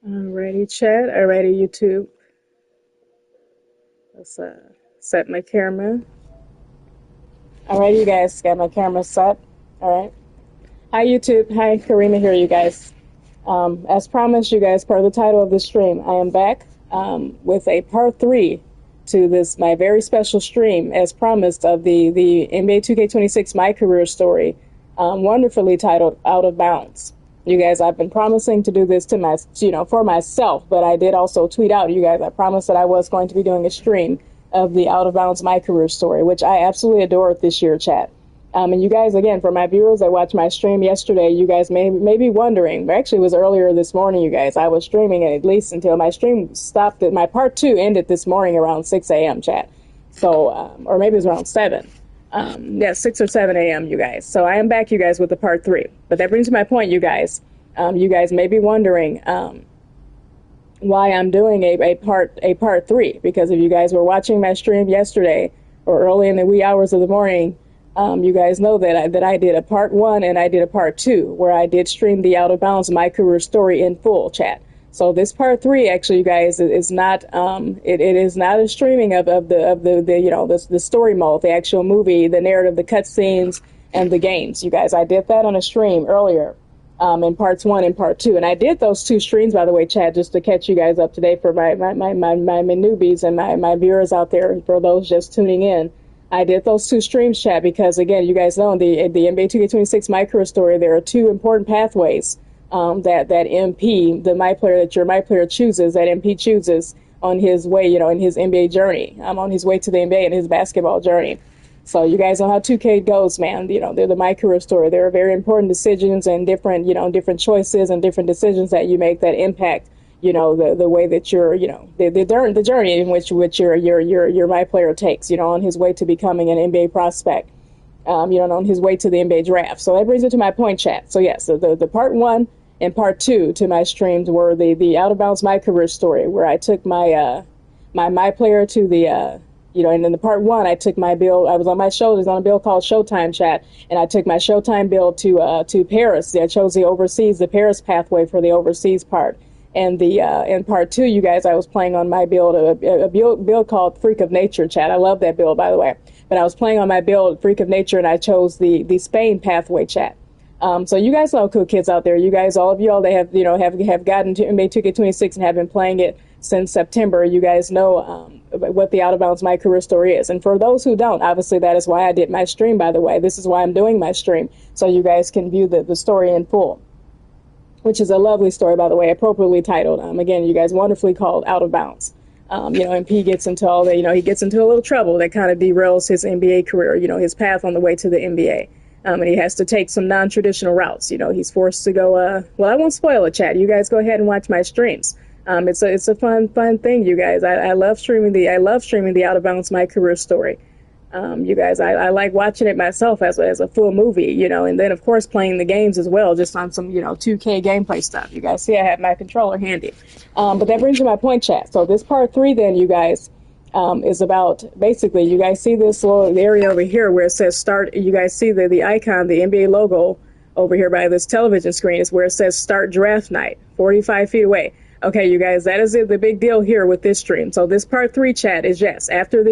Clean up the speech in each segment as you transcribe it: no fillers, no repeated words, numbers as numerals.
Alrighty, chat. Alrighty, YouTube. Let's set my camera. Alright, you guys, got my camera set. Alright. Hi, YouTube. Hi, Karima here, you guys. As promised, you guys, per the title of the stream, I am back with a part 3 to this, my very special stream, as promised, of the NBA 2K26 MyCareer Story, wonderfully titled Out of Bounds. You guys, I've been promising to do this to my, for myself, but I did also tweet out, you guys, I promised that I was going to be doing a stream of the Out of Bounds MyCareer Story, which I absolutely adored this year, chat. And you guys, again, for my viewers that watched my stream yesterday, you guys may be wondering, but actually it was earlier this morning, you guys. I was streaming at least until my stream stopped. My part 2 ended this morning around 6 a.m., chat. So, or maybe it was around 7. Yeah, 6 or 7 a.m., you guys. So I am back, you guys, with the part 3. But that brings me to my point, you guys. You guys may be wondering why I'm doing a part 3. Because if you guys were watching my stream yesterday or early in the wee hours of the morning, you guys know that I did a part 1 and I did a part 2 where I did stream the Out of Bounds MyCareer Story in full, chat. So this part 3, actually, you guys, is not it is not a streaming of the story mode, the actual movie, the narrative, the cutscenes, and the games. You guys, I did that on a stream earlier in parts 1 and part 2, and I did those 2 streams, by the way, chat, just to catch you guys up to date for my newbies and my viewers out there, for those just tuning in. I did those 2 streams, chat, because, again, you guys know in the NBA 2K26 MyCareer Story, there are 2 important pathways that MP, the MyPlayer, that your MyPlayer chooses, that MP chooses on his way, in his NBA journey, on his way to the NBA and his basketball journey. So you guys know how 2K goes, man. They're the MyCareer Story. There are very important decisions and different choices and different decisions that you make that impact the way that you're, the journey in which your my player takes, on his way to becoming an NBA prospect, on his way to the NBA draft. So that brings it to my point, chat. So yes, the part 1 and part 2 to my streams were the Out of Bounds MyCareer Story, where I took my player to the, and in the part 1, I took my build. I was on my show. It was on a build called Showtime, chat, and I took my Showtime build to Paris. I chose the Paris pathway for the overseas part. And in part 2, you guys, I was playing on my build, a build called Freak of Nature, chat. I love that build, by the way. But I was playing on my build, Freak of Nature, and I chose the Spain pathway, chat. So you guys know, cool kids out there. You guys, all of y'all, they have gotten to NBA 2K26 and have been playing it since September. You guys know what the Out of Bounds MyCareer Story is. And for those who don't, obviously that is why I did my stream, by the way. This is why I'm doing my stream, so you guys can view the story in full, which is a lovely story, by the way, appropriately titled. Again, you guys, wonderfully called Out of Bounds. And P gets into all the, he gets into a little trouble that kind of derails his NBA career, his path on the way to the NBA. And he has to take some non-traditional routes. He's forced to go, well, I won't spoil it, chat. You guys go ahead and watch my streams. It's a fun thing, you guys. I love streaming the Out of Bounds MyCareer Story. You guys, I like watching it myself as a full movie, and then of course playing the games as well, just on some 2K gameplay stuff. You guys see I have my controller handy. But that brings me to my point, chat. So this part 3, then, you guys, is about, basically, you guys see this little area over here where it says start. You guys see the icon, the NBA logo over here by this television screen, is where it says start draft night, 45 feet away. Okay, you guys, that is the big deal here with this stream. So this part 3, chat, is, yes, after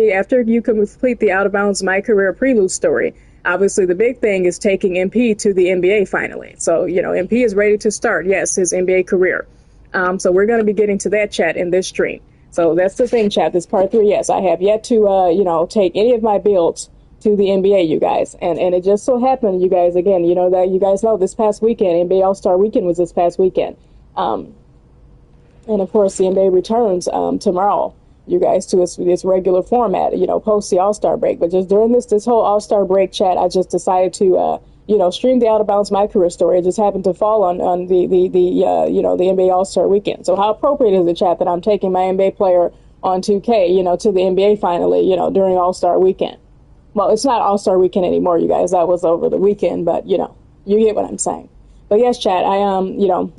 you complete the Out of Bounds MyCareer prelude story, obviously the big thing is taking MP to the NBA finally. So, MP is ready to start, yes, his NBA career. So we're going to be getting to that, chat, in this stream. So that's the thing, chat, this part 3, yes, I have yet to, take any of my builds to the NBA, you guys. And it just so happened, you guys, again, that you guys know this past weekend, NBA All-Star Weekend was this past weekend. And of course, the NBA returns tomorrow, you guys, to its regular format, post the All-Star break. But just during this whole All-Star break, chat, I just decided to, stream the Out of Bounds MyCareer Story. It just happened to fall on the NBA All-Star Weekend. So how appropriate is it, chat, that I'm taking my NBA player on 2K, to the NBA finally, during All-Star Weekend? Well, it's not All-Star Weekend anymore, you guys. That was over the weekend, but, you get what I'm saying. But yes, chat, I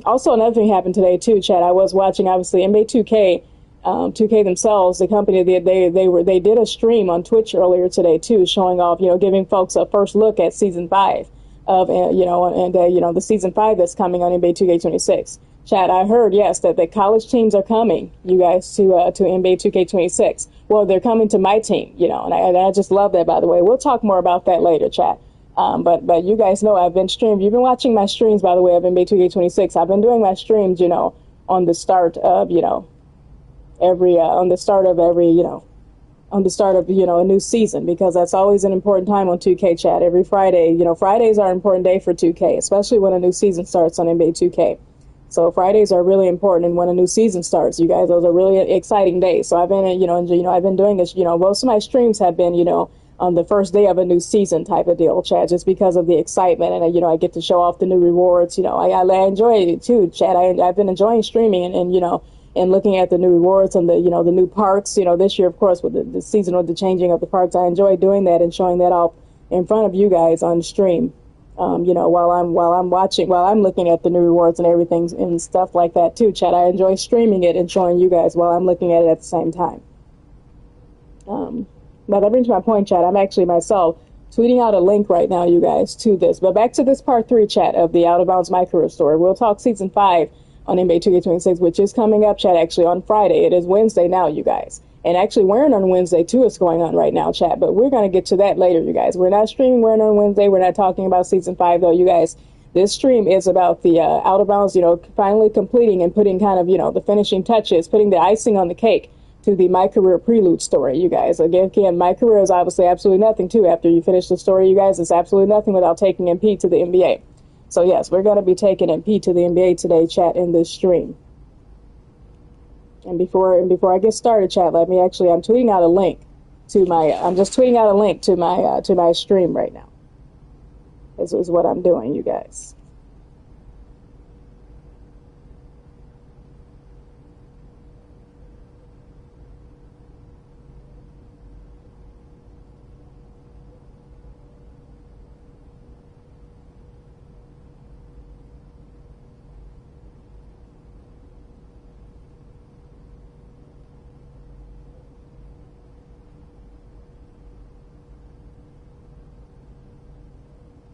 also another thing happened today too, chat. I was watching, obviously, NBA 2K, 2K themselves, the company, they did a stream on Twitch earlier today too, showing off, giving folks a first look at season 5 of, the season 5 that's coming on NBA 2K26. Chat, I heard, yes, that the college teams are coming, you guys, to NBA 2K26. Well, they're coming to my team, and I just love that, by the way. We'll talk more about that later, chat. But you guys know I've been streamed. You've been watching my streams, by the way, of NBA 2K26. I've been doing my streams, on the start of, on the start of a new season, because that's always an important time on 2K, chat. Every Friday, Fridays are an important day for 2K, especially when a new season starts on NBA 2K. So Fridays are really important, and when a new season starts, you guys, those are really exciting days. So I've been, I've been doing this, most of my streams have been, on the first day of a new season type of deal, Chad, just because of the excitement, and I get to show off the new rewards. I enjoy it too, Chad. I've been enjoying streaming and looking at the new rewards and the new parks. This year, of course, with the season with the changing of the parks, I enjoy doing that and showing that off in front of you guys on stream. While I'm looking at the new rewards and everything and stuff like that too, Chad. I enjoy streaming it and showing you guys while I'm looking at it at the same time. Now that brings my point, Chad. I'm actually myself tweeting out a link right now, you guys, to this. But back to this part 3, chat, of the Out of Bounds MyCareer Story. We'll talk season 5 on NBA 2K26, which is coming up, chat, actually on Friday. It is Wednesday now, you guys. And actually, Wearing on Wednesday, too, is going on right now, chat. But we're going to get to that later, you guys. We're not streaming Wearing on Wednesday. We're not talking about Season 5, though, you guys. This stream is about the Out of Bounds, finally completing and putting kind of, the finishing touches, putting the icing on the cake to the MyCareer Prelude story, you guys. Again, MyCareer is obviously absolutely nothing, too. After you finish the story, you guys, it's absolutely nothing without taking MP to the NBA. So, yes, we're going to be taking MP to the NBA today, chat, in this stream. And before I get started, chat, I'm tweeting out a link to my stream right now. This is what I'm doing, you guys.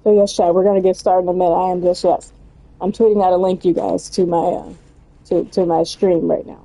So yes, chat, we're going to get started in a minute. I'm tweeting out a link, you guys, to my to my stream right now.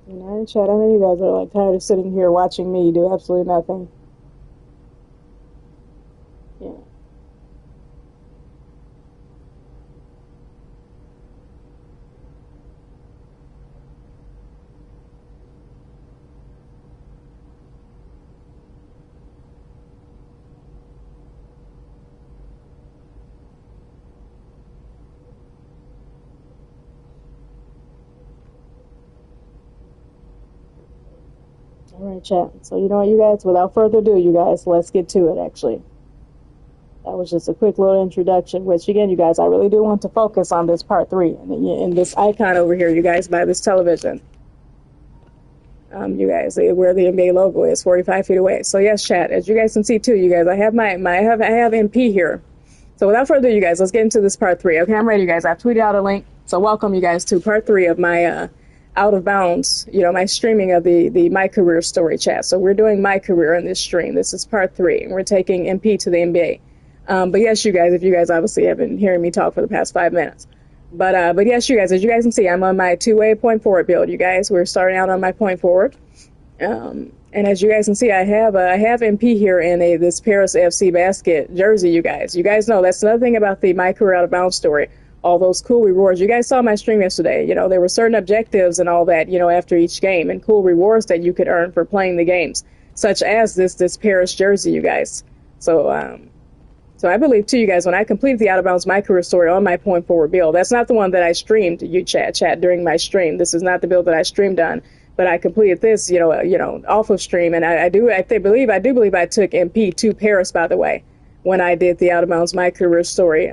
All right, chat, I know you guys are tired of sitting here watching me do absolutely nothing. Yeah. All right, chat. So you know what, you guys, without further ado, you guys, let's get to it, actually. That was just a quick little introduction, which, again, you guys, I really do want to focus on this part 3 and this icon over here, you guys, by this television. You guys, where the NBA logo is, 45 feet away. So, yes, chat, as you guys can see, too, you guys, I have I have MP here. So without further ado, you guys, let's get into this part 3. Okay, I'm ready, you guys. I've tweeted out a link. So welcome, you guys, to part 3 of my Out of Bounds, my streaming of the MyCareer Story, chat. So we're doing MyCareer in this stream. This is part 3, and we're taking MP to the NBA. But yes, you guys, if you guys obviously have been hearing me talk for the past 5 minutes. But yes, you guys, as you guys can see, I'm on my two-way point forward build, you guys. We're starting out on my point forward. And as you guys can see, I have MP here in this Paris FC basket jersey, you guys. You guys know that's another thing about the MyCareer Out of Bounds story. All those cool rewards. You guys saw my stream yesterday. There were certain objectives and all that, after each game, and cool rewards that you could earn for playing the games, such as this Paris jersey, you guys. So, So I believe too, you guys, when I completed the Out of Bounds MyCareer Story on my point forward build, that's not the one that I streamed, you chat during my stream. This is not the build that I streamed on, but I completed this, off of stream, and I do believe I took MP to Paris, by the way, when I did the Out of Bounds MyCareer Story.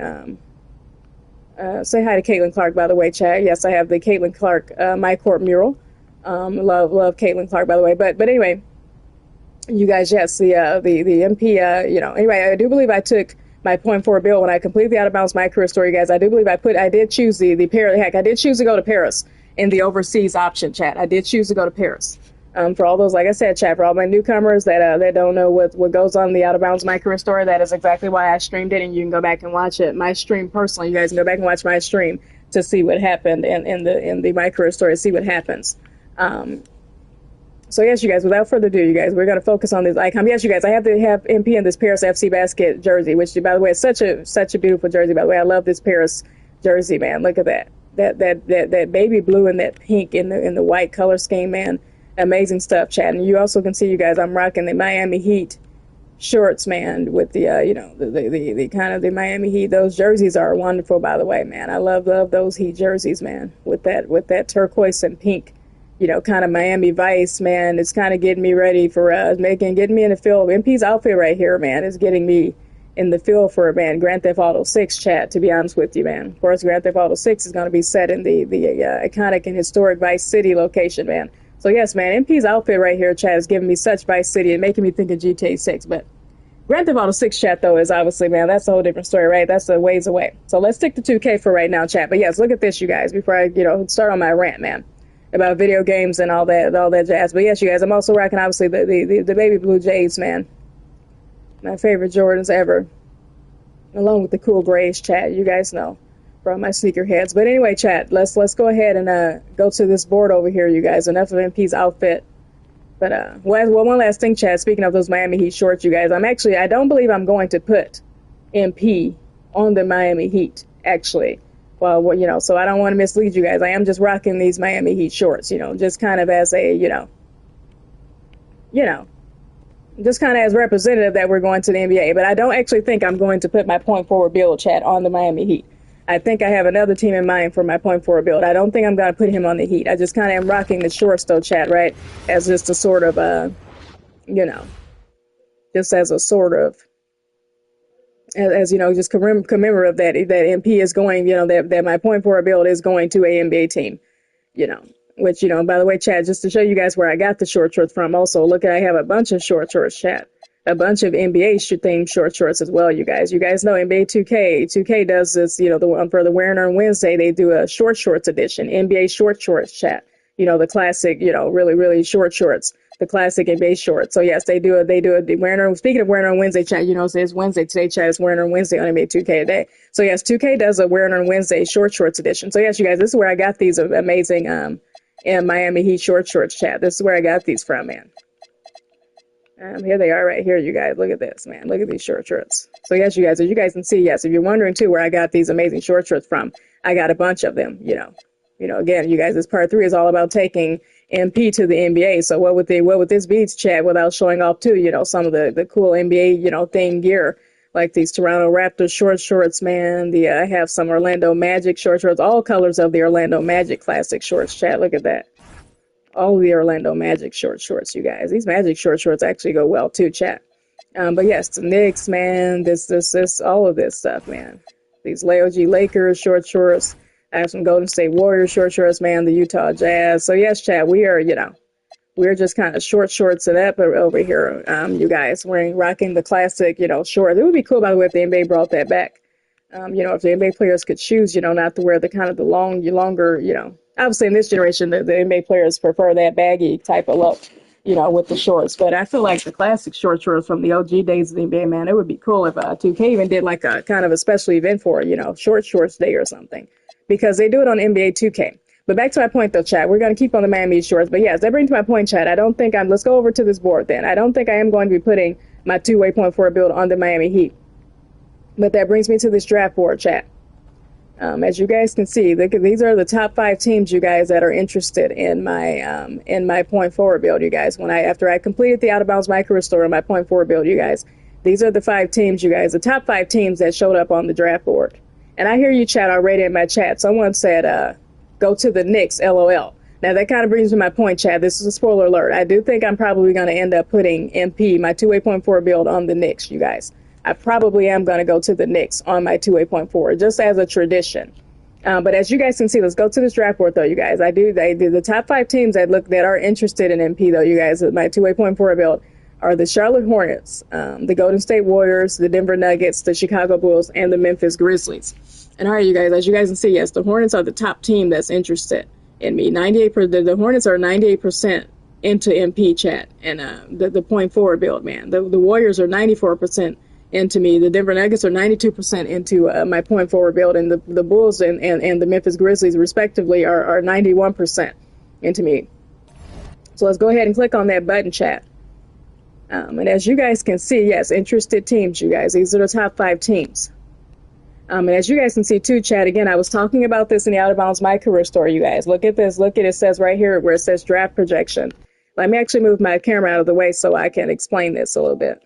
Say hi to Caitlin Clark, by the way, chat. Yes, I have the Caitlin Clark My Court mural. Love Caitlin Clark, by the way. But anyway, you guys, yes, the MP, anyway, I do believe I took my point forward build when I completed the Out of Bounds MyCareer Story, guys. I do believe I did choose the Paris. Heck, I did choose to go to Paris in the overseas option, chat. I did choose to go to Paris. For all those, like I said, chat, for all my newcomers that don't know what goes on in the Out of Bounds MyCareer Story, that is exactly why I streamed it, and you can go back and watch it. My stream personally, you guys can go back and watch my stream to see what happened in the MyCareer Story, see what happens. So yes, you guys, without further ado, you guys, we're going to focus on this icon. Yes, you guys, I have to have MP in this Paris FC basket jersey, which, by the way, is such a beautiful jersey. By the way, I love this Paris jersey, man. Look at that. That baby blue and that pink in the white color scheme, man. Amazing stuff, chat. And you also can see, you guys, I'm rocking the Miami Heat shorts, man, with the the kind of the Miami Heat. Those jerseys are wonderful, by the way, man. I love those Heat jerseys, man, with that turquoise and pink, kind of Miami Vice, man. It's kind of getting me ready for getting me in the feel. MP's outfit right here, man, is getting me in the feel for, man, Grand Theft Auto 6, chat, to be honest with you, man. Of course, Grand Theft Auto 6 is going to be set in the iconic and historic Vice City location, man. So yes, man, MP's outfit right here, chat, is giving me such Vice City and making me think of GTA 6. But Grand Theft Auto 6, chat, though, is obviously, man, that's a whole different story, right? That's a ways away. So let's stick to 2K for right now, chat. But yes, look at this, you guys, before I, start on my rant, man, about video games and all that jazz. But yes, you guys, I'm also rocking, obviously, the baby blue J's, man. My favorite Jordans ever. Along with the cool grays, chat, you guys know, from my sneaker heads. But anyway, chat, let's go ahead and go to this board over here, you guys. Enough of MP's outfit. But one last thing, chat. Speaking of those Miami Heat shorts, you guys, I don't believe I'm going to put MP on the Miami Heat, actually. Well, so I don't want to mislead you guys. I am just rocking these Miami Heat shorts, just kind of as a, just kind of as representative that we're going to the NBA. But I don't actually think I'm going to put my point forward build, chat, on the Miami Heat. I think I have another team in mind for my point forward build. I don't think I'm going to put him on the Heat. I just kind of am rocking the shorts, though, chat, right? As just a sort of, just as a sort of, just commemorative that MP is going, that my point forward build is going to a NBA team, which, by the way, chat, just to show you guys where I got the short shorts from. Also, look, I have a bunch of short shorts, chat. A bunch of NBA themed short shorts as well, you guys. You guys know NBA 2K. 2K does this, for the Wear and Earn Wednesday, they do a short shorts edition, NBA short shorts, chat. The classic, really, really short shorts, the classic NBA shorts. So yes, they do a Wear and Earn. Speaking of Wear and Earn Wednesday, chat, it's Wednesday today, chat. It's Wear and Earn Wednesday on NBA 2K today. So yes, 2K does a Wear and Earn Wednesday short shorts edition. So yes, you guys, this is where I got these amazing in Miami Heat short shorts, chat. This is where I got these from, man. Here they are right here, you guys. Look at this, man. Look at these short shorts. So yes, you guys, as you guys can see, yes, if you're wondering too where I got these amazing short shorts from, I got a bunch of them, again, you guys, this part 3 is all about taking MP to the NBA. So what would this be, chat, without showing off too, some of the cool NBA, thing gear, like these Toronto Raptors short shorts, man. I have some Orlando Magic short shorts, all colors of the Orlando Magic classic shorts, chat. Look at that. All the Orlando Magic short shorts, you guys. These Magic short shorts actually go well too, chat. But yes, the Knicks, man, this, all of this stuff, man. These Leo G Lakers short shorts. I have some Golden State Warriors short shorts, man, the Utah Jazz. So yes, chat, we are, we're just kind of short shorts it up over here, you guys. We're rocking the classic, shorts. It would be cool, by the way, if the NBA brought that back. If the NBA players could choose, not to wear the kind of the longer, obviously in this generation, the NBA players prefer that baggy type of look, with the shorts. But I feel like the classic short shorts from the OG days of the NBA, man, it would be cool if 2K even did like a kind of a special event for, short shorts day or something, because they do it on NBA 2K. But back to my point, though, chat. We're going to keep on the Miami shorts. But yes, that brings my point, chat. Let's go over to this board then. I don't think I am going to be putting my two-way point forward build on the Miami Heat. But that brings me to this draft board, chat. As you guys can see, these are the top 5 teams, you guys, that are interested in my point forward build, you guys. After I completed the Out of Bounds MyCareer Story, my point forward build, you guys, These are the 5 teams, you guys, the top 5 teams that showed up on the draft board. And I hear you chat already in my chat. Someone said, go to the Knicks, LOL. Now, that kind of brings me to my point, Chad. This is a spoiler alert. I do think I'm probably going to end up putting MP, my 2A.4 build, on the Knicks, you guys. I probably am going to go to the Knicks on my 2A.4, just as a tradition. But as you guys can see, let's go to this draft board, though, you guys. The top 5 teams that are interested in MP, though, you guys, my 2A.4 build, are the Charlotte Hornets, the Golden State Warriors, the Denver Nuggets, the Chicago Bulls, and the Memphis Grizzlies. And all right, you guys, as you guys can see, yes, the Hornets are the top team that's interested in me. 98%. The Hornets are 98% into MP, chat, and the point forward build, man. The Warriors are 94% into me. The Denver Nuggets are 92% into my point forward build, and the Bulls and the Memphis Grizzlies, respectively, are 91% into me. So let's go ahead and click on that button, chat. And as you guys can see, yes, interested teams, you guys. These are the top 5 teams. And as you guys can see too, chat, again, I was talking about this in the Out of Bounds MyCareer Story, you guys. Look at this. Look at it says right here where it says draft projection. Let me actually move my camera out of the way so I can explain this a little bit.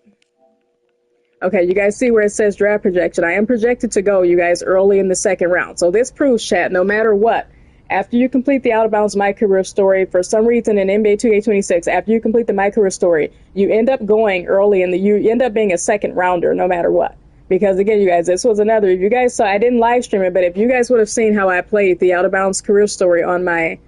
Okay, you guys see where it says draft projection. I am projected to go, you guys, early in the 2nd round. So this proves, chat, no matter what, after you complete the Out of Bounds MyCareer Story, for some reason in NBA 2K26, after you complete the MyCareer Story, you end up going early you end up being a 2nd rounder no matter what. Because again, you guys, this was another, if you guys saw, I didn't live stream it, but if you guys would have seen how I played the Out of Bounds career story on my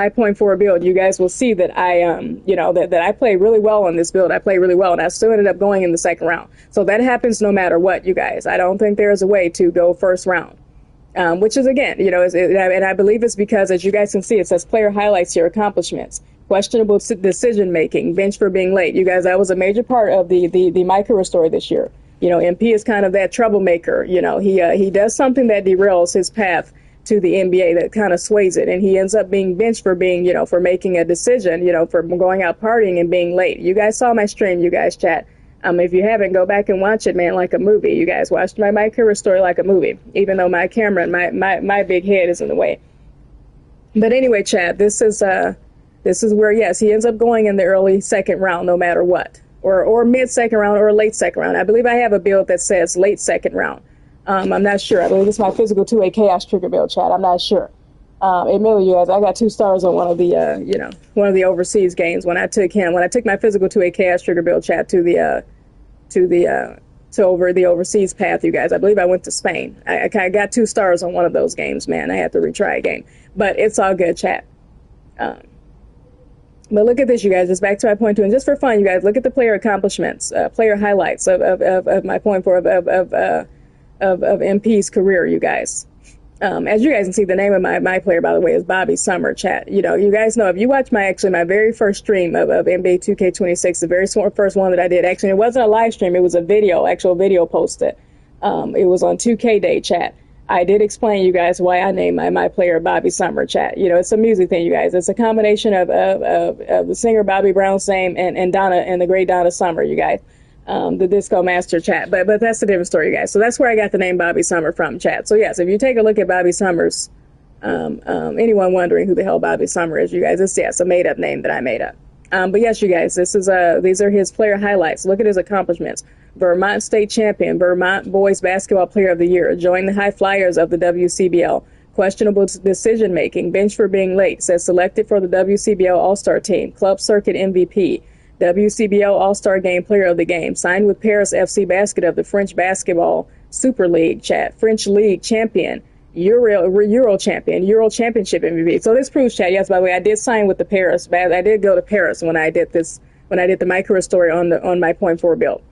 point forward build, you guys will see that I, that I played really well on this build. I played really well, and I still ended up going in the 2nd round. So that happens no matter what, you guys. I don't think there is a way to go 1st round, which is, again, and I believe it's because, as you guys can see, it says player highlights here, accomplishments, questionable decision making, bench for being late. You guys, that was a major part of the MyCareer Story this year. MP is kind of that troublemaker. He does something that derails his path to the NBA, that kind of sways it, and he ends up being benched for being, for making a decision, for going out partying and being late. You guys saw my stream, you guys, chat. If you haven't, go back and watch it, man, like a movie. You guys watched my MyCareer Story like a movie, even though my camera and my big head is in the way. But anyway, chat, this is where, yes, he ends up going in the early 2nd round no matter what. Or mid 2nd round or late 2nd round. I believe I have a build that says late 2nd round. I'm not sure. I believe it's my physical 2A chaos trigger build, chat. I'm not sure. Admittedly, you guys, I got 2 stars on one of the overseas games when I took my physical 2A chaos trigger build, chat, to over the overseas path, you guys. I believe I went to Spain. I got 2 stars on one of those games, man. I had to retry a game, but it's all good, chat. But look at this, you guys. Just back to my point 2, and just for fun, you guys, look at the player accomplishments, player highlights of my point 4 of MP's career, you guys. As you guys can see, the name of my player, by the way, is Bobby Summer, chat. You guys know, if you watch my very first stream of NBA 2K26, the very first one that I did, actually, it wasn't a live stream, it was a actual video posted. It was on 2K Day, chat. I did explain, you guys, why I named my player Bobby Summer, chat. It's a music thing, you guys. It's a combination of the singer Bobby Brown's name and Donna, and the great Donna Summer, you guys. The Disco Master, chat. But that's a different story, you guys. So that's where I got the name Bobby Summer from, chat. So yes, if you take a look at Bobby Summers, anyone wondering who the hell Bobby Summer is, you guys, it's a made up name that I made up. But yes, you guys, these are his player highlights. Look at his accomplishments. Vermont State Champion, Vermont Boys Basketball Player of the Year, joined the High Flyers of the WCBL, questionable decision making, bench for being late, says selected for the WCBL All-Star Team, Club Circuit MVP, WCBL All-Star Game Player of the Game, signed with Paris FC Basket of the French Basketball Super League, chat, French League Champion, Euro Champion, Euro Championship MVP. So this proves, chat, yes, by the way, I did sign with the Paris. I did go to Paris when I did the MyCareer Story on my point 4 build.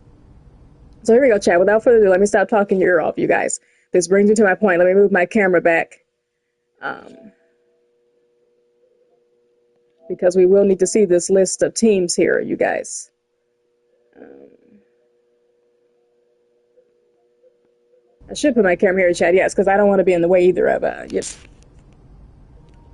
So here we go, chat. Without further ado, let me stop talking your ear off, you guys. This brings me to my point. Let me move my camera back. Because we will need to see this list of teams here, you guys. I should put my camera here, chat, yes, because I don't want to be in the way either of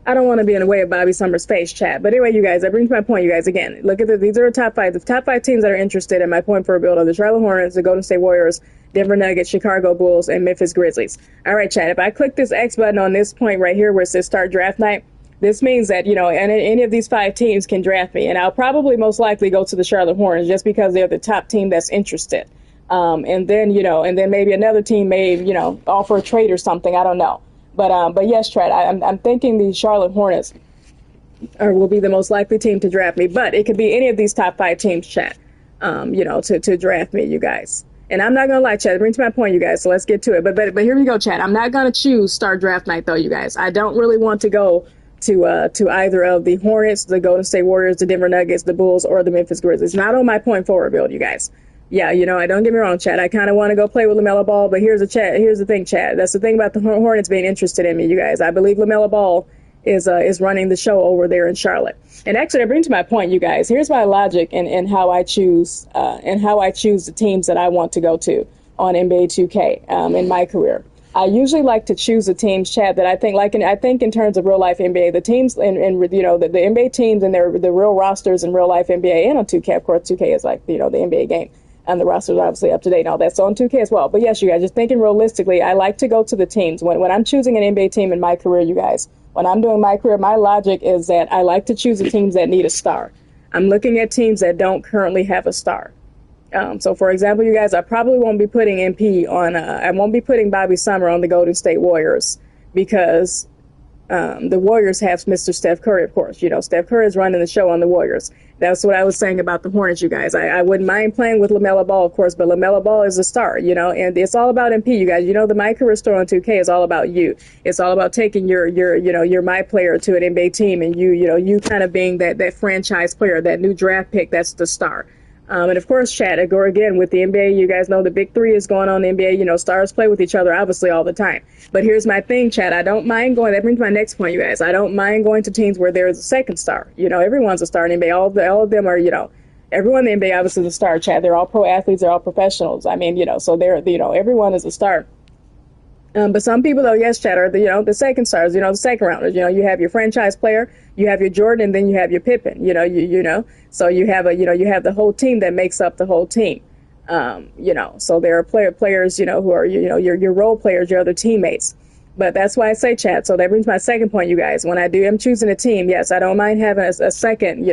I don't want to be in the way of Bobby Summers' face, chat. But anyway, you guys, that brings my point, you guys. Again, look at these are the top 5. The top 5 teams that are interested in my point for a build are the Charlotte Hornets, the Golden State Warriors, Denver Nuggets, Chicago Bulls, and Memphis Grizzlies. All right, chat, if I click this X button on this point right here where it says start draft night, this means that, any of these 5 teams can draft me. And I'll probably most likely go to the Charlotte Hornets just because they're the top team that's interested. And then, and then maybe another team may, offer a trade or something. I don't know. But yes, Trent, I'm thinking the Charlotte Hornets will be the most likely team to draft me. But it could be any of these top 5 teams, chat, to draft me, you guys. And I'm not going to lie, Chad. It brings my point, you guys. So let's get to it. But here we go, Chad. I'm not going to choose Star Draft Night, though, you guys. I don't really want to go to either of the Hornets, the Golden State Warriors, the Denver Nuggets, the Bulls, or the Memphis Grizzlies. Not on my point forward build, you guys. Yeah, I don't get me wrong, Chad. I kind of want to go play with LaMelo Ball, but here's the thing, Chad. That's the thing about the Hornets being interested in me, you guys. I believe LaMelo Ball is running the show over there in Charlotte. And actually, that brings to my point, you guys. Here's my logic in how I choose the teams that I want to go to on NBA 2K in my career. I usually like to choose the teams, Chad, that I think in terms of real life NBA, the teams and the NBA teams and the real rosters in real life NBA and on 2K. Of course, 2K is like the NBA game. And the roster is obviously up to date and all that. So on 2K as well. But yes, you guys, just thinking realistically, I like to go to the teams. When I'm choosing an NBA team in my career, you guys, when I'm doing my career, my logic is that I like to choose the teams that need a star. I'm looking at teams that don't currently have a star. So for example, you guys, I probably won't be putting I won't be putting Bobby Summer on the Golden State Warriors because the Warriors have Mr. Steph Curry, of course. Steph Curry is running the show on the Warriors. That's what I was saying about the Hornets, you guys. I wouldn't mind playing with LaMelo Ball, of course, but LaMelo Ball is a star, and it's all about MP, you guys. The MyCareer Story on 2K is all about you. It's all about taking your my player to an NBA team and you kind of being that franchise player, that new draft pick that's the star. And of course, Chad, I go again with the NBA. You guys know the big 3 is going on in the NBA. Stars play with each other, obviously, all the time. But here's my thing, Chad. I don't mind going. That brings my next point, you guys. I don't mind going to teams where there is a second star. Everyone's a star in the NBA. All of them are, everyone in the NBA obviously is a star, Chad. They're all pro athletes. They're all professionals. I mean, so they're, everyone is a star. But some people, though, yes, Chad, are the second stars, the second rounders. You have your franchise player, you have your Jordan, and then you have your Pippen. So you have you have the whole team that makes up the whole team. So there are players, who are your role players, your other teammates. But that's why I say, Chad. So that brings my second point, you guys. When I'm choosing a team, yes, I don't mind having a second,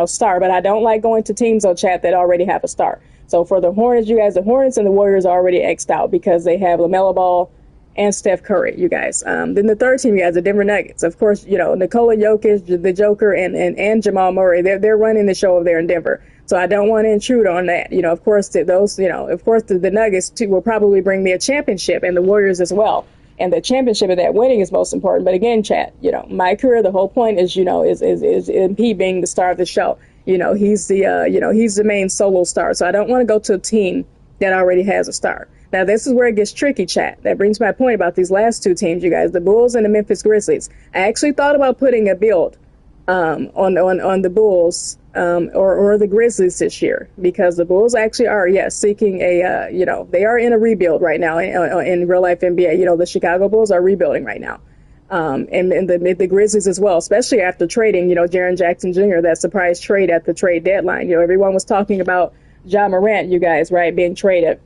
star. But I don't like going to teams, though, Chad, that already have a star. So for the Hornets, you guys, the Hornets and the Warriors are already X'd out because they have LaMelo Ball and Steph Curry, you guys. Then the third team, you guys, the Denver Nuggets. Of course, Nikola Jokic, the Joker, and Jamal Murray, they're running the show over there in Denver. So I don't want to intrude on that. Of course, the Nuggets too will probably bring me a championship, and the Warriors as well. And the championship of that winning is most important. But again, Chad, my career, the whole point is MP being the star of the show. He's the main solo star. So I don't want to go to a team that already has a star. Now, this is where it gets tricky, chat. That brings my point about these last 2 teams, you guys, the Bulls and the Memphis Grizzlies. I actually thought about putting a build on the Bulls or the Grizzlies this year because the Bulls actually are, seeking they are in a rebuild right now in real life NBA. The Chicago Bulls are rebuilding right now. And the Grizzlies as well, especially after trading, Jaren Jackson Jr., that surprise trade at the trade deadline. Everyone was talking about Ja Morant, you guys, right, being traded.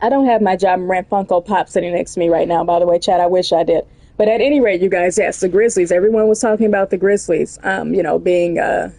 I don't have my Ja Morant Funko Pop sitting next to me right now, by the way, Chad. I wish I did. But at any rate, you guys, yes, the Grizzlies. Everyone was talking about the Grizzlies, being, or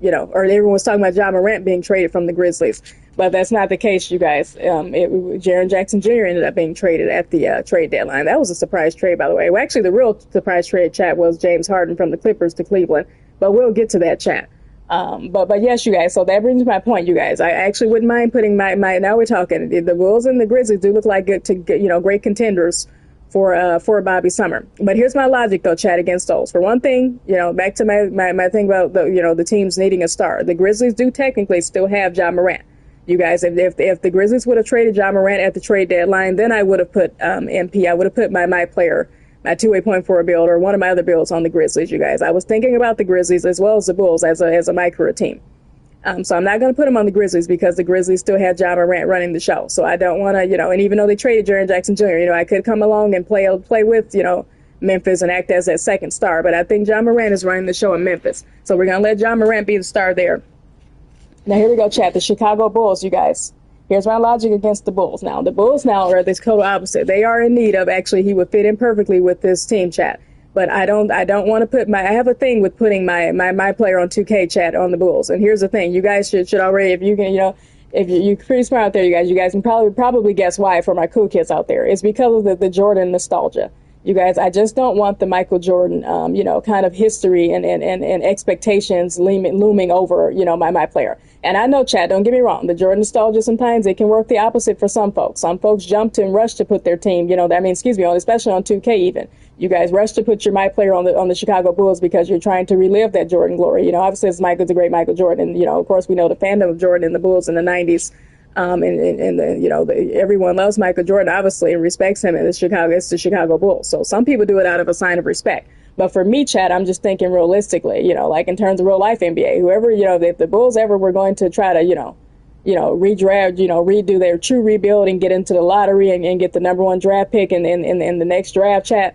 everyone was talking about Ja Morant being traded from the Grizzlies. But that's not the case, you guys. Jaren Jackson Jr. ended up being traded at the trade deadline. That was a surprise trade, by the way. Well, actually, the real surprise trade, chat, was James Harden from the Clippers to Cleveland. But we'll get to that, chat. But yes, you guys. So that brings my point, you guys. I actually wouldn't mind putting my now we're talking. The Bulls and the Grizzlies do look like great contenders for Bobby Summer. But here's my logic, though, Chad, against those. For one thing, back to my thing about the teams needing a star. The Grizzlies do technically still have Ja Morant. You guys, if the Grizzlies would have traded Ja Morant at the trade deadline, then I would have put MP. I would have put my player, my two-way point forward build, or one of my other builds on the Grizzlies. You guys, I was thinking about the Grizzlies as well as the Bulls as a MyCareer team. So I'm not going to put them on the Grizzlies because the Grizzlies still have Ja Morant running the show. So I don't want to, and even though they traded Jaren Jackson Jr., I could come along and play with, Memphis and act as that second star. But I think Ja Morant is running the show in Memphis. So we're going to let Ja Morant be the star there. Now, here we go, chat. The Chicago Bulls, you guys. Here's my logic against the Bulls. Now, the Bulls now are this total opposite. They are in need of, actually, he would fit in perfectly with this team, chat. But I don't want to put I have a thing with putting my player on 2K, chat, on the Bulls. And here's the thing. You guys should already, if you can, if you're pretty smart out there, you guys can probably guess why for my cool kids out there. It's because of the Jordan nostalgia. You guys, I just don't want the Michael Jordan, kind of history and expectations looming over, my player. And I know, Chad, don't get me wrong, the Jordan nostalgia sometimes it can work the opposite for some folks. Some folks jump to and rush to put their team, especially on 2K even. You guys rush to put your my player on the Chicago Bulls because you're trying to relive that Jordan glory. Obviously it's the great Michael Jordan. And, of course we know the fandom of Jordan and the Bulls in the 90s. Everyone loves Michael Jordan, obviously, and respects him. And it's the Chicago Bulls. So some people do it out of a sign of respect. But for me, Chad, I'm just thinking realistically, like in terms of real life NBA, whoever, if the Bulls ever were going to try to, redraft, redo their true rebuild and get into the lottery and get the #1 draft pick in the next draft, Chad,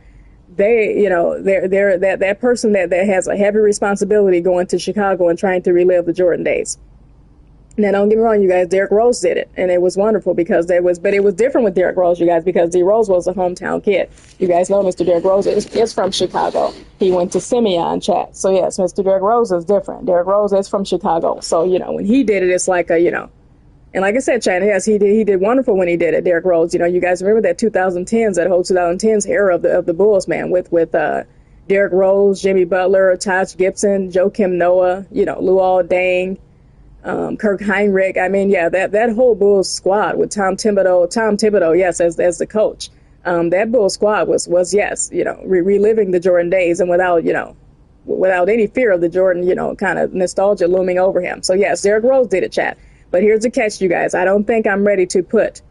they're that person that has a heavy responsibility going to Chicago and trying to relive the Jordan days. Now, don't get me wrong, you guys, Derrick Rose did it, and it was wonderful but it was different with Derrick Rose, you guys, because D. Rose was a hometown kid. You guys know Mr. Derrick Rose is from Chicago. He went to Simeon, Chat. So, yes, Mr. Derrick Rose is different. Derrick Rose is from Chicago. So, when he did it, it's like and like I said, Chat, yes, he did wonderful when he did it, Derrick Rose. You guys remember that that whole 2010s era of the Bulls, man, with Derrick Rose, Jimmy Butler, Taj Gibson, Joakim Noah, Luol Deng, Kirk Heinrich. I mean, yeah, that whole Bulls squad with Tom Thibodeau, yes, as the coach. That Bulls squad was yes, reliving the Jordan days and without any fear of the Jordan, kind of nostalgia looming over him. So yes, Derrick Rose did it, Chat. But here's the catch, you guys. I don't think I'm ready to put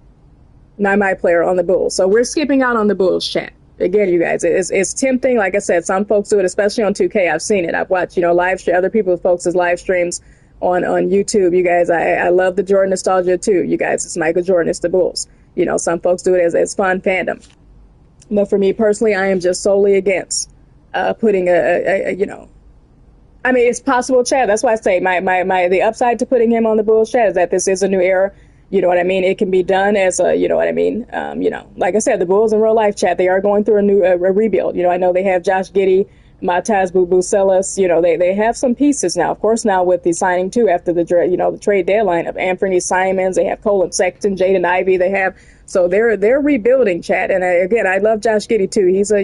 my player on the Bulls. So we're skipping out on the Bulls, Chat. Again, you guys, it's tempting. Like I said, some folks do it, especially on 2K. I've seen it. I've watched, other folks' live streams on YouTube. You guys, I love the Jordan nostalgia too. You guys, it's Michael Jordan, it's the Bulls. Some folks do it as fun fandom. But for me personally, I am just solely against putting I mean, it's possible, Chad. That's why I say the upside to putting him on the Bulls, Chad, is that this is a new era. You know what I mean? It can be done as a, like I said, the Bulls in real life, Chad, they are going through a rebuild. I know they have Josh Giddey, Mataz Bubucelis, they have some pieces now. Of course, now with the signing too after the trade deadline of Anthony Simons, they have Colin Sexton, Jaden Ivey, so they're rebuilding, Chad. And again, I love Josh Giddey too. He's a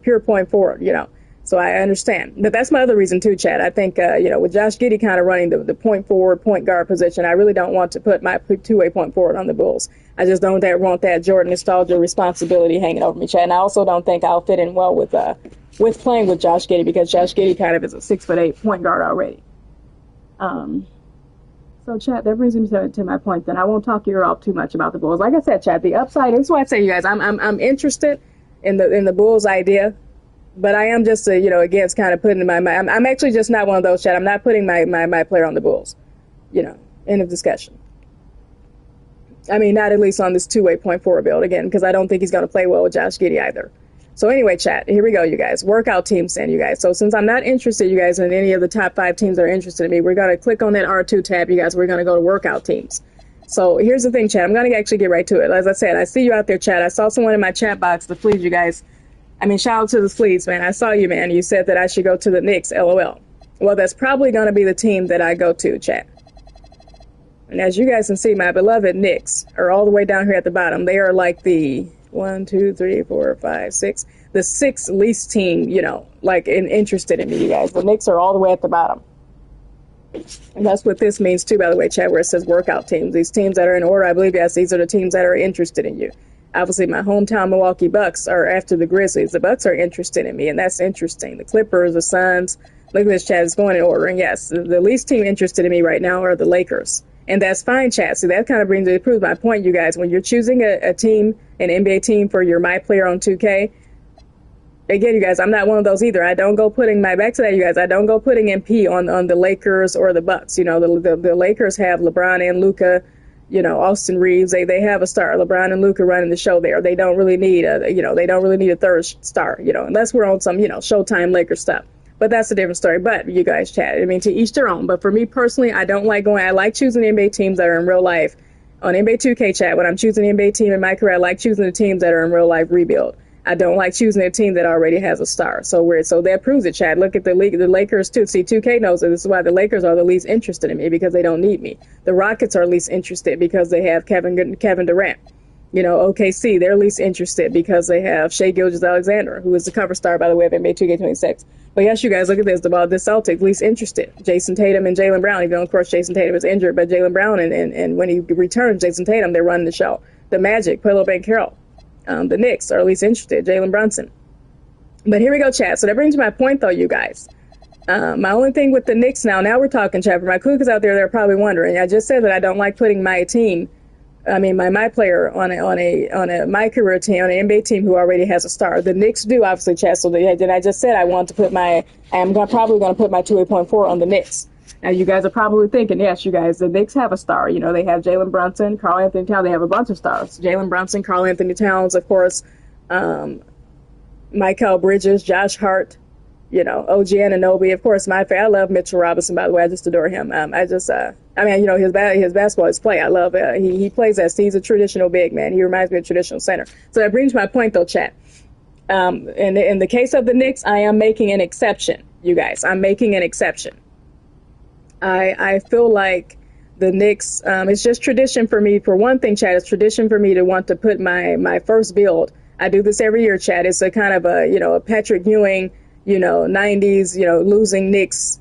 pure point forward, So I understand. But that's my other reason too, Chad. I think, with Josh Giddey kind of running the point forward, point guard position, I really don't want to put my two-way point forward on the Bulls. I just don't want that Jordan nostalgia responsibility hanging over me, Chad. And I also don't think I'll fit in well with playing with Josh Giddey, because Josh Giddey kind of is a 6'8" point guard already. So, Chad, that brings me to my point. Then I won't talk your ear off too much about the Bulls. Like I said, Chad, the upside. That's why I say, you guys, I'm interested in the Bulls idea. But I am just, against kind of putting I'm actually just not one of those, Chad. I'm not putting my player on the Bulls, end of discussion. I mean, not at least on this two-way point forward build, again, because I don't think he's going to play well with Josh Giddey either. So anyway, Chat, here we go, you guys. Workout teams then, you guys. So since I'm not interested, you guys, in any of the top 5 teams that are interested in me, we're going to click on that R2 tab, you guys. We're going to go to workout teams. So here's the thing, Chat. I'm going to actually get right to it. As I said, I see you out there, Chat. I saw someone in my chat box, the Fleas, you guys. I mean, shout out to the Fleas, man. I saw you, man. You said that I should go to the Knicks, LOL. Well, that's probably going to be the team that I go to, Chat. And as you guys can see, my beloved Knicks are all the way down here at the bottom. They are like the 1, 2, 3, 4, 5, 6, the 6th least team, interested in me, you guys. The Knicks are all the way at the bottom. And that's what this means too, by the way, Chad, where it says workout teams. These teams that are in order, I believe, yes, these are the teams that are interested in you. Obviously, my hometown Milwaukee Bucks are after the Grizzlies. The Bucks are interested in me, and that's interesting. The Clippers, the Suns, look at this, Chad, it's going in order. And yes, the least team interested in me right now are the Lakers. And that's fine, Chad. So that kind of proves my point, you guys. When you're choosing a team, an NBA team for your My Player on 2K, again, you guys, I'm not one of those either. I don't go putting back to that, you guys. I don't go putting MP on the Lakers or the Bucks. The Lakers have LeBron and Luka, Austin Reeves. They have a star. LeBron and Luka running the show there. They don't really need a third star, unless we're on some, Showtime Lakers stuff. But that's a different story. But you guys, Chat, I mean, to each their own. But for me personally, I like choosing NBA teams that are in real life. On NBA 2K, Chat, when I'm choosing the NBA team in my career, I like choosing the teams that are in real life rebuild. I don't like choosing a team that already has a star. So that proves it, Chad. Look at the league, the Lakers too. See, 2K knows it. This is why the Lakers are the least interested in me, because they don't need me. The Rockets are least interested because they have Kevin Durant. You know, OKC, they're least interested because they have Shai Gilgeous-Alexander, who is the cover star, by the way, of NBA 2K26. But yes, you guys, look at this. The Celtics least interested. Jason Tatum and Jaylen Brown, even though, of course, Jason Tatum is injured, but Jaylen Brown, and when he returns, Jason Tatum, they're running the show. The Magic, Paolo Banchero. The Knicks are least interested, Jalen Brunson. But here we go, chat. So that brings my point, though, you guys. My only thing with the Knicks now we're talking, chat. For my cougars out there, they're probably wondering. I just said that I don't like putting my team, my player on a MyCareer team, on an NBA team who already has a star. The Knicks do, obviously, chat. So then I just said I want to put probably going to put my 2.4 on the Knicks. Now, you guys are probably thinking, yes, you guys, the Knicks have a star. You know, they have Jalen Brunson, Karl Anthony Towns. They have a bunch of stars. Jalen Brunson, Karl Anthony Towns, of course, Mikal Bridges, Josh Hart, you know, OG Anunoby. Of course, I love Mitchell Robinson, by the way. I just adore him. His basketball, his play, I love it. He plays he's a traditional big man. He reminds me of a traditional center. So that brings my point, though, chat. In the case of the Knicks, I am making an exception, you guys. I'm making an exception. I feel like the Knicks, it's just tradition for me. For one thing, Chad, it's tradition for me to want to put my first build. I do this every year, Chad. It's a kind of a Patrick Ewing, 90s, losing Knicks,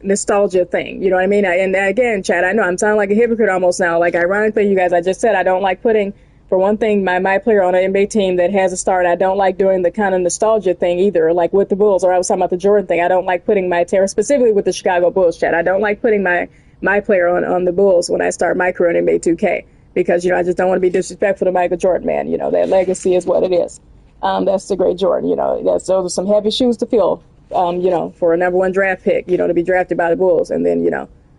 nostalgia thing. You know what I mean? And again, Chad, I know I'm sounding like a hypocrite almost now. Like, ironically, you guys, I just said I don't like putting, for one thing, my player on an NBA team that has a star, and I don't like doing the kind of nostalgia thing either, like with the Bulls, or I was talking about the Jordan thing. I don't like putting my terror, specifically with the Chicago Bulls, Chad. I don't like putting my player on the Bulls when I start my career in NBA 2K, because, I just don't want to be disrespectful to Michael Jordan, man. That legacy is what it is. That's the great Jordan. Those are some heavy shoes to fill, for a number one draft pick, to be drafted by the Bulls. And then,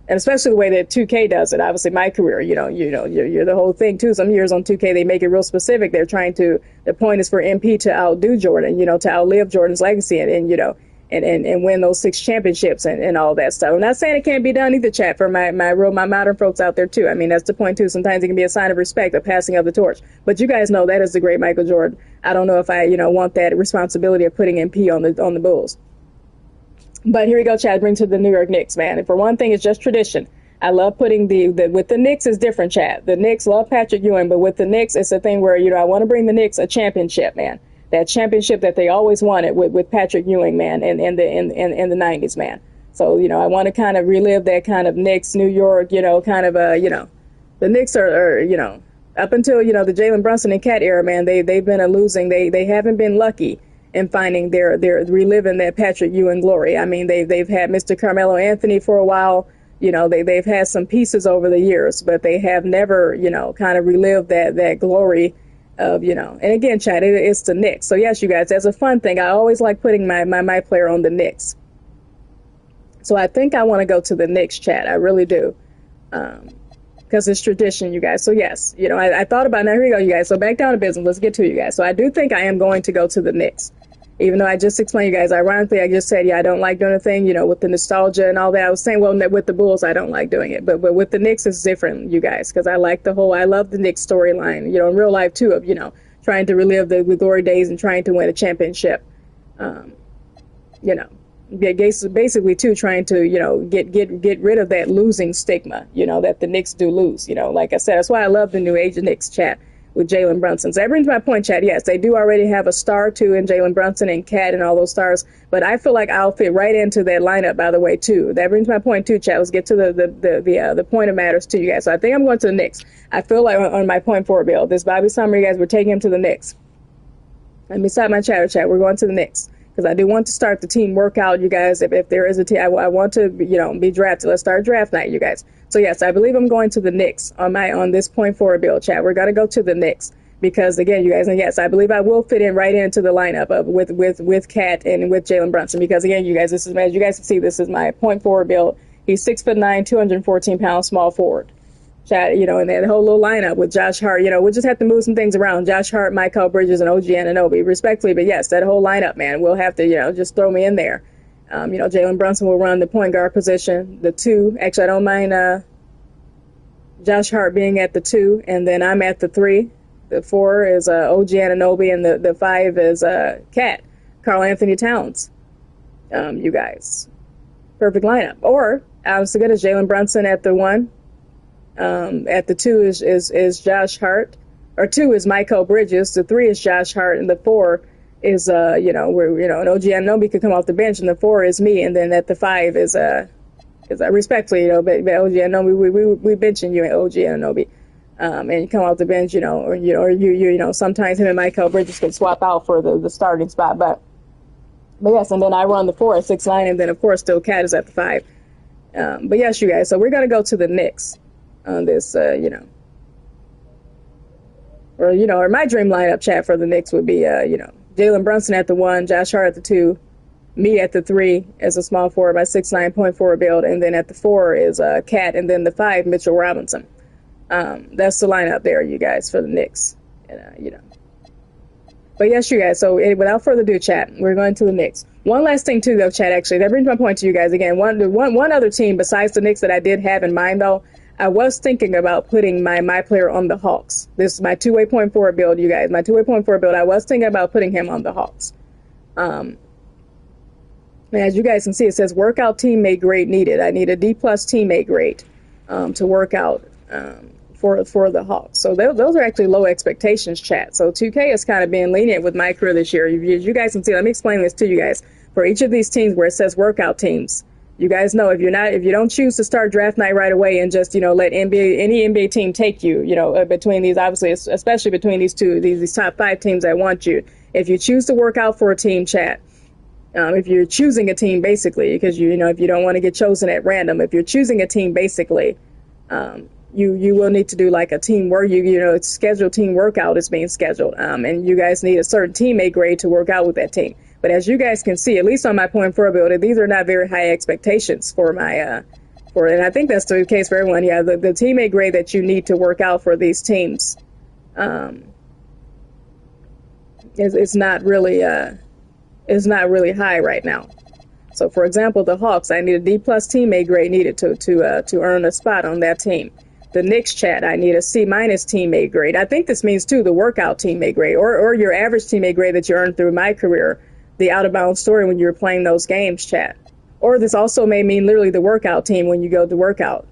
and especially the way that 2K does it, obviously MyCareer, you're the whole thing too. Some years on 2K, they make it real specific. They're trying to, the point is for MP to outdo Jordan, to outlive Jordan's legacy and win those 6 championships and all that stuff. I'm not saying it can't be done either, chat, for my modern folks out there too. I mean, that's the point too. Sometimes it can be a sign of respect, a passing of the torch. But you guys know that is the great Michael Jordan. I don't know if I, want that responsibility of putting MP on the Bulls. But here we go, Chad, bring to the New York Knicks, man. And for one thing, it's just tradition. I love putting with the Knicks is different, Chad. The Knicks love Patrick Ewing, but with the Knicks, it's a thing where, I want to bring the Knicks a championship, man. That championship that they always wanted with Patrick Ewing, man, in the 90s, man. So, I want to kind of relive that kind of Knicks, New York, kind of the Knicks are up until, the Jalen Brunson and Cat era, man, they've been a losing. They haven't been lucky in finding they're reliving that Patrick Ewing glory. I mean, they've had Mr. Carmelo Anthony for a while. They've had some pieces over the years, but they have never, kind of relived that glory of, and again, Chad, it's the Knicks. So yes, you guys, that's a fun thing. I always like putting my player on the Knicks. So I think I want to go to the Knicks, Chad. I really do. Because it's tradition, you guys. So yes, I thought about, now here we go, you guys. So back down to business. Let's get to it, you guys. So I do think I am going to go to the Knicks. Even though I just explained, you guys, ironically, I just said, I don't like doing a thing, with the nostalgia and all that. I was saying, well, with the Bulls, I don't like doing it. But with the Knicks, it's different, you guys, because I like I love the Knicks storyline, in real life, too, of, trying to relive the glory days and trying to win a championship. Basically, too, trying to, get rid of that losing stigma, that the Knicks do lose. Like I said, that's why I love the new age of Knicks, chat, with Jalen Brunson. So that brings my point, Chad. Yes, they do already have a star, too, in Jalen Brunson and Cat and all those stars. But I feel like I'll fit right into that lineup, by the way, too. That brings my point, too, Chad. Let's get to the point of matters, too, you guys. So I think I'm going to the Knicks. I feel like on my point 4 build, this Bobby Summer, you guys, we're taking him to the Knicks. Let me stop my chatter, chat. We're going to the Knicks. Because I do want to start the team workout, you guys. If there is a team, I want to, be drafted. Let's start draft night, you guys. So yes, I believe I'm going to the Knicks on this point 4 build, chat. We're gonna go to the Knicks because again, you guys, and yes, I believe I will fit in right into the lineup with Cat and with Jalen Brunson because again, you guys, this is, as you guys can see, this is my point 4 build. He's 6'9", 214 pounds, small forward. Chat, and that whole little lineup with Josh Hart, we'll just have to move some things around. Josh Hart, Mikal Bridges, and OG Anunoby, respectfully. But yes, that whole lineup, man, we'll have to, just throw me in there. Jalen Brunson will run the point guard position. The 2, actually, I don't mind Josh Hart being at the 2, and then I'm at the 3. The 4 is OG Anunoby, and the 5 is Cat, Karl Anthony Towns. You guys, perfect lineup. Or I was good as Jalen Brunson at the 1. At the 2 is Josh Hart, or 2 is Michael Bridges. The 3 is Josh Hart, and the 4 is you know, where, you know, an OG Anunoby could come off the bench, and the 4 is me, and then at the 5 is respectfully, you know, but OG Anunoby, we benching you at OG Anunoby, and you come off the bench, you know, or you know, sometimes him and Michael Bridges can swap out for the starting spot, but yes, and then I run the 4 at 6'9", and then of course still Cat is at the 5. But yes, you guys, so we're gonna go to the Knicks on this, you know, or my dream lineup, chat, for the Knicks would be, you know, Jalen Brunson at the 1, Josh Hart at the 2, me at the 3 as a small forward, my 6'9" point forward build, and then at the 4 is Cat, and then the 5, Mitchell Robinson. That's the lineup there, you guys, for the Knicks. And, you know. But yes, you guys, so without further ado, chat, we're going to the Knicks. One last thing, too, though, chat, actually, that brings my point to you guys again. One other team besides the Knicks that I did have in mind, though, I was thinking about putting my player on the Hawks. This is my two-way point forward build, you guys. My two-way point forward build, I was thinking about putting him on the Hawks. As you guys can see, it says workout teammate grade needed. I need a D+ teammate grade to work out for the Hawks. So those are actually low expectations, chat. So 2K is kind of being lenient with MyCareer this year. As you guys can see, let me explain this to you guys. For each of these teams where it says workout teams, you guys know if you don't choose to start draft night right away and just, you know, let any NBA team take you, you know, between these, obviously, especially between these top 5 teams that want you. If you choose to work out for a team, chat, if you're choosing a team, basically, because you know, if you don't want to get chosen at random, if you're choosing a team, basically, you will need to do like a team where you know, it's scheduled team workout is being scheduled, and you guys need a certain teammate grade to work out with that team. But as you guys can see, at least on my point forward build, these are not very high expectations for my and I think that's the case for everyone. Yeah, the teammate grade that you need to work out for these teams is not really high right now. So, for example, the Hawks, I need a D+ teammate grade needed to earn a spot on that team. The Knicks, chat, I need a C- teammate grade. I think this means too the workout teammate grade, or your average teammate grade that you earned through MyCareer, the Out of Bounds Story, when you were playing those games, chat. Or this also may mean literally the workout team when you go to workout.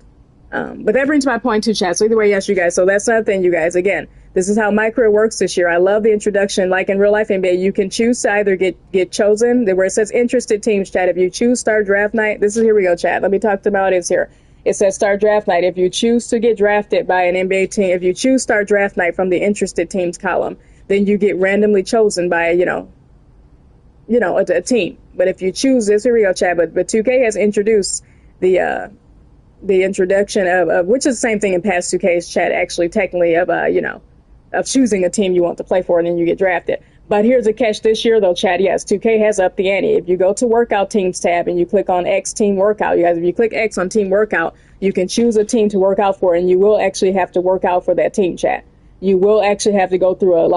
But that brings my point too, chat. So either way, yes, you guys. So that's another thing, you guys. Again, this is how MyCareer works this year. I love the introduction. Like in real life NBA, you can choose to either get chosen, where it says interested teams, chat. If you choose start draft night, here we go, chat. Let me talk about it here. It says start draft night. If you choose to get drafted by an NBA team, if you choose start draft night from the interested teams column, then you get randomly chosen by, a team. But if you choose this, here we go, chat. But 2K has introduced the introduction of which is the same thing in past 2K's, chat, actually, technically, of choosing a team you want to play for, and then you get drafted. But here's a catch this year, though, chat. Yes, 2K has upped the ante. If you go to Workout Teams tab and you click on X Team Workout, you guys, if you click X on Team Workout, you can choose a team to work out for, and you will actually have to work out for that team, chat. You will actually have to go through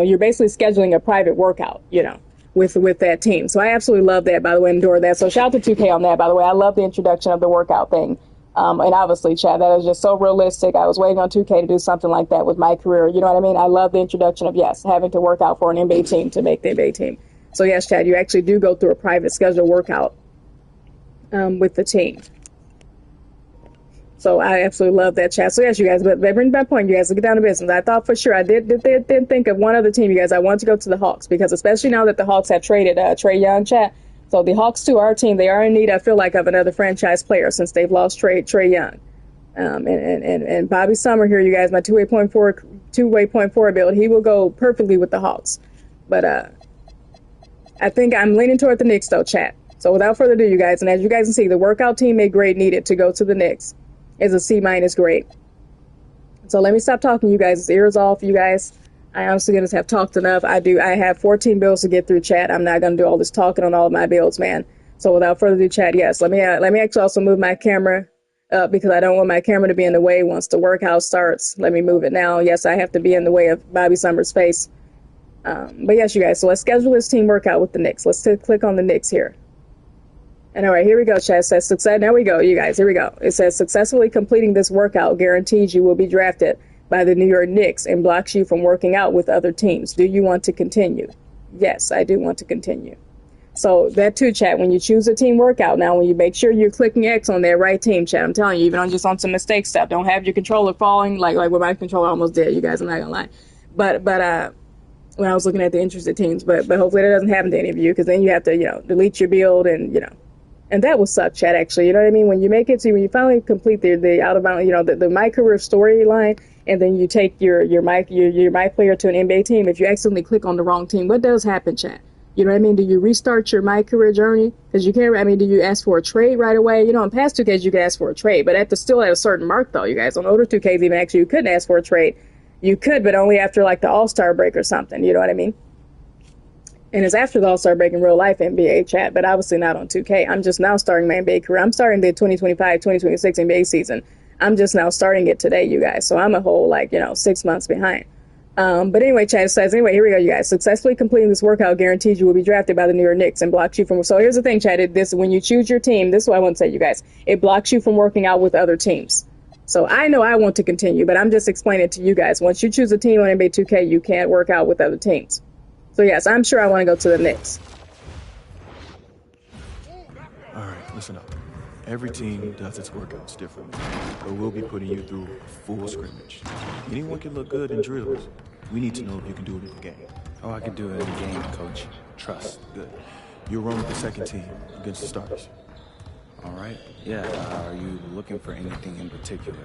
you're basically scheduling a private workout, with that team. So I absolutely love that, by the way, and adore that. So shout out to 2K on that, by the way. I love the introduction of the workout thing. And obviously, chat, that is just so realistic. I was waiting on 2K to do something like that with MyCareer. You know what I mean? I love the introduction of, yes, having to work out for an NBA team to make the NBA team. So, yes, chat, you actually do go through a private scheduled workout with the team. So I absolutely love that, chat. So, yes, you guys, but that brings my point, you guys, get down to business. I thought for sure, I did think of one other team, you guys. I want to go to the Hawks, because especially now that the Hawks have traded Trae Young, chat. So the Hawks, too, our team, they are in need, I feel like, of another franchise player since they've lost Trae Young. And Bobby Summer here, you guys, my two-way point forward build, he will go perfectly with the Hawks. But I think I'm leaning toward the Knicks, though, chat. So without further ado, you guys, and as you guys can see, the workout teammate grade needed to go to the Knicks is a C- grade. So let me stop talking, you guys. Ears off, you guys. I honestly gonna have talked enough. I have 14 builds to get through, chat. I'm not gonna do all this talking on all of my builds, man. So without further ado, chat, yes, let me actually also move my camera up, because I don't want my camera to be in the way once the workout starts. Let me move it now. Yes, I have to be in the way of Bobby Summers' face. But yes, you guys, so let's schedule this team workout with the Knicks. Let's click on the Knicks here. And all right, here we go, chat. It says success. There we go, you guys. Here we go. It says successfully completing this workout guarantees you will be drafted by the New York Knicks and blocks you from working out with other teams. Do you want to continue? Yes, I do want to continue. So that too, chat, when you choose a team workout, now when you make sure you're clicking X on that right team, chat, I'm telling you, even on just on some mistake stuff, don't have your controller falling like with my controller almost dead, you guys, I'm not gonna lie. But when I was looking at the interested teams, but hopefully that doesn't happen to any of you, because then you have to, delete your build and that will suck, chat, actually, you know what I mean? When you make it to, when you finally complete the out of bounds, the MyCareer storyline, and then you take your MyPlayer to an NBA team, if you accidentally click on the wrong team, what does happen, chat? You know what I mean? Do you restart your MyCareer journey? Because you can't, do you ask for a trade right away? In past 2Ks, you could ask for a trade, but still at a certain mark, though, you guys. On older 2Ks, even actually, you couldn't ask for a trade. You could, but only after, like, the All-Star break or something. You know what I mean? And it's after the All-Star break in real life NBA, chat, but obviously not on 2K. I'm just now starting my NBA career. I'm starting the 2025-2026 NBA season. I'm just now starting it today, you guys. So I'm a whole, 6 months behind. But anyway, chat, it says, anyway, here we go, you guys. Successfully completing this workout guarantees you will be drafted by the New York Knicks and blocks you from... So here's the thing, chat. When you choose your team, this is what I want to say, you guys. It blocks you from working out with other teams. So I know I want to continue, but I'm just explaining it to you guys. Once you choose a team on NBA 2K, you can't work out with other teams. So yes, I'm sure I want to go to the Knicks. All right, listen up. Every team does its workouts differently, but we'll be putting you through a full scrimmage. Anyone can look good in drills. We need to know if you can do it in the game. Oh, I can do it in the game, coach. Trust. Good. You'll run with the second team against the starters. All right. Yeah, are you looking for anything in particular?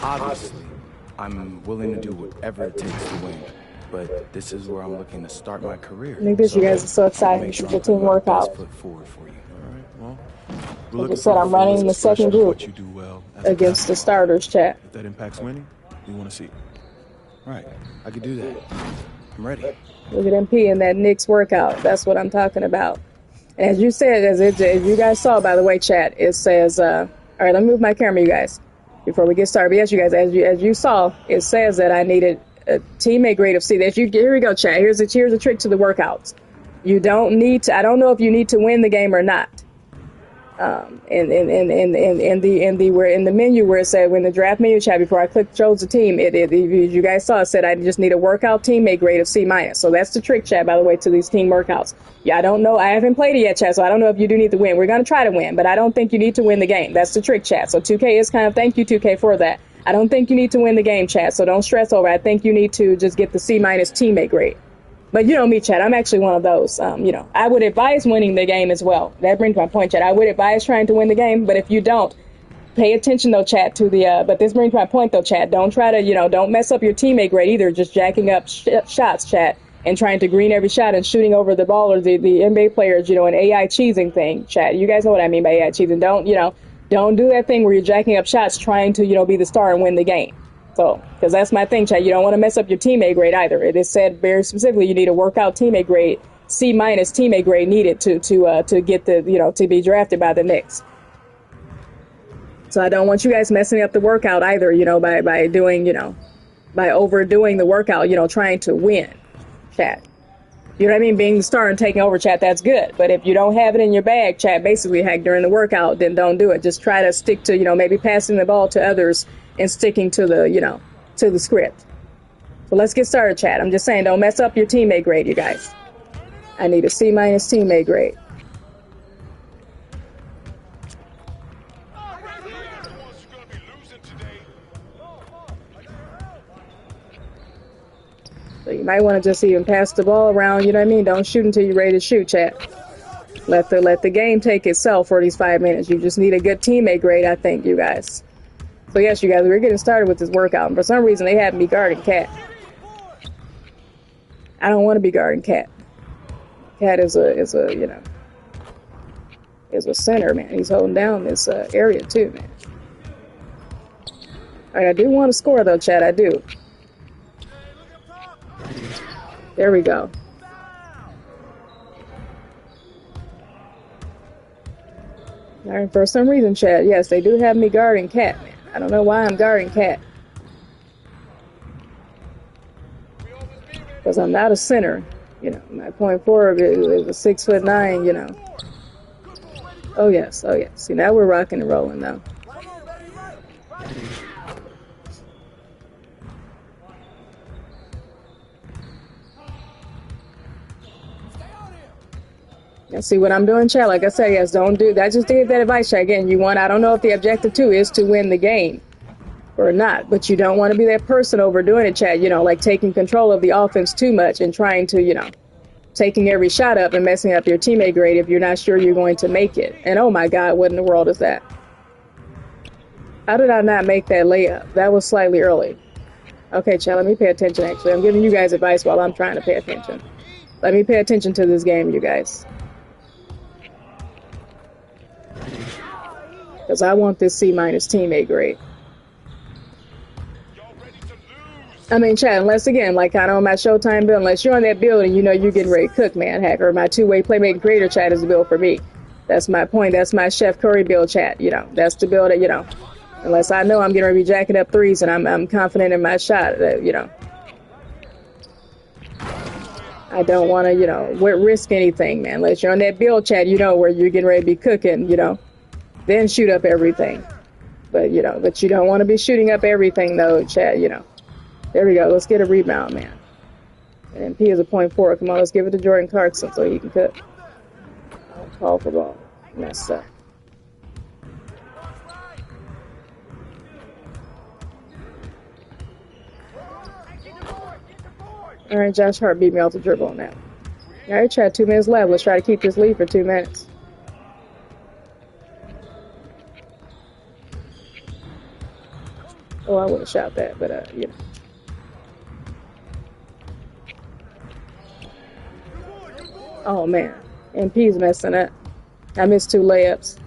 Obviously, I'm willing to do whatever it takes to win, but this is where I'm looking to start my career. I think you guys are so excited. Make sure The team workout. Foot forward for you. All right, well, Like I said, I'm running the second group you do well against the starters, chat. If that impacts winning, we want to see it. Right, I can do that. I'm ready. Look at MP in that Knicks workout. That's what I'm talking about. And as you said, as you guys saw, by the way, chat, it says, all right, let me move my camera, you guys, before we get started. But yes, you guys, as you saw, it says that I needed a teammate grade of C. Here we go, chat. Here's a trick to the workouts. You don't need to, I don't know if you need to win the game or not. In the menu where it said, when the draft menu, chat, before I chose the team, you guys saw, it said I just need a workout teammate grade of C-. So that's the trick, chat, by the way, to these team workouts. Yeah, I don't know. I haven't played it yet, chat, so I don't know if you do need to win. We're going to try to win, but I don't think you need to win the game. That's the trick, chat. So 2K is thank you, 2K, for that. I don't think you need to win the game, chat, so don't stress over it. I think you need to just get the C- teammate grade. But you know me, chat, I'm actually one of those. I would advise winning the game as well. That brings my point, chat. I would advise trying to win the game, but if you don't, pay attention, though, chat, to the, but this brings my point, though, chat. Don't try to, don't mess up your teammate grade either, just jacking up shots, chat, and trying to green every shot and shooting over the ball, or the NBA players, an AI cheesing thing, chat. You guys know what I mean by AI cheesing. Don't do that thing where you're jacking up shots trying to, be the star and win the game. So, because that's my thing, chat. You don't want to mess up your teammate grade either. It is said very specifically you need a workout teammate grade, C- teammate grade needed to get the, to be drafted by the Knicks. So I don't want you guys messing up the workout either, by doing, by overdoing the workout, trying to win, chat. You know what I mean? Being the star and taking over, chat, that's good. But if you don't have it in your bag, chat, basically, heck, during the workout, then don't do it. Just try to stick to, maybe passing the ball to others and sticking to the, to the script. So let's get started, chat. I'm just saying, don't mess up your teammate grade, you guys. I need a C- teammate grade. So you might want to just even pass the ball around, you know what I mean? Don't shoot until you're ready to shoot, chat. Let the game take itself for these 5 minutes. You just need a good teammate grade, I think, you guys. So yes, you guys, we're getting started with this workout, and for some reason they have me guarding Cat. I don't want to be guarding Cat. Cat is a center, man. He's holding down this area too, man. All right, I do want to score though, chat. I do. There we go. All right, for some reason, chat, yes, they do have me guarding Cat, man. I don't know why I'm guarding Cat. Because I'm not a center. My point forward is a 6'9", Oh, yes. See, now we're rocking and rolling now. And see what I'm doing, chat? Like I said, yes, don't do that. I just gave that advice, chat. Again, you want, I don't know if the objective too is to win the game or not, but you don't want to be that person overdoing it, chat, you know, like taking control of the offense too much and trying to, you know, taking every shot up and messing up your teammate grade if you're not sure you're going to make it. And oh my God, what in the world is that? How did I not make that layup? That was slightly early. Okay, chat, let me pay attention, actually. I'm giving you guys advice while I'm trying to pay attention. Let me pay attention to this game, you guys. Because I want this C- teammate grade. I mean, chat, unless, again, like kind of on my Showtime build, unless you're on that build and you know you're getting ready to cook, man, hacker. My two-way playmaking creator chat is the build for me. That's my point. That's my Chef Curry build chat, you know. That's the build that, you know, unless I know I'm going to be jacking up threes and I'm confident in my shot, you know. I don't want to, you know, risk anything, man. Unless you're on that build chat, you know, where you're getting ready to be cooking, you know. Then shoot up everything. But, you know, but you don't want to be shooting up everything, though, chat, you know. There we go. Let's get a rebound, man. And P is a point forward. Come on, let's give it to Jordan Clarkson so he can cook. Call for ball. Messed up. All right, Josh Hart beat me off the dribble on that. All right, chat, 2 minutes left. Let's try to keep this lead for 2 minutes. Oh, I would have shot that, but, you know. Oh, man. MP's messing up. I missed 2 layups.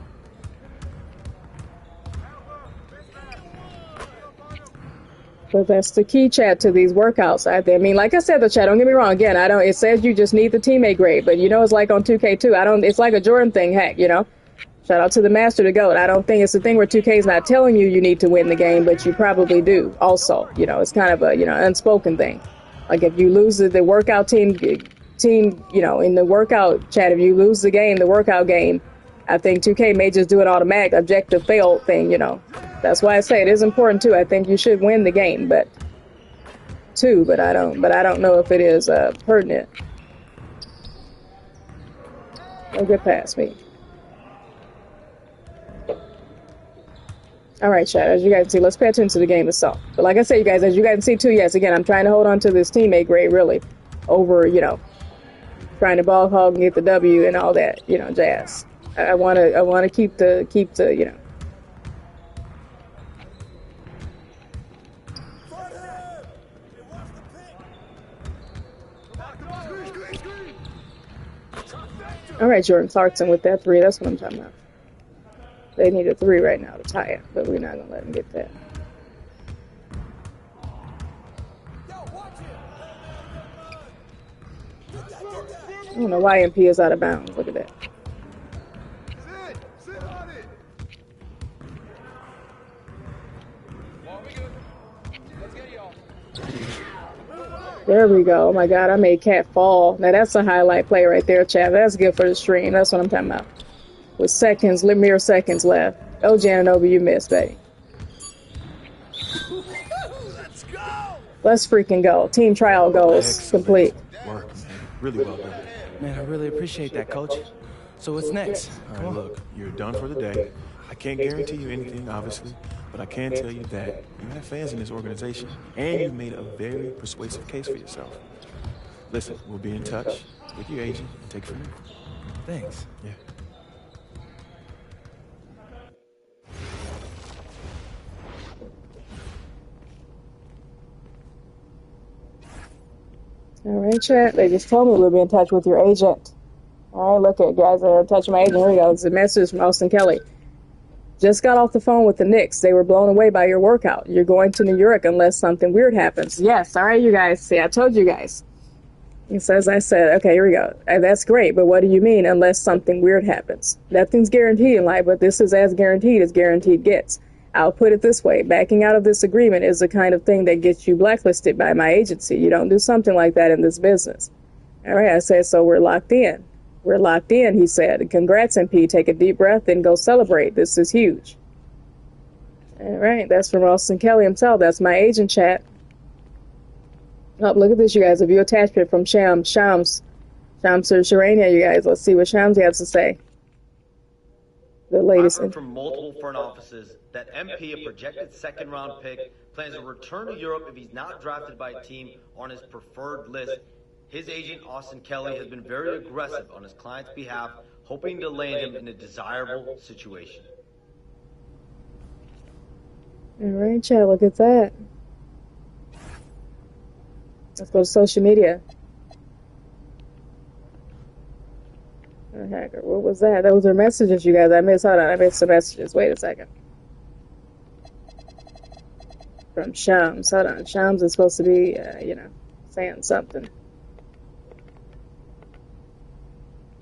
But that's the key, chat, to these workouts. I mean, like I said, the chat, don't get me wrong. Again, it says you just need the teammate grade, but you know, it's like on 2K2. It's like a Jordan thing, heck, you know. Shout out to the master to GOAT. I don't think it's the thing where 2K is not telling you you need to win the game, but you probably do also. You know, it's kind of a, you know, unspoken thing. Like if you lose the workout team, you know, in the workout chat, if you lose the game, the workout game, I think 2K may just do an automatic objective fail thing, you know. That's why I say it is important too. I think you should win the game, but I don't know if it is pertinent. Don't get past me. All right, chat, as you guys can see, let's pay attention to the game itself. But like I said, you guys, as you guys can see too, yes, again, I'm trying to hold on to this teammate grade really over, you know, trying to ball hog and get the W and all that, you know, jazz. I want to keep the, you know. All right, Jordan Clarkson with that 3. That's what I'm talking about. They need a 3 right now to tie it, but we're not going to let them get that. I don't know why MP is out of bounds. Look at that. There we go. Oh my God, I made Cat fall. Now that's a highlight play right there, chat. That's good for the stream. That's what I'm talking about. With mere seconds left. Oh, Janinobi, you missed, baby. Let's go. Let's freaking go. Team trial goals complete. Work, man. Really well done. Man, I really appreciate that, Coach. So what's next? All right, look, you're done for the day. I can't guarantee you anything, obviously, but I can tell you that you have fans in this organization, and you made a very persuasive case for yourself. Listen, we'll be in touch with your agent and take it from there. Thanks. Yeah. All right, chat. They just told me we'll be in touch with your agent. All right, look at guys. I'm in touch with my agent. Here we go. It's a message from Austin Kelly. Just got off the phone with the Knicks. They were blown away by your workout. You're going to New York unless something weird happens. Yes. All right, you guys. See, I told you guys. And so as I said, okay, here we go. That's great, but what do you mean unless something weird happens? Nothing's guaranteed in life, but this is as guaranteed gets. I'll put it this way. Backing out of this agreement is the kind of thing that gets you blacklisted by my agency. You don't do something like that in this business. All right, I said, so we're locked in. We're locked in, he said. Congrats, MP. Take a deep breath and go celebrate. This is huge. All right, that's from Austin Kelly himself. That's my agent chat. Oh, look at this, you guys. A view attachment from Shams Shams or Sharania, you guys. Let's see what Shams has to say. The latest. I've heard from multiple front offices that MP, a projected second-round pick, plans to return to Europe if he's not drafted by a team on his preferred list. His agent, Austin Kelly, has been very aggressive on his client's behalf, hoping to land him in a desirable situation. All right, chat, look at that. Let's go to social media. Oh, hacker, what was that? Those are messages, you guys. I missed the messages. Wait a second. From Shams. Hold on. Shams is supposed to be, saying something.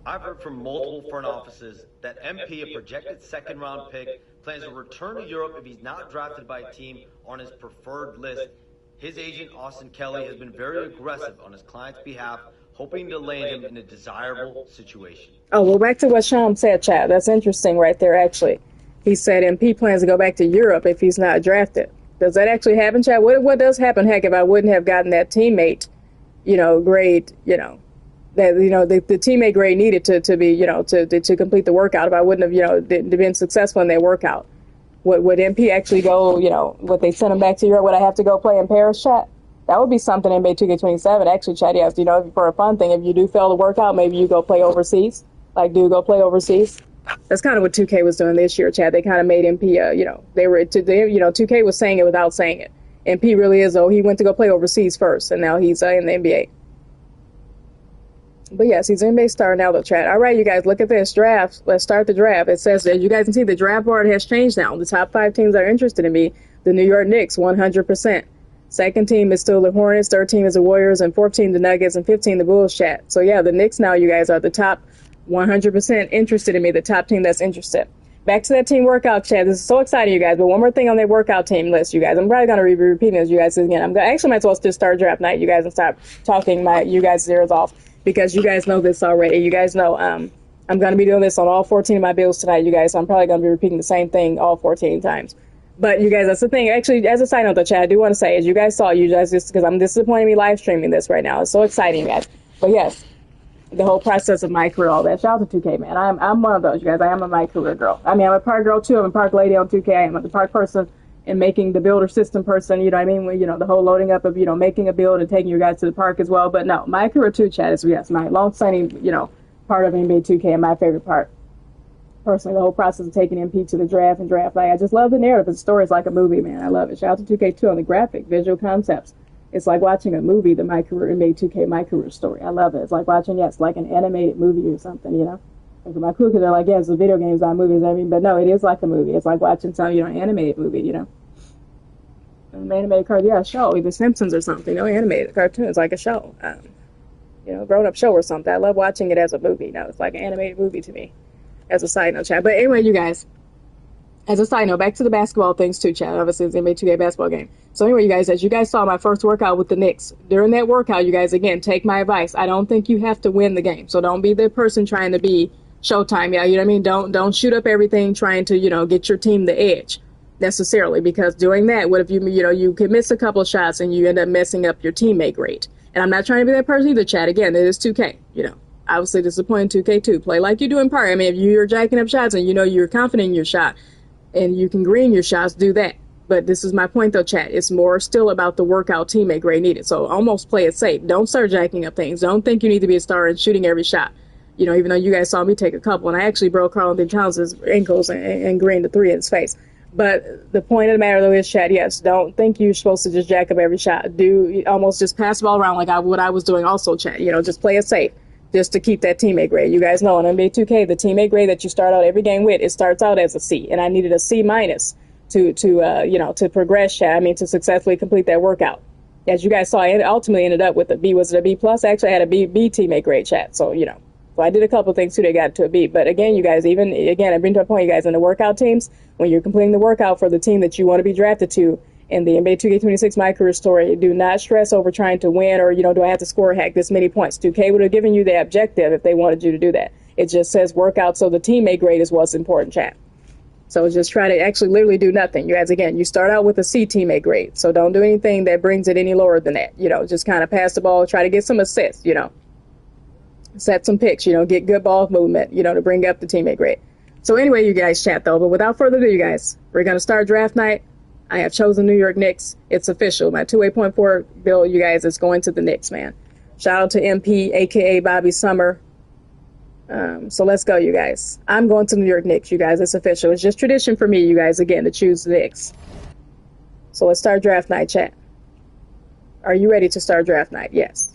I've heard from multiple front offices that MP, a projected second-round pick, plans to return to Europe if he's not drafted by a team on his preferred list. His agent, Austin Kelly, has been very aggressive on his client's behalf, hoping to land him in a desirable situation. Oh, well, back to what Shams said, Chad. That's interesting right there, actually. He said MP plans to go back to Europe if he's not drafted. Does that actually happen, Chad? What does happen, heck, if I wouldn't have gotten that teammate, grade, that, the teammate grade needed to be, to complete the workout if I wouldn't have, been successful in that workout? Would MP actually go, would they send him back to Europe? Would I have to go play in Paris, Chad? That would be something NBA 2K27. Actually, Chad, yes, for a fun thing, if you do fail the workout, maybe you go play overseas. Go play overseas. That's kind of what 2K was doing this year, Chad. They kind of made MP, 2K was saying it without saying it. MP really is, he went to go play overseas first, and now he's in the NBA. But yes, he's an NBA star now, though, Chad. All right, you guys, look at this draft. Let's start the draft. It says, as you guys can see, the draft board has changed now. The top 5 teams that are interested in me, the New York Knicks, 100%. Second team is still the Hornets, third team is the Warriors, and fourth team the Nuggets, and 15 the Bulls, Chat. So yeah, the Knicks now, you guys, are the top 100% interested in me, the top team that's interested. Back to that team workout, Chat. This is so exciting, you guys. But one more thing on that workout team list, you guys. I'm probably going to be repeating this, you guys, again. Actually might as well just start draft night, you guys, and stop talking you guys' ears off, because you guys know this already. You guys know I'm going to be doing this on all 14 of my builds tonight, you guys. So I'm probably going to be repeating the same thing all 14 times. But you guys, that's the thing. Actually, as a side note, though, Chad, I do want to say, as you guys saw, just because I'm disappointed me live streaming this right now. It's so exciting, you guys. But yes, the whole process of MyCareer, all that. Shout out to 2K, man. I'm one of those, you guys. I am a MyCareer girl. I mean, I'm a park girl too. I'm a park lady on 2K. I'm a park person and making the builder system person. You know what I mean? The whole loading up of making a build and taking you guys to the park as well. But no, MyCareer 2, Chad, is yes, my long-standing part of NBA 2K and my favorite part. Personally, the whole process of taking MP to the draft and draft night. I just love the narrative. The story is like a movie, man. I love it. Shout out to 2K2 on the graphic, visual concepts. It's like watching a movie, the MyCareer NBA 2K MyCareer Story. I love it. It's like watching, like an animated movie or something, And for my cool kids, they're like, it's the video games, not movies. But no, it is like a movie. It's like watching some, animated movie, An animated cartoon, a show, either Simpsons or something, animated cartoon. It's like a show, grown-up show or something. I love watching it as a movie. It's like an animated movie to me. As a side note, Chad. But anyway, you guys, as a side note, back to the basketball things too, Chad. Obviously, it's an NBA 2K basketball game. So anyway, you guys, as you guys saw my first workout with the Knicks, during that workout, you guys, again, take my advice. I don't think you have to win the game. So don't be the person trying to be Showtime. Yeah, you know what I mean? Don't shoot up everything trying to, get your team the edge necessarily, because doing that, what if you can miss a couple of shots and you end up messing up your teammate grade. And I'm not trying to be that person either, Chad. Again, it is 2K, Obviously disappointing 2K2. Play like you do in part. I mean, if you're jacking up shots and you're confident in your shot and you can green your shots, do that. But this is my point, though, chat. It's more still about the workout teammate grade needed. So almost play it safe. Don't start jacking up things. Don't think you need to be a star and shooting every shot. Even though you guys saw me take a couple. And I actually broke Karl-Anthony Towns' ankles and greened the 3 in his face. But the point of the matter, though, is, Chad, yes, don't think you're supposed to just jack up every shot. Do almost just pass the ball around like what I was doing also, Chad. Just play it safe. Just to keep that teammate grade. You guys know in NBA 2K, the teammate grade that you start out every game with, it starts out as a C. And I needed a C minus to progress, Chad. I mean, to successfully complete that workout. As you guys saw, it ultimately ended up with a B. Was it a B plus? Actually, I had a B teammate grade, Chad. So, so I did a couple of things too that got to a B. But again, you guys, I bring to a point, you guys, in the workout teams, when you're completing the workout for the team that you want to be drafted to, in the NBA 2K26 MyCareer Story, do not stress over trying to win or, do I have to score hack this many points? 2K would have given you the objective if they wanted you to do that. It just says workout, so the teammate grade is what's important, chat. So just try to actually literally do nothing. You guys, again, you start out with a C teammate grade, so don't do anything that brings it any lower than that. Just kind of pass the ball, try to get some assists, set some picks, get good ball movement, to bring up the teammate grade. So anyway, you guys, chat though, but without further ado, you guys, we're going to start draft night. I have chosen New York Knicks. It's official. My 2.4 bill, you guys, is going to the Knicks, man. Shout out to MP, aka Bobby Summer. So let's go, you guys. I'm going to New York Knicks, you guys. It's official. It's just tradition for me, you guys, again, to choose the Knicks. So let's start draft night, chat. Are you ready to start draft night? Yes.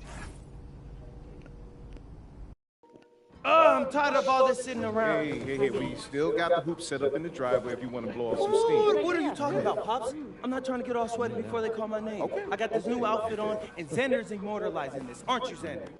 Oh, I'm tired of all this sitting around. Hey, we still got the hoop set up in the driveway if you want to blow off some steam. What are you talking about, Pops? I'm not trying to get all sweaty before they call my name. Okay. I got this new outfit on, and Xander's immortalizing this. Aren't you, Xander?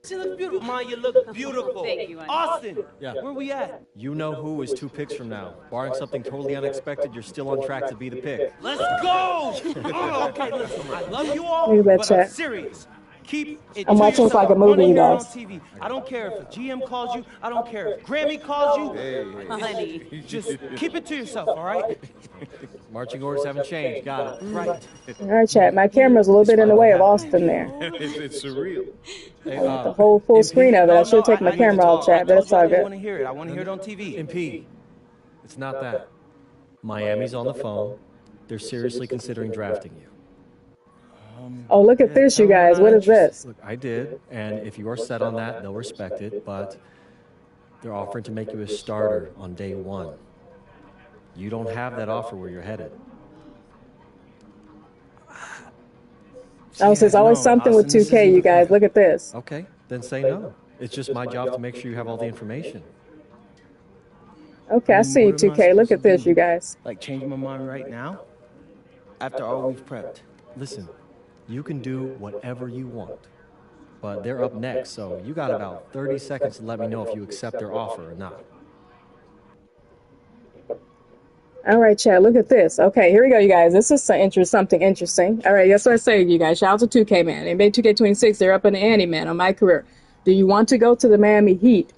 She looks beautiful. Ma, you look beautiful. Thank you, Austin, yeah. Where we at? You know who is 2 picks from now. Barring something totally unexpected, you're still on track to be the pick. Let's go! Oh, okay, listen, I love you all, Look at that but chat. I'm serious. Keep it I'm to watching yourself. like a movie, I you wanna hear it guys. on TV. I don't care if a GM calls you. I don't care if Grammy calls you. Honey. Just keep it to yourself, all right? Marching orders haven't changed. Got it. Right. All right, chat. My camera's a little bit in the way of Austin there. It's surreal. Hey, The whole full screen of it. I should take my camera off, chat, but it's all I good. want to hear it. I want to hear it on TV. MP, it's not that. Miami's on the phone. They're seriously considering drafting you. Oh, look at this, you guys. What is this? Look, I did, and if you are set on that, they'll respect it, but they're offering to make you a starter on day 1. You don't have that offer where you're headed. Oh, so it's always something with 2K, you guys. Look at this. Okay, then say no. It's just my job to make sure you have all the information. Okay, I see you, 2K. Look at this, you guys. Like changing my mind right now? After all we've prepped. Listen, you can do whatever you want, but they're up next, so you got about 30 seconds to let me know if you accept their offer or not. All right, chat. Look at this. Okay, here we go, you guys. This is something interesting. All right, that's what I say, you guys. Shout out to 2K, man. NBA 2K26, they're up in the ante, man, on MyCareer. Do you want to go to the Miami Heat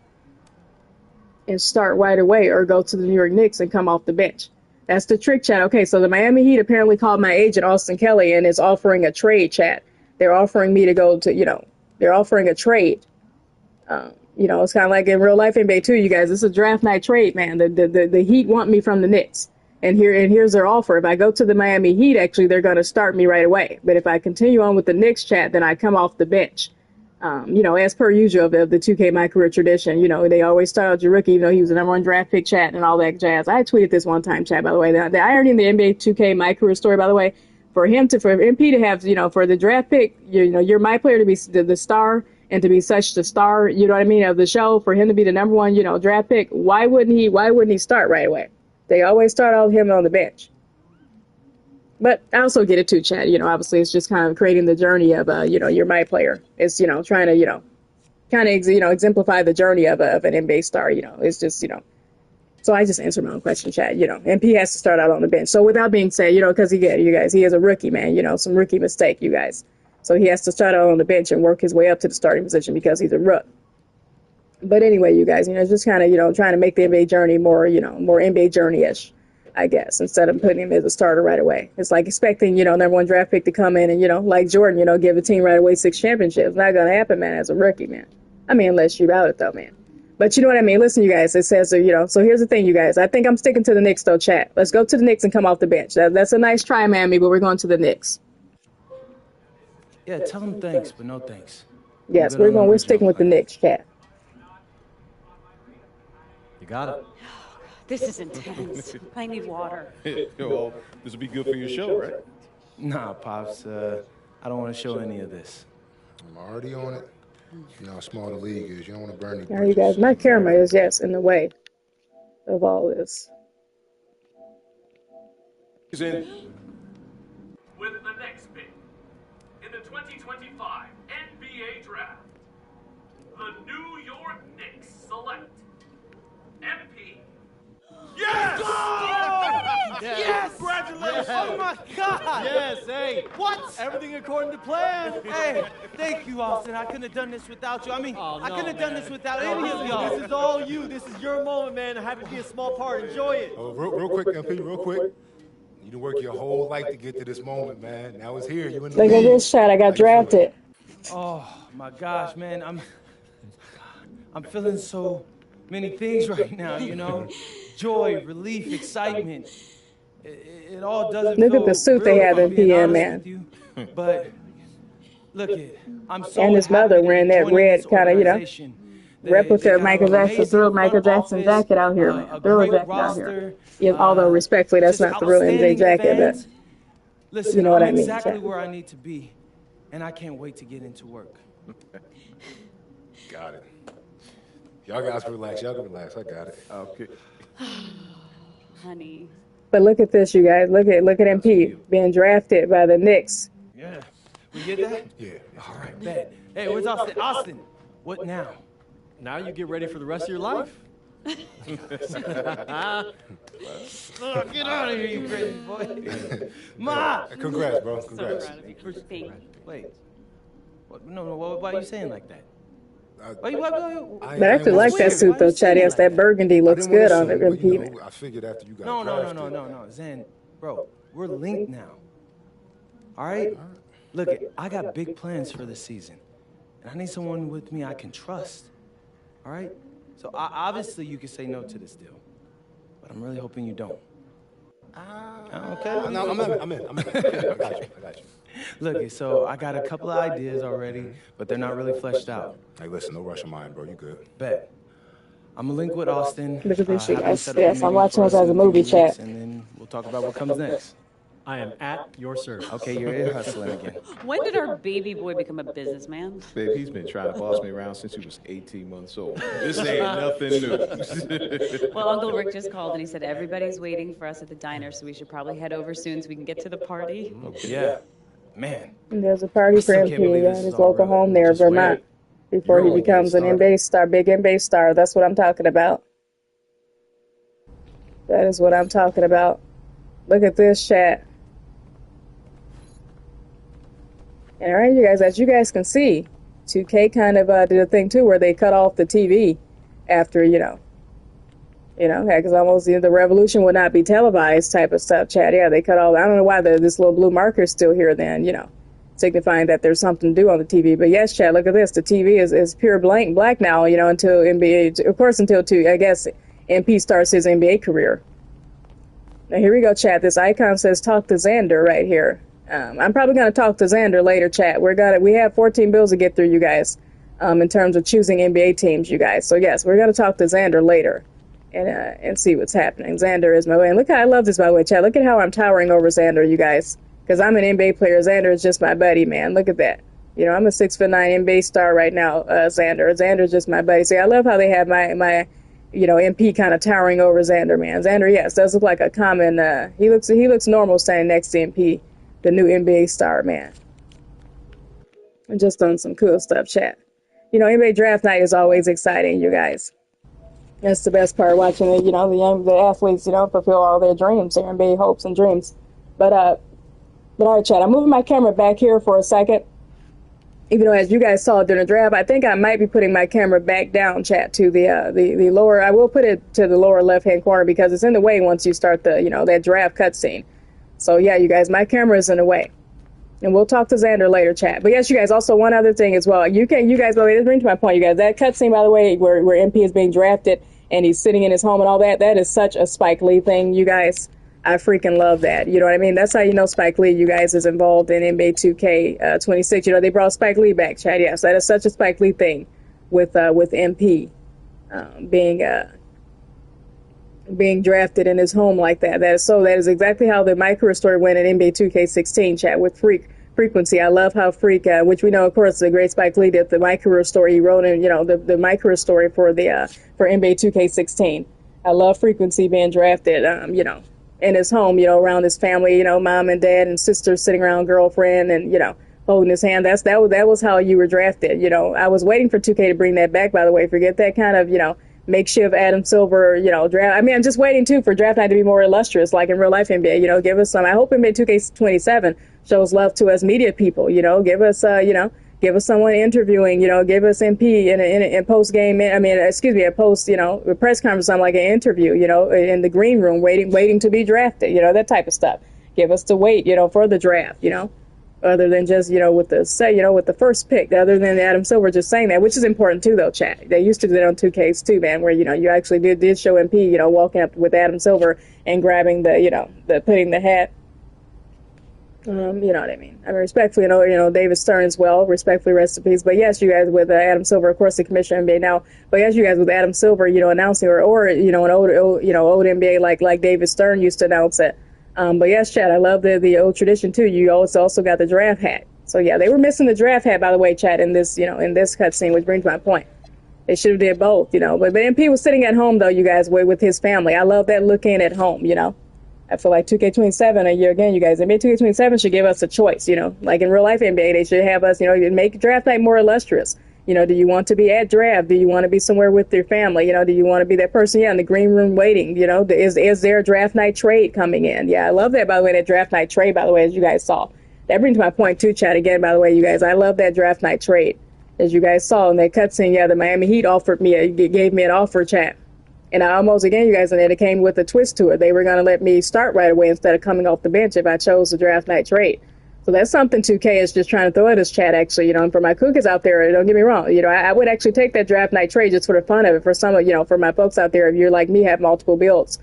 and start right away, or go to the New York Knicks and come off the bench? That's the trick, chat. Okay, so the Miami Heat apparently called my agent, Austin Kelly, and is offering a trade, chat. They're offering me to go to, they're offering a trade. It's kind of like in real life NBA too, you guys. It's a draft night trade, man. The Heat want me from the Knicks. And here's their offer. If I go to the Miami Heat, actually, they're going to start me right away. But if I continue on with the Knicks, chat, then I come off the bench. As per usual of the 2K MyCareer tradition, they always start out your rookie, even though he was the #1 draft pick, chat, and all that jazz. I tweeted this one time, chat, by the way. The irony in the NBA 2K MyCareer story, by the way, for MP to have, for the draft pick, you're my player to be the star and to be such the star, of the show, for him to be the #1, draft pick, why wouldn't he start right away? They always start out him on the bench. But I also get it too, Chad. Obviously it's just kind of creating the journey of, you're my player. It's, trying to, kind of, exemplify the journey of an NBA star. It's just, So I just answered my own question, Chad. MP has to start out on the bench. So without being said, because he is a rookie, man. Some rookie mistake, you guys. So he has to start out on the bench and work his way up to the starting position because he's a rook. But anyway, you guys, it's just kind of, trying to make the NBA journey more, more NBA journey-ish, I guess, instead of putting him as a starter right away. It's like expecting, #1 draft pick to come in and, like Jordan, give a team right away 6 championships. Not going to happen, man, as a rookie, man. I mean, unless you're out it, though, man. But you know what I mean? Listen, you guys, it says, so here's the thing, you guys. I think I'm sticking to the Knicks, though, chat. Let's go to the Knicks and come off the bench. That's a nice try, Miami, but we're going to the Knicks. Yeah, tell them thanks, but no thanks. Yes, we're sticking with the Knicks, chat. You got it. This is intense. I need water. Well, this will be good for your show, right? Nah, Pops, I don't want to show any of this. I'm already on it. You know how small the league is. You don't want to burn any All right, you guys, my camera is, yes, in the way of all this. He's in. With the next pick in the 2025 NBA Draft, the New York Knicks select MP. Yes! Yes! Congratulations! Oh my God! Yes, hey. What? Everything according to plan. Hey, thank you, Austin. I couldn't have done this without you. I mean, I couldn't have done this without any of y'all. This is all you. This is your moment, man. I'm happy to be a small part. Enjoy it. Oh, real quick, MP, real quick. You done worked your whole life to get to this moment, man. Now it's here. You in the Look at league. this shot. I got drafted. Oh my gosh, man, I'm feeling so many things right now, you know? Joy, relief, excitement. It all doesn't Look at the feel suit they real, if have I'm in being PM, honest man. with you. But look I'm And so his happy mother to wearing be that joining this red kind of, organization. They replica of got Michael an Jackson, amazing thrill Michael front Jackson office, jacket out here, man. a Thrill great jacket out here. roster, Yeah, although respectfully, that's just not the real MJ outstanding jacket, but fans. you Listen, know what I'm I mean, exactly Chad. where I need to be, and I can't wait to get into work. Got it. Y'all guys can relax. Y'all can relax. I got it. Okay. Honey. But look at this, you guys. Look at MP being drafted by the Knicks. Yeah. We get that? Yeah. All right, bet. Hey, where's Austin? Austin, what now? Now you get ready for the rest of your life. Oh, get out of here, you crazy boy. Ma! Congrats, bro. Congrats. Thank you. Wait. What? No, why are you saying like that? But I actually like that suit, though, Chad. Yes, that burgundy looks good on the MP. I figured after you got No. Zen, bro, we're linked now. All right? Look, I got big plans for this season. And I need someone with me I can trust. All right? So obviously you can say no to this deal. But I'm really hoping you don't. Okay? No, I'm in. I got you. Look, so I got a couple of ideas already, but they're not really fleshed out. Hey, listen, no rush of mine, bro. You good. Bet. I'm gonna link with Austin. Look at this, you have him guys. set up a Yes, I'm meeting watching for this us as a in few movie weeks, chat. and then we'll talk about what comes next. I am at your service. Okay, you're ear hustling again. When did our baby boy become a businessman? Babe, he's been trying to boss me around since he was 18 months old. This ain't nothing new. Well, Uncle Rick just called and he said everybody's waiting for us at the diner, so we should probably head over soon so we can get to the party. Okay. Yeah. Man. And there's a party for still can't MP believe in this is his all local real. home there, Just Vermont, before he You're becomes an already NBA star, big NBA star. That's what I'm talking about. That is what I'm talking about. Look at this chat. And all right, you guys, as you guys can see, 2K kind of did a thing too where they cut off the TV after, because almost the revolution would not be televised type of stuff, Chad. Yeah, they cut off. I don't know why this little blue marker is still here then, signifying that there's something to do on the TV. But yes, Chad, look at this. The TV is pure black now, until NBA, of course, until MP starts his NBA career. Now here we go, Chad. This icon says talk to Xander right here. I'm probably going to talk to Xander later, chat. We have 14 bills to get through, you guys, in terms of choosing NBA teams, you guys. So yes, we're going to talk to Xander later and see what's happening. Xander is my way. And look how I love this, by the way, chat. Look at how I'm towering over Xander, you guys, because I'm an NBA player. Xander is just my buddy, man. Look at that. I'm a 6'9" NBA star right now, Xander. Xander's just my buddy. See, I love how they have my MP kind of towering over Xander, man. Xander, yes, does look like a common. He looks normal standing next to MP. The new NBA star, man. And just on some cool stuff, chat. NBA draft night is always exciting, you guys. That's the best part, watching the athletes, fulfill all their dreams, their NBA hopes and dreams. But all right, chat, I'm moving my camera back here for a second. Even though, as you guys saw during the draft, I think I might be putting my camera back down, chat, to the lower. I will put it to the lower left-hand corner because it's in the way once you start that draft cutscene. So yeah, you guys, my camera is in the way. And we'll talk to Xander later, chat. But yes, you guys, also one other thing as well. You guys, by the way, this brings to my point, you guys. That cutscene, by the way, where MP is being drafted and he's sitting in his home and all that, that is such a Spike Lee thing, you guys. I freaking love that. You know what I mean? That's how you know Spike Lee, you guys, is involved in NBA 2K26. They brought Spike Lee back, chat. Yes, that is such a Spike Lee thing with MP being drafted in his home like that. That is exactly how the MyCareer Story went in NBA 2K16, chat, with Frequency. I love how Freak, which we know, of course, the great Spike Lee did the MyCareer Story. He wrote in, the MyCareer Story for NBA 2K16. I love Frequency being drafted, in his home, around his family, mom and dad and sister sitting around, girlfriend, and, holding his hand. That was how you were drafted. I was waiting for 2K to bring that back, by the way. Forget that kind of, makeshift Adam Silver, draft. I mean, I'm just waiting too for draft night to be more illustrious, like in real life NBA. Give us some. I hope NBA 2K27 shows love to us media people. Give us, give us someone interviewing. Give us MP in post game. A post, a press conference, something like an interview. In the green room, waiting to be drafted. That type of stuff. Give us to wait, for the draft. other than just, with the first pick, other than Adam Silver just saying that, which is important too, though, chat. They used to do that on 2Ks too, man, where, you actually did show MP, walking up with Adam Silver and grabbing putting the hat. You know what I mean? I mean, respectfully, David Stern as well, respectfully, rest in peace. But yes, you guys with Adam Silver, of course, the commissioner NBA now. But yes, you guys with Adam Silver, announcing or an old old NBA like David Stern used to announce it. But yes, Chad, I love the old tradition too. You also got the draft hat. So yeah, they were missing the draft hat, by the way, Chad, in this cutscene, which brings my point. They should have did both, But MP was sitting at home though, you guys, with his family. I love that looking at home, I feel like 2K27 a year again, you guys. Maybe 2K27 should give us a choice, like in real life NBA, they should have us, make draft night more illustrious. Do you want to be at draft? Do you want to be somewhere with your family? Do you want to be that person, in the green room waiting? Is there a draft night trade coming in? Yeah, I love that, by the way, that draft night trade, by the way, as you guys saw. That brings my point too, Chad, again, by the way, you guys. I love that draft night trade. As you guys saw in that cutscene, yeah, the Miami Heat gave me an offer, Chad. And I almost, again, you guys, and it came with a twist to it. They were going to let me start right away instead of coming off the bench if I chose the draft night trade. So that's something 2K is just trying to throw at us, Chat, actually, and for my cougars out there, don't get me wrong, I would actually take that draft night trade just for the fun of it. For some of, for my folks out there, if you're like me, have multiple builds,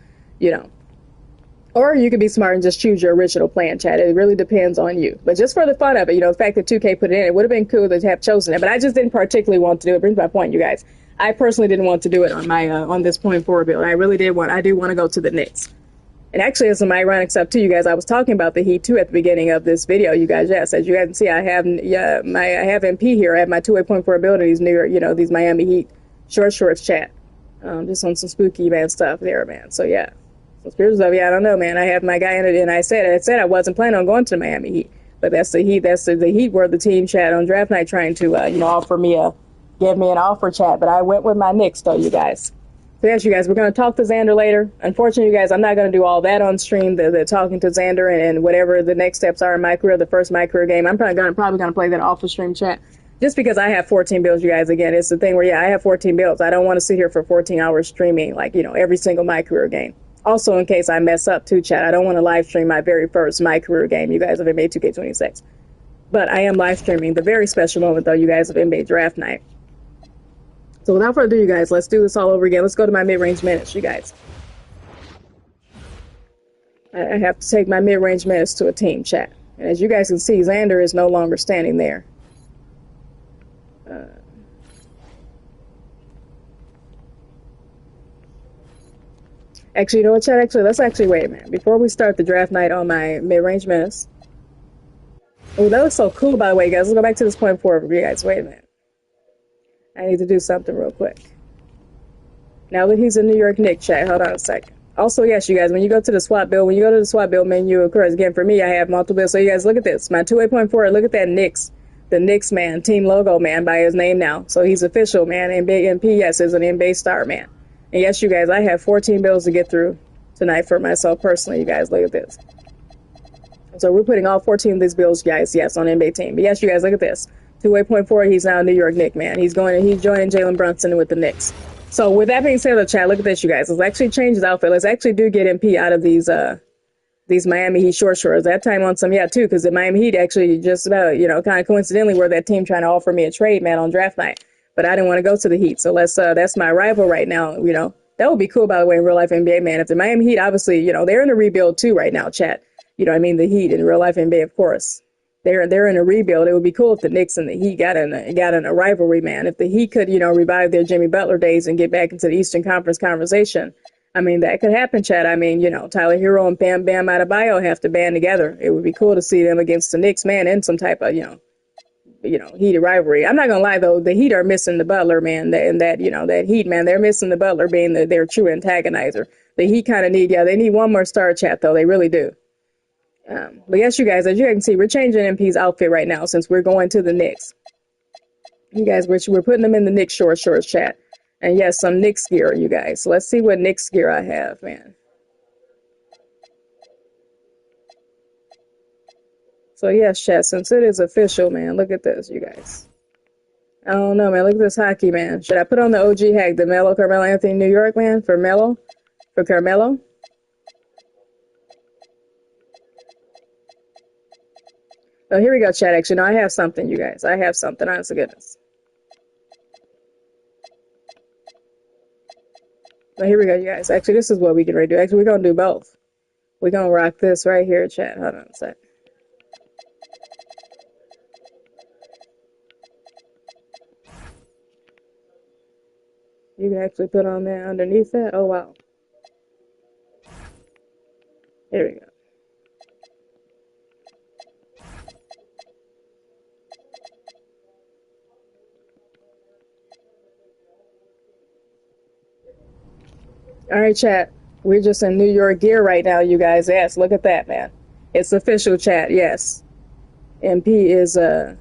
Or you could be smart and just choose your original plan, Chat. It really depends on you. But just for the fun of it, the fact that 2K put it in, it would have been cool to have chosen it. But I just didn't particularly want to do it. Brings my point, you guys. I personally didn't want to do it on my on this point forward build. I really did want. I do want to go to the Knicks. And actually, as some ironic stuff too, you guys. I was talking about the Heat too at the beginning of this video, you guys. Yes, as you guys can see, I have MP here. I have my 2.4 abilities near these Miami Heat shorts, Chat. Just on some spooky man stuff there, man. So yeah, some spiritual stuff. Yeah, I don't know, man. I have my guy in it, and I said I wasn't planning on going to the Miami Heat, but that's the Heat. That's the Heat were the team, Chat, on draft night trying to offer me give me an offer, Chat, but I went with my Knicks, though, you guys. So yes, you guys, we're going to talk to Xander later. Unfortunately, you guys, I'm not going to do all that on stream, the talking to Xander and whatever the next steps are in my career, the first MyCareer game. I'm probably going to play that off the stream, Chat, just because I have 14 builds, you guys. Again, it's the thing where, I have 14 builds. I don't want to sit here for 14 hours streaming, like, every single MyCareer game. Also, in case I mess up, too, Chat, I don't want to live stream my very first MyCareer game, you guys, of NBA 2K26. But I am live streaming the very special moment, though, you guys, of NBA Draft Night. So without further ado, you guys, let's do this all over again. Let's go to my mid-range minutes, you guys. I have to take my mid-range minutes to a team, Chat. And as you guys can see, Xander is no longer standing there. Actually, you know what, Chat? Actually, let's wait a minute. Before we start the draft night on my mid-range minutes. Oh, that looks so cool, by the way, guys. Let's go back to this point forward, you guys. Wait a minute. I need to do something real quick. Now that he's a New York Knicks, Chat, hold on a second. Also, yes, you guys, when you go to the swap build, menu, of course, again, for me, I have multiple builds. So you guys, look at this. My 2.4, look at that Knicks. The Knicks, man, team logo, man, by his name now. So he's official, man, and Big MP, yes, is an NBA star, man. And yes, you guys, I have 14 builds to get through tonight for myself personally, you guys. Look at this. So we're putting all 14 of these builds, guys, yes, on NBA team. But yes, you guys, look at this. 2.4, he's now a New York Knicks, man. He's joining Jalen Brunson with the Knicks. So with that being said, chat, look at this, you guys. Let's actually change his outfit. Let's actually do get MP out of these Miami Heat shorts. That time on some, too, because the Miami Heat actually just about, kind of coincidentally were that team trying to offer me a trade, man, on draft night. But I didn't want to go to the Heat. So that's my rival right now, That would be cool, by the way, in real life NBA, man. If the Miami Heat, obviously, they're in a rebuild too right now, chat. The Heat in real life NBA, of course. They're in a rebuild. It would be cool if the Knicks and the Heat got in a rivalry, man. If the Heat could, revive their Jimmy Butler days and get back into the Eastern Conference conversation, I mean, that could happen, Chad. I mean, Tyler Hero and Bam Bam Adebayo have to band together. It would be cool to see them against the Knicks, man, in some type of, heated rivalry. I'm not gonna lie though, the Heat are missing the Butler, man, that Heat, man, they're missing the Butler being their true antagonizer. The Heat kind of they need one more star, chat, though. They really do. But yes, you guys, as you can see, we're changing MP's outfit right now since we're going to the Knicks. You guys, we're putting them in the Knicks shorts, chat. And yes, some Knicks gear, you guys. So let's see what Knicks gear I have, man. So yes, chat, since it is official, man, look at this, you guys. I don't know, man, look at this hockey, man. Should I put on the OG hack, the Carmelo Anthony New York, man, for Carmelo? Oh, here we go, chat. Actually, no, I have something, you guys. I have something. Honest to goodness. Oh, here we go, you guys. Actually, this is what we get ready to do. Actually, we're going to do both. We're going to rock this right here, chat. Hold on a sec. You can actually put on there underneath that. Oh, wow. Here we go. All right, chat. We're just in New York gear right now, you guys. Yes, look at that, man. It's official, chat. Yes, MP is a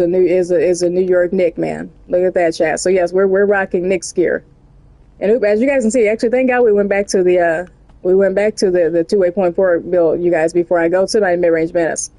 New York Nick, man. Look at that, chat. So yes, we're rocking Nick's gear. And as you guys can see, actually, thank God we went back to the 2.4 build, you guys, before I go to my mid-range menace.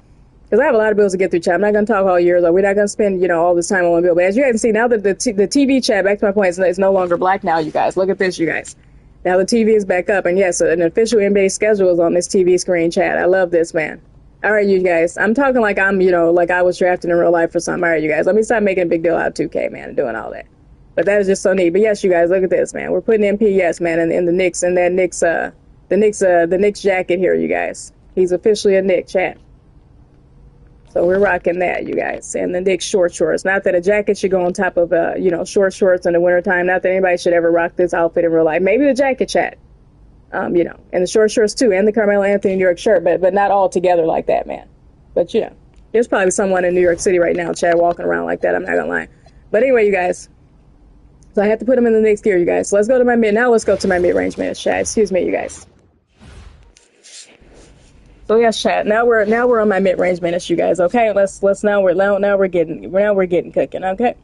Because I have a lot of bills to get through, chat. I'm not going to talk all year, though. We're not going to spend, all this time on one bill. But as you guys can see, now that the TV chat, back to my point, is no longer black now, you guys. Look at this, you guys. Now the TV is back up. And yes, an official NBA schedule is on this TV screen, chat. I love this, man. All right, you guys. I'm talking like I'm, like I was drafted in real life for something. All right, you guys. Let me stop making a big deal out of 2K, man, and doing all that. But that is just so neat. But yes, you guys, look at this, man. We're putting MP, yes, man, in the Knicks, and that Knicks, the Knicks jacket here, you guys. He's officially a Knick, chat. So we're rocking that, you guys. And the Knicks short shorts. Not that a jacket should go on top of, short shorts in the wintertime. Not that anybody should ever rock this outfit in real life. Maybe the jacket, chat. And the short shorts too, and the Carmelo Anthony New York shirt, but not all together like that, man. But there's probably someone in New York City right now, chat, walking around like that. I'm not gonna lie. But anyway, you guys. So I have to put them in the Knicks gear, you guys. So let's go to my mid-range minutes, chat. Excuse me, you guys. So yes, chat. Now we're on my mid-range minutes, you guys. Okay, now we're getting cooking. Okay.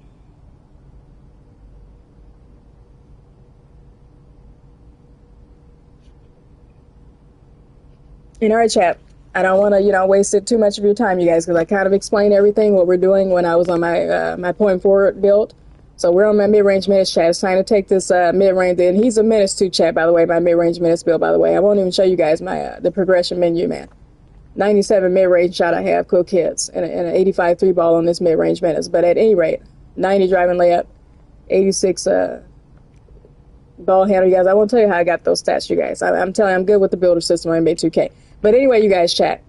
And all right, chat. I don't want to waste too much of your time, you guys, because I kind of explained everything what we're doing when I was on my point forward build. So we're on my mid-range minutes, chat. It's time to take this mid-range. And he's a menace too, chat, by the way, my mid-range minutes build, by the way. I won't even show you guys my the progression menu, man. 97 mid-range shot I have, cool kids, and an 85 3-ball on this mid-range minutes. But at any rate, 90 driving layup, 86 ball handle, you guys. I won't tell you how I got those stats, you guys. I'm telling you, I'm good with the builder system on NBA 2K. But anyway, you guys, chat.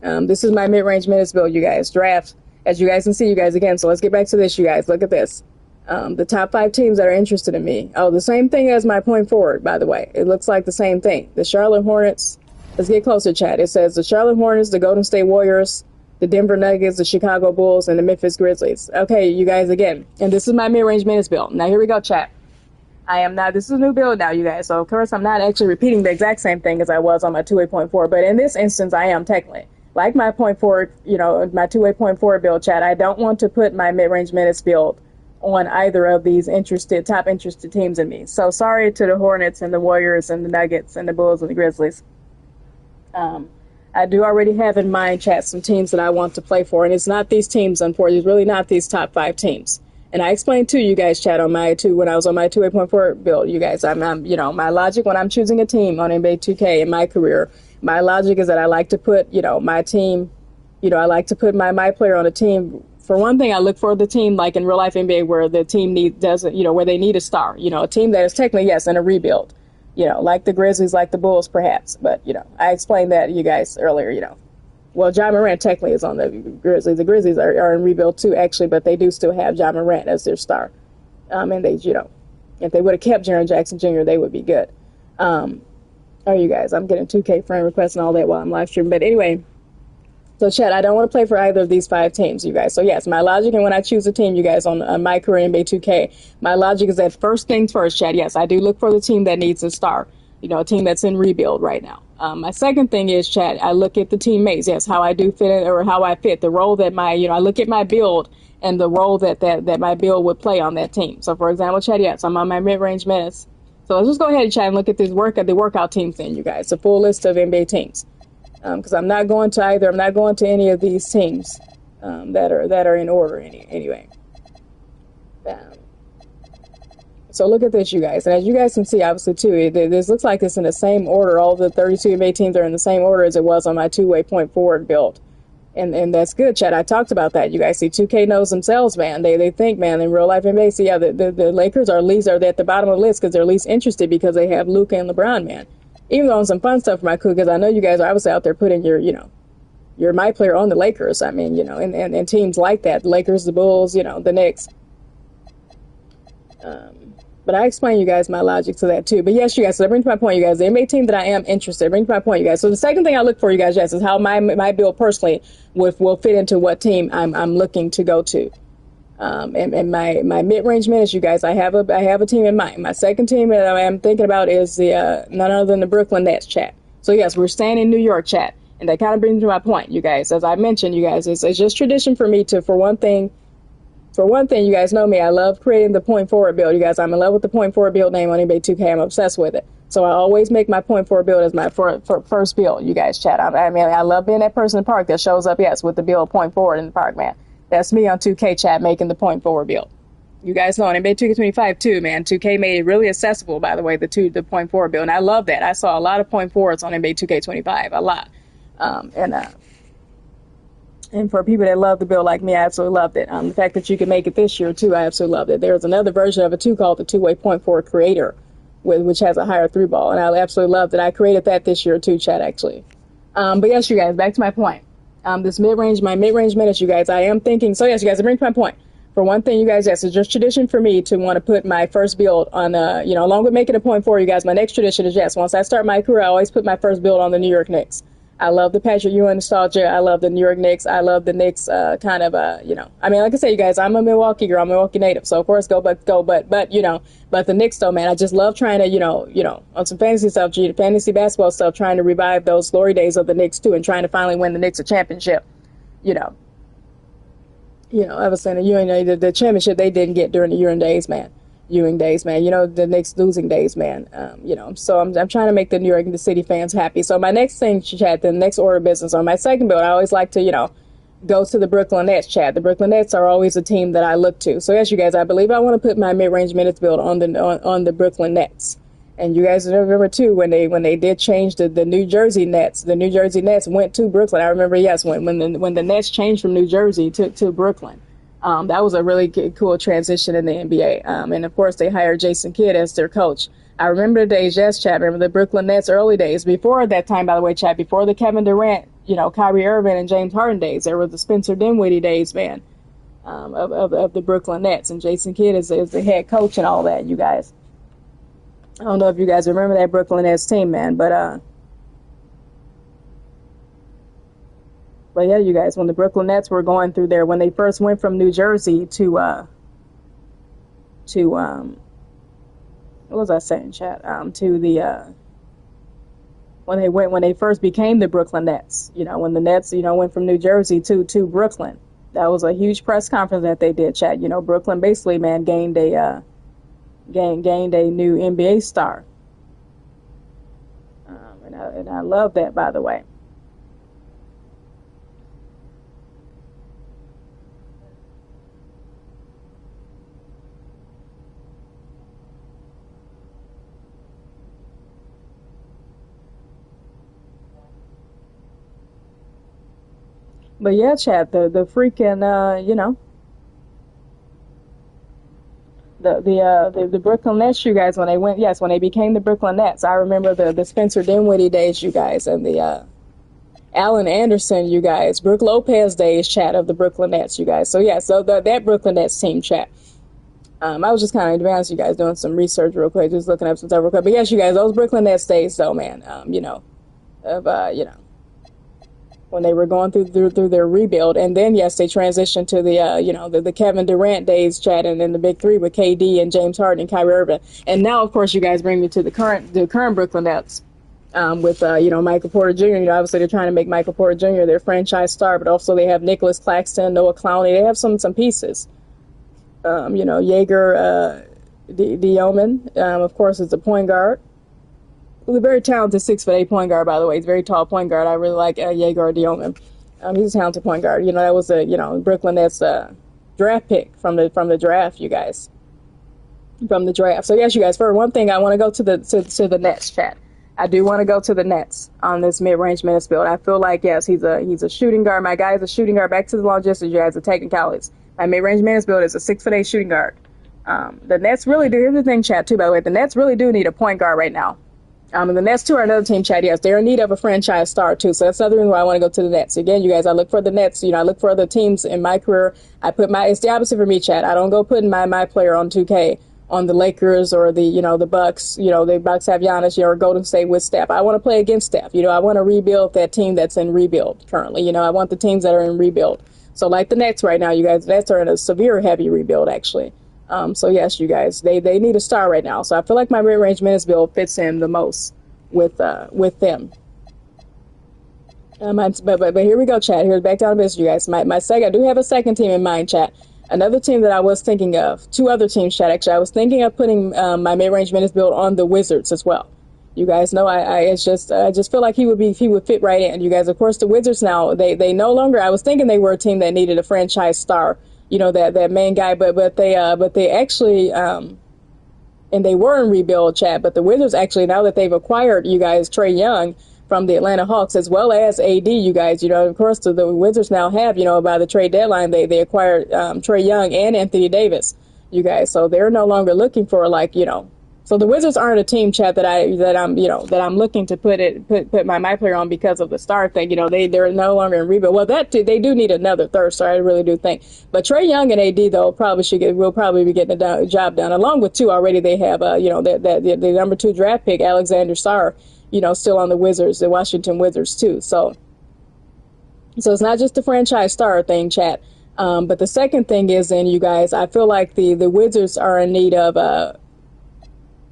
This is my mid-range minutes build, you guys. Draft. As you guys can see, you guys, again, so let's get back to this, you guys. Look at this. The top 5 teams that are interested in me. Oh, the same thing as my point forward, by the way. It looks like the same thing. The Charlotte Hornets. Let's get closer, chat. It says the Charlotte Hornets, the Golden State Warriors, the Denver Nuggets, the Chicago Bulls, and the Memphis Grizzlies. Okay, you guys, again. And this is my mid-range minutes build. Now, here we go, chat. This is a new build now, you guys. So, of course, I'm not actually repeating the exact same thing as I was on my 2.4. But in this instance, I am technically. Like my point forward, my 2.4 build, chat, I don't want to put my mid-range minutes build on either of these top interested teams in me. So sorry to the Hornets and the Warriors and the Nuggets and the Bulls and the Grizzlies. I do already have in mind, chat, some teams that I want to play for, and it's not these teams, unfortunately. It's really not these top 5 teams. And I explained to you guys, chat, when I was on my 2.4 build, you guys, my logic when I'm choosing a team on NBA 2K in my career. My logic is that I like to put, my team, I like to put my player on a team. For one thing, I look for the team, like in real life NBA, where the team where they need a star, a team that is technically, yes, in a rebuild, like the Grizzlies, like the Bulls, perhaps. But, I explained that to you guys earlier, Well, Ja Morant technically is on the Grizzlies. The Grizzlies are in rebuild too, actually, but they do still have Ja Morant as their star. And they, if they would have kept Jaren Jackson Jr., they would be good. Oh, you guys, I'm getting 2K friend requests and all that while I'm live streaming. But anyway, so chat, I don't want to play for either of these 5 teams, you guys. So yes, my logic, and when I choose a team, you guys, on MyCareer NBA 2K, my logic is that first things first, chat. Yes, I do look for the team that needs a star, a team that's in rebuild right now. My second thing is, chat, I look at the teammates. Yes, how I do fit in, or how I fit the role that I look at my build and the role that my build would play on that team. So for example, chat, yes, I'm on my mid-range minutes. So let's just go ahead and chat and look at the workout teams then, you guys. A full list of NBA teams. Because I'm not going to any of these teams that are in order anyway. So look at this, you guys. And as you guys can see, obviously, too, this looks like it's in the same order. All the 32 NBA teams are in the same order as it was on my 2-way point forward build. And that's good, Chad. I talked about that. You guys see, 2K knows themselves, man. They think, man, in real life NBA, see, yeah, the Lakers are at the bottom of the list because they're least interested because they have Luka and LeBron, man. Even though on some fun stuff for my crew, because I know you guys are obviously out there putting your MyPlayer on the Lakers. I mean, and teams like that, the Lakers, the Bulls, the Knicks. But I explain you guys my logic to that too. But yes, you guys, so that brings my point, you guys. The NBA team that I am interested, brings my point, you guys. So the second thing I look for, you guys, yes, is how my build personally will fit into what team I'm looking to go to. And my mid-range minutes, you guys, I have a team in mind. My second team that I am thinking about is the none other than the Brooklyn Nets, chat. So yes, we're staying in New York, chat. And that kind of brings me to my point, you guys. As I mentioned, you guys, it's just tradition for me to, for one thing, you guys know me, I love creating the point forward build. You guys, I'm in love with the point forward build name on NBA 2K. I'm obsessed with it. So I always make my point forward build as my first build, you guys, chat. I mean, I love being that person in the park that shows up, yes, with the build point forward in the park, man. That's me on 2K, chat, making the point forward build. You guys know on NBA 2K25 too, man. 2K made it really accessible, by the way, the point forward build. And I love that. I saw a lot of point forwards on NBA 2K25, a lot. And for people that love the build like me, I absolutely loved it. The fact that you can make it this year, too, I absolutely loved it. There's another version of it, too, called the two-way point forward creator, which has a higher through ball. And I absolutely loved it. I created that this year, too, chat, actually. But yes, you guys, back to my point. My mid-range minutes, you guys, I am thinking. So, yes, you guys, it brings my point. For one thing, you guys, yes, it's just tradition for me to want to put my first build on, along with making a point forward, you guys, my next tradition is, yes, once I start my career, I always put my first build on the New York Knicks. I love the Patrick Ewing nostalgia. I love the New York Knicks. I love the Knicks, I mean, like I say, you guys, I'm a Milwaukee girl. I'm a Milwaukee native. So, of course, but the Knicks, though, man, I just love trying to, on some fantasy stuff, fantasy basketball stuff, trying to revive those glory days of the Knicks, too, and trying to finally win the Knicks a championship, I was saying, the championship they didn't get during the Ewing days, man. The Knicks losing days, man. So I'm trying to make the New York and the City fans happy. So my next thing, chat, the next order of business on my second build, I always like to, go to the Brooklyn Nets, chat. The Brooklyn Nets are always a team that I look to. So yes, you guys, I believe I want to put my mid-range minutes build on the Brooklyn Nets. And you guys remember too when they did change the New Jersey Nets. The New Jersey Nets went to Brooklyn. I remember, yes, when the Nets changed from New Jersey to Brooklyn. That was a really cool transition in the NBA. And of course, they hired Jason Kidd as their coach. I remember the days, yes, chat. Remember the Brooklyn Nets early days. Before that time, by the way, chat, before the Kevin Durant, Kyrie Irving and James Harden days, there were the Spencer Dinwiddie days, man, of the Brooklyn Nets. And Jason Kidd is the head coach and all that, you guys. I don't know if you guys remember that Brooklyn Nets team, man, but yeah, you guys, when the Brooklyn Nets were going through there, when they first went from New Jersey to what was I saying, chat? To the when they first became the Brooklyn Nets, when the Nets, went from New Jersey to Brooklyn, that was a huge press conference that they did, chat. Brooklyn basically, man, gained a new NBA star, and I love that, by the way. But yeah, chat, the freaking, the Brooklyn Nets, you guys, when they became the Brooklyn Nets, I remember the Spencer Dinwiddie days, you guys, and the Allen Anderson, you guys, Brook Lopez days, chat, of the Brooklyn Nets, you guys. So yeah, so that Brooklyn Nets team, chat. I was just kind of, to be honest, you guys, doing some research real quick, just looking up some stuff real quick. But yes, you guys, those Brooklyn Nets days, though, man, when they were going through their rebuild. And then, yes, they transitioned to the Kevin Durant days, chat, and then the big three with KD and James Harden and Kyrie Irving. And now, of course, you guys bring me to the current Brooklyn Nets, with Michael Porter Jr. Obviously they're trying to make Michael Porter Jr. their franchise star, but also they have Nicholas Claxton, Noah Clowney. They have some pieces. Jaeger Dioman, of course, is a point guard. He's a very talented 6'8" point guard, by the way. He's a very tall point guard. I really like Jaeger Dioman. He's a talented point guard. That was Brooklyn Nets draft pick from the draft, you guys. From the draft. So yes, you guys. For one thing, I want to go to the Nets, chat. I do want to go to the Nets on this mid-range minutes build. I feel like, yes, he's a shooting guard. My guy is a shooting guard. Back to the long distance, you guys, the technicalities. My mid-range minutes build is a 6'8" shooting guard. The Nets really do. Here's the thing, chat, too, by the way. The Nets really do need a point guard right now. And the Nets, too, are another team, chat. Yes, they're in need of a franchise star, too. So that's another reason why I want to go to the Nets. Again, you guys, I look for the Nets. I look for other teams in my career. It's the opposite for me, chat. I don't go putting my player on 2K on the Lakers or the Bucks. The Bucks have Giannis, or Golden State with Steph. I want to play against Steph. I want to rebuild that team that's in rebuild currently. I want the teams that are in rebuild. So like the Nets right now, you guys, the Nets are in a severe heavy rebuild, actually. So yes, you guys, they need a star right now. So I feel like my mid-range minutes build fits in the most with them. But here we go, chat. Here's back down to business, you guys. I do have a second team in mind, chat. Another team that I was thinking of, two other teams, chat. Actually, I was thinking of putting my mid-range minutes build on the Wizards as well. You guys know, I just feel like he would fit right in. You guys, of course, the Wizards now, they no longer. I was thinking they were a team that needed a franchise star. That main guy, but they actually and they were in rebuild, chat. But the Wizards actually, now that they've acquired, you guys, Trae Young from the Atlanta Hawks, as well as AD, you guys, of course, the Wizards now have, by the trade deadline, they acquired Trae Young and Anthony Davis, you guys. So they're no longer looking for so the Wizards aren't a team, chat, that I'm looking to put my player on because of the star thing. They're no longer in rebuild. Well, they do need another third star. I really do think. But Trae Young and AD though will probably be getting the job done. Along with two already, they have the number 2 draft pick Alexander Sarr, still on the Wizards, the Washington Wizards too. So it's not just the franchise star thing, chat. But the second thing is, you guys, I feel like the Wizards are in need of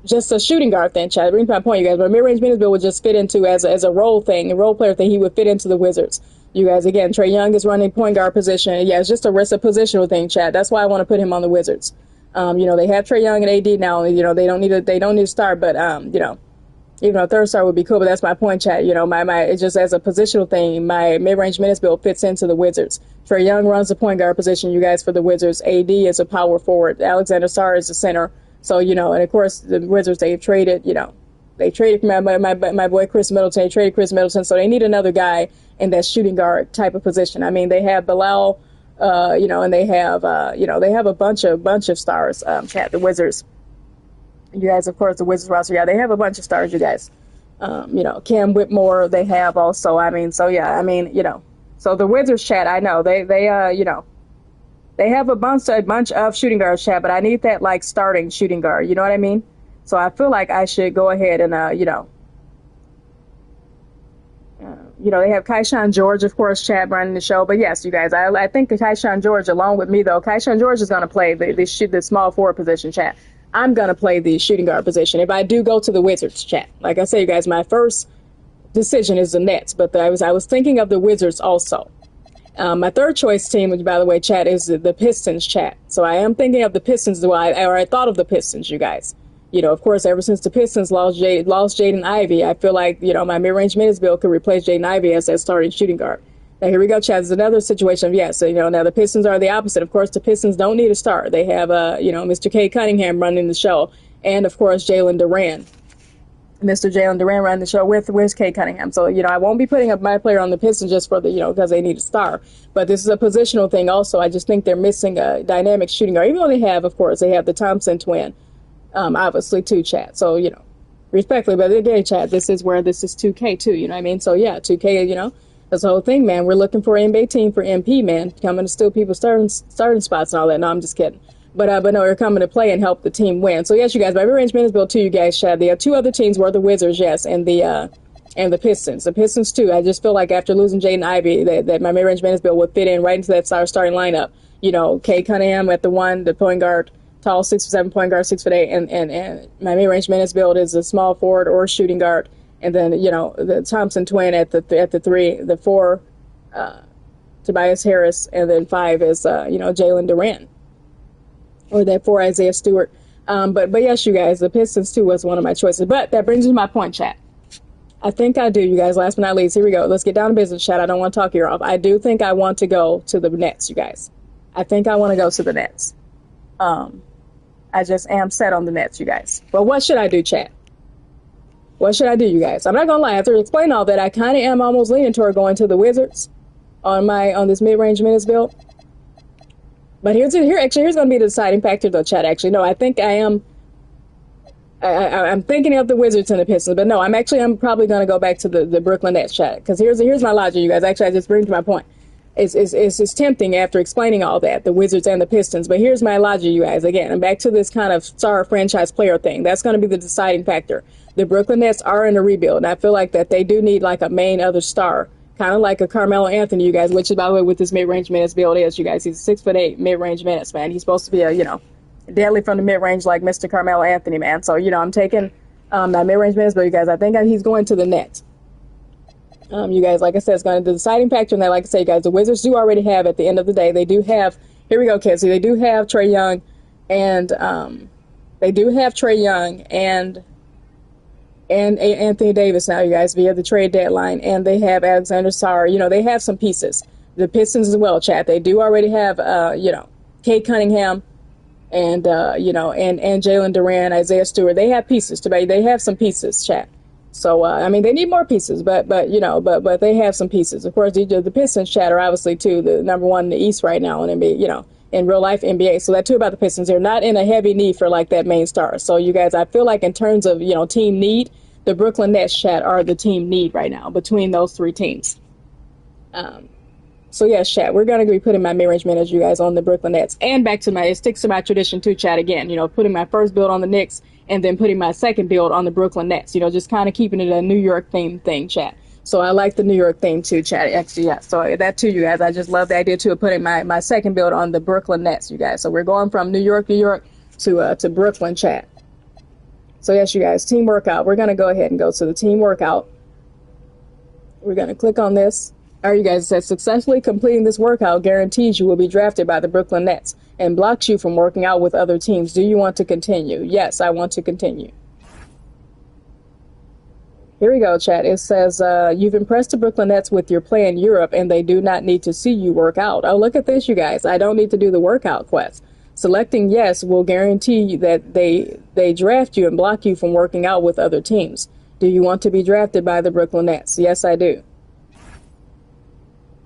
just a shooting guard thing, chat. Brings my point, you guys. But mid-range minutes build would just fit into as a role thing, a role player thing. He would fit into the Wizards. You guys, again, Trae Young is running point guard position. Yeah, it's just a positional thing, chat. That's why I want to put him on the Wizards. They have Trae Young and AD now. They don't need a star, but even a third star would be cool. But that's my point, chat. It's just as a positional thing. My mid-range minutes build fits into the Wizards. Trae Young runs the point guard position, you guys, for the Wizards. AD is a power forward. Alexander Sarr is a center. So, and of course, the Wizards, they traded my boy Chris Middleton. They traded Chris Middleton, so they need another guy in that shooting guard type of position. I mean, they have Bilal, and they have a bunch of stars, chat, the Wizards. You guys, of course, the Wizards roster, yeah, they have a bunch of stars, you guys. Cam Whitmore, they have also, so the Wizards, chat, I know, they have a bunch of shooting guards, chat, but I need that starting shooting guard. You know what I mean? So I feel like I should go ahead and they have Kaishan George, of course, chat, running the show. But yes, you guys, I think Kaishan George, along with me though, Kaishan George is going to play the small forward position, chat. I'm going to play the shooting guard position if I do go to the Wizards, chat. Like I say, you guys, my first decision is the Nets, but I was thinking of the Wizards also. My third choice team, by the way, chat, is the Pistons, chat. So I am thinking of the Pistons, I thought of the Pistons, you guys. Of course, ever since the Pistons lost Jaden Ivey, I feel like, my mid-range minutes build could replace Jaden Ivey as that starting shooting guard. Now, here we go, chat. There's another situation of, yes, now the Pistons are the opposite. Of course, the Pistons don't need a star. They have, Mr. K. Cunningham running the show, and, of course, Jalen Duran. Mr. Jalen Duran running the show with Kay Cunningham. So, I won't be putting up my player on the Pistons just for because they need a star. But this is a positional thing also. I just think they're missing a dynamic shooting guard. Even though they have the Thompson twin, obviously, too, chat. So, respectfully, but again, chat, this is 2K, too, you know what I mean? So, yeah, 2K, that's the whole thing, man. We're looking for an NBA team for MP, man, coming to steal people's starting spots and all that. No, I'm just kidding. But no, they're coming to play and help the team win. So yes, you guys, my mid-range minutes build too, you guys, chat. The two other teams were the Wizards, yes, and the Pistons. The Pistons too. I just feel like after losing Jaden Ivey, that my mid-range minutes build would fit in right into that starting lineup. Kay Cunningham at the one, the point guard, tall 6'7" point guard, 6'8", and my mid-range minutes build is a small forward or shooting guard, and then the Thompson twin at the 3, the 4, Tobias Harris, and then 5 is Jalen Duran. Or that for Isaiah Stewart. But yes, you guys, the Pistons too was one of my choices. But that brings me to my point, chat. I think I do, you guys. Last but not least, here we go. Let's get down to business, chat. I don't want to talk you off. I do think I want to go to the Nets, you guys. I think I want to go to the Nets. I just am set on the Nets, you guys. But what should I do, chat? What should I do, you guys? I'm not gonna lie. After explaining all that, I kind of am almost leaning toward going to the Wizards on this mid-range minutes build. But here's going to be the deciding factor, though, chat. Actually, no, I think I am. I'm thinking of the Wizards and the Pistons, but no, I'm probably going to go back to the Brooklyn Nets, chat. Because here's my logic, you guys. Actually, I just bring to my point. It's tempting after explaining all that, the Wizards and the Pistons. But here's my logic, you guys. Again, I'm back to this kind of star franchise player thing. That's going to be the deciding factor. The Brooklyn Nets are in a rebuild, and I feel like that they do need like a main other star, kind of like a Carmelo Anthony, you guys, which is, by the way, with this mid-range minutes build is, you guys. He's 6'8" mid-range minutes, man. He's supposed to be deadly from the mid-range like Mr. Carmelo Anthony, man. So, I'm taking that mid-range minutes, but you guys, I think he's going to the Nets. You guys, like I said, it's going to be the deciding factor. And like I say, guys, the Wizards do already have, at the end of the day, they do have, here we go, kids. So they do have Trae Young and Anthony Davis now, you guys, via the trade deadline. And they have Alexander Sarr. They have some pieces. The Pistons as well, chat. They do already have, Kate Cunningham and Jalen Duran, Isaiah Stewart. They have pieces they have some pieces, chat. So, they need more pieces, but they have some pieces. Of course, the Pistons, chat, are obviously, too, the number one in the East right now in NBA, in real life NBA. So that, too, about the Pistons. They're not in a heavy need for, like, that main star. So, you guys, I feel like in terms of, team need, the Brooklyn Nets, chat, are the team need right now between those three teams. So, yes, chat, we're going to be putting my mid-range minutes, you guys, on the Brooklyn Nets. And it sticks to my tradition, too, chat, again, putting my first build on the Knicks and then putting my second build on the Brooklyn Nets, just kind of keeping it a New York theme thing, chat. So I like the New York theme, too, chat, actually, yeah. So that, too, you guys, I just love the idea, too, of putting my second build on the Brooklyn Nets, you guys. So we're going from New York, to Brooklyn, chat. So, yes, you guys, team workout. We're going to go ahead and go to the team workout. We're going to click on this. All right, you guys, it says successfully completing this workout guarantees you will be drafted by the Brooklyn Nets and blocks you from working out with other teams. Do you want to continue? Yes, I want to continue. Here we go, chat. It says, you've impressed the Brooklyn Nets with your play in Europe, and they do not need to see you work out. Oh, look at this, you guys. I don't need to do the workout quest. Selecting yes will guarantee that they draft you and block you from working out with other teams. Do you want to be drafted by the Brooklyn Nets? Yes, I do.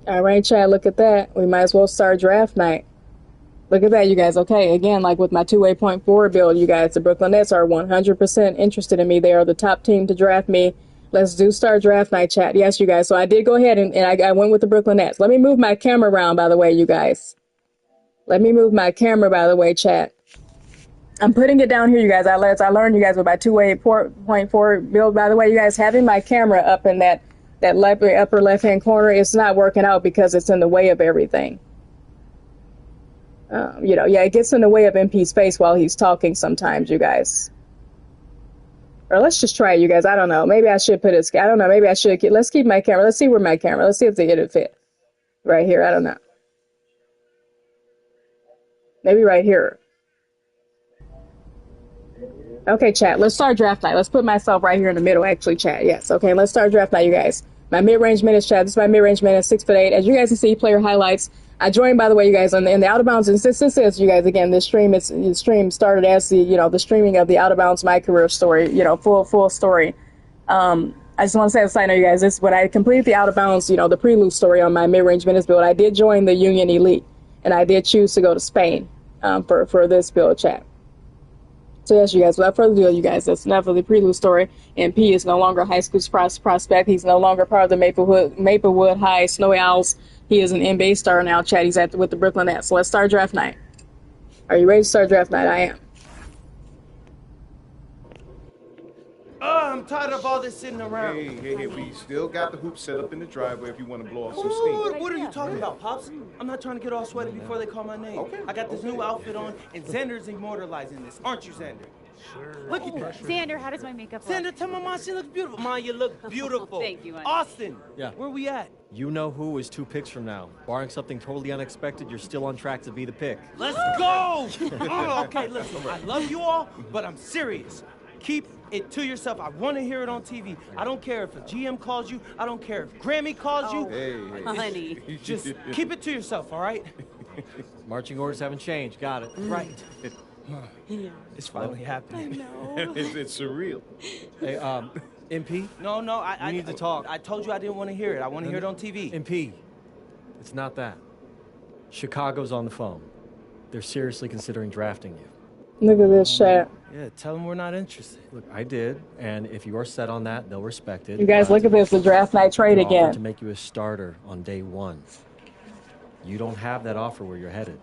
All right, chat, look at that. We might as well start draft night. Look at that, you guys. Okay, again, like with my two-way point forward build, you guys, the Brooklyn Nets are 100% interested in me. They are the top team to draft me. Let's do start draft night, chat. Yes, you guys. So I did go ahead and I went with the Brooklyn Nets. Let me move my camera around, by the way, you guys. Let me move my camera, by the way, chat. I'm putting it down here, you guys. I learned, you guys, with my two-way point forward build, by the way, you guys, having my camera up in that upper left-hand corner, it's not working out because it's in the way of everything. It gets in the way of MP's face while he's talking sometimes, you guys. Or let's just try it, you guys. I don't know. Maybe I should put it. I don't know. Maybe I should. Let's keep my camera. Let's see where my camera. Let's see if it'll fit. Right here. I don't know. Maybe right here. Okay, chat. Let's start draft night. Let's put myself right here in the middle, actually, chat. Yes. Okay, let's start draft night, you guys. My mid-range minutes, chat. This is my mid-range minutes, 6'8". As you guys can see, player highlights. I joined, by the way, you guys, in the Out of Bounds. And this is, you guys, again, the stream started as the streaming of the Out of Bounds MyCareer Story, full story. I just want to say a side note, you guys, this when I completed the Out of Bounds, the prelude story on my mid-range minutes build, I did join the Union Elite, and I did choose to go to Spain for this build, chat. So yes, you guys, without further ado, you guys, that's enough of the prelude story. And P is no longer a high school prospect. He's no longer part of the Maplewood High Snowy Owls. He is an NBA star now, chat. He's with the Brooklyn Nets. So let's start draft night. Are you ready to start draft night? I am. Oh, I'm tired of all this sitting around. Hey, we still got the hoop set up in the driveway if you want to blow off some Ooh, steam. what are you talking about, Pops? I'm not trying to get all sweaty before they call my name. Okay. I got this new outfit on, and Xander's immortalizing this. Aren't you, Xander? Sure. Look at that. Xander, how does my makeup look? Xander, tell my mom she looks beautiful. Ma, you look beautiful. Thank you, honey. Austin. Yeah. Where we at? You know who is 2 picks from now. Barring something totally unexpected, you're still on track to be the pick. Let's go! Oh, okay, listen, I love you all, but I'm serious. Keep it to yourself. I want to hear it on TV. I don't care if a GM calls you. I don't care if Grammy calls you. Hey. Honey. Just keep it to yourself, all right? Marching orders haven't changed. Got it. Right. It's finally happening. I know. It's surreal. Hey, MP? No, I need to talk. I told you I didn't want to hear it. I want to hear it on TV. MP, it's not that. Chicago's on the phone. They're seriously considering drafting you. Look at this chat. Yeah, tell them we're not interested. Look, I did, and if you are set on that, they'll respect it. You guys, look at this, the draft night trade They're offered again. to make you a starter on day 1. You don't have that offer where you're headed.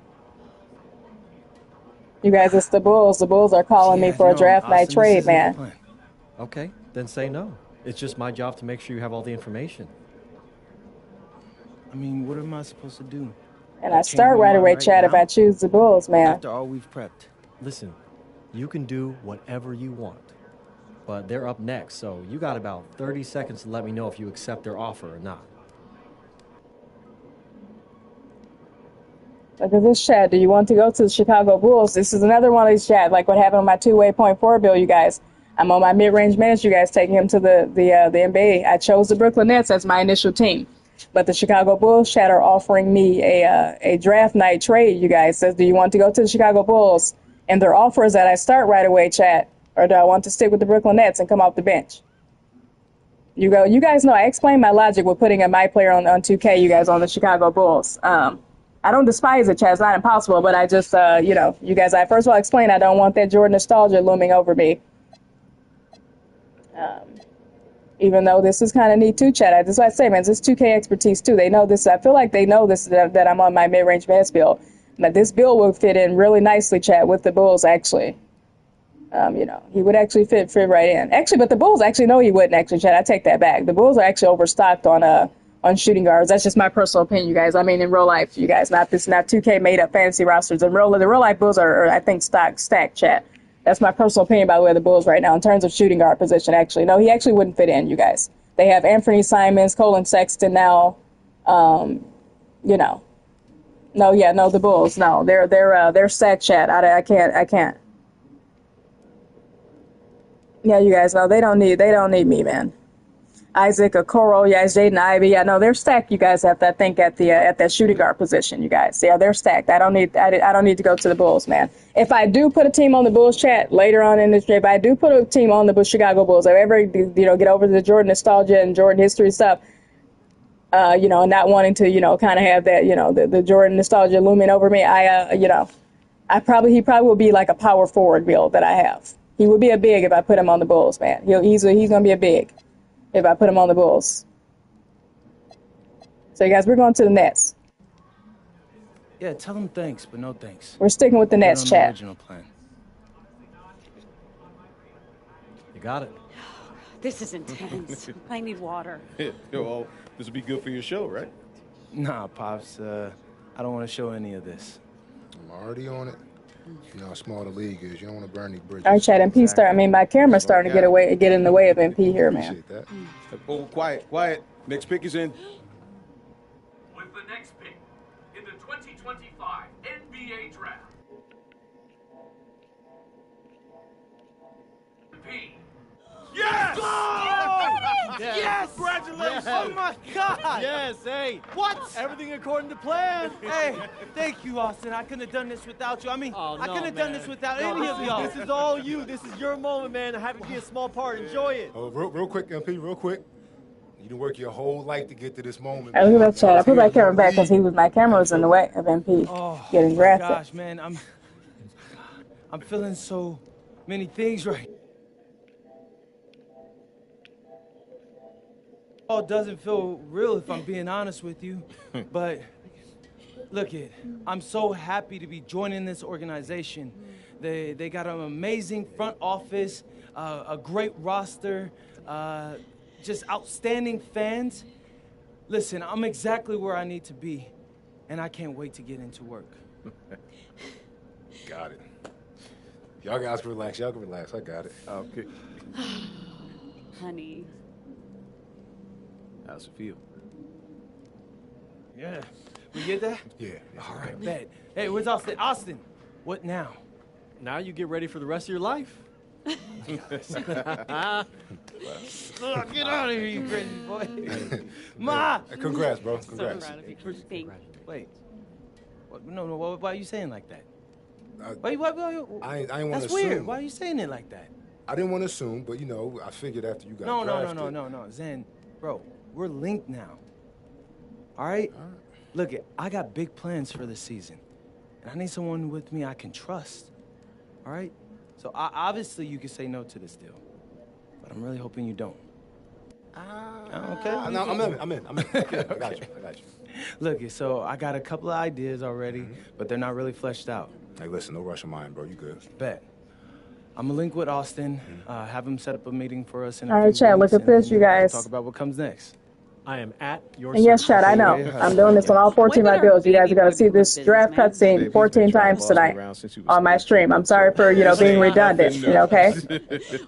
You guys, it's the Bulls. The Bulls are calling me for a draft night trade, man. Okay, then say no. It's just my job to make sure you have all the information. I mean, what am I supposed to do? And I start right away, Chad, if I choose the Bulls, man. After all we've prepped. Listen, you can do whatever you want, but they're up next, so you got about 30 seconds to let me know if you accept their offer or not. Look at this chat. Do you want to go to the Chicago Bulls? This is another one of these chat, like what happened on my two-way point four bill, you guys. I'm on my mid-range minutes, you guys, taking him to the NBA. I chose the Brooklyn Nets as my initial team. But the Chicago Bulls chat are offering me a draft night trade, you guys. Says, do you want to go to the Chicago Bulls? And their offer is that I start right away, chat. Or do I want to stick with the Brooklyn Nets and come off the bench? You guys know I explained my logic with putting a my player on 2K, you guys, on the Chicago Bulls. I don't despise it, Chad. It's not impossible, but I just, you guys, I first of all explained I don't want that Jordan nostalgia looming over me. Even though this is kind of neat too, Chad. That's what I say, man. This is 2K expertise too. They know this. I feel like they know this, that I'm on my mid-range minutes build. But this build will fit in really nicely, Chad, with the Bulls, actually. He would actually fit right in. Actually, but the Bulls actually know he wouldn't, actually, Chad. I take that back. The Bulls are actually overstocked on shooting guards. That's just my personal opinion, you guys. I mean, in real life, you guys, not 2K made up fantasy rosters. The real life Bulls are I think, stacked, Chad. That's my personal opinion, by the way, of the Bulls right now in terms of shooting guard position, actually. No, he actually wouldn't fit in, you guys. They have Anthony Simons, Colin Sexton now. The Bulls. No, they're stacked, Chad. I can't. Yeah, you guys know they don't need me, man. Isaac Okoro, yes, Jaden Ivey. Yeah, no, they're stacked. You guys have to, I think, at that shooting guard position. You guys, yeah, they're stacked. I don't need to go to the Bulls, man. If I do put a team on the Bulls, chat later on in this trip, I do put a team on the Chicago Bulls. If I ever get over the Jordan nostalgia and Jordan history stuff, not wanting to kind of have that the Jordan nostalgia looming over me. He probably will be like a power forward build that I have. He would be a big if I put him on the Bulls, man. He's gonna be a big if I put him on the Bulls. So, you guys, we're going to the Nets. Yeah, tell them thanks, but no thanks. We're sticking with the Nets, chat. Original plan. You got it. This is intense. I need water. Well, this would be good for your show, right? Nah, Pops. I don't want to show any of this. I'm already on it. You know how small the league is. You don't want to burn any bridges. All right, chat. MP my camera's starting to get in the way of MP here, man. Appreciate that. Oh, quiet. Next pick is in. With the next pick in the 2025 NBA Draft. P. Yes! Oh! Yes! Congratulations! Oh my God! Yes, hey. What? Everything according to plan. Hey, thank you, Austin. I couldn't have done this without you. I mean, Oh, I couldn't have done this without any of y'all. This is all you. This is your moment, man. I'm happy to be a small part. Enjoy it. Oh, real quick, MP, real quick. You done work your whole life to get to this moment. I look at that chat. I put my camera back because my camera was in the way of MP getting drafted. Gosh, man, I'm feeling so many things right. It doesn't feel real if I'm being honest with you, but look I'm so happy to be joining this organization. They got an amazing front office, a great roster, just outstanding fans. Listen, I'm exactly where I need to be, and I can't wait to get into work. Got it. Y'all guys relax. Y'all can relax. I got it. Okay. Honey. How's it feel? Yeah. We get that? Yeah. All right, bet. Hey, where's Austin? Austin, what now? Now you get ready for the rest of your life. Get out of here, you crazy boy. Ma! Congrats, bro. Congrats. So proud of you. Thank you. Wait. What, no, why are you saying like that? I Why, ain't want to that's assume. weird. Why are you saying it like that? I didn't want to assume, but, you know, I figured after you got drafted. No. Zen, bro, we're linked now. All right? Look, I got big plans for this season. And I need someone with me I can trust. All right? So obviously you can say no to this deal. But I'm really hoping you don't. Okay? No, I'm in. Okay, I got you. Look, so I got a couple of ideas already, but they're not really fleshed out. Hey, listen, no rush of mine, bro. You good. Bet. I'm gonna link with Austin, have him set up a meeting for us in a All right, few chat, look weeks, at this, and you we'll guys. talk about what comes next. I am at your And yes, service. chat, I know. I'm doing this on all 14 of my builds. You guys are going to see this draft cutscene 14 times tonight on my stream. I'm sorry for, being redundant, okay?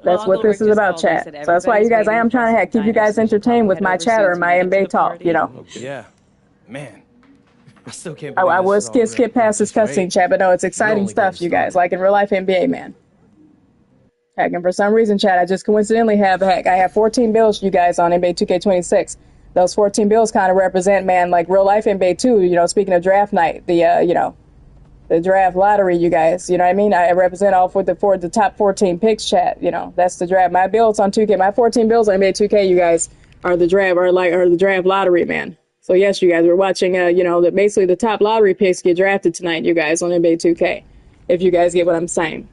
That's what this is about, chat. So that's why, you guys, I am trying to keep you guys entertained with my chatter and my NBA talk, Yeah. Man. I still can't believe I this would is all skip past this cutscene, chat, but no, it's exciting stuff, you guys, like in real life NBA, man. Heck, and for some reason, chat, I just coincidentally I have 14 builds, you guys, on NBA 2K26. Those 14 builds kind of represent, man, like real life NBA too, speaking of draft night, the draft lottery, you guys, you know what I mean? I represent all for the top 14 picks, chat, that's the draft. My builds on 2K, my 14 builds on NBA 2K, you guys, are the draft lottery, man. So yes, you guys, we're watching, basically the top lottery picks get drafted tonight, you guys, on NBA 2K, if you guys get what I'm saying.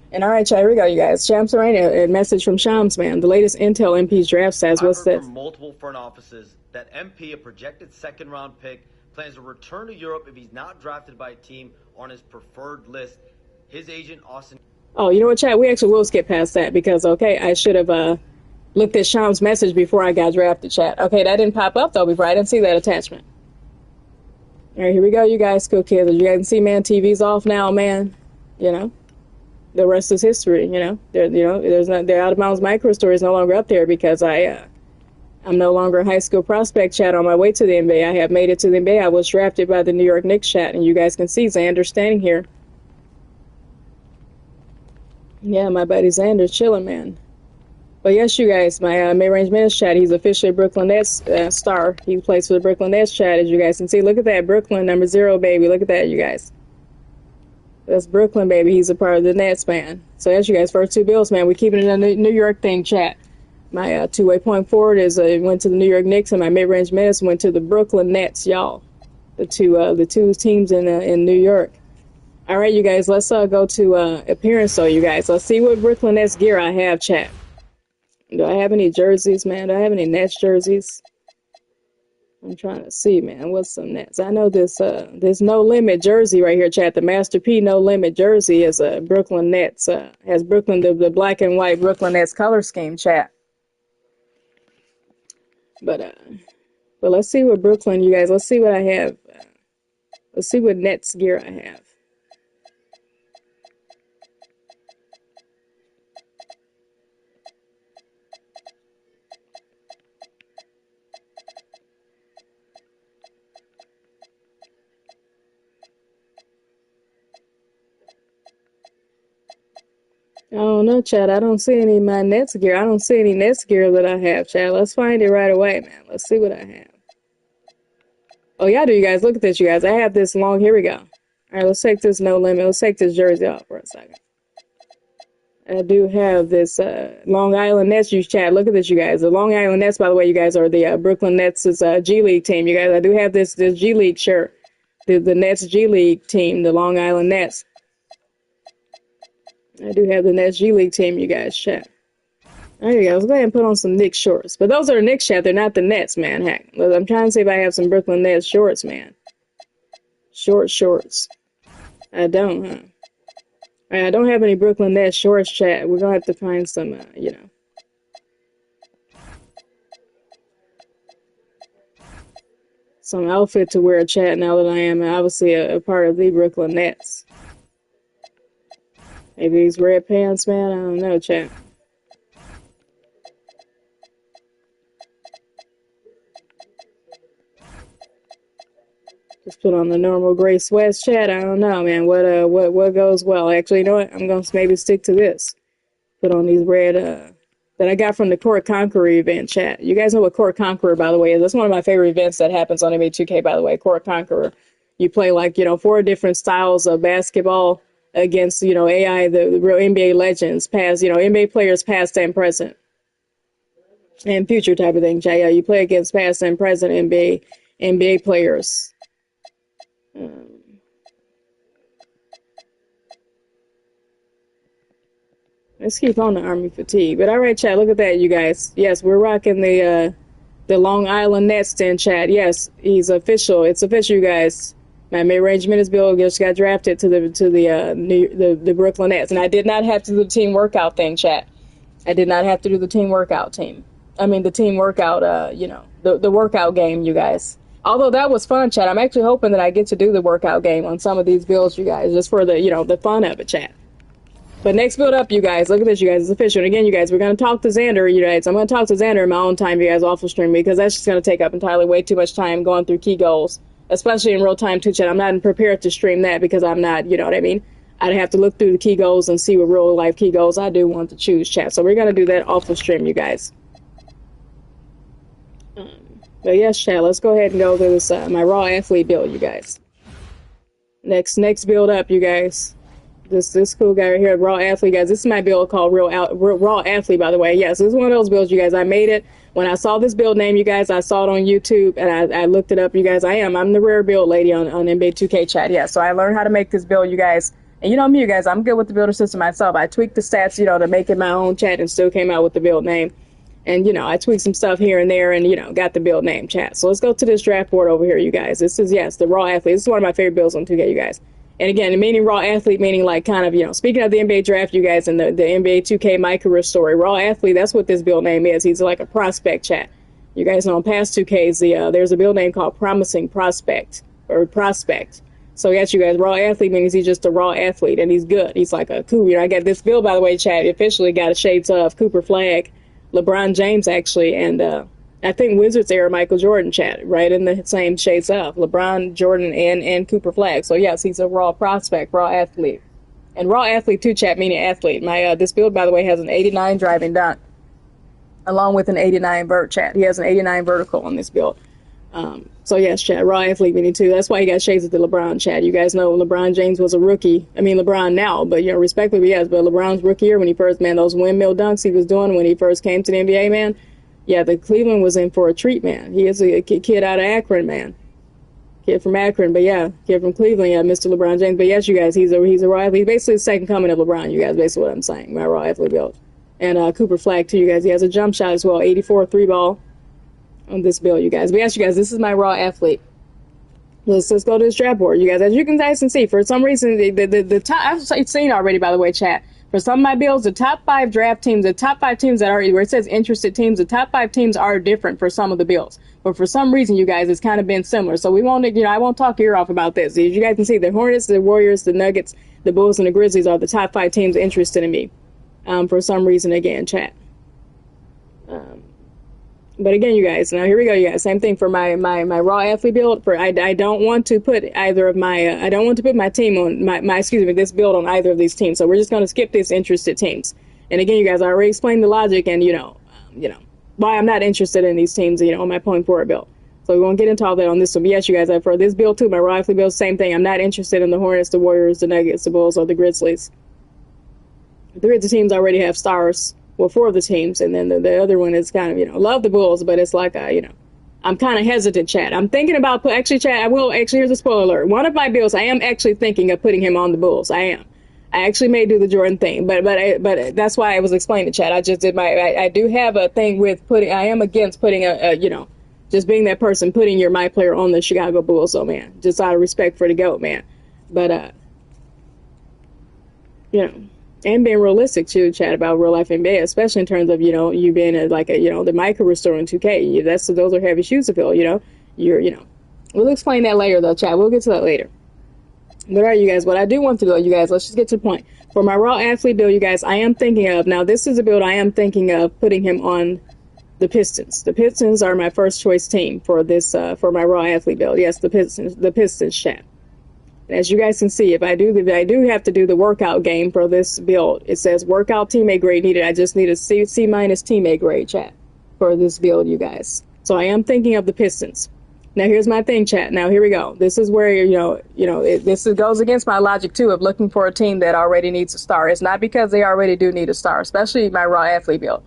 And all right, chat, here we go, you guys. Shams Serena, a message from Shams, man. The latest intel MP's draft says, what's this? I've heard from multiple front offices that MP, a projected second-round pick, plans to return to Europe if he's not drafted by a team on his preferred list. His agent, Austin... Oh, you know what, chat? We actually will skip past that because, okay, I should have looked at Shams' message before I got drafted, chat. Okay, that didn't pop up, though, before. I didn't see that attachment. All right, here we go, you guys. Cool kids. As you guys can see, man, TV's off now, man. The rest is history, the Out of Bounds MyCareer Story is no longer up there because I'm no longer a high school prospect, chat, on my way to the NBA. I have made it to the NBA. I was drafted by the New York Knicks, chat, and you guys can see Xander standing here. Yeah, my buddy Xander chilling, man. But yes, you guys, my mid-range minutes, chat, he's officially a Brooklyn Nets star. He plays for the Brooklyn Nets, chat, as you guys can see. Look at that, Brooklyn number 0, baby. Look at that, you guys. That's Brooklyn, baby. He's a part of the Nets, man. So that's you guys' first two builds, man. We're keeping it a New York thing, chat. My two-way point forward is went to the New York Knicks, and my mid-range minutes went to the Brooklyn Nets, y'all. The two teams in New York. All right, you guys. Let's go to appearance, though, you guys. Let's see what Brooklyn Nets gear I have, chat. Do I have any jerseys, man? Do I have any Nets jerseys? I'm trying to see, man. What's some Nets? I know this No Limit jersey right here, chat. The Master P No Limit jersey is a Brooklyn Nets. Has Brooklyn, the black and white Brooklyn Nets color scheme, chat. But let's see what Brooklyn, you guys. Let's see what I have. Let's see what Nets gear I have. I don't know, chat. I don't see any of my Nets gear. I don't see any Nets gear that I have, chat. Let's find it right away, man. Let's see what I have. Oh, yeah, I do, you guys. Look at this, you guys. I have this long. Here we go. All right, let's take this No Limit. Let's take this jersey off for a second. I do have this Long Island Nets, you chat. Look at this, you guys. The Long Island Nets, by the way, you guys, are the Brooklyn Nets' G League team. You guys, I do have this G League shirt. The Nets G League team, the Long Island Nets. I do have the Nets G League team, you guys, chat. There you go. Let's go ahead and put on some Knicks shorts. But those are Knicks, chat. They're not the Nets, man. Heck. I'm trying to see if I have some Brooklyn Nets shorts, man. Shorts. I don't, huh? All right, I don't have any Brooklyn Nets shorts, chat. We're going to have to find some, some outfit to wear, chat, now that I am obviously a part of the Brooklyn Nets. Maybe these red pants, man. I don't know, chat. Just put on the normal gray sweats, chat. I don't know, man. What goes well? Actually, you know what? I'm gonna maybe stick to this. Put on these red that I got from the Court Conqueror event, chat. You guys know what Court Conqueror, by the way, is. That's one of my favorite events that happens on NBA 2K, by the way. Court Conqueror. You play 4 different styles of basketball against, AI, the real NBA legends, past, NBA players past and present and future type of thing, chat. Yeah, you play against past and present NBA players. Let's keep on the Army fatigue. But all right, chat, look at that, you guys. Yes, we're rocking the Long Island Nets in chat. Yes, he's official. It's official, you guys. My mid-range minutes bill just got drafted to the Brooklyn Nets, and I did not have to do the team workout thing, chat. I did not have to do the team workout team. I mean, the team workout. The workout game, you guys. Although that was fun, chat. I'm actually hoping that I get to do the workout game on some of these builds, you guys, just for the fun of it, chat. But next build up, you guys. Look at this, you guys. It's official. And again, you guys, we're going to talk to Xander, you guys. I'm going to talk to Xander in my own time, you guys, off the stream, because that's just going to take up entirely way too much time going through key goals, especially in real time, too, chat. I'm not prepared to stream that because I'm not, you know what I mean? I'd have to look through the key goals and see what real life key goals I do want to choose, chat. So we're going to do that off the stream, you guys. But yes, chat, let's go ahead and go through this, my raw athlete build, you guys. Next build up, you guys. This cool guy right here, Raw Athlete, guys. This is my build called Raw Athlete, by the way. Yes, this is one of those builds, you guys. I made it. When I saw this build name, you guys, I saw it on YouTube, and I looked it up, you guys. I'm the rare build lady on NBA 2K chat. Yeah, so I learned how to make this build, you guys. And you know me, you guys, I'm good with the builder system myself. I tweaked the stats, to make it my own, chat, and still came out with the build name. And, I tweaked some stuff here and there and, got the build name, chat. So let's go to this draft board over here, you guys. This is, yes, the Raw Athlete. This is one of my favorite builds on 2K, you guys. And again, meaning raw athlete, meaning like kind of, speaking of the NBA draft, you guys, and the NBA 2K MyCareer Story, raw athlete, that's what this build name is. He's like a prospect, chat. You guys know in past 2Ks, there's a build name called Promising Prospect, or Prospect. So yes, you guys, raw athlete means he's just a raw athlete, and he's good. He's like a cool, I got this build, by the way, chat, officially got a shades of Cooper Flag, LeBron James, actually, and I think Wizards era Michael Jordan, chat, right in the same shades of LeBron, Jordan, and Cooper Flag. So yes, he's a raw prospect, raw athlete. And raw athlete too, chat, meaning athlete. My this build, by the way, has an 89 driving dunk, along with an 89 vert, chat. He has an 89 vertical on this build. So yes, chat, raw athlete meaning too. That's why he got shades of the LeBron, chat. You guys know LeBron James was a rookie. I mean LeBron now, but respectively, yes. But LeBron's rookie year when he first, man, those windmill dunks he was doing when he first came to the NBA, man. Yeah, the Cleveland was in for a treat, man. He is a kid out of Akron, man. Kid from Akron, but yeah, kid from Cleveland, yeah, Mr. LeBron James. But yes, you guys, he's a raw athlete. He's basically the second coming of LeBron, you guys, basically what I'm saying, my raw athlete build. And Cooper Flag, too, you guys. He has a jump shot as well, 84 3-ball on this build, you guys. But yes, you guys, this is my raw athlete. Let's go to this draft board, you guys. As you can guys can see, for some reason, the top, I've seen already, by the way, chat. For some of my builds, the top 5 draft teams, the top 5 teams that are, where it says interested teams, the top 5 teams are different for some of the builds. But for some reason, you guys, it's kind of been similar. So we won't, I won't talk your ear off about this. As you guys can see, the Hornets, the Warriors, the Nuggets, the Bulls, and the Grizzlies are the top 5 teams interested in me. For some reason, again, chat. But again, you guys, now here we go, you guys. Same thing for my raw athlete build. For I don't want to put either of my I don't want to put my team on this build on either of these teams. So we're just going to skip these interested teams. And again, you guys, I already explained the logic and why I'm not interested in these teams, on my point forward build. So we won't get into all that on this one. But yes, you guys, for this build too, my raw athlete build, same thing. I'm not interested in the Hornets, the Warriors, the Nuggets, the Bulls, or the Grizzlies. 3 of the teams already have stars. Well, 4 of the teams, and then the other one is kind of, love the Bulls, but it's like, I'm kind of hesitant, chat. I'm thinking about, chat, here's a spoiler alert. One of my builds, I am actually thinking of putting him on the Bulls. I am. I actually may do the Jordan thing, but that's why I was explaining to chat. I just did I do have a thing with I am against putting just being that person, putting my player on the Chicago Bulls, so man, just out of respect for the GOAT, man. But, and being realistic to chat about real life NBA, especially in terms of, you being the MyCareer Story in 2K. Those are heavy shoes to fill, We'll explain that later though, chat. We'll get to that later. But all right, you guys, what I do want to do, you guys, let's just get to the point. For my raw athlete build, you guys, I am thinking of, now this is a build I am thinking of putting him on the Pistons. The Pistons are my first choice team for this, for my raw athlete build. Yes, the Pistons, chat. As you guys can see, if I do have to do the workout game for this build. It says workout teammate grade needed. I just need a C- teammate grade, chat, for this build, you guys. So I am thinking of the Pistons. Now here's my thing, chat. Now here we go. This is where goes against my logic too of looking for a team that already needs a star. It's not because they already do need a star, especially my raw athlete build.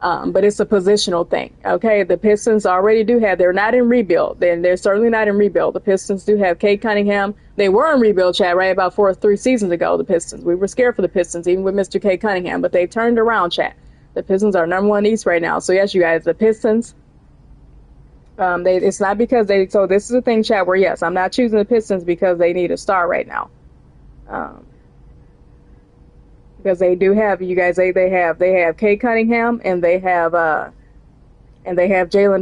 But it's a positional thing. Okay, the Pistons already do have. They're not in rebuild. They're certainly not in rebuild. The Pistons do have Cade Cunningham. They were in rebuild, chat, right about 3 seasons ago. The Pistons. We were scared for the Pistons, even with Mr. Cade Cunningham, but they turned around, chat. The Pistons are #1 East right now. So yes, you guys, the Pistons. It's not because they. So this is the thing, chat. Where yes, I'm not choosing the Pistons because they need a star right now. Because they do have, you guys, they have Cade Cunningham and they have Jalen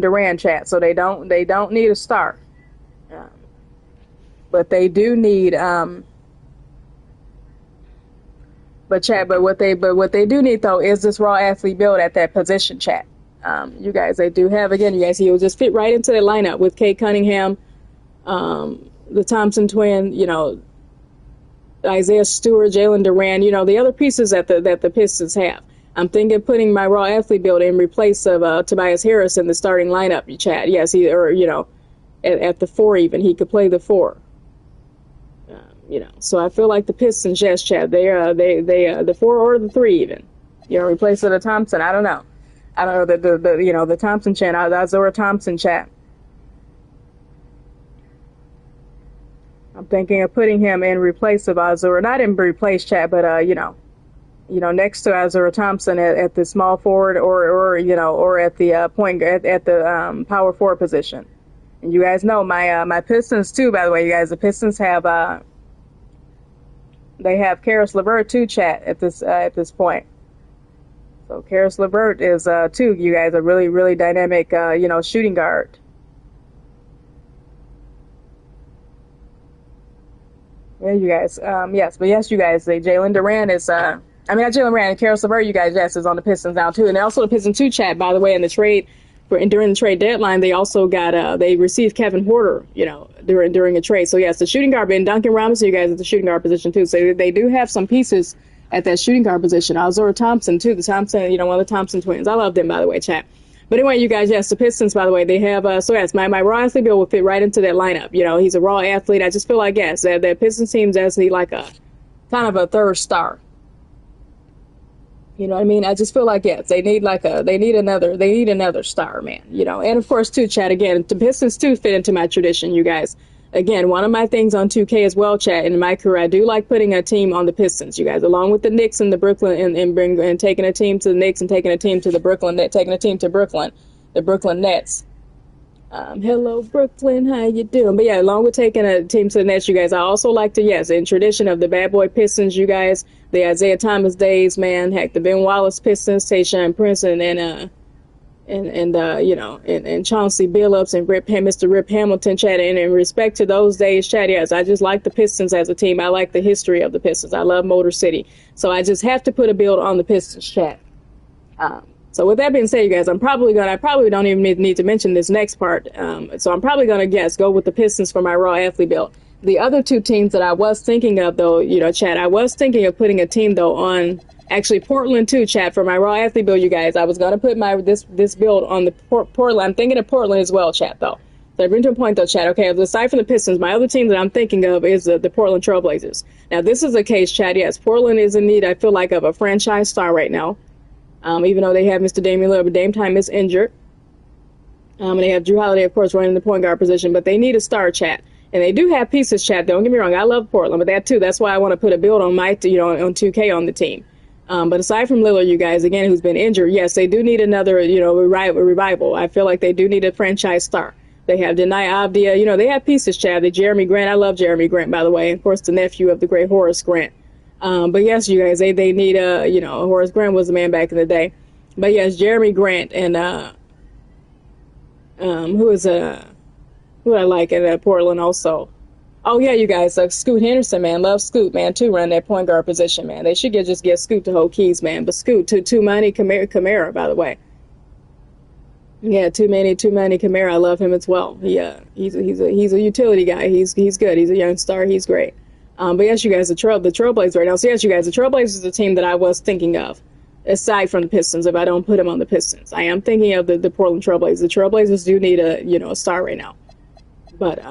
Duran, chat. So they don't need a star, but they do need but what they do need though is this raw athlete build at that position, chat. You guys, they do have, again, you guys, he will just fit right into that lineup with Cade Cunningham, the Thompson twin, Isaiah Stewart, Jalen Duran, the other pieces that the Pistons have. I'm thinking putting my raw athlete build in place of Tobias Harris in the starting lineup, chat. Yes, at the 4 even, he could play the 4. So I feel like the Pistons, yes, chat, they the 4 or the 3 even, replace the Thompson. I don't know the Thompson chat, Isaiah Thompson chat. I'm thinking of putting him in place of Azura, not in replace, chat, but next to Azura Thompson at the small forward or at the point at the power forward position. And you guys know my Pistons too. By the way, you guys, the Pistons have they have Karis LeVert too, chat, at this point. So Karis LeVert is too, you guys, a really, really dynamic shooting guard. Yeah, you guys. Yes, but yes, you guys. Jalen Duran is. Not Jalen Duran. Karis LeVert, you guys. Yes, is on the Pistons now too, and also the Pistons too. Chat, by the way, in the trade during the trade deadline, they also got they received Kevin Porter. During a trade. So yes, the shooting guard and Duncan Robinson, you guys, at the shooting guard position too. So they do have some pieces at that shooting guard position. Azura Thompson too. The Thompson, one of the Thompson twins. I love them, by the way, chat. But anyway, you guys, yes, the Pistons, by the way, they have, so yes, my raw athlete bill will fit right into that lineup. He's a raw athlete. I just feel like, yes, that Pistons team does need like a kind of a third star. You know what I mean? I just feel like, yes, they need another star, man. And of course, too, chat, again, the Pistons too fit into my tradition, you guys. Again, one of my things on 2K as well, chat, in my career, I do like putting a team on the Pistons, you guys, along with the Knicks and the Brooklyn, and taking a team to the Knicks and taking a team to the Brooklyn, taking a team to Brooklyn, the Brooklyn Nets. Hello, Brooklyn, how you doing? But yeah, along with taking a team to the Nets, you guys, I also like to, yes, in tradition of the bad boy Pistons, you guys, the Isaiah Thomas days, man, heck, the Ben Wallace Pistons, Tayshaun Prince, and Chauncey Billups and Mr. Rip Hamilton, chat. And in respect to those days, chat, yes, I just like the Pistons as a team. I like the history of the Pistons. I love Motor City. So I just have to put a build on the Pistons, chat. So with that being said, you guys, I probably don't even need to mention this next part. So I'm probably going to, go with the Pistons for my raw athlete build. The other two teams that I was thinking of, though, chat, I was thinking of putting a team, though, on actually Portland, too, chat, for my raw athlete build, you guys. I was going to put this build on the Portland. I'm thinking of Portland as well, chat, though. So I've been to a point, though, chat. Okay, aside from the Pistons, my other team that I'm thinking of is the Portland Trailblazers. Now, this is a case, chat, yes, Portland is in need, I feel like, of a franchise star right now. Even though they have Mr. Damian Lillard, but Dame Time is injured. And they have Drew Holiday, of course, running the point guard position, but they need a star, chat. And they do have pieces, chat. Don't get me wrong. I love Portland, but that too. That's why I want to put a build on on 2K on the team. But aside from Lillard, you guys, again, who's been injured, yes, they do need another, revival. I feel like they do need a franchise star. They have Denai Abdia. They have pieces, chat. The Jeremy Grant. I love Jeremy Grant, by the way. Of course, the nephew of the great Horace Grant. But yes, you guys, they need Horace Grant was the man back in the day. But yes, Jeremy Grant and who I like at Portland also. Oh yeah, you guys, Scoot Henderson, man, love Scoot, man, too, run that point guard position, man. They should just get Scoot to hold keys, man. But Scoot, too many Kamara, by the way. Yeah, too many Kamara. I love him as well. He's a utility guy. He's good. He's a young star. He's great. But yes, you guys, the Trailblazers right now. So yes, you guys, the Trailblazers is the team that I was thinking of, aside from the Pistons. If I don't put them on the Pistons, I am thinking of the Portland Trailblazers. The Trailblazers do need a star right now. But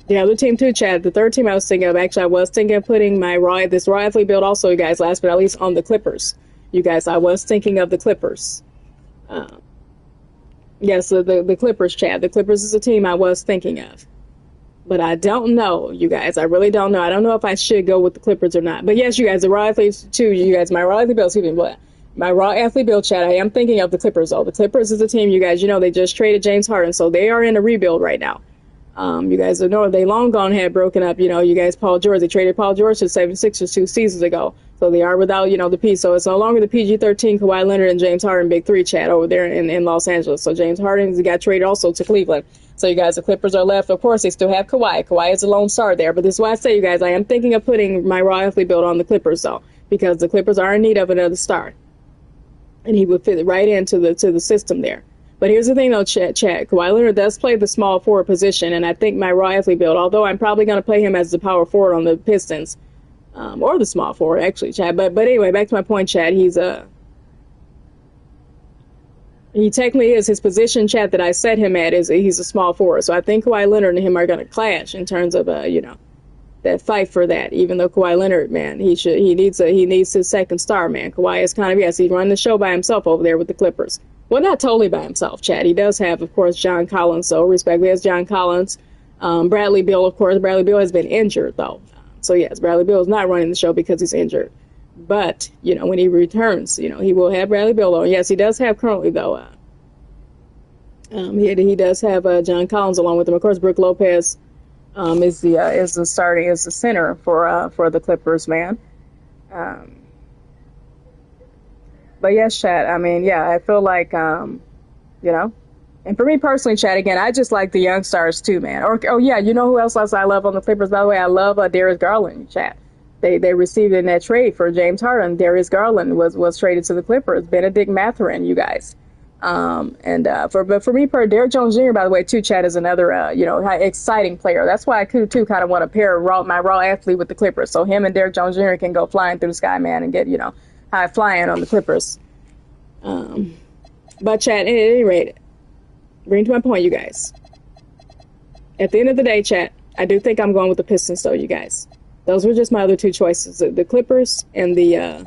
the other team too, Chad, the third team I was thinking of, actually I was thinking of putting this raw athlete build also, you guys, last but not least, on the Clippers. You guys, I was thinking of the Clippers. Yes, the Clippers, Chad. The Clippers is a team I was thinking of. But I don't know, you guys. I really don't know. I don't know if I should go with the Clippers or not. But yes, you guys, the raw athletes too, you guys, my raw athlete build, excuse me, what? My raw athlete build, Chad, I am thinking of the Clippers, though. The Clippers is a team, you guys, you know, they just traded James Harden, so they are in a rebuild right now. You guys know they long gone had broken up, you know, you guys, Paul George, they traded Paul George to the 76ers 2 seasons ago. So they are without, you know, the piece. So it's no longer the PG-13, Kawhi Leonard and James Harden big three, Chad, over there in Los Angeles. So James Harden got traded also to Cleveland. So you guys, the Clippers are left. Of course, they still have Kawhi. Kawhi is a lone star there. But this is why I say, you guys, I am thinking of putting my raw athlete build on the Clippers, though, because the Clippers are in need of another star. And he would fit right into the system there. But here's the thing, though, Chad. Kawhi Leonard does play the small forward position, and I think my raw athlete build, although I'm probably going to play him as the power forward on the Pistons, or the small forward, actually, Chad. But anyway, back to my point, Chad. He technically is his position, Chad, that I set him at is he's a small forward. So I think Kawhi Leonard and him are going to clash in terms of you know, that fight for that. Even though Kawhi Leonard, man, he needs his second star, man. Kawhi is kind of, yes, he's running the show by himself over there with the Clippers. Well, not totally by himself, Chad. He does have, of course, John Collins. So respectfully, as John Collins, Bradley Beal, of course. Bradley Beal has been injured, though. So yes, Bradley Beal is not running the show because he's injured. But you know, when he returns, you know, he will have Bradley Beal on. Yes, he does have currently though. He does have John Collins along with him. Of course, Brook Lopez is the center for the Clippers, man. But yes, Chad, I mean, yeah, I feel like, you know, and for me personally, Chad, again, I just like the young stars too, man. Oh yeah, you know who else I love on the Clippers, by the way? I love Darius Garland, Chad. They received in that trade for James Harden. Darius Garland was traded to the Clippers. Benedict Mathurin, you guys. But for me, Derrick Jones Jr., by the way, too, Chad, is another, you know, exciting player. That's why I could, too, kind of want to pair my raw athlete with the Clippers. So him and Derrick Jones Jr. can go flying through the sky, man, and get, you know, high flying on the Clippers. But Chad, at any rate, bring to my point, you guys. At the end of the day, Chad, I do think I'm going with the Pistons, though, you guys. Those were just my other two choices. The Clippers and the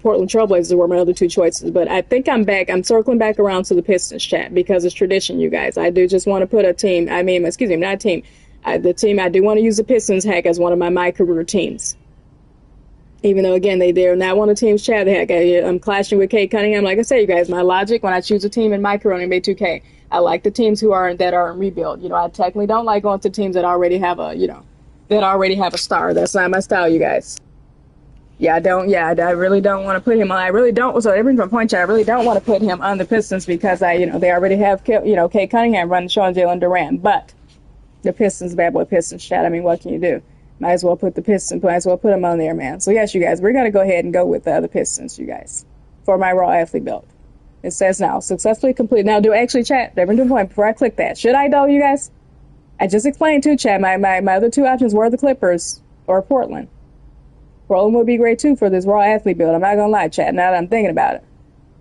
Portland Trailblazers were my other two choices. But I think I'm circling back around to the Pistons, Chat, because it's tradition, you guys. I do just want to put a team, I do want to use the Pistons, heck, as one of my MyCareer teams. Even though, again, they're not one of the teams, Chad, heck, I'm clashing with Kate Cunningham. Like I say, you guys, my logic when I choose a team in MyCareer on NBA 2K, I like the teams that are in rebuild. You know, I technically don't like going to teams that already have a star. That's not my style, you guys. I really don't want to put him on. So that brings my point, Chad. I really don't want to put him on the Pistons because they already have, Kate Cunningham running the show on Jalen Duran. But the Pistons, bad boy Pistons, Chad. I mean, what can you do? Might as well put him on there, man. So yes, you guys, we're going to go ahead and go with the Pistons, you guys, for my raw athlete build. It says now, successfully complete. Now, Chad, there brings my point before I click that. Should I, though, you guys? I just explained too, Chad. My other two options were the Clippers or Portland. Portland would be great too for this raw athlete build. I'm not gonna lie, Chad. Now that I'm thinking about it,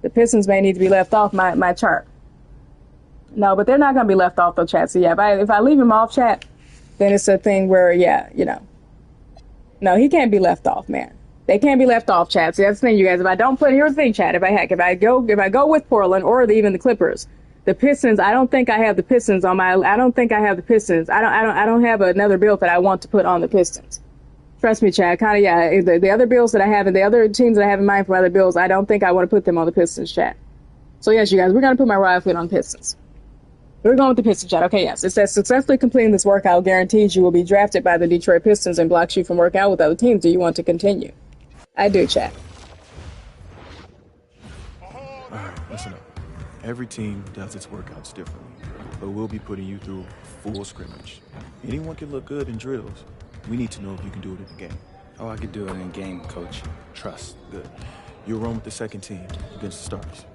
the Pistons may need to be left off my chart. No, but they're not gonna be left off though, Chad. So yeah, if I leave him off, Chad, then it's a thing where no, he can't be left off, man. They can't be left off, Chad. So that's the thing, you guys. If I don't put here's the thing, Chad. If I go with Portland or even the Clippers. The Pistons, I don't think I have the Pistons on my. I don't think I have the Pistons. I don't have another build that I want to put on the Pistons. Trust me, Chad. The other builds that I have and the other teams that I have in mind for other builds, I don't think I want to put them on the Pistons, Chad. So yes, you guys, we're gonna put my raw athlete on Pistons. We're going with the Pistons, Chad. Okay, yes. It says successfully completing this workout guarantees you will be drafted by the Detroit Pistons and blocks you from working out with other teams. Do you want to continue? I do, Chad. All right, listen up. Every team does its workouts differently, but we'll be putting you through full scrimmage. Anyone can look good in drills. We need to know if you can do it in the game. Oh, I could do it in game, coach. Trust. Good. You'll run with the second team against the starters.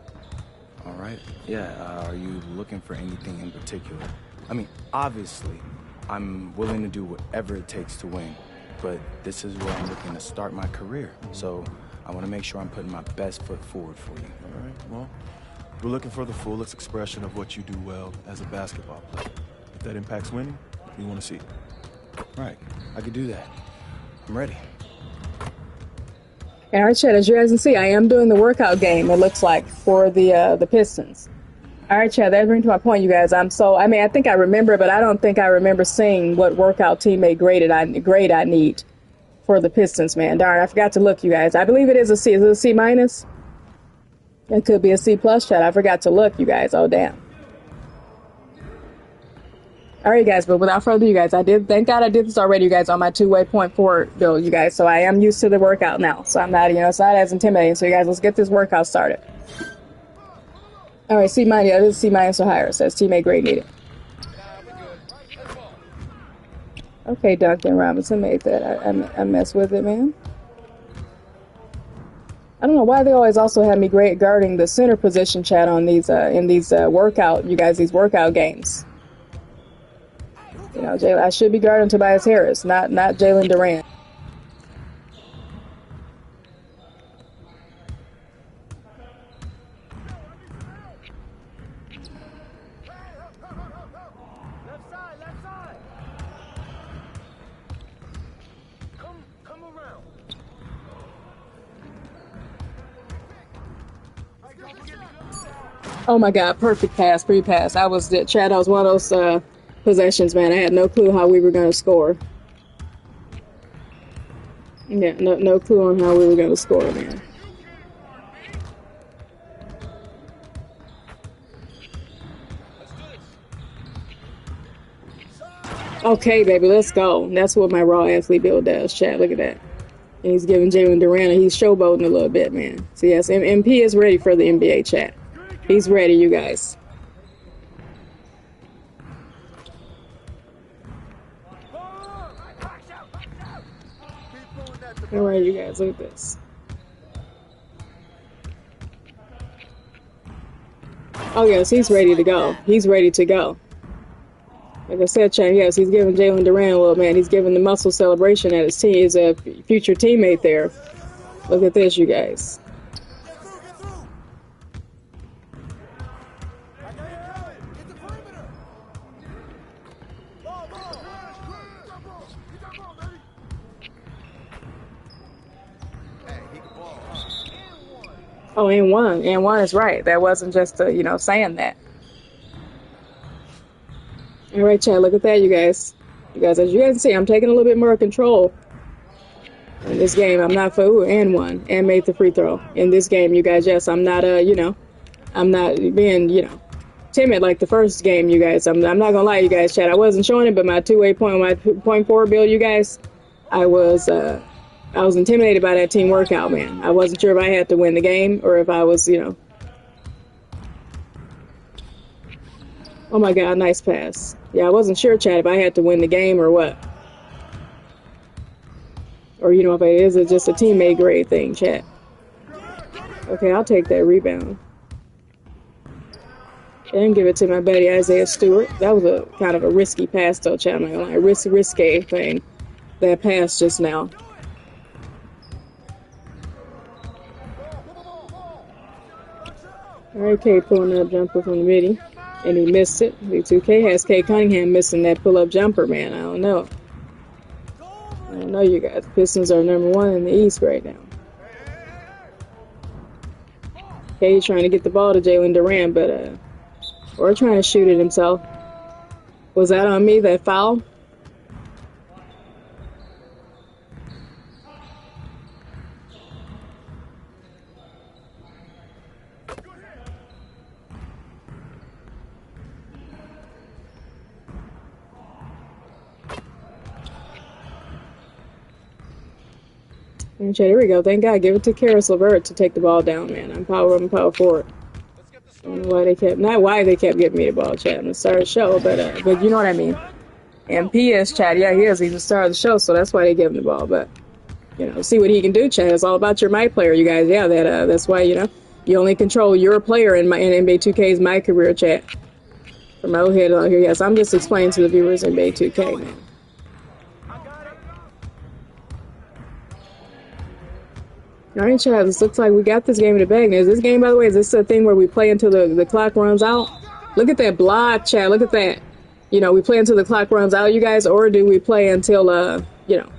All right. Yeah, are you looking for anything in particular? I mean, obviously, I'm willing to do whatever it takes to win, but this is where I'm looking to start my career. So I want to make sure I'm putting my best foot forward for you. All right, well, we're looking for the fullest expression of what you do well as a basketball player. If that impacts winning, we want to see it. Right. I could do that. I'm ready. All right, chat, as you guys can see, I am doing the workout game, it looks like, for the Pistons. All right, chat, that brings to my point, you guys. I think I remember, but I don't think I remember seeing what workout teammate grade I need for the Pistons, man. Darn, I forgot to look, you guys. I believe it is a C. Is it a C minus? It could be a C plus, chat. I forgot to look, you guys. Oh, damn. All right, guys, but without further ado, you guys, thank God I did this already, you guys, on my two-way point forward build, you guys. So I am used to the workout now. So I'm not, it's not as intimidating. So you guys, let's get this workout started. All right, C minus, yeah, this is C minus or higher. It says teammate grade needed. Okay, Duncan Robinson made that. I messed with it, man. I don't know why they always also have me guarding the center position, chat, on these in these workout games. I should be guarding Tobias Harris, not Jalen Durant. Left side. Come around. Oh my God, perfect pass, pre-pass. Chad, that was one of those possessions, man. I had no clue how we were going to score. Yeah, no clue on how we were going to score, man. Okay, baby, let's go. That's what my raw athlete build does, Chad. Look at that. And he's giving Jalen Durant, he's showboating a little bit, man. So yes, MP is ready for the NBA, chat. He's ready, you guys. All right, you guys, look at this. Oh, yes, he's ready to go. He's ready to go. Like I said, Chad, yes, he's giving Jalen Durant a little, man. He's giving the muscle celebration at his team, his future teammate there. Look at this, you guys. Oh, and one is right. That wasn't just saying that. All right, Chad, look at that, you guys. As you guys can see, I'm taking a little bit more control in this game. I'm not and won and made the free throw in this game, you guys. Yes, I'm not I'm not being timid like the first game, you guys. I'm not gonna lie, you guys, Chad. I wasn't showing it, but my point forward build, you guys, I was intimidated by that team workout, man. I wasn't sure if I had to win the game or if I was, Oh my God, nice pass. Yeah, I wasn't sure, Chad, if I had to win the game or what. Or, if it is just a teammate grade thing, Chad. Okay, I'll take that rebound. And give it to my buddy Isaiah Stewart. That was a kind of a risky pass, though, Chad. I'm not gonna lie, risque thing. That pass just now. All right, K pulling up jumper from the midi. And he missed it. The 2K has Kay Cunningham missing that pull-up jumper, man. I don't know. You guys. The Pistons are #1 in the East right now. Kay trying to get the ball to Jalen Durant, but or trying to shoot it himself. Was that on me, that foul? And here we go. Thank God. Give it to Karis LeVert to take the ball down, man. I'm power forward. I don't know not why they kept giving me the ball, Chad. I'm gonna start the show, but you know what I mean. MP is Chad. Yeah, he is. He's the star of the show, so that's why they give him the ball. But see what he can do, Chad. It's all about your my player, you guys. Yeah, that's why you only control your player in NBA 2K's MyCareer, chat. From my old head out here, yes. I'm just explaining to the viewers in NBA 2K, man. All right, Chad, this looks like we got this game in the bag. Now, is this game, by the way, is this a thing where we play until the clock runs out? Look at that block, Chad. Look at that. You know, we play until the clock runs out, you guys, or do we play until, you know,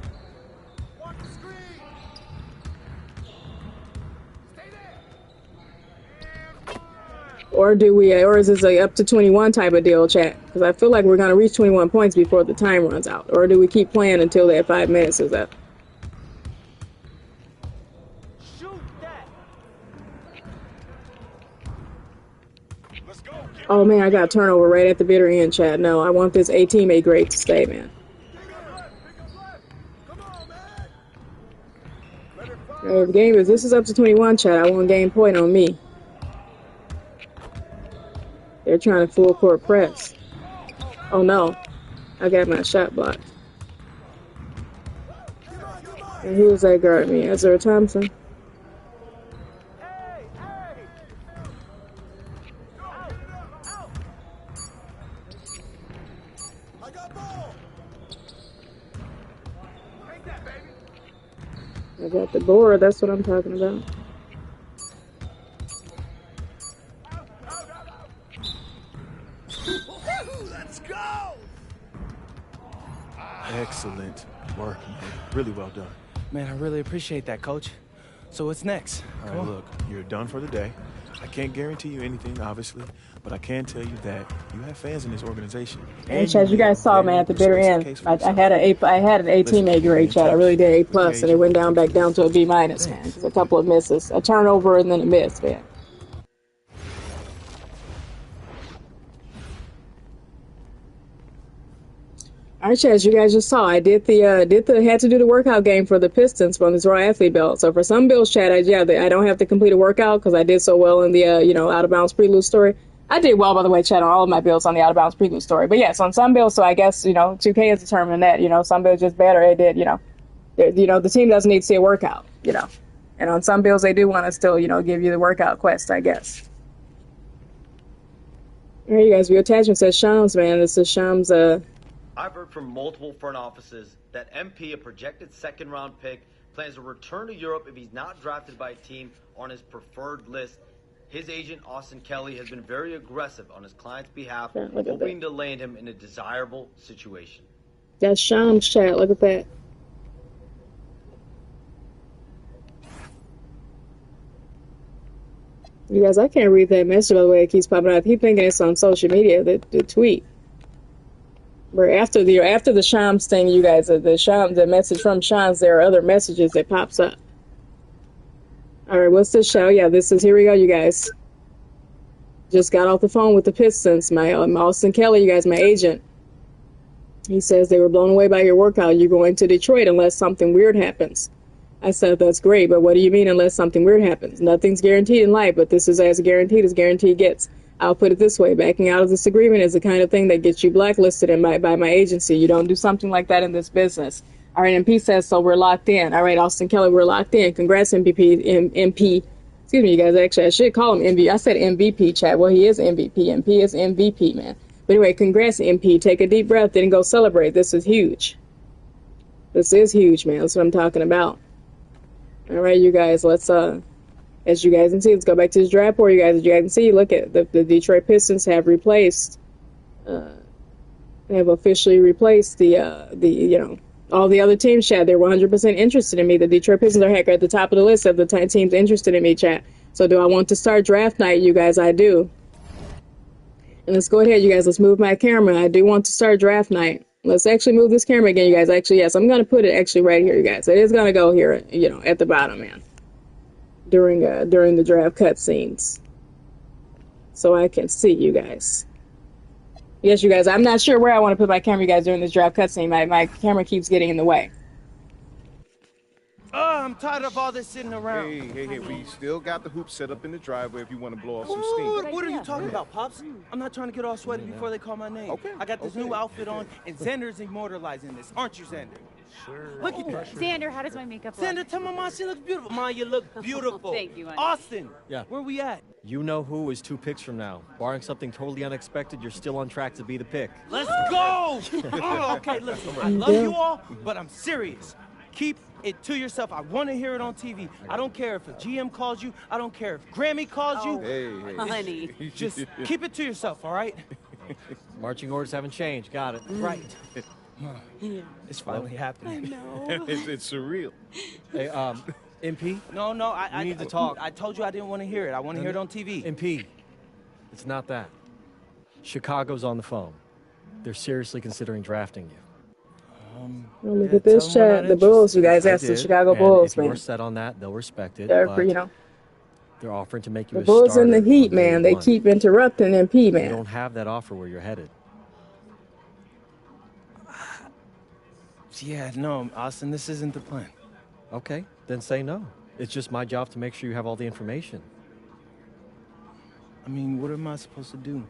or do we, or is this a up to 21 type of deal, chat? Because I feel like we're going to reach 21 points before the time runs out. Or do we keep playing until that 5 minutes is up? Oh man, I got a turnover right at the bitter end, chat. No, I want this A teammate grade to stay, man. The game is, this is up to 21, chat. I want game point on me. They're trying to full court press. Oh no, I got my shot blocked. And who was that guard me? Ezra Thompson? I got the board, that's what I'm talking about. Let's go! Excellent work, man. Really well done. Man, I really appreciate that, Coach. So what's next? All right, look, you're done for the day. I can't guarantee you anything, obviously, but I can tell you that you have fans in this organization. And chat, you guys saw, man, at the bitter end, I had an A teammate grade, chat. I really did A plus, and it went down back down to a B minus, man. Just a couple of misses, a turnover, and then a miss, man. All right, chat, as you guys just saw, I had to do the workout game for the Pistons from this Raw Athlete belt. So for some builds, chat, I don't have to complete a workout because I did so well in the you know, out of bounds prelude story. I did well, by the way, chat, on all of my builds on the out of bounds prelude story. But yes, on some builds, so I guess, you know, 2K is determining that, you know, some builds just better. It did, you know, the team doesn't need to see a workout, you know, and on some builds they do want to still, you know, give you the workout quest, I guess. All right, you guys, view attachment says Shams, man. This is Shams. I've heard from multiple front offices that MP, a projected second-round pick, plans to return to Europe if he's not drafted by a team on his preferred list. His agent, Austin Kelly, has been very aggressive on his client's behalf, hoping to land him in a desirable situation. That's Shams, chat. Look at that. You guys, I can't read that message, by the way. It keeps popping up. I keep thinking it's on social media, the tweet. Where after the Shams thing, you guys, the message from Shams, there are other messages that pops up. All right, what's this show? Yeah, this is, here we go, you guys. Just got off the phone with the Pistons. My Austin Kelly, you guys, my agent. He says they were blown away by your workout. You're going to Detroit unless something weird happens. I said, that's great, but what do you mean unless something weird happens? Nothing's guaranteed in life, but this is as guaranteed as guarantee gets. I'll put it this way, backing out of this agreement is the kind of thing that gets you blacklisted by my agency. You don't do something like that in this business. All right, MP says, so we're locked in. All right, Austin Kelly, we're locked in. Congrats, MP. Excuse me, you guys. Actually, I should call him MVP. I said MVP, chat. Well, he is MVP. MP is MVP, man. But anyway, congrats, MP. Take a deep breath, then go celebrate. This is huge. This is huge, man. That's what I'm talking about. All right, you guys, let's, as you guys can see, let's go back to this draft board, you guys. As you guys can see, look at the Detroit Pistons have replaced, they have officially replaced you know, all the other teams, chat. They're 100% interested in me. The Detroit Pistons are heck at the top of the list of the teams interested in me, chat. So do I want to start draft night, you guys? I do. And let's go ahead, you guys. Let's move my camera. I do want to start draft night. Let's actually move this camera again, you guys. Actually, yes, I'm going to put it actually right here, you guys. It is going to go here, you know, at the bottom, man. During the draft cutscenes. So I can see you guys. Yes, you guys, I'm not sure where I want to put my camera, you guys, during this draft cutscene. My camera keeps getting in the way. Oh, I'm tired of all this sitting around. Hey, we still got the hoop set up in the driveway if you want to blow off some steam. What are you talking about, Pops? I'm not trying to get all sweaty before they call my name. Okay. I got this new outfit on, and Xander's immortalizing this. Aren't you, Xander? Sure. Look at that. Xander, how does my makeup look? Xander, tell my mom she looks beautiful. Ma, you look beautiful. Thank you, honey. Austin. Yeah. Where we at? You know who is 2 picks from now. Barring something totally unexpected, you're still on track to be the pick. Let's go! Oh, okay, listen, I love you all, but I'm serious. Keep it to yourself. I want to hear it on TV. I don't care if a GM calls you. I don't care if Grammy calls you. Hey. Honey. Just keep it to yourself, all right? Marching orders haven't changed. Got it. Right. Yeah. It's finally happening. No. It's surreal. Hey, MP? No, I need to talk. I told you I didn't want to hear it. I want to hear it on TV. MP, it's not that. Chicago's on the phone. They're seriously considering drafting you. Well, look at this chat. The Bulls, you guys. That's the Chicago Bulls, if you're man. set on that, they'll respect it. They're, but you know, they're offering to make you the a Bulls starter and the Heat, on day man. They one. keep interrupting MP, You man. don't have that offer where you're headed. Yeah, no, Austin, this isn't the plan. Okay, then say no. It's just my job to make sure you have all the information. I mean, what am I supposed to do?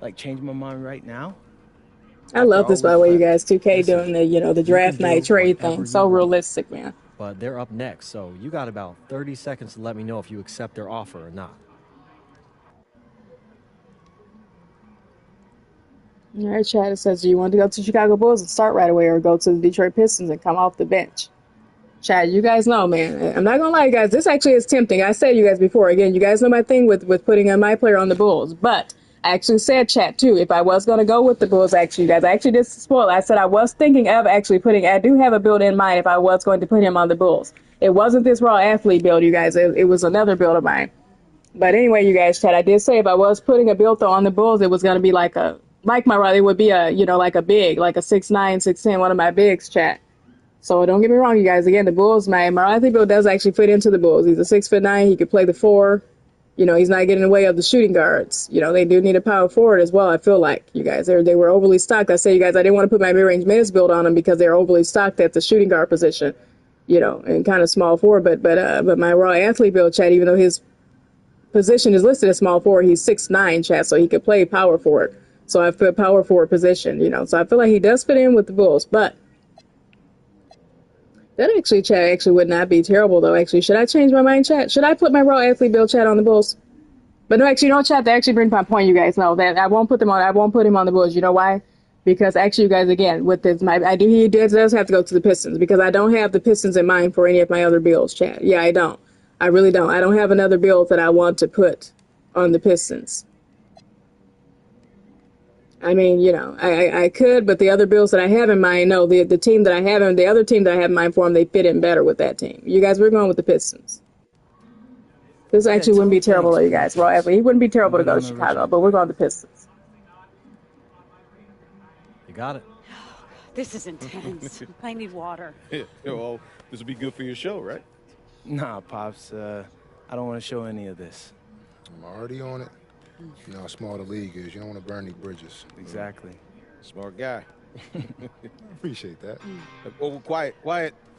Like, change my mind right now? I love this, by the way, you guys. 2K Listen, doing the, you know, the draft can do night trade whatever thing. you So want. realistic, man. But they're up next, so you got about 30 seconds to let me know if you accept their offer or not. All right, Chad, it says, do you want to go to Chicago Bulls and start right away or go to the Detroit Pistons and come off the bench? Chad, you guys know, man. I'm not going to lie, you guys. This actually is tempting. I said you guys before. Again, you guys know my thing with putting a MyCareer on the Bulls. But I actually said, Chad, too, if I was going to go with the Bulls, actually, you guys, I actually did spoil. I said I was thinking of actually I do have a build in mind if I was going to put him on the Bulls. It wasn't this raw athlete build, you guys. It was another build of mine. But anyway, you guys, Chad, I did say if I was putting a build though on the Bulls, it was going to be like my raw, it would be like a big, like a 6'9", 6'10", one of my bigs, Chad. So don't get me wrong, you guys. Again, the Bulls, my athlete build does actually fit into the Bulls. He's a 6'9". He could play the 4. You know, he's not getting in the way of the shooting guards. You know, they do need a power forward as well, I feel like, you guys. They were overly stocked. I say, you guys, I didn't want to put my mid-range minutes build on them because they're overly stocked at the shooting guard position, you know, and kind of small forward. But my raw athlete build, Chad, even though his position is listed as small forward, he's 6'9", Chad, so he could play power forward. So I've put power forward position, you know. So I feel like he does fit in with the Bulls, but that actually, Chad, would not be terrible, though. Actually, should I change my mind, Chad? Should I put my raw athlete build, Chad, on the Bulls? But no, actually, you know, Chad, that actually brings my point, you guys know that I won't put him on the Bulls. You know why? Because actually, you guys, again, with this, he does have to go to the Pistons because I don't have the Pistons in mind for any of my other builds, Chad. Yeah, I don't. I really don't. I don't have another build that I want to put on the Pistons. I mean, you know, I could, but the other builds that I have in mind, no, the team that I have in, the other team that I have in mind for them, they fit in better with that team. You guys, we're going with the Pistons. This actually wouldn't be terrible, though, you guys. Well, he wouldn't be terrible to go to Chicago, but we're going with the Pistons. You got it. This is intense. I need water. Yeah, well, this will be good for your show, right? Nah, Pops, I don't want to show any of this. I'm already on it. You know how small the league is. You don't want to burn any bridges. Exactly. Smart guy. I appreciate that. Oh, quiet.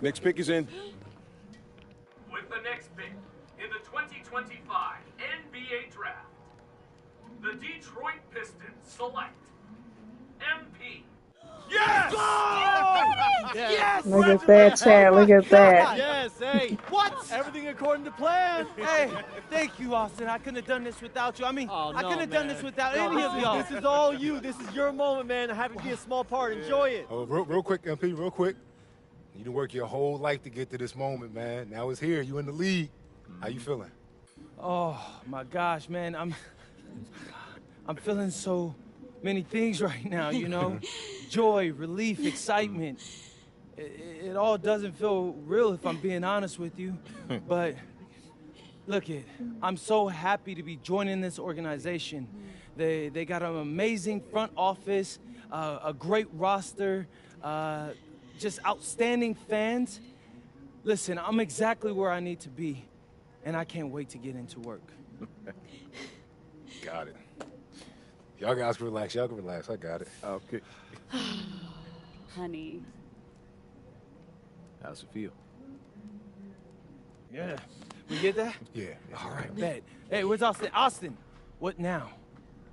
Next pick is in. With the next pick in the 2025 NBA Draft, the Detroit Pistons select MP. Yes! Yes! Look at that, Chad. Look at that. Yes, hey. What? Everything according to plan. Hey, thank you, Austin. I couldn't have done this without you. I mean, Oh, I no, couldn't have done man. this without No, any of y'all. This is all you. This is your moment, man. I'm happy to be a small part. Enjoy it. Oh, real quick, MP, real quick. You done work your whole life to get to this moment, man. Now it's here. You in the league. How you feeling? Oh my gosh, man, I'm feeling so many things right now, you know? Joy, relief, excitement. It all doesn't feel real if I'm being honest with you. But look I'm so happy to be joining this organization. They got an amazing front office, a great roster, just outstanding fans. Listen, I'm exactly where I need to be, and I can't wait to get into work. Got it. Y'all guys can relax. Y'all can relax. I got it. Okay. Honey. How's it feel? Yeah. We get that? Yeah. All right, bet. Hey, where's Austin? Austin, what now?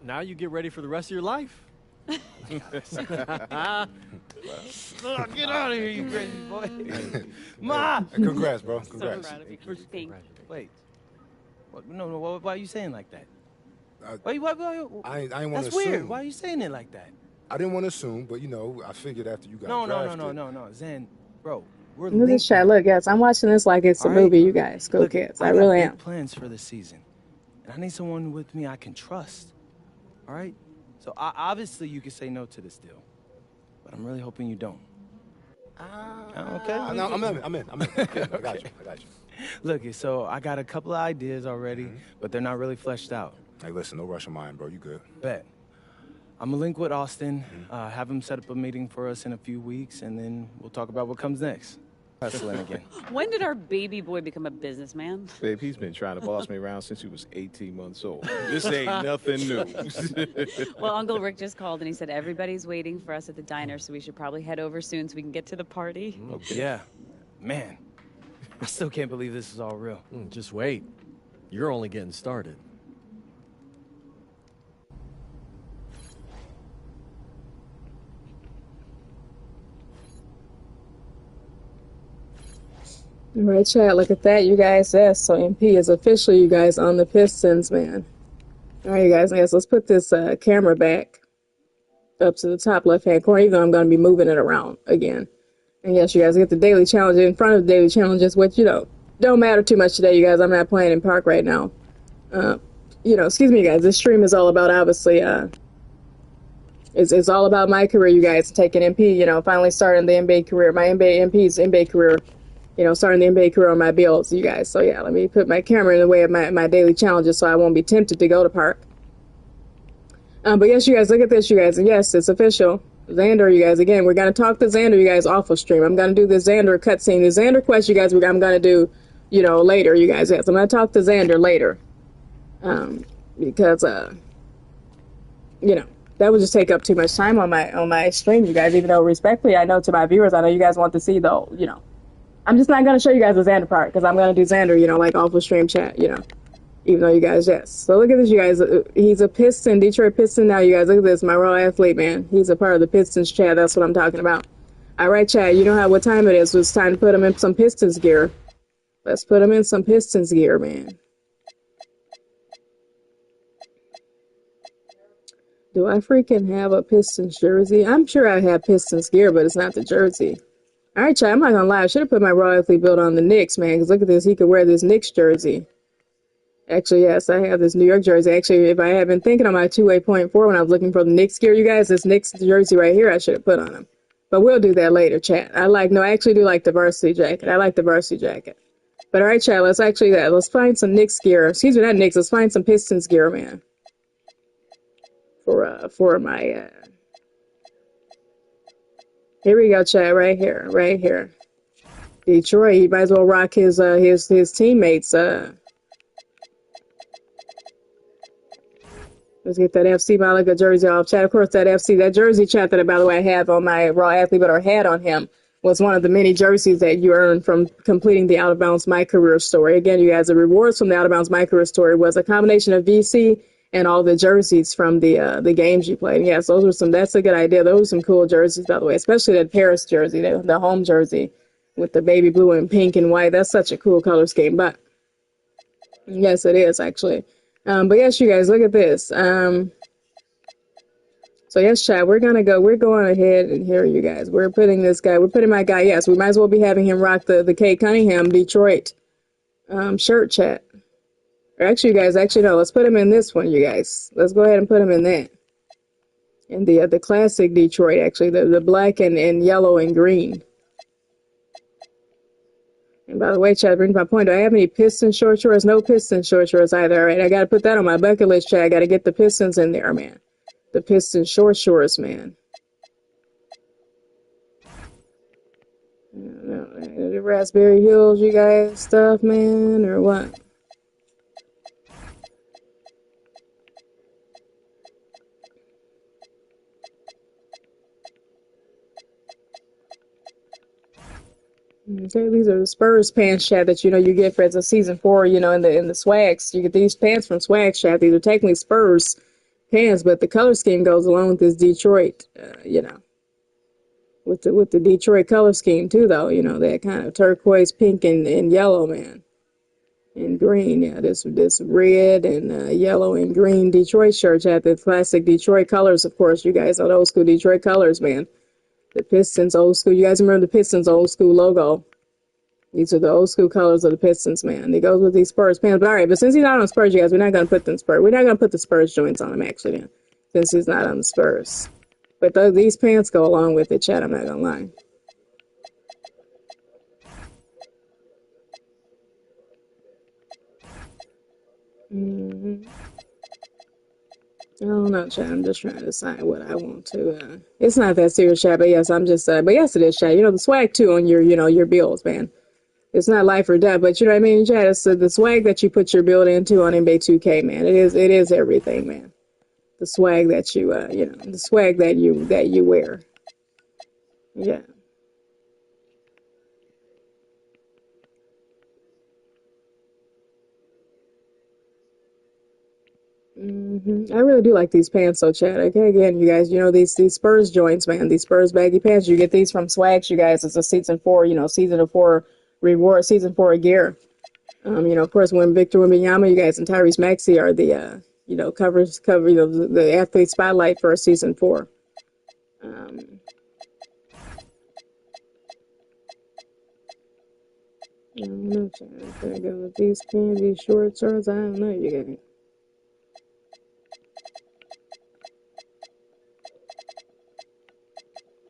Now you get ready for the rest of your life. Get out of here, you crazy boy. Ma! Congrats, bro. Congrats. So proud of you. Thank you. Wait. What, no, why are you saying like that? I Why, I ain't want to that's assume. weird. Why are you saying it like that? I didn't want to assume, but, you know, I figured after you got drafted. No. Zen, bro, we're Look at linked. Chad. Look, guys, I'm watching this like it's a All right. movie, you guys. Go Look, kids. I got really big am. plans for the season, and I need someone with me I can trust. All right? So obviously you can say no to this deal, but I'm really hoping you don't. Okay. No, I'm in. I got you. Look, so I got a couple of ideas already, but they're not really fleshed out. Hey, listen, no rush of mine, bro. You good? Bet. I'm gonna link with Austin, have him set up a meeting for us in a few weeks, and then we'll talk about what comes next. Hustling again. When did our baby boy become a businessman? Babe, he's been trying to boss me around since he was 18 months old. This ain't nothing new. Well, Uncle Rick just called and he said everybody's waiting for us at the diner, so we should probably head over soon so we can get to the party. Okay. Yeah. Man, I still can't believe this is all real. Just wait. You're only getting started. All right, chat, look at that, you guys. Yes, so MP is officially, you guys, on the Pistons, man. All right, you guys, yes, let's put this camera back up to the top left-hand corner, even though I'm going to be moving it around again. And yes, you guys get the daily challenge in front of the daily challenges, which, don't matter too much today, you guys. I'm not playing in park right now. Excuse me, you guys. This stream is all about, obviously, it's all about my career, you guys. Taking MP, finally starting the NBA career, my MP's NBA career. Starting the NBA career on my bills, you guys. So yeah, let me put my camera in the way of my daily challenges so I won't be tempted to go to park. But yes, you guys, look at this, you guys. And yes, it's official. Xander, you guys, again, we're going to talk to Xander, you guys, off of stream. I'm going to do the Xander cutscene. The Xander quest, you guys, I'm going to do, later, you guys. Yes, I'm going to talk to Xander later. Because, that would just take up too much time on my stream, you guys, even though respectfully, I know to my viewers, I know you guys want to see, though, I'm just not going to show you guys the Xander part because I'm going to do Xander, like off of stream chat, even though you guys, yes. So look at this, you guys. He's a Piston, Detroit Piston now, you guys. Look at this, my raw athlete, man. He's a part of the Pistons chat. That's what I'm talking about. All right, chat, you know what time it is. It's time to put him in some Pistons gear. Let's put him in some Pistons gear, man. Do I freaking have a Pistons jersey? I'm sure I have Pistons gear, but it's not the jersey. All right, chat, I'm not going to lie. I should have put my raw athlete build on the Knicks, man, because look at this. He could wear this Knicks jersey. Actually, yes, I have this New York jersey. Actually, if I had been thinking on my 2A.4 when I was looking for the Knicks gear, you guys, this Knicks jersey right here I should have put on him. But we'll do that later, chat. I actually do like the varsity jacket. I like the varsity jacket. But all right, chat, let's find some Knicks gear. Excuse me, not Knicks. Let's find some Pistons gear, man. For my... Here we go, chat, right here. Detroit, he might as well rock his teammates. Let's get that FC Malaga jersey off, chat. Of course, that jersey, chat, that, by the way, I have on my raw athlete, but or had on him, was one of the many jerseys that you earned from completing the Out of Bounds MyCareer Story. Again, you guys, the rewards from the Out of Bounds MyCareer Story was a combination of VC and all the jerseys from the games you played. Yes, that's a good idea. Those were some cool jerseys, by the way, especially that Paris jersey, the home jersey with the baby blue and pink and white. That's such a cool color scheme. But yes, it is actually. But yes, you guys, look at this. So yes, chat, we're going ahead and here, you guys. We're putting my guy, yes, we might as well be having him rock the Kate Cunningham Detroit shirt, chat. Or actually, you guys, no, let's put him in this one, you guys. Let's go ahead and put him in that. In the classic Detroit, actually, the black and yellow and green. And by the way, chat, brings my point. Do I have any Pistons short shorts? No Pistons short shorts either. All right, I got to put that on my bucket list, chat. I got to get the Pistons in there, man. The Pistons short shorts, man. The Raspberry Hills, you guys, stuff, man, or what? Okay, these are the Spurs pants, chat, that you get for season 4. In the swags, you get these pants from Swag, chat. These are technically Spurs pants, but the color scheme goes along with this Detroit, with the Detroit color scheme too, though. That kind of turquoise, pink, and yellow, man, and green. Yeah, this red and yellow and green Detroit shirt, chat. The classic Detroit colors, of course. You guys know the old school Detroit colors, man. The Pistons old school. You guys remember the Pistons old school logo? These are the old school colors of the Pistons, man. They goes with these Spurs pants. But all right, but since he's not on Spurs, you guys, we're not gonna put the Spurs joints on him actually, man. since he's not on the Spurs. But these pants go along with it, Chad. I'm not gonna lie. I don't know, Chad. I'm just trying to decide what I want to. It's not that serious, Chad. But yes, I'm just. But yes, it is, Chad. The swag too on your builds, man. It's not life or death, but you know what I mean, Chad. It's the swag that you put your build into on NBA 2K, man. It is everything, man. The swag that you the swag that you wear. Yeah. I really do like these pants, though, Chad. Okay, again, you guys, these Spurs joints, man. These Spurs baggy pants. You get these from Swags, you guys. It's a season 4, season of 4 reward, season 4 gear. Of course, when Victor Wembanyama, you guys, and Tyrese Maxey are the cover the athlete spotlight for season 4. I don't know, Chad. Can I go with these pants, these short shorts? I don't know, you guys.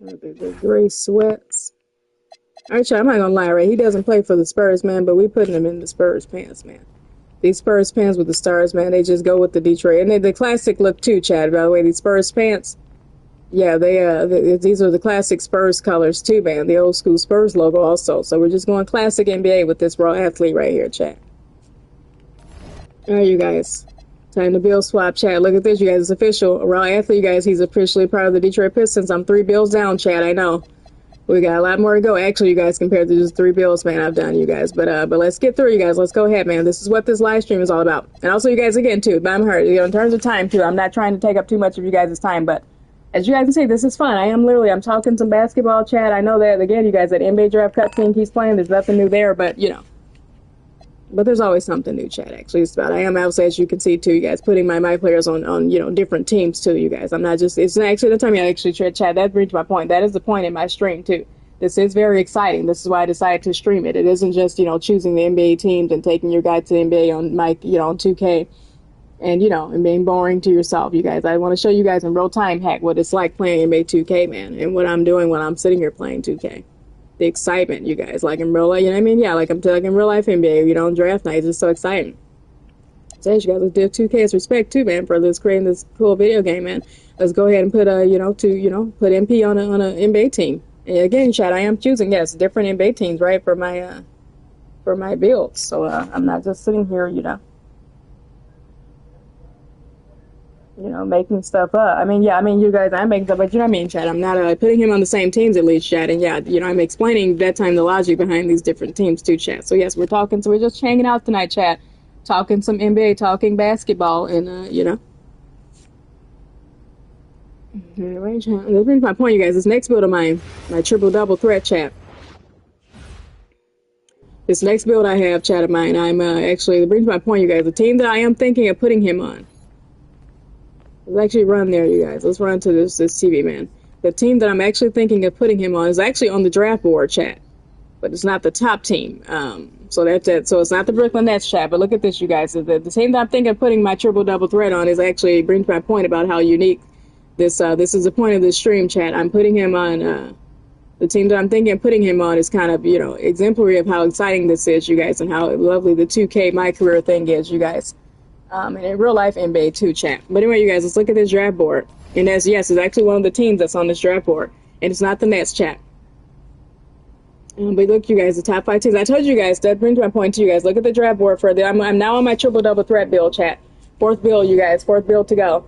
The gray sweats. Actually, I'm not gonna lie, right? He doesn't play for the Spurs, man, but we putting him in the Spurs pants, man. These Spurs pants with the stars, man, they just go with the Detroit. And the classic look too, Chad, by the way, these Spurs pants. Yeah, these are the classic Spurs colors too, man. The old school Spurs logo also. So we're just going classic NBA with this raw athlete right here, Chad. All right, you guys. Time to build swap, Chad. Look at this, you guys. It's official. A raw athlete, you guys. He's officially part of the Detroit Pistons. I'm 3 builds down, Chad. I know. We got a lot more to go, actually, you guys, compared to just 3 builds, man, I've done, you guys. But let's get through, you guys. Let's go ahead, man. This is what this live stream is all about. And also, you guys, again, too, I'm hurt. In terms of time, too, I'm not trying to take up too much of you guys' time, but as you guys can see, this is fun. I'm talking some basketball, Chad. I know that, again, you guys, that NBA draft cutscene keeps playing. There's nothing new there, but, But there's always something new, Chad, actually. It's about, I am, obviously, as you can see, too, you guys, putting my players on different teams, too, you guys. I'm not just, it's actually the time you actually, Chad, that brings my point. That is the point in my stream, too. This is very exciting. This is why I decided to stream it. It isn't just, choosing the NBA teams and taking your guide to the NBA on on 2K and being boring to yourself, you guys. I want to show you guys in real time, heck, what it's like playing NBA 2K, man, and what I'm doing when I'm sitting here playing 2K. The excitement, you guys, like in real life, Yeah, like I'm like in real life NBA, draft night. It's just so exciting. So as you guys, let's give 2K's respect too, man, for this creating this cool video game, man. Let's go ahead and put put MP on an NBA team. And again, Chad, I am choosing different NBA teams, right, for my builds. So I'm not just sitting here, making stuff up. You guys, I'm making stuff, but you know what I mean, Chad. I'm not putting him on the same teams at least, Chad. And yeah, I'm explaining that time the logic behind these different teams too, Chad. So yes, we're just hanging out tonight, Chad. Talking some NBA, talking basketball, and Alright, Chad. That brings my point, you guys. This next build of mine, my triple double threat, Chad. This next build I have, Chad, of mine, I'm actually, that brings my point, you guys. The team that I am thinking of putting him on. Let's actually run there, you guys. Let's run to this TV, man. The team that I'm actually thinking of putting him on is actually on the draft board, Chad. But it's not the top team. So that's it. So it's not the Brooklyn Nets, Chad. But look at this, you guys. The team that I'm thinking of putting my triple double threat on is actually brings my point about how unique this is the point of this stream, Chad. I'm putting him on the team that I'm thinking of putting him on is kind of, exemplary of how exciting this is, you guys, and how lovely the 2K MyCareer thing is, you guys. And in real life NBA too, Chad. But anyway, you guys, let's look at this draft board. And it's actually one of the teams that's on this draft board. And it's not the Nets, Chad. But look, you guys, the top 5 teams. I told you guys, that brings my point to you guys. Look at the draft board for I'm now on my triple double threat build, Chad. 4th build, you guys. 4th build to go.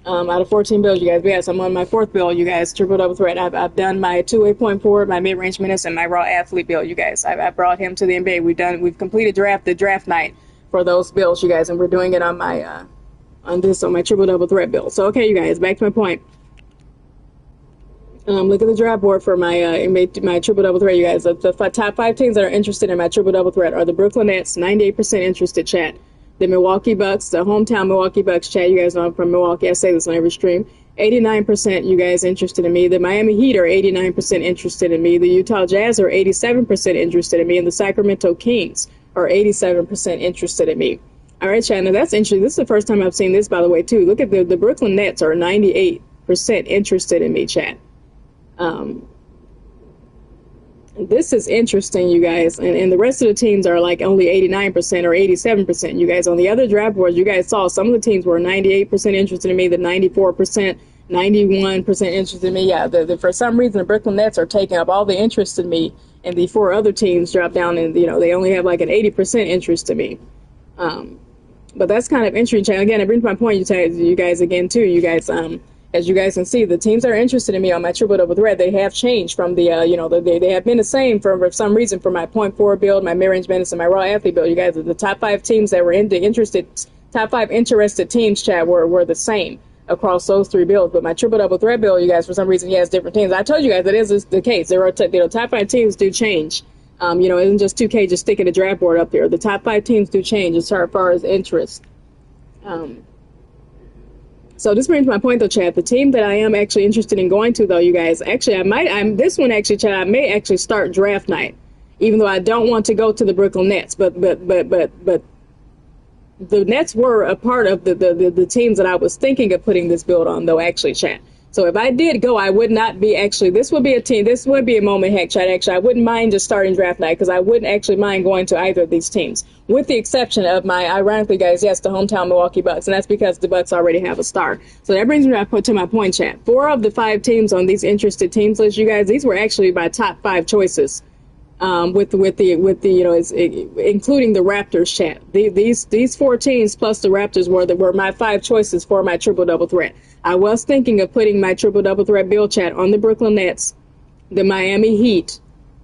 Out of 14 builds, you guys. But yes, I'm on my 4th build, you guys. Triple double threat. I've done my 2-way point forward, my mid range minutes, and my raw athlete build, you guys. I brought him to the NBA. We've completed the draft night for those builds, you guys, and we're doing it on my on my triple double threat build. So okay, you guys, back to my point. Look at the draft board for my my triple double threat, you guys. The top 5 teams that are interested in my triple double threat are the Brooklyn Nets, 98% interested, Chad. The Milwaukee Bucks, the hometown Milwaukee Bucks, Chad. You guys know I'm from Milwaukee. I say this on every stream. 89% you guys interested in me. The Miami Heat are 89% interested in me. The Utah Jazz are 87% interested in me, and the Sacramento Kings are 87% interested in me. All right, chat. Now that's interesting. This is the first time I've seen this, by the way, too. Look at the Brooklyn Nets are 98% interested in me, chat. This is interesting, you guys. And the rest of the teams are like only 89% or 87%. You guys, on the other draft boards, you guys saw some of the teams were 98% interested in me, the 94%, 91% interested in me. Yeah, for some reason, the Brooklyn Nets are taking up all the interest in me, and the 4 other teams drop down and, they only have like an 80% interest in me. But that's kind of interesting. Again, it brings my point, you guys, again, too. You guys, as you guys can see, the teams that are interested in me on my triple-double threat, they have changed from the, they have been the same for some reason for my point forward build, my mid-range menace, and my raw athlete build. You guys, the top 5 teams that were top 5 interested teams, chat, were the same across those 3 builds. But my triple-double threat build, you guys, for some reason, has different teams. I told you guys that is the case. There are top 5 teams do change. It isn't just 2K just sticking a draft board up there. The top 5 teams do change as far as interest. So this brings my point, though, Chad. The team that I am actually interested in going to, though, you guys, actually, I may actually start draft night, even though I don't want to go to the Brooklyn Nets. But the Nets were a part of the teams that I was thinking of putting this build on, though, actually, Chad. So if I did go, I would not be this would be a moment, heck, Chad, actually, I wouldn't mind just starting draft night because I wouldn't actually mind going to either of these teams, with the exception of ironically, guys, yes, the hometown Milwaukee Bucks, and that's because the Bucks already have a star. So that brings me to my point, Chad. 4 of the 5 teams on these interested teams list, you guys, these were actually my top 5 choices. Including the Raptors, chat. These 4 teams plus the Raptors were my 5 choices for my triple-double threat. I was thinking of putting my triple-double threat build, chat, on the Brooklyn Nets, the Miami Heat,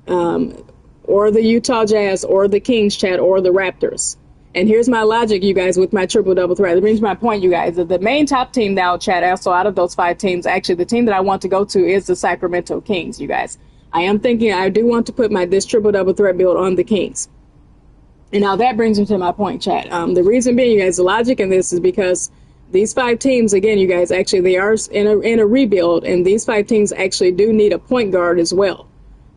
or the Utah Jazz, or the Kings, chat, or the Raptors. And here's my logic, you guys, with my triple-double threat. That brings my point, you guys. The main top team now, chat, also out of those 5 teams, actually the team that I want to go to is the Sacramento Kings, you guys. I do want to put this triple-double threat build on the Kings. And now that brings me to my point, chat. The reason being, you guys, the logic in this is because these 5 teams, again, you guys, actually, they are in a rebuild, and these 5 teams actually do need a point guard as well.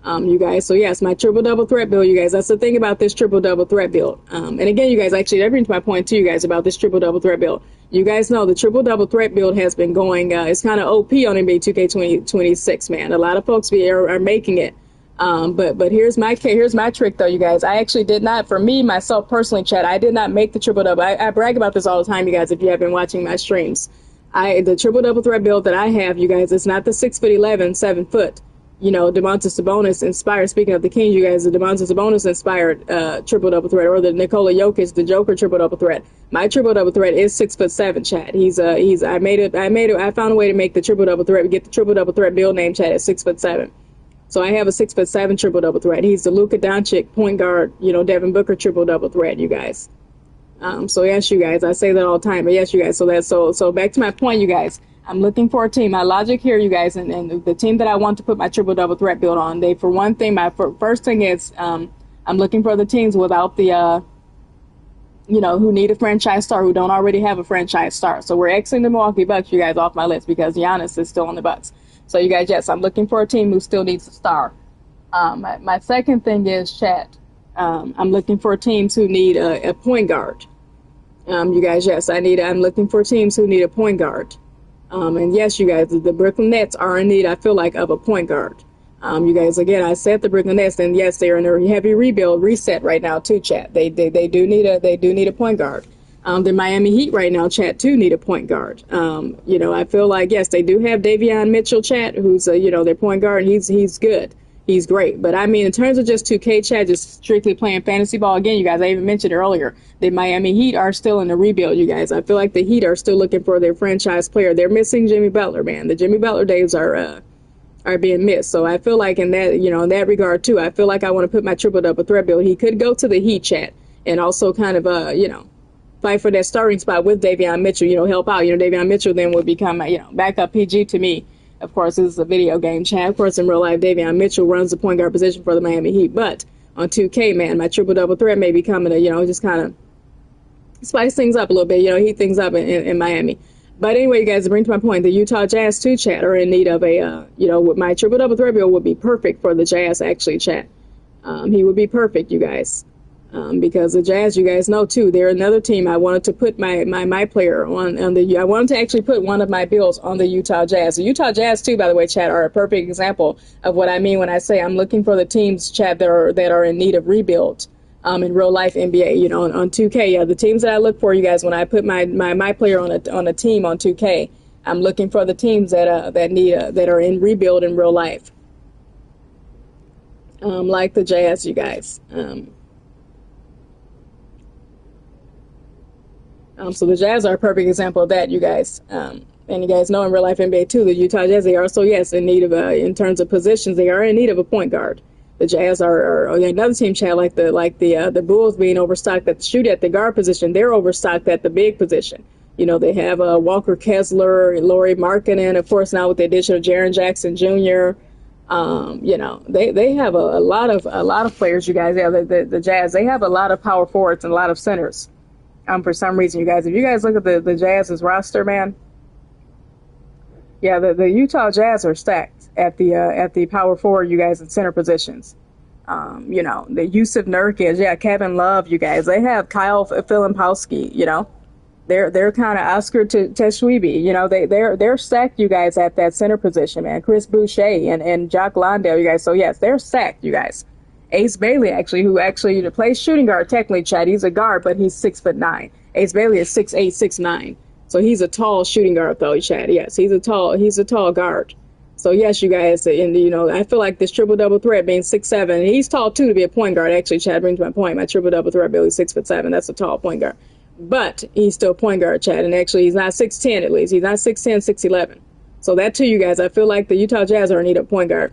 You guys, so yes, my triple-double threat build, you guys, that's the thing about this triple-double threat build. And again, you guys, actually, that brings my point to you guys about this triple-double threat build. You guys know the triple-double threat build has been going, it's kind of OP on NBA 2K26, man. A lot of folks are making it. But here's my trick, though, you guys. I actually did not, for me, myself, personally, chat, I did not make the triple-double. I brag about this all the time, you guys, if you have been watching my streams. The triple-double threat build that I have, you guys, it's not the 6'11", 7 foot. Domantas Sabonis inspired, speaking of the Kings, you guys, the Domantas Sabonis inspired triple-double threat, or the Nikola Jokic, the Joker triple-double threat. My triple-double threat is 6'7", chat. I found a way to make the triple-double threat, get the triple-double threat build name, chat, at 6'7". So I have a 6'7" triple-double threat. He's the Luka Doncic point guard, Devin Booker triple-double threat, you guys. So yes, you guys, I say that all the time, but yes, you guys, so back to my point, you guys. I'm looking for a team. My logic here, you guys, and the team that I want to put my triple-double threat build on, for one thing, my first thing is I'm looking for the teams without the, who need a franchise star, who don't already have a franchise star. So we're exiting the Milwaukee Bucks, you guys, off my list because Giannis is still on the Bucks. So you guys, yes, I'm looking for a team who still needs a star. My second thing is, chat, I'm looking for teams who need a point guard. You guys, yes, I'm looking for teams who need a point guard. And yes, you guys, the Brooklyn Nets are in need, I feel like, of a point guard. You guys, again, I said the Brooklyn Nets, and yes, they're in a heavy reset right now too, chat. They do need a point guard. The Miami Heat right now, chat, too, need a point guard. I feel like, yes, they do have Davion Mitchell, chat, who's their point guard. He's good. He's great. But I mean, in terms of just 2K, chat, just strictly playing fantasy ball, again, you guys, I even mentioned earlier, the Miami Heat are still in the rebuild, you guys. I feel like the Heat are still looking for their franchise player. They're missing Jimmy Butler, man. The Jimmy Butler days are being missed. So I feel like in that regard too, I feel like I want to put my triple-double threat build. He could go to the Heat, chat, and also kind of fight for that starting spot with Davion Mitchell, help out. Davion Mitchell then would become backup PG to me. Of course, this is a video game, chat. Of course, in real life, Davion Mitchell runs the point guard position for the Miami Heat. But on 2K, man, my triple-double threat may be coming to, just kind of spice things up a little bit, heat things up in Miami. But anyway, you guys, to bring to my point, the Utah Jazz, too, chat, are in need of my triple-double threat build would be perfect for the Jazz, actually, chat. He would be perfect, you guys. Because the Jazz, you guys know too, they're another team. I wanted to put my player on the. I wanted to actually put one of my bills on the Utah Jazz. The Utah Jazz too, by the way, Chad, are a perfect example of what I mean when I say I'm looking for the teams, Chad, that are in need of rebuild. In real life NBA, you know, on 2K, yeah, the teams that I look for, you guys, when I put my player on a team on 2K, I'm looking for the teams that are in rebuild in real life. Like the Jazz, you guys. So the Jazz are a perfect example of that, you guys. And you guys know in real life NBA too, the Utah Jazz, they are also, yes, in need of, in terms of positions, they are in need of a point guard. The Jazz are another team, Chad, like the Bulls being overstocked at the guard position. They're overstocked at the big position. You know, they have Walker Kessler, Lauri Markkanen, of course, now with the addition of Jaren Jackson Jr. You know, they have a lot of players, you guys. Yeah, the Jazz, they have a lot of power forwards and a lot of centers. For some reason, you guys, if you guys look at the Jazz's roster, man, yeah, the Utah Jazz are stacked at the power forward, you guys, in center positions. You know, the Yusuf Nurkic, yeah, Kevin Love, you guys, they have Kyle Filipowski, you know, they're kind of Oscar Teshwibi, you know, they're stacked, you guys, at that center position, man. Chris Boucher and Jock Landale, you guys, so yes, they're stacked, you guys. Ace Bailey, who plays shooting guard, technically, Chad. He's a guard, but he's 6'9". Ace Bailey is 6'8", 6'9". So he's a tall shooting guard, though, Chad. Yes, he's a tall guard. So yes, you guys, and you know, I feel like this triple double threat being 6'7", and he's tall too to be a point guard. Actually, Chad brings my point. My triple double threat Billy's 6'7". That's a tall point guard, but he's still point guard, Chad. And actually, he's not 6'10". At least he's not 6'10", 6'11". So that too, you guys. I feel like the Utah Jazz are in need of point guard.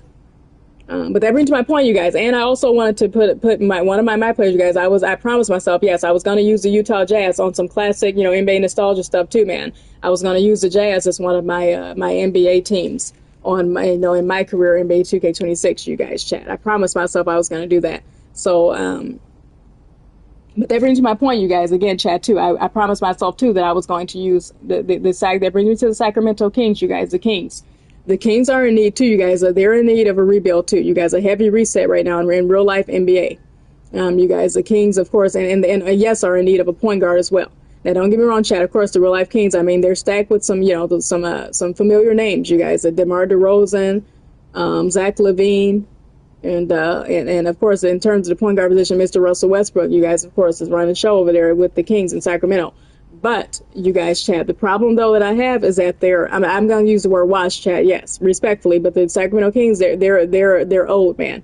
But that brings to my point, you guys. And I also wanted to put one of my players, you guys. I promised myself, yes, I was going to use the Utah Jazz on some classic, you know, NBA nostalgia stuff too, man. I was going to use the Jazz as one of my my NBA teams on my, you know, in my career NBA 2K26, you guys, chat. I promised myself I was going to do that. So, but that brings to my point, you guys. Again, chat too. I promised myself too that I was going to use the SAC. That brings me to the Sacramento Kings, you guys. The Kings. The Kings are in need too, you guys. They're in need of a rebuild too. You guys, a heavy reset right now in real life NBA. You guys, the Kings, of course, and yes, are in need of a point guard as well. Now, don't get me wrong, Chad. Of course, the real life Kings. I mean, they're stacked with some, you know, some familiar names, you guys. DeMar DeRozan, Zach LaVine, and of course, in terms of the point guard position, Mr. Russell Westbrook, you guys, of course, is running the show over there with the Kings in Sacramento. But you guys, Chad, the problem though that I have is that I'm going to use the word washed, Chad, yes, respectfully, but the Sacramento Kings, they're old, man.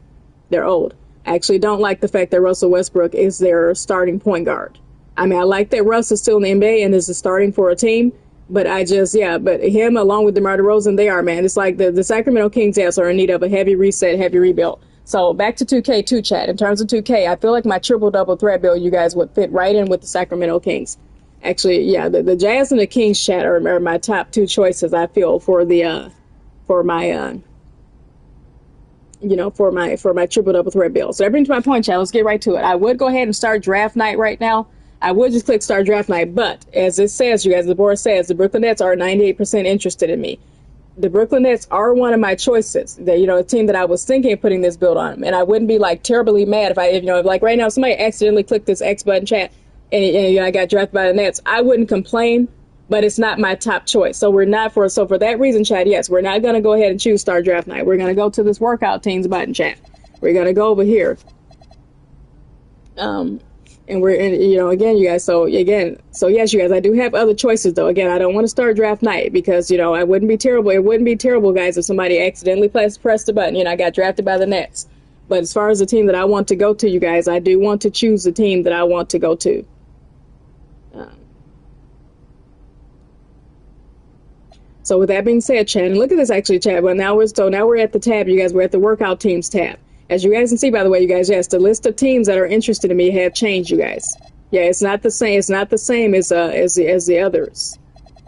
They're old. I actually don't like the fact that Russell Westbrook is their starting point guard. I mean, I like that Russ is still in the NBA and is starting for a team, but but him along with DeMar DeRozan, they are, man. It's like the Sacramento Kings, yes, are in need of a heavy reset, heavy rebuild. So back to 2K2, Chad. In terms of 2K, I feel like my triple-double threat build, you guys, would fit right in with the Sacramento Kings. Actually, yeah, the Jazz and the Kings, chat, are my top two choices, I feel, for my triple double threat build. So that brings my point, chat. Let's get right to it. I would go ahead and start draft night right now. I would just click start draft night, but as it says, you guys, the board says the Brooklyn Nets are 98% interested in me. The Brooklyn Nets are one of my choices. A team that I was thinking of putting this build on, and I wouldn't be like terribly mad if like right now, if somebody accidentally clicked this X button, chat. And I got drafted by the Nets, I wouldn't complain, but it's not my top choice. So for that reason, Chad, yes, we're not going to go ahead and choose start draft night. We're going to go to this workout teams button, chat. We're going to go over here. And we're in, again, you guys. So yes, you guys, I do have other choices though. Again, I don't want to start draft night because, I wouldn't be terrible. It wouldn't be terrible, guys, if somebody accidentally pressed the button. I got drafted by the Nets. But as far as the team that I want to go to, you guys, I do want to choose the team that I want to go to. So with that being said, Chad, and look at this actually, Chad. Well, now we're at the tab, you guys. We're at the workout teams tab. As you guys can see, by the way, you guys, yes, the list of teams that are interested in me have changed, you guys. Yeah, it's not the same. It's not the same as the others.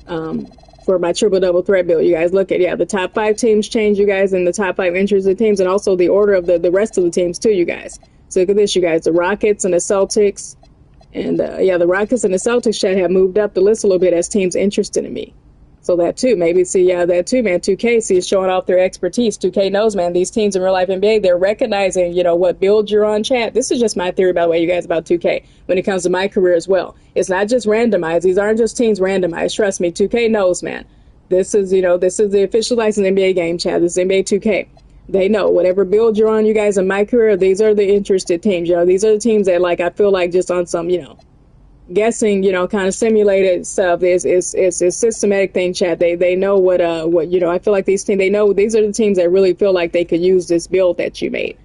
For my triple double threat build, you guys look at the top 5 teams change, you guys, and the top 5 interested teams, and also the order of the rest of the teams too, you guys. So look at this, you guys. The Rockets and the Celtics, and the Rockets and the Celtics, Chad, have moved up the list a little bit as teams interested in me. So that too, maybe see, that too, man. 2K sees showing off their expertise. 2K knows, man, these teams in real life NBA, they're recognizing, what build you're on, chat. This is just my theory, by the way, you guys, about 2K when it comes to my career as well. It's not just randomized. These aren't just teams randomized. Trust me, 2K knows, man. This is the official licensed NBA game, chat. This is NBA 2K. They know whatever build you're on, you guys, in my career, these are the interested teams. These are the teams that, like, I feel like just on some, guessing, kind of simulated stuff is a systematic thing, chat. They know what I feel like these teams, they know these are the teams that really feel like they could use this build that you made.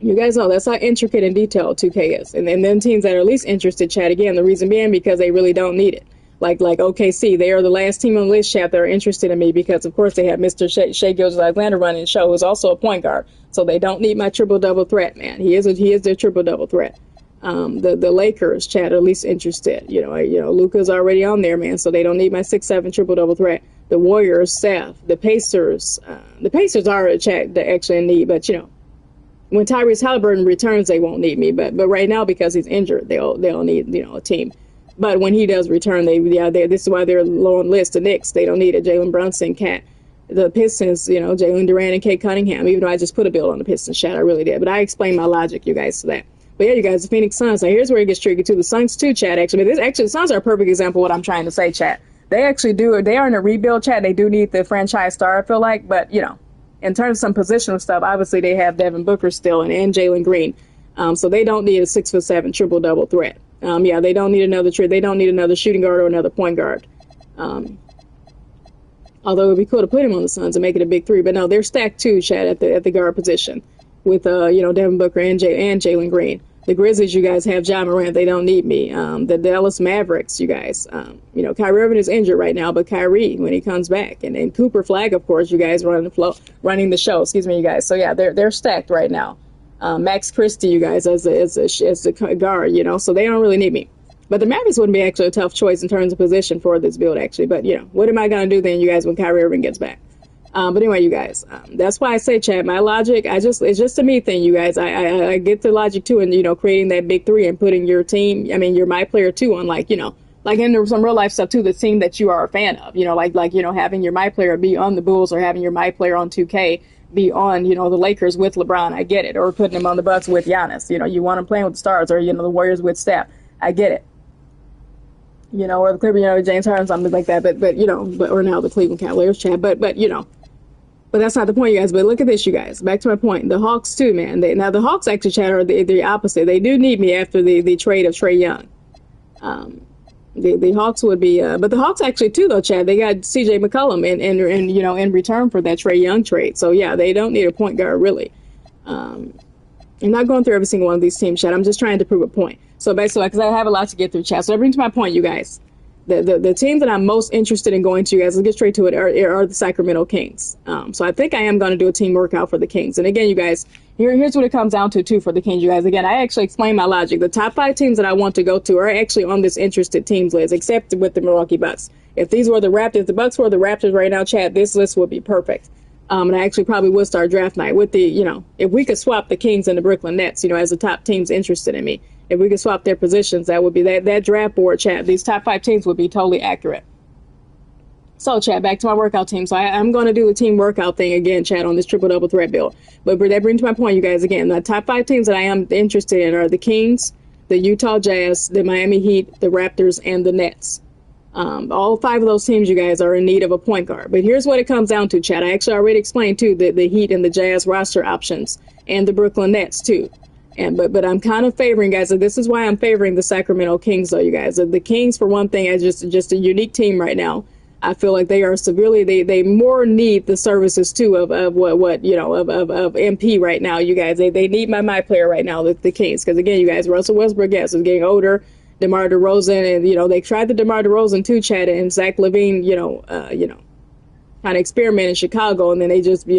You guys know that's how intricate and detailed 2K is. And then teams that are least interested, chat, again, the reason being because they really don't need it. Like OKC, they are the last team on the list, chat, that are interested in me because, of course, they have Mr. Shai Gilgeous-Alexander running the show, who's also a point guard. So they don't need my triple-double threat, man. He is their triple-double threat. The Lakers, chat, are least interested. Luka's already on there, man, so they don't need my 6'7" triple-double threat. The Warriors, Steph, the Pacers are a chat that actually need, but, when Tyrese Halliburton returns, they won't need me. But right now, because he's injured, they'll need, a team. But when he does return, this is why they're low on the list. The Knicks, they don't need a Jalen Brunson, Cat. The Pistons, Jalen Duran and Kate Cunningham, even though I just put a bill on the Pistons, chat, I really did. But I explained my logic, you guys, to that. But yeah, you guys, the Phoenix Suns. Now here's where it gets tricky too. The Suns too, chat, actually. The Suns are a perfect example of what I'm trying to say, chat. They actually do, they are in a rebuild, chat. They do need the franchise star, I feel like. But, in terms of some positional stuff, obviously they have Devin Booker still and Jalen Green. So they don't need a 6'7" triple-double threat. They don't need another shooting guard or another point guard. Although it would be cool to put him on the Suns and make it a big three, but no, they're stacked too, Chad, at the guard position with Devin Booker and Jalen Green. The Grizzlies, you guys have Ja Morant. They don't need me. The Dallas Mavericks, you guys. Kyrie Irving is injured right now, but Kyrie when he comes back, and Cooper Flag, of course, you guys running the show. Excuse me, you guys. So yeah, they're stacked right now. Max Christie, you guys, as a guard, so they don't really need me. But the Mavericks wouldn't be actually a tough choice in terms of position for this build, actually. But, what am I going to do then, you guys, when Kyrie Irving gets back? But anyway, you guys, that's why I say, Chad, my logic, it's just a me thing, you guys. I get the logic, too, and, creating that big three and putting your team, your my player, too, on, like in some real life stuff, too, the team that you are a fan of, having your my player be on the Bulls or having your my player on 2K be on, the Lakers with LeBron. I get it. Or putting him on the Bucks with Giannis. You want him playing with the Stars or, the Warriors with Steph. I get it. Or the Clippers, James Harden, something like that. Or now the Cleveland Cavaliers, Chad. But that's not the point, you guys. But look at this, you guys. Back to my point. The Hawks, too, man. Now, the Hawks actually, Chad, are the opposite. They do need me after the trade of Trae Young. The Hawks would be, but the Hawks actually, too, though, Chad, they got CJ McCollum in return for that Trae Young trade. So, yeah, they don't need a point guard, really. I'm not going through every single one of these teams, Chad. I'm just trying to prove a point. So, basically, because I have a lot to get through, Chad. So, that brings to my point, you guys. The team that I'm most interested in going to, guys, let's get straight to it, are the Sacramento Kings. So I think I am going to do a team workout for the Kings. And again, you guys, here's what it comes down to, too, for the Kings, you guys. Again, I actually explained my logic. The top 5 teams that I want to go to are actually on this interested teams list, except with the Milwaukee Bucks. If these were the Raptors, if the Bucks were the Raptors right now, Chad, this list would be perfect. And I actually probably would start draft night with the, if we could swap the Kings and the Brooklyn Nets, as the top teams interested in me. If we could swap their positions, that would be that draft board, Chad. These top 5 teams would be totally accurate. So, Chad, back to my workout team. So I'm going to do the team workout thing again, Chad, on this triple-double threat build. But that brings to my point, you guys, again, the top 5 teams that I am interested in are the Kings, the Utah Jazz, the Miami Heat, the Raptors, and the Nets. All 5 of those teams, you guys, are in need of a point guard. But here's what it comes down to, Chad. I actually already explained, too, the Heat and the Jazz roster options and the Brooklyn Nets, too. But I'm kind of favoring, guys, this is why I'm favoring the Sacramento Kings, though, you guys. The Kings, for one thing, is just a unique team right now. I feel like they are severely, they more need the services, too, of MP right now, you guys. They need my player right now, the Kings. Because, again, you guys, Russell Westbrook, yes, is getting older. DeMar DeRozan, and, they tried the DeMar DeRozan, too, Chad, and Zach LaVine, kind of experiment in Chicago, and then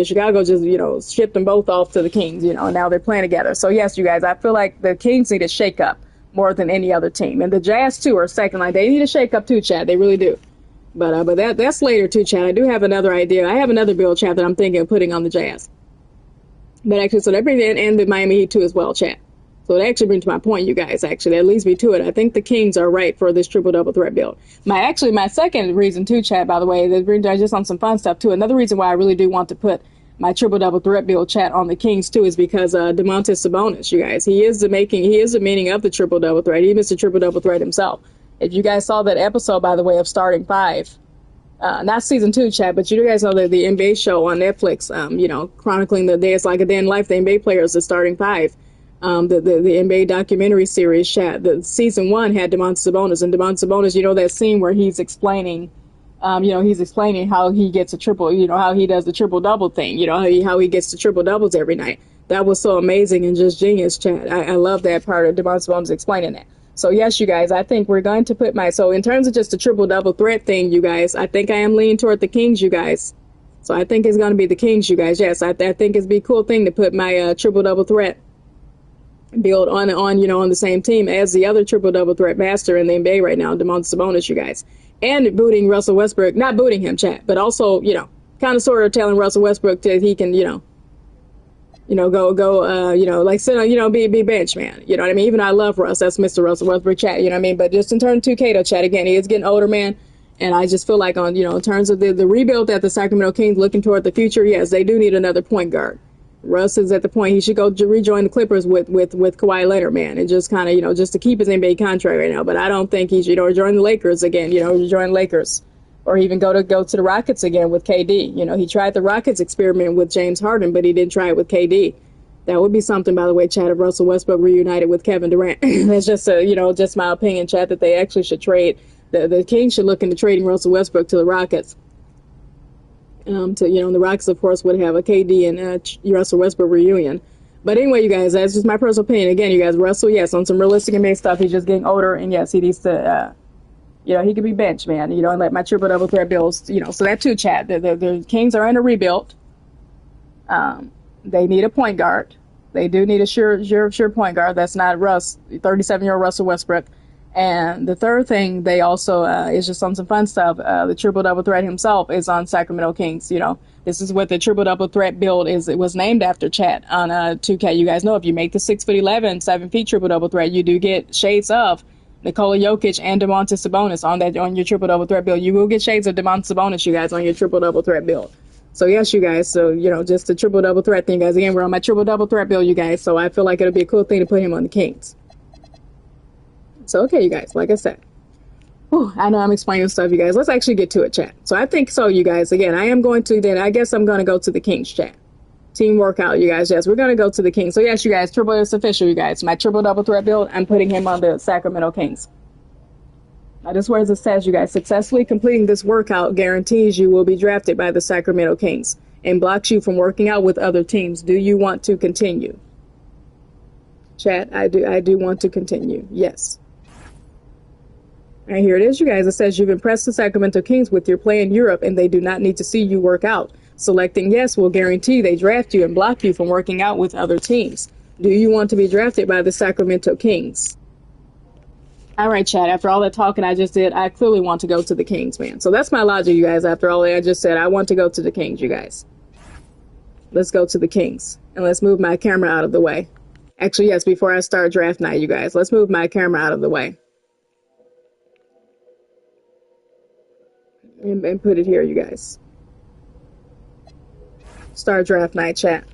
Chicago just, shipped them both off to the Kings, and now they're playing together. So, yes, you guys, I feel like the Kings need a shake-up more than any other team. And the Jazz, too, are second line. They need a shake-up, too, Chad. They really do. But that's later, too, Chad. I do have another idea. I have another build, Chad, that I'm thinking of putting on the Jazz. But actually, so that brings in, and the Miami Heat, too, as well, Chad. So that actually brings to my point, you guys, actually. That leads me to it. I think the Kings are right for this triple-double threat build. My second reason, too, chat, by the way, that brings just on some fun stuff, too. Another reason why I really do want to put my triple-double threat build chat on the Kings, too, is because Domantas Sabonis, you guys. He is the meaning of the triple-double threat. He is the triple-double threat himself. If you guys saw that episode, by the way, of Starting Five, not season 2, chat, but you guys know that the NBA show on Netflix, chronicling the day it's like a day in life, the NBA players, the Starting Five, the NBA documentary series, chat. The season 1 had Domantas Sabonis, and Domantas Sabonis, that scene where he's explaining, how he gets a triple, how he does the triple double thing, how he gets the triple doubles every night. That was so amazing and just genius, chat. I love that part of Domantas Sabonis explaining that. So yes, you guys, I think we're going to put so in terms of just the triple-double threat thing, you guys, I think I am leaning toward the Kings, you guys. So I think it's going to be the Kings, you guys. Yes, I think it'd be a cool thing to put my triple-double threat build on the same team as the other triple-double threat master in the NBA right now, Domantas Sabonis, you guys. And booting Russell Westbrook, not booting him, chat, but also, kind of sort of telling Russell Westbrook that he can, be bench man. You know what I mean? Even though I love Russ, that's Mr. Russell Westbrook, chat. You know what I mean? But just in terms of 2K, though, chat, again, he is getting older, man. And I just feel like in terms of the rebuild that the Sacramento Kings looking toward the future, yes, they do need another point guard. Russ is at the point he should go rejoin the Clippers with Kawhi Leonard, man, and just kind of, just to keep his NBA contract right now. But I don't think he should, join the Lakers again, join Lakers. Or even go to the Rockets again with KD. He tried the Rockets experiment with James Harden, but he didn't try it with KD. That would be something, by the way, chat, if Russell Westbrook reunited with Kevin Durant. That's just just my opinion, chat, that they actually should trade. The Kings should look into trading Russell Westbrook to the Rockets. The Rockets, of course, would have a KD and Russell Westbrook reunion. But anyway, you guys, that's just my personal opinion. Again, you guys, Russell, yes, on some realistic NBA stuff, he's just getting older, and yes, he needs to. He could be bench, man, and let my triple-double threat builds, so that too, chat. The Kings are in a rebuild. They need a point guard. They do need a sure point guard. That's not 37-year-old Russell Westbrook. And the third thing, they also, is just on some fun stuff. The triple-double threat himself is on Sacramento Kings, This is what the triple-double threat build is. It was named after, chat, on 2K. You guys know if you make the 6'11", 7 feet triple-double threat, you do get shades of Nikola Jokic and Domantas Sabonis on your triple-double threat build. You will get shades of Domantas Sabonis, you guys, on your triple-double threat build. So yes, you guys. So just the triple-double threat thing, guys. Again, we're on my triple-double threat build, you guys. So I feel like it'll be a cool thing to put him on the Kings. So okay, you guys. Like I said, I know I'm explaining stuff, you guys. Let's actually get to it, chat. So I think so, you guys. Again, I guess I'm going to go to the Kings, chat. Team workout, you guys. Yes, we're going to go to the Kings. So yes, you guys, it's official, you guys. My triple-double threat build, I'm putting him on the Sacramento Kings. Now, this where it says, you guys, successfully completing this workout guarantees you will be drafted by the Sacramento Kings and blocks you from working out with other teams. Do you want to continue? Chat, I do want to continue. Yes. All right, here it is, you guys. It says you've impressed the Sacramento Kings with your play in Europe and they do not need to see you work out. Selecting yes will guarantee they draft you and block you from working out with other teams. Do you want to be drafted by the Sacramento Kings? All right, chat. After all that talking I just did, I clearly want to go to the Kings, man. So that's my logic, you guys. After all that I just said, I want to go to the Kings, you guys. Let's go to the Kings. And let's move my camera out of the way. Actually, yes, before I start draft night, you guys. Let's move my camera out of the way. And put it here, you guys. Start draft night, chat.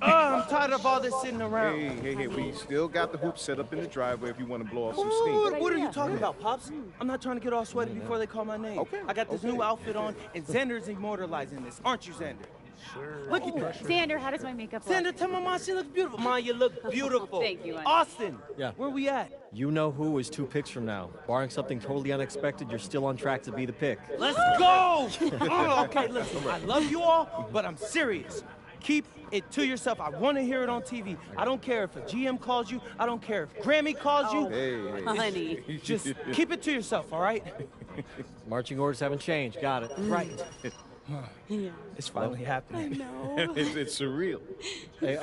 I'm tired of all this sitting around. Hey, we still got the hoop set up in the driveway if you want to blow off some Ooh, steam. what are you talking about, Pops? I'm not trying to get all sweaty before they call my name. Okay. I got this new outfit on, and Xander's immortalizing this. Aren't you, Xander? Sure. Look at that. Xander, how does my makeup look? Xander, tell my mom she looks beautiful. Mom, you look beautiful. Thank you, honey. Austin. Yeah. Where we at? You know who is 2 picks from now. Barring something totally unexpected, you're still on track to be the pick. Let's go! Oh, okay, listen, I love you all, but I'm serious. Keep it to yourself. I want to hear it on TV. I don't care if a GM calls you. I don't care if Grammy calls you. Hey. Honey. Just keep it to yourself, all right? Marching orders haven't changed. Got it. Right. Yeah. It's finally happening. No. It's surreal. Hey,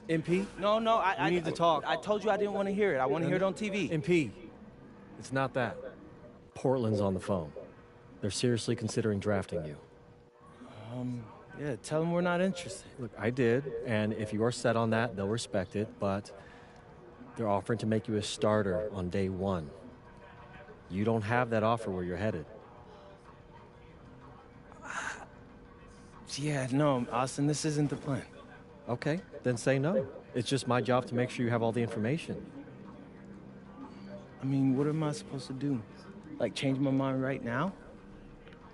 MP? No, I need to talk. I told you I didn't want to hear it. I want to hear it on TV. MP, it's not that. Portland's on the phone. They're seriously considering drafting you. Yeah, tell them we're not interested. Look, I did, and if you are set on that, they'll respect it, but they're offering to make you a starter on day 1. You don't have that offer where you're headed. Yeah, no, Austin, this isn't the plan. Okay, then say no. It's just my job to make sure you have all the information. I mean, what am I supposed to do? Like, change my mind right now?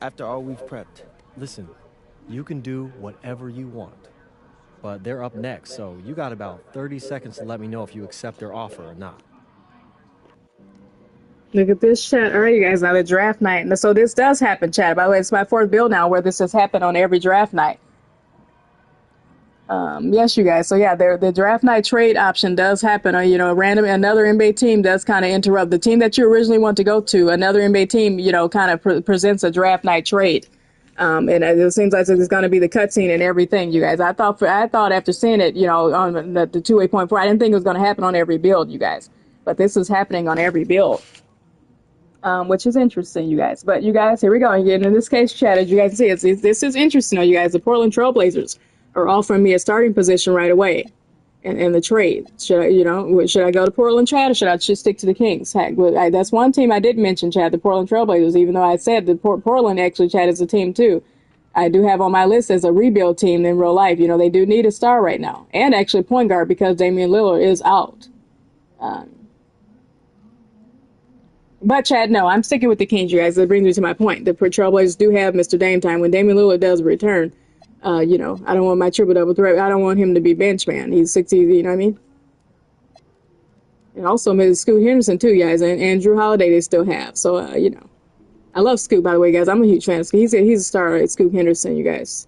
After all we've prepped? Listen, you can do whatever you want, but they're up next, so you got about 30 seconds to let me know if you accept their offer or not. Look at this chat. All right, you guys, now the draft night. And so this does happen, chat. By the way, it's my 4th build now where this has happened on every draft night. Yes, you guys. So yeah, the draft night trade option does happen. Or, another NBA team does kind of interrupt the team that you originally want to go to. Another NBA team, kind of presents a draft night trade. And it seems like it's going to be the cutscene and everything, you guys. I thought after seeing it, on the 2.4, I didn't think it was going to happen on every build, you guys. But this is happening on every build. Which is interesting, you guys. But you guys, here we go. Again, in this case, chat, as you guys see, this is interesting, you guys. The Portland Trailblazers are offering me a starting position right away in the trade. Should I go to Portland, chat, or should I just stick to the Kings? Heck, that's one team I did mention, chat, the Portland Trailblazers, even though I said that Portland actually, chat, is a team too. I do have on my list as a rebuild team in real life. They do need a star right now. And actually point guard because Damian Lillard is out. But, Chad, no, I'm sticking with the Kings, you guys. That brings me to my point. The Trailblazers do have Mr. Dame time. When Damian Lillard does return, I don't want my triple-double threat. I don't want him to be bench man. He's 60, you know what I mean? And also, Mrs. Scoot Henderson, too, guys. And Drew Holiday they still have. So, I love Scoot, by the way, guys. I'm a huge fan of Scoot. He's a star at Scoot Henderson, you guys.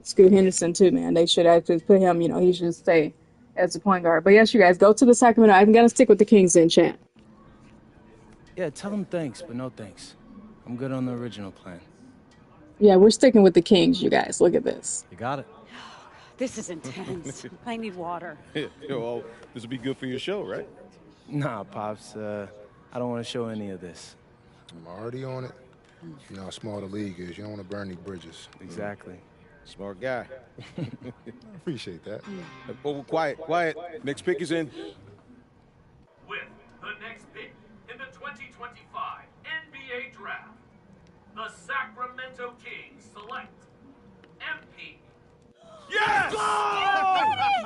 Scoot Henderson, too, man. They should actually put him, he should stay as a point guard. But, yes, you guys, go to the Sacramento. I'm going to stick with the Kings in, chat. Yeah, tell them thanks, but no thanks. I'm good on the original plan. Yeah, we're sticking with the Kings, you guys. Look at this. You got it. This is intense. I need water. Well, this will be good for your show, right? Nah, Pops. I don't want to show any of this. I'm already on it. You know how small the league is. You don't want to burn any bridges. Exactly. Smart guy. I appreciate that. Oh, quiet. Next pick is in. With the next pick in the 2025 NBA Draft, the Sacramento Kings select MP. Yes! Go!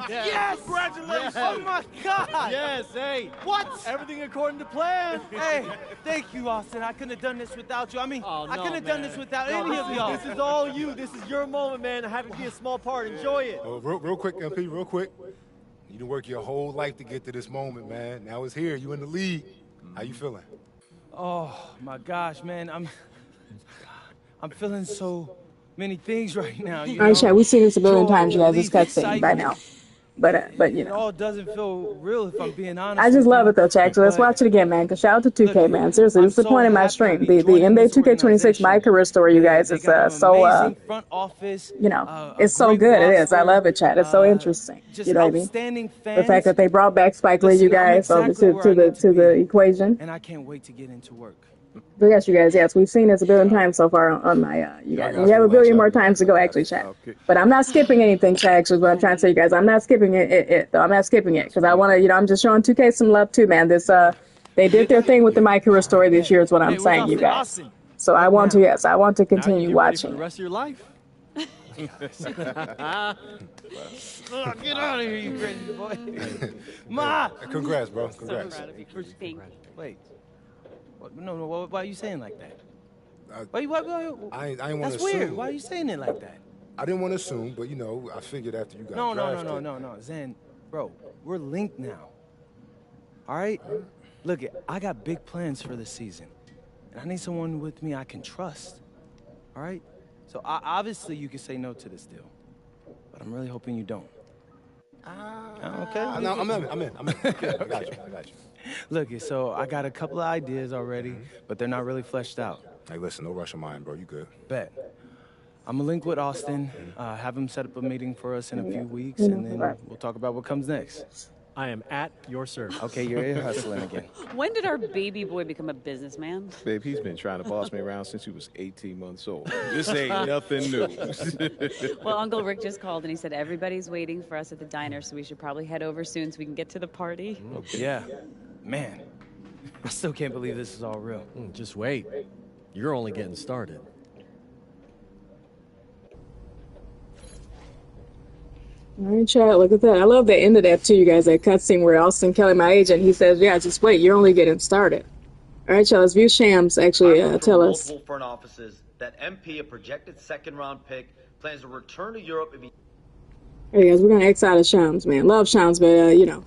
Yes! Congratulations! Yes! Oh my God! Yes, hey. What? Everything according to plan. Hey, thank you, Austin. I couldn't have done this without you. I mean, I couldn't have done this without any of y'all. This is all you. This is your moment, man. I have to be a small part. Enjoy it. Oh, real quick, MP, real quick. You done work your whole life to get to this moment, man. Now it's here. You in the league. How you feeling? Oh my gosh, man. I'm feeling so many things right now. All right, chat, we've seen this a billion times, you guys. This cutscene by now. But it all doesn't feel real if I'm being honest. I just love it though, Chad. So let's watch it again, man. Cause shout out to 2K, man. Seriously, this is the point of my stream. The NBA 2K26 MyCareer Story, you guys. It's it's so good. It is. I love it, Chad. It's so interesting. You know what I mean? The fact that they brought back Spike Lee, you guys, to the equation. And I can't wait to get into work. But yes, you guys, we've seen this a billion times so far on my, you guys. We have a billion more times to go, actually, chat. But I'm not skipping anything, chat, actually, is what I'm trying to say, you guys. I'm not skipping it though. I'm not skipping it, because I want to, I'm just showing 2K some love, too, man. They did their thing with the MyCareer Story this year, is what I'm saying, you guys. So I want to continue watching. For the rest of your life. Get out of here, you crazy boy. Ma! Congrats, bro. Congrats. Wait. No, why are you saying like that? I ain't want to assume. That's weird. Why are you saying it like that? I didn't want to assume, but, I figured after you got drafted. No. Zen, bro, we're linked now. All right? Look, I got big plans for this season. And I need someone with me I can trust. All right? So obviously you can say no to this deal. But I'm really hoping you don't. Okay? No, I'm in. I got you. Look, so I got a couple of ideas already, but they're not really fleshed out. Hey, listen, no rush of mine, bro. You good. Bet. I'm going to link with Austin, have him set up a meeting for us in a few weeks, and then we'll talk about what comes next. I am at your service. Okay, you're ear hustling again. When did our baby boy become a businessman? Babe, he's been trying to boss me around since he was 18 months old. This ain't nothing new. Well, Uncle Rick just called and he said everybody's waiting for us at the diner, so we should probably head over soon so we can get to the party. Okay. Yeah. Man, I still can't believe this is all real. Just wait. You're only getting started. All right, chat, look at that. I love the end of that too, you guys, that cutscene where Austin Kelly, my agent, he says, yeah, just wait, you're only getting started. All right, chat, let's view Shams actually tell us. Multiple front offices that MP, a projected second-round pick, plans to return to Europe if he... All right, guys, we're going to X out of Shams, man. Love Shams, but, you know,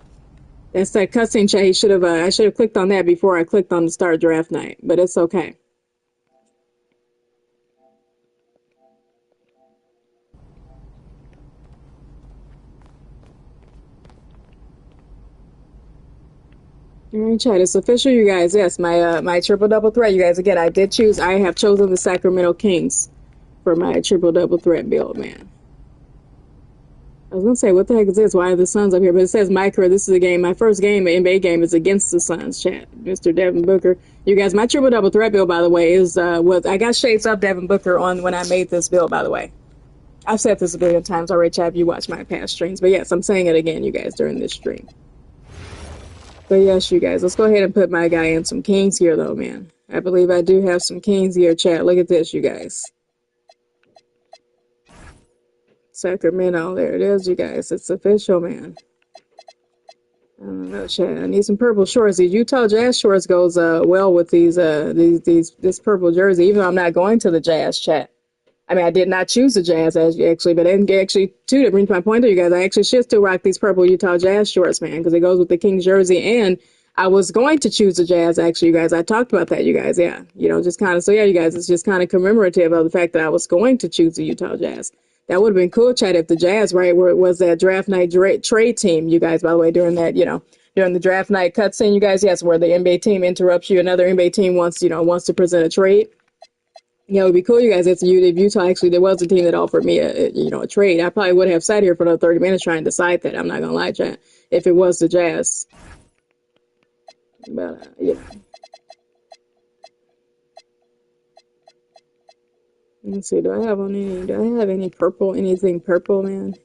that's that cutscene, chat. He should have, I should have clicked on that before I clicked on the start draft night, but it's okay. All right, chat. It's official, you guys. Yes, my triple double threat, you guys. Again, I have chosen the Sacramento Kings for my triple double threat build, man. I was gonna say, what the heck is this? Why are the Suns up here? But it says MyCareer. This is a game. My first game, an NBA game, is against the Suns. Chat, Mr. Devin Booker. You guys, my triple double threat build, by the way, is was I got shades of Devin Booker on when I made this build. By the way, I've said this a billion times already, chat. If you watch my past streams, but yes, I'm saying it again, you guys, during this stream. But yes, you guys, let's go ahead and put my guy in some Kings gear, though, man. I believe I do have some Kings gear, chat. Look at this, you guys. Sacramento, there it is, you guys. It's official, man. I don't know, chat. I need some purple shorts. These Utah Jazz shorts goes well with this purple jersey, even though I'm not going to the Jazz, chat. I mean, I did not choose the Jazz, actually, but actually, too, to bring my point to you guys, I actually should still rock these purple Utah Jazz shorts, man, because it goes with the Kings jersey, and I was going to choose the Jazz, actually, you guys. I talked about that, you guys, yeah. You know, just kind of, so yeah, you guys, it's just kind of commemorative of the fact that I was going to choose the Utah Jazz. That would have been cool, chat, if the Jazz, right, where it was that draft night trade team, you guys, by the way, during that, you know, during the draft night cutscene, you guys, yes, where the NBA team interrupts you, another NBA team wants to present a trade. Yeah, it would be cool, you guys. If Utah actually, there was a team that offered me a trade, I probably would have sat here for another 30 minutes trying to decide that. I'm not gonna lie, chat. If it was the Jazz, but you know, let's see. Do I have any purple? Anything purple, man?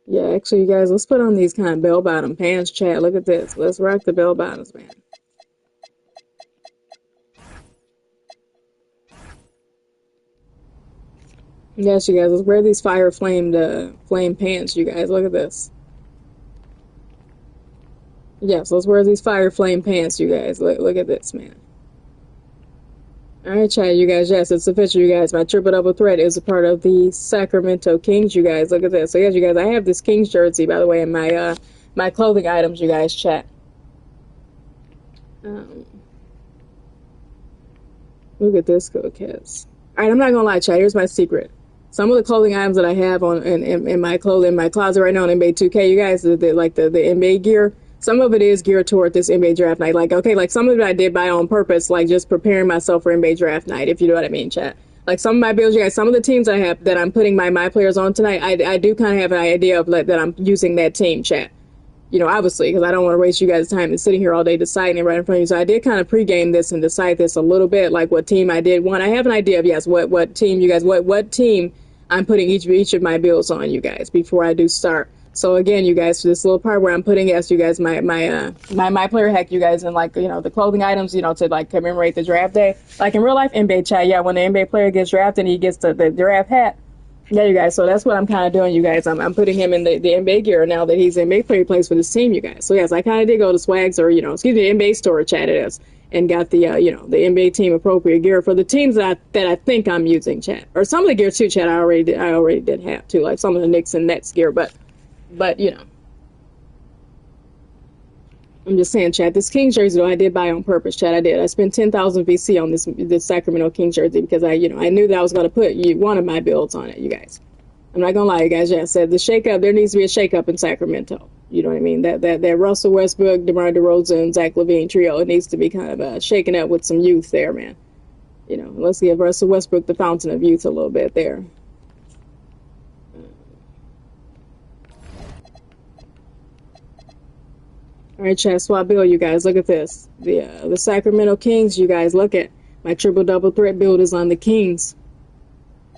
Yeah, actually, you guys, let's put on these kind of bell-bottom pants, chat. Look at this. Let's rock the bell-bottoms, man. Yes, you guys, let's wear these flame pants, you guys. Look at this. Yes, let's wear these flame pants, you guys. Look at this, man. All right, chat, you guys. Yes, it's official, you guys. My triple double threat is a part of the Sacramento Kings, you guys. Look at this. So yes, you guys, I have this Kings jersey, by the way, in my my clothing items, you guys. Chat. Look at this, cool kids. All right, I'm not gonna lie, chat. Here's my secret. Some of the clothing items that I have on in my closet right now in NBA 2K, you guys, the NBA gear. Some of it is geared toward this NBA draft night. Like, okay, like some of it I did buy on purpose, like just preparing myself for NBA draft night, if you know what I mean, chat. Like some of my builds, you guys, some of the teams I have that I'm putting my players on tonight, I do kind of have an idea of that I'm using that team, chat. You know, obviously, because I don't want to waste you guys' time and sitting here all day deciding it right in front of you. So I did kind of pregame this and decide this a little bit, like what team I did want. I have an idea of, yes, what team, you guys, what team I'm putting each of my builds on, you guys, before I do start. So again, you guys, for this little part where I'm putting, yes, you guys, my player hack, you guys, and like, you know, the clothing items, you know, to like commemorate the draft day. Like in real life NBA chat, yeah, when the NBA player gets drafted and he gets the draft hat. Yeah, you guys. So that's what I'm kind of doing, you guys. I'm putting him in the NBA gear now that he's an NBA player, he plays for this team, you guys. So yes, I kind of did go to Swags or, you know, excuse me, NBA store chat it is, and got the you know, the NBA team appropriate gear for the teams that I think I'm using, chat. Or some of the gear too, chat. I already did have too, like some of the Knicks and Nets gear, but you know, I'm just saying, chat, this Kings jersey, though, I did buy on purpose, chat. I did. I spent 10,000 VC on this Sacramento Kings jersey because I knew that I was going to put one of my builds on it, you guys. I'm not going to lie, you guys. Yeah, I said the shakeup, there needs to be a shakeup in Sacramento. You know what I mean? That Russell Westbrook, DeMar DeRozan, Zach LaVine trio, it needs to be kind of shaken up with some youth there, man. You know, let's give Russell Westbrook the fountain of youth a little bit there. All right, chat, swap bill, you guys. Look at this. The Sacramento Kings, you guys. Look at my triple double threat build is on the Kings.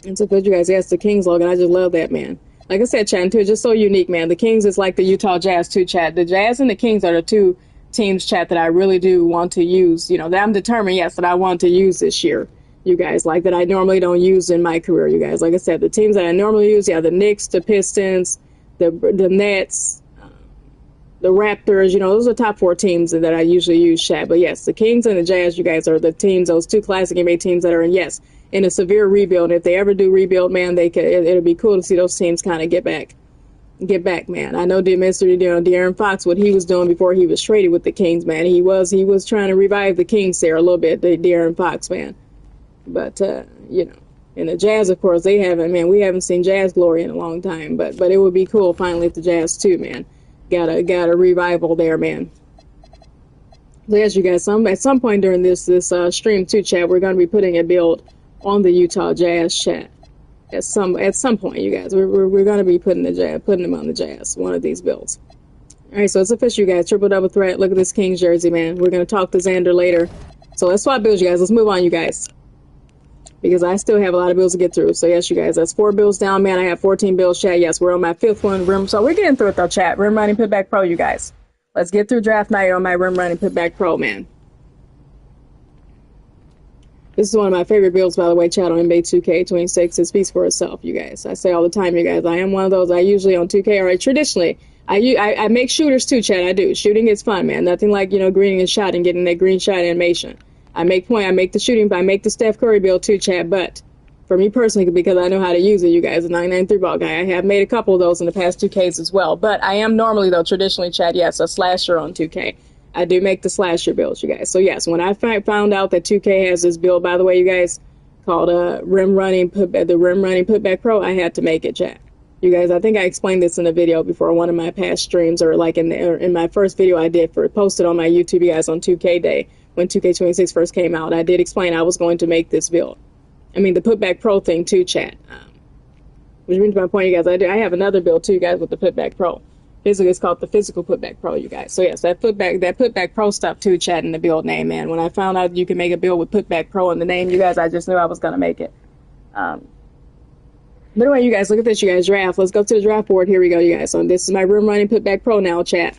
And so good, you guys. Yes, the Kings logo. I just love that, man. Like I said, chat, too, it's just so unique, man. The Kings is like the Utah Jazz, too, chat. The Jazz and the Kings are the two teams, chat, that I really do want to use. You know, that I'm determined, yes, that I want to use this year, you guys. Like that I normally don't use in my career, you guys. Like I said, the teams that I normally use, yeah, the Knicks, the Pistons, the Nets, the Raptors, you know, those are the top 4 teams that I usually use, chat. But yes, the Kings and the Jazz, you guys, are the teams, those 2 classic NBA teams that are in a severe rebuild. And if they ever do rebuild, man, it'll be cool to see those teams kind of get back, man. I know De'Aaron Fox, what he was doing before he was traded with the Kings, man. He was trying to revive the Kings there a little bit, the De'Aaron Fox, man. But you know, and the Jazz, of course, we haven't seen Jazz glory in a long time. But it would be cool finally if the Jazz too, man. Got a revival there, man. So yes, you guys, at some point during this stream too, chat, we're going to be putting a build on the Utah Jazz, chat. At some point, you guys, we're going to be putting them on the Jazz, one of these builds. All right, so it's official, you guys. Triple double threat. Look at this Kings jersey, man. We're going to talk to Xander later. So let's swap builds, you guys. Let's move on, you guys, because I still have a lot of bills to get through. So yes, you guys, that's 4 bills down, man. I have 14 bills, chat. Yes, we're on my 5th one. So we're getting through it though, chat. Rim running putback pro, you guys. Let's get through draft night on my rim running putback pro, man. This is one of my favorite builds, by the way, chat, on NBA 2K26. It speaks for itself, you guys. I say all the time, you guys, I am one of those. I usually on 2K, or traditionally, I make shooters too, chat. I do. Shooting is fun, man. Nothing like, you know, greening a shot and getting that green shot animation. I make the shooting, I make the Steph Curry build too, chat. But for me personally, because I know how to use it, you guys, a 993 ball guy, I have made a couple of those in the past 2Ks as well. But I am normally, though, traditionally, chat, yes, a slasher on 2K. I do make the slasher builds, you guys. So yes, when I found out that 2K has this build, by the way, you guys, called rim running putback pro, I had to make it, chat. You guys, I think I explained this in a video before, one of my past streams, or like in my first video I did posted on my YouTube, you guys, on 2K Day when 2K26 first came out. I did explain I was going to make this build. I mean the putback pro thing too, chat. Which brings my point, you guys. I have another build too, you guys, with the putback pro. Basically, it's called the physical putback pro, you guys. So yes, that putback pro stuff too, chat, in the build name, man. When I found out you can make a build with putback pro in the name, you guys, I just knew I was gonna make it. But anyway, you guys, look at this, you guys. Draft. Let's go to the draft board. Here we go, you guys. So this is my rim running putback pro now, chat.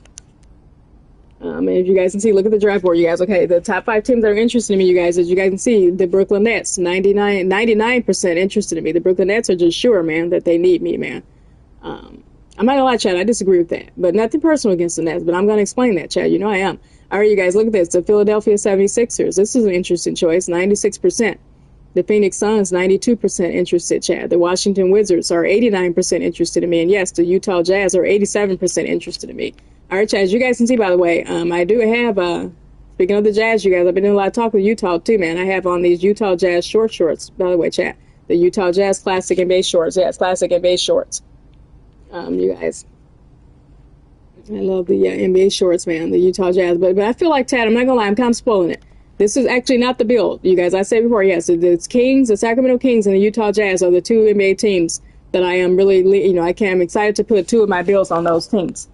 And if you guys can see, look at the draft board, you guys. Okay, the top 5 teams that are interested in me, you guys, as you guys can see, the Brooklyn Nets, 99% interested in me. The Brooklyn Nets are just sure, man, that they need me, man. I'm not gonna lie, chat, I disagree with that. But nothing personal against the Nets, but I'm gonna explain that, chat. You know I am. All right, you guys, look at this. The Philadelphia 76ers. This is an interesting choice, 96%. The Phoenix Suns, 92% interested, chat. The Washington Wizards are 89% interested in me. And yes, the Utah Jazz are 87% interested in me. All right, chat, as you guys can see, by the way, I do have, speaking of the Jazz, you guys, I've been doing a lot of talk with Utah, too, man. I have on these Utah Jazz shorts, by the way, chat. The Utah Jazz Classic and Base shorts. Yes, Classic and Base shorts. You guys. I love the NBA shorts, man, the Utah Jazz. But I feel like, Tad, I'm not going to lie, I'm kind of spoiling it. This is actually not the build, you guys. I said before, yes, it's Kings, the Sacramento Kings, and the Utah Jazz are the 2 NBA teams that I am really, you know, I'm excited to put 2 of my builds on those teams.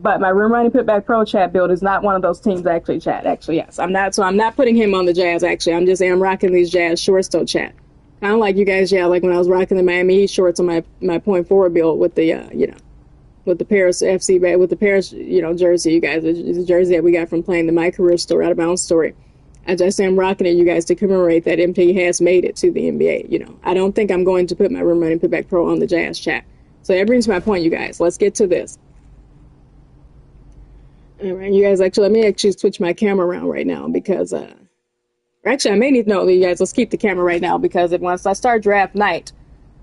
But my rim running putback pro, chat, build is not one of those teams, actually, chat. Actually, yes. I'm not putting him on the Jazz, actually. I'm rocking these Jazz shorts, though, chat. Kind of like you guys, yeah, like when I was rocking the Miami Heat shorts on my point forward build with the, you know, with the Paris FC, with the Paris, you know, jersey, you guys. It's a jersey that we got from playing the MyCareer Story, Out of Bounds Story. I just am rocking it, you guys, to commemorate that MP has made it to the NBA, you know. I don't think I'm going to put my rim running putback pro on the Jazz, chat. So that brings my point, you guys. Let's get to this. All right, you guys, let me switch my camera around right now because, actually, I may need to know, you guys, let's keep the camera right now because once I start draft night,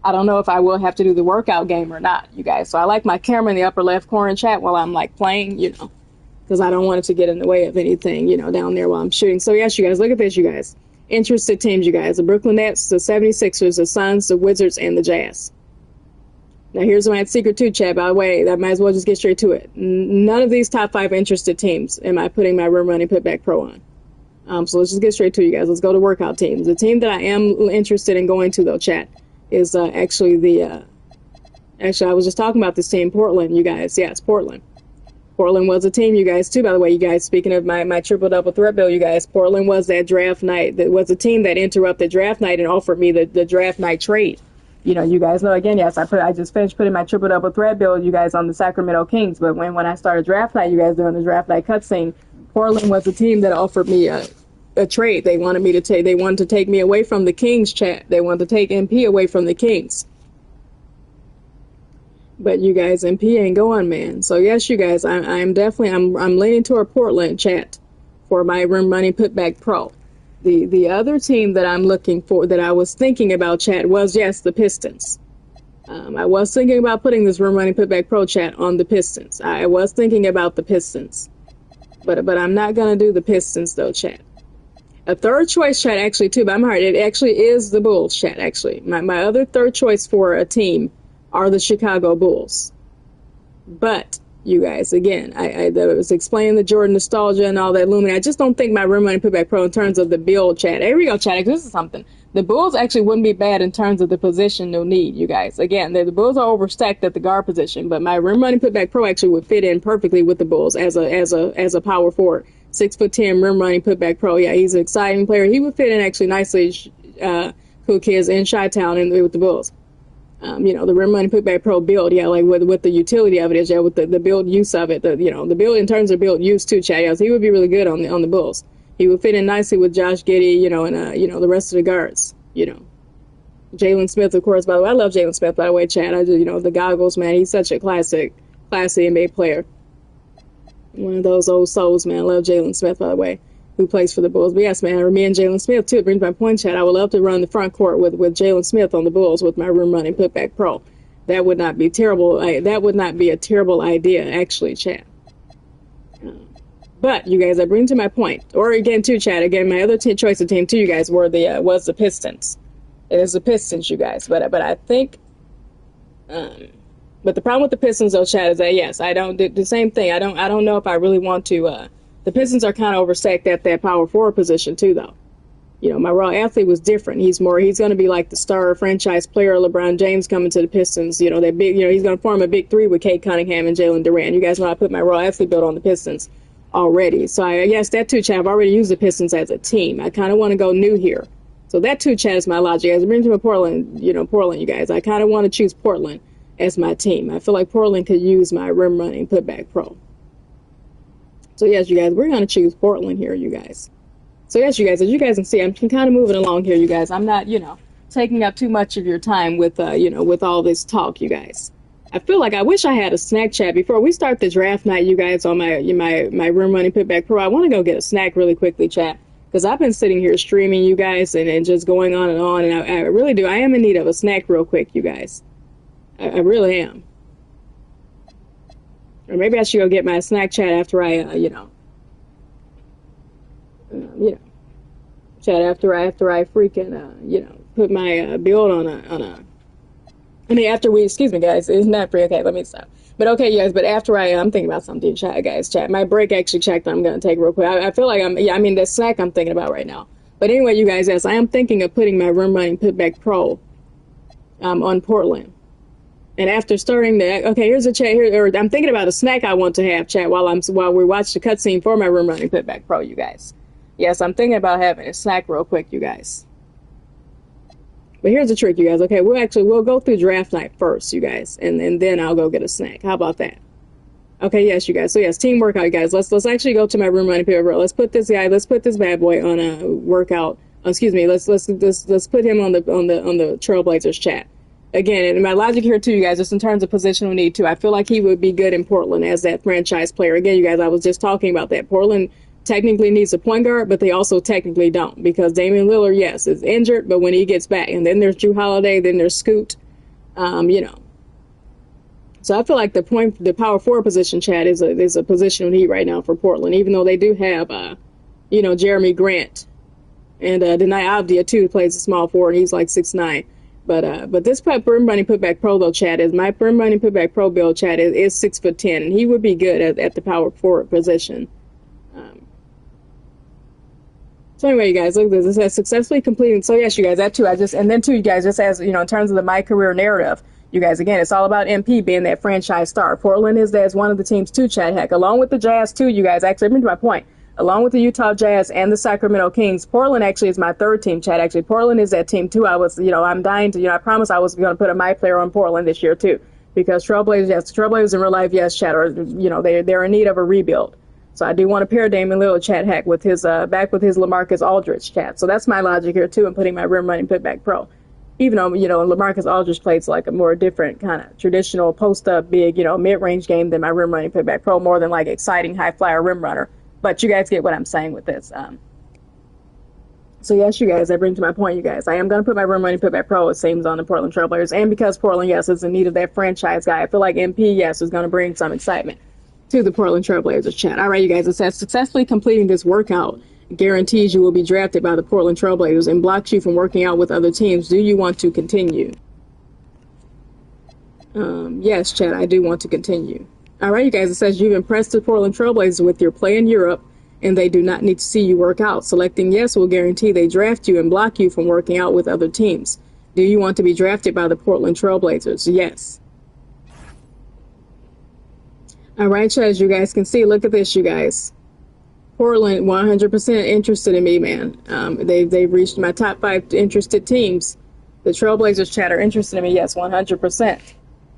I don't know if I will have to do the workout game or not, you guys. So I like my camera in the upper left corner, chat, while I'm, like, playing, you know, because I don't want it to get in the way of anything, you know, down there while I'm shooting. So, yes, you guys, look at this, you guys. Interested teams, you guys. The Brooklyn Nets, the 76ers, the Suns, the Wizards, and the Jazz. Now, here's my secret too, chat, by the way. I might as well just get straight to it. None of these top 5 interested teams am I putting my rim running putback pro on. So let's just get straight to you guys. Let's go to workout teams. The team that I am interested in going to, though, chat, is actually I was just talking about this team, Portland, you guys. Yeah, it's Portland. Portland was a team, you guys, too, by the way, you guys. Speaking of my triple-double threat bill, you guys, Portland was that draft night. That was a team that interrupted draft night and offered me the draft night trade. You know, you guys know, again, yes, I just finished putting my triple-double threat bill, you guys, on the Sacramento Kings. But when I started draft night, you guys, during the draft night cutscene, Portland was a team that offered me a trade. They wanted to take me away from the Kings, chat. They wanted to take MP away from the Kings. But you guys, MP ain't going, man. So yes, you guys, I'm definitely leaning toward Portland, chat, for my Room Money Putback Pro. The other team that I'm looking for, that I was thinking about, chat, was, yes, the Pistons. I was thinking about putting this Room Money Putback Pro, chat, on the Pistons. I was thinking about the Pistons. But I'm not gonna do the Pistons, though, chat. A third choice, chat, actually, too, but I'm hard. It actually is the Bulls, chat, actually. My other third choice for a team are the Chicago Bulls. But, you guys, again, I was explaining the Jordan nostalgia and all that looming. I just don't think my Room Money Putback Pro in terms of the build, chat. Here we go, chat. This is something. The Bulls actually wouldn't be bad in terms of the position no need, you guys. Again, the Bulls are overstacked at the guard position, but my Room Money Putback Pro actually would fit in perfectly with the Bulls as a power forward. 6'10" Room Money Putback Pro. Yeah, he's an exciting player. He would fit in actually nicely, cool kids in Chi-Town and with the Bulls. You know, the Room Money Putback Pro build, yeah, like with the utility of it is, yeah, with the build use of it, the build in terms of build use too, Chad, yes, he would be really good on the Bulls. He would fit in nicely with Josh Giddey, and the rest of the guards, Jalen Smith, of course, by the way. I love Jalen Smith, by the way, Chad. The goggles, man, he's such a classy NBA player. One of those old souls, man. I love Jalen Smith, by the way, who plays for the Bulls. But yes, man, me and Jalen Smith, too, it brings my point, Chad. I would love to run the front court with Jalen Smith on the Bulls with my Room Money Putback Pro. That would not be terrible. That would not be a terrible idea, actually, Chad. But, you guys, that brings to my point. Or, again, too, Chad, again, my other choice of team, too, you guys, was the Pistons. It is the Pistons, you guys. But I think... But the problem with the Pistons, though, Chad, is that, yes, I don't do the same thing. I don't know if I really want to... The Pistons are kind of overstacked at that power forward position, too, though. My raw athlete was different. He's going to be like the star franchise player, LeBron James, coming to the Pistons. That big, he's going to form a big three with Kate Cunningham and Jalen Durant. You guys know I put my raw athlete build on the Pistons already. So I guess that, too, Chad, I've already used the Pistons as a team. I kind of want to go new here. So that, too, Chad, is my logic. As I bring to Portland, you guys, I kind of want to choose Portland as my team. I feel like Portland could use my Rim Running Putback Pro. So, yes, you guys, we're going to choose Portland here, you guys. So, yes, you guys, as you guys can see, I'm kind of moving along here, you guys. I'm not, taking up too much of your time with, with all this talk, you guys. I feel like I wish I had a snack, chat. Before we start the draft night, you guys, on my Room Running Putback Pro, I want to go get a snack really quickly, chat. Because I've been sitting here streaming, you guys, and just going on, and I really do. I am in need of a snack real quick, you guys. I really am. Or maybe I should go get my snack, chat, after I, chat, after I freaking, put my build on after we, excuse me, guys, it's not free. Okay, let me stop. But okay, you guys, but after I'm thinking about something, chat, guys, chat. My break actually checked. I'm going to take real quick. I feel like the snack I'm thinking about right now. But anyway, you guys, yes, I am thinking of putting my Room Running Putback Pro on Portland. And after starting that, okay, here's a chat here. I'm thinking about a snack I want to have, chat, while we watch the cutscene for my Room Running Putback Pro, you guys. Yes, I'm thinking about having a snack real quick, you guys. But here's the trick, you guys. Okay, we'll go through draft night first, you guys, and then I'll go get a snack. How about that? Okay, yes, you guys. So yes, team workout, you guys. Let's actually go to my Room Running Putback Pro. Let's put this bad boy on a workout. Excuse me. Let's put him on the Trailblazers chat. Again, and my logic here too, you guys, just in terms of positional need too, I feel like he would be good in Portland as that franchise player. Again, you guys, I was just talking about that. Portland technically needs a point guard, but they also technically don't, because Damian Lillard, yes, is injured, but when he gets back, and then there's Drew Holiday, then there's Scoot, So I feel like the power forward position, Chad, is a positional need right now for Portland, even though they do have, Jeremy Grant and Denai Avdia too, plays a small forward, and he's like 6'9". But this Room Running Putback Pro, though, Chad, is my Room Running Putback Pro build, Chad, is 6'10", and he would be good at the power forward position. So anyway, you guys, look at this. It says successfully completing. So yes, you guys, that too. And then too, you guys, just as, you know, in terms of the My Career narrative, you guys, again, it's all about MP being that franchise star. Portland is as one of the teams too, Chad. Heck, along with the Jazz too, you guys. Actually, bring to my point. Along with the Utah Jazz and the Sacramento Kings, Portland actually is my third team, Chad. Actually, Portland is that team too. I was, you know, I'm dying to, you know, I promised I was going to put a MyCareer on Portland this year too, because Trailblazers, yes, Trailblazers in real life, yes, Chad, or, you know, they're in need of a rebuild. So I do want to pair Damian Lillard, Chad, heck, with his back with his LaMarcus Aldridge, Chad. So that's my logic here too in putting my rim running putback pro. Even though, you know, LaMarcus Aldridge plays like a more different kind of traditional post up big, you know, mid range game than my rim running putback pro, more than like exciting high flyer rim runner. But you guys get what I'm saying with this. So yes, you guys, that brings to my point, you guys. I am going to put my rim running putback pro, it seems, on the Portland Trailblazers. And because Portland, yes, is in need of that franchise guy, I feel like MP, yes, is going to bring some excitement to the Portland Trailblazers, chat. All right, you guys, it says successfully completing this workout guarantees you will be drafted by the Portland Trailblazers and blocks you from working out with other teams. Do you want to continue? Yes, chat, I do want to continue. All right, you guys, it says you've impressed the Portland Trailblazers with your play in Europe and they do not need to see you work out. Selecting yes will guarantee they draft you and block you from working out with other teams. Do you want to be drafted by the Portland Trailblazers? Yes. All right, chat, as you guys can see, look at this, you guys. Portland 100% interested in me, man. They've reached my top 5 interested teams. The Trailblazers, chat, are interested in me, yes, 100%.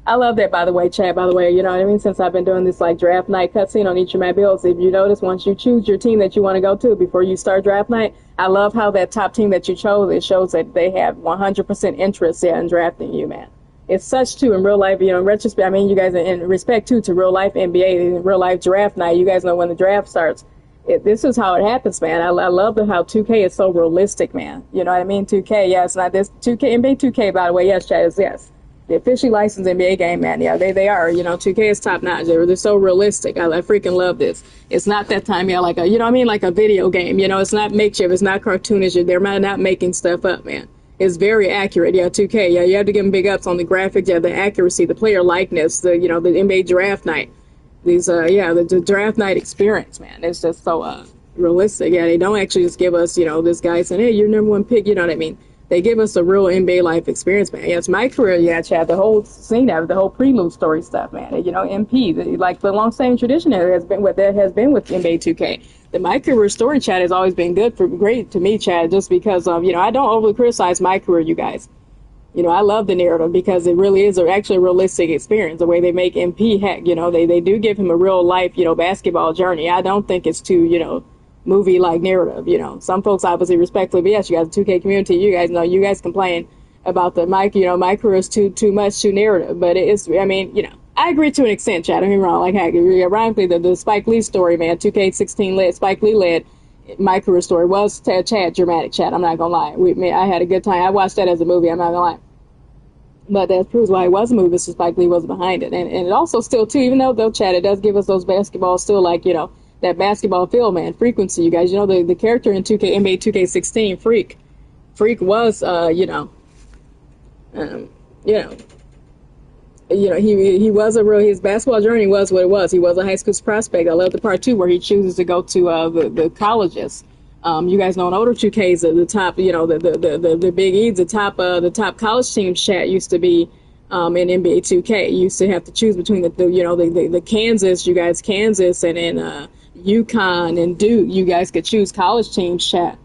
I love that, by the way, Chad, by the way, you know what I mean? Since I've been doing this, like, draft night cutscene on each of my builds, if you notice, once you choose your team that you want to go to before you start draft night, I love how that top team that you chose, it shows that they have 100% interest in drafting you, man. It's such, too, in real life, you know, in retrospect, I mean, you guys, in respect, too, to real life NBA, in real life draft night, you guys know when the draft starts. This is how it happens, man. I love how 2K is so realistic, man. You know what I mean? 2K, yeah, it's not this. 2K, NBA 2K, by the way, yes, Chad, is yes. The officially licensed NBA game, man. Yeah, they are. You know, 2K is top notch. They're so realistic. I freaking love this. It's not that time, yeah, like a, you know what I mean, like a video game. You know, it's not makeshift. It's not cartoonish. They're not making stuff up, man. It's very accurate. Yeah, 2K. Yeah, you have to give them big ups on the graphics. Yeah, the accuracy, the player likeness, the, you know, the NBA draft night. These, yeah, the draft night experience, man. It's just so realistic. Yeah, they don't actually just give us, you know, this guy saying, hey, you're number one pick. You know what I mean? They give us a real NBA life experience, man. Yeah, it's MyCareer, yeah, Chad. The whole scene of it, the whole prelude story stuff, man. You know, MP, like the long-standing tradition there has been with NBA 2K. The MyCareer story, Chad, has always been great to me, Chad, just because you know, I don't overly criticize MyCareer, you guys. You know, I love the narrative because it really is actually a realistic experience. The way they make MP, heck, you know, they do give him a real life, you know, basketball journey. I don't think it's too, you know, movie-like narrative, you know. Some folks obviously respectfully, but yes, you guys, the 2K community, you guys know, you guys complain about the MyCareer is too much, too narrative, but it's, I mean, you know, I agree to an extent, Chad, don't get me wrong, like, heck, ironically, the Spike Lee story, man, 2K16 led, Spike Lee led MyCareer story was, Chad, dramatic, Chad, I'm not gonna lie. I had a good time. I watched that as a movie, I'm not gonna lie. But that proves why it was a movie, so Spike Lee was behind it. And it also still, too, even though, Chad, it does give us those basketball still, like, you know, that basketball feel, man, frequency, you guys. You know, the character in NBA 2K16, Freak was, you know, he was his basketball journey was what it was. He was a high school prospect. I love the part 2 where he chooses to go to the colleges. You guys know in older 2Ks, the top, you know, the Big E's, the top college teams, chat used to be in NBA 2K. You used to have to choose between the Kansas, you guys, Kansas and UConn and Duke. You guys could choose college teams, chat.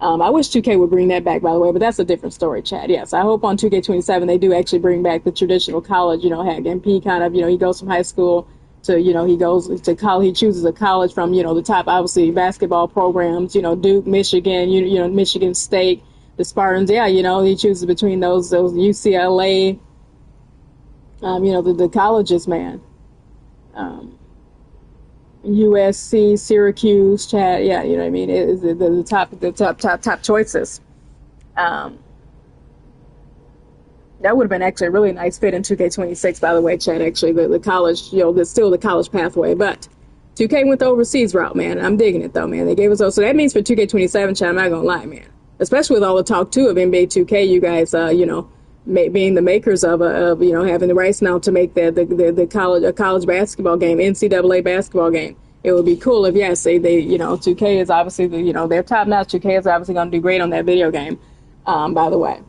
I wish 2K would bring that back, by the way, but that's a different story, chat. Yes, I hope on 2K27 they do actually bring back the traditional college, you know, heck, MP kind of, you know, he goes from high school to, you know, he goes to college, he chooses a college from, you know, the top, obviously, basketball programs, you know, Duke, Michigan, you know, Michigan State, the Spartans, yeah, you know, he chooses between those UCLA, you know, the colleges, man. USC, Syracuse, Chad, yeah, you know what I mean? It is the top choices. That would have been actually a really nice fit in 2K26, by the way, Chad, actually, the college, you know, still the college pathway, but 2K went the overseas route, man. I'm digging it, though, man. They gave us, so that means for 2K27, Chad, I'm not gonna lie, man. Especially with all the talk, too, of NBA 2K, you guys, you know, being the makers of you know, having the rights now to make a college basketball game, NCAA basketball game. it would be cool if, yes, they 2K is obviously, they're top notch. 2K is obviously going to do great on that video game, by the way.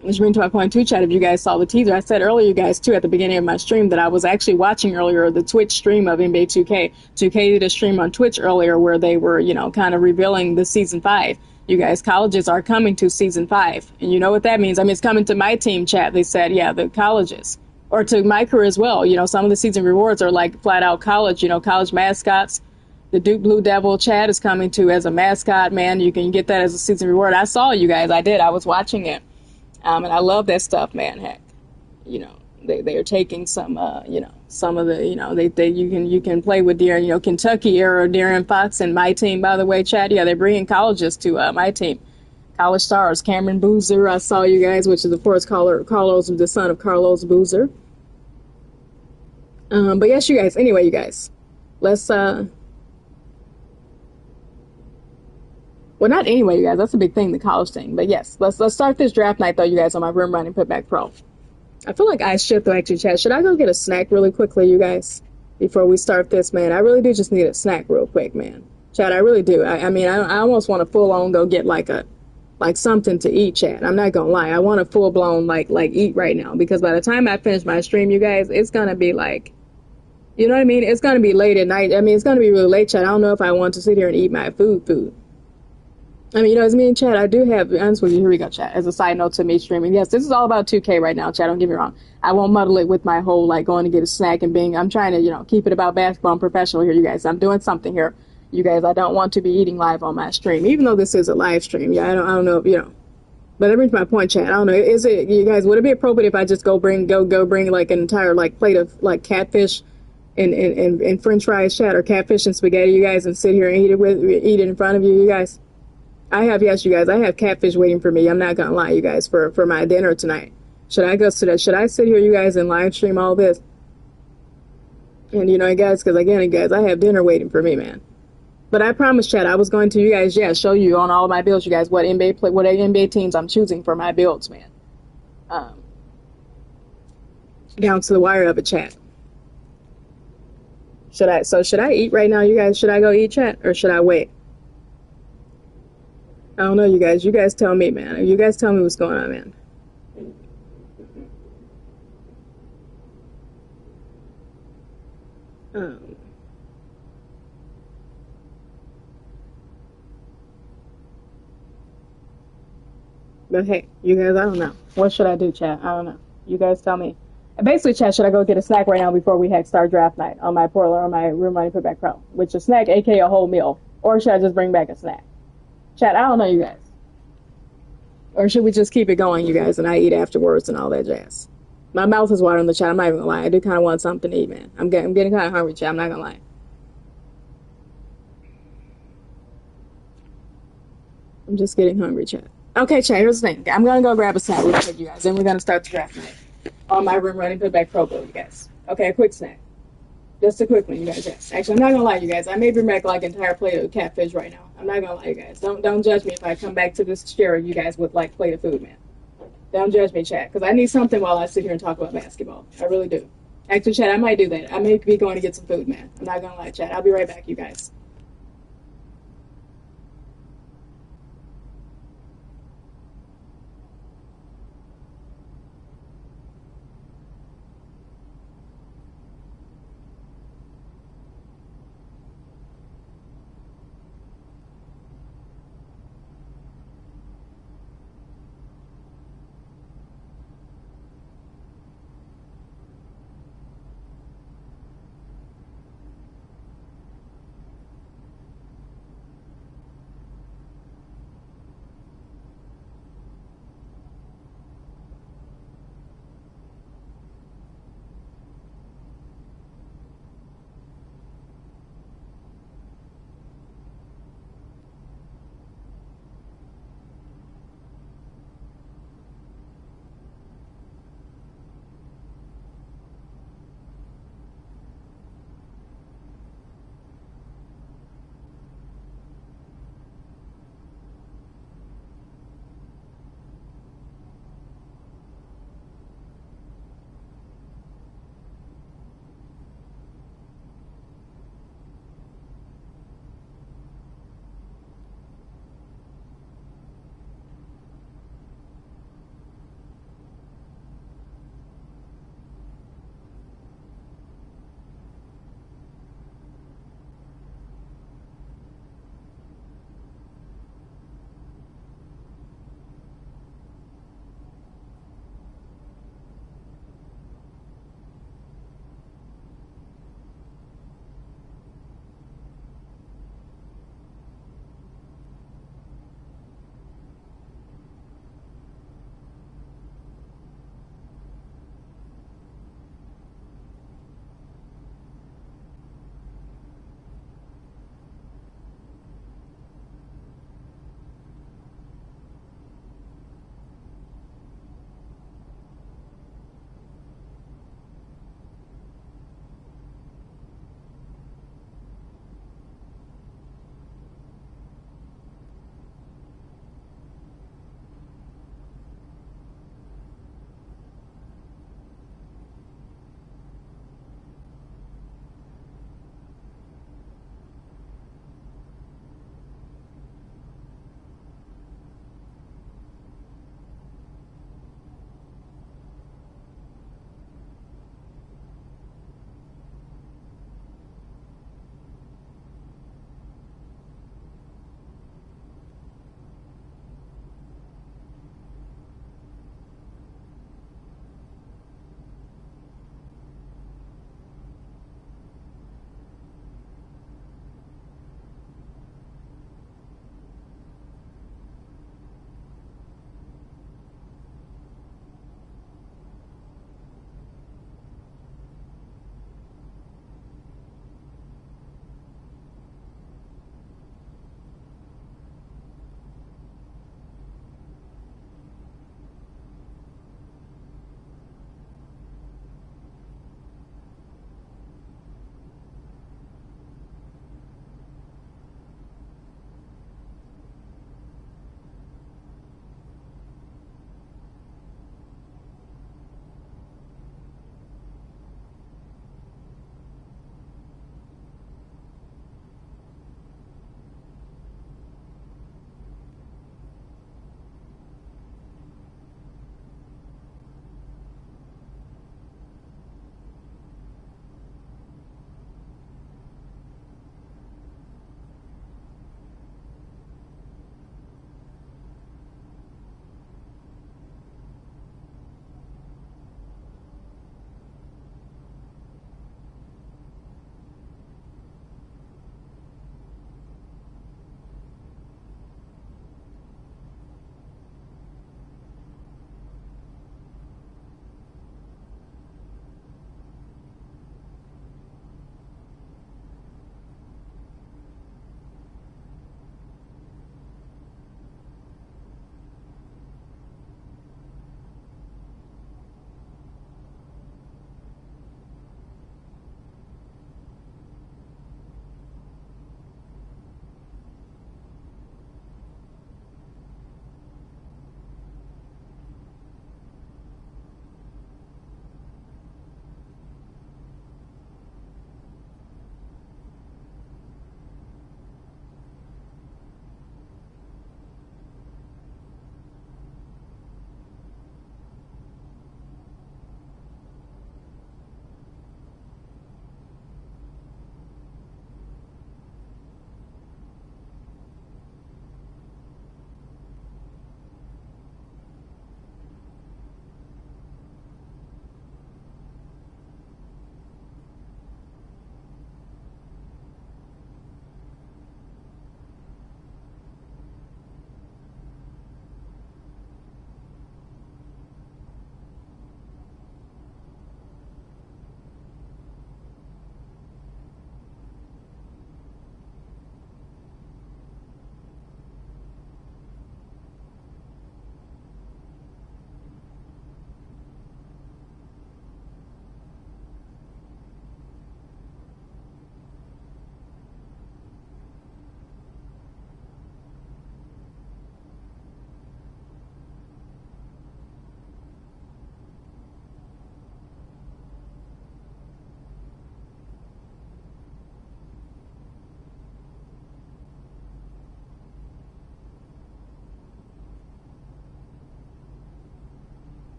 Which brings to my point too, chat. If you guys saw the teaser, I said earlier, you guys too, at the beginning of my stream, that I was actually watching earlier the Twitch stream of NBA 2K. 2K did a stream on Twitch earlier where they were, kind of revealing the season 5. You guys, colleges are coming to season 5, and you know what that means. I mean, it's coming to my team, chat. They said, yeah, the colleges, or to MyCareer as well. Some of the season rewards are like flat out college. College mascots. The Duke Blue Devil chat is coming to as a mascot. Man, you can get that as a season reward. I saw you guys. I did. I was watching it. And I love that stuff, man. Heck, they are taking some, some of the, you can play with Darren, Kentucky era Darren Fox and my team, by the way, Chad. Yeah, they're bringing colleges to my team. College stars, Cameron Boozer, I saw you guys, which is, of course, Carlos, the son of Carlos Boozer. But yes, you guys, anyway, you guys, let's, well, not anyway, you guys. That's a big thing, the college thing. But yes, let's start this draft night, though, you guys, on my Room Running Putback Pro. I feel like I should, though, actually, chat. Should I go get a snack really quickly, you guys, before we start this, man? I really do just need a snack real quick, man. Chat, I really do. I mean, I almost want to full-on go get, like something to eat, chat. I'm not going to lie. I want to full-blown, like eat right now. Because by the time I finish my stream, you guys, it's going to be, like, you know what I mean? It's going to be late at night. I mean, it's going to be really late, chat. I don't know if I want to sit here and eat my food. I mean, as me and Chad, I do have, honest with you, here we go, Chad, as a side note to me streaming. Yes, this is all about 2K right now, Chad, don't get me wrong. I won't muddle it with my whole, going to get a snack and I'm trying to, keep it about basketball and professional here, you guys. I'm doing something here, you guys. I don't want to be eating live on my stream, even though this is a live stream. Yeah, I don't know, but that brings my point, Chad. I don't know, is it, you guys, would it be appropriate if I just go bring, like, an entire, plate of, catfish and french fries, Chad, or catfish and spaghetti, you guys, and sit here and eat it in front of you, you guys? I have catfish waiting for me. I'm not gonna lie, you guys, for my dinner tonight. Should I should I sit here, you guys, and live stream all this? And guys, because again, you guys, I have dinner waiting for me, man. But I promise, Chad, I was going to, you guys, show you on all of my builds, you guys, what NBA teams I'm choosing for my builds, man. Down to the wire of it, Chad. Should I eat right now, you guys? Should I go eat, Chad, or should I wait? I don't know, you guys. You guys tell me, man. You guys tell me what's going on, man. But hey, you guys, I don't know. What should I do, chat? I don't know. You guys tell me. And basically, chat, should I go get a snack right now before we start draft night on my Portler or my Room Money Putback Pro? Which is snack, aka a whole meal. Or should I just bring back a snack? Chat, I don't know, you guys. Or should we just keep it going, you guys, and I eat afterwards and all that jazz? My mouth is watering, the chat. I'm not even gonna lie. I do kind of want something to eat, man. I'm getting kind of hungry, chat. I'm not gonna lie. I'm just getting hungry, chat. Okay, chat, here's the thing. I'm gonna go grab a snack real quick, you guys. Then we're gonna start the draft night on my Room Running Putback Pro Bowl, you guys. Okay, a quick snack. Just a quick one, you guys. Yes. Actually, I'm not gonna lie, you guys. I may bring back an entire plate of catfish right now. I'm not gonna lie, you guys. Don't judge me if I come back to this chair, you guys, with plate of food, man. Don't judge me, chat, because I need something while I sit here and talk about basketball. I really do. Actually, chat, I might do that. I may be going to get some food, man. I'm not gonna lie, chat. I'll be right back, you guys.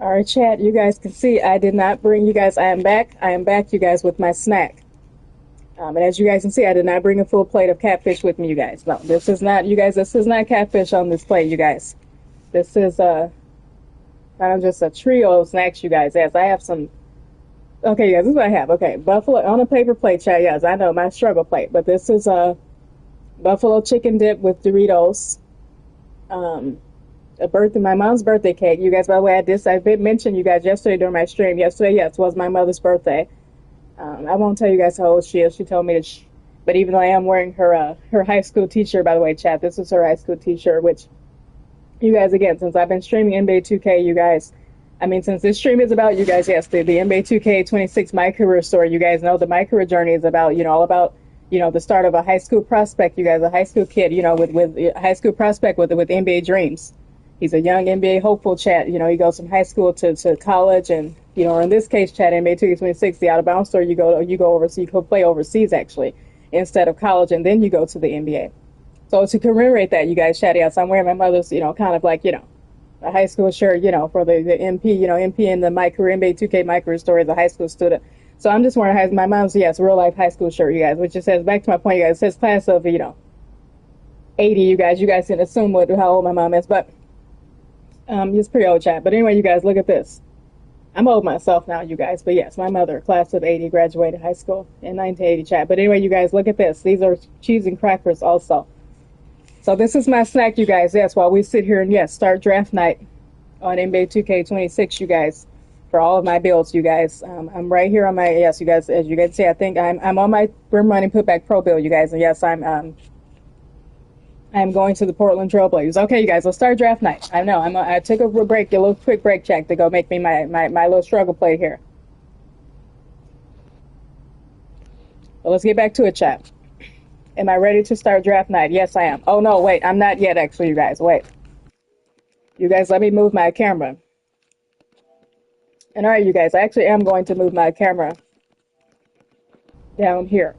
All right, chat, you guys can see I did not bring you guys. I am back, you guys, with my snack. And as you guys can see, I did not bring a full plate of catfish with me, you guys. No, this is not, you guys, this is not catfish on this plate, you guys. This is kind of just a trio of snacks, you guys. Yes, I have some. Okay, guys, this is what I have. Okay, buffalo on a paper plate, chat. Yes, I know, my struggle plate. But this is a buffalo chicken dip with Doritos. My mom's birthday cake. You guys, by the way, I did mention you guys yesterday during my stream. Yesterday, yes, was my mother's birthday. I won't tell you guys how old she is. She told me to, but even though I am wearing her high school t-shirt, by the way, chat, this is her high school t-shirt, which you guys, again, since I've been streaming NBA 2K, you guys, I mean, since this stream is about you guys, yes, the NBA 2K26 MyCareer Story, you guys know the MyCareer journey is about, all about, the start of a high school prospect, you guys, a high school kid, with a high school prospect with NBA dreams. He's a young NBA hopeful, chat. He goes from high school to college, and or in this case, chat, NBA 2K26, the out of bounds story, you go overseas, you go play overseas actually, instead of college, and then you go to the NBA. So to commemorate that, you guys, chat, yes, I'm wearing my mother's, kind of like, a high school shirt, for the MP, MP in the MyCareer NBA 2K MyCareer Story as a high school student. So I'm just wearing my mom's, yes, real life high school shirt, you guys, which just says, back to my point, you guys, it says class of, 80, you guys can assume how old my mom is, but it's pretty old, chat. But anyway, you guys, look at this. I'm old myself now, you guys, but yes, my mother, class of 80, graduated high school in 1980, chat. But anyway, you guys, look at this. These are cheese and crackers also. So this is my snack, you guys, yes, while we sit here and, yes, start draft night on NBA 2K26, you guys, for all of my builds, you guys. I'm right here on my, yes, you guys, as you can see, I think I'm on my Rim Running Putback Pro build, you guys, and yes, I'm going to the Portland Trail Blazers. Okay, you guys, let's start draft night. I know, I took a little quick break check to go make me my little struggle play here. But let's get back to it, chat. Am I ready to start draft night? Yes, I am. Oh, no, wait, I'm not yet, actually, you guys. Wait. You guys, let me move my camera. And all right, you guys, I actually am going to move my camera down here.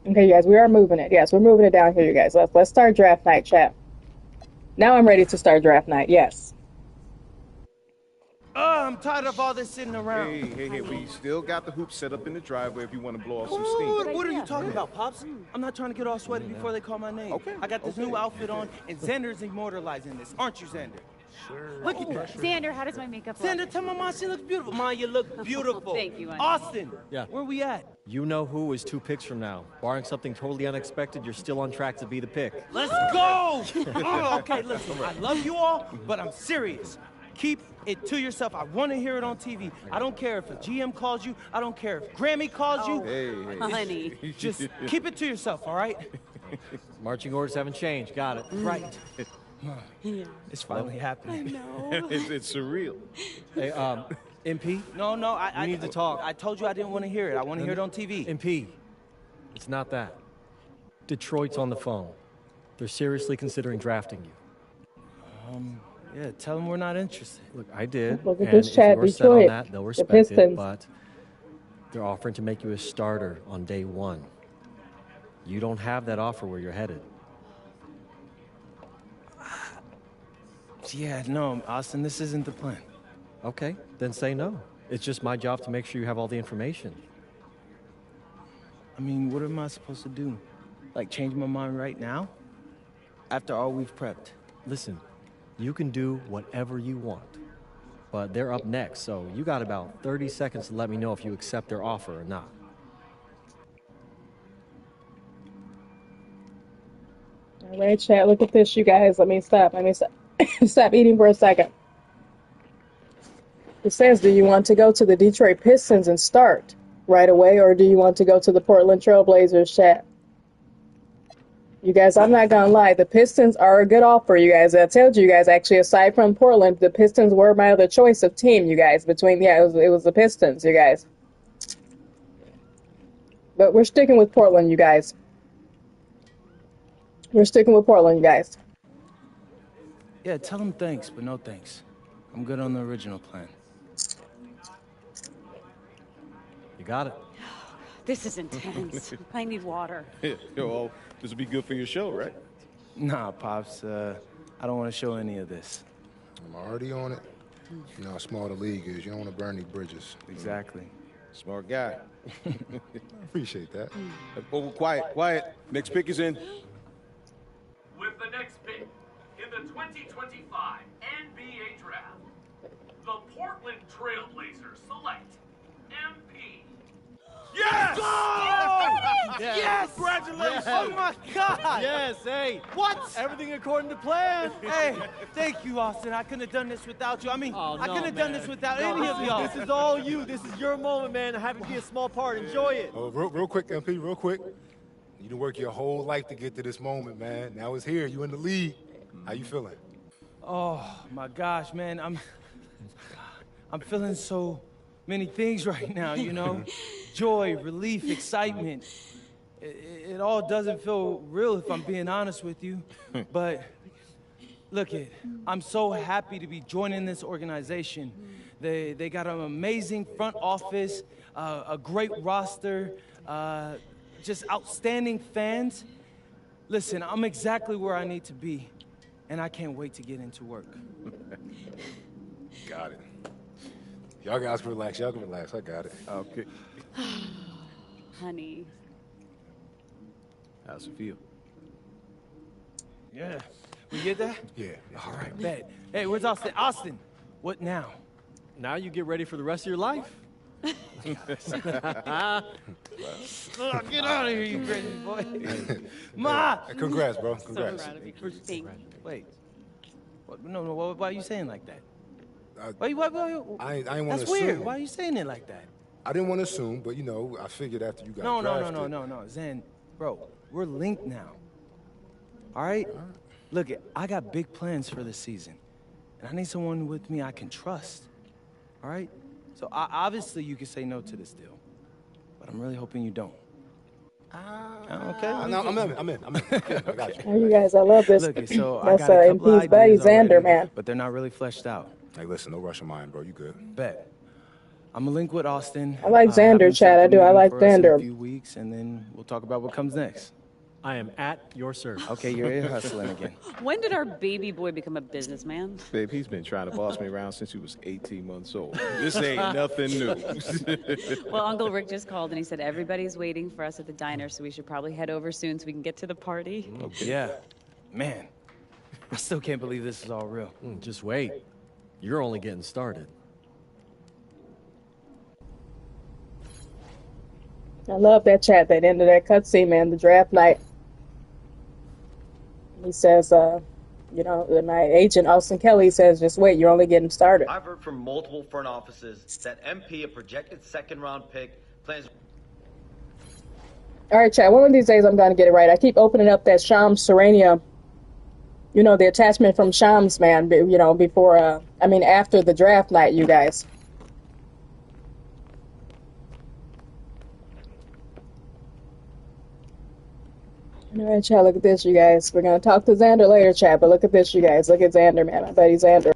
Okay, you guys, we are moving it. Yes, we're moving it down here, you guys. Let's start draft night, chat. Now I'm ready to start draft night, yes. Oh, I'm tired of all this sitting around. Hey, we still got the hoop set up in the driveway if you want to blow off some What steam. are you talking about, Pops? I'm not trying to get all sweaty before they call my name. Okay. I got this new outfit on, and Xander's immortalizing this. Aren't you, Xander? Sure. Look at that. Xander, how does my makeup look? Xander, tell my mom she looks beautiful. Mom, you look beautiful. Thank you, honey. Austin, Yeah. where we at? You know who is 2 picks from now. Barring something totally unexpected, you're still on track to be the pick. Let's go! Oh, okay, listen, I love you all, but I'm serious. Keep it to yourself. I want to hear it on TV. I don't care if a GM calls you. I don't care if Grammy calls you. Hey. Honey. Just keep it to yourself, all right? Marching orders haven't changed. Got it. Right. Yeah. It's finally happening. No. It's surreal. Hey, MP? No, I need to talk. I told you I didn't want to hear it. I want to hear it on TV. MP, it's not that. Detroit's on the phone. They're seriously considering drafting you. Yeah, tell them we're not interested. Look, I did, Look at and this if chat, you're set on Detroit, that, they'll the respect it, Pistons. but they're offering to make you a starter on day 1. You don't have that offer where you're headed. Yeah, no, Austin, this isn't the plan. Okay, then say no. It's just my job to make sure you have all the information. I mean, what am I supposed to do? Like, change my mind right now? After all we've prepped? Listen, you can do whatever you want, but they're up next, so you got about 30 seconds to let me know if you accept their offer or not. All right, chat, look at this, you guys. Let me stop stop eating for a second. It says, do you want to go to the Detroit Pistons and start right away, or do you want to go to the Portland Trail Blazers, chat? You guys, I'm not gonna lie, the Pistons are a good offer, you guys. I told you guys, actually, aside from Portland, the Pistons were my other choice of team, you guys. It was the Pistons, you guys. But we're sticking with Portland, you guys. We're sticking with Portland, you guys. Yeah, tell them thanks, but no thanks. I'm good on the original plan. You got it. This is intense. I need water. Well, this will be good for your show, right? Nah, Pops, I don't want to show any of this. I'm already on it. You know how small the league is. You don't want to burn any bridges. Exactly. Smart guy. Appreciate that. Oh, quiet. Next pick is in. With the next pick in the 2025 NBA Draft, the Portland Trailblazers select MP. Yes! Yes! Congratulations! Oh my God! Yes, hey. What? Everything according to plan. Hey, thank you, Austin. I couldn't have done this without you. I mean, Oh, I no, couldn't have done man. this without No, any of y'all. This is all you. This is your moment, man. I'm happy to be a small part. Enjoy it. Oh, real quick, MP, real quick. You done work your whole life to get to this moment, man. Now it's here. You in the league. How you feeling? Oh my gosh, man, I'm feeling so many things right now, you know? Joy, relief, excitement. It all doesn't feel real if I'm being honest with you. But look I'm so happy to be joining this organization. They got an amazing front office, a great roster, just outstanding fans. Listen, I'm exactly where I need to be, and I can't wait to get into work. Got it. Y'all guys can relax. Y'all can relax. I got it. Okay. Honey. How's it feel? Yeah. We get that? Yeah. All right, bet. Hey, where's Austin? Austin, what now? Now you get ready for the rest of your life. Get out of here, you crazy boy. Ma! Hey, congrats, bro. So Congrats. proud of you. Thank you. Wait. No, why are you saying like that? I- Why? I ain't want to That's assume. weird. Why are you saying it like that? I didn't want to assume, but, you know, I figured after you got drafted. No. Zen, bro, we're linked now. All right? Look, I got big plans for this season, and I need someone with me I can trust. All right? So obviously you can say no to this deal, but I'm really hoping you don't. Okay? No, I'm in. I got you. Oh, you guys, I love this. Look, so I That's got a couple MP's buddy, ideas already, Xander, man. but they're not really fleshed out. Hey, listen, no rush of mine, bro. You good. Bet. I'm gonna link with Austin. I like Xander, have him Chad. set I up do. a I meeting like for us in Xander. a few weeks, and then we'll talk about what comes next. I am at your service. Okay, you're ear hustling again. When did our baby boy become a businessman? Babe, he's been trying to boss me around since he was 18 months old. This ain't nothing new. Well, Uncle Rick just called and he said everybody's waiting for us at the diner, so we should probably head over soon so we can get to the party. Yeah, man, I still can't believe this is all real. Just wait. You're only getting started. I love that chat, that end of that cutscene, man, the draft night. He says, you know, my agent, Austin Kelly, says, just wait, you're only getting started. I've heard from multiple front offices that MP, a projected second-round pick, plans. All right, chat, one of these days I'm going to get it right. I keep opening up that Shams Serenia, you know, the attachment from Shams, man, you know, before, after the draft night, you guys. All right, chat, look at this, you guys. We're going to talk to Xander later, chat, but look at this, you guys. Look at Xander, man. My buddy Xander.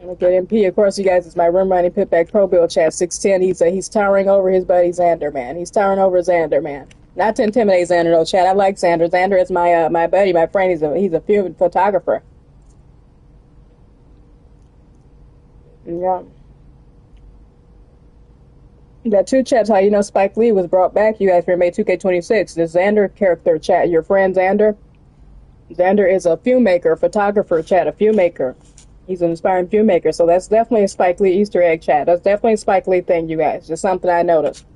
Look at MP. Of course, you guys, it's my room running Pitback Pro Bill chat, 610. He's towering over his buddy Xander, man. He's towering over Xander, man. Not to intimidate Xander, though, chat. I like Xander. Xander is my buddy, my friend. He's a film photographer. Yeah. Got two chats. How you know Spike Lee was brought back? You guys remade 2K26. The Xander character, chat. Your friend Xander. Xander is a filmmaker, photographer, chat. A filmmaker. He's an inspiring filmmaker. So that's definitely a Spike Lee Easter egg, chat. That's definitely a Spike Lee thing, you guys. Just something I noticed.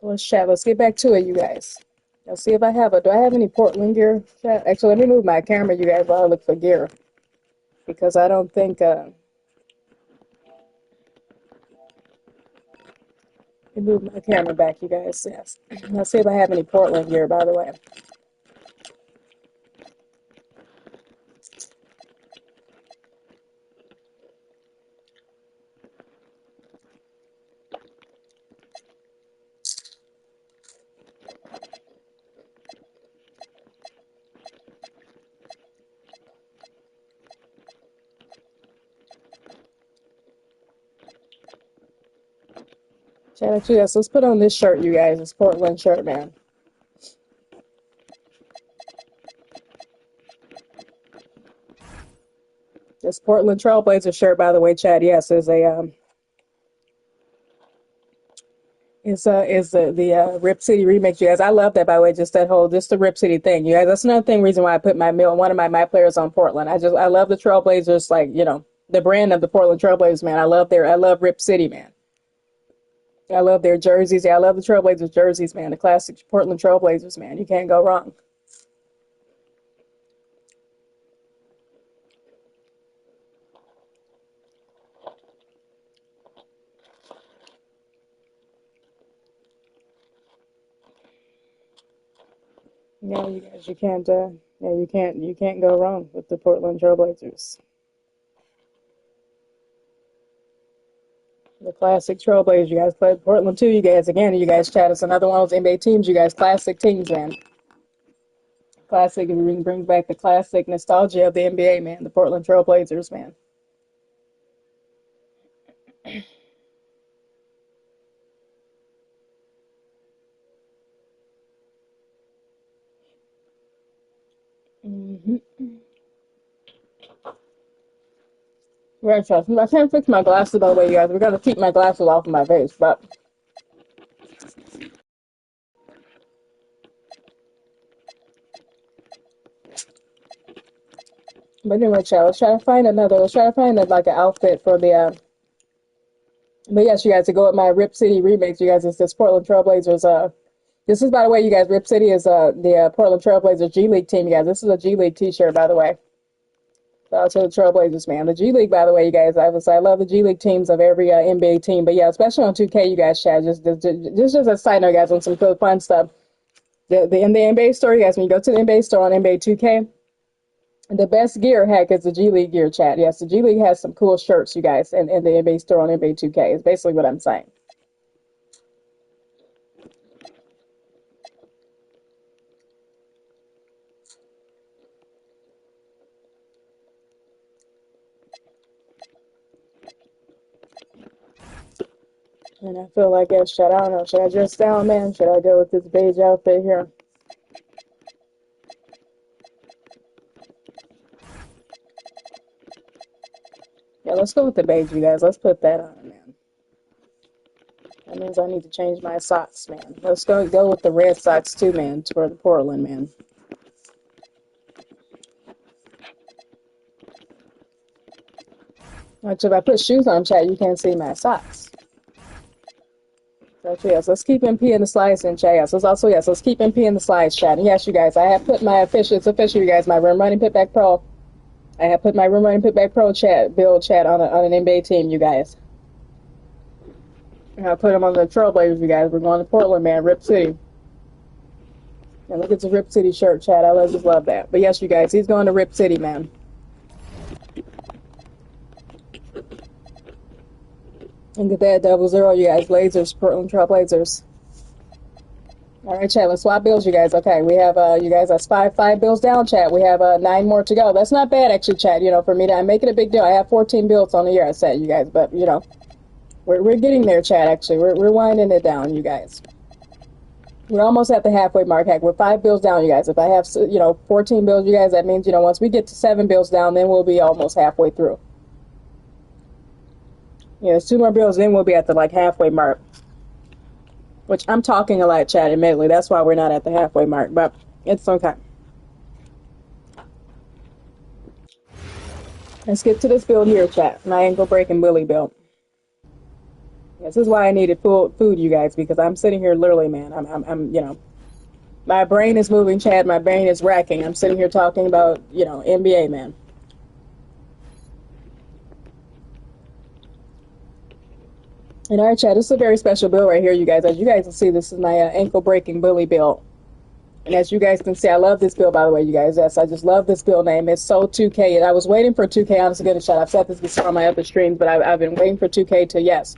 Let's chat. Let's get back to it, you guys. Let's see if I have do I have any Portland gear? Chat. Actually, let me move my camera, you guys, while I look for gear. Because I don't think, let me move my camera back, you guys. Yes. Let's see if I have any Portland gear, by the way. Chat, actually, yes, let's put on this shirt, you guys. This Portland shirt, man. This Portland Trailblazer shirt, by the way, Chad, yes, is a is the Rip City remix, you guys. I love that, by the way, just the Rip City thing, you guys. That's another reason why I put one of my players on Portland. I love the Trailblazers, like, you know, the brand of the Portland Trailblazers, man. I love Rip City, man. I love their jerseys. Yeah, I love the Trailblazers jerseys, man. The classic Portland Trailblazers, man. You can't go wrong. Yeah, you guys, you can't go wrong with the Portland Trailblazers. The classic Trailblazers, you guys played Portland too, you guys. Again, you guys, chat. It's another one of those NBA teams, you guys. Classic teams, man. Classic, it brings back the classic nostalgia of the NBA, man. The Portland Trailblazers, man. Right, trust me. I can't fix my glasses, by the way, you guys. We're gonna keep my glasses off of my face, but anyway, chat. Let's try to find like an outfit for the. But yes, you guys, to go with my Rip City remix, you guys. It's this Portland Trailblazers. This is, by the way, you guys. Rip City is the Portland Trailblazers G League team, you guys. This is a G League T-shirt, by the way. Shout out to the Trailblazers, man. The G League, by the way, you guys. I love the G League teams of every NBA team, but yeah, especially on 2K, you guys. Chat. Just a side note, guys, on some cool fun stuff. In the NBA store, you guys. When you go to the NBA store on NBA 2K. The best gear, heck, is the G League gear, chat. Yes, the G League has some cool shirts, you guys, in the NBA store on NBA 2K. Is basically what I'm saying. And I feel like, yes, chat, I don't know. Should I dress down, man? Should I go with this beige outfit here? Yeah, let's go with the beige, you guys. Let's put that on, man. That means I need to change my socks, man. Let's go with the red socks too, man, for the Portland, man. Actually, if I put shoes on, chat, you can't see my socks. So yes, let's keep MP in the slides in chat. Yes, let's keep MP in the slides, chat. And yes, you guys, I have put my it's official, you guys, my Rim Running Pitback Pro. I have put my Rim Running Pitback Pro build chat on an NBA team, you guys. And I put them on the Trailblazers, you guys. We're going to Portland, man. Rip City. And look at the Rip City shirt, chat. I just love that. But yes, you guys, he's going to Rip City, man. Look at that, 00, you guys. Blazers, Portland Trailblazers. All right, chat. Let's swap bills, you guys. Okay, we have you guys. That's five bills down, chat. We have 9 more to go. That's not bad, actually, chat. You know, for me to make it a big deal. I have 14 bills on the year. I said, you guys, but you know, we're getting there, chat. Actually, we're winding it down, you guys. We're almost at the halfway mark. Heck, we're 5 bills down, you guys. If I have 14 bills, you guys, that means once we get to 7 bills down, then we'll be almost halfway through. Yeah, there's 2 more bills, then we'll be at the halfway mark. Which I'm talking a lot, chat, admittedly. That's why we're not at the halfway mark, but it's okay. Let's get to this build here, chat. My ankle breaking bully build. This is why I needed food, you guys, because I'm sitting here literally, man. I'm my brain is moving, chat. My brain is racking. I'm sitting here talking about, NBA, man. And all right, chat, this is a very special build right here, you guys. As you guys can see, this is my ankle-breaking bully build. And as you guys can see, I love this build, by the way, you guys. Yes, I just love this build name. It's so 2K. And I was waiting for 2K, honestly, to get a shot. I've said this before on my other streams, but I've been waiting for 2K to, yes,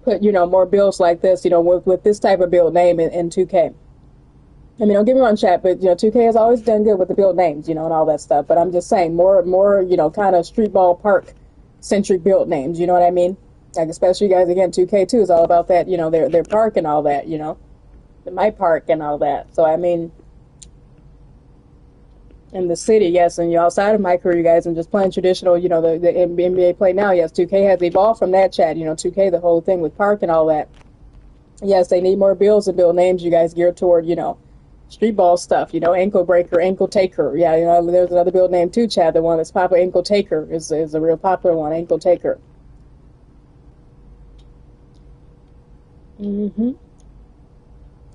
put, more builds like this, with this type of build name in 2K. I mean, don't get me wrong, chat, but, 2K has always done good with the build names, and all that stuff. But I'm just saying, more kind of street ball park-centric build names, you know what I mean? Like, especially you guys, again, 2K2 is all about that, their park and all that, my park and all that. So, I mean, in the city, yes, and you're outside of MyCareer, you guys, and just playing traditional, the NBA play now, yes, 2K has evolved from that, chat, 2K, the whole thing with park and all that. Yes, they need more builds and build names, you guys, geared toward, street ball stuff, ankle breaker, ankle taker. Yeah, there's another build name too, Chad. The one that's popular, ankle taker, is a real popular one, ankle taker. And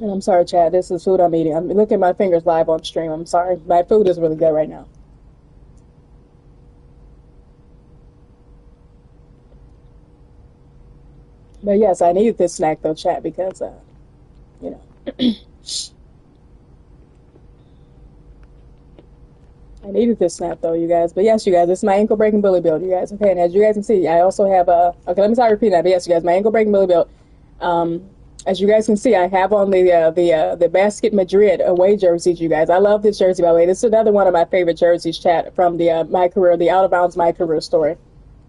I'm sorry, Chad, this is food I'm eating. I'm looking at my fingers live on stream. I'm sorry. My food is really good right now. But yes, I needed this snack though, Chad, because, I needed this snap though, you guys. But yes, you guys, this is my ankle breaking bully build, you guys. Okay, and as you guys can see, I also have okay, let me start repeating that. But yes, you guys, my ankle breaking bully build. As you guys can see, I have on the Basket Madrid away jerseys, you guys. I love this jersey, by the way. This is another one of my favorite jerseys, chat, from the MyCareer, the Out of Bounds MyCareer story.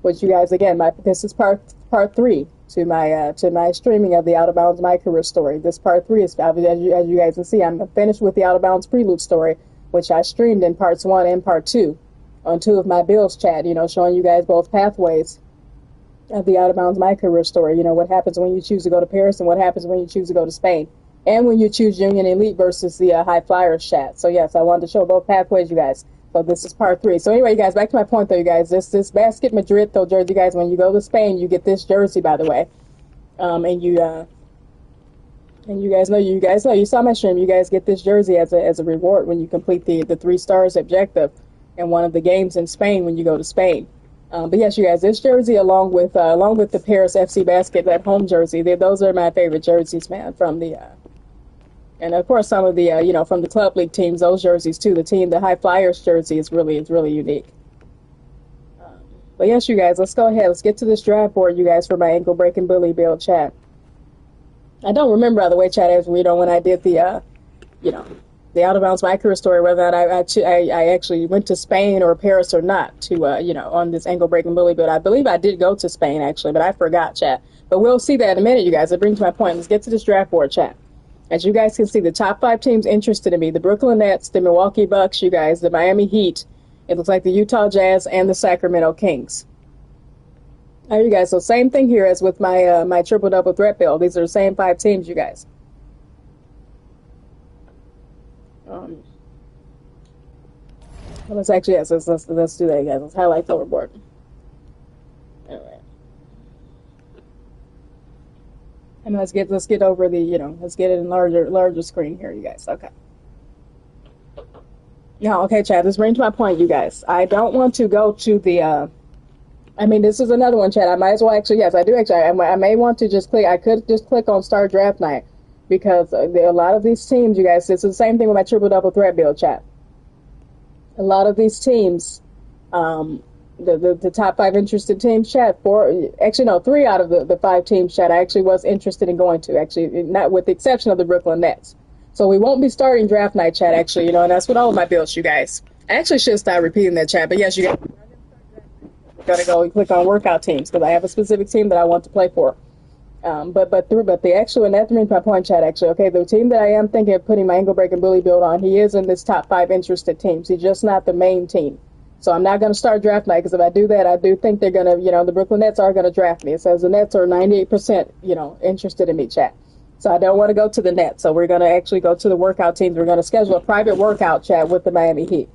Which you guys, again, this is part 3 to my streaming of the Out of Bounds MyCareer story. This part 3 is, as you guys can see, I'm finished with the Out of Bounds prelude story, which I streamed in parts 1 and part 2 on 2 of my builds, chat, showing you guys both pathways of the Out of Bounds MyCareer story. What happens when you choose to go to Paris and what happens when you choose to go to Spain. And when you choose Union Elite versus the High Flyers, chat. So yes, I wanted to show both pathways, you guys. So this is part 3. So anyway, you guys, back to my point though, you guys. This Basket Madrid though jersey, you guys, when you go to Spain, you get this jersey, by the way. And you guys know, you saw my stream, you guys get this jersey as a reward when you complete the 3 stars objective in one of the games in Spain when you go to Spain. But yes, you guys, this jersey along with the Paris FC Basket, that home jersey, those are my favorite jerseys, man, from the and of course some of the from the club league teams, those jerseys too. The High Flyers jersey is really unique. But yes, you guys, let's go ahead. Let's get to this draft board, you guys, for my ankle breaking bully build, chat. I don't remember, by the way, chat, as when I did the Out of Bounds MyCareer story, whether or not I actually went to Spain or Paris or not to on this ankle breaking bully build. I believe I did go to Spain actually, but I forgot, chat. But we'll see that in a minute, you guys. That brings my point. Let's get to this draft board, chat. As you guys can see, the top 5 teams interested in me: the Brooklyn Nets, the Milwaukee Bucks, you guys, the Miami Heat. It looks like the Utah Jazz and the Sacramento Kings. All right, you guys. So same thing here as with my my triple double threat build. These are the same 5 teams, you guys. Let's actually, yes, let's do that, guys. Let's highlight the overboard. All right. And let's get over the, let's get it in larger screen here, you guys. Okay. Now, okay, Chad, this brings my point, you guys. I don't want to go to the, this is another one, Chad. I might as well actually, yes, I do actually. I may want to just click, I could just click on Start Draft Night because a lot of these teams, you guys, this is the same thing with my triple double threat build, Chad. A lot of these teams, the top 5 interested teams, chat, 3 out of the 5 teams, chat, I actually was interested in going to, actually, not with the exception of the Brooklyn Nets. So we won't be starting draft night, chat, actually, and that's with all of my builds, you guys. I actually should start repeating that, chat, but yes, you guys, gotta go and click on workout teams because I have a specific team that I want to play for. But the actual, and that brings my point, chat, actually, okay, the team that I am thinking of putting my ankle breaking bully build on, he is in this top 5 interested teams. He's just not the main team. So I'm not going to start draft night because if I do that, I do think they're going to, the Brooklyn Nets are going to draft me. It says the Nets are 98%, interested in me, chat. So I don't want to go to the Nets. So we're going to actually go to the workout teams. We're going to schedule a private workout, chat, with the Miami Heat.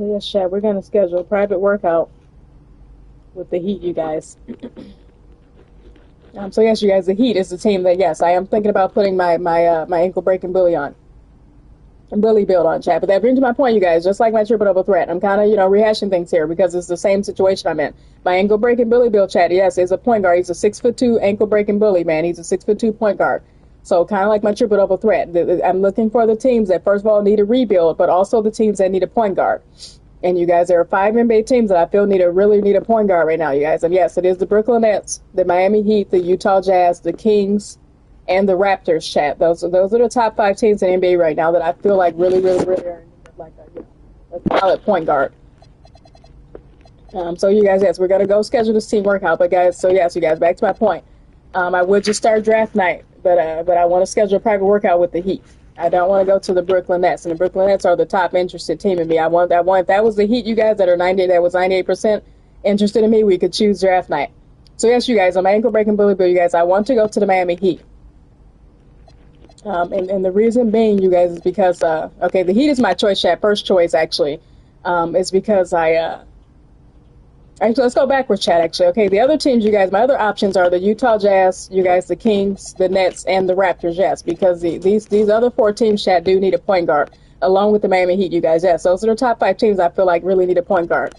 Yes, chat, we're going to schedule a private workout with the Heat, you guys. So yes, you guys, the Heat is the team that, yes, I am thinking about putting my ankle breaking bully on. Bully build on, chat. But that brings my point, you guys. Just like my triple double threat, I'm kind of, rehashing things here because it's the same situation I'm in. My ankle breaking bully build, chat, yes, is a point guard. He's a 6'2" ankle breaking bully, man. He's a 6'2" point guard. So kind of like my triple double threat. I'm looking for the teams that first of all need a rebuild, but also the teams that need a point guard. And you guys, there are 5 NBA teams that I feel really need a point guard right now, you guys. And yes, it is the Brooklyn Nets, the Miami Heat, the Utah Jazz, the Kings, and the Raptors, chat. Those are the top 5 teams in NBA right now that I feel like really are in need of like a solid point guard. So you guys, yes, we're gonna go schedule this team workout. But guys, so yes, you guys, back to my point. I would just start draft night, but I want to schedule a private workout with the Heat. I don't want to go to the Brooklyn Nets, and the Brooklyn Nets are the top interested team in me. If that was the Heat, you guys, that was 98% interested in me, we could choose draft night. So yes, you guys, I'm ankle breaking bully bill, you guys. I want to go to the Miami Heat. And the reason being, you guys, is because, okay, the Heat is my choice, chat, first choice, actually. It's because actually, let's go backwards, chat, actually. Okay, the other teams, you guys, my other options are the Utah Jazz, you guys, the Kings, the Nets, and the Raptors, yes, because these other 4 teams, chat, do need a point guard, along with the Miami Heat, you guys, yes. Those are the top 5 teams I feel like really need a point guard.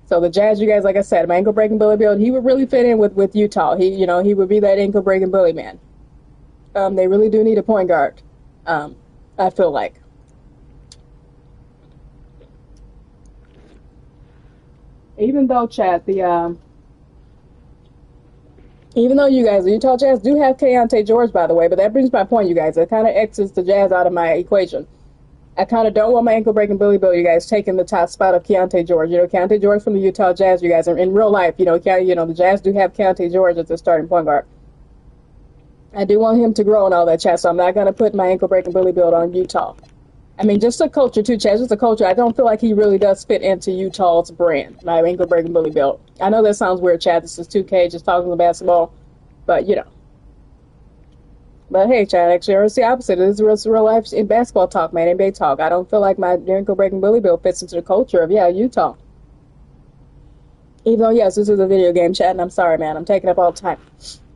So the Jazz, you guys, like I said, my ankle breaking bully build, he would really fit in with Utah. He would be that ankle breaking bully man. They really do need a point guard, I feel like. Even though, chat, even though you guys, the Utah Jazz do have Keontae George, by the way, but that brings my point, you guys. It kind of exits the Jazz out of my equation. I kind of don't want my ankle breaking bully bill, you guys, taking the top spot of Keontae George. Keontae George from the Utah Jazz, you guys, are in real life. The Jazz do have Keontae George as their starting point guard. I do want him to grow and all that, chat, so I'm not going to put my ankle breaking bully build on Utah. I mean, just the culture, too, chat. Just the culture. I don't feel like he really does fit into Utah's brand, my ankle breaking bully build. I know that sounds weird, chat. This is 2K, just talking about basketball, but, But hey, chat, actually, it's the opposite. This is real life in basketball talk, man, NBA talk. I don't feel like my ankle breaking bully build fits into the culture of, Utah. Even though, yes, this is a video game, chat, and I'm sorry, man. I'm taking up all the time.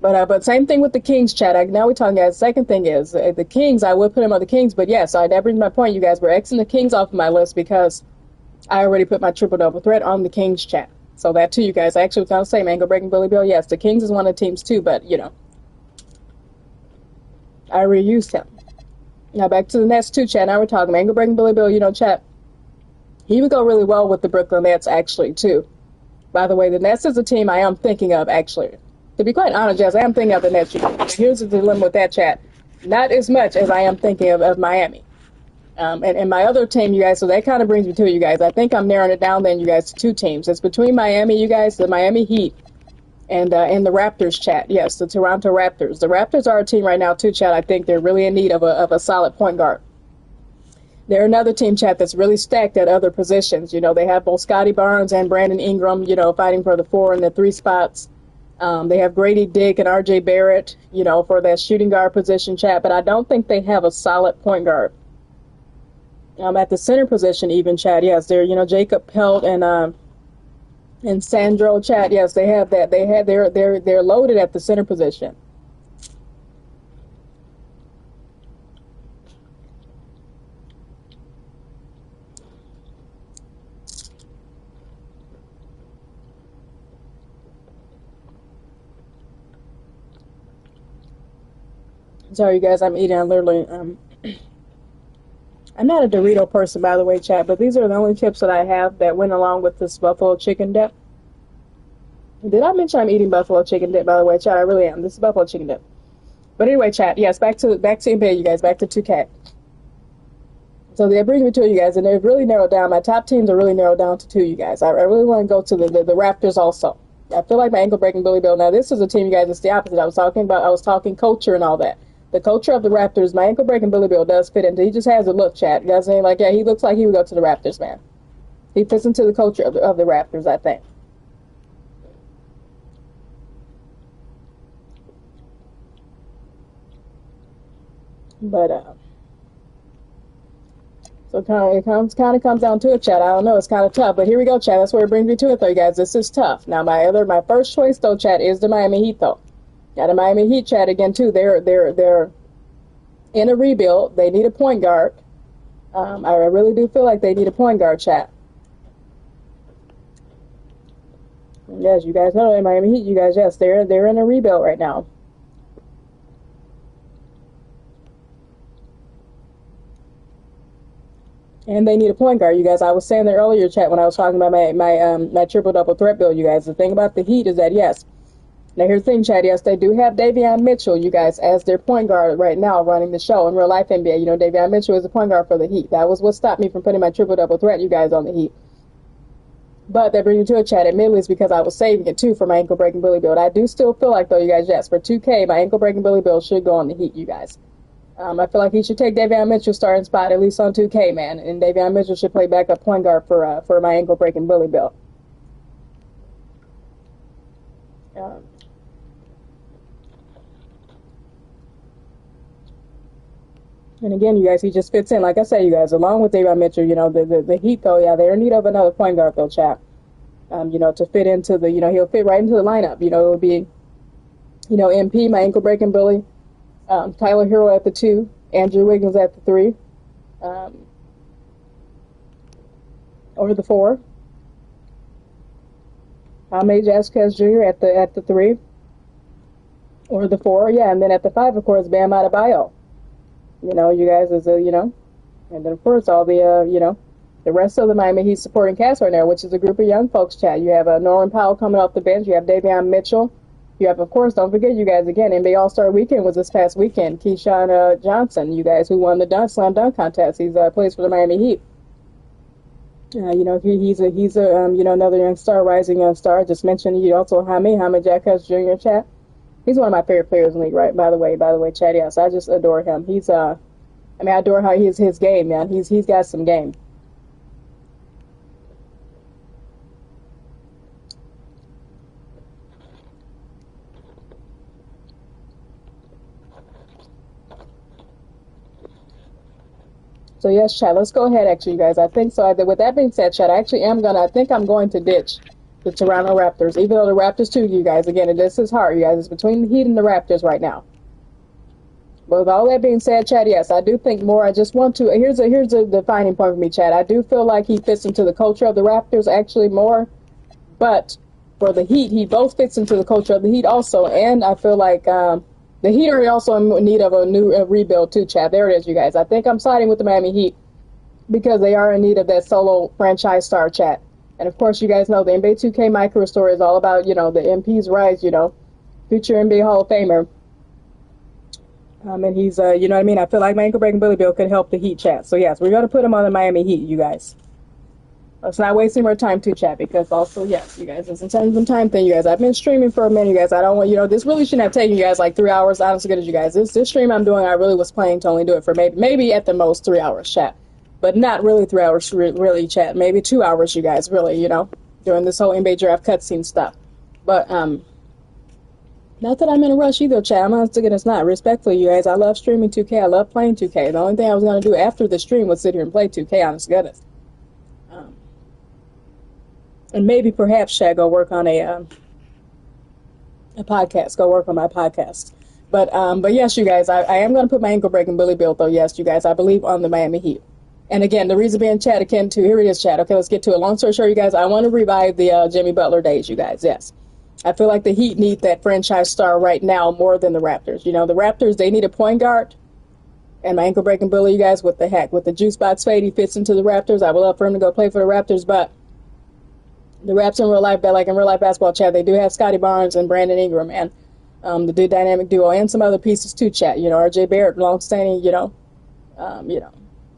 But same thing with the Kings, chat. Now we're talking, guys. Second thing is, the Kings, I would put him on the Kings, but yes, that brings my point, you guys. We're Xing the Kings off of my list because I already put my triple-double threat on the Kings, chat. So that, too, you guys. I actually was going to say, ankle breaking bully bill, yes, the Kings is one of the teams, too, but, I reused him. Now back to the Nets, too, chat. Now we're talking ankle breaking bully bill, chat. He would go really well with the Brooklyn Nets, actually, too. By the way, the Nets is a team I am thinking of, actually. To be quite honest, Jess, I am thinking of the Nets. Here's the dilemma with that, chat. Not as much as I am thinking of Miami. And my other team, you guys, so that kind of brings me to it, you guys. I think I'm narrowing it down then, you guys, to 2 teams. It's between Miami, you guys, the Miami Heat, and the Raptors, chat. Yes, the Toronto Raptors. The Raptors are a team right now, too, chat. I think they're really in need of a solid point guard. They're another team, chat, that's really stacked at other positions. They have both Scotty Barnes and Brandon Ingram, fighting for the 4 and the 3 spots. They have Grady Dick and R.J. Barrett, for that shooting guard position, chat. But I don't think they have a solid point guard. At the center position, even, chat. Yes, they're Jacob Pelt and Sandro, chat. Yes, they have that. They're loaded at the center position. Sorry, you guys, I'm eating. I'm literally, I'm not a Dorito person, by the way, chat, but these are the only chips that I have that went along with this buffalo chicken dip. Did I mention I'm eating buffalo chicken dip, by the way, chat? I really am. This is buffalo chicken dip. But anyway, chat, yes, back to NBA, you guys, back to 2K. So that brings me to you guys, and they've really narrowed down. My top teams are really narrowed down to 2, you guys. I really want to go to the Raptors also. I feel like my ankle breaking bully bill. Now, this is a team, you guys, it's the opposite. I was talking culture and all that. The culture of the Raptors, my ankle breaking bully bill does fit into. He just has a look, chat. You guys saying like, yeah, he looks like he would go to the Raptors, man. He fits into the culture of the Raptors, I think. But so it kind of comes down to it, chat. I don't know, it's kind of tough, but here we go, chat. That's where it brings me to it, though, you guys. This is tough. Now, my first choice, though, chat, is the Miami Heat, though. Now, the Miami Heat, chat, again, too, they're in a rebuild. They need a point guard. I really do feel like they need a point guard, chat. And yes, you guys know in Miami Heat, you guys, yes, they're in a rebuild right now. And they need a point guard, you guys. I was saying that earlier, chat, when I was talking about my triple double threat build, you guys. The thing about the Heat is that yes. Now here's the thing, chat. Yes, they do have Davion Mitchell, you guys, as their point guard right now, running the show in real life NBA. You know, Davion Mitchell is the point guard for the Heat. That was what stopped me from putting my triple double threat, you guys, on the Heat. But that brings me to a chat. Admittedly, it's because I was saving it too for my ankle breaking bully build. I do still feel like though, you guys, yes, for 2K, my ankle breaking bully build should go on the Heat, you guys. I feel like he should take Davion Mitchell's starting spot, at least on 2K, man. And Davion Mitchell should play backup point guard for my ankle-breaking bully build. And again, you guys, he just fits in. Like I said, you guys, along with Davion Mitchell, you know, the Heat, though, yeah, they're in need of another point guard, though, chap. You know, to fit into the, you know, he'll fit right into the lineup. You know, it would be, you know, MP, my ankle-breaking bully. Tyler Hero at the 2, Andrew Wiggins at the 3, or the 4. Jaime Jaquez Jr. at the 3, or the 4, yeah, and then at the 5, of course, Bam Adebayo. You know, you guys as a, you know, and then of course all the, you know, the rest of the Miami Heat supporting cast right now, which is a group of young folks. Chat. You have Norman Powell coming off the bench. You have Davion Mitchell. You have, of course, don't forget, you guys, again, NBA All-Star Weekend was this past weekend. Keyshawn Johnson, you guys, who won the slam dunk contest. He's plays for the Miami Heat. You know, he's a you know, another young star, rising young star. Just mentioned you also Jaime Jaquez Jr. Chat. He's one of my favorite players in the league, right? By the way, Chat. Yes, I just adore him. He's I mean, I adore how his game, man. He's got some game. So yes, chat. Let's go ahead. Actually, you guys, I think so. With that being said, chat, I think I'm going to ditch the Toronto Raptors, even though the Raptors too, you guys. Again, this is hard, you guys. It's between the Heat and the Raptors right now. But with all that being said, chat, yes, I do think more. I just want to. Here's a defining point for me, chat. I do feel like he fits into the culture of the Raptors actually more, but for the Heat, he both fits into the culture of the Heat also, and I feel like. The Heat are also in need of a new rebuild too, chat. There it is, you guys. I think I'm siding with the Miami Heat because they are in need of that solo franchise star, chat. And of course, you guys know the NBA 2K MyCareer Story is all about, you know, the MP's rise, you know, future NBA Hall of Famer. And he's, you know what I mean? I feel like my ankle breaking bully bill could help the Heat, chat. So yes, we're going to put him on the Miami Heat, you guys. Let's not waste any more time too, chat, because also, yes, you guys, it's a time thing, you guys. I've been streaming for a minute, you guys. I don't want, you know, this really shouldn't have taken you guys like 3 hours, honestly, good as you guys. This stream I'm doing, I really was planning to only do it for maybe at the most 3 hours, chat. But not really 3 hours, really, chat. Maybe 2 hours, you guys, really, you know, during this whole NBA draft cutscene stuff. But, not that I'm in a rush either, chat. I'm honest to goodness not. Respectfully, you guys, I love streaming 2K. I love playing 2K. The only thing I was going to do after the stream was sit here and play 2K, honest to goodness. And maybe perhaps, Shaq, go work on a podcast. Go work on my podcast. But yes, you guys, I am going to put my ankle breaking bully build, though. Yes, you guys, I believe on the Miami Heat. And again, the reason being, chat, again, too, here it is, chat. Okay, let's get to it. Long story short, you guys, I want to revive the Jimmy Butler days, you guys. Yes. I feel like the Heat need that franchise star right now more than the Raptors. You know, the Raptors, they need a point guard. And my ankle breaking bully, you guys, what the heck? With the juice box fade, he fits into the Raptors. I would love for him to go play for the Raptors, but the Raps in real life, like in real life basketball, chat, they do have Scotty Barnes and Brandon Ingram, and the dude dynamic duo, and some other pieces too, chat. You know, RJ Barrett, long-standing, you know,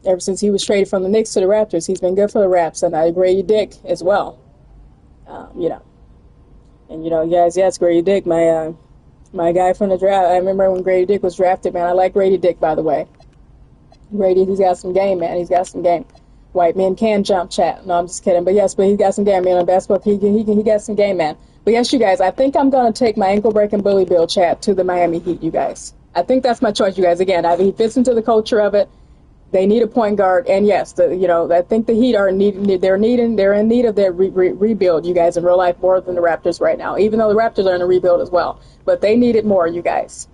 ever since he was traded from the Knicks to the Raptors, he's been good for the Raps, and Grady Dick as well. You know, and you know, guys, yes, Grady Dick, my guy from the draft. I remember when Grady Dick was drafted, man. I like Grady Dick, by the way. Grady, he's got some game, man. He's got some game. White men can jump, chat. No, I'm just kidding. But yes, but he got some game, man. On basketball, he got some game, man. But yes, you guys, I think I'm going to take my ankle-breaking bully bill, chat, to the Miami Heat, you guys. I think that's my choice, you guys. Again, he fits into the culture of it. They need a point guard. And yes, you know, I think the Heat are in need of their rebuild, you guys, in real life more than the Raptors right now. Even though the Raptors are in a rebuild as well. But they need it more, you guys.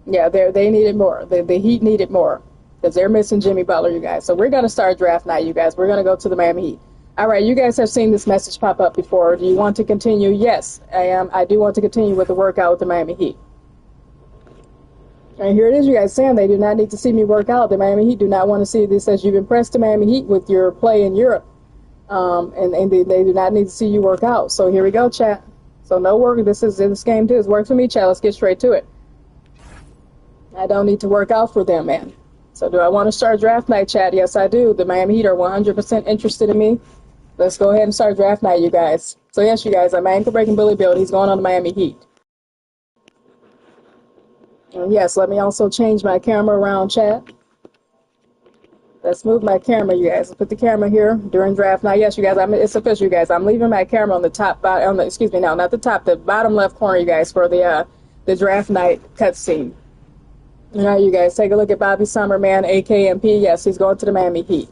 Yeah, they need it more. The Heat need it more. because they're missing Jimmy Butler, you guys. So we're going to start draft night, you guys. We're going to go to the Miami Heat. All right, you guys have seen this message pop up before. Do you want to continue? Yes, I am. I do want to continue with the workout with the Miami Heat. And here it is, you guys saying they do not need to see me work out. The Miami Heat do not want to see this as you've impressed the Miami Heat with your play in Europe. And they do not need to see you work out. So here we go, chat. So no work. This game too. It's worked for me, chat. Let's get straight to it. I don't need to work out for them, man. So do I want to start draft night, chat? Yes, I do. The Miami Heat are 100% interested in me. Let's go ahead and start draft night, you guys. So yes, you guys, I'm ankle-breaking Billy Build. He's going on the Miami Heat. And yes, let me also change my camera around, chat. Let's move my camera, you guys. Let's put the camera here during draft night. Yes, you guys, it's official, you guys. I'm leaving my camera on the top, excuse me, no, not the top, the bottom left corner, you guys, for the draft night cutscene. All right, you guys, take a look at Bobby Summerman, AKMP. Yes, he's going to the Miami Heat.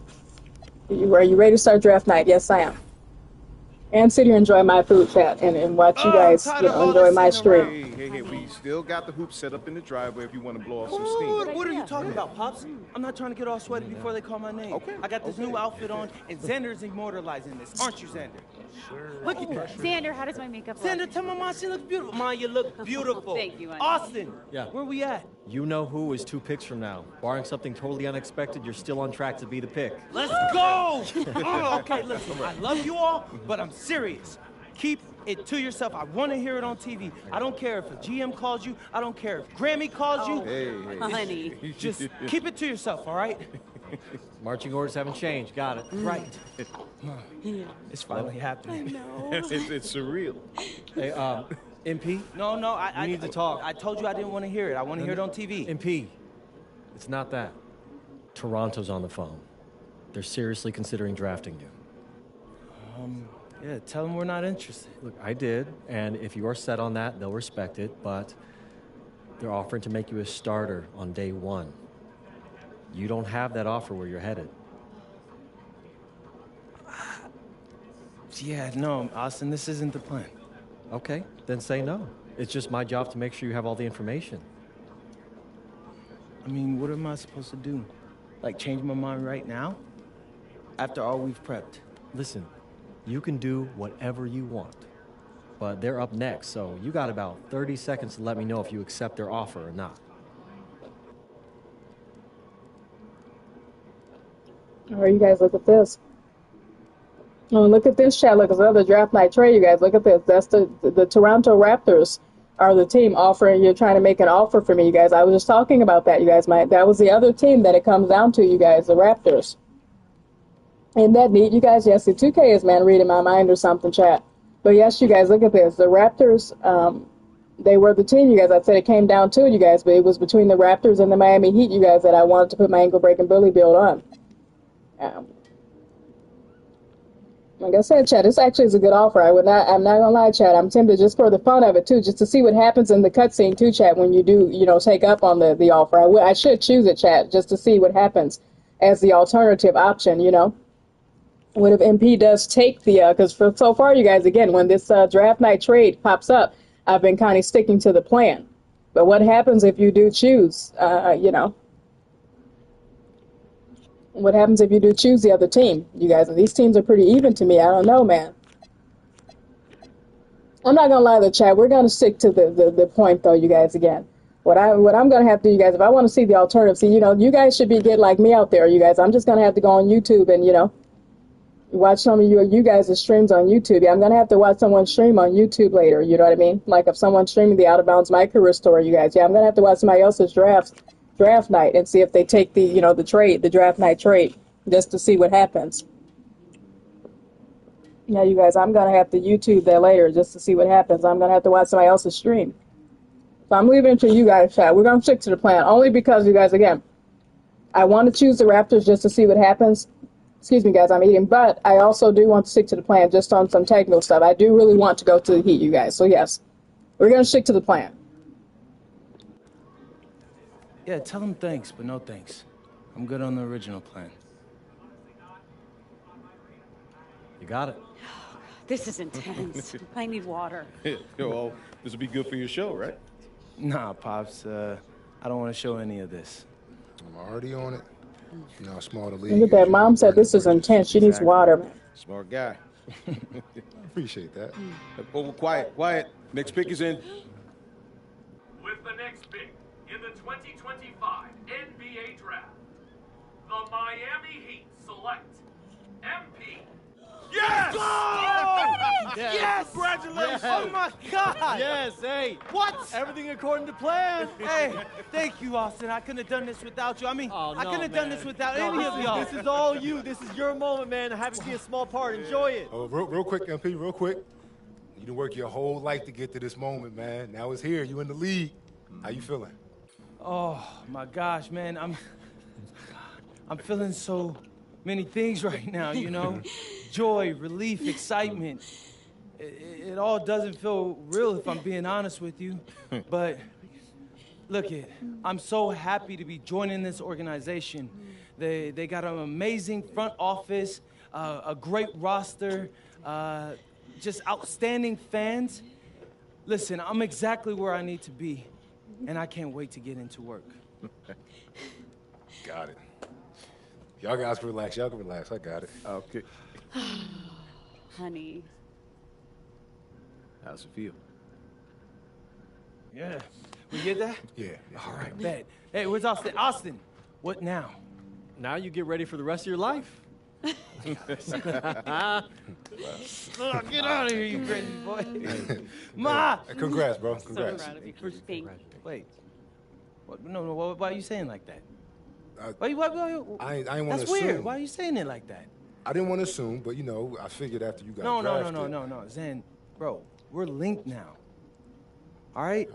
Are you ready to start draft night? Yes, I am. And sit here and enjoy my food, chat, and watch you guys enjoy my stream. Hey, we still got the hoop set up in the driveway if you want to blow off some steam. What are you talking about, Pops? I'm not trying to get all sweaty before they call my name. Okay. I got this new outfit on, and Xander's immortalizing this. Aren't you, Xander? Sure. Look at that. Xander, how does my makeup look? Xander, tell my mom she looks beautiful. Ma, you look beautiful. Thank you, honey. Austin, Yeah. where we at? You know who is 2 picks from now. Barring something totally unexpected, you're still on track to be the pick. Let's go! Okay, listen, I love you all, but I'm serious. Keep it to yourself. I want to hear it on TV. I don't care if a GM calls you. I don't care if Grammy calls you. Hey. Honey. Just keep it to yourself, all right? Marching orders haven't changed. Got it. Right. It's finally happening. It's surreal. Hey, MP? No, I We need to talk. I told you I didn't want to hear it. I want to hear it on TV. MP, it's not that. Toronto's on the phone. They're seriously considering drafting you. Yeah, tell them we're not interested. Look, I did, and if you are set on that, they'll respect it, but they're offering to make you a starter on day 1. You don't have that offer where you're headed. Yeah, no, Austin, this isn't the plan. Okay, then say no. It's just my job to make sure you have all the information. I mean, what am I supposed to do? Like, change my mind right now? After all we've prepped? Listen, you can do whatever you want, but they're up next, so you got about 30 seconds to let me know if you accept their offer or not. All right, you guys, look at this. Oh, look at this, chat. Look, it's another draft night trade, you guys. Look at this. That's the Toronto Raptors are the team offering. You're trying to make an offer for me, you guys. I was just talking about that, you guys. That was the other team that it comes down to, you guys, the Raptors. Isn't that neat, you guys? Yes, the 2K is, man, reading my mind or something, chat. But yes, you guys, look at this. The Raptors, they were the team, you guys. I said it came down to it, you guys, but it was between the Raptors and the Miami Heat, you guys, that I wanted to put my ankle-breaking Billy Build on. Like I said, Chad, this actually is a good offer. I'm not gonna lie, Chad. I'm tempted just for the fun of it too, just to see what happens in the cutscene too, Chad. When you do, take up on the offer, I should choose it, Chad, just to see what happens as the alternative option. What if MP does take the? Because so far, you guys, again, when this draft night trade pops up, I've been kind of sticking to the plan. But what happens if you do choose? What happens if you do choose the other team, you guys? And these teams are pretty even to me. I don't know, man. I'm not gonna lie to the chat. We're gonna stick to the point, though, you guys. Again, what I'm gonna have to do, you guys, if I want to see the alternative, you guys should get like me out there, you guys. I'm just gonna have to go on YouTube and watch some of you guys' streams on YouTube. Yeah, I'm gonna have to watch someone stream on YouTube later. You know what I mean? Like if someone's streaming the Out of Bounds MyCareer Story, you guys. Yeah, I'm gonna have to watch somebody else's draft night and see if they take the draft night trade, just to see what happens. Yeah, you guys, I'm gonna have to YouTube that later just to see what happens. I'm gonna have to watch somebody else's stream. So I'm leaving it to you guys, chat. We're gonna stick to the plan only because, you guys, again, I want to choose the Raptors just to see what happens. Excuse me, guys, I'm eating, but I also do want to stick to the plan just on some technical stuff. I do really want to go to the Heat, you guys. So yes, we're gonna stick to the plan. Yeah, tell them thanks, but no thanks. I'm good on the original plan. You got it. This is intense. I need water. Well, this will be good for your show, right? Nah, Pops, I don't want to show any of this. I'm already on it. No, small to league. Look at that. Mom said this is intense. She needs water, man. Smart guy. Appreciate that. Oh, quiet, quiet. Next pick is in. With the next pick in the 2025 NBA Draft, the Miami Heat select MP. Yes! Yes! Yes! Congratulations! Oh my God! Yes, hey. What? Everything according to plan. Hey, thank you, Austin. I couldn't have done this without you. I mean, Oh, I no, couldn't have done man. this without No, any of y'all. This is all you. This is your moment, man. I'm happy to be a small part. Enjoy it. Oh, real quick, MP, real quick. You done work your whole life to get to this moment, man. Now it's here. You in the league. How you feeling? Oh my gosh, man. I'm feeling so many things right now, you know? Joy, relief, excitement. It all doesn't feel real if I'm being honest with you. But look, I'm so happy to be joining this organization. They got an amazing front office, a great roster, just outstanding fans. Listen, I'm exactly where I need to be, and I can't wait to get into work. Got it. Y'all guys can relax. Y'all can relax. I got it. Okay. Honey. How's it feel? Yeah. We get that? Yeah. All right, bet. Hey, where's Austin? Austin, what now? Now you get ready for the rest of your life. Get out of here, you crazy boy. Ma! Hey, congrats, bro. So Congrats. proud of you. Thank you. Wait. What, no, why are you saying like that? I ain't want to assume. That's weird. Why are you saying it like that? I didn't want to assume, but, you know, I figured after you got No, drafted. Zen, bro, we're linked now. All right?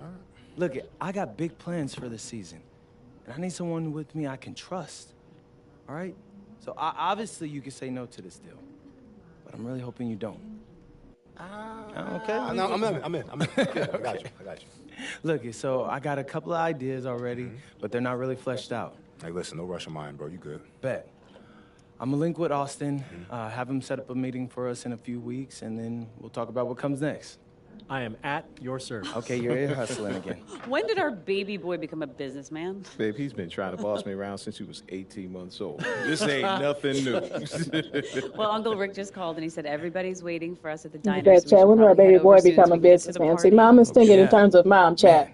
Look, I got big plans for this season. And I need someone with me I can trust. All right? So obviously you can say no to this deal. But I'm really hoping you don't. Okay? No, I'm in. Yeah, I got you. Look, so I got a couple of ideas already, but they're not really fleshed out. Hey, listen, no rush of mine, bro. You good. Bet. I'm gonna link with Austin, have him set up a meeting for us in a few weeks, and then we'll talk about what comes next. I am at your service. Okay, you're ear hustling again. When did our baby boy become a businessman? Babe, he's been trying to boss me around since he was 18 months old. This ain't nothing new. Well, Uncle Rick just called and he said everybody's waiting for us at the Look diner. at that so we chat. should When will our probably baby head over boy soon so become we a can get to the businessman? See, party. mom is thinking in terms of mom, chat.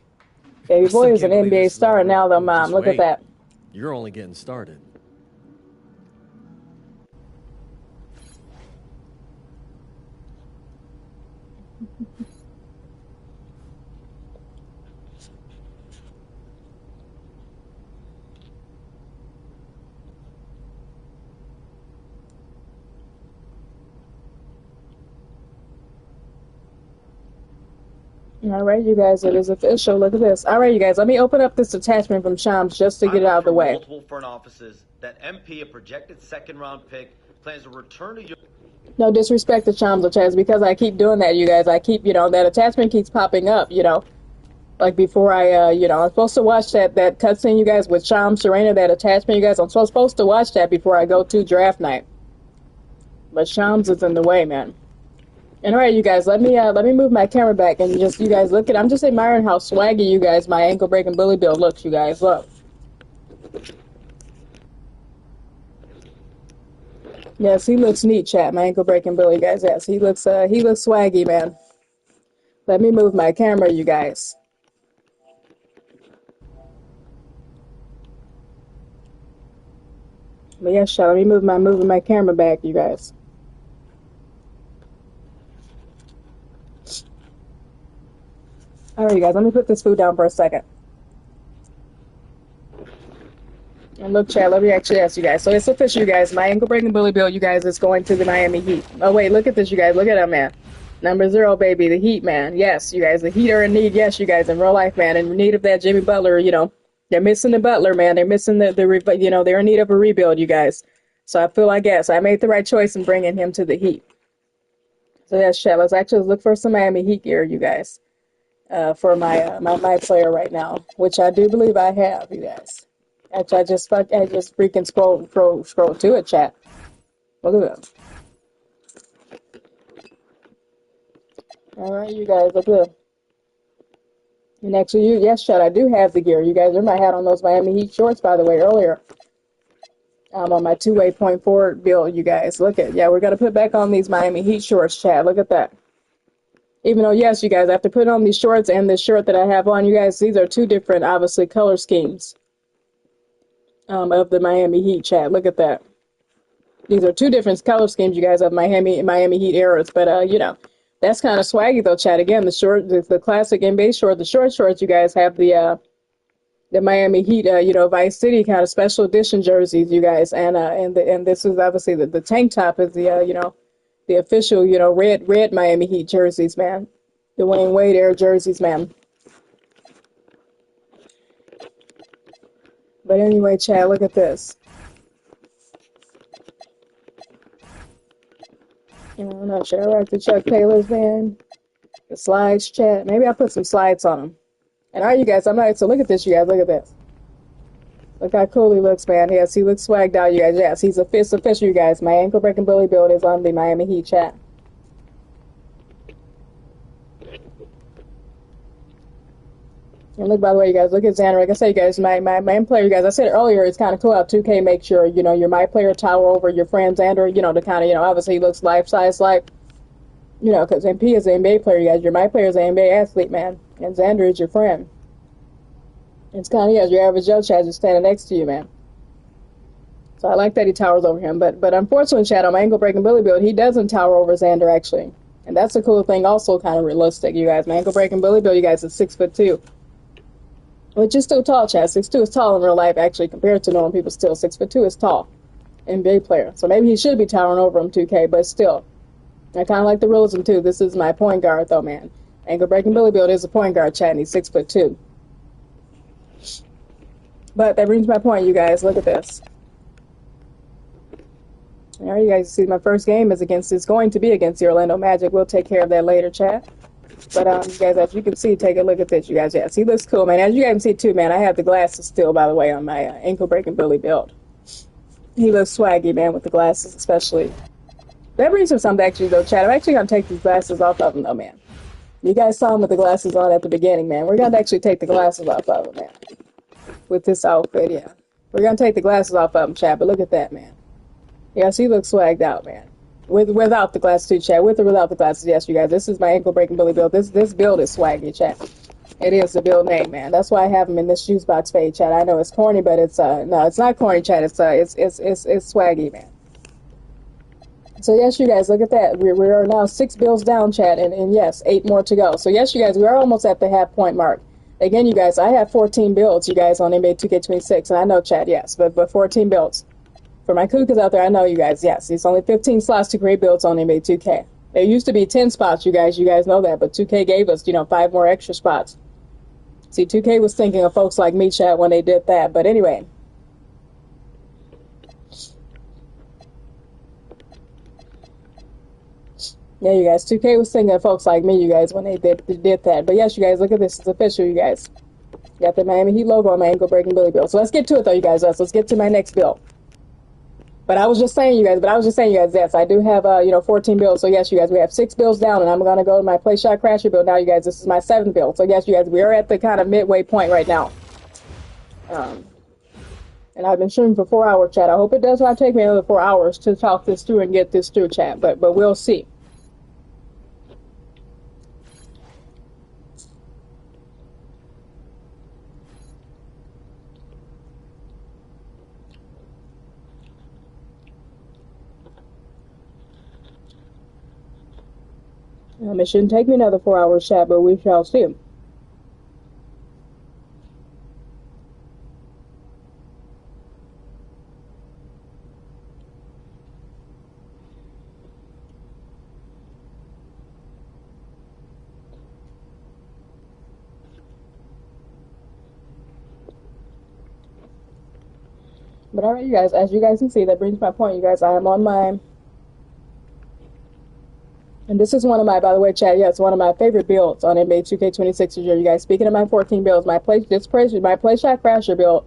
Baby I still boy is an can't believe NBA this is star all now, though, right. mom. Just Look at wait. that. You're only getting started. All right, you guys, it is official. Look at this. All right, you guys, let me open up this attachment from Shams just to get it out of the way. Multiple front offices that MP, a projected second-round pick, plans to return to Europe. No disrespect to Shams or Chaz, because I keep doing that, you guys. I keep, that attachment keeps popping up, Like before I, I'm supposed to watch that cutscene, you guys, with Shams, Serena, that attachment, you guys. I'm supposed to watch that before I go to draft night. But Shams is in the way, man. And all right, you guys, let me move my camera back and just, you guys, look at, I'm just admiring how swaggy you guys, my ankle-breaking bully bill looks, you guys, look. Yes, he looks neat, chat, my ankle-breaking bully, guys, yes, he looks swaggy, man. Let me move my camera, you guys. But yes, chat, let me moving my camera back, you guys. All right, you guys, let me put this food down for a second. And look, chat, let me actually ask you guys. So it's official, you guys. My ankle-breaking bully bill, you guys, is going to the Miami Heat. Oh, wait, look at this, you guys. Look at him, man. Number 0, baby, the Heat, man. Yes, you guys, the Heat are in need. Yes, you guys, in real life, man, in need of that Jimmy Butler, They're missing the Butler, man. They're missing they're in need of a rebuild, you guys. So I feel like, yes, I made the right choice in bringing him to the Heat. So, yes, chat, let's actually look for some Miami Heat gear, you guys. For my player right now, which I do believe I have, you guys. Actually, I just freaking scroll to it, chat. Look at that. All right, you guys, look good. And actually, yes, chat, I do have the gear. You guys, remember I had on those Miami Heat shorts, by the way, earlier. On my two-way point forward build, you guys. Look at, yeah, we're going to put back on these Miami Heat shorts, chat. Look at that. Even though, yes, you guys, I have to put on these shorts and this shirt that I have on, you guys, these are two different, obviously, color schemes of the Miami Heat, chat. Look at that. These are two different color schemes, you guys, of Miami Heat eras. But, you know, that's kind of swaggy, though, chat. Again, the classic NBA short, the short shorts, you guys have the Miami Heat, you know, Vice City kind of special edition jerseys, you guys, and this is obviously the tank top is the you know, the official, you know, red Miami Heat jerseys, man, the Dwayne Wade era jerseys, man. But anyway, Chad, look at this. I'm not sure. I like the Chuck Taylors, man. The slides, Chad. Maybe I'll put some slides on them. And all right, you guys, I'm not. So look at this, you guys. Look at this. Look how cool he looks, man. Yes, he looks swagged out, you guys. Yes, he's official, you guys. My ankle breaking bully build is on the Miami Heat, chat. And look, by the way, you guys, look at Xander. Like I said, you guys, my main player, you guys, I said it earlier, it's kind of cool how 2K makes your, you know, your my player tower over your friend Xander, you know, to kind of, you know, obviously he looks life-size like, you know, because MP is an NBA player, you guys. Your my player is an NBA athlete, man. And Xander is your friend. It's kind of, yeah, your average Joe Chad just standing next to you, man. So I like that he towers over him. But unfortunately, Chad, on my ankle breaking bully build, he doesn't tower over Xander, actually. And that's a cool thing, also kind of realistic, you guys. My ankle breaking bully build, you guys, is 6'2". Which is still tall, Chad. 6'2" is tall in real life, actually, compared to normal people. Still, 6'2" is tall. NBA player. So maybe he should be towering over him, 2K, but still. I kind of like the realism, too. This is my point guard, though, man. Ankle breaking bully build is a point guard, Chad, and he's 6'2". But that brings my point, you guys. Look at this. All right, you guys see my first game is going to be against the Orlando Magic. We'll take care of that later, chat. But you guys, as you can see, take a look at this, you guys. Yes, he looks cool, man. As you guys can see, too, man, I have the glasses still, by the way, on my ankle breaking bully build. He looks swaggy, man, with the glasses, especially. That brings up something, actually, though, chat. I'm actually going to take these glasses off of him, though, man. You guys saw him with the glasses on at the beginning, man. We're going to actually take the glasses off of him, man. With this outfit, yeah. We're going to take the glasses off of him, chat, but look at that, man. Yes, he looks swagged out, man. Without the glasses, too, chat. With or without the glasses, yes, you guys. This is my ankle breaking bully build. This build is swaggy, chat. It is the build name, man. That's why I have him in this juice box fade, chat. I know it's corny, but it's no, it's not corny, chat. It's swaggy, man. So yes, you guys, look at that. We are now 6 builds down, chat, and yes, 8 more to go. So yes, you guys, we are almost at the half point mark. Again, you guys, I have 14 builds, you guys, on NBA 2K26, and I know, chat, yes, but 14 builds. For my Kukas out there, I know, you guys, yes, it's only 15 slots to create builds on NBA 2K. There used to be 10 spots, you guys know that, but 2K gave us, 5 more extra spots. See, 2K was thinking of folks like me, chat, when they did that, but anyway. Yeah, you guys, 2K was thinking of folks like me, you guys, when they did that. But yes, you guys, look at this, it's official, you guys. Got the Miami Heat logo on my ankle breaking bully build. So let's get to it, though, you guys. Let's get to my next build. But I was just saying, you guys, yes, I do have, 14 builds. So, yes, you guys, we have 6 builds down, and I'm going to go to my play shot crasher build now, you guys. This is my 7th build. So, yes, you guys, we are at the kind of midway point right now. And I've been shooting for 4 hours, chat. I hope it does not take me another 4 hours to talk this through and get this through, chat. But we'll see. It shouldn't take me another 4 hours, chat, but we shall see. But alright, you guys, as you guys can see, that brings my point, you guys. I am on my... And this is one of my, by the way, chat, yeah, it's one of my favorite builds on NBA 2K26 this year, you guys. Speaking of my 14 builds, my play shot crasher build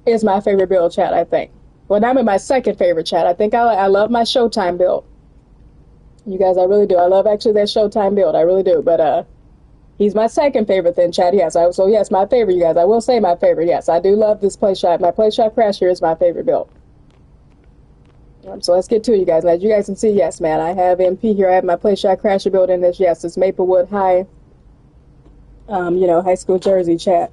is my favorite build, chat, I think. Well, I'm in my second favorite, chat. I think I love my Showtime build. You guys, I really do. I love actually that Showtime build. I really do. But he's my second favorite then, chat. Yes, so yes, my favorite, you guys. I will say my favorite. Yes, I do love this play shot. My play shot crasher is my favorite build. So let's get to it, you guys. As you guys can see, yes, man, I have MP here. I have my Play Shot Crasher built in this. Yes, it's Maplewood High, high school jersey, chat.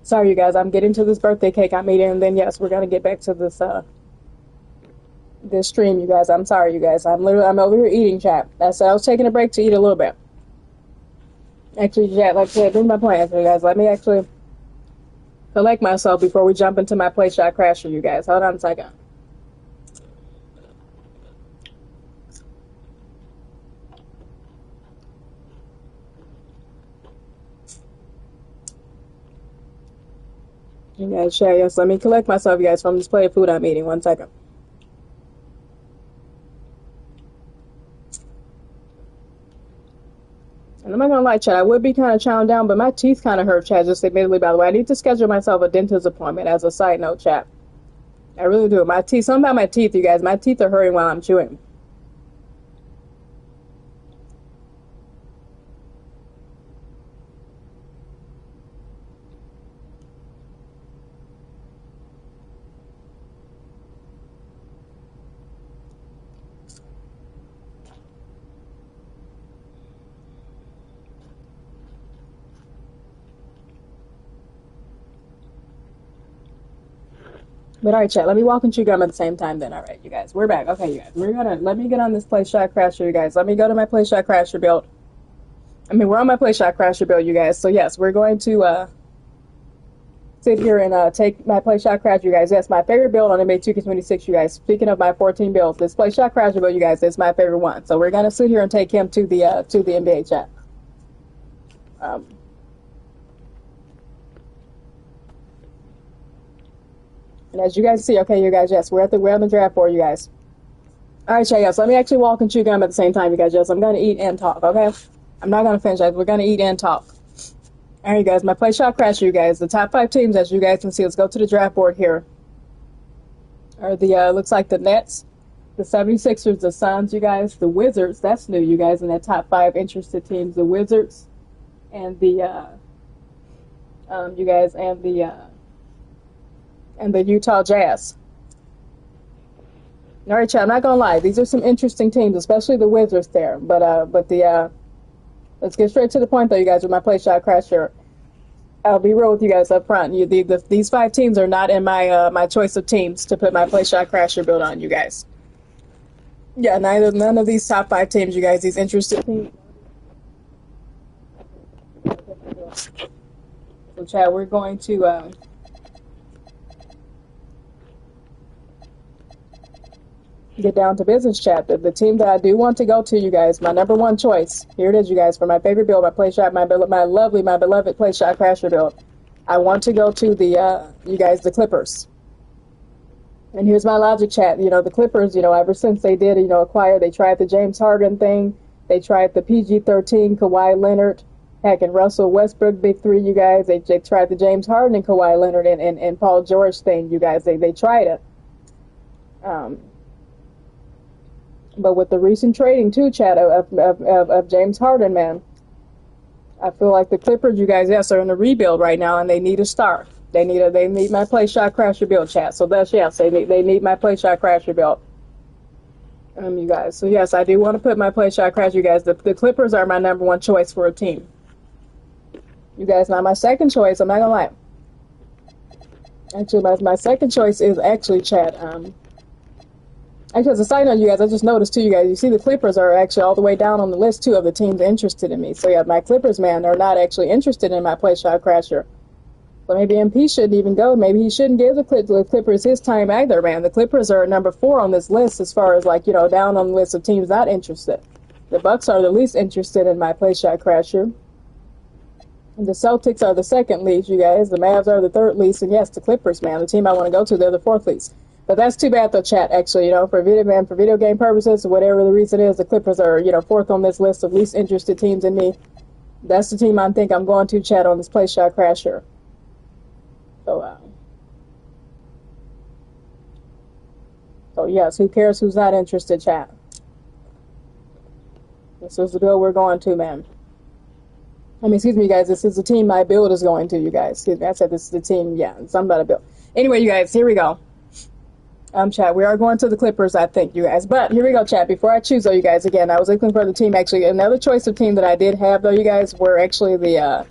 Sorry, you guys. I'm getting to this birthday cake I'm eating, and then yes, we're gonna get back to this stream, you guys. I'm sorry, you guys. I'm over here eating, chat. I said I was taking a break to eat a little bit. Actually, chat, like I said, these are my plans, you guys. Let me actually collect myself before we jump into my Play Shot Crasher, you guys. Hold on a second. You guys, share, yes. Let me collect myself, you guys, from this plate of food I'm eating. 1 second. And I'm not gonna lie, chat, I would be kind of chowing down, but my teeth kind of hurt, chat, just admittedly, by the way. I need to schedule myself a dentist appointment as a side note, chat. I really do. My teeth, something about my teeth, you guys. My teeth are hurting while I'm chewing. But alright, chat, let me walk and chew gum at the same time then. Alright, you guys. We're back. Okay, you guys. Let me get on this Play Shot Crasher, you guys. Let me go to my Play Shot Crasher build. We're on my Play Shot Crasher build, you guys. So yes, we're going to sit here and take my Play Shot Crasher, you guys. Yes, my favorite build on NBA 2K26, you guys. Speaking of my 14 builds, this Play Shot Crasher build, you guys, is my favorite one. So we're gonna sit here and take him to the NBA, chat. And as you guys see, okay, you guys, yes, we're on the draft board, you guys. All right, chat, yes, let me actually walk and chew gum at the same time, you guys. Yes, I'm going to eat and talk, okay? I'm not going to finish, guys. We're going to eat and talk. All right, you guys, my Play Shot Crasher, you guys. The top 5 teams, as you guys can see, let's go to the draft board here. Are the, looks like the Nets, the 76ers, the Suns, you guys, the Wizards, that's new, you guys, in that top 5 interested teams, the Wizards, and the, you guys, and the Utah Jazz. All right, chat, I'm not gonna lie, these are some interesting teams, especially the Wizards there. But let's get straight to the point, though, you guys, with my Play Shot Crasher. I'll be real with you guys up front. These 5 teams are not in my my choice of teams to put my Play Shot Crasher build on, you guys. Yeah, none of these top 5 teams, you guys, these interested teams. So, chat, we're going to get down to business, chat. The team that I do want to go to, you guys, my number 1 choice. Here it is, you guys, for my favorite build, my Play Shot, my beloved Play Shot Crasher build. I want to go to the, you guys, the Clippers. And here's my logic, chat. The Clippers, ever since they did, acquire, they tried the James Harden thing. They tried the PG-13, Kawhi Leonard, heck, and Russell Westbrook, big 3, you guys. They tried the James Harden and Kawhi Leonard and Paul George thing, you guys. They tried it. But with the recent trading, too, chat, of James Harden, man, I feel like the Clippers, you guys, yes, are in a rebuild right now, and they need a star. They need my Play Shot Crasher build, chat. So that's, yes, they need my Play Shot Crasher build. You guys. So yes, I do want to put my Play Shot Crasher, you guys. The Clippers are my number 1 choice for a team. You guys, now my second choice, I'm not gonna lie. Actually, my second choice is actually chat. Actually, as a side note, you guys, I just noticed too, you guys, you see the Clippers are actually all the way down on the list too of the teams interested in me. So yeah, my Clippers, man, are not actually interested in my play shot crasher. So maybe MP shouldn't even go. Maybe he shouldn't give the Clippers his time either, man. The Clippers are number 4 on this list as far as like, you know, down on the list of teams not interested. The Bucks are the least interested in my play shot crasher. And the Celtics are the second least, you guys. The Mavs are the third least. And yes, the Clippers, man, the team I want to go to, they're the fourth least. But that's too bad, though, chat, actually, you know, for video game purposes, whatever the reason is, the Clippers are, you know, fourth on this list of least interested teams in me. That's the team I think I'm going to, chat, on this play shot crasher. So yes, who cares who's not interested, chat? This is the build we're going to, man. I mean, excuse me, you guys, this is the team my build is going to, you guys. Excuse me, I said this is the team, yeah, something about a build. Anyway, you guys, here we go. Chat, we are going to the Clippers, I think, you guys. But here we go, chat. Before I choose, though, you guys, again, I was looking for the team, actually. Another choice of team that I did have, though, you guys, were actually the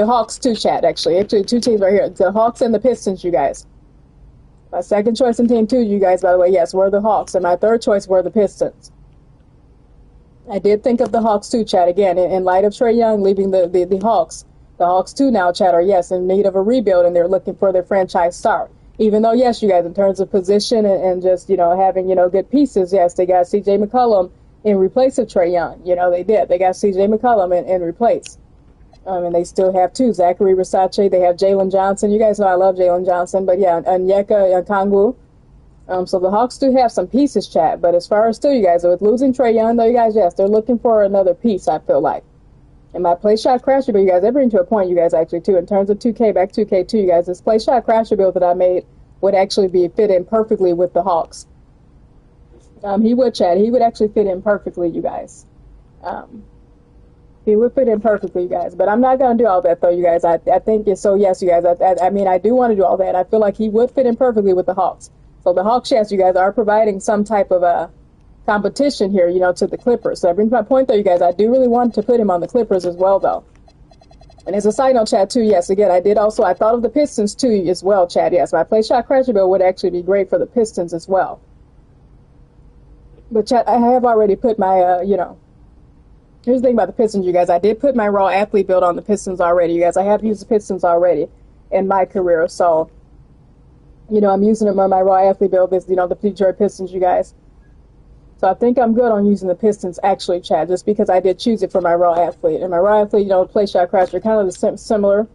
Hawks, too, chat, actually. Actually, 2 teams right here. The Hawks and the Pistons, you guys. My second choice in team 2, you guys, by the way, yes, were the Hawks. And my third choice were the Pistons. I did think of the Hawks, too, chat, again, in light of Trae Young leaving the Hawks. The Hawks, too, now, chat, are, yes, in need of a rebuild, and they're looking for their franchise star. Even though, yes, you guys, in terms of position and just, you know, having, you know, good pieces, yes, they got C.J. McCollum in replace of Trae Young. You know, they did. They got C.J. McCollum in replace. And they still have 2, Zachary Versace. They have Jalen Johnson. You guys know I love Jalen Johnson. But, yeah, Onyeka Okongwu. So the Hawks do have some pieces, chat. But as far as still, you guys, with losing Trae Young, though, you guys, yes, they're looking for another piece, I feel like. And my play shot crasher, but you guys, they're bringing to a point, you guys, actually, too, in terms of 2K, back 2K2, you guys, this play shot crasher build that I made would actually be fit in perfectly with the Hawks. He would, chat. He would actually fit in perfectly, you guys. He would fit in perfectly, you guys. But I'm not going to do all that, though, you guys. I think it's so, yes, you guys. I mean, I do want to do all that. I feel like he would fit in perfectly with the Hawks. So the Hawks, yes, you guys, are providing some type of a competition here, you know, to the Clippers. So I bring to my point, though, you guys, I do really want to put him on the Clippers as well, though. And as a side note, chat, too, yes, again, I thought of the Pistons, too, as well, chat, yes. My play shot crasher bill would actually be great for the Pistons as well. But, chat, I have already put my, you know, here's the thing about the Pistons, you guys. I did put my raw athlete build on the Pistons already, you guys. I have used the Pistons already in my career, so, you know, I'm using them on my raw athlete build, this, you know, the Detroit Pistons, you guys. So I think I'm good on using the Pistons, actually, Chad, just because I did choose it for my raw athlete. And my raw athlete, you know, play shot crasher, kind of the similar.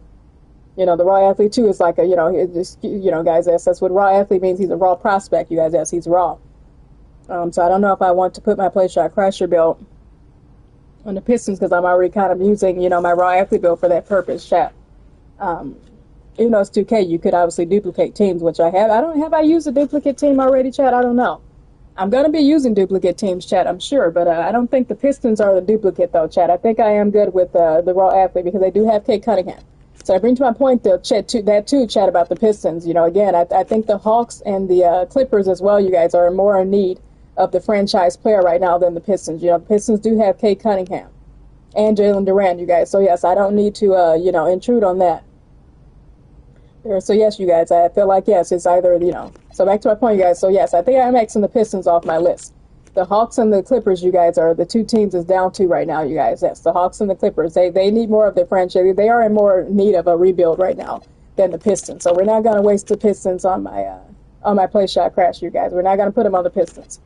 You know, the raw athlete, too, is like a, you know, just, you know, guys, that's what raw athlete means. He's a raw prospect, you guys, yes, he's raw. So I don't know if I want to put my play shot crasher build on the Pistons because I'm already kind of using, you know, my raw athlete build for that purpose, Chad. Even though it's 2K, you could obviously duplicate teams, which I have. Have I used a duplicate team already, Chad? I don't know. I'm going to be using duplicate teams, Chad, I'm sure, but I don't think the Pistons are the duplicate, though, Chad. I think I am good with the raw athlete because they do have Kate Cunningham. So I bring to my point, though, Chad, Chad, about the Pistons. You know, again, I think the Hawks and the Clippers as well, you guys, are more in need of the franchise player right now than the Pistons. You know, the Pistons do have Kate Cunningham and Jalen Duran, you guys. So, yes, I don't need to, you know, intrude on that. So, yes, you guys, I feel like, yes, it's either, you know. So, back to my point, you guys. So, yes, I think I'm Xing the Pistons off my list. The Hawks and the Clippers, you guys, are the 2 teams is down to right now, you guys. Yes, the Hawks and the Clippers. They need more of their franchise. They are in more need of a rebuild right now than the Pistons. So, we're not going to waste the Pistons on my play shot crash, you guys. We're not going to put them on the Pistons.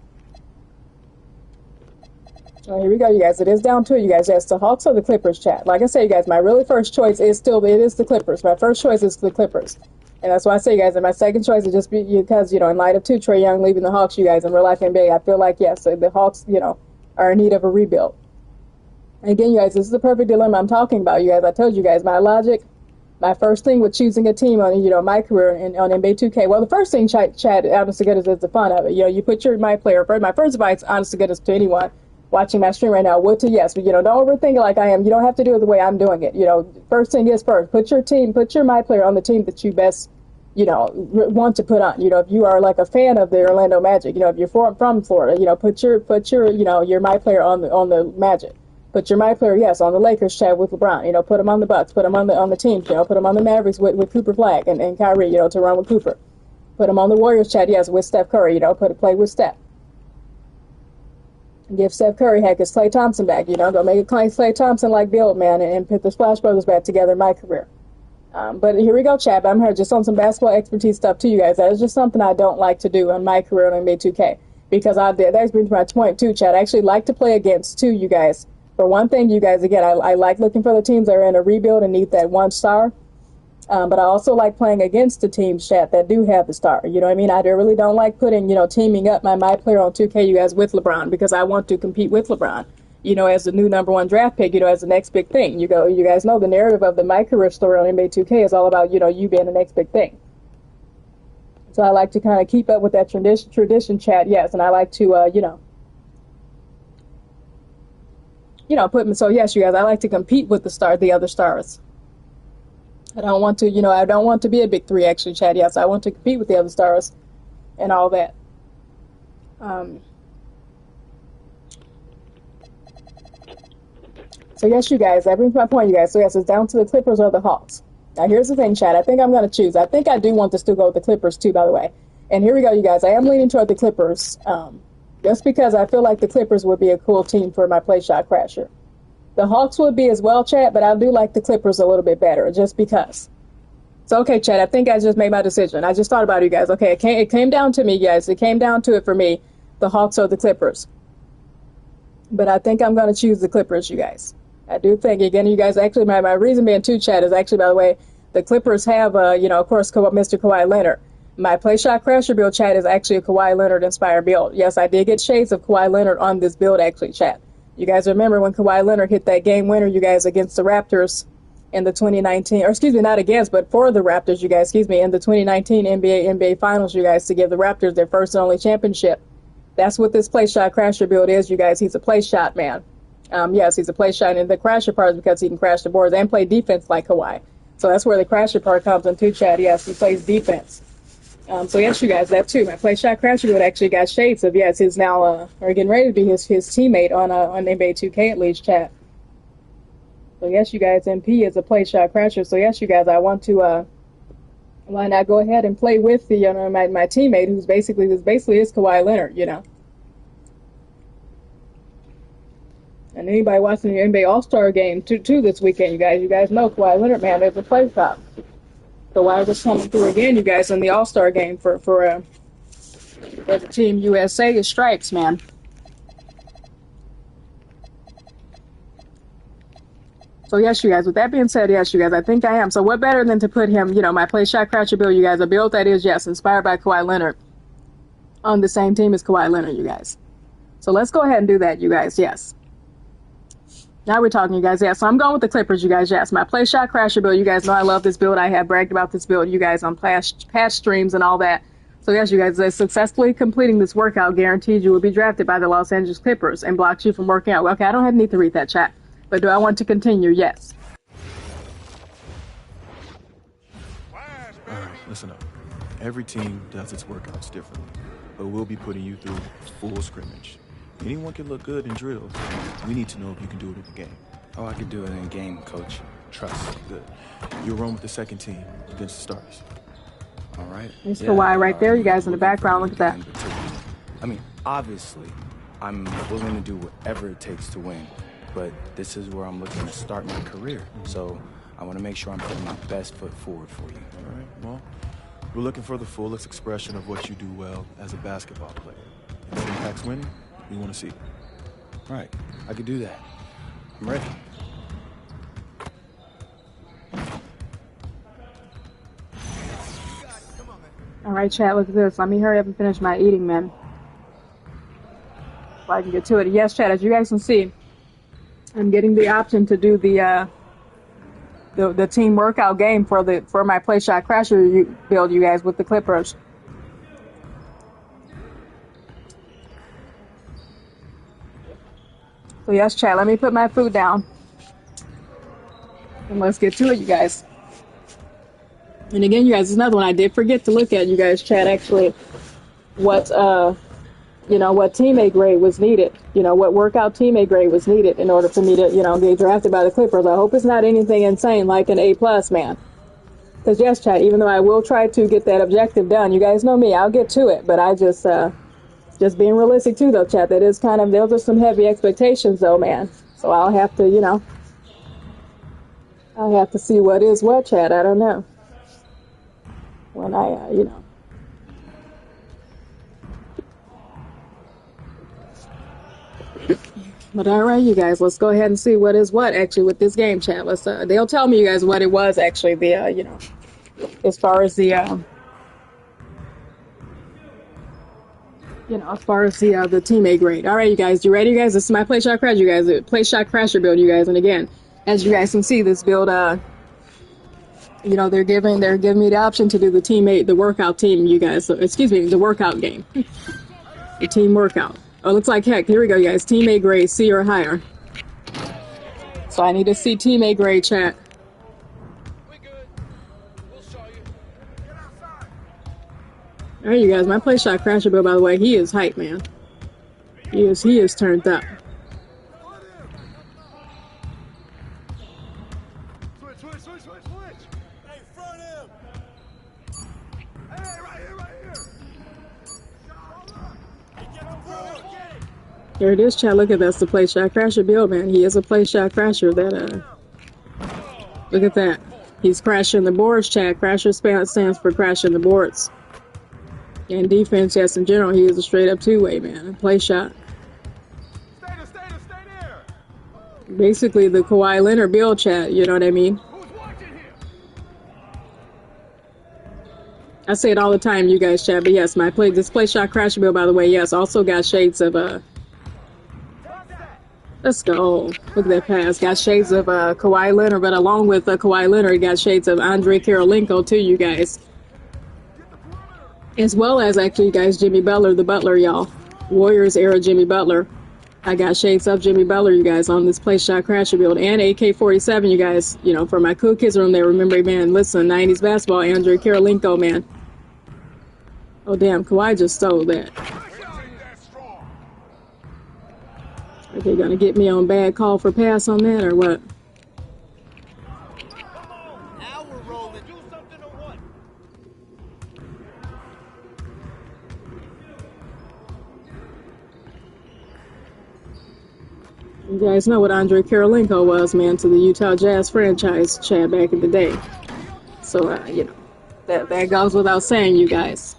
Well, here we go, you guys. It is down to it, you guys. Yes, the Hawks or the Clippers, chat. Like I say, you guys, my really first choice is the Clippers. My first choice is the Clippers. And that's why I say, you guys, and my second choice is just because, you know, in light of Trae Young leaving the Hawks, you guys, in real life NBA, I feel like, yes, the Hawks, you know, are in need of a rebuild. And again, you guys, this is the perfect dilemma I'm talking about, you guys. I told you guys, my logic, my first thing with choosing a team on, you know, my career on NBA 2K, well, the first thing, Chad, honest to goodness, is the fun of it. You know, you put my player first. My first advice, honest to goodness, to anyone watching my stream right now would to yes, but, you know, don't overthink it like I am. You don't have to do it the way I'm doing it. You know, first thing is first. Put your my player on the team that you best, you know, want to put on. You know, if you are like a fan of the Orlando Magic, you know, if you're from Florida, you know, put your you know, your my player on the Magic. Put your my player, yes, on the Lakers chat with LeBron. You know, put him on the Bucks. Put him on the team. You know, put him on the Mavericks with Cooper Flag and Kyrie. You know, to run with Cooper. Put him on the Warriors chat, yes, with Steph Curry. You know, play with Steph. Give Steph Curry heck his Klay Thompson back. You know, go make a Klay Thompson like build, man, and put the Splash Brothers back together in my career. But here we go, chat. I'm here just on some basketball expertise stuff to you guys. That is just something I don't like to do on my career on NBA 2K. Because that's been my point too, chat. I actually like to play against too, you guys. For one thing, you guys, again, I like looking for the teams that are in a rebuild and need that 1 star. But I also like playing against the teams, chat, that do have the star. You know what I mean? I really don't like putting, you know, teaming up my player on 2K, you guys, with LeBron, because I want to compete with LeBron, you know, as the new #1 draft pick, you know, as the next big thing. You guys know the narrative of the MyCareer story on NBA 2K is all about, you know, you being the next big thing. So I like to kind of keep up with that tradition, chat, yes, and I like to, so yes, you guys, I like to compete with the other stars. I don't want to, I don't want to be a big 3, actually, chat, yes, I want to compete with the other stars and all that. So yes, you guys, that brings my point, you guys. So yes, it's down to the Clippers or the Hawks. Now here's the thing, chat. I think I'm going to choose. I think I do want to still go with the Clippers too, by the way. And here we go, you guys. I am leaning toward the Clippers, just because I feel like the Clippers would be a cool team for my play shot crasher. The Hawks would be as well, chat, but I do like the Clippers a little bit better, just because. So okay, chat. I think I just made my decision. I just thought about it, you guys. Okay, it came down to me, guys. It came down to it for me, the Hawks or the Clippers. But I think I'm going to choose the Clippers, you guys. I do think, again, you guys, actually, my reason being too, chat, is actually, by the way, the Clippers have, of course, Mr. Kawhi Leonard. My play shot crasher build, chat, is actually a Kawhi Leonard inspired build. Yes, I did get shades of Kawhi Leonard on this build, actually, chat. You guys remember when Kawhi Leonard hit that game winner, you guys, against the Raptors in the 2019, or excuse me, not against, but for the Raptors, you guys, in the 2019 NBA Finals, you guys, to give the Raptors their first and only championship. That's what this play shot crasher build is, you guys. He's a play shot man. Yes, he's a play shot, and the crasher part is because he can crash the boards and play defense like Kawhi. So that's where the crasher part comes into, chat. Yes, he plays defense. So yes, you guys, that too. My play shot crasher build actually got shades of, yes, he's now, or getting ready to be his teammate on NBA 2K at least, chat. So yes, you guys, MP is a play shot crasher. So yes, you guys, I want to, why not go ahead and play with the, my teammate who's basically is Kawhi Leonard, And anybody watching the NBA All-Star game too this weekend, you guys know Kawhi Leonard, man, there's a play shot. Kawhi was coming through again, you guys, in the All-Star game for the Team USA stripes, man. So yes, you guys, with that being said, yes, you guys, I think I am. So what better than to put him, my play shot crasher build, you guys, a build that is, yes, inspired by Kawhi Leonard on the same team as Kawhi Leonard, you guys. So let's go ahead and do that, you guys, yes. Now we're talking, you guys. Yeah, so I'm going with the Clippers, you guys. Yes, my play shot crasher build. You guys know I love this build. I have bragged about this build, you guys, on past streams and all that. So yes, you guys, successfully completing this workout guaranteed you will be drafted by the Los Angeles Clippers and blocks you from working out. Okay, I don't need to read that, chat. But do I want to continue? Yes. All right, listen up. Every team does its workouts differently, but we'll be putting you through full scrimmage. Anyone can look good in drills. We need to know if you can do it in the game. Oh, I can do it in game, coach. Trust. Good. You'll run with the second team against the starters. All right. There's Kawhi right there, you guys, in the background. Look at that. I mean, obviously, I'm willing to do whatever it takes to win, but this is where I'm looking to start my career. So I want to make sure I'm putting my best foot forward for you. All right, well, we're looking for the fullest expression of what you do well as a basketball player. And if impact's winning, we want to see. All right, I could do that. I'm ready. All right, chat, look at this. Let me hurry up and finish my eating, man, so I can get to it. Yes, chat, as you guys can see, I'm getting the option to do the team workout game for my play shot crasher build, you guys, with the Clippers. So yes, chat, let me put my food down. And let's get to it, you guys. And again, you guys, there's another one I did forget to look at, you guys, chat, actually, what you know, what teammate grade was needed, you know, what workout teammate grade was needed in order for me to, you know, get drafted by the Clippers. I hope it's not anything insane like an A+, man. Because yes, chat, even though I will try to get that objective done, you guys know me, I'll get to it. But I just being realistic too, though, chat. That is kind of, those are some heavy expectations, though, man. So I'll have to, you know, I'll have to see what is what, chat. I don't know. When I, you know. But all right, you guys, let's go ahead and see what is what actually with this game, chat. Let's. They'll tell me, you guys, what it was actually. The, you know, as far as the, you know, as far as the teammate grade. All right, you guys, you ready, you guys? This is my play shot crash, you guys. Play shot crasher build, you guys. And again, as you guys can see, this build, you know, they're giving me the option to do the workout team, you guys. So, excuse me, the workout game, the team workout. Oh, looks like heck. Here we go, you guys. Teammate grade C or higher. So I need to see teammate grade, chat. All right, you guys. My play shot crasher build, by the way, he is hype, man. He is turned up. There it is, chat. Look at that. That's the play shot crasher build, man. He is a play shot crasher. That look at that. He's crashing the boards, chat. Crasher stands for crashing the boards. And defense, yes, in general, he is a straight up two-way, man. A play shot. Basically, the Kawhi Leonard build, chat. You know what I mean? I say it all the time, you guys, chat. But yes, this play shot crasher build, by the way, yes, also got shades of let's go. Look at that pass. Got shades of Kawhi Leonard, but along with Kawhi Leonard, got shades of Andre Karolinko too, you guys. As well as, actually, you guys, Jimmy Butler, the Butler, y'all. Warriors era Jimmy Butler. I got shades of Jimmy Butler, you guys, on this play shot crasher build. And AK-47, you guys, you know, for my cool kids room there. Remember, man, listen, 90s basketball, Andre Karolinko, man. Oh, damn, Kawhi just stole that. Are they gonna get me on bad call for pass on that or what? Now we're rolling. Do something or what? You guys know what Andre Karolinko was, man, to the Utah Jazz franchise, chat, back in the day. So, you know, that goes without saying, you guys.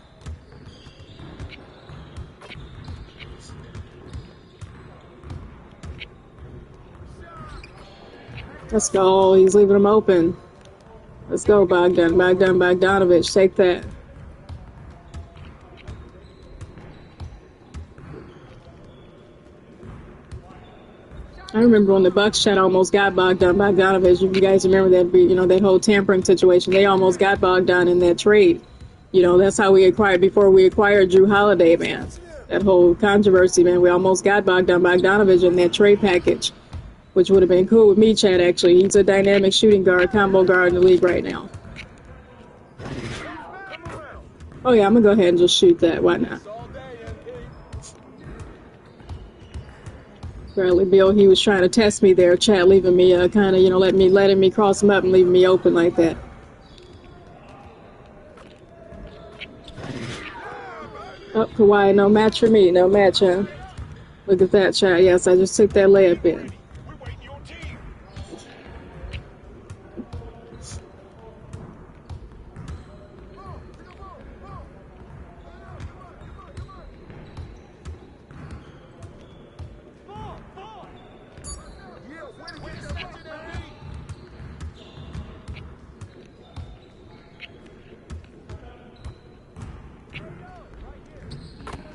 Let's go. He's leaving him open. Let's go, Bogdanovich. Take that. I remember when the Bucks chat almost got Bogdanovich. You guys remember that? You know, that whole tampering situation. They almost got Bogdan in that trade. You know, that's how we acquired, before we acquired Drew Holiday, man. That whole controversy, man. We almost got Bogdanovich in that trade package, which would have been cool with me, Chad, actually. He's a dynamic shooting guard, combo guard in the league right now. Oh, yeah, I'm going to go ahead and just shoot that. Why not? Bradley Beal, he was trying to test me there, Chad, leaving me kind of, you know, letting me cross him up and leaving me open like that. Oh, Kawhi, no match for me. No match, huh? Look at that, Chad. Yes, I just took that layup in.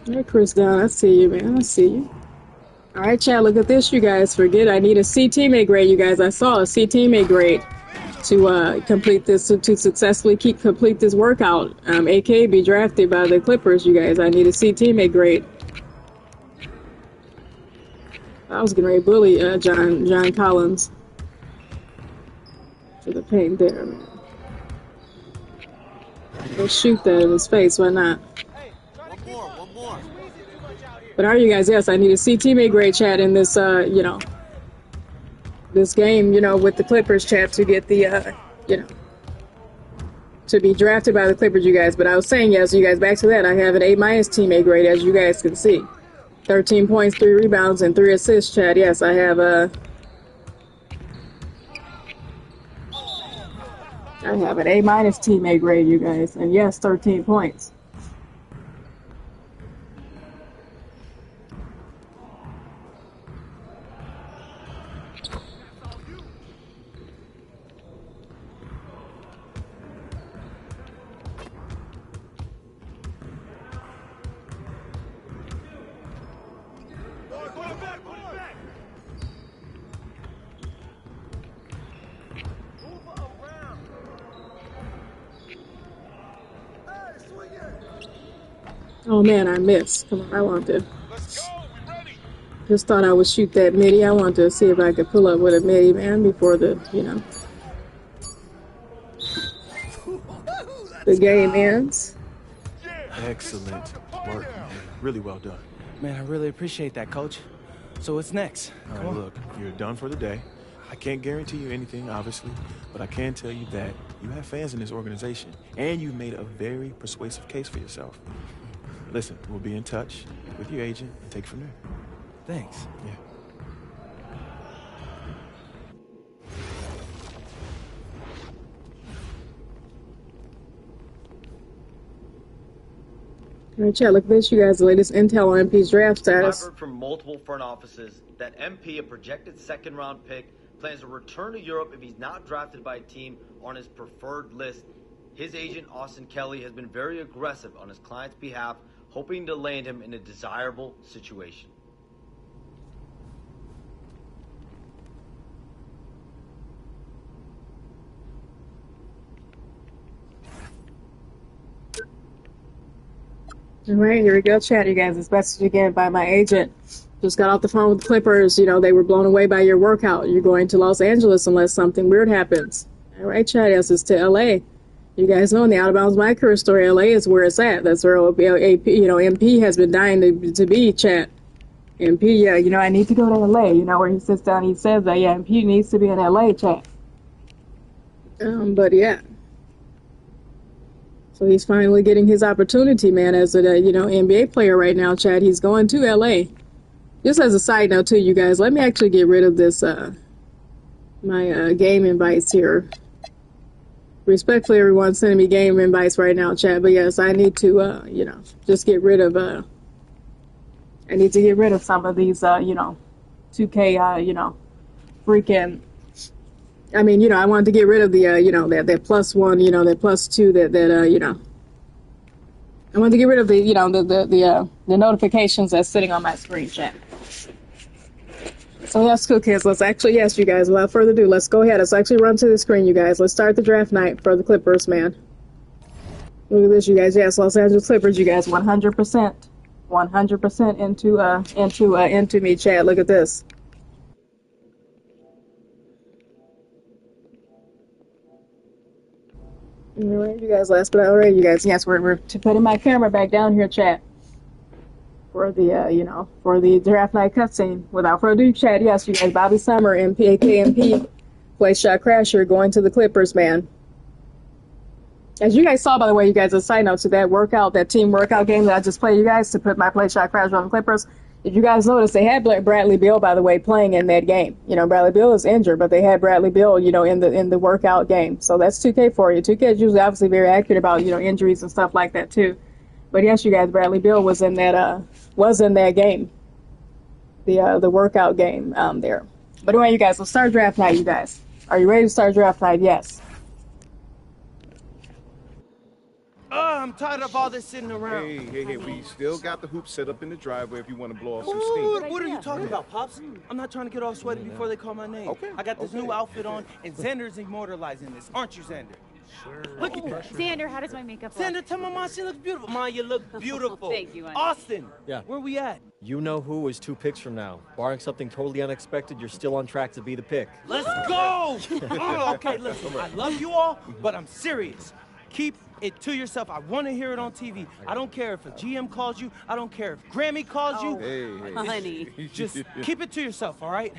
Hey, Chris Dunn, I see you, man. I see you. All right, Chad, look at this, you guys. Forget I need a C teammate grade, you guys. I saw a C teammate grade to complete this, to successfully complete this workout. AK be drafted by the Clippers, you guys. I need a C teammate grade. I was getting ready to bully John Collins to the paint there, man. Let's shoot that in his face. Why not? One more. But are you guys? Yes, I need to see teammate grade chat in this, you know, this game, you know, with the Clippers chat to get the, you know, to be drafted by the Clippers, you guys. But I was saying, yes, you guys, back to that. I have an A- teammate grade, as you guys can see. 13 points, 3 rebounds, and 3 assists, Chad. Yes, I have an A- teammate grade, you guys. And yes, 13 points. Oh man, I missed. Come on, I want to. Just thought I would shoot that midi. I want to see if I could pull up with a midi, man, before the, you know, the game ends. Excellent work, man. Really well done. Man, I really appreciate that, Coach. So what's next? All right, look, you're done for the day. I can't guarantee you anything, obviously, but I can tell you that you have fans in this organization, and you've made a very persuasive case for yourself. Listen, we'll be in touch with your agent and take it from there. Thanks. Yeah. All right, chat, look at this, you guys. The latest intel on MP's draft status. I've heard from multiple front offices that MP, a projected second-round pick, plans to return to Europe if he's not drafted by a team on his preferred list. His agent, Austin Kelly, has been very aggressive on his client's behalf, hoping to land him in a desirable situation. All right, here we go, chat, you guys. This message again by my agent. Just got off the phone with the Clippers. You know, they were blown away by your workout. You're going to Los Angeles unless something weird happens. All right, chat, yes, it's to LA. You guys know in the Out of Bounds MyCareer Story, LA is where it's at. That's where AP, you know, MP has been dying to be, chat. MP, yeah, you know, I need to go to LA. You know, where he sits down, he says that, yeah, MP needs to be in LA, chat. But yeah. So he's finally getting his opportunity, man, as a, you know, NBA player right now, chat. He's going to LA. Just as a side note, too, you guys, let me actually get rid of this, my game invites here. Respectfully, everyone sending me game invites right now, chat. But yes, I need to, you know, just get rid of, I need to get rid of some of these, you know, 2K, you know, freaking, I mean, you know, I wanted to get rid of the, you know, that +1, you know, that +2, that, you know, I wanted to get rid of the, you know, the notifications that's sitting on my screen, chat. So that's cool, kids. Let's actually, yes, you guys, without further ado, let's go ahead. Let's actually run to the screen, you guys. Let's start the draft night for the Clippers, man. Look at this, you guys. Yes, Los Angeles Clippers, you guys, 100%. 100% into me, chat. Look at this. All right, you guys, last but not least, you guys, yes, we're putting my camera back down here, chat. For the, you know, for the draft night cutscene. Without further ado, chat, yes, you guys, Bobby Summer, MP, AKMP, play shot crasher, going to the Clippers, man. As you guys saw, by the way, you guys, a side note to that workout, that team workout game that I just played, you guys, to put my play shot crasher on the Clippers. If you guys notice, they had Bradley Beal, by the way, playing in that game. You know, Bradley Beal is injured, but they had Bradley Beal, you know, in the workout game. So that's 2K for you. 2K is usually obviously very accurate about, you know, injuries and stuff like that too. But yes, you guys, Bradley Beal was in that game, the workout game there. But anyway, you guys, let's start draft night. You guys, are you ready to start draft night? Yes. I'm tired of all this sitting around. Hey, we still got the hoop set up in the driveway if you want to blow off some Ooh, steam. what are you talking about, Pops? I'm not trying to get all sweaty before they call my name. Okay. I got this new outfit on, and Xander's immortalizing this. Aren't you, Xander? Sure. Look at that. Xander, how does my makeup look? Xander, tell my mom she looks beautiful. Ma, you look beautiful. Thank you, honey. Austin. Yeah. Where we at? You know who is 2 picks from now. Barring something totally unexpected, you're still on track to be the pick. Let's go! Oh, okay, listen, I love you all, but I'm serious. Keep it to yourself. I want to hear it on TV. I don't care if a GM calls you. I don't care if Grammy calls you. Hey, Honey. Just keep it to yourself, all right?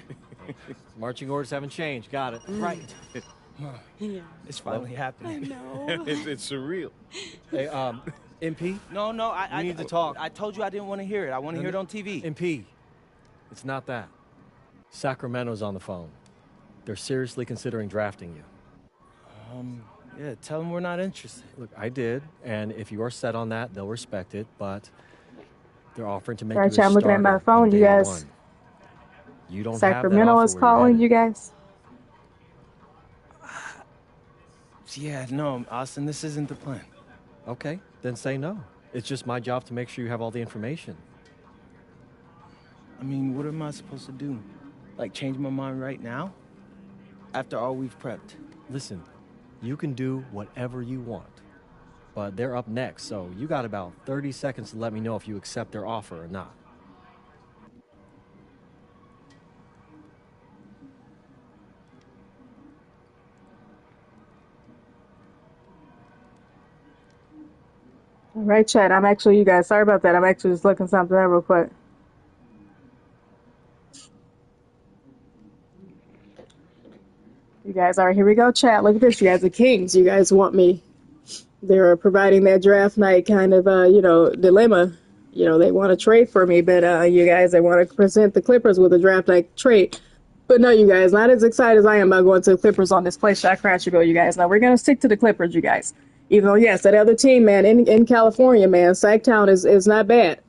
Marching orders haven't changed. Got it. Right. Yeah. It's finally happening. No. it's surreal. Hey, MP? No, I need to talk. I told you I didn't want to hear it. I want to hear it on TV. MP, it's not that. Sacramento's on the phone. They're seriously considering drafting you. Yeah, tell them we're not interested. Look, I did, and if you are set on that, they'll respect it, but they're offering to make Sorry, you a Chad, I'm looking at my starter phone, on you day guys. one. You don't Sacramento have is that offer where calling you're you guys. Yeah, no, Austin, this isn't the plan. headed. Okay, then say no. It's just my job to make sure you have all the information. I mean, what am I supposed to do? Like, change my mind right now? After all we've prepped? Listen, you can do whatever you want, but they're up next, so you got about 30 seconds to let me know if you accept their offer or not. All right, Chad. I'm actually, you guys, sorry about that. I'm actually just looking something up real quick. You guys, all right, here we go, chat. Look at this. You guys are kings. You guys want me. They're providing that draft night kind of, dilemma. You know, they want to trade for me, but you guys, they want to present the Clippers with a draft night trade. But no, you guys, not as excited as I am about going to the Clippers on this Play Shot Crasher bill, you guys. Now, we're going to stick to the Clippers, you guys. Even though, yes, that other team, man, in California, man, Sacktown is not bad.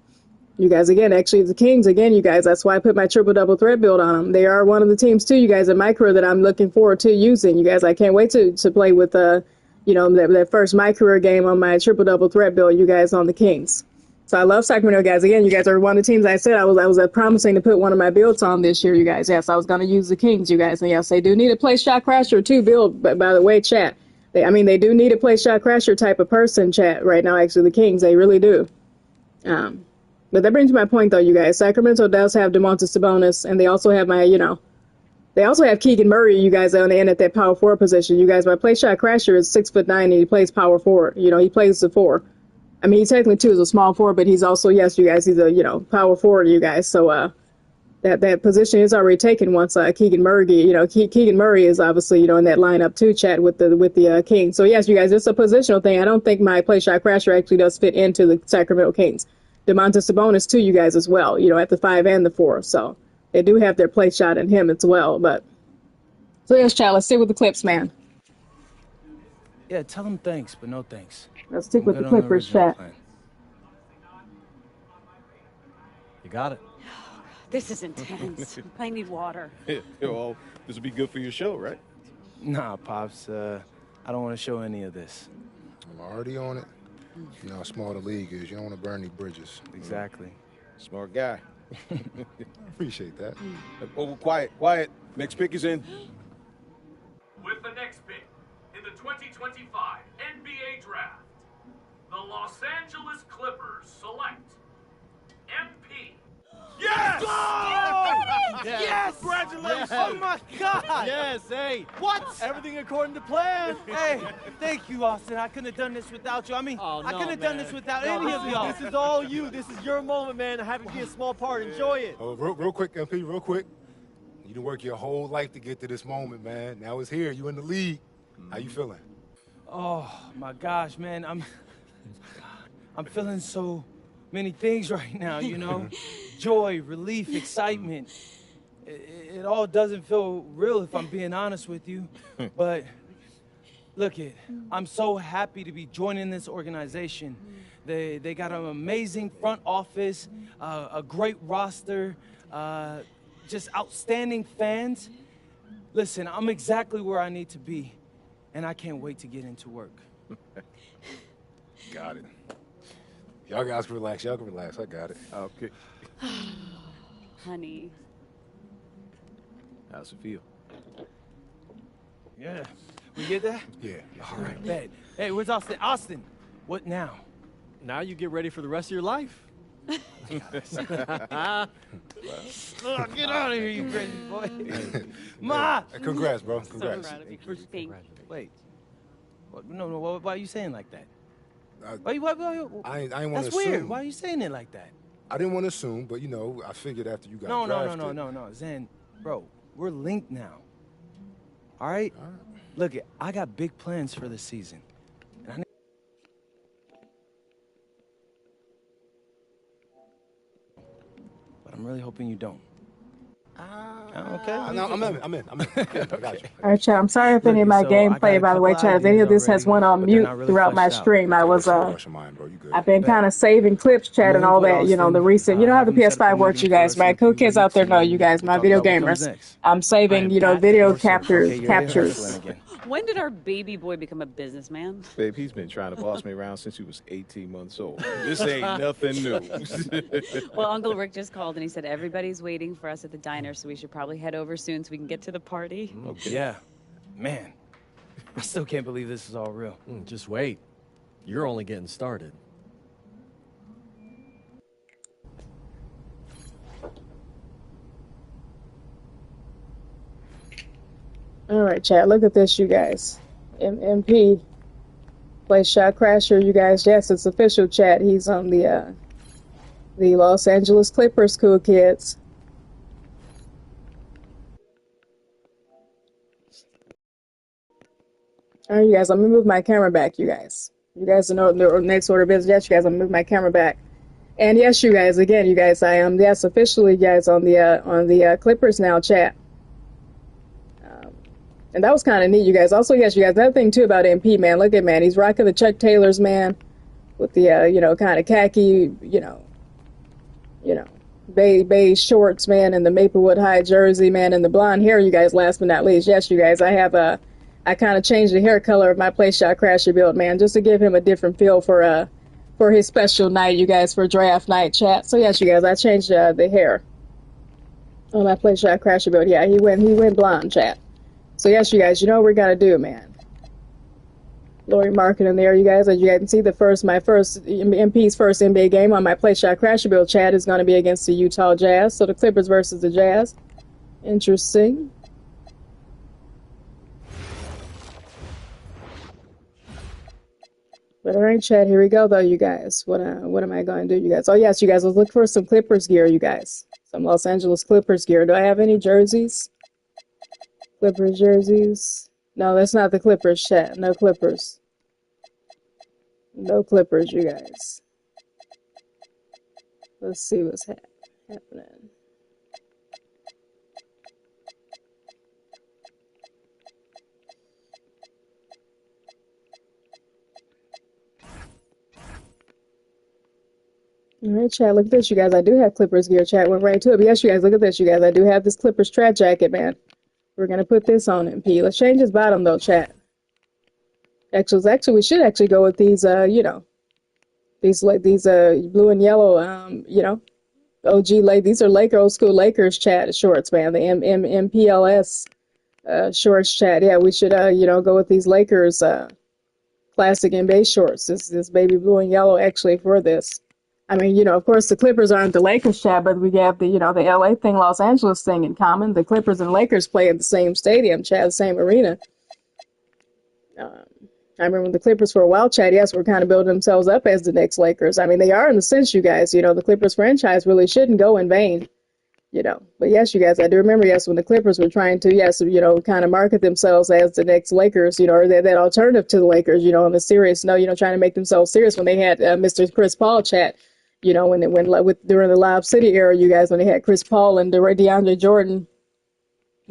You guys, again, actually, the Kings, again, you guys, that's why I put my triple-double threat build on them. They are one of the teams, too, you guys, in MyCareer that I'm looking forward to using. You guys, I can't wait to play with, that first MyCareer game on my triple-double threat build, you guys, on the Kings. So I love Sacramento, guys. Again, you guys are one of the teams I said I was promising to put one of my builds on this year, you guys. Yes, I was going to use the Kings, you guys. And yes, they do need a Play Shot Crasher, too, build, by the way, chat. They do need a Play Shot Crasher type of person, chat, right now, actually, the Kings. They really do. But that brings my point, though, you guys. Sacramento does have DeMontis Sabonis, and they also have they also have Keegan Murray, you guys, on the end at that power forward position. You guys, my Play Shot Crasher is 6'9", and he plays power forward. You know, he plays the 4. I mean, he technically, too, is a small forward, but he's also, yes, you guys, he's a, power forward, you guys. So, that position is already taken once Keegan Murray, Keegan Murray is obviously, in that lineup, too, chat, with the Kings. So, yes, you guys, it's a positional thing. I don't think my Play Shot Crasher actually does fit into the Sacramento Kings. DeMontis Sabonis, too, you guys, as well, at the 5 and the 4. So they do have their play shot in him as well. But so, yes, chat, let's stick with the Clips, man. Yeah, tell them thanks, but no thanks. Let's stick with the Clippers, chat. You got it. This is intense. I need water. Well, this would be good for your show, right? Nah, Pops, I don't want to show any of this. I'm already on it. You know how small the league is. You don't want to burn any bridges. Exactly. Smart guy. I appreciate that. Oh, quiet. Next pick is in. With the next pick in the 2025 NBA Draft, the Los Angeles Clippers select MP. Yes! Yes! Congratulations! Oh, my God! Yes, hey. What? Everything according to plan. Hey, thank you, Austin. I couldn't have done this without you. I mean, Oh, I no, couldn't have done man. this without No, any of y'all. This is all you. This is your moment, man. I have to be a small part. Enjoy it. Oh, real quick, MP, real quick. You done work your whole life to get to this moment, man. Now it's here. You in the league. How you feeling? Oh, my gosh, man. I'm feeling so many things right now, Joy, relief, excitement. It all doesn't feel real if I'm being honest with you. But look I'm so happy to be joining this organization. They got an amazing front office, a great roster, just outstanding fans. Listen, I'm exactly where I need to be, and I can't wait to get into work. Got it. Y'all guys can relax. Y'all can relax. I got it. Okay. Honey. How's it feel? Yeah. We get that? Yeah. All right, bet. Hey, where's Austin? Austin, what now? Now you get ready for the rest of your life. Get out of here, you crazy boy. Ma! Congrats, bro. Congrats. So proud of you. Thank you. Wait. No, why are you saying like that? Why you, I ain't want to that's weird. assume. Why are you saying it like that? I didn't want to assume, but, you know, I figured after you got No, drafted. no. Zen, bro, we're linked now. All right? Look, I got big plans for this season. And but I'm really hoping you don't. Okay. No, I'm in. I got you. All right, chat. I'm sorry if Look, any of my so I got gameplay, a by the way, couple chat. If any of this has ideas went on already, but they're mute not really throughout my fleshed out. stream, I was Rush of mine, bro. You good. I've been Bet. kind of saving clips, chat, and Link all with that. You know, the Austin, recent. You know how the have him set up a PS5 works, you meeting for guys. us in My a cool few kids out there weeks, know, and you guys. we'll My talk video about what comes gamers. next. I'm I saving, am you know, back video for certain. captures. Okay, you ready? Captures. Excellent again. When did our baby boy become a businessman? Babe, he's been trying to boss me around since he was 18 months old. This ain't nothing new. Well, Uncle Rick just called and he said everybody's waiting for us at the diner, so we should probably head over soon so we can get to the party. Okay. Yeah. Man, I still can't believe this is all real. Just wait. You're only getting started. All right, chat. Look at this, you guys. MP plays Shot Crasher, you guys. Yes, it's official, chat. He's on the Los Angeles Clippers, cool kids. All right, you guys. I'm gonna move my camera back, you guys. You guys know the next order of business. Yes, you guys. I'm gonna move my camera back. And yes, you guys. Again, you guys. I am officially, guys, on the Clippers now, chat. And that was kind of neat, you guys. Also, yes, you guys, another thing, too, about MP, man. Look at, man, he's rocking the Chuck Taylors, man, with the, you know, kind of khaki, you know, beige shorts, man, and the Maplewood High jersey, man, and the blonde hair, you guys, last but not least. Yes, you guys, I kind of changed the hair color of my Play Shot Crasher build, man, just to give him a different feel for his special night, you guys, for draft night, chat. So, yes, you guys, I changed the hair on my Play Shot Crasher build. Yeah, he went blonde, chat. So yes, you guys, you know what we gotta do, man. Lori marketing there, you guys. As you guys can see, MP's first NBA game on my Play Shot Crasher build chat is gonna be against the Utah Jazz. So the Clippers versus the Jazz. Interesting. But all right, chat. Here we go, though, you guys. What am I going to do, you guys? Oh yes, you guys. Let's look for some Clippers gear, you guys. Some Los Angeles Clippers gear. Do I have any jerseys? Clippers jerseys. No, that's not the Clippers, chat. No Clippers. No Clippers, you guys. Let's see what's happening. All right, chat. Look at this, you guys. I do have Clippers gear. Chat went right to it. But yes, you guys. Look at this, you guys. I do have this Clippers strat jacket, man. We're gonna put this on MP. Let's change his bottom though, chat. Actually, we should actually go with these, you know, these blue and yellow, you know, these are old school Lakers chat shorts, man. The MPLS shorts chat. Yeah, we should, you know, go with these Lakers classic NBA shorts. This baby blue and yellow actually for this. I mean, you know, of course, the Clippers aren't the Lakers, chat, but we have the, you know, the LA thing, Los Angeles thing in common. The Clippers and Lakers play at the same stadium, chat, the same arena. I remember when the Clippers for a while, chat, yes, were kind of building themselves up as the next Lakers. I mean, they are in a sense, you guys. You know, the Clippers franchise really shouldn't go in vain, you know. But yes, you guys, I do remember, yes, when the Clippers were trying to, yes, you know, kind of market themselves as the next Lakers, you know, or that alternative to the Lakers, you know, on the serious note, you know, trying to make themselves serious when they had Mr. Chris Paul, chat. You know, during the Lob City era, you guys, when they had Chris Paul and DeAndre Jordan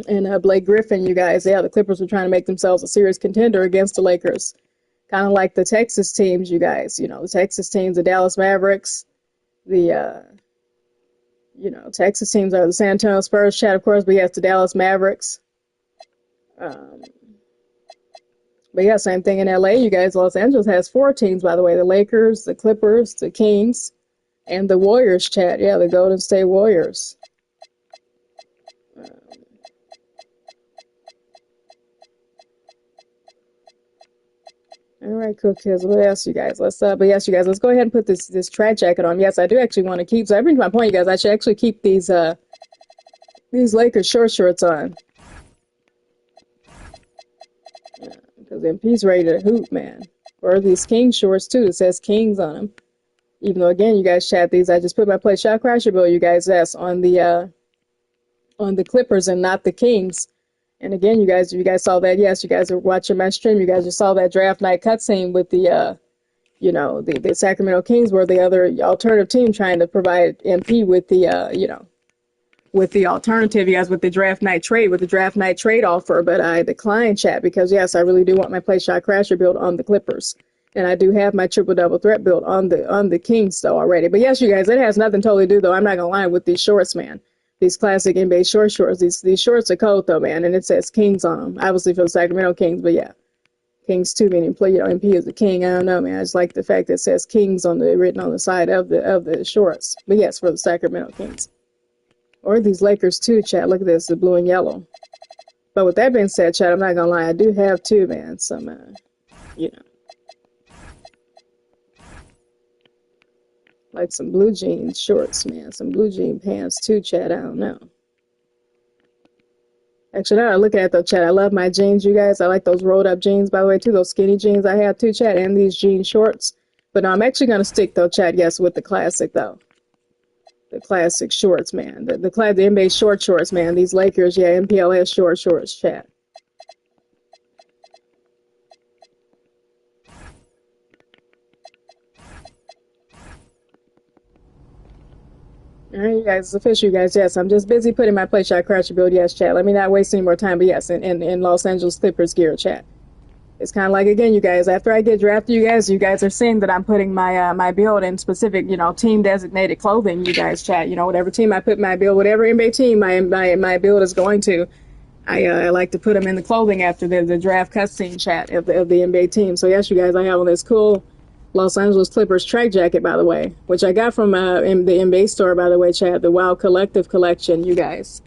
and Blake Griffin, you guys, yeah, the Clippers were trying to make themselves a serious contender against the Lakers. Kind of like the Texas teams, you guys, you know, the Texas teams, the Dallas Mavericks, the, you know, Texas teams are the San Antonio Spurs, chat, of course, but yes, the Dallas Mavericks. But yeah, same thing in LA, you guys. Los Angeles has 4 teams, by the way, the Lakers, the Clippers, the Kings, and the Warriors, chat. Yeah, the Golden State Warriors. All right, cool kids. What else, you guys? But yes, you guys, let's go ahead and put this track jacket on. Yes, I do actually want to keep. So that brings my point, you guys. I should actually keep these Lakers shorts on. Yeah, because MP's ready to hoop, man. Or these King shorts too. It says Kings on them. Even though again, you guys chat these, I just put my play shot crasher bill. You guys, that's on the Clippers and not the Kings. And again, you guys saw that. Yes, you guys are watching my stream. You guys just saw that draft night cutscene with the the Sacramento Kings were the other alternative team trying to provide MP with the with the alternative, you guys, with the draft night trade offer, but I declined, chat, because yes, I really do want my play shot crasher build on the Clippers. And I do have my triple double threat build on the Kings though already. But yes, you guys, it has nothing totally to do though. I'm not gonna lie with these shorts, man. These classic NBA shorts. These shorts are cold though, man, and it says Kings on them. Obviously for the Sacramento Kings, but yeah. Kings too, meaning play, MP is a king. I don't know, man. I just like the fact that it says Kings written on the side of the shorts. But yes, for the Sacramento Kings. Or these Lakers too, chat. Look at this, the blue and yellow. But with that being said, chat, I'm not gonna lie, I do have too, man, some like some blue jean shorts, man. Some blue jean pants too, chat. I don't know. Actually, now I look at though, chat, I love my jeans, you guys. I like those rolled up jeans, by the way, too. Those skinny jeans I have too, chat, and these jean shorts. But no, I'm actually going to stick, though, chat, yes, with the classic, though. The classic shorts, man. The NBA shorts, man. These Lakers, yeah, MPLS shorts, chat. All right, you guys, it's official, you guys. Yes, I'm just busy putting my play shot crasher build. Yes, chat. Let me not waste any more time, but yes, in Los Angeles Clippers gear, chat. It's kind of like, again, you guys, after I get drafted, you guys are seeing that I'm putting my my build in specific, team designated clothing, you guys, chat. Whatever team I put my build, whatever NBA team my build is going to, I like to put them in the clothing after the draft cutscene, chat, of the NBA team. So yes, you guys, I have on this cool Los Angeles Clippers track jacket, by the way, which I got from in the NBA store, by the way, chat, the Wild Collective collection, you guys.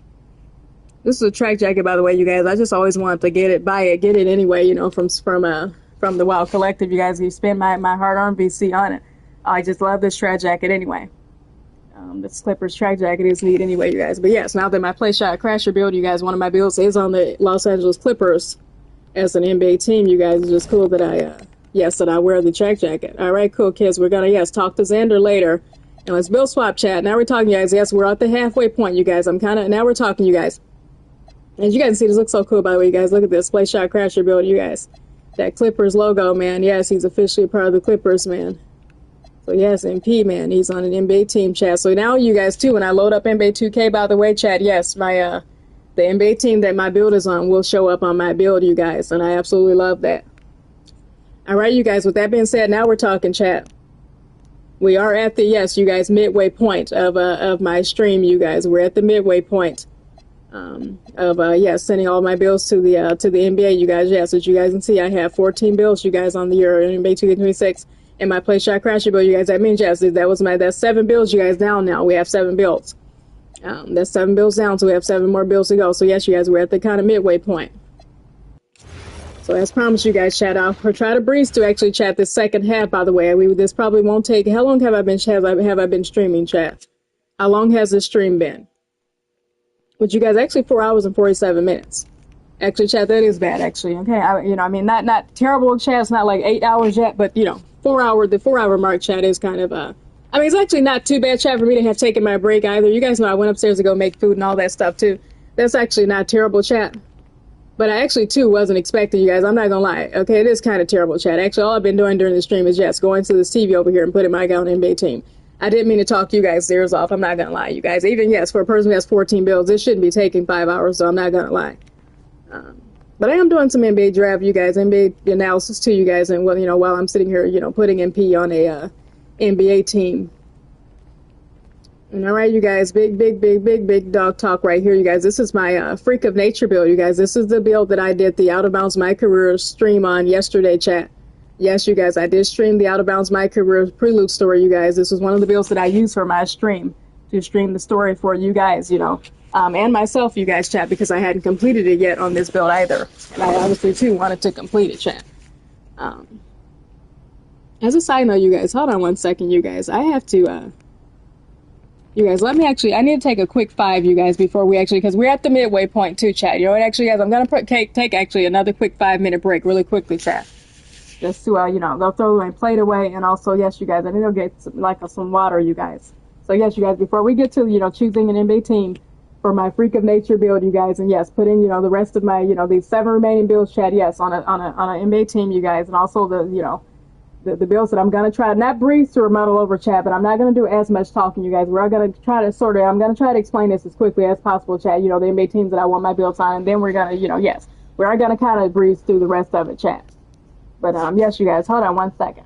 This is a track jacket, by the way, you guys. I just always wanted to get it anyway, from the Wild Collective, you guys. You spend my hard-earned VC on it. I just love this track jacket anyway. This Clippers track jacket is neat anyway, you guys. But yes, now that my play shot crasher build, you guys, one of my builds is on the Los Angeles Clippers as an NBA team, you guys. It's just cool that I wear the track jacket. All right, cool, kids. We're gonna talk to Xander later, and let's build swap, chat. Now we're talking, you guys. Yes, we're at the halfway point, you guys. Now we're talking, you guys. As you guys can see, this looks so cool, by the way, you guys. Look at this play shot crasher build, you guys. That Clippers logo, man. Yes, he's officially part of the Clippers, man. So yes, MP, man, he's on an NBA team, chat. So now you guys too, when I load up NBA 2K, by the way, chat, yes, my the NBA team that my build is on will show up on my build, you guys, and I absolutely love that. All right, you guys, with that being said, now we're talking, chat. We are at the, yes, you guys, midway point of my stream, you guys. We're at the midway point sending all my builds to the NBA, you guys. Yes, as you guys can see, I have 14 builds, you guys, on the year NBA 2K26. And my play shot crasher build, you guys, that means, yes, that's 7 builds, you guys, down now. We have 7 builds. That's 7 builds down, so we have 7 more builds to go. So yes, you guys, we're at the kind of midway point. So as promised, you guys, chat, I'll try to breeze to actually chat this second half, by the way. This probably won't take, how long have I been streaming, chat? How long has this stream been? Which, you guys, actually 4 hours and 47 minutes. Actually, chat, that is bad, actually, okay? Not terrible, chat, it's not like 8 hours yet, but, the 4 hour mark, chat, is kind of, it's actually not too bad, chat, for me to have taken my break either. You guys know I went upstairs to go make food and all that stuff, too. That's actually not terrible, chat. But I actually, too, wasn't expecting, you guys. I'm not gonna lie. Okay, it is kind of terrible, chat. Actually, all I've been doing during the stream is just going to this TV over here and putting my guy on the NBA team. I didn't mean to talk you guys' ears off. I'm not gonna lie, you guys. Even, yes, for a person who has 14 builds, it shouldn't be taking 5 hours, so I'm not gonna lie. But I am doing some NBA draft, you guys, NBA analysis, too, you guys. And, while I'm sitting here, putting MP on a NBA team. And all right, you guys, big dog talk right here, you guys. This is my Freak of Nature build, you guys. This is the build that I did the Out of Bounds MyCareer stream on yesterday, chat. Yes, you guys, I did stream the Out of Bounds MyCareer prelude story, you guys. This was one of the builds that I used for my stream, to stream the story for you guys, and myself, you guys, chat, because I hadn't completed it yet on this build either. And I obviously, too, wanted to complete it, chat. As a side note, you guys, hold on one second, you guys. I have to, you guys, I need to take a quick 5, you guys, before we actually, because we're at the midway point too, chat. You know what, actually, guys, I'm going to take actually another quick 5-minute break really quickly, chat. just to they'll throw my plate away, and also yes, you guys, I think they'll get some water, you guys. So yes, you guys, before we get to choosing an NBA team for my Freak of Nature build, you guys, and yes, put in the rest of my these 7 remaining builds, Chad. Yes, on an NBA team, you guys, and also the builds that I'm gonna try not breeze through or muddle over, Chad, but I'm not gonna do as much talking, you guys. We're gonna try to I'm gonna try to explain this as quickly as possible, Chad. The NBA teams that I want my builds on, and then we're gonna yes, we are gonna kind of breeze through the rest of it, Chad. But yes, you guys, hold on one second.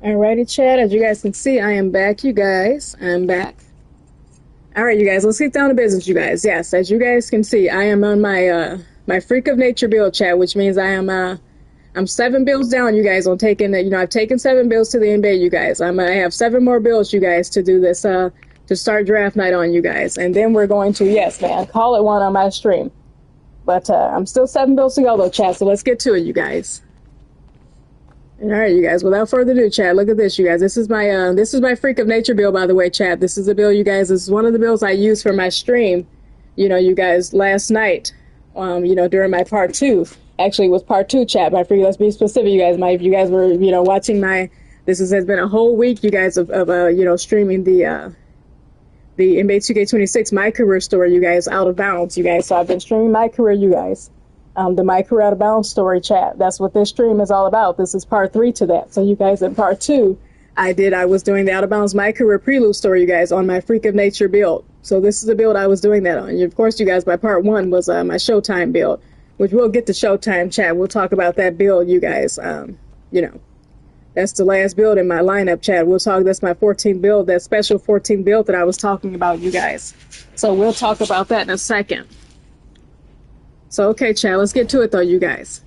Alrighty, chat. As you guys can see, I am back, you guys. I'm back. Alright, you guys, let's get down to business, you guys. Yes, as you guys can see, I am on my my Freak of Nature build, chat, which means I'm 7 builds down, you guys, on taking the, I've taken 7 builds to the NBA, you guys. I have 7 more builds, you guys, to do this, to start draft night on, you guys. And then we're going to, yes, man, call it one on my stream. But I'm still 7 builds to go, though, chat, so let's get to it, you guys. All right, you guys, without further ado, chat, look at this, you guys. This is my Freak of Nature build, by the way, chat. This is the build, you guys. This is one of the builds I used for my stream, you guys, last night, during my part 2. Actually, it was part 2, chat. My Freak, let's be specific, you guys. If you guys were, watching has been a whole week, you guys, of streaming the NBA 2K26 MyCareer Story, you guys, out of bounds, you guys. So I've been streaming MyCareer, you guys. The MyCareer Out of Bounds story, chat. That's what this stream is all about. This is part 3 to that. So you guys, in part 2, I was doing the Out of Bounds MyCareer prelude story, you guys, on my Freak of Nature build. So this is the build I was doing that on. Of course, you guys, my part 1 was my Showtime build, which we'll get to Showtime, chat. We'll talk about that build, you guys. That's the last build in my lineup, chat. That's my 14th build, that special 14th build that I was talking about, you guys. So we'll talk about that in a second. So, okay, chat, let's get to it, though, you guys.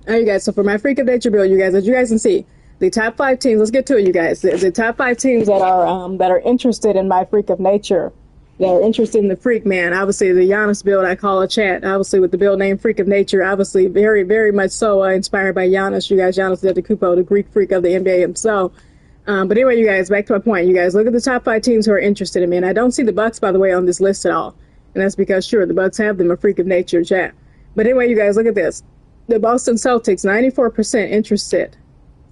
All right, you guys, so for my Freak of Nature build, you guys, as you guys can see, the top 5 teams, let's get to it, you guys. The top 5 teams that are interested in my Freak of Nature, that are interested in the Freak, man, obviously the Giannis build, I call a chat, obviously with the build name Freak of Nature, obviously very, very much so inspired by Giannis, you guys, Giannis Antetokounmpo, the Greek Freak of the NBA himself. But anyway, you guys, back to my point, you guys, look at the top 5 teams who are interested in me, and I don't see the Bucks, by the way, on this list at all. And that's because, sure, the Bucks have them a Freak of Nature, chat. But anyway, you guys, look at this. The Boston Celtics, 94% interested.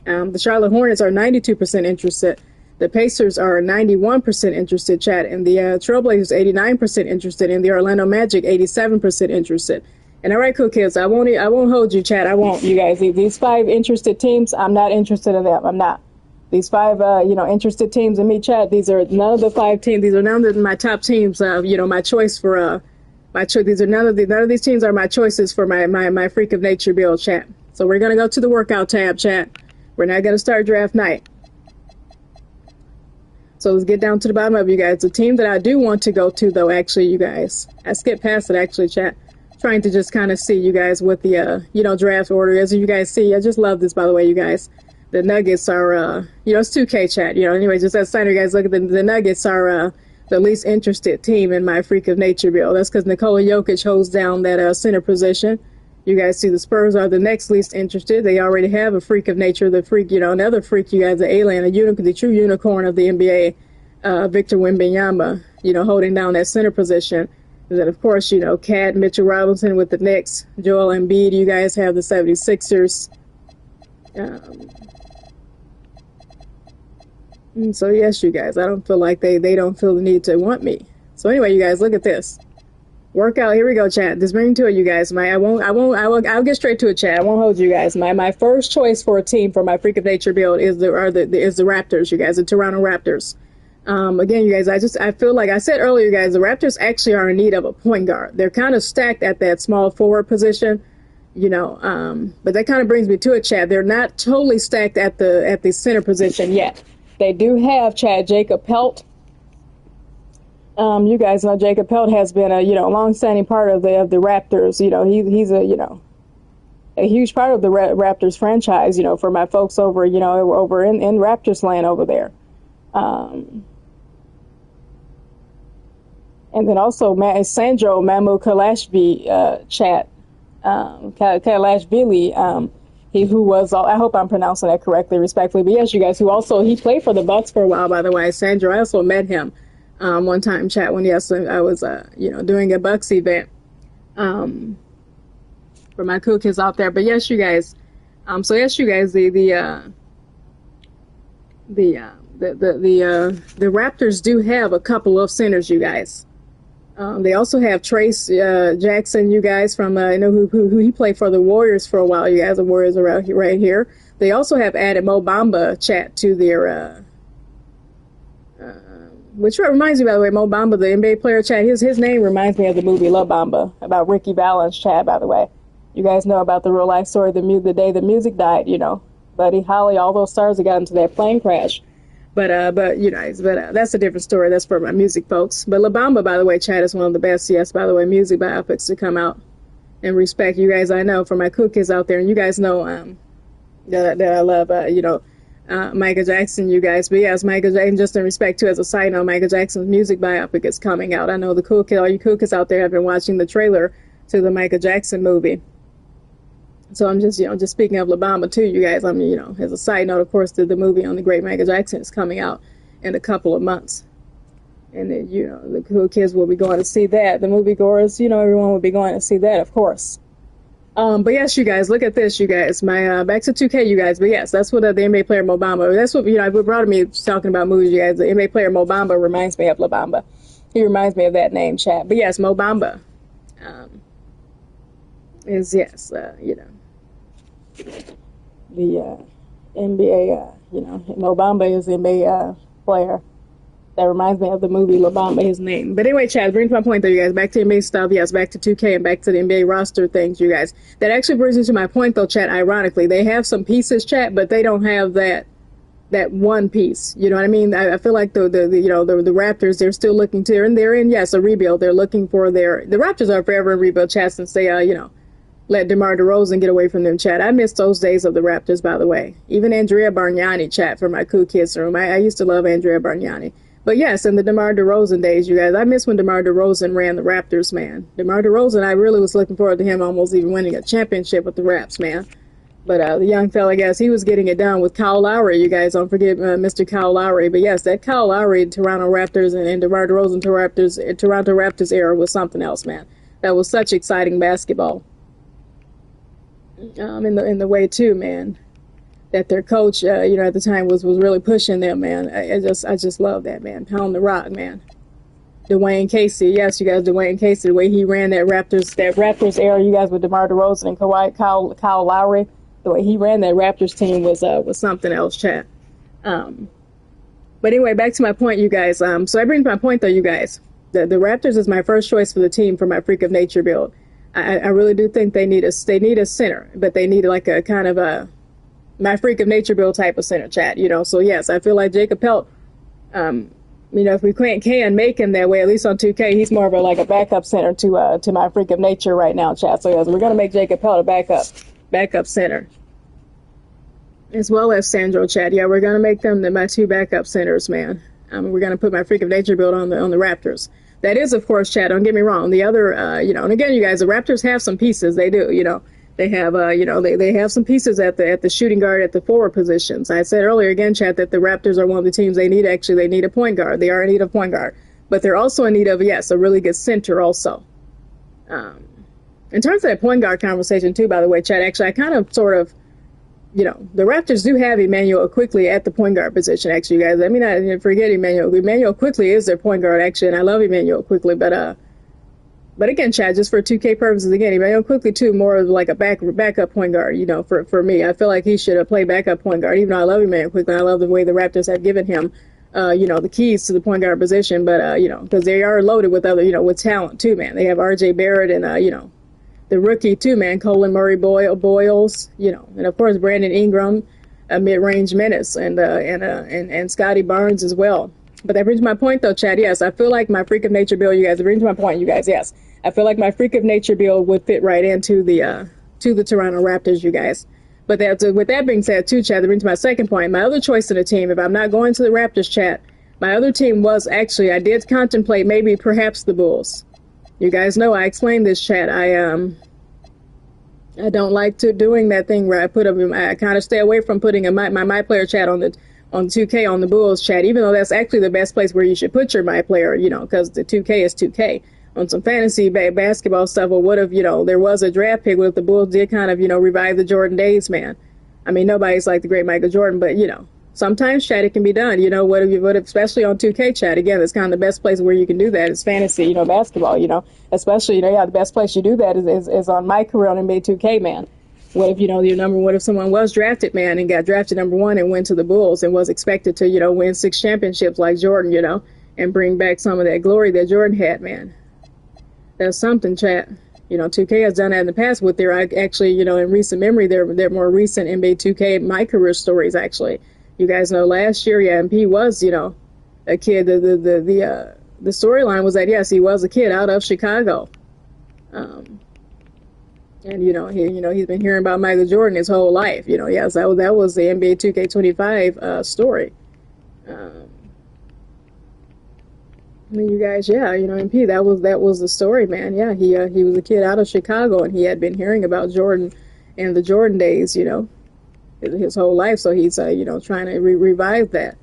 The Charlotte Hornets are 92% interested. The Pacers are 91% interested, chat. And the Trailblazers, 89% interested. And the Orlando Magic, 87% interested. And all right, cool kids, I won't hold you, chat. I won't, you guys. These 5 interested teams, I'm not interested in them. I'm not. These 5, interested teams in me, chat. These are none of the 5 teams. These are none of my top teams. My choice for These are none of these teams are my choices for my Freak of Nature build, chat. So we're gonna go to the workout tab, chat. We're not gonna start draft night. So let's get down to the bottom of you guys. The team that I do want to go to, though, actually, you guys, I skipped past it, actually, chat. Trying to just kind of see you guys what the draft order is. As you guys see, I just love this, by the way, you guys. The Nuggets are, it's 2K, chat. Anyway, just as signer, guys, look at the Nuggets are the least interested team in my Freak of Nature build. That's because Nikola Jokic holds down that center position. You guys see the Spurs are the next least interested. They already have a Freak of Nature, the Freak, another Freak, you guys, the alien, the true unicorn of the NBA, Victor Wembanyama, holding down that center position. And then, of course, Cat, Mitchell Robinson with the Knicks, Joel Embiid, you guys have the 76ers. So yes, you guys, I don't feel like they don't feel the need to want me. So anyway, you guys, look at this workout. Here we go, chat. Just bring to it, you guys. I'll get straight to it, chat. I won't hold you guys. My first choice for a team for my Freak of Nature build is the Raptors, you guys, the Toronto Raptors. Again, you guys, I feel like I said earlier, you guys, the Raptors actually are in need of a point guard. They're kind of stacked at that small forward position. But that kind of brings me to it, chat. They're not totally stacked at the center position yet. They do have, chat, Jacob Pelt. You guys know Jacob Pelt has been a long-standing part of the Raptors. He's a huge part of the Raptors franchise. For my folks over in Raptors land over there. And then also Sandro Mamukelashvili, chat. Kalashvili, he who was, I hope I'm pronouncing that correctly, respectfully. But yes, you guys, he played for the Bucks for a while, by the way. Sandro, I also met him one time, chat, when I was, doing a Bucks event for my cool kids out there. But yes, you guys, the Raptors do have a couple of centers, you guys. They also have Trace Jackson, you guys, from who he played for the Warriors for a while. You guys, the Warriors are right here. They also have added Mo Bamba, chat, to their which reminds me, by the way, Mo Bamba, the NBA player, chat. His name reminds me of the movie La Bamba about Ricky Valens, chat. By the way, you guys know about the real life story, the day the music died. Buddy Holly, all those stars that got into that plane crash. But that's a different story. That's for my music folks. But La Bamba, by the way, Chad, is one of the best, yes, by the way, music biopics to come out. And respect you guys, I know, for my cool kids out there, and you guys know that I love, Michael Jackson, you guys. But yes, Michael Jackson, just in respect too, as a side note, Michael Jackson's music biopic is coming out. I know the cool kid, all you cool kids out there have been watching the trailer to the Michael Jackson movie. So I'm just, just speaking of La Bamba too, you guys. I mean, as a side note, of course, the movie on the great Michael Jackson is coming out in a couple of months. And then, the cool kids will be going to see that. The moviegoers, everyone will be going to see that, of course. But yes, you guys, look at this, you guys. My back to 2K, you guys. But yes, that's what the NBA player Mo Bamba. That's what what brought me talking about movies, you guys. The NBA player Mo Bamba reminds me of La Bamba. He reminds me of that name, chat. But yes, Mo Bamba is the NBA. Mo Bamba is the NBA player. That reminds me of the movie La Bamba, his name. But anyway, Chad, brings my point though, you guys. Back to NBA stuff, yes, back to 2K and back to the NBA roster things, you guys. That actually brings me to my point though, Chad, ironically. They have some pieces, Chad, but they don't have that one piece. You know what I mean? I feel like the Raptors, they're still looking to, and they're in, yes, a rebuild. They're looking for the Raptors are forever in rebuild, Chad, since they, let DeMar DeRozan get away from them, Chad. I miss those days of the Raptors, by the way. Even Andrea Bargnani, Chad, for my cool kids room. I used to love Andrea Bargnani. But yes, in the DeMar DeRozan days, you guys, I miss when DeMar DeRozan ran the Raptors, man. DeMar DeRozan, I really was looking forward to him almost even winning a championship with the Raps, man. But the young fella, I guess, he was getting it done with Kyle Lowry. You guys don't forget Mr. Kyle Lowry. But yes, that Kyle Lowry, Toronto Raptors, and DeMar DeRozan Toronto Raptors era was something else, man. That was such exciting basketball. In the way too, man, that their coach, at the time was really pushing them, man. I just love that, man. Pound the rock, man. Dwayne Casey, yes, you guys, Dwayne Casey, the way he ran that Raptors era, you guys, with DeMar DeRozan and Kyle Lowry, the way he ran that Raptors team was something else, chat. But anyway, back to my point, you guys. So I bring my point though, you guys. The Raptors is my first choice for the team for my Freak of Nature build. I really do think they need a center, but they need like a kind of a my Freak of Nature build type of center, chat. So yes, I feel like Jacob Pelt. If we can make him that way, at least on 2K, he's more of a backup center to my Freak of Nature right now, chat. So yes, we're gonna make Jacob Pelt a backup center, as well as Sandro, chat. Yeah, we're gonna make them my two backup centers, man. We're gonna put my Freak of Nature build on the Raptors. That is, of course, Chad, don't get me wrong. The other, and again, you guys, the Raptors have some pieces. They do, They have, they have some pieces at the shooting guard, at the forward positions. I said earlier, again, Chad, that the Raptors are one of the teams they need a point guard. They are in need of a point guard. But they're also in need of, yes, a really good center also. In terms of that point guard conversation, too, by the way, Chad, actually, I kind of sort of, the Raptors do have Emmanuel Quickley at the point guard position, actually, you guys. I mean, I forget Emmanuel. Emmanuel Quickley is their point guard, actually, and I love Emmanuel Quickley. But again, Chad, just for 2K purposes, again, Emmanuel Quickley, too, more of like a backup point guard, for me. I feel like he should have played backup point guard, even though I love Emmanuel Quickley. I love the way the Raptors have given him, the keys to the point guard position. But, because they are loaded with other, with talent, too, man. They have R.J. Barrett and, the rookie too, man, Colin Murray Boyles, and of course Brandon Ingram, a mid-range menace, and Scotty Barnes as well. But that brings my point though, Chad. Yes, I feel like my Freak of Nature build, you guys. It brings my point, you guys. Yes, I feel like my Freak of Nature build would fit right into the Toronto Raptors, you guys. But with that being said, too, Chad, that brings my second point. My other choice in the team, if I'm not going to the Raptors, Chad, my other team was actually I did contemplate perhaps the Bulls. You guys know I explained this, chat. I don't like doing that thing where I kind of stay away from putting my player chat on 2K on the Bulls chat, even though that's actually the best place where you should put your my player, because the 2K is 2K. On some fantasy basketball stuff, or what if, there was a draft pick, what if the Bulls did kind of, revive the Jordan days, man? I mean, nobody's like the great Michael Jordan, but, sometimes, chat, it can be done. What if, especially on 2K chat, again, it's kind of the best place where you can do that is fantasy, basketball, especially, the best place you do that is on MyCareer on NBA 2K, man. What if, what if someone was drafted, man, and got drafted number 1 and went to the Bulls and was expected to, win 6 championships like Jordan, and bring back some of that glory that Jordan had, man. That's something, chat. 2K has done that in the past with their actually, in recent memory, their more recent NBA 2K MyCareer stories. Actually, you guys know last year, yeah, MP was, a kid. The storyline was that yes, he was a kid out of Chicago, and he's been hearing about Michael Jordan his whole life. Yes, that was the NBA 2K25 story. I mean, you guys, yeah, MP, that was the story, man. Yeah, he was a kid out of Chicago, and he had been hearing about Jordan and the Jordan days, his whole life. So he's, trying to revive that.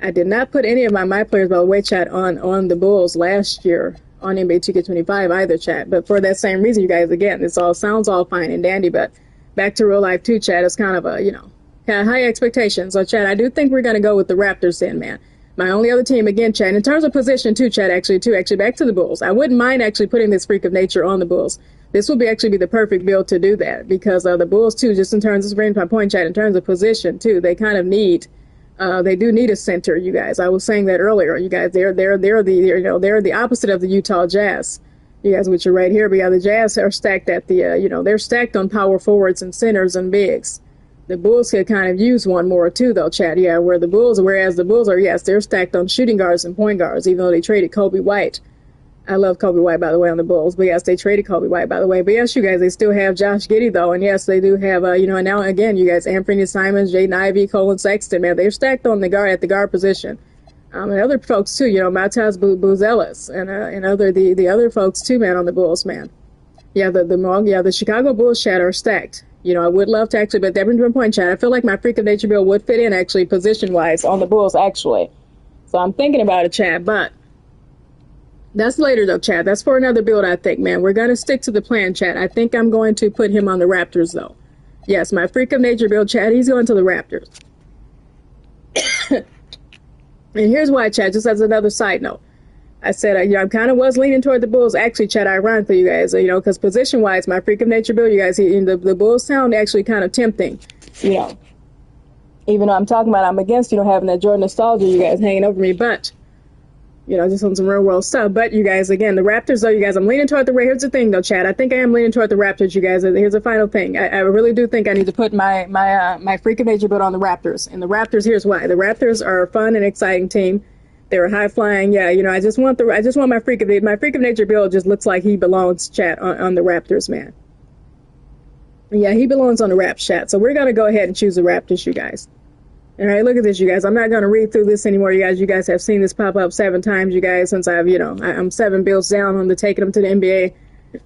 I did not put any of my players, by the way, chat, on the Bulls last year on NBA 2K25 either, chat. But for that same reason, you guys, again, this all sounds all fine and dandy, but back to real life too, chat. It's kind of a, kind of high expectations. So, chat, I do think we're going to go with the Raptors then, man. My only other team, again, Chad, in terms of position too, Chad, actually, back to the Bulls. I wouldn't mind actually putting this freak of nature on the Bulls. This would actually be the perfect build to do that because the Bulls too, just in terms, this brings my point, Chad, in terms of position too, they kind of need, they do need a center, you guys. I was saying that earlier, you guys. They're the opposite of the Utah Jazz, you guys, which are right here. But yeah, the Jazz are stacked at the, they're stacked on power forwards and centers and bigs. The Bulls could kind of use one more too, though, Chad. Yeah, whereas the Bulls are, yes, they're stacked on shooting guards and point guards, even though they traded Kobe White. I love Kobe White, by the way, on the Bulls. But yes, they traded Kobe White, by the way. But yes, you guys, they still have Josh Giddey, though. And yes, they do have, and now again, you guys, Anthony Simons, Jaden Ivey, Colin Sexton, man, they're stacked on at the guard position. And other folks too, Matas Buzelis and the other folks too, man, on the Bulls, man. Yeah, the Chicago Bulls, Chad, are stacked. I would love to actually, but that brings my point, Chad. I feel like my freak of nature build would fit in actually position-wise on the Bulls, actually. So I'm thinking about it, Chad, but that's later, though, Chad. That's for another build, I think, man. We're going to stick to the plan, Chad. I think I'm going to put him on the Raptors, though. Yes, my freak of nature build, Chad, he's going to the Raptors. And here's why, Chad, just as another side note. I said, I kind of was leaning toward the Bulls. Actually, Chad, ironically, you guys, because position-wise, my freak of nature build, you guys, the Bulls sound actually kind of tempting, Even though I'm talking about I'm against, having that Jordan nostalgia, you guys, hanging over me. But, just on some real-world stuff. But, you guys, again, the Raptors, though, you guys, I'm leaning toward here's the thing, though, Chad. I think I am leaning toward the Raptors, you guys. Here's the final thing. I really do think I need to put my freak of nature build on the Raptors. And the Raptors, here's why. The Raptors are a fun and exciting team. They're high flying, yeah. I just want my freak of nature build just looks like he belongs, chat, on the Raptors, man. Yeah, he belongs on the Raps, chat. So we're gonna go ahead and choose the Raptors, you guys. All right, look at this, you guys. I'm not gonna read through this anymore, you guys. You guys have seen this pop up 7 times, you guys, since I'm 7 builds down on the taking them to the NBA.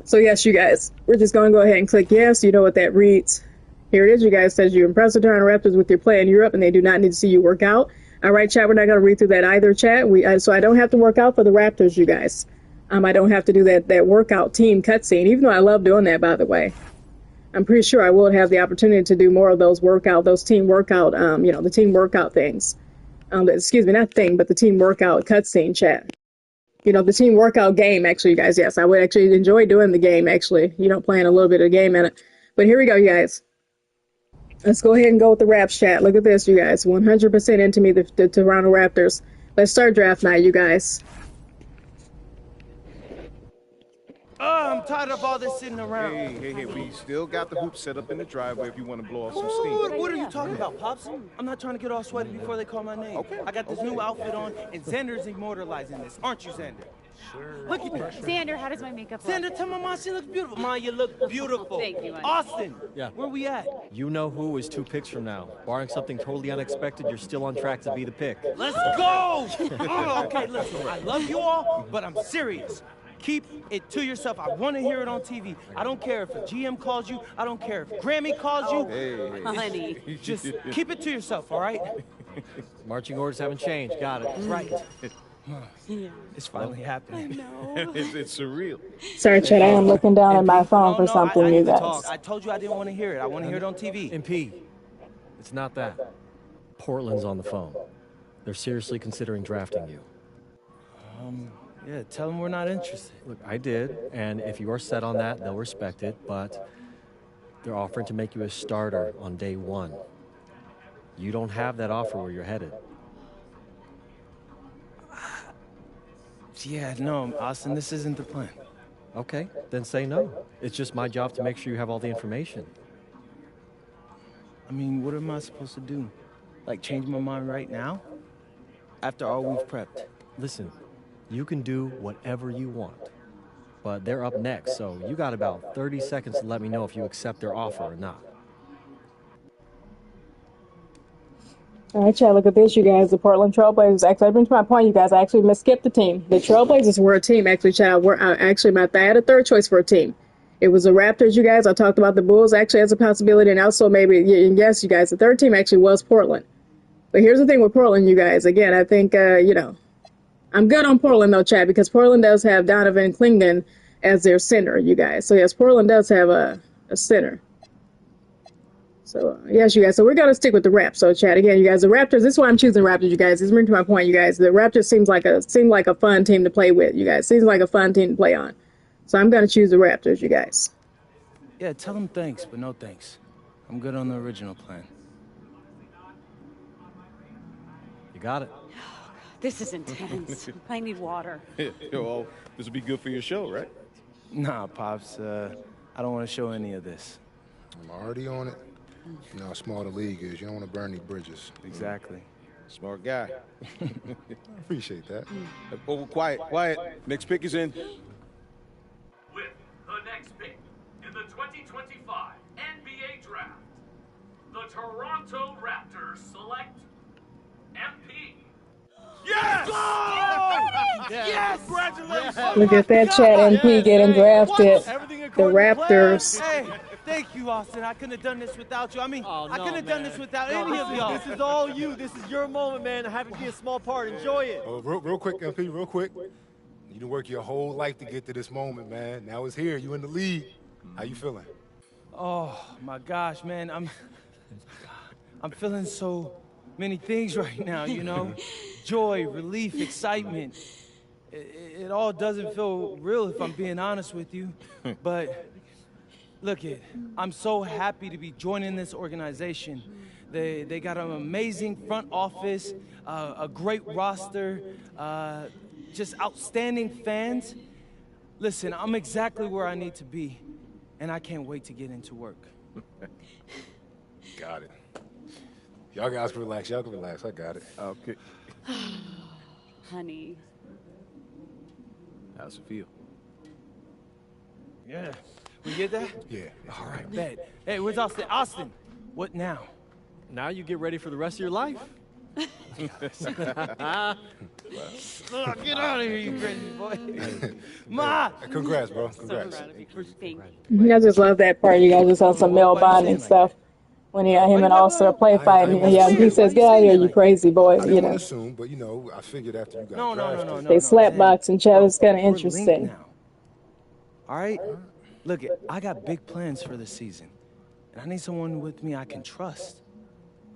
So yes, you guys, we're just gonna go ahead and click yes. You know what that reads. Here it is, you guys. It says you impress the Toronto Raptors with your play in Europe, and they do not need to see you work out. All right, chat, we're not going to read through that either, chat. So I don't have to work out for the Raptors, you guys. I don't have to do that workout team cutscene, even though I love doing that, by the way. I'm pretty sure I will have the opportunity to do more of those team workout, the team workout things. Excuse me, not thing, but the team workout cutscene, chat. The team workout game, actually, you guys. Yes, I would actually enjoy doing the game, actually, playing a little bit of the game in it. But here we go, you guys. Let's go ahead and go with the Raps, chat. Look at this, you guys. 100% into me, the Toronto Raptors. Let's start draft night, you guys. I'm tired of all this sitting around. Hey, we still got the hoop set up in the driveway if you want to blow off some steam. What are you talking about, Pops? I'm not trying to get all sweaty before they call my name. Okay. I got this new outfit on, and Xander's immortalizing this. Aren't you, Xander? Sure. Look at that. Xander, how does my makeup look? Xander, tell my mom she looks beautiful. Ma, you look beautiful. Thank you, honey. Austin, Yeah. where we at? You know who is 2 picks from now. Barring something totally unexpected, you're still on track to be the pick. Let's go! Okay, listen, I love you all, but I'm serious. Keep it to yourself. I want to hear it on TV. I don't care if a GM calls you. I don't care if Grammy calls you. Hey. Honey. Just keep it to yourself, all right? Marching orders haven't changed. Got it. That's right. Yeah. It's finally happening. I know. It's surreal. Sorry, chat, I am looking down at my phone for something, I you need to guys. talk. I told you I didn't want to hear it. I want to hear it on TV. MP, it's not that. Portland's on the phone. They're seriously considering drafting you. Yeah, tell them we're not interested. Look, I did, and if you are set on that, they'll respect it, but they're offering to make you a starter on day 1. You don't have that offer where you're headed. Yeah, no, Austin, this isn't the plan. Okay, then say no. It's just my job to make sure you have all the information. I mean, what am I supposed to do? Like, change my mind right now? After all we've prepped? Listen, you can do whatever you want, but they're up next, so you got about 30 seconds to let me know if you accept their offer or not. All right, Chad, look at this, you guys. The Portland Trailblazers. Actually, I bring to my point, you guys. I actually skipped the team. The Trailblazers were a team, actually, Chad. I had a third choice for a team. It was the Raptors, you guys. I talked about the Bulls actually as a possibility, and also maybe, yes, you guys, the third team actually was Portland. But here's the thing with Portland, you guys. Again, I think, I'm good on Portland, though, Chad, because Portland does have Donovan Clingan as their center, you guys. So, yes, Portland does have a center. So, yes, you guys. So, we're going to stick with the Raps. So, Chad, again, you guys, the Raptors, this is why I'm choosing Raptors, you guys. This brings to my point, you guys. The Raptors seemed like a fun team to play with, you guys. Seems like a fun team to play on. So, I'm going to choose the Raptors, you guys. Yeah, tell them thanks, but no thanks. I'm good on the original plan. You got it. This is intense. I need water. Well, this will be good for your show, right? Nah, Pops, I don't want to show any of this. I'm already on it. You know how small the league is. You don't want to burn any bridges. Exactly. Smart guy. I appreciate that. Oh, quiet. Next pick is in. With the next pick in the 2025 NBA Draft, the Toronto Raptors select MP. Yes! Yes! Congratulations! Look at that, Chad MP getting drafted. The Raptors. Hey, thank you, Austin. I couldn't have done this without you. I mean, I couldn't have done this without any of y'all. This is all you. This is your moment, man. I have to be a small part. Enjoy it. Oh, real quick, MP, real quick. You done work your whole life to get to this moment, man. Now it's here. You in the league. How you feeling? Oh, my gosh, man. I'm feeling so many things right now, you know? Joy, relief, excitement. It all doesn't feel real if I'm being honest with you. But look I'm so happy to be joining this organization. They got an amazing front office, a great roster, just outstanding fans. Listen, I'm exactly where I need to be, and I can't wait to get into work. Got it. Y'all guys can relax. Y'all can relax. I got it. Okay. Honey. How's it feel? Yeah. We get that? Yeah. All right, bet. Hey, where's Austin? Austin, what now? Now you get ready for the rest of your life. Get out of here, you crazy boy. Ma! Congrats, bro. Congrats. I just love that part. You guys just on some male bonding stuff. When he got him and All-Star play fighting, he says, "Get out of here, you crazy boy." I didn't want to assume, but I figured after you got drafted. They slap boxing, Chad. It's kind of interesting. All right? Look, I got big plans for this season. And I need someone with me I can trust.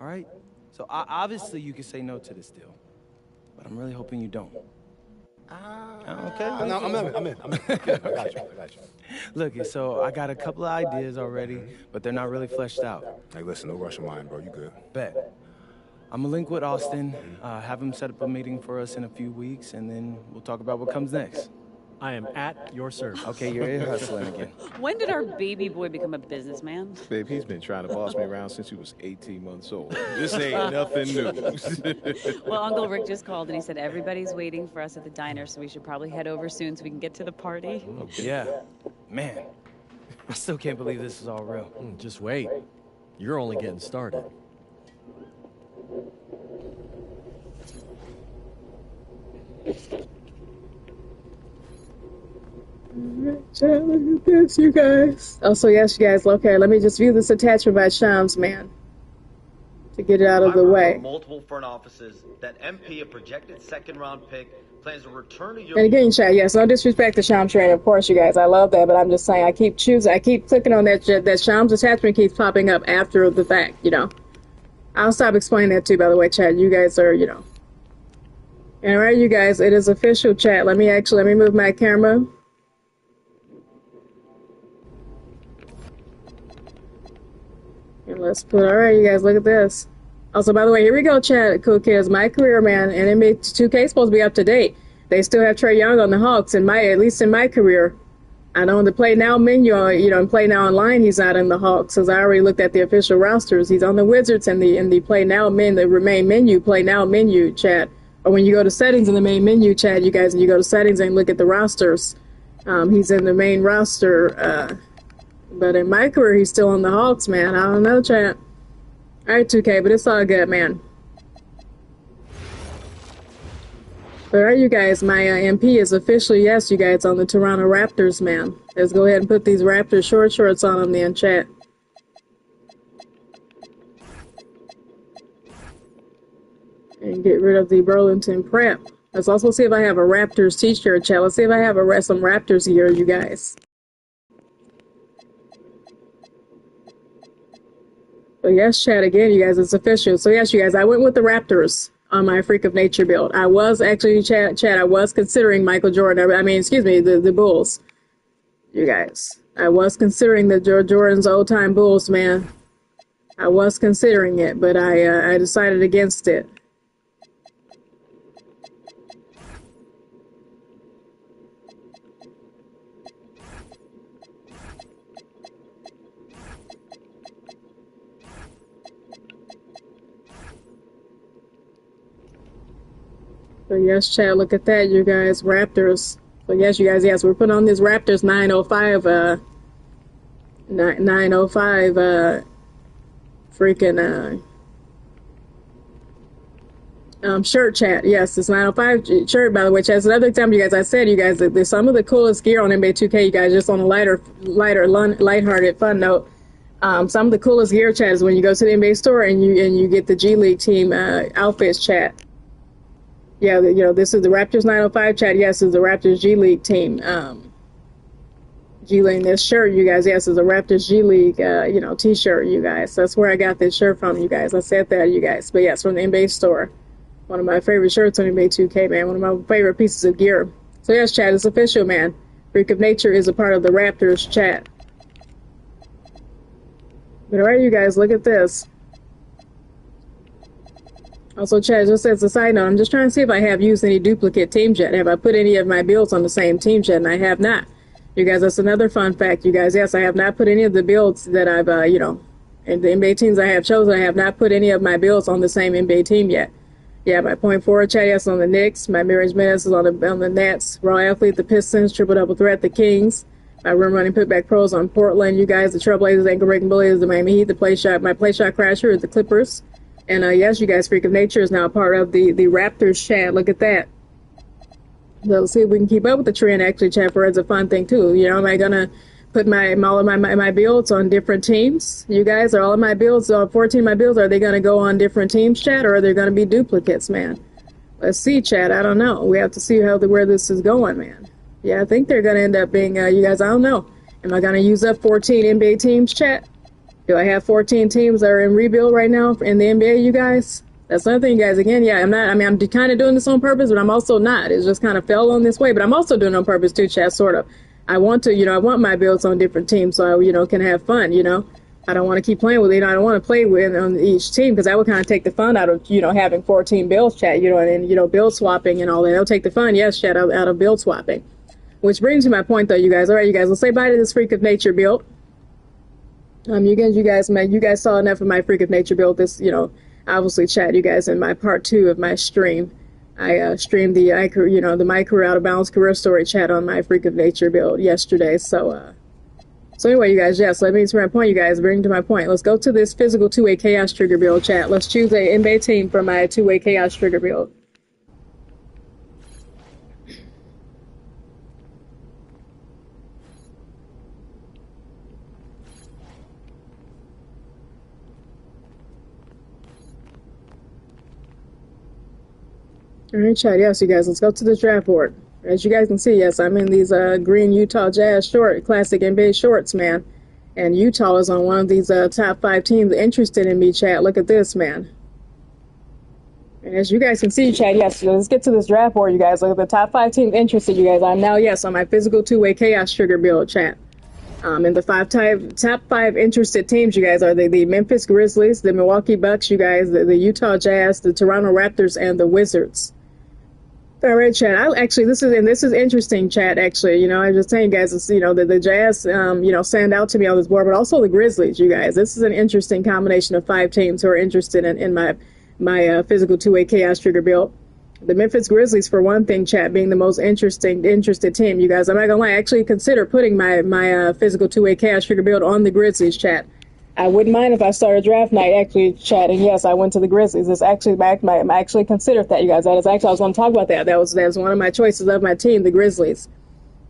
All right? So obviously you can say no to this deal. But I'm really hoping you don't. Okay? No, I'm in. I got you. Look, so I got a couple of ideas already, but they're not really fleshed out. Hey, listen, no rush of mine, bro. You good. Bet. I'm gonna link with Austin, have him set up a meeting for us in a few weeks, and then we'll talk about what comes next. I am at your service. Okay, you're ear hustling again. When did our baby boy become a businessman? Babe, he's been trying to boss me around since he was 18 months old. This ain't nothing new. Well, Uncle Rick just called and he said everybody's waiting for us at the diner, so we should probably head over soon so we can get to the party. Okay. Yeah. Man, I still can't believe this is all real. Just wait. You're only getting started. Chad, look at this, you guys. Also, yes, you guys. Okay, let me just view this attachment by Shams, man, to get it out of the way. Multiple front offices that MP, a projected second-round pick, plans to return to Europe. And again, Chad, yes, no disrespect to Shams Train, of course, you guys. I love that, but I'm just saying, I keep clicking on that Shams attachment keeps popping up after the fact, I'll stop explaining that too, by the way, Chad. You guys are, All right, you guys, it is official, chat. Let me move my camera. And let's put, all right, you guys, look at this. Also, by the way, here we go, chat, cool kids. MyCareer, man, and NBA 2K is supposed to be up to date. They still have Trae Young on the Hawks, at least in MyCareer. I know in the Play Now menu, in Play Now Online, he's not in the Hawks, because I already looked at the official rosters. He's on the Wizards in the Play Now the remain menu, Play Now menu chat. Or when you go to settings in the main menu chat, you guys, and you go to settings and look at the rosters, he's in the main roster. But in MyCareer, he's still on the Hawks, man. I don't know, chat. All right, 2K, but it's all good, man. But all right, you guys, my MP is officially, yes, you guys, on the Toronto Raptors, man. Let's go ahead and put these Raptors shorts on them then, chat. And get rid of the Burlington Prep. Let's also see if I have a Raptors t-shirt, chat. Let's see if I have some Raptors gear, you guys. But yes, chat, again, you guys, it's official. So yes, you guys, I went with the Raptors on my Freak of Nature build. I was actually, chat, I was considering Michael Jordan. The Bulls. You guys. I was considering the Jordan's old-time Bulls, man. I was considering it, but I decided against it. So yes, chat, look at that, you guys, Raptors. So yes, you guys, yes, we're putting on this Raptors 905, 905, freaking, shirt, chat. Yes, it's 905 shirt, by the way, chat. It's another example, you guys, I said, you guys, that there's some of the coolest gear on NBA 2K, you guys, just on a lighthearted, fun note. Some of the coolest gear, chat, is when you go to the NBA store and you get the G League team, outfits, chat. Yeah, this is the Raptors 905 chat. Yes, it's the Raptors G League team. G League, this shirt, you guys. Yes, it's a Raptors G League, t-shirt, you guys. That's where I got this shirt from, you guys. I said that, you guys. But yes, from the NBA store. One of my favorite shirts on NBA 2K, man. One of my favorite pieces of gear. So yes, chat, it's official, man. Freak of Nature is a part of the Raptors chat. But all right, you guys, look at this. Also, chat, just as a side note, I'm just trying to see if I have used any duplicate teams yet. Have I put any of my builds on the same team yet? And I have not. You guys, that's another fun fact. You guys, yes, I have not put any of the builds that I've, in the NBA teams I have chosen, I have not put any of my builds on the same NBA team yet. Yeah, my point forward, chat, yes, on the Knicks. My Mirage Minutes is on the Nets. Raw Athlete, the Pistons. Triple Double Threat, the Kings. My Rim Running Putback Pros on Portland. You guys, the Trailblazers, Ankle Breaking Bullies, the Miami Heat, my Play Shot Crasher is the Clippers. And yes, you guys, Freak of Nature is now a part of the Raptors chat. Look at that. So let's see if we can keep up with the trend. Actually, chat, for it's a fun thing too. Am I gonna put all of my builds on different teams? You guys, are all of my builds, 14 of my builds, are they gonna go on different teams, chat, or are they gonna be duplicates, man? Let's see, chat. I don't know. We have to see where this is going, man. Yeah, I think they're gonna end up being. You guys, I don't know. Am I gonna use up 14 NBA teams, chat? Do I have 14 teams that are in rebuild right now in the NBA, you guys? That's another thing, you guys. Again, yeah, I'm kind of doing this on purpose, but I'm also not. It just kind of fell on this way, but I'm also doing it on purpose too, chat, sort of. I want to, I want my builds on different teams so I, can have fun, I don't want to keep playing with it. I don't want to play with on each team because that would kind of take the fun out of, having 14 builds, chat, and, build swapping and all that. That'll take the fun, yes, chat, out of build swapping. Which brings me to my point, though, you guys. All right, you guys, let's say bye to this Freak of Nature build. You guys saw enough of my Freak of Nature build. This, obviously, chat, you guys, in my part 2 of my stream. I streamed the MyCareer Out of Bounds Career Story chat on my Freak of Nature build yesterday. So anyway, you guys, yes, let me to my point, you guys, bring to my point. Let's go to this physical 2-way chaos trigger build chat. Let's choose a NBA team for my 2-way chaos trigger build. All right, chat. Yes, you guys, let's go to the draft board. As you guys can see, yes, I'm in these green Utah Jazz classic NBA shorts, man. And Utah is on one of these top 5 teams interested in me, chat. Look at this, man. And as you guys can see, chat, yes, let's get to this draft board, you guys. Look at the top 5 teams interested, you guys. I'm now, yes, on my physical 2-way chaos trigger build, chat. And the top 5 interested teams, you guys, are the Memphis Grizzlies, the Milwaukee Bucks, you guys, the Utah Jazz, the Toronto Raptors, and the Wizards. All right, Chad. This is interesting, Chad. Actually, I was just telling you guys, the Jazz, stand out to me on this board, but also the Grizzlies. You guys, this is an interesting combination of 5 teams who are interested in my physical 2A chaos trigger build. The Memphis Grizzlies, for one thing, Chad, being the most interested team. You guys, I'm not gonna lie, I actually consider putting my physical 2A chaos trigger build on the Grizzlies, Chad. I wouldn't mind if I started draft night, actually, Chad, and yes, I went to the Grizzlies. It's actually, I actually considered that, you guys. That is actually, I was going to talk about that. That was one of my choices of my team, the Grizzlies.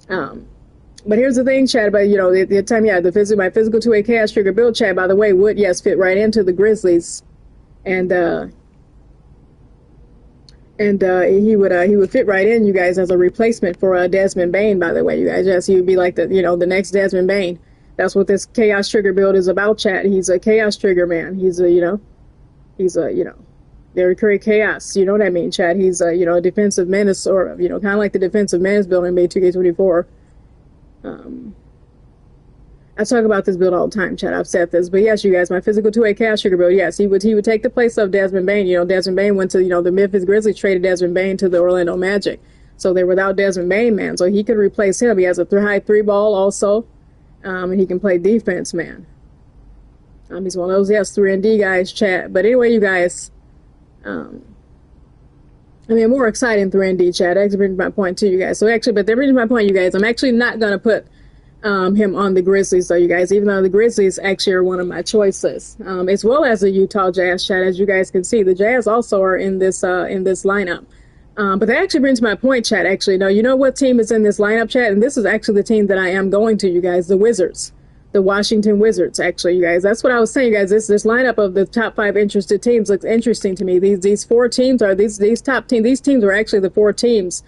But here's the thing, Chad, about, my physical 2A chaos trigger build, Chad, by the way, would, yes, fit right into the Grizzlies. And he would fit right in, you guys, as a replacement for Desmond Bane, by the way, you guys. Yes, he would be like the next Desmond Bane. That's what this chaos trigger build is about, Chad. He's a chaos trigger man. He's a very create chaos. You know what I mean, Chad? He's a defensive menace, or kind of like the defensive menace build in 2K24. I talk about this build all the time, Chad. I've said this, but yes, you guys, my physical 2A chaos trigger build. Yes, he would take the place of Desmond Bane. Desmond Bane went to the Memphis Grizzlies, traded Desmond Bane to the Orlando Magic, so they're without Desmond Bane, man. So he could replace him. He has a high 3 ball also. And he can play defense, man. He's one of those, 3-and-D guys, Chad. But anyway, you guys, more exciting 3-and-D, Chad. That brings my point too, you guys. So actually, but that brings my point, you guys. I'm actually not going to put him on the Grizzlies, though, you guys, even though the Grizzlies actually are one of my choices, as well as the Utah Jazz, Chad. As you guys can see, the Jazz also are in this lineup. But that actually brings my point, Chad. Actually, no, you know what team is in this lineup, Chad? And this is actually the team that I am going to, you guys, the Wizards, the Washington Wizards. Actually, you guys, that's what I was saying, you guys. This lineup of the top 5 interested teams looks interesting to me. These 4 teams are these top teams. These teams are actually the 4 teams.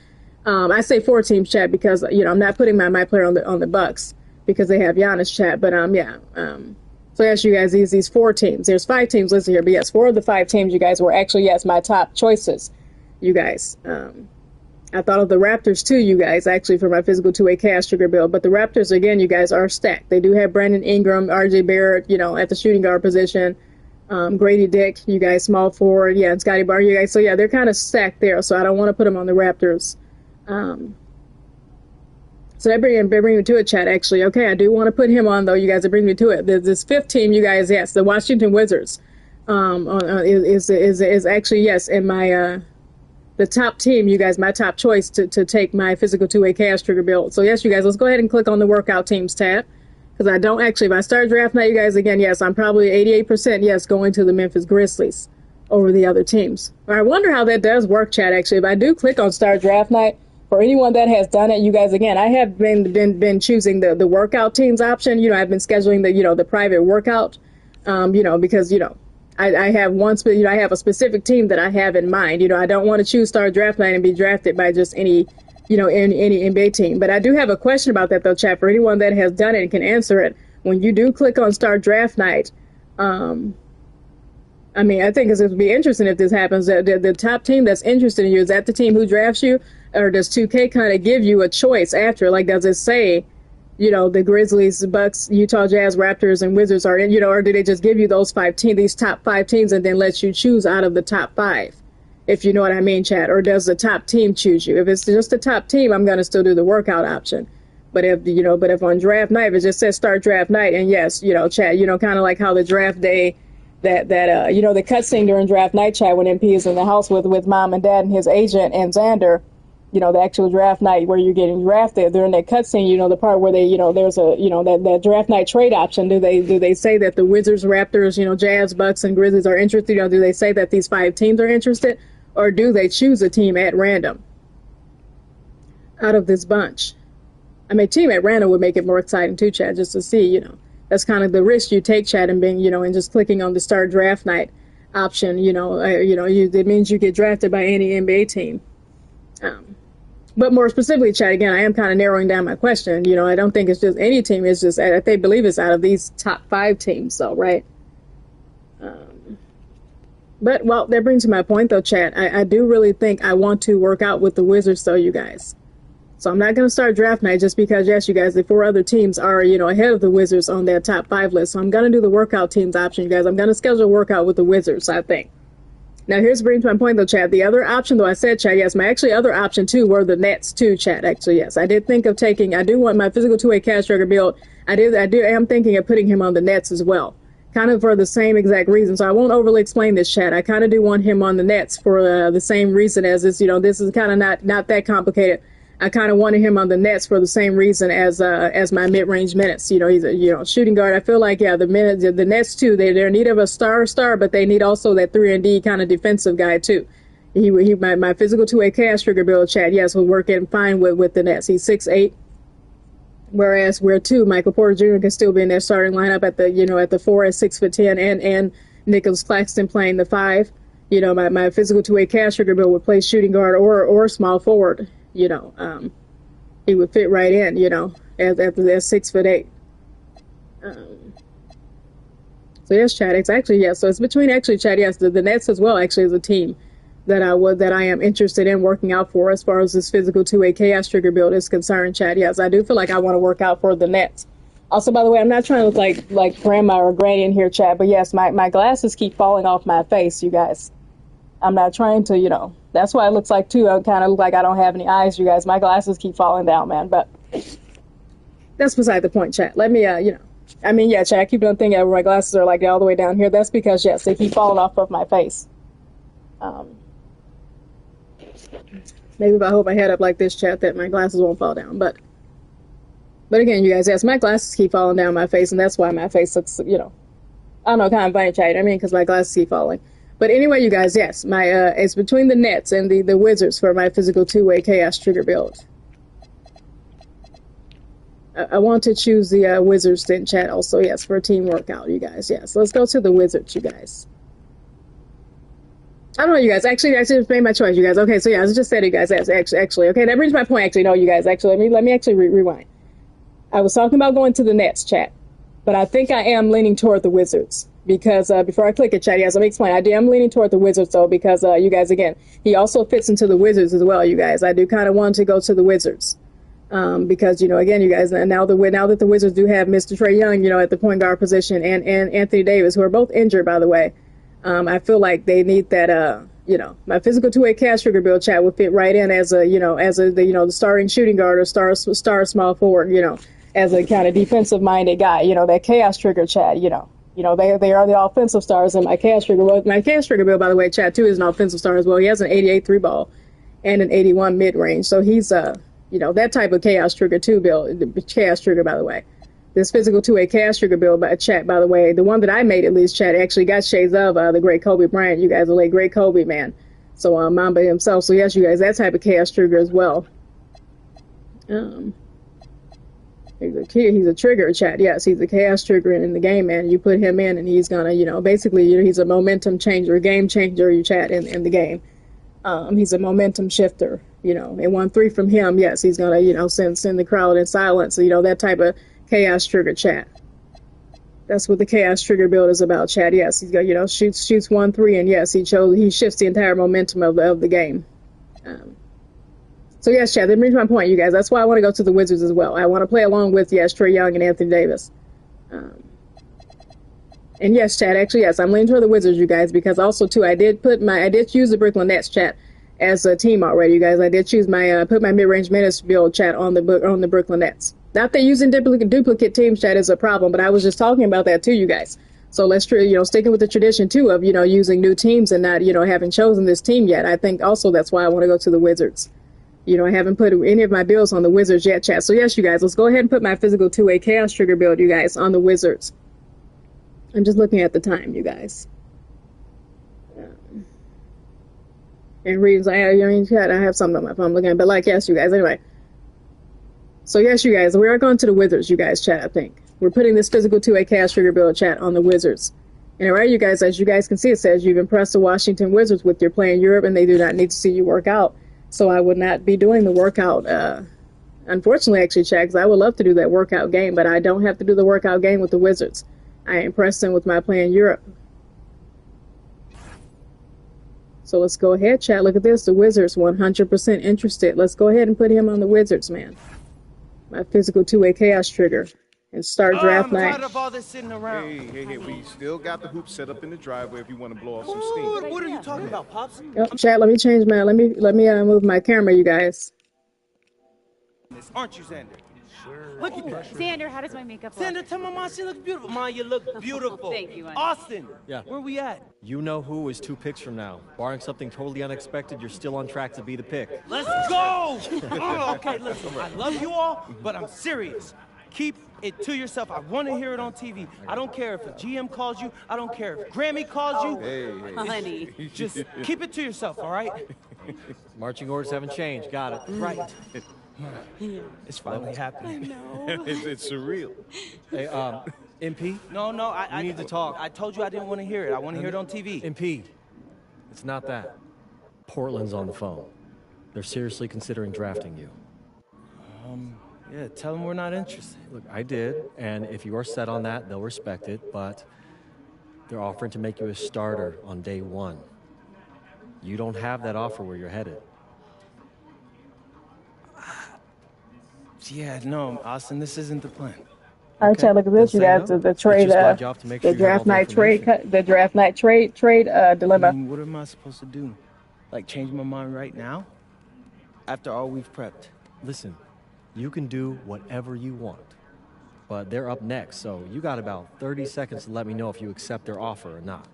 I say 4 teams, Chad, because I'm not putting my player on the Bucks because they have Giannis, Chad. But so yes, you guys, these 4 teams. There's 5 teams listed here, but yes, 4 of the 5 teams, you guys, were actually my top choices. You guys, I thought of the Raptors too, you guys, actually, for my physical 2A chaos trigger build. But the Raptors, again, you guys, are stacked. They do have Brandon Ingram, RJ Barrett, at the shooting guard position. Grady Dick, you guys, small forward, and Scotty Barnes, you guys. So they're kind of stacked there. So I don't want to put them on the Raptors. So that brings me to it, Chad. Actually, okay, I do want to put him on, though, you guys. It brings me to it. This 5th team, you guys, yes, the Washington Wizards, is actually in my the top team, you guys, my top choice to take my physical 2A chaos trigger build. So yes, you guys, let's go ahead and click on the workout teams tab, because I don't actually, if I start draft night, you guys, again, yes, I'm probably 88% going to the Memphis Grizzlies over the other teams. I wonder how that does work, Chad. Actually, if I do click on start draft night, for anyone that has done it, you guys, again, I have been choosing the workout teams option. I've been scheduling the private workout, because I have I have a specific team that I have in mind. I don't want to choose start draft night and be drafted by just any NBA team. But I do have a question about that, though, chat, for anyone that has done it and can answer it. When you do click on start draft night, I think it would be interesting if this happens. The top team that's interested in you, is that the team who drafts you? Or does 2K kind of give you a choice after? Like, does it say, the Grizzlies, Bucks, Utah Jazz, Raptors, and Wizards are in, or do they just give you those 5 teams, these top 5 teams, and then let you choose out of the top 5? If you know what I mean, Chad. Or does the top team choose you? If it's just the top team, I'm going to still do the workout option. But if on draft night, if it just says start draft night, and yes, Chad, kind of like how the draft day, the cutscene during draft night, Chad, when MP is in the house with mom and dad and his agent and Xander, the actual draft night where you're getting drafted, during that cutscene, the part where they, there's a, that draft night trade option. Do they say that the Wizards, Raptors, Jazz, Bucks, and Grizzlies are interested? Do they say that these 5 teams are interested, or do they choose a team at random out of this bunch? Team at random would make it more exciting too, Chad, just to see, that's kind of the risk you take, Chad, and being, and just clicking on the start draft night option, it means you get drafted by any NBA team. But more specifically, Chad, again, I am kind of narrowing down my question. I don't think it's just any team. It's just, I believe it's out of these top 5 teams, so, right? But, well, that brings to my point, though, Chad. I do really think I want to work out with the Wizards, though, you guys. So I'm not going to start draft night just because, yes, you guys, the 4 other teams are, ahead of the Wizards on their top 5 list. So I'm going to do the workout teams option, you guys. I'm going to schedule a workout with the Wizards, I think. Now, here's brings my point, though, Chad. The other option, though, I said, Chad, yes, my actually other option, too, were the Nets, too, Chad, actually, yes. I did think of taking, I do want my physical two-way cash trigger build. I am thinking of putting him on the Nets as well, kind of for the same exact reason. So I won't overly explain this, Chad. I kind of do want him on the Nets for the same reason as this, this is kind of not that complicated. I kind of wanted him on the Nets for the same reason as my mid-range minutes. He's a shooting guard. I feel like the Nets too. They're in need of a star, but they need also that 3-and-D kind of defensive guy too. My physical two-way cash trigger build, Chad, yes, will work in fine with the Nets. He's 6'8", whereas Michael Porter Jr. can still be in their starting lineup at the 4 at 6'10", and Nicholas Claxton playing the 5. My physical two-way cash trigger build would play shooting guard or small forward. He would fit right in, as 6'8". So yes, Chad, it's actually, yes. So it's between actually, Chad, yes, the Nets as well actually is a team that I am interested in working out for as far as this physical two-way chaos trigger build is concerned, Chad. Yes, I do feel like I want to work out for the Nets. Also, by the way, I'm not trying to look like grandma or granny in here, Chad, but yes, my glasses keep falling off my face, you guys. I'm not trying to, that's why it looks like, too, I kind of look like I don't have any eyes, you guys. My glasses keep falling down, man, but that's beside the point, chat. Let me, yeah, chat, I keep doing thinking that my glasses are, all the way down here. That's because, yes, they keep falling off of my face. Maybe if I hold my head up like this, chat, that my glasses won't fall down, but again, you guys, yes, my glasses keep falling down my face, and that's why my face looks, I don't know, kind of funny, chat, because my glasses keep falling. But anyway, you guys, yes, it's between the Nets and the Wizards for my physical two-way chaos trigger build. I want to choose the Wizards then, chat, also, yes, for a team workout, you guys, yes. Let's go to the Wizards, you guys. I don't know, you guys, actually just made my choice, you guys. Okay, so yeah, as I just said, you guys, actually, okay, that brings my point, actually, no, you guys, actually, let me actually rewind. I was talking about going to the Nets, chat, but I think I am leaning toward the Wizards. Because before I click it, chat, yes, let me explain. I am leaning toward the Wizards, though, because you guys, again, he also fits into the Wizards as well, you guys. I do kind of want to go to the Wizards because, again, you guys, now that the Wizards do have Mr. Trae Young, at the point guard position, and Anthony Davis, who are both injured, by the way, I feel like they need that, my physical two-way cash trigger build, chat, would fit right in as the starting shooting guard or star small forward, as a kind of defensive-minded guy, that chaos trigger, chat, they are the offensive stars in my cash trigger. Well, my cash trigger build, by the way, Chad, too, is an offensive star as well. He has an 88 3 ball and an 81 mid-range. So he's, that type of chaos trigger, too, build. Chaos trigger, by the way. This physical two-way chaos trigger build, by Chat, by the way, the one that I made, at least, Chad, actually got shades of the great Kobe Bryant. You guys are like great Kobe, man. So, Mamba himself. So, yes, you guys, that type of chaos trigger as well. He's a trigger, chat. Yes, he's a chaos trigger in the game, man. You put him in, and he's gonna, basically, he's a momentum changer, game changer. You chat in the game. He's a momentum shifter, and 1-3 from him. Yes, he's gonna, send the crowd in silence. That type of chaos trigger, chat. That's what the chaos trigger build is about, chat. Yes, he's got, shoots 1-3, and yes, he shifts the entire momentum of the game. So, yes, Chad, that brings my point, you guys. That's why I want to go to the Wizards as well. I want to play along with, yes, Trae Young and Anthony Davis. And, yes, Chad, actually, yes, I'm leaning toward the Wizards, you guys, because also, too, I did use the Brooklyn Nets, chat, as a team already, you guys. I did choose put my mid-range minutes build, chat, on the Brooklyn Nets. Not that using duplicate teams, chat, is a problem, but I was just talking about that, too, you guys. So let's, sticking with the tradition, too, of, using new teams and not, having chosen this team yet. I think also that's why I want to go to the Wizards. I haven't put any of my builds on the Wizards yet, chat. So, yes, you guys, let's go ahead and put my physical two-way chaos trigger build, you guys, on the Wizards. I'm just looking at the time, you guys. And reasons I have something on my phone looking at, but yes, you guys, anyway. So, yes, you guys, we are going to the Wizards, you guys, chat, I think. We're putting this physical two-way chaos trigger build, chat, on the Wizards. And, all right, you guys, as you guys can see, it says you've impressed the Washington Wizards with your play in Europe, and they do not need to see you work out. So I would not be doing the workout, unfortunately, actually, chat, because I would love to do that workout game, but I don't have to do the workout game with the Wizards. I impressed them with my play in Europe. So let's go ahead, chat. Look at this. The Wizards, 100% interested. Let's go ahead and put him on the Wizards, man. My physical two-way chaos trigger. and start draft I'm night. tired of all this sitting around. Hey, we still got the hoop set up in the driveway if you want to blow off some steam. What are you talking about, Pops? Yep, chat. Let me change my. Let me move my camera, you guys. Aren't you, Xander? Look at that. Xander, how does my makeup look? Xander, tell my mom she looks beautiful. Mom, you look beautiful. Thank you, honey. Austin, Yeah. where we at? You know who is 2 picks from now. Barring something totally unexpected, you're still on track to be the pick. Let's go! Oh, okay, listen, I love you all, but I'm serious. Keep it to yourself. I want to hear it on TV. I don't care if a GM calls you. I don't care if Grammy calls you. Hey. Honey. Just keep it to yourself, all right? Marching orders haven't changed. Got it. Right. It's finally happening. It's surreal. Hey, MP? No, I need to talk. I told you I didn't want to hear it. I want to hear it on TV. MP, it's not that. Portland's on the phone. They're seriously considering drafting you. Yeah, tell them we're not interested. Look, I did, and if you are set on that, they'll respect it, but they're offering to make you a starter on day 1. You don't have that offer where you're headed. Yeah, no, Austin, this isn't the plan. All right, chat. Look at this, you guys. no. The trade, It's just my job to make sure the you have all draft the night trade, information. the draft night trade dilemma. What am I supposed to do? Like change my mind right now? After all we've prepped? Listen, you can do whatever you want, but they're up next, so you got about 30 seconds to let me know if you accept their offer or not.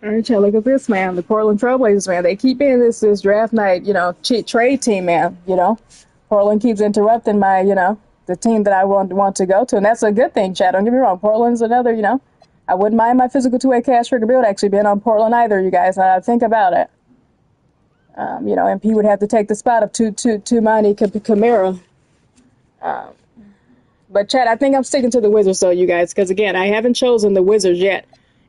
All right, chat. Look at this, man. The Portland Trailblazers, man. They keep being this draft night, cheat trade team, man. Portland keeps interrupting my, the team that I want to go to, and that's a good thing, chat. Don't get me wrong. Portland's another, I wouldn't mind my physical 2A cash trigger build actually being on Portland either, you guys. Now that I think about it. MP would have to take the spot of Tumani Kamara. But Chad, I think I'm sticking to the Wizards though, you guys, because again, I haven't chosen the Wizards yet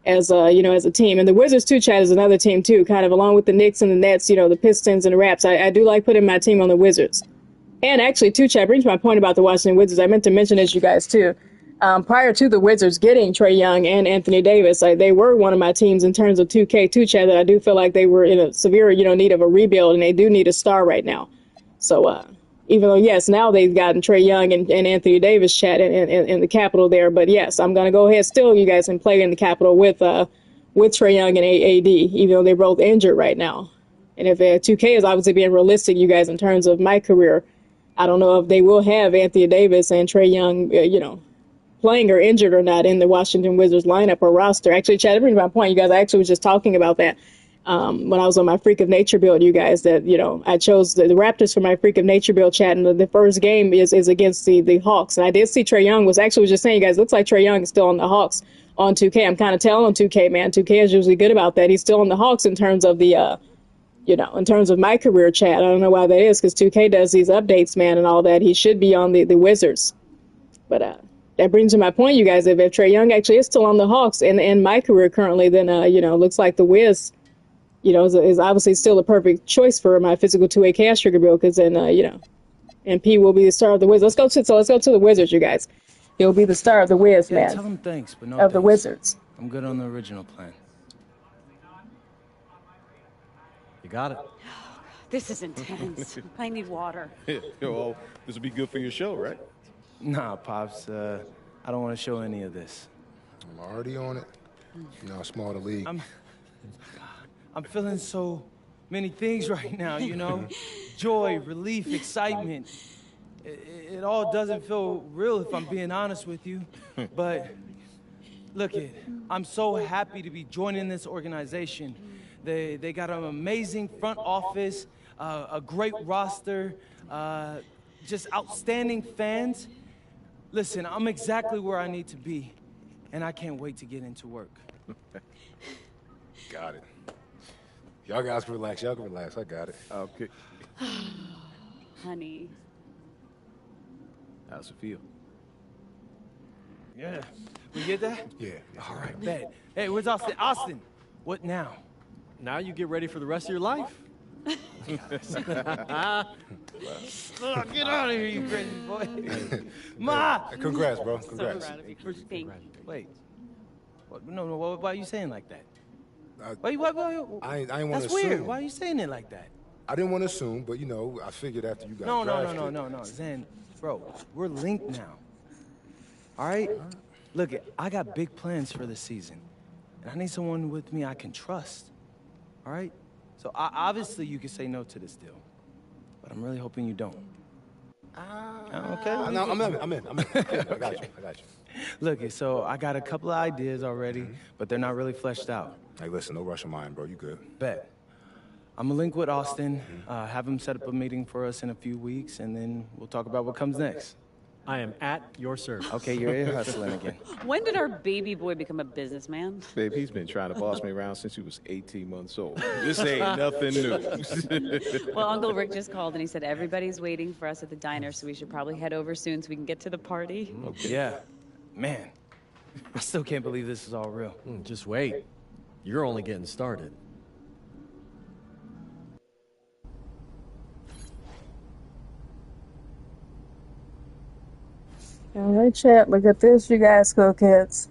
as as a team. And the Wizards too, Chad, is another team too, kind of along with the Knicks and the Nets, the Pistons and the Raps. I do like putting my team on the Wizards. And actually too, Chad, brings my point about the Washington Wizards. I meant to mention this, you guys, too. Prior to the Wizards getting Trae Young and Anthony Davis, they were one of my teams in terms of 2K2, Chad, that I do feel like they were in a severe, need of a rebuild, and they do need a star right now. So, even though, yes, now they've gotten Trae Young and Anthony Davis, Chad, in the Capitol there. But, yes, I'm going to go ahead still, you guys, and play in the Capitol with Trae Young and AD, even though they're both injured right now. And if 2K is obviously being realistic, you guys, in terms of my career, I don't know if they will have Anthony Davis and Trae Young, playing or injured or not in the Washington Wizards lineup or roster. Actually, Chad, that brings my point, you guys. I actually was just talking about that when I was on my Freak of Nature build, you guys, that, I chose the Raptors for my Freak of Nature build, chat, and the first game is against the Hawks. And I did see Trae Young was just saying, you guys, looks like Trae Young is still on the Hawks on 2K. I'm kind of telling on 2K, man. 2K is usually good about that. He's still on the Hawks in terms of the, in terms of my career, chat. I don't know why that is, because 2K does these updates, man, and all that. He should be on the Wizards. But, that brings to my point, you guys, if Trae Young actually is still on the Hawks in my career currently, then, looks like the Wiz, is obviously still a perfect choice for my physical 2A cash trigger build, because then, MP will be the star of the Wiz. Let's go to the Wizards, you guys. He'll be the star of the Wiz, man. Tell him thanks, but no of thanks. the Wizards. I'm good on the original plan. You got it. This is intense. I need water. Well, this will be good for your show, right? Nah, Pops, I don't want to show any of this. I'm already on it. Small the league. I'm feeling so many things right now, Joy, relief, excitement. It all doesn't feel real, if I'm being honest with you. But look, I'm so happy to be joining this organization. They got an amazing front office, a great roster, just outstanding fans. Listen, I'm exactly where I need to be, and I can't wait to get into work. Got it. Y'all guys can relax. Y'all can relax. I got it. Okay. Honey. How's it feel? Yeah. We get that? Yeah. All right, bet. Hey, where's Austin? Austin, what now? Now you get ready for the rest of your life. Get out of here, you crazy boy. Ma! Congrats, bro. Congrats. Wait. What? No, why are you saying like that? I Why, ain't want to that's weird. Why are you saying it like that? I didn't want to assume, but, you know, I figured after you got drafted. No. Zen, bro, we're linked now. All right? Look, I got big plans for this season. And I need someone with me I can trust. All right? So obviously you can say no to this deal. But I'm really hoping you don't. Okay? No, I'm in. I got you. Look, so I got a couple of ideas already, but they're not really fleshed out. Hey, listen, no rush of mine, bro. You good. Bet. I'm gonna link with Austin, have him set up a meeting for us in a few weeks, and then we'll talk about what comes next. I am at your service. Okay, you're ear hustling again. When did our baby boy become a businessman? Babe, he's been trying to boss me around since he was 18 months old. This ain't nothing new. Well, Uncle Rick just called and he said everybody's waiting for us at the diner, so we should probably head over soon so we can get to the party. Okay. Yeah. Man, I still can't believe this is all real. Just wait. You're only getting started. All right, chat. Look at this, you guys. Go, kids.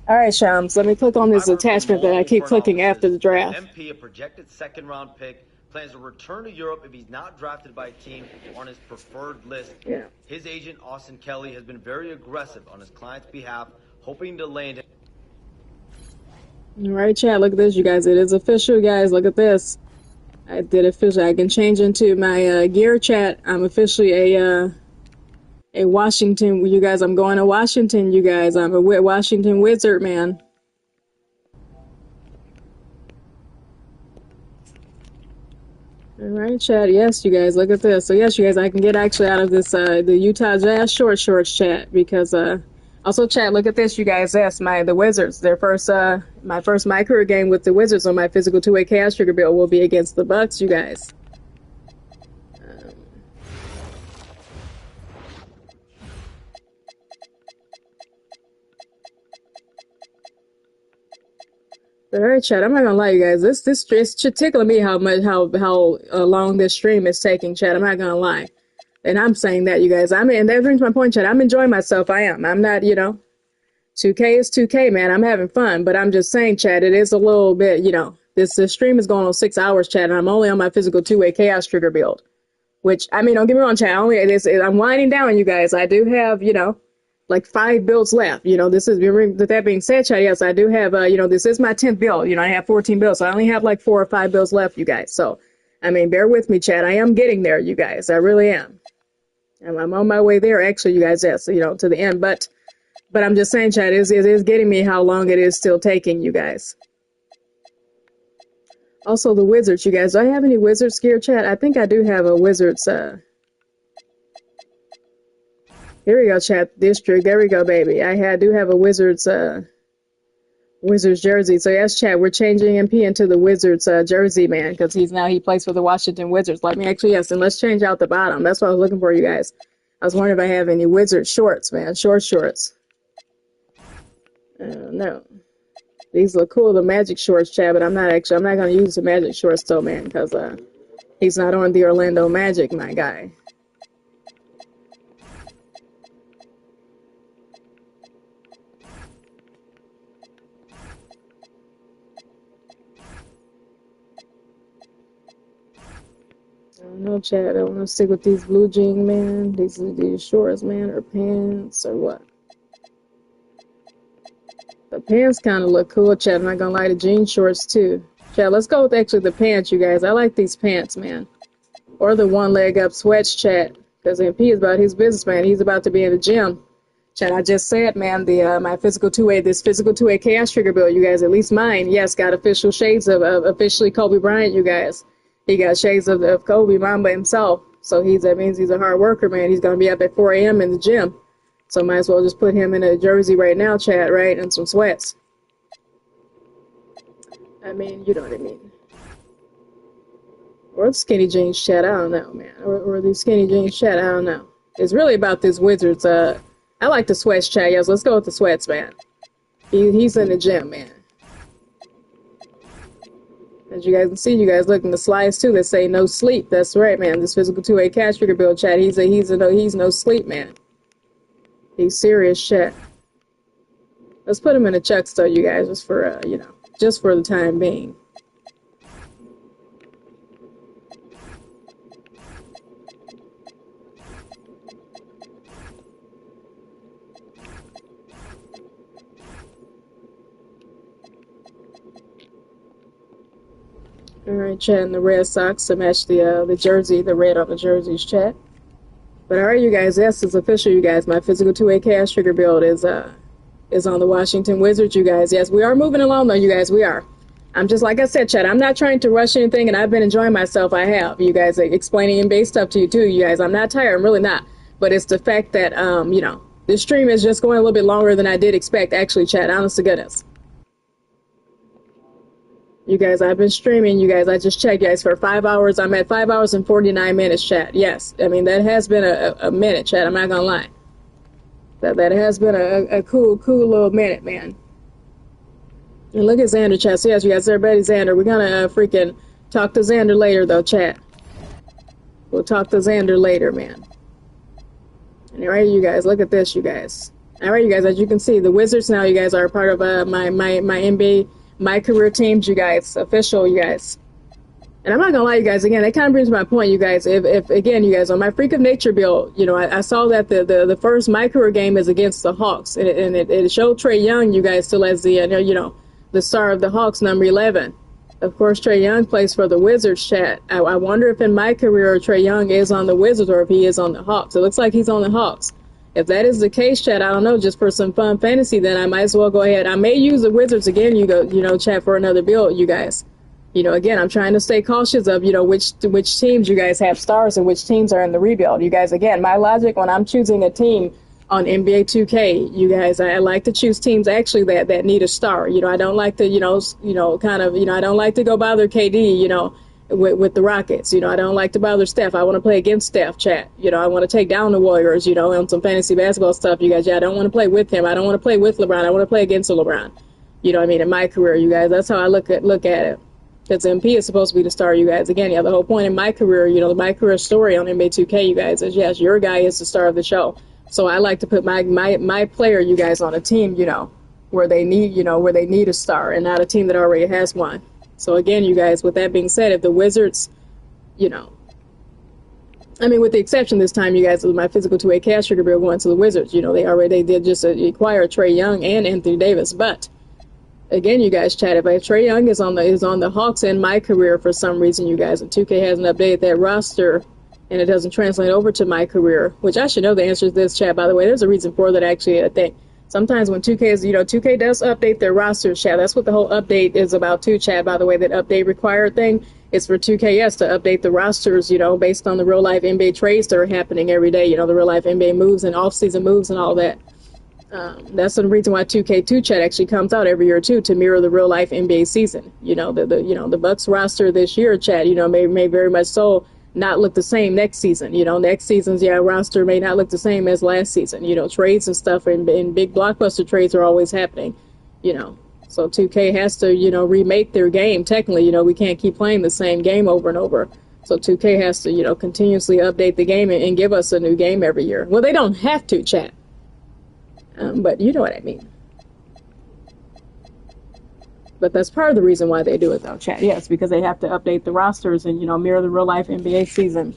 All right, Shams. Let me click on this attachment that I keep clicking after the draft. MP, a projected second-round pick, plans to return to Europe if he's not drafted by a team on his preferred list. Yeah. His agent, Austin Kelly, has been very aggressive on his client's behalf, hoping to land him. All right, chat. Look at this, you guys. It is official, guys. Look at this. I did officially. I can change into my gear chat. I'm officially a Washington. You guys, I'm going to Washington. You guys, I'm a Washington Wizard, man. All right, chat. Yes, you guys, look at this. So yes, you guys, I can get actually out of this the Utah Jazz shorts chat because also chat. Look at this, you guys. Yes, the Wizards. Their first my first MyCareer game with the Wizards on my physical 2-way chaos trigger build will be against the Bucks. You guys. All right, chat. I'm not gonna lie, you guys. This should tickle me how long this stream is taking, chat. I'm not gonna lie, and I'm saying that, you guys. And that brings my point, chat. I'm enjoying myself. I am. I'm not, 2K is 2K, man. I'm having fun, but I'm just saying, chat. It is a little bit, This stream is going on 6 hours, chat, and I'm only on my physical 2-way chaos trigger build. Which, don't get me wrong, chat. I'm winding down, you guys. I do have, like 5 builds left. That being said, chat, yes, I do have, this is my 10th build. I have 14 builds, so I only have like 4 or 5 builds left, you guys. So, bear with me, chat. I am getting there, you guys. I really am. I'm on my way there, actually, you guys, yes, to the end. But I'm just saying, chat, it is getting me how long it is still taking, you guys. Also, the Wizards, you guys. Do I have any Wizards gear, chat? I think I do have a Wizards, Here we go, chat. District. There we go, baby. I do have a Wizards jersey. So yes, chat. We're changing MP into the Wizards jersey, man, because he plays for the Washington Wizards. Let me actually, yes, and let's change out the bottom. That's what I was looking for, you guys. I was wondering if I have any Wizards shorts, man. Shorts. No. These look cool, the Magic shorts, chat, but I'm not going to use the Magic shorts though, man, because he's not on the Orlando Magic, my guy. No, chat. I don't want to stick with these blue jeans, man. These shorts, man, or pants, or what? The pants kind of look cool, chat. I'm not gonna lie, the jean shorts too. Chat, let's go with actually the pants, you guys. I like these pants, man. Or the one leg up sweats, chat. Because MP is about his business, man. He's about to be in the gym. Chat, I just said, man, my physical 2-way chaos trigger build, you guys, at least mine, yes, got official shades of officially Kobe Bryant, you guys. He got shades of Kobe Mamba himself. So that means he's a hard worker, man. He's going to be up at 4 a.m. in the gym. So might as well just put him in a jersey right now, chat, right? And some sweats. You know what I mean. Or the skinny jeans, chat, I don't know, man. Or these skinny jeans, chat, I don't know. It's really about this Wizards. I like the sweats, chat. Yes, let's go with the sweats, man. He's in the gym, man. As you guys can see, you guys look in the slides too that say no sleep. That's right, man. This physical 2-way cash trigger build, chat. He's no sleep, man. He's serious, chat. Let's put him in a chucks though, you guys, just for just for the time being. All right, chat, and the Red Sox to match the jersey, the red on the jerseys, chat. But all right, you guys, yes, it's official, you guys. My physical 2A cash trigger build is on the Washington Wizards, you guys. Yes, we are moving along, though, you guys. We are. I'm just, like I said, Chad, I'm not trying to rush anything, and I've been enjoying myself. I have. You guys, explaining NBA stuff to you, too, you guys. I'm not tired. I'm really not. But it's the fact that, you know, this stream is just going a little bit longer than I did expect, actually, Chad. Honest to goodness. You guys, I've been streaming. You guys, I just checked, guys, for 5 hours. I'm at 5 hours and 49 minutes, Chad. Yes. I mean, that has been a minute, Chad. I'm not going to lie. That has been a cool little minute, man. And look at Xander, chat. So yes, you guys, everybody, Xander. We're gonna freaking talk to Xander later, though, chat. We'll talk to Xander later, man. And all right, you guys, look at this, you guys. All right, you guys, as you can see, the Wizards now, you guys, are part of my NBA, my career teams, you guys, official, you guys. And I'm not gonna lie, you guys, again, that kind of brings my point, you guys. If again, you guys, on my Freak of Nature build, you know, I saw that the first my career game is against the Hawks, and it showed Trae Young, you guys, still as the you know, the star of the Hawks, number 11. Of course, Trae Young plays for the Wizards, chat. I wonder if in my career Trae Young is on the Wizards or if he is on the Hawks. It looks like he's on the Hawks. If that is the case, chat, I don't know, just for some fun fantasy, then I might as well go ahead. I may use the Wizards again, you know, chat, for another build, you guys. You know, again, I'm trying to stay cautious of, you know, which teams you guys have stars and which teams are in the rebuild. You guys, again, my logic when I'm choosing a team on NBA 2K, you guys, I like to choose teams actually that need a star. You know, I don't like to, you know, kind of, you know, I don't like to go bother KD, you know, with the Rockets. You know, I don't like to bother Steph. I want to play against Steph, chat. You know, I want to take down the Warriors, you know, on some fantasy basketball stuff, you guys. Yeah, I don't want to play with him. I don't want to play with LeBron. I want to play against LeBron. You know what I mean? In my career, you guys, that's how I look at it. Because MP is supposed to be the star, you guys. Again, yeah, the whole point in my career, you know, the MyCareer Story on NBA 2K, you guys, is yes, your guy is the star of the show. So I like to put my player, you guys, on a team, you know, where they need a star and not a team that already has one. So again, you guys, with that being said, if the Wizards, you know, I mean, with the exception this time, you guys, with my physical 2A cash trigger bill going to the Wizards, you know, they did just acquire Trae Young and Anthony Davis, but again, you guys, chat, if Trae Young is on the Hawks in my career for some reason, you guys, and 2K hasn't updated that roster and it doesn't translate over to my career, which I should know the answer to this, chat, by the way. There's a reason for that, actually, I think. Sometimes when 2K is, you know, 2K does update their roster, chat. That's what the whole update is about, too, chat, by the way. That update required thing is for 2KS to update the rosters, you know, based on the real-life NBA trades that are happening every day, you know, the real-life NBA moves and off-season moves and all that. That's the reason why 2K2 chat actually comes out every year too, to mirror the real life NBA season. You know, the Bucks roster this year, chat, you know, may very much so not look the same next season. You know, next season's roster may not look the same as last season. You know, trades and stuff and big blockbuster trades are always happening. You know, so 2K has to, you know, remake their game. Technically, you know, we can't keep playing the same game over and over. So 2K has to, you know, continuously update the game and give us a new game every year. Well, they don't have to, chat. But you know what I mean. But that's part of the reason why they do it, though, chat. Yes, because they have to update the rosters and, you know, mirror the real-life NBA season.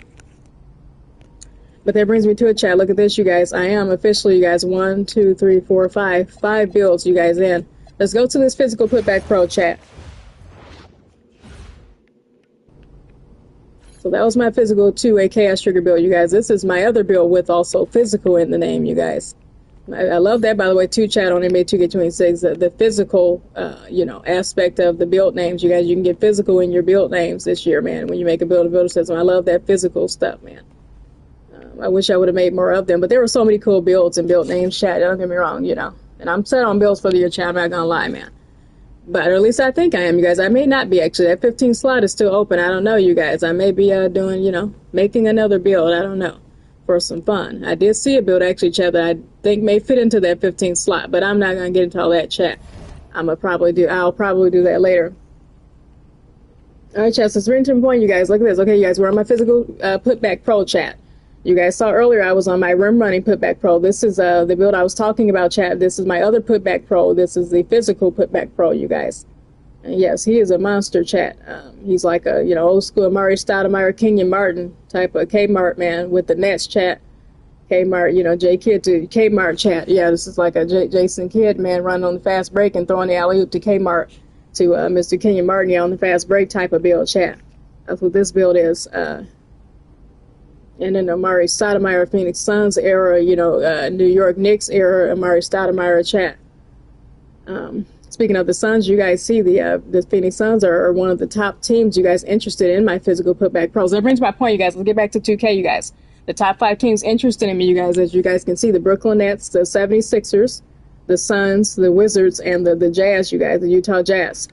But that brings me to it, chat. Look at this, you guys. I am officially, you guys, 1, 2, 3, 4, 5 builds, you guys, in. Let's go to this physical putback pro, chat. So that was my physical 2A chaos trigger build, you guys. This is my other build with also physical in the name, you guys. I love that, by the way, too, chat, on NBA 2K26, the physical, you know, aspect of the build names. You guys, you can get physical in your build names this year, man, when you make a builder system. I love that physical stuff, man. I wish I would have made more of them, but there were so many cool builds and build names, chat, don't get me wrong, you know. And I'm set on builds for the year, chat, I'm not gonna lie, man. But or at least I think I am, you guys. I may not be, actually. That 15 slot is still open. I don't know, you guys. I may be doing, you know, making another build. I don't know. For some fun. I did see a build, actually, chat, that I think may fit into that 15 slot, but I'm not going to get into all that, chat. I'll probably do that later. All right, chat, so it's written to the point, you guys. Look at this. Okay, you guys, we're on my physical putback pro, chat. You guys saw earlier I was on my rim running putback pro. This is the build I was talking about, chat. This is my other putback pro. This is the physical putback pro, you guys. And yes, he is a monster, chat. He's like a, you know, old school Amari Stoudemire, Kenyon Martin type of Kmart man with the Nets, chat. Kmart, you know, J Kidd to Kmart, chat. Yeah, this is like a Jason Kidd man running on the fast break and throwing the alley-oop to Kmart. to Mr. Kenyon Martin on the fast break type of build, chat. That's what this build is. And then Amari Stoudemire, Phoenix Suns era, New York Knicks era, Amari Stoudemire, chat. Speaking of the Suns, you guys see the Phoenix Suns are one of the top teams, you guys, interested in my physical putback pros. That brings my point, you guys. Let's get back to 2K, you guys. The top 5 teams interested in me, you guys, as you guys can see, the Brooklyn Nets, the 76ers, the Suns, the Wizards, and the Jazz, you guys, the Utah Jazz.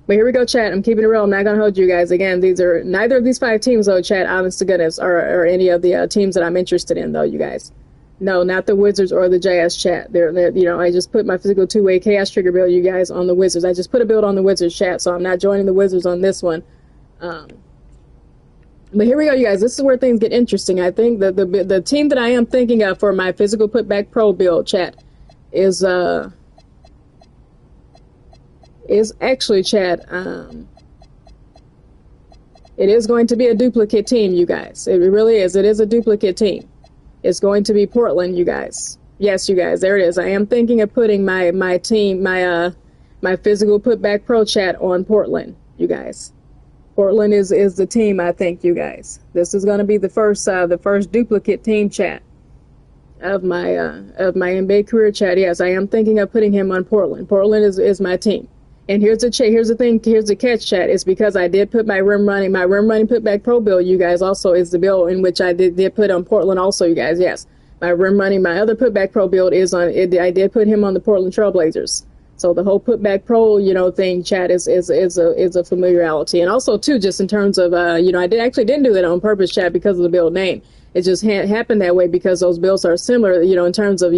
But here we go, chat. I'm keeping it real. I'm not going to hold you guys. Again, these are neither of these 5 teams, though, chat, honest to goodness, or any of the teams that I'm interested in, though, you guys. No, not the Wizards or the Jazz, chat. They're I just put my physical two-way chaos trigger build, you guys, on the Wizards. I just put a build on the Wizards, chat, so I'm not joining the Wizards on this one. But here we go, you guys. This is where things get interesting. I think the team that I am thinking of for my physical putback pro build, chat, is actually, chat, it is going to be a duplicate team, you guys. It really is. It is a duplicate team. It's going to be Portland, you guys. Yes, you guys, there it is. I am thinking of putting my team, my physical putback pro, chat, on Portland, you guys. Portland is the team, I think, you guys. This is going to be the first duplicate team, chat, of my NBA career, chat. Yes, I am thinking of putting him on Portland. Portland is my team. And here's the catch, chat. It's because I did put my rim running putback pro build, you guys, also is the build in which I did put on Portland also, you guys. Yes, my rim running, my other putback pro build is on it. I did put him on the Portland Trailblazers. So the whole putback pro, thing, chat, is a familiarity. And also too, just in terms of I didn't do that on purpose, chat, because of the build name. It just happened that way because those builds are similar, in terms of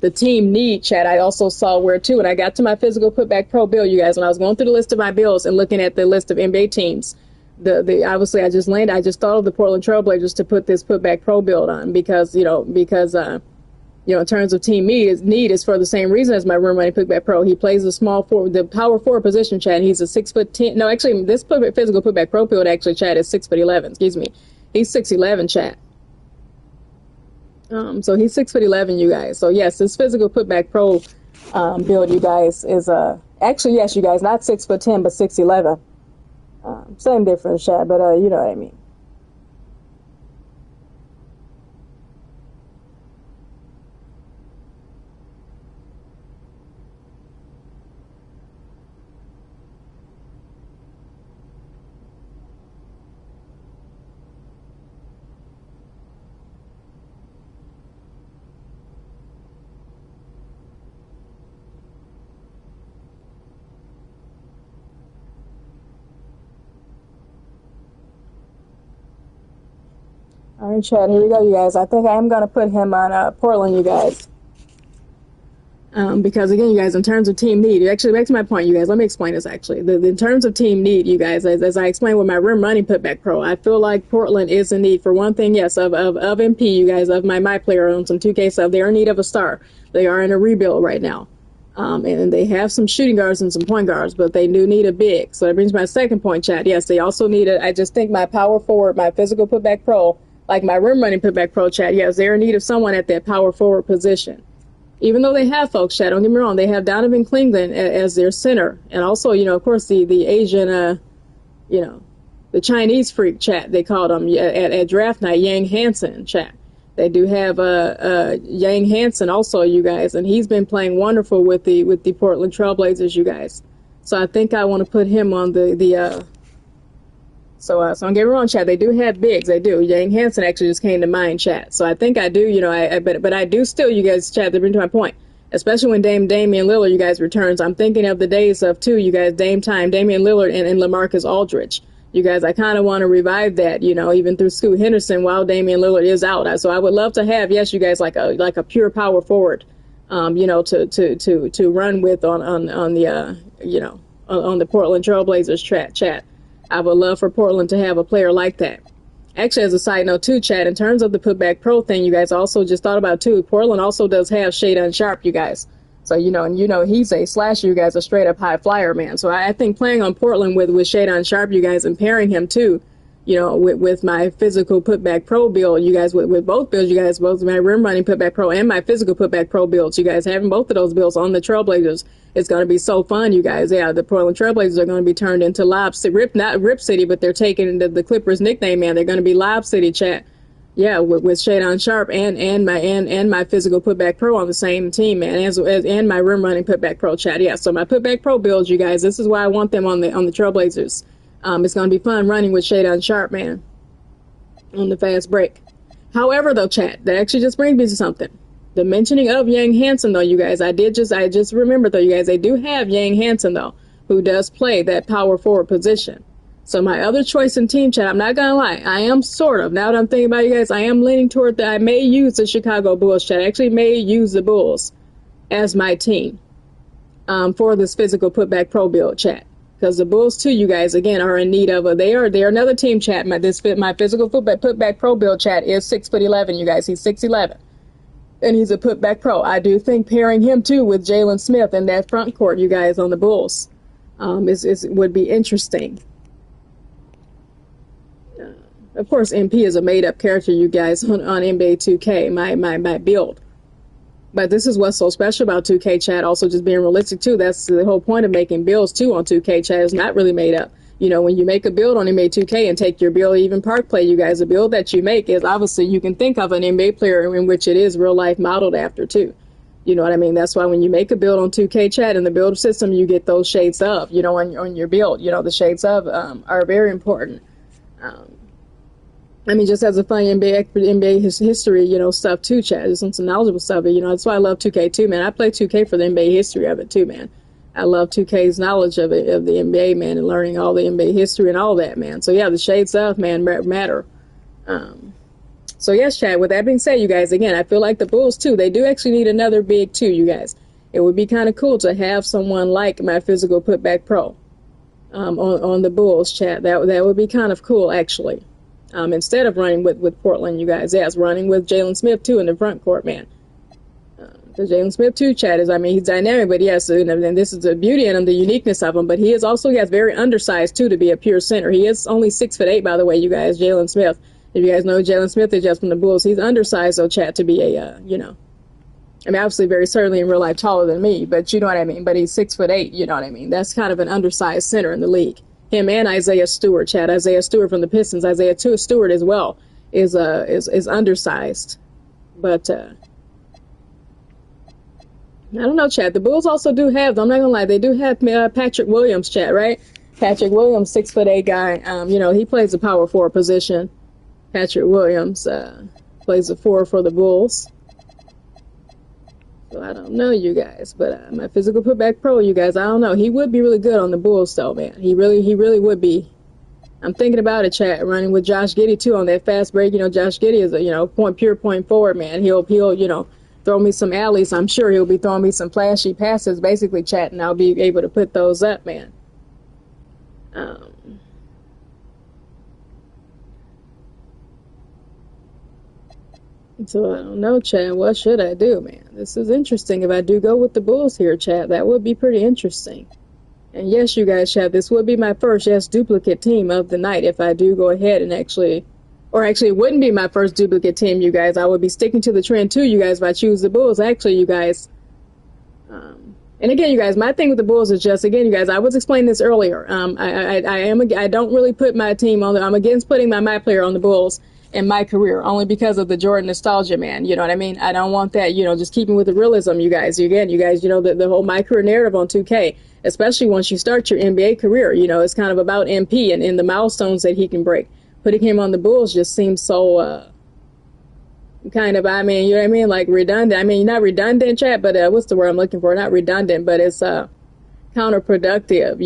the team need, chat. I also saw where too, and I got to my physical putback pro build, you guys, when I was going through the list of my builds and looking at the list of NBA teams. Obviously I just thought of the Portland Trailblazers to put this putback pro build on because in terms of team need is for the same reason as my rim running putback pro. He plays the small forward, the power forward position, chat. He's a 6'10". No, actually, this physical putback pro build actually, chat, is 6'11". Excuse me, he's 6'11", chat. So he's 6'11", you guys. So yes, this physical putback pro build, you guys, is actually, yes, you guys, not 6'10", but 6'11". Same difference, chat, but you know what I mean. All right, chat, here we go, you guys. I think I am going to put him on Portland, you guys. Because, again, you guys, in terms of team need, actually, back to my point, you guys, let me explain this, actually. In terms of team need, you guys, as I explained with my rim running putback pro, I feel like Portland is in need, for one thing, yes, of MP, you guys, of my MyPlayer on some 2K stuff. They are in need of a star. They are in a rebuild right now. And they have some shooting guards and some point guards, but they do need a big. So that brings my second point, chat. Yes, they also need I just think my power forward, my physical putback pro, like my rim running putback pro, chat, yes, they're in need of someone at that power forward position. Even though they have folks, chat, don't get me wrong, they have Donovan Cleveland as their center. And also, of course, the Asian, the Chinese freak, chat, they called him at draft night, Yang Hansen, chat. They do have Yang Hansen also, you guys, and he's been playing wonderful with the Portland Trailblazers, you guys. So I think I want to put him on So don't get me wrong, chat. They do have bigs. They do. Yang Hansen actually just came to mind, chat. So I think I do. But I do still, you guys, chat. To bring to my point, especially when Damian Lillard, you guys, returns. I'm thinking of the days of you guys, Damian Lillard and LaMarcus Aldridge. You guys, I kind of want to revive that. Even through Scoot Henderson while Damian Lillard is out. So I would love to have, yes, you guys, like a pure power forward. To run with on the Portland Trailblazers chat. I would love for Portland to have a player like that. Actually, as a side note too, chat, in terms of the putback pro thing, you guys also just thought about too, Portland also does have Shaedon Sharpe, you guys. So, he's a slasher, you guys, a straight up high flyer, man. So I think playing on Portland with Shaedon Sharpe, you guys, and pairing him too, with my physical putback pro build, you guys, with both builds, you guys, both my rim running putback pro and my physical putback pro builds, you guys having both of those builds on the Trailblazers, it's going to be so fun, you guys. Yeah, the Portland Trailblazers are going to be turned into not Rip City, but they're taking the Clippers nickname, man. They're going to be Lob City, chat. Yeah, with Shadon Sharp and my physical putback pro on the same team, man, and my rim running putback pro, chat. Yeah, so my putback pro builds, you guys, this is why I want them on the Trailblazers. It's going to be fun running with Shadon Sharp, man, on the fast break. However, though, chat, that actually just brings me to something. The mentioning of Yang Hansen, though, you guys, I just remembered, though, you guys, they do have Yang Hansen, though, who does play that power forward position. So my other choice in team chat, I'm not going to lie, I am sort of, now that I'm thinking about you guys, I am leaning toward that I may use the Chicago Bulls chat. I actually may use the Bulls as my team for this physical putback pro build chat. Because the Bulls, too, you guys, again, are in need of they are another team chat. My physical putback pro build chat is 6'11", you guys. He's 6'11", and he's a putback pro. I do think pairing him too with Jalen Smith in that front court, you guys, on the Bulls, would be interesting. Of course, MP is a made-up character, you guys, on NBA 2K. My build. But this is what's so special about 2K chat, also just being realistic, too. That's the whole point of making builds, too, on 2K chat. Is not really made up. When you make a build on NBA 2K and take your build, even Park Play, you guys, the build that you make is obviously you can think of an NBA player in which it is real-life modeled after, too. You know what I mean? That's why when you make a build on 2K chat in the build system, you get those shades of, on your build. The shades of are very important. Just as a fun NBA history, stuff too, chat. Just some knowledgeable stuff. That's why I love 2K too, man. I play 2K for the NBA history of it too, man. I love 2K's knowledge of the NBA, man, and learning all the NBA history and all that, man. So yeah, the shades of, man, matter. So yes, chat. With that being said, you guys, again, I feel like the Bulls too. They do actually need another big too, you guys. It would be kind of cool to have someone like my physical putback pro on the Bulls, chat. That would be kind of cool, actually. Instead of running with Portland, you guys. Yes, running with Jalen Smith, too, in the front court, man. The Jalen Smith, too, chat is, he's dynamic, but yes, and this is the beauty in him, the uniqueness of him, but he is very undersized, too, to be a pure center. He is only 6'8", by the way, you guys, Jalen Smith. If you guys know Jalen Smith is just from the Bulls, he's undersized, though, chat, to be obviously very certainly in real life taller than me, but you know what I mean, but he's 6'8", you know what I mean. That's kind of an undersized center in the league. Him and Isaiah Stewart, chat. Isaiah Stewart from the Pistons. Isaiah Stewart as well is undersized, but I don't know, chat. The Bulls also do have. I'm not gonna lie, they do have Patrick Williams, chat. Right? Patrick Williams, 6'8" guy. He plays the power forward position. Patrick Williams plays the 4 for the Bulls. So I don't know, you guys, but my physical putback pro, you guys, I don't know. He would be really good on the Bulls, though, man. He really would be. I'm thinking about it, chat. Running with Josh Giddey too on that fast break. Josh Giddey is a pure point forward, man. He'll throw me some alleys. I'm sure he'll be throwing me some flashy passes, basically, chat, and I'll be able to put those up, man. So I don't know, chat. What should I do, man? This is interesting. If I do go with the Bulls here, chat, that would be pretty interesting. And yes, you guys, chat, this would be my first, duplicate team of the night if I do go ahead and actually it wouldn't be my first duplicate team, you guys. I would be sticking to the trend too, you guys, if I choose the Bulls. Actually, you guys. And again, you guys, my thing with the Bulls is just, again, you guys, I was explaining this earlier. I don't really put my team on. I'm against putting my player on the Bulls in my career, only because of the Jordan nostalgia, man. You know what I mean? I don't want that, just keeping with the realism, you guys. Again, you guys, the whole MyCareer narrative on 2K, especially once you start your NBA career, it's kind of about MP and the milestones that he can break. Putting him on the Bulls just seems so, kind of, you know what I mean? Like redundant. Not redundant, chat, but what's the word I'm looking for? Not redundant, but it's counterproductive.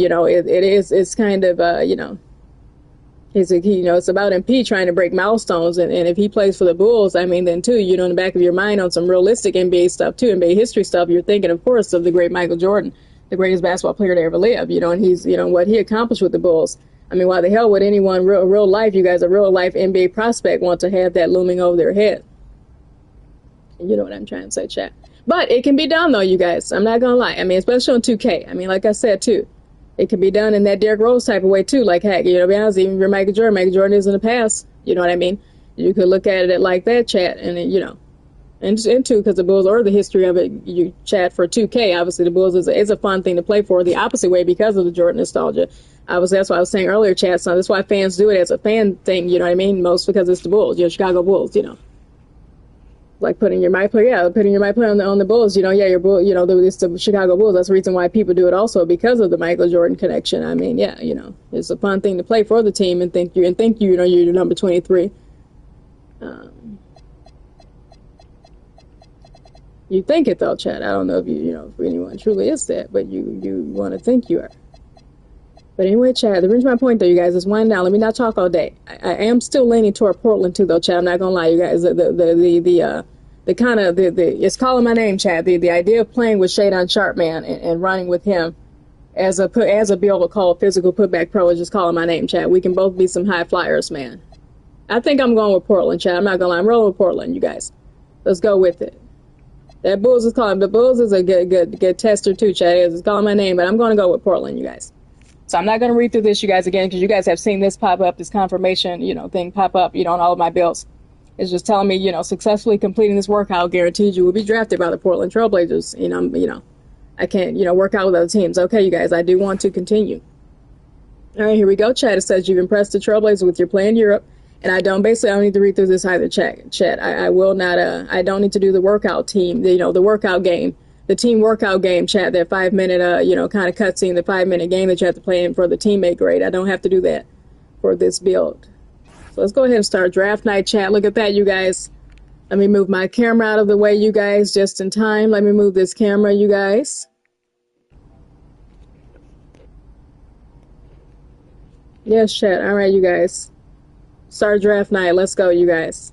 It's kind of, it's about MP trying to break milestones, and if he plays for the Bulls, then too, in the back of your mind on some realistic NBA stuff too, NBA history stuff, you're thinking, of course, of the great Michael Jordan, the greatest basketball player to ever live, and he's, what he accomplished with the Bulls. Why the hell would anyone real life, you guys, a real life NBA prospect want to have that looming over their head? You know what I'm trying to say, chat. But it can be done, though, you guys. I'm not going to lie. Especially on 2K. Like I said, too. It can be done in that Derrick Rose type of way too. Like, heck, to be honest, even for Michael Jordan is in the past. You know what I mean? You could look at it like that, chat, and and two, because the Bulls or the history of it, you chat for 2K. Obviously, the Bulls is a fun thing to play for. The opposite way because of the Jordan nostalgia. Obviously, that's what I was saying earlier, chat. So that's why fans do it as a fan thing. You know what I mean? Most because it's the Bulls, Chicago Bulls. Like putting your MyCareer on the Bulls. Your Bull. It's the Chicago Bulls. That's the reason why people do it also because of the Michael Jordan connection. I mean, it's a fun thing to play for the team and think you're number 23. You think it though, Chad. I don't know if if anyone truly is that, but you want to think you are. But anyway, Chad, the reason my point though, you guys, is wind down. Let me not talk all day. I am still leaning toward Portland too, though, Chad. I'm not gonna lie, you guys. It's calling my name, Chad. The idea of playing with Shadon Sharp, man, and running with him as a Bill would call a physical putback pro is just calling my name, Chad. We can both be some high flyers, man. I think I'm going with Portland, Chad. I'm not gonna lie. I'm rolling with Portland, you guys. Let's go with it. That Bulls is calling. The Bulls is a good tester too, Chad. It's calling my name, but I'm going to go with Portland, you guys. So I'm not going to read through this, you guys, again, because you guys have seen this pop up, this confirmation, thing pop up, on all of my bills. It's just telling me, successfully completing this workout guaranteed you will be drafted by the Portland Trailblazers. I can't, work out with other teams. Okay, you guys, I do want to continue. All right, here we go, Chad. It says you've impressed the Trailblazers with your play in Europe. And I don't need to read through this either, Chat. I will not, I don't need to do the workout team, the workout game, the team workout game, Chat, that 5-minute, kind of cutscene, the 5-minute game that you have to play in for the teammate grade. I don't have to do that for this build. So let's go ahead and start draft night, Chat. Look at that, you guys. Let me move my camera out of the way, you guys, just in time. Let me move this camera, you guys. Yes, Chat. All right, you guys. Start draft night. Let's go, you guys.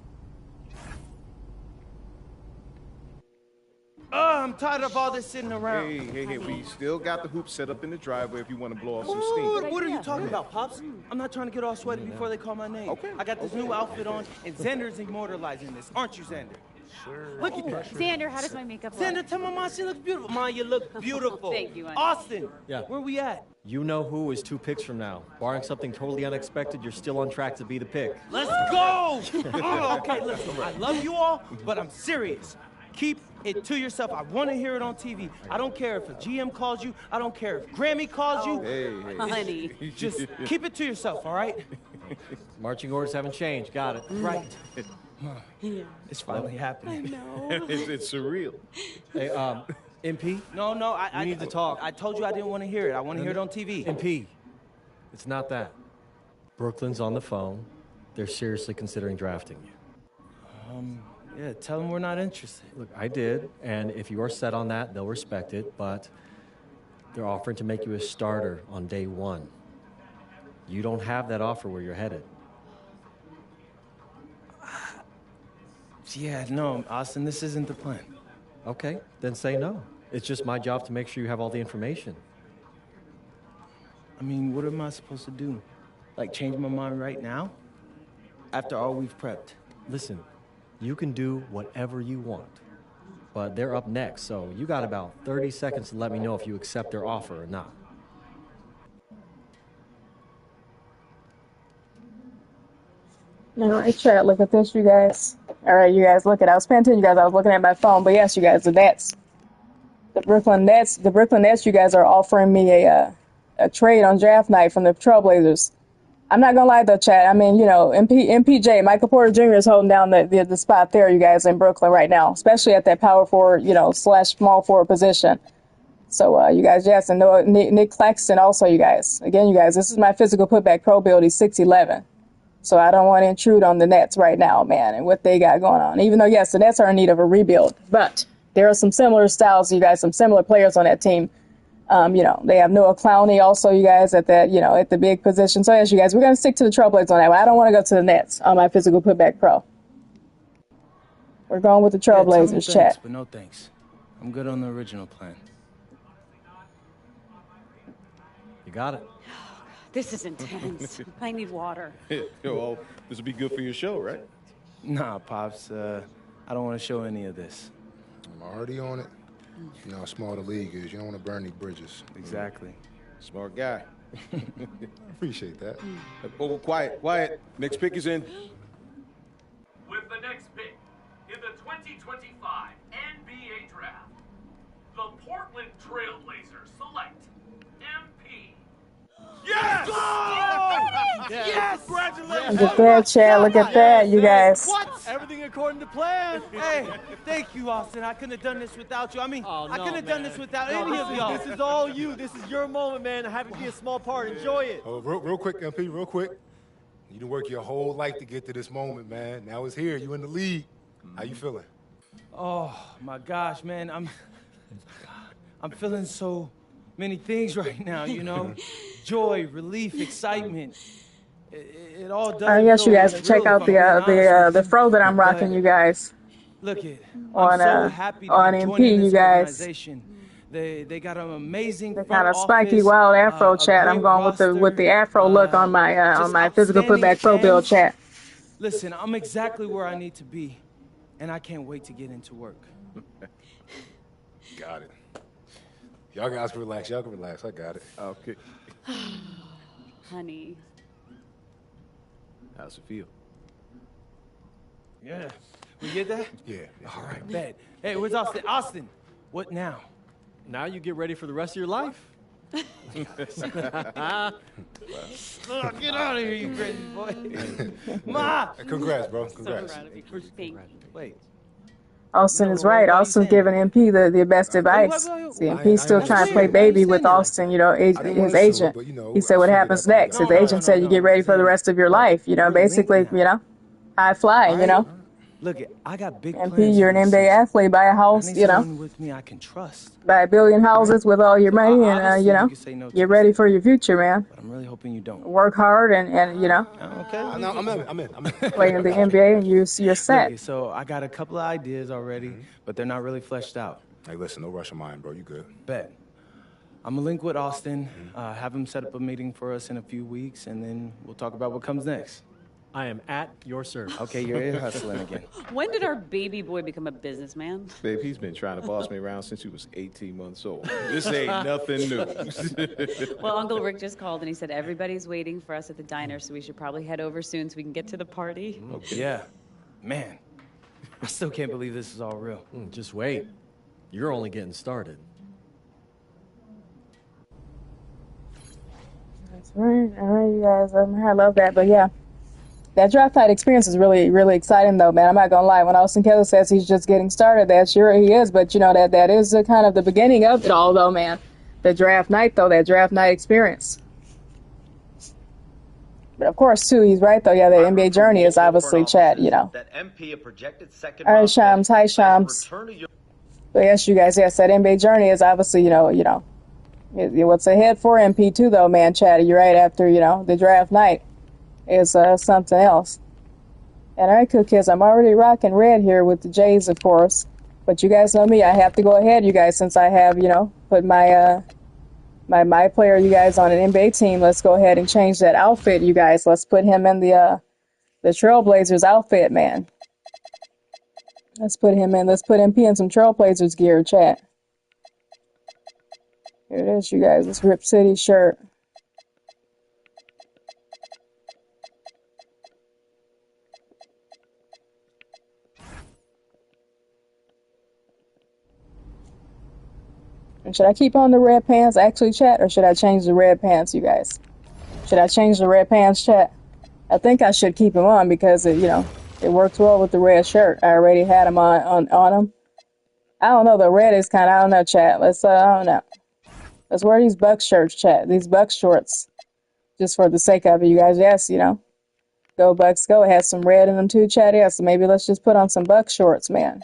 Oh, I'm tired of all this sitting around. Hey, we still got the hoop set up in the driveway if you want to blow off some steam. What are you talking about, Pops? I'm not trying to get all sweaty before they call my name. Okay. I got this new outfit on, and Xander's immortalizing this. Aren't you, Xander? Sure. Look at that. Xander, how does my makeup look? Xander, tell my mom she looks beautiful. Ma, you look beautiful. Thank you, honey. Austin, Yeah. where we at? You know who is 2 picks from now. Barring something totally unexpected, you're still on track to be the pick. Let's go! Okay, listen, I love you all, but I'm serious. Keep it to yourself. I want to hear it on TV. I don't care if a GM calls you. I don't care if Grammy calls you. Hey. Honey. Just keep it to yourself, all right? Marching orders haven't changed. Got it. Right. It's finally happening. It's surreal. Hey, MP? No, I We need to talk. I told you I didn't want to hear it. I want to hear it on TV. MP, it's not that. Brooklyn's on the phone. They're seriously considering drafting you. Yeah, tell them we're not interested. Look, I did, and if you are set on that, they'll respect it, but they're offering to make you a starter on day 1. You don't have that offer where you're headed. Yeah, no, Austin, this isn't the plan. Okay, then say no. It's just my job to make sure you have all the information. I mean, what am I supposed to do? Like, change my mind right now? After all we've prepped? Listen, you can do whatever you want, but they're up next, so you got about 30 seconds to let me know if you accept their offer or not. All right, chat. Look at this, you guys. All right, you guys. Look at. I was paying attention, you guys. I was looking at my phone, but yes, you guys. The Nets, the Brooklyn Nets. You guys are offering me a trade on draft night from the Trailblazers. I'm not gonna lie though, chat. I mean, MPJ, Michael Porter Jr. is holding down the spot there, you guys, in Brooklyn right now, especially at that power forward, / small forward position. So, you guys, yes, and Nick Claxton also, you guys. Again, you guys, this is my physical putback pro build. He's 6'11". So I don't want to intrude on the Nets right now, man, and what they got going on. Even though, yes, the Nets are in need of a rebuild, but there are some similar styles, you guys, some similar players on that team. They have Noah Clowney also, you guys, at that, at the big position. So yes, you guys, we're going to stick to the Trailblazers on that one. I don't want to go to the Nets on my physical putback pro. We're going with the Trailblazers, chat. But no thanks. I'm good on the original plan. You got it. This is intense. I need water. Well, this will be good for your show, right? Nah, Pops, I don't want to show any of this. I'm already on it. You know how small the league is. You don't want to burn any bridges. Exactly. Smart guy. Appreciate that. Oh, quiet, quiet. Next pick is in. With the next pick in the 2025 NBA Draft, the Portland Trailblazers select MP. Yes! Yes! Congratulations! Look at that, Chad. Look at that, you guys. What? Everything according to plan. Hey, thank you, Austin. I couldn't have done this without you. I mean, Oh, I no, couldn't have done man. this without No, any of y'all. This is all you. This is your moment, man. Happy to be a small part. Enjoy it. Oh, real quick, MP, real quick. You done work your whole life to get to this moment, man. Now it's here. You in the league. How you feeling? Oh my gosh, man, I'm feeling so many things right now. You know, joy, relief, excitement. It all does. I guess you guys can check out the fro that I'm rocking, you guys. Look it, On I'm so happy to on be MP, joining this you guys. organization. They got an amazing The front kind of spiky, office, wild afro a chat. I'm great going with the afro look on my physical putback pro build chat. Listen, I'm exactly where I need to be, and I can't wait to get into work. Got it. Y'all guys can relax. Y'all can relax. I got it. Okay. Honey. How's it feel? Yeah. We get that? Yeah. All right, bet. Hey, where's Austin? Austin, what now? Now you get ready for the rest of your life. Oh, get out of here, you crazy boy. Ma! Congrats, bro. Congrats. So proud of you. Thank you. Wait. Austin is right. Austin's giving MP the best advice. See, MP's still trying to play baby with Austin, you know, his agent. He said, what happens next? His agent said, you get ready for the rest of your life. You know, basically, you know, high fly, you know. Look, I got big MP, plans you're an for this NBA season. athlete. Buy a I house, need you know, someone with me I can trust. buy a billion houses with all your money, and, Obviously, you know, can say no to get this, ready for your future, man. but I'm really hoping you don't. Work hard and you know, Okay. No, I'm in. play in the NBA and you're set. Look, so I got a couple of ideas already, but they're not really fleshed out. Hey, listen, no rush of mine, bro. You good. Bet. I'm gonna link with Austin, have him set up a meeting for us in a few weeks, and then we'll talk about what comes next. I am at your service. Okay, you're ear hustling again. When did our baby boy become a businessman? Babe, he's been trying to boss me around since he was 18 months old. This ain't nothing new. Well, Uncle Rick just called and he said everybody's waiting for us at the diner, so we should probably head over soon so we can get to the party. Okay. Yeah. Man, I still can't believe this is all real. Just wait. You're only getting started. That's right. All right, you guys. I love that. But yeah, that draft night experience is really, really exciting, though, man. I'm not gonna lie. When Austin Kelly says he's just getting started, that sure he is. But you know that is kind of the beginning of it all, though, man. The draft night, though, that draft night experience. But of course, too, he's right, though. Yeah, the NBA journey is obviously chat, you know. That MP, a projected second All right, round Shams. pick, Hi, plans to Shams. return to Europe. But yes, you guys, yes, that NBA journey is obviously, you know, what's ahead for MP too, though, man, Chatty. You're right. After the draft night is something else. And all right, cool kids, I'm already rocking red here with the Jays, of course. But you guys know me. I have to go ahead, you guys, since I have put my my player, you guys, on an NBA team. Let's go ahead and change that outfit, you guys. Let's put him in the Trailblazers outfit, man. Let's put MP in some Trailblazers gear, chat. Here it is, you guys. This Rip City shirt. And should I keep on the red pants, actually, chat, or should I change the red pants, you guys? Should I change the red pants, chat? I think I should keep them on because it works well with the red shirt. I already had them on them. I don't know. The red is kind of, I don't know, chat. I don't know. Let's wear these Bucks shirts, chat. These Bucks shorts. Just for the sake of it, you guys. Yes, go Bucks, go. It has some red in them too, chat. Yeah, so maybe let's just put on some Bucks shorts, man.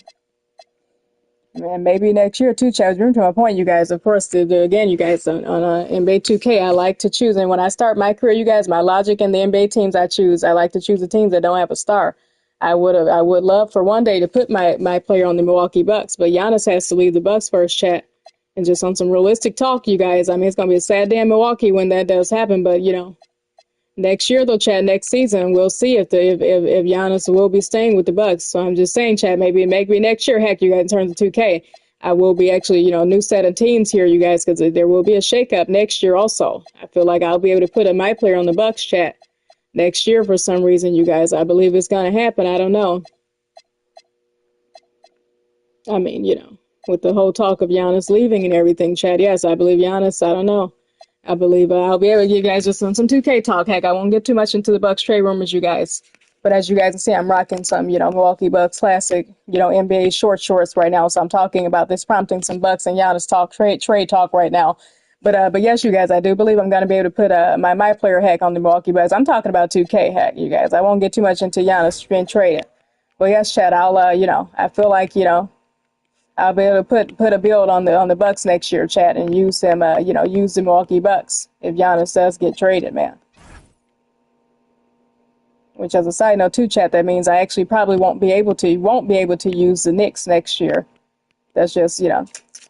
Man, maybe next year too, chat. To my point, you guys. Of course, again, you guys, on NBA 2K, I like to choose. And when I start my career, you guys, my logic in the NBA teams I choose, I like to choose the teams that don't have a star. I would love for one day to put my player on the Milwaukee Bucks, but Giannis has to leave the Bucks first, chat. And just on some realistic talk, you guys, I mean, it's going to be a sad day in Milwaukee when that does happen, but, next year, though, chat, next season, we'll see if Giannis will be staying with the Bucks. So I'm just saying, chat, maybe next year, heck, you guys, in terms of 2K, I will be actually, you know, new set of teams here, you guys, because there will be a shakeup next year also. I feel like I'll be able to put a MyPlayer on the Bucks chat next year for some reason, you guys. I believe it's going to happen. I don't know. I mean, you know, with the whole talk of Giannis leaving and everything, chat, yes, I believe Giannis. I don't know. I believe I'll be able to give you guys just some 2K talk. Heck, I won't get too much into the Bucks trade rumors, you guys. But as you guys can see, I'm rocking some, you know, Milwaukee Bucks classic, you know, NBA shorts right now. So I'm talking about this, prompting some Bucks and Giannis talk, trade talk right now. But yes, you guys, I do believe I'm going to be able to put my MyPlayer hack on the Milwaukee Bucks. I'm talking about 2K hack, you guys. I won't get too much into Giannis being traded. But yes, chat, I'll, you know, I feel like, you know, I'll be able to put a build on the Bucks next year, chat, and use them, you know, use the Milwaukee Bucks if Giannis does get traded, man. Which, as a side note, too, chat, that means I actually probably won't be able to use the Knicks next year. That's just, you know,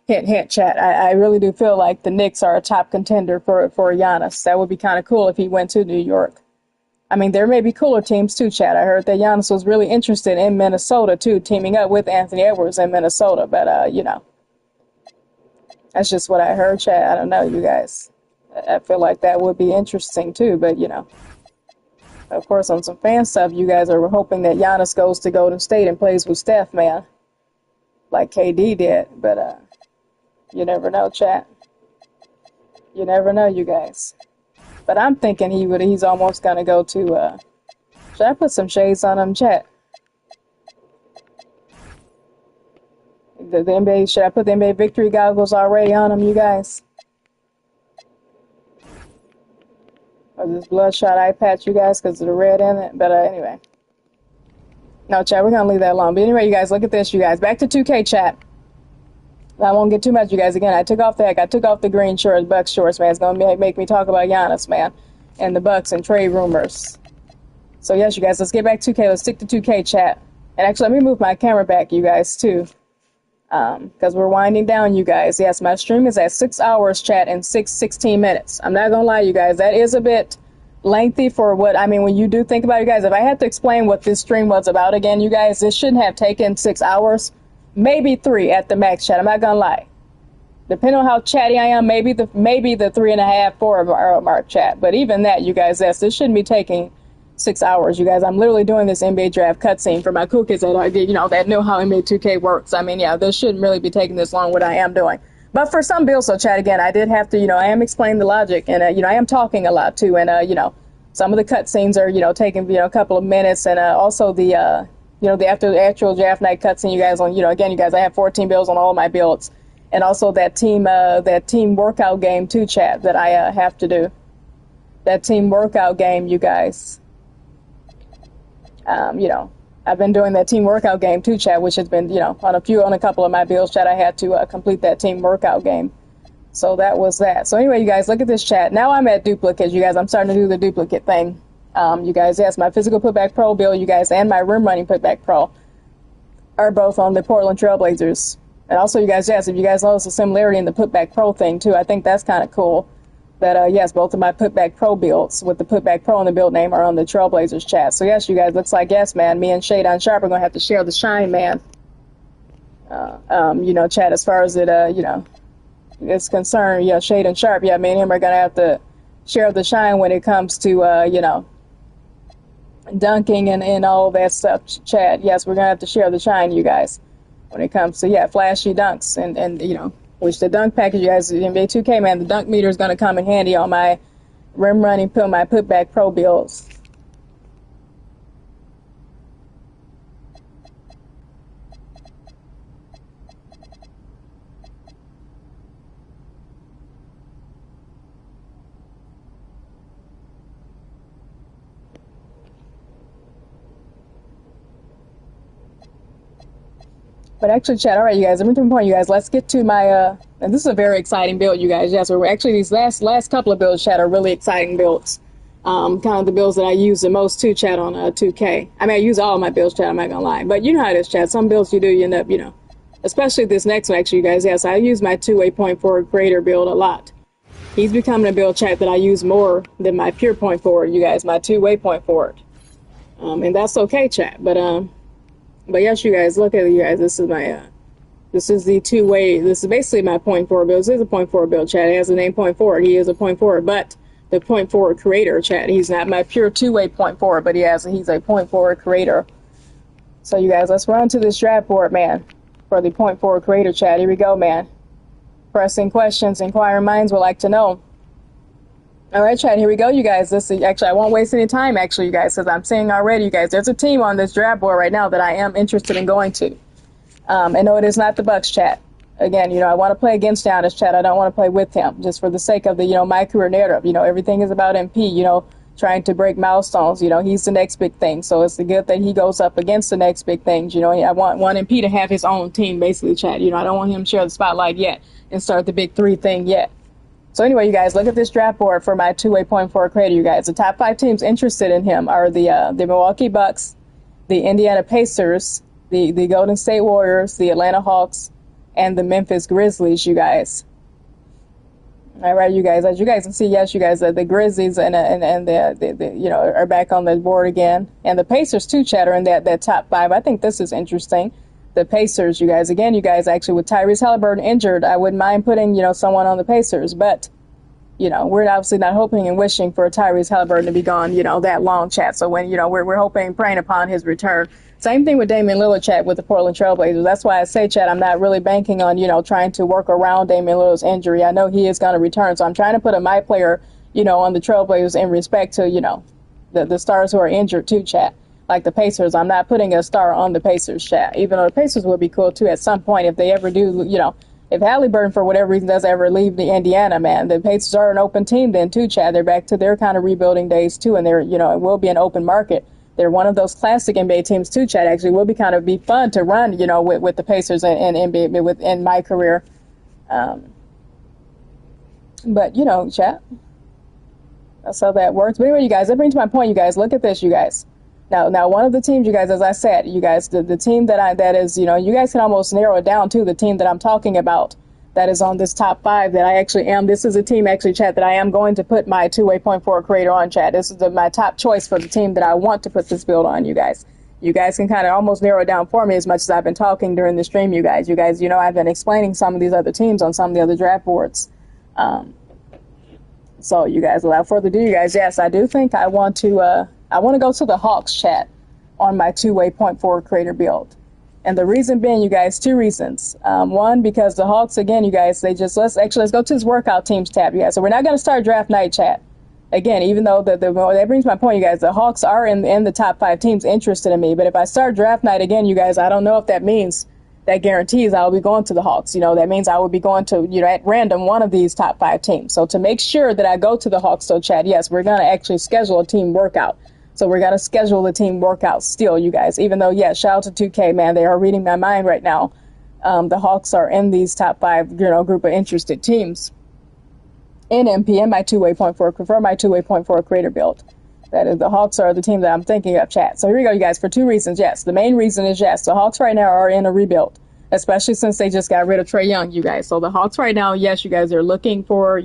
hint, chat. I really do feel like the Knicks are a top contender for Giannis. That would be kind of cool if he went to New York. I mean, there may be cooler teams too, chat. I heard that Giannis was really interested in Minnesota too, teaming up with Anthony Edwards in Minnesota. But, you know, that's just what I heard, chat. I don't know, you guys. I feel like that would be interesting too, but, you know. Of course, on some fan stuff, you guys are hoping that Giannis goes to Golden State and plays with Steph, man. Like KD did. But, you never know, chat. You never know, you guys. But I'm thinking he's almost going to go to, should I put some shades on him, chat? The NBA, should I put the NBA victory goggles already on him, you guys? Or this bloodshot eye patch, you guys, because of the red in it. But anyway. No, chat, we're going to leave that alone. But anyway, you guys, look at this, you guys. Back to 2K, chat. I won't get too much, you guys. Again, I took off the green shorts, Bucks shorts, man. It's going to make me talk about Giannis, man, and the Bucks and trade rumors. So, yes, you guys, let's get back to 2K. Let's stick to 2K, chat. And actually, let me move my camera back, you guys, too. Because we're winding down, you guys. Yes, my stream is at 6 hours, chat, and 16 minutes. I'm not going to lie, you guys. That is a bit lengthy for what, I mean, when you do think about it, you guys, if I had to explain what this stream was about again, you guys, this shouldn't have taken 6 hours. Maybe 3 at the max, chat. I'm not going to lie. Depending on how chatty I am, maybe the 3.5, 4 mark, chat. But even that, you guys, yes, this shouldn't be taking 6 hours, you guys. I'm literally doing this NBA draft cutscene for my cool kids that are, you know, that know how NBA 2K works. I mean, yeah, this shouldn't really be taking this long, what I am doing. But for some builds, so chat, again, I did have to, you know, I am explaining the logic, and, you know, I am talking a lot, too. And, you know, some of the cutscenes are, you know, taking, you know, a couple of minutes. And also the, you know, the after the actual draft night cutscene, you guys, on, you know, again, you guys, I have 14 builds on all my builds. And also that team workout game, too, chat, that I have to do. That team workout game, you guys. You know, I've been doing that team workout game too, chat, which has been, you know, on a couple of my builds, chat, I had to complete that team workout game. So that was that. So anyway, you guys, look at this, chat. Now I'm at duplicates, you guys. I'm starting to do the duplicate thing. You guys, yes, my physical putback pro build, you guys, and my rim running putback pro are both on the Portland Trailblazers. And also, you guys, yes, if you guys notice a similarity in the putback pro thing too, I think that's kind of cool. That, yes, both of my putback pro builds with the putback pro and the build name are on the Trailblazers chat. So, yes, you guys, looks like, yes, man, me and Shade on Sharp are going to have to share the shine, man. You know, chat, as far as it, you know, is concerned, you know, Shade and Sharp, yeah, me and him are going to have to share the shine when it comes to, you know, dunking and all that stuff, chat. Yes, we're going to have to share the shine, you guys, when it comes to, yeah, flashy dunks and you know, which the dunk package, you guys, NBA 2K, man, the dunk meter is going to come in handy on my rim running, my putback pro builds. But actually, chat, all right, you guys, let me point you guys. Let's get to my, and this is a very exciting build, you guys. Yes, we're actually, these last couple of builds, chat, are really exciting builds. Kind of the builds that I use the most, too, chat, on 2K. I mean, I use all of my builds, chat, I'm not gonna lie. But you know how it is, chat. Some builds you end up, you know, especially this next one, actually, you guys. Yes, I use my two-way point forward creator build a lot. He's becoming a build, chat, that I use more than my pure point forward, you guys, my two-way point forward. And that's okay, chat. But yes, you guys, look at it, you guys. This is my This is the two-way. This is basically my point forward build. This is a point forward build, chat. It has the name point forward. He is a point forward, but the point forward creator, chat. He's not my pure two-way point forward, but he's a point forward creator. So you guys, let's run to this draft board, man, for the point forward creator, chat. Here we go, man. Pressing questions, inquiring minds would like to know. All right, chat, here we go, you guys. This is actually, I won't waste any time, actually, you guys, because I'm seeing already, you guys, there's a team on this draft board right now that I am interested in going to. And no, it is not the Bucks, chat. Again, I want to play against Giannis, chat. I don't want to play with him, just for the sake of the, my career narrative. Everything is about MP, trying to break milestones. He's the next big thing. So it's good that he goes up against the next big things. I want MP to have his own team, basically, chat. I don't want him to share the spotlight yet and start the big three thing yet. So anyway, you guys, look at this draft board for my two-way point forward creator, you guys. The top 5 teams interested in him are the Milwaukee Bucks, the Indiana Pacers, the Golden State Warriors, the Atlanta Hawks, and the Memphis Grizzlies, you guys. All right, you guys. As you guys can see, yes, you guys, the Grizzlies and the are back on the board again, and the Pacers too, chat, are in that top 5. I think this is interesting. The Pacers, you guys. Again, you guys, actually, with Tyrese Halliburton injured, I wouldn't mind putting someone on the Pacers, but we're obviously not hoping and wishing for Tyrese Halliburton to be gone, that long, chat. So when we're hoping, praying upon his return. Same thing with Damian Lillard, chat, with the Portland Trailblazers. That's why I say, chat, I'm not really banking on, trying to work around Damian Lillard's injury. I know he is going to return, so I'm trying to put my player, on the Trailblazers in respect to, the stars who are injured too, chat. Like the Pacers, I'm not putting a star on the Pacers, chat. Even though the Pacers would be cool too at some point if they ever do, if Halliburton for whatever reason does ever leave the Indiana, man, the Pacers are an open team then too, chat. They're back to their kind of rebuilding days too, and they're, it will be an open market. They're one of those classic NBA teams too, chat. Actually, will be fun to run, with the Pacers and NBA in my career. But chat. That's how that works. But anyway, you guys, that brings my point. You guys, look at this, you guys. Now, one of the teams, you guys, as I said, you guys, the team that is, you guys can almost narrow it down to the team that I'm talking about. That is on this top 5 that I actually am. This is a team, actually, chat, that I am going to put my two-way point forward creator on, chat. This is my top choice for the team that I want to put this build on, you guys. You guys can kind of almost narrow it down for me as much as I've been talking during the stream, you guys. You guys, I've been explaining some of these other teams on some of the other draft boards. So, you guys, without further ado, you guys, yes, I do think I want to go to the Hawks, chat, on my two-way point forward creator build. And the reason being, you guys, 2 reasons. One, because the Hawks, again, you guys, let's go to this workout teams tab, you guys. So we're not going to start draft night, chat. Again, even though that brings my point, you guys, the Hawks are in the top 5 teams interested in me. But if I start draft night again, you guys, I don't know if that means, that guarantees I'll be going to the Hawks. That means I will be going to, at random, one of these top 5 teams. So to make sure that I go to the Hawks, so chat, yes, we're going to actually schedule a team workout. So we're going to schedule the team workout still, you guys, even though, yeah, shout out to 2K, man, they are reading my mind right now. The Hawks are in these top 5, group of interested teams in MP and my two-way point forward creator build. That is, the Hawks are the team that I'm thinking of, chat. So here we go, you guys, for 2 reasons. Yes, the main reason is, yes, the Hawks right now are in a rebuild, especially since they just got rid of Trae Young, you guys. So the Hawks right now, yes, you guys, they're looking for,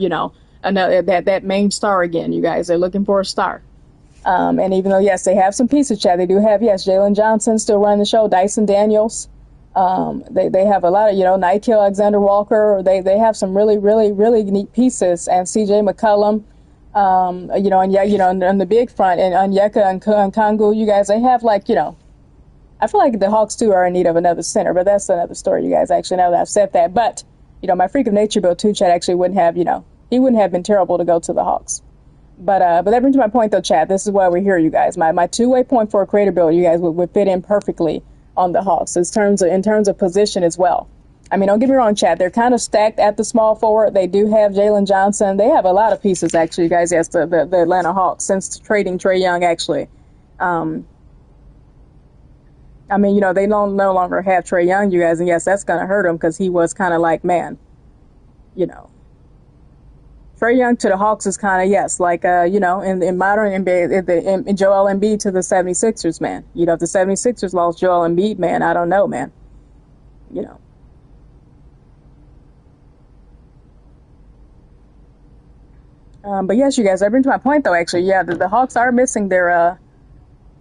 another, that main star again, you guys. They're looking for a star. And even though, yes, they have some pieces, chat, they do have, yes, Jalen Johnson still running the show, Dyson Daniels. They have a lot of, Nike Alexander Walker. They have some really, really, really neat pieces. And CJ McCollum, and the big front, and Onyeka and Kongu, you guys, they have, I feel like the Hawks, too, are in need of another center. But that's another story, you guys, actually, now that I've said that. But, my Freak of Nature build, too, chat, actually wouldn't have, he wouldn't have been terrible to go to the Hawks. But that brings my point, though, chat. This is why we're here, you guys. My two-way point for a creator build, you guys, would fit in perfectly on the Hawks in terms of position as well. I mean, don't get me wrong, chat. They're kind of stacked at the small forward. They do have Jalen Johnson. They have a lot of pieces, actually, you guys, yes, the Atlanta Hawks, since trading Trae Young, actually. They no longer have Trae Young, you guys, and yes, that's going to hurt him because he was kind of like, man, Trae Young to the Hawks is kind of, yes, like, in modern NBA, in Joel Embiid to the 76ers, man. If the 76ers lost Joel Embiid, man, I don't know, man. But yes, you guys, that brings my point, though, actually. Yeah, the Hawks are missing their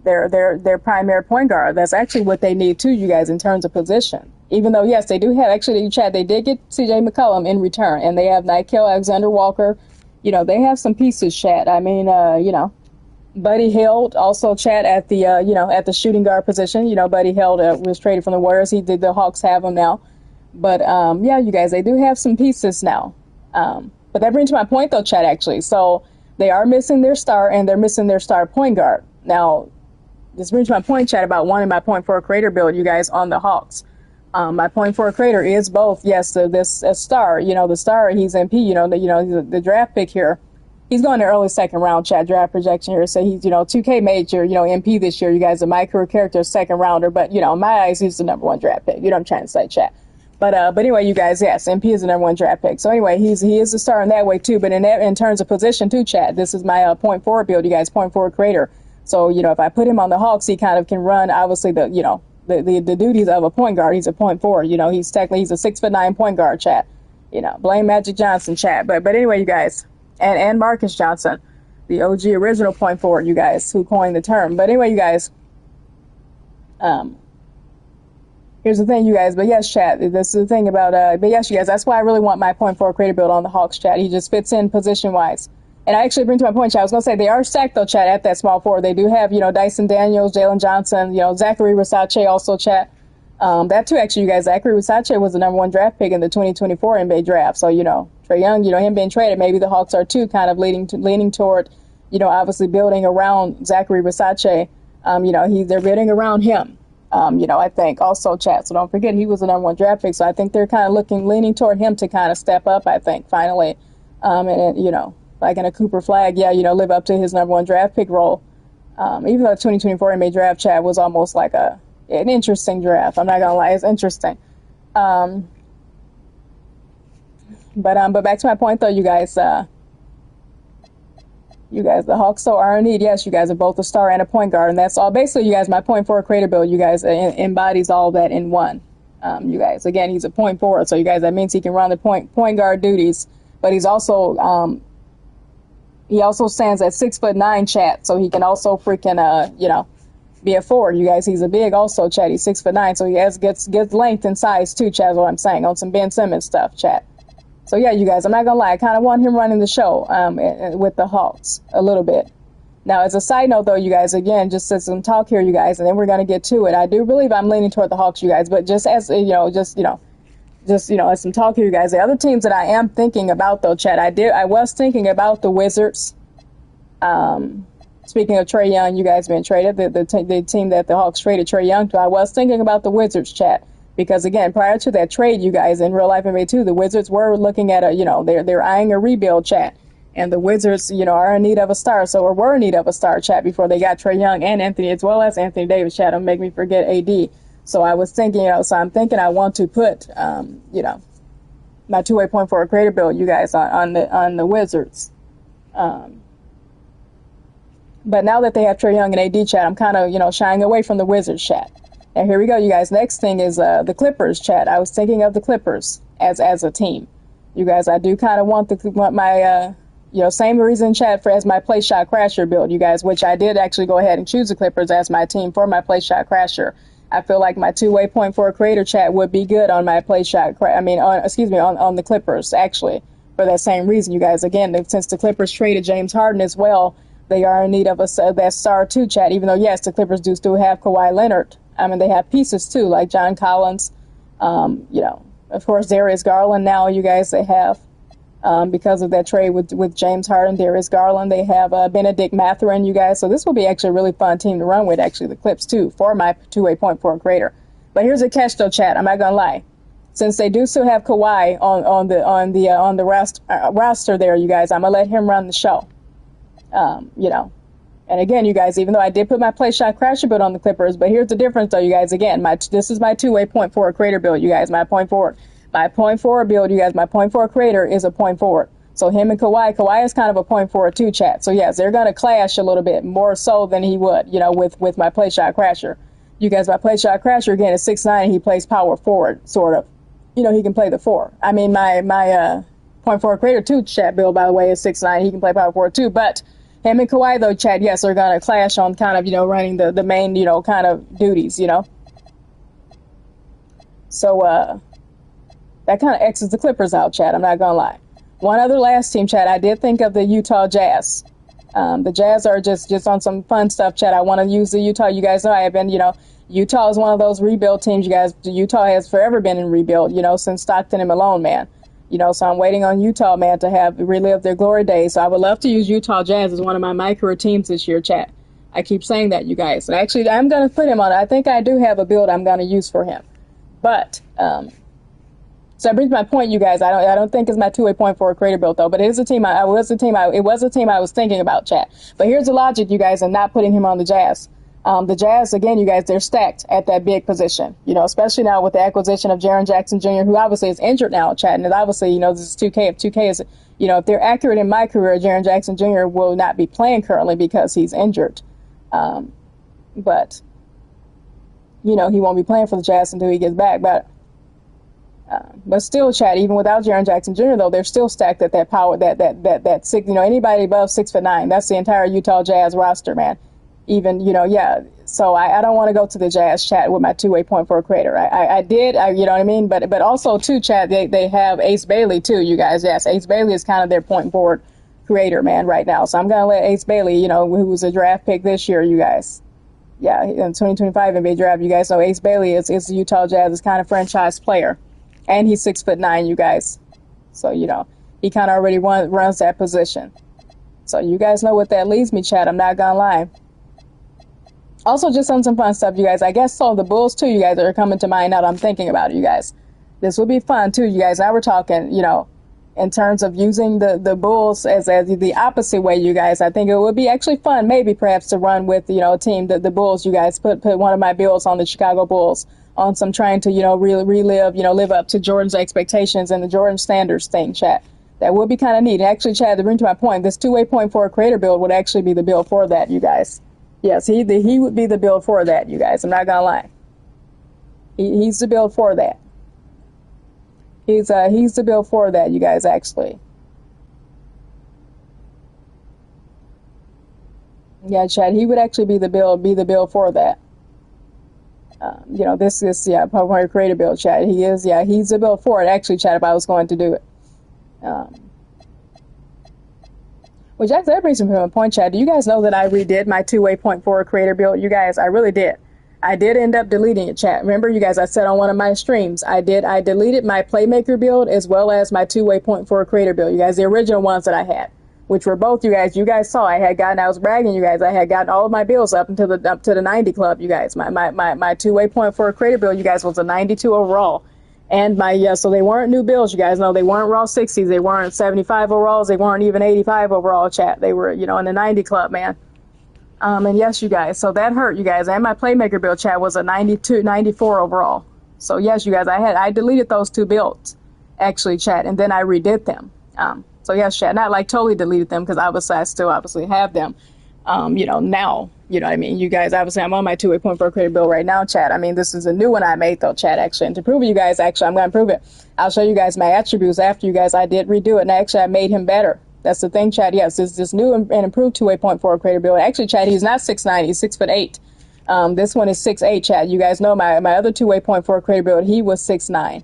primary point guard. That's actually what they need, too, you guys, in terms of position. Even though, yes, they do have, actually, Chad, they did get CJ McCollum in return, and they have Nikhil Alexander-Walker. You know, they have some pieces, Chad. I mean, you know, Buddy Hield also, Chad, at the, you know, at the shooting guard position. You know, Buddy Hield was traded from the Warriors. The Hawks have him now. But, yeah, you guys, they do have some pieces now. But that brings to my point, though, Chad, actually. So they are missing their star, and they're missing their star point guard. Now, this brings to my point, Chad, about wanting my point for a creator build, you guys, on the Hawks. My point for a creator is both, yes, this a star. You know, the star, he's MP, you know, the draft pick here. He's going to early second round, Chad, draft projection here. So he's, you know, 2K major, you know, MP this year. You guys are MyCareer character, second rounder. But, you know, in my eyes, he's the number one draft pick. You know what I'm trying to say, Chad. But anyway, you guys, yes, MP is the number one draft pick. So anyway, he is a star in that way too. But in terms of position too, Chad, this is my point forward build, you guys, point forward creator. So, you know, if I put him on the Hawks, he kind of can run, obviously, the, you know, the duties of a point guard. He's a point forward. You know, he's a 6'9" point guard, Chad. You know, blame Magic Johnson, Chad. But anyway, you guys, and Marcus Johnson, the OG original point forward, you guys, who coined the term. But anyway, you guys, here's the thing, you guys. But yes, Chad, this is the thing about, but yes, you guys, that's why I really want my point forward creator build on the Hawks, Chad. He just fits in position wise. And I actually bring to my point, Chad, I was going to say they are stacked, though, Chad, at that small forward. They do have, you know, Dyson Daniels, Jalen Johnson, you know, Zachary Versace also, Chad. That, too, actually, you guys, Zachary Versace was the number one draft pick in the 2024 NBA draft. So, you know, Trae Young, you know, him being traded, maybe the Hawks are, too, kind of leaning toward, you know, obviously building around Zachary Versace. You know, they're building around him, you know, I think also, Chad. So don't forget, he was the number one draft pick. So I think they're kind of leaning toward him to kind of step up, I think, finally. And you know, like in a Cooper Flag, yeah, you know, live up to his number one draft pick role. Even though the 2024 NBA draft, Chad, was almost like an interesting draft. I'm not gonna lie, it's interesting. But back to my point though, you guys, the Hawks so are in need. Yes, you guys are both a star and a point guard, and that's all. Basically, you guys, my point forward creator build, you guys, embodies all that in one. You guys, again, he's a point forward, so you guys, that means he can run the point guard duties, but he's also he also stands at 6'9", Chad, so he can also freaking you know, be a forward. You guys, he's a big also, Chad. He's 6'9", so he gets length and size too, Chad. Is what I'm saying on some Ben Simmons stuff, Chad. So yeah, you guys, I'm not gonna lie, I kind of want him running the show with the Hawks a little bit. Now, as a side note, though, you guys, again, just some talk here, you guys, and then we're gonna get to it. I do believe I'm leaning toward the Hawks, you guys, but just as you know, as some talk here, you guys. The other teams that I am thinking about, though, Chad, I was thinking about the Wizards. Speaking of Trae Young, you guys been traded. The team that the Hawks traded Trae Young to, I was thinking about the Wizards, Chad. Because again, prior to that trade, you guys, in real life NBA 2, the Wizards were looking at they're eyeing a rebuild, Chat. And the Wizards, you know, are in need of a star, or were in need of a star, Chat, before they got Trae Young and Anthony, as well as Anthony Davis, Chat. Don't make me forget AD. So I was thinking, I'm thinking I want to put, my two-way point for a creator build, you guys, on the Wizards. But now that they have Trae Young and AD, Chat, I'm kind of, shying away from the Wizards, Chat. And here we go, you guys. Next thing is the Clippers, Chad. I was thinking of the Clippers as a team. You guys, I do kind of want my same reason, Chad, as my play shot crasher build, you guys, which I did actually go ahead and choose the Clippers as my team for my play shot crasher. I feel like my two-way point for a creator, Chat, would be good on my play shot. On the Clippers, actually, for that same reason, you guys. Again, since the Clippers traded James Harden as well, they are in need of that star too, Chad. Even though yes, the Clippers do still have Kawhi Leonard. I mean, they have pieces, too, like John Collins, of course, Darius Garland now, you guys, they have, because of that trade with James Harden, Darius Garland, they have Benedict Mathurin, you guys. So this will be actually a really fun team to run with, actually, the Clips, too, for my two-way point for a creator. But here's a catch, though, Chad. I'm not going to lie. Since they do still have Kawhi on the roster there, you guys, I'm going to let him run the show, And again, you guys, even though I did put my play shot crasher build on the Clippers, but here's the difference, though, you guys. Again, this is my two-way point forward creator build, you guys. My point forward build, you guys. My point forward creator is a point forward. So him and Kawhi is kind of a point forward too, Chat. So yes, they're gonna clash a little bit more so than he would, with my play shot crasher. You guys, my play shot crasher again is 6'9". He plays power forward, sort of. He can play the four. I mean, my point forward creator too, Chat build, by the way, is 6'9". He can play power forward too, but him and Kawhi, though, Chad, yes, are going to clash on kind of, running the main, kind of duties, So that kind of X's the Clippers out, chat. I'm not gonna lie. One other last team, chat. I did think of the Utah Jazz. The Jazz are just on some fun stuff, chat. I want to use the Utah. You guys know I have been, Utah is one of those rebuild teams. You guys, Utah has forever been in rebuild, since Stockton and Malone, man. So I'm waiting on Utah, man, to have relive their glory days. So I would love to use Utah Jazz as one of my MyCareer teams this year, chat. I keep saying that, you guys. And actually, I'm going to put him on. I think I do have a build I'm going to use for him. But, so that brings my point, you guys. I don't think it's my 2-way point for a creator build, though. But it is a team. It was a team I was thinking about, chat. But here's the logic, you guys, in not putting him on the Jazz. The Jazz, again, you guys, they're stacked at that big position, especially now with the acquisition of Jaren Jackson Jr., who obviously is injured now, chat. And obviously, this is 2K. If 2K is, if they're accurate in MyCareer, Jaren Jackson Jr. will not be playing currently because he's injured. But, he won't be playing for the Jazz until he gets back. But still, chat, even without Jaren Jackson Jr., though, they're still stacked at that power, that six, anybody above 6'9", that's the entire Utah Jazz roster, man. Even, yeah. So I don't want to go to the Jazz, chat, with my 2-way point for a creator. I did, you know what I mean? But also, too, chat, they have Ace Bailey, too, you guys. Yes, Ace Bailey is kind of their point forward creator, man, right now. So I'm going to let Ace Bailey, who was a draft pick this year, you guys. Yeah, in 2025 NBA draft, you guys know Ace Bailey is the Utah Jazz's kind of franchise player. And he's 6'9", you guys. So, he kind of already runs that position. So you guys know what that leaves me, chat. I'm not going to lie. Also, just on some fun stuff, you guys. I guess so. The Bulls, too, you guys, are coming to mind now that I'm thinking about it, you guys. This would be fun, too, you guys. Now we're talking, in terms of using the Bulls as the opposite way, you guys. I think it would be actually fun, maybe perhaps, to run with, a team, the Bulls, you guys. Put one of my builds on the Chicago Bulls on some trying to, relive, live up to Jordan's expectations and the Jordan standards thing, chat. That would be kind of neat. Actually, Chad, to bring to my point, this 2-way point for a creator build would actually be the build for that, you guys. Yes, he would be the build for that, you guys. I'm not gonna lie. He's the build for that. He's the build for that, you guys. Actually, yeah, Chad. He would actually be the build for that. This is Pokemon creator build, Chad. He's the build for it. Actually, Chad, if I was going to do it. Which actually, that brings me to a point, Chad. Do you guys know that I redid my 2-way point for a creator build? You guys, I really did. I did end up deleting it, chat. Remember, you guys, I said on one of my streams, I deleted my playmaker build as well as my 2-way point for a creator build. You guys, the original ones that I had, which were both, you guys saw, I was bragging, you guys, I had gotten all of my builds up to the 90 club, you guys. My 2-way point for a creator build, you guys, was a 92 overall. And so they weren't new builds, you guys know. They weren't raw 60s. They weren't 75 overalls. They weren't even 85 overall, chat. They were, in the 90 club, man. And yes, you guys. So that hurt, you guys. And my playmaker build, chat, was a 94 overall. So yes, you guys, I deleted those 2 builds, actually, chat, and then I redid them. So yes, chat, not like totally deleted them because I still have them. Now, you know what I mean? You guys, obviously, I'm on my 2-way point for a creator build right now, chat. I mean, this is a new one I made, though, chat, actually. And to prove it, you guys, actually, I'm going to prove it. I'll show you guys my attributes after, you guys. I did redo it, and actually, I made him better. That's the thing, chat. Yes, this new and improved 2-way point for a creator build. Actually, chat, he's not 6'9", he's 6'8". This one is 6'8", chat. You guys know my other 2-way point for a creator build, he was 6'9".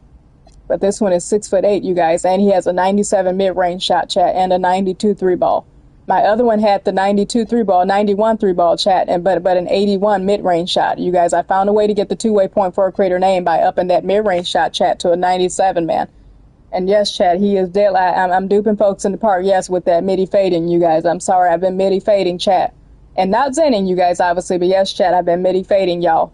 But this one is 6'8", you guys, and he has a 97 mid-range shot, chat, and a 92 3-ball. My other one had the 92 3-ball, 91 3-ball, chat, but an 81 mid-range shot. You guys, I found a way to get the 2-way point for a creator name by upping that mid-range shot, chat, to a 97, man. And yes, chat, he is dead. I'm duping folks in the park, yes, with that midi fading, you guys. I'm sorry, I've been midi fading, chat. And not zenning, you guys, obviously, but yes, chat, I've been midi fading, y'all.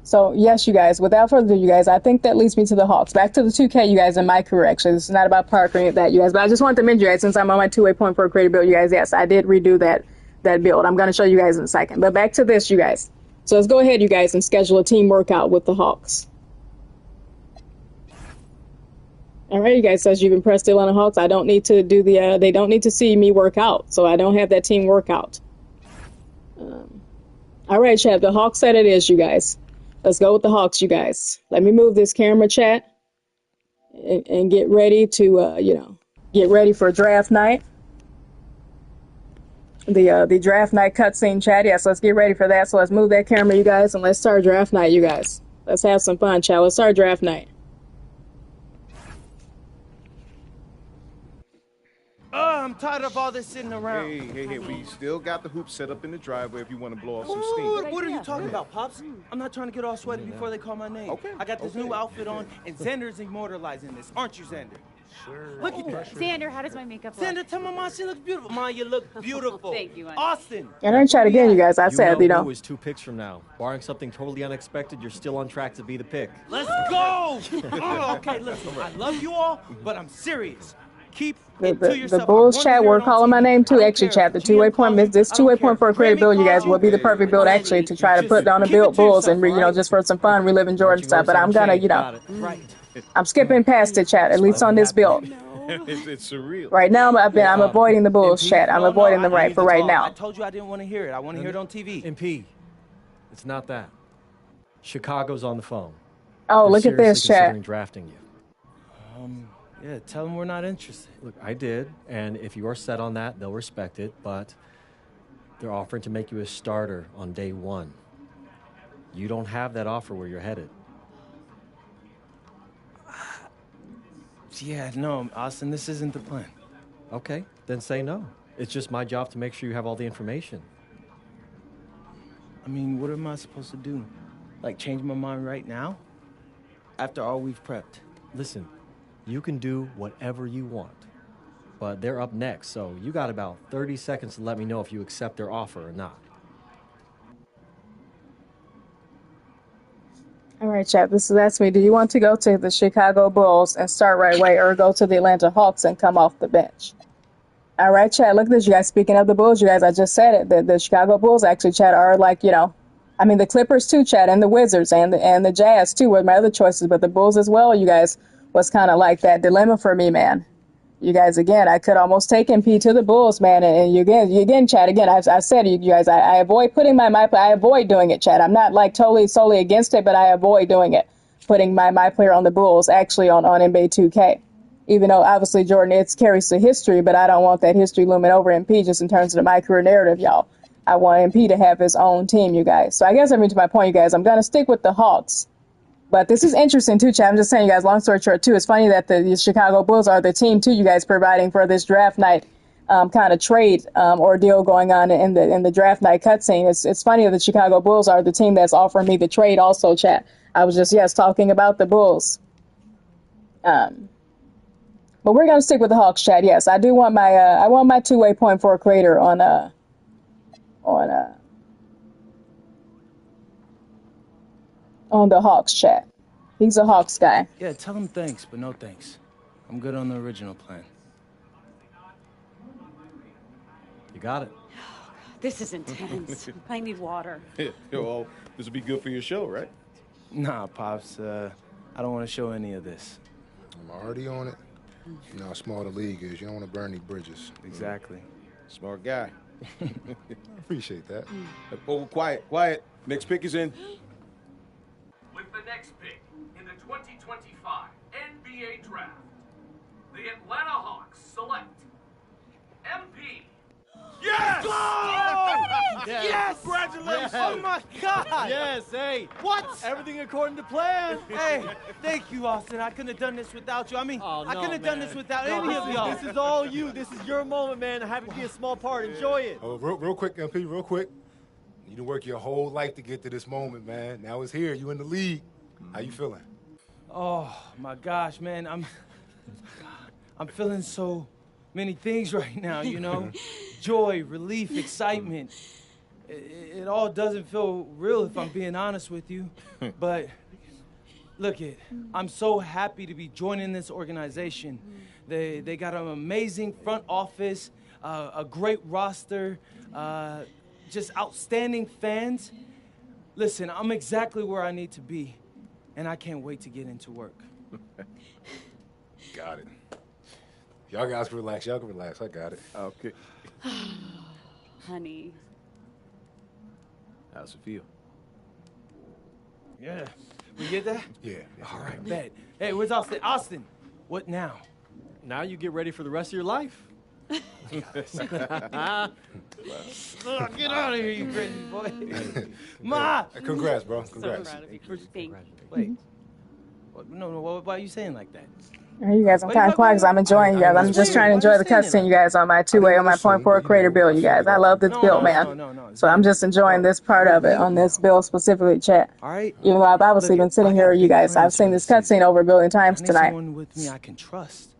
So, yes, you guys, without further ado, you guys, I think that leads me to the Hawks. Back to the 2K, you guys, in MyCareer, actually. This is not about Park or any of that, you guys. But I just wanted to mention, you guys, since I'm on my 2-way point for a creator build, you guys, yes, I did redo that build. I'm going to show you guys in a second. But back to this, you guys. So let's go ahead, you guys, and schedule a team workout with the Hawks. All right, you guys, so as you've impressed the Atlanta Hawks, I don't need to do they don't need to see me work out. So I don't have that team workout. All right, chat, the Hawks set it is, you guys. Let's go with the Hawks, you guys. Let me move this camera, chat, and get ready to, get ready for draft night. The draft night cutscene, chat. Yes, let's get ready for that. So let's move that camera, you guys, and let's start draft night, you guys. Let's have some fun, chat. Let's start draft night. I'm tired of all this sitting around. Hey, we still got the hoop set up in the driveway if you want to blow off some Ooh, steam. what are you talking about, Pops? I'm not trying to get all sweaty before they call my name. Okay. I got this new outfit on, and Xander's immortalizing this. Aren't you, Xander? Sure. Look at that. Xander, how does my makeup look? Xander, tell my mom she looks beautiful. Ma, you look beautiful. Thank you, honey. Austin. And then chat again, you guys. I said, you know. Who is 2 picks from now. Barring something totally unexpected, you're still on track to be the pick. Let's go! Okay, listen, I love you all, but I'm serious. Keep it to yourself. The Bulls chat were calling my name too. Actually, chat the two-way point. This two-way point for a creative build, you guys, will be the perfect build actually to try to put down the build Bulls and just for some fun, reliving Jordan stuff. But I'm gonna, I'm skipping past it, chat. At least on this build. It's surreal. Right now, I'm avoiding the Bulls chat. I'm avoiding them for right now. I told you I didn't want to hear it. I want to hear it on TV. MP, it's not that. Chicago's on the phone. Oh, They're look at this seriously chat. considering drafting you. Yeah, tell them we're not interested. Look, I did, and if you are set on that, they'll respect it, but they're offering to make you a starter on day 1. You don't have that offer where you're headed. Yeah, no, Austin, this isn't the plan. Okay, then say no. It's just my job to make sure you have all the information. I mean, what am I supposed to do? Like, change my mind right now? After all we've prepped? Listen, you can do whatever you want, but they're up next, so you got about 30 seconds to let me know if you accept their offer or not. All right, chat. That's me. Do you want to go to the Chicago Bulls and start right away, or go to the Atlanta Hawks and come off the bench? All right, chat. Look at this, you guys. Speaking of the Bulls, you guys, I just said it. The Chicago Bulls actually, chat, are like, I mean, the Clippers too, chat, and the Wizards and the Jazz too were my other choices, but the Bulls as well, you guys, was kind of like that dilemma for me, man. You guys, again, I could almost take MP to the Bulls, man, and you again, chat, again, I've said, you guys, I avoid putting I avoid doing it, chat. I'm not like solely against it, but I avoid doing it, putting my player on the Bulls, actually on NBA 2K. Even though, obviously, Jordan, it carries the history, but I don't want that history looming over MP just in terms of the MyCareer narrative, y'all. I want MP to have his own team, you guys. So I guess to my point, you guys, I'm going to stick with the Hawks. But this is interesting, too, chat. I'm just saying, you guys, long story short, too, it's funny that the Chicago Bulls are the team, too, you guys, providing for this draft night kind of trade ordeal going on in the draft night cutscene. It's funny that the Chicago Bulls are the team that's offering me the trade also, chat. I was just, talking about the Bulls. But we're going to stick with the Hawks, chat. Yes, I do want my two-way point for a creator on the Hawks, chat. He's a Hawks guy. Yeah, tell him thanks, but no thanks. I'm good on the original plan. You got it. This is intense. I need water. Well, this will be good for your show, right? Nah, Pops, I don't want to show any of this. I'm already on it. You know how small the league is. You don't want to burn any bridges. Exactly. Smart guy. I appreciate that. Oh, quiet. Next pick is in. With the next pick in the 2025 NBA Draft, the Atlanta Hawks select MP. Yes! Yes! Yes! Congratulations! Oh my God! Yes, hey. What? Everything according to plan. Hey, thank you, Austin. I couldn't have done this without you. I mean, Oh, I no, couldn't have done man. this without No, any of y'all. This is all you. This is your moment, man. I have to be a small part. Enjoy it. Oh, real quick, MP, real quick. You done work your whole life to get to this moment, man. Now it's here. You in the league. How you feeling? Oh my gosh, man, I'm feeling so many things right now, Joy, relief, excitement. It all doesn't feel real if I'm being honest with you. But look I'm so happy to be joining this organization. They got an amazing front office, a great roster, just outstanding fans. Listen, I'm exactly where I need to be, and I can't wait to get into work. Got it. Y'all guys can relax. Y'all can relax. I got it. Okay. Honey. How's it feel? Yeah. We get that? Yeah. All right, bet. Hey, where's Austin? Austin, what now? Now you get ready for the rest of your life. Get out of here, you crazy boy. Ma! Congrats, bro. Congrats. So proud of you. Thank you. Wait. No, why are you saying like that? All right, you guys, I'm kind of quiet because I'm enjoying you guys. I'm just trying to enjoy the cutscene, you guys, on my two-way, on my .4 creator build, you guys. I love this build, man. So I'm just enjoying this part of it on this build specifically, chat. All right. Even though I've obviously been sitting here, you guys, I've seen this cutscene over a billion times I need tonight. someone with me I can trust.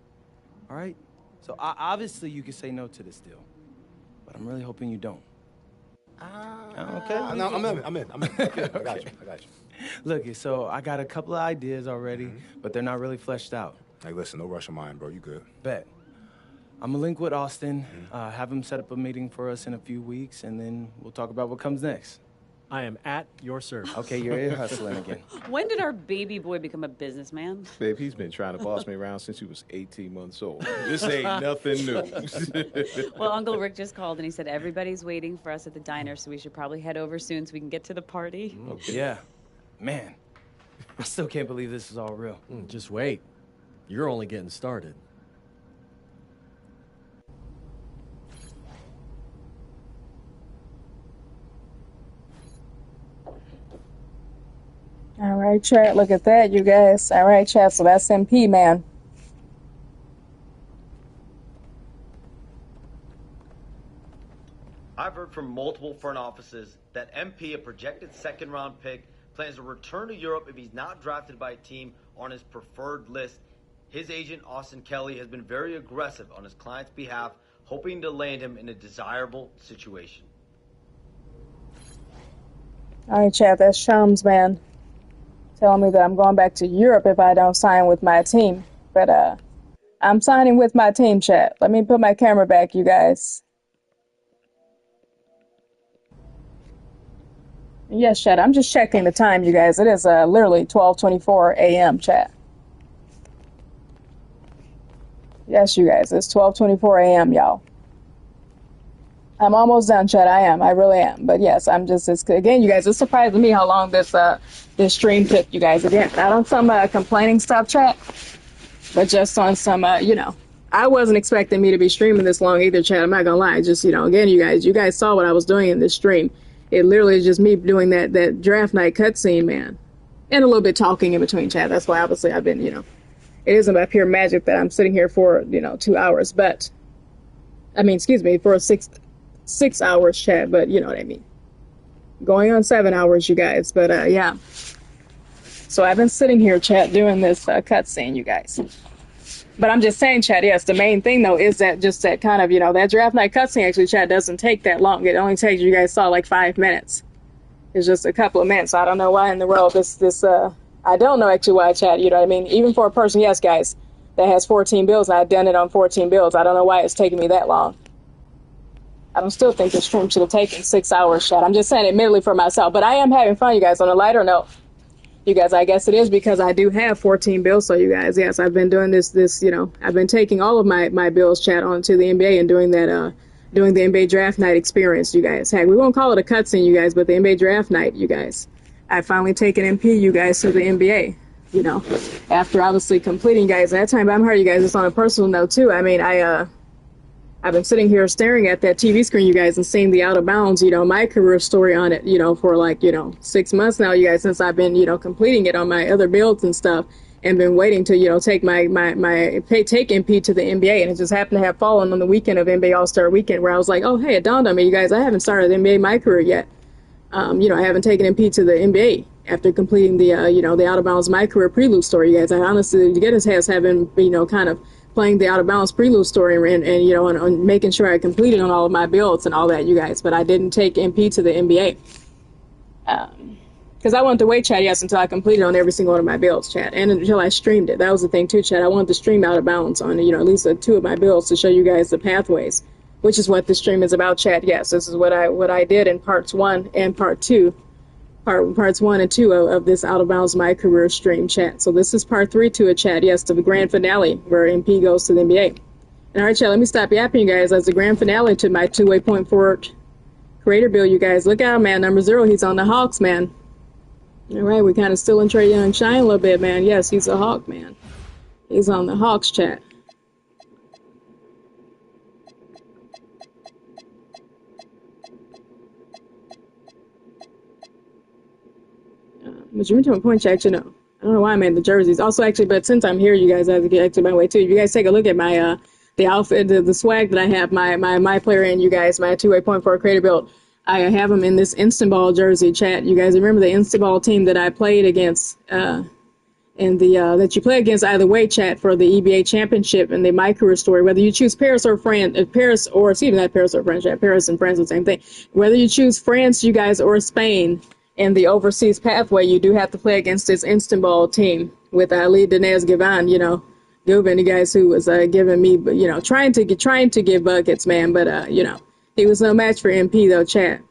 All right? So obviously you can say no to this deal, but I'm really hoping you don't. Okay. No, I'm in. I got you. Look, so I got a couple of ideas already, but they're not really fleshed out. Hey, listen, no rush of mine, bro. You good? Bet. I'm gonna link with Austin, have him set up a meeting for us in a few weeks, and then we'll talk about what comes next. I am at your service. Okay, you're ear hustling again. When did our baby boy become a businessman? Babe, he's been trying to boss me around since he was 18 months old. This ain't nothing new. Well, Uncle Rick just called and he said everybody's waiting for us at the diner, so we should probably head over soon so we can get to the party. Okay. Yeah. Man, I still can't believe this is all real. Just wait. You're only getting started. All right, chat, look at that, you guys. All right, chat, so that's MP, man. I've heard from multiple front offices that MP, a projected second-round pick, plans to return to Europe if he's not drafted by a team on his preferred list. His agent, Austin Kelly, has been very aggressive on his client's behalf, hoping to land him in a desirable situation. All right, chat, that's Shums, man, telling me that I'm going back to Europe if I don't sign with my team. But I'm signing with my team, chat. Let me put my camera back, you guys. Yes, chat, I'm just checking the time, you guys. It is literally 12:24 a.m., chat. Yes, you guys, it's 12:24 a.m., y'all. I'm almost done, chat. I am. I really am. But yes, I'm just, again, you guys, it's surprising me how long this stream took, you guys. Again, not on some complaining stuff, chat, but just on some, I wasn't expecting me to be streaming this long either, chat. I'm not gonna lie. Just, again, you guys saw what I was doing in this stream. It literally is just me doing that draft night cutscene, man, and a little bit talking in between, chat. That's why, obviously, I've been, it isn't by pure magic that I'm sitting here for, 2 hours, but, for 6 hours, chat, but you know what I mean. Going on 7 hours, you guys, but, yeah. So I've been sitting here, chat, doing this cutscene, you guys. But I'm just saying, chat, yes, the main thing, though, is that just that kind of, that draft night cutscene, actually, chat, doesn't take that long. It only takes, you guys saw, like 5 minutes. It's just a couple of minutes. I don't know why in the world I don't know actually why, chat, you know what I mean? Even for a person, yes, guys, that has 14 builds, and I've done it on 14 builds, I don't know why it's taking me that long. I don't still think the stream should have taken 6 hours, chat. I'm just saying, admittedly, for myself. But I am having fun, you guys, on a lighter note. You guys, I guess it is because I do have 14 builds, so you guys, yes, I've been doing this, I've been taking all of my builds, chat, onto the NBA and doing that, doing the NBA draft night experience, you guys. Heck, we won't call it a cutscene, you guys, but the NBA draft night, you guys. I've finally taken MP, you guys, to the NBA, after obviously completing, guys, at that time. But I'm heard, you guys, it's on a personal note, too. I mean, I've been sitting here staring at that TV screen, you guys, and seeing the Out of Bounds, MyCareer Story on it, for like, 6 months now, you guys, since I've been, completing it on my other builds and stuff, and been waiting to, take take MP to the NBA. And it just happened to have fallen on the weekend of NBA All-Star Weekend, where I was like, oh, hey, it dawned on me, you guys, I haven't started NBA MyCareer yet. I haven't taken MP to the NBA after completing the, the Out of Bounds MyCareer prelude story, you guys. I honestly, goodness has been, kind of playing the Out of Bounds prelude story and making sure I completed on all of my builds and all that, you guys. But I didn't take MP to the NBA. Because I wanted to wait, chat, yes, until I completed on every single one of my builds, chat. And until I streamed it. That was the thing, too, chat. I wanted to stream Out of Bounds on, at least 2 of my builds to show you guys the pathways, which is what this stream is about, chat. Yes, this is what I did in parts 1 and part 2. Parts 1 and 2 of this Out of Bounds MyCareer stream, chat. So this is part 3 to it, chat. Yes, to the grand finale where MP goes to the NBA. And all right, chat, let me stop yapping, you guys. As the grand finale to my two-way point forward creator build, you guys. Look out, man. Number 0, he's on the Hawks, man. All right, we kind of still in Trae Young shine a little bit, man. Yes, he's a Hawk, man. He's on the Hawks, chat. But you went to a point check, you know. I don't know why I made the jerseys. Also, actually, but since I'm here, you guys have to get to my way too. You guys take a look at my the outfit, the swag that I have, my player and you guys, my two-way point for a creator build. I have them in this Instant Ball jersey chat. You guys remember the Instant Ball team that I played against, and that you play against either way, chat, for the EBA championship and the MyCareer Story. Whether you choose Paris or France, Paris or excuse me, not Paris or France, chat, Paris and France, the same thing. Whether you choose France, you guys, or Spain in the overseas pathway, you do have to play against this Instant Ball team with Ali Dinez Gavan, you know, Gubin, you guys who was giving me, you know, trying to give buckets, man, but you know, he was no match for MP though, chat.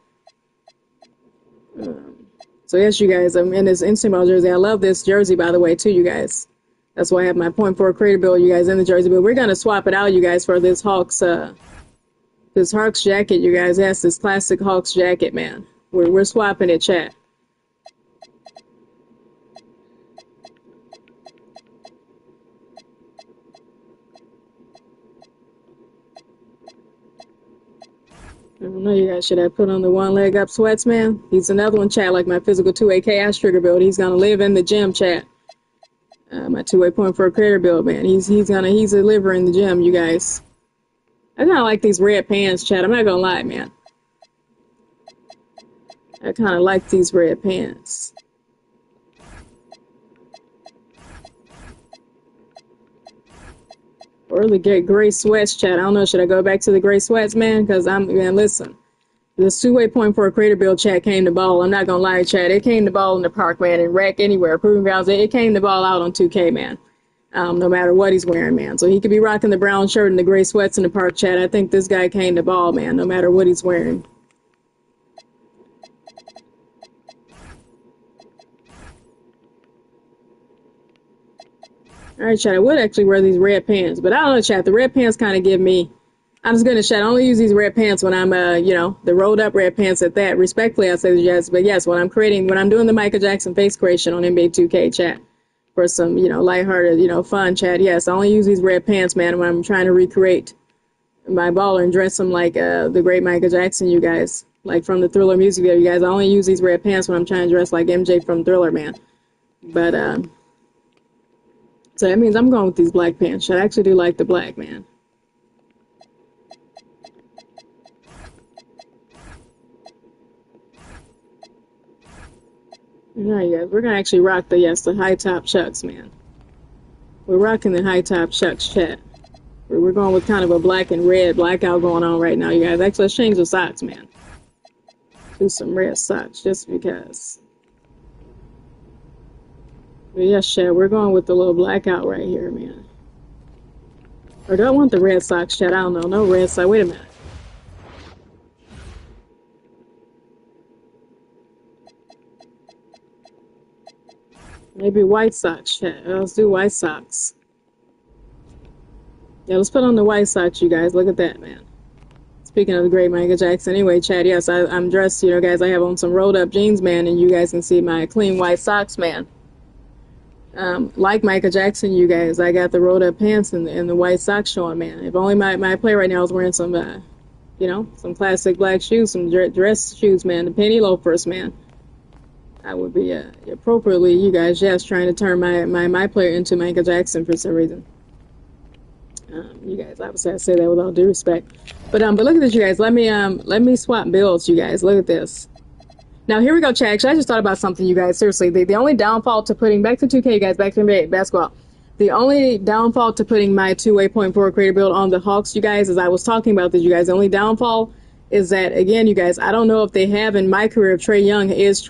So yes, you guys, I'm in this Instant Ball jersey. I love this jersey, by the way, too, you guys. That's why I have my point for creator build, you guys, in the jersey. But we're gonna swap it out, you guys, for this Hawks jacket, you guys. Yes, this classic Hawks jacket, man. We're swapping it, chat. I don't know, you guys, should I put on the one leg up sweats, man? He's another one, chat, like my physical 2A chaos trigger build. He's gonna live in the gym, chat. My two-way point for a creator build, man. He's a liver in the gym, you guys. I kinda like these red pants, chat. I'm not gonna lie, man. I kinda like these red pants. Or the gray sweats, chat. I don't know. Should I go back to the gray sweats, man? Because man, listen. This two-way point for a creator build, chat, came to ball. I'm not going to lie, chat. It came to ball in the park, man, in rec, anywhere. Proving grounds, it came to ball out on 2K, man. No matter what he's wearing, man. So he could be rocking the brown shirt and the gray sweats in the park, chat. I think this guy came to ball, man, no matter what he's wearing. All right, chat, I would actually wear these red pants, but I don't know, chat, the red pants kind of give me, I'm just going to, chat, I only use these red pants when I'm, you know, the rolled up red pants at that. Respectfully, I say yes, but yes, when I'm doing the Michael Jackson face creation on NBA 2K, chat, for some, you know, lighthearted, you know, fun, chat, yes, I only use these red pants, man, when I'm trying to recreate my baller and dress him like the great Michael Jackson, you guys, like from the Thriller music video, you guys. I only use these red pants when I'm trying to dress like MJ from Thriller, man. But, so that means I'm going with these black pants. I actually do like the black, man. All right, guys, we're going to actually rock the high top chucks, man. We're rocking the high top chucks, chat. We're going with kind of a black and red blackout going on right now, you guys. Actually, let's change the socks, man. Do some red socks just because. But yes, chat, we're going with the little blackout right here, man. Or do I want the red socks, chat? I don't know. No red socks. Wait a minute. Maybe white socks, chat. Let's do white socks. Yeah, let's put on the white socks, you guys. Look at that, man. Speaking of the great Michael Jackson. Anyway, chat, yes, I'm dressed, you know, guys. I have on some rolled up jeans, man, and you guys can see my clean white socks, man. Like Michael Jackson, you guys, I got the rolled up pants and the white socks showing, man. If only my player right now was wearing some, you know, some classic black shoes, some dress shoes, man, the penny loafers, man. I would be appropriately, you guys, yes, trying to turn my player into Michael Jackson for some reason. You guys, obviously, I say that with all due respect, but look at this, you guys. Let me swap builds, you guys. Look at this. Now, here we go, chat. Actually, I just thought about something, you guys. Seriously, the only downfall to putting, back to 2K, guys, back to NBA basketball. The only downfall to putting my two-way point forward creator build on the Hawks, you guys, as I was talking about this, you guys, the only downfall is that, again, you guys, I don't know if they have in MyCareer if Trae Young is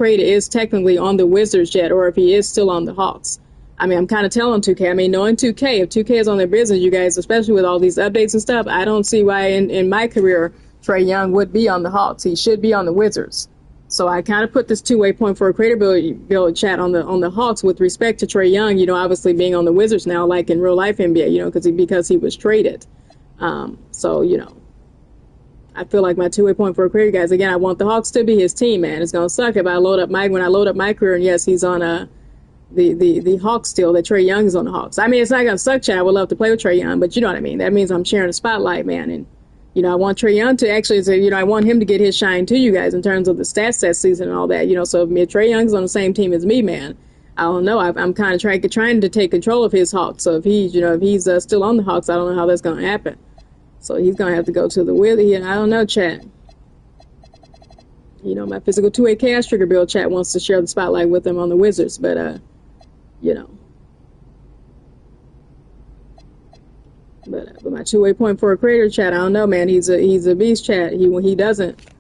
technically on the Wizards yet, or if he is still on the Hawks. I mean, I'm kind of telling 2K. I mean, knowing 2K, if 2K is on their business, you guys, especially with all these updates and stuff, I don't see why in MyCareer Trae Young would be on the Hawks. He should be on the Wizards. So I kind of put this two-way point for a creator build chat on the Hawks with respect to Trae Young, you know, obviously being on the Wizards now, like in real life NBA, you know, because he was traded. So, you know, I feel like my two-way point for a creator, guys, again, I want the Hawks to be his team, man. It's going to suck if when I load up MyCareer, and yes, he's on the Hawks still, that Trae Young is on the Hawks. I mean, it's not going to suck, chat. I would love to play with Trae Young, but you know what I mean. That means I'm sharing the spotlight, man, and You know, I want Trae Young to actually say, you know, I want him to get his shine too, you guys, in terms of the stats that season and all that. You know, so if Trae Young's on the same team as me, man, I don't know. I'm kind of trying to take control of his Hawks. So if he's, you know, if he's still on the Hawks, I don't know how that's going to happen. So he's going to have to go to the Wizards. I don't know, chat. You know, my physical 2A Chaos Trigger build chat wants to share the spotlight with them on the Wizards, but you know. But my 2A point for a creator chat, I don't know, man. He's a beast chat. He doesn't.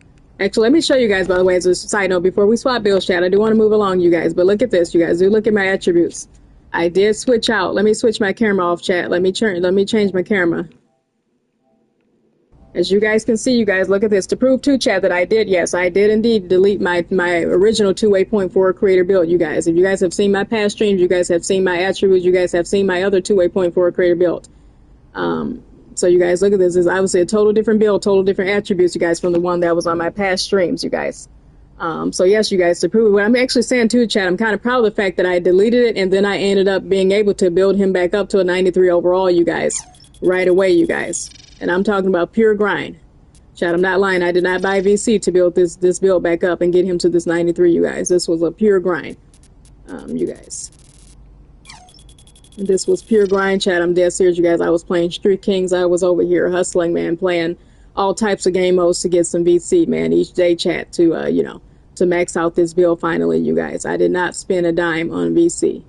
Actually, let me show you guys, by the way, as a side note, before we swap builds chat, I do want to move along, you guys. But look at this, you guys. Do look at my attributes. I did switch out. Let me switch my camera off, chat. Let me change my camera. As you guys can see, you guys, look at this. To prove to chat that I did, yes, I did indeed delete my original 2A.4 creator build, you guys. If you guys have seen my past streams, you guys have seen my attributes, you guys have seen my other 2A.4 creator build. So you guys, look at this. This is obviously a total different build, total different attributes, you guys, from the one that was on my past streams, you guys. So yes, you guys, to prove it, what I'm actually saying too, chat, I'm kind of proud of the fact that I deleted it and then I ended up being able to build him back up to a 93 overall, you guys, right away, you guys. And I'm talking about pure grind. Chat, I'm not lying. I did not buy VC to build this build back up and get him to this 93, you guys. This was a pure grind, you guys. This was pure grind, chat. I'm dead serious, you guys. I was playing Street Kings. I was over here hustling, man, playing all types of game modes to get some VC, man, each day, chat, to, you know, to max out this build finally, you guys. I did not spend a dime on VC.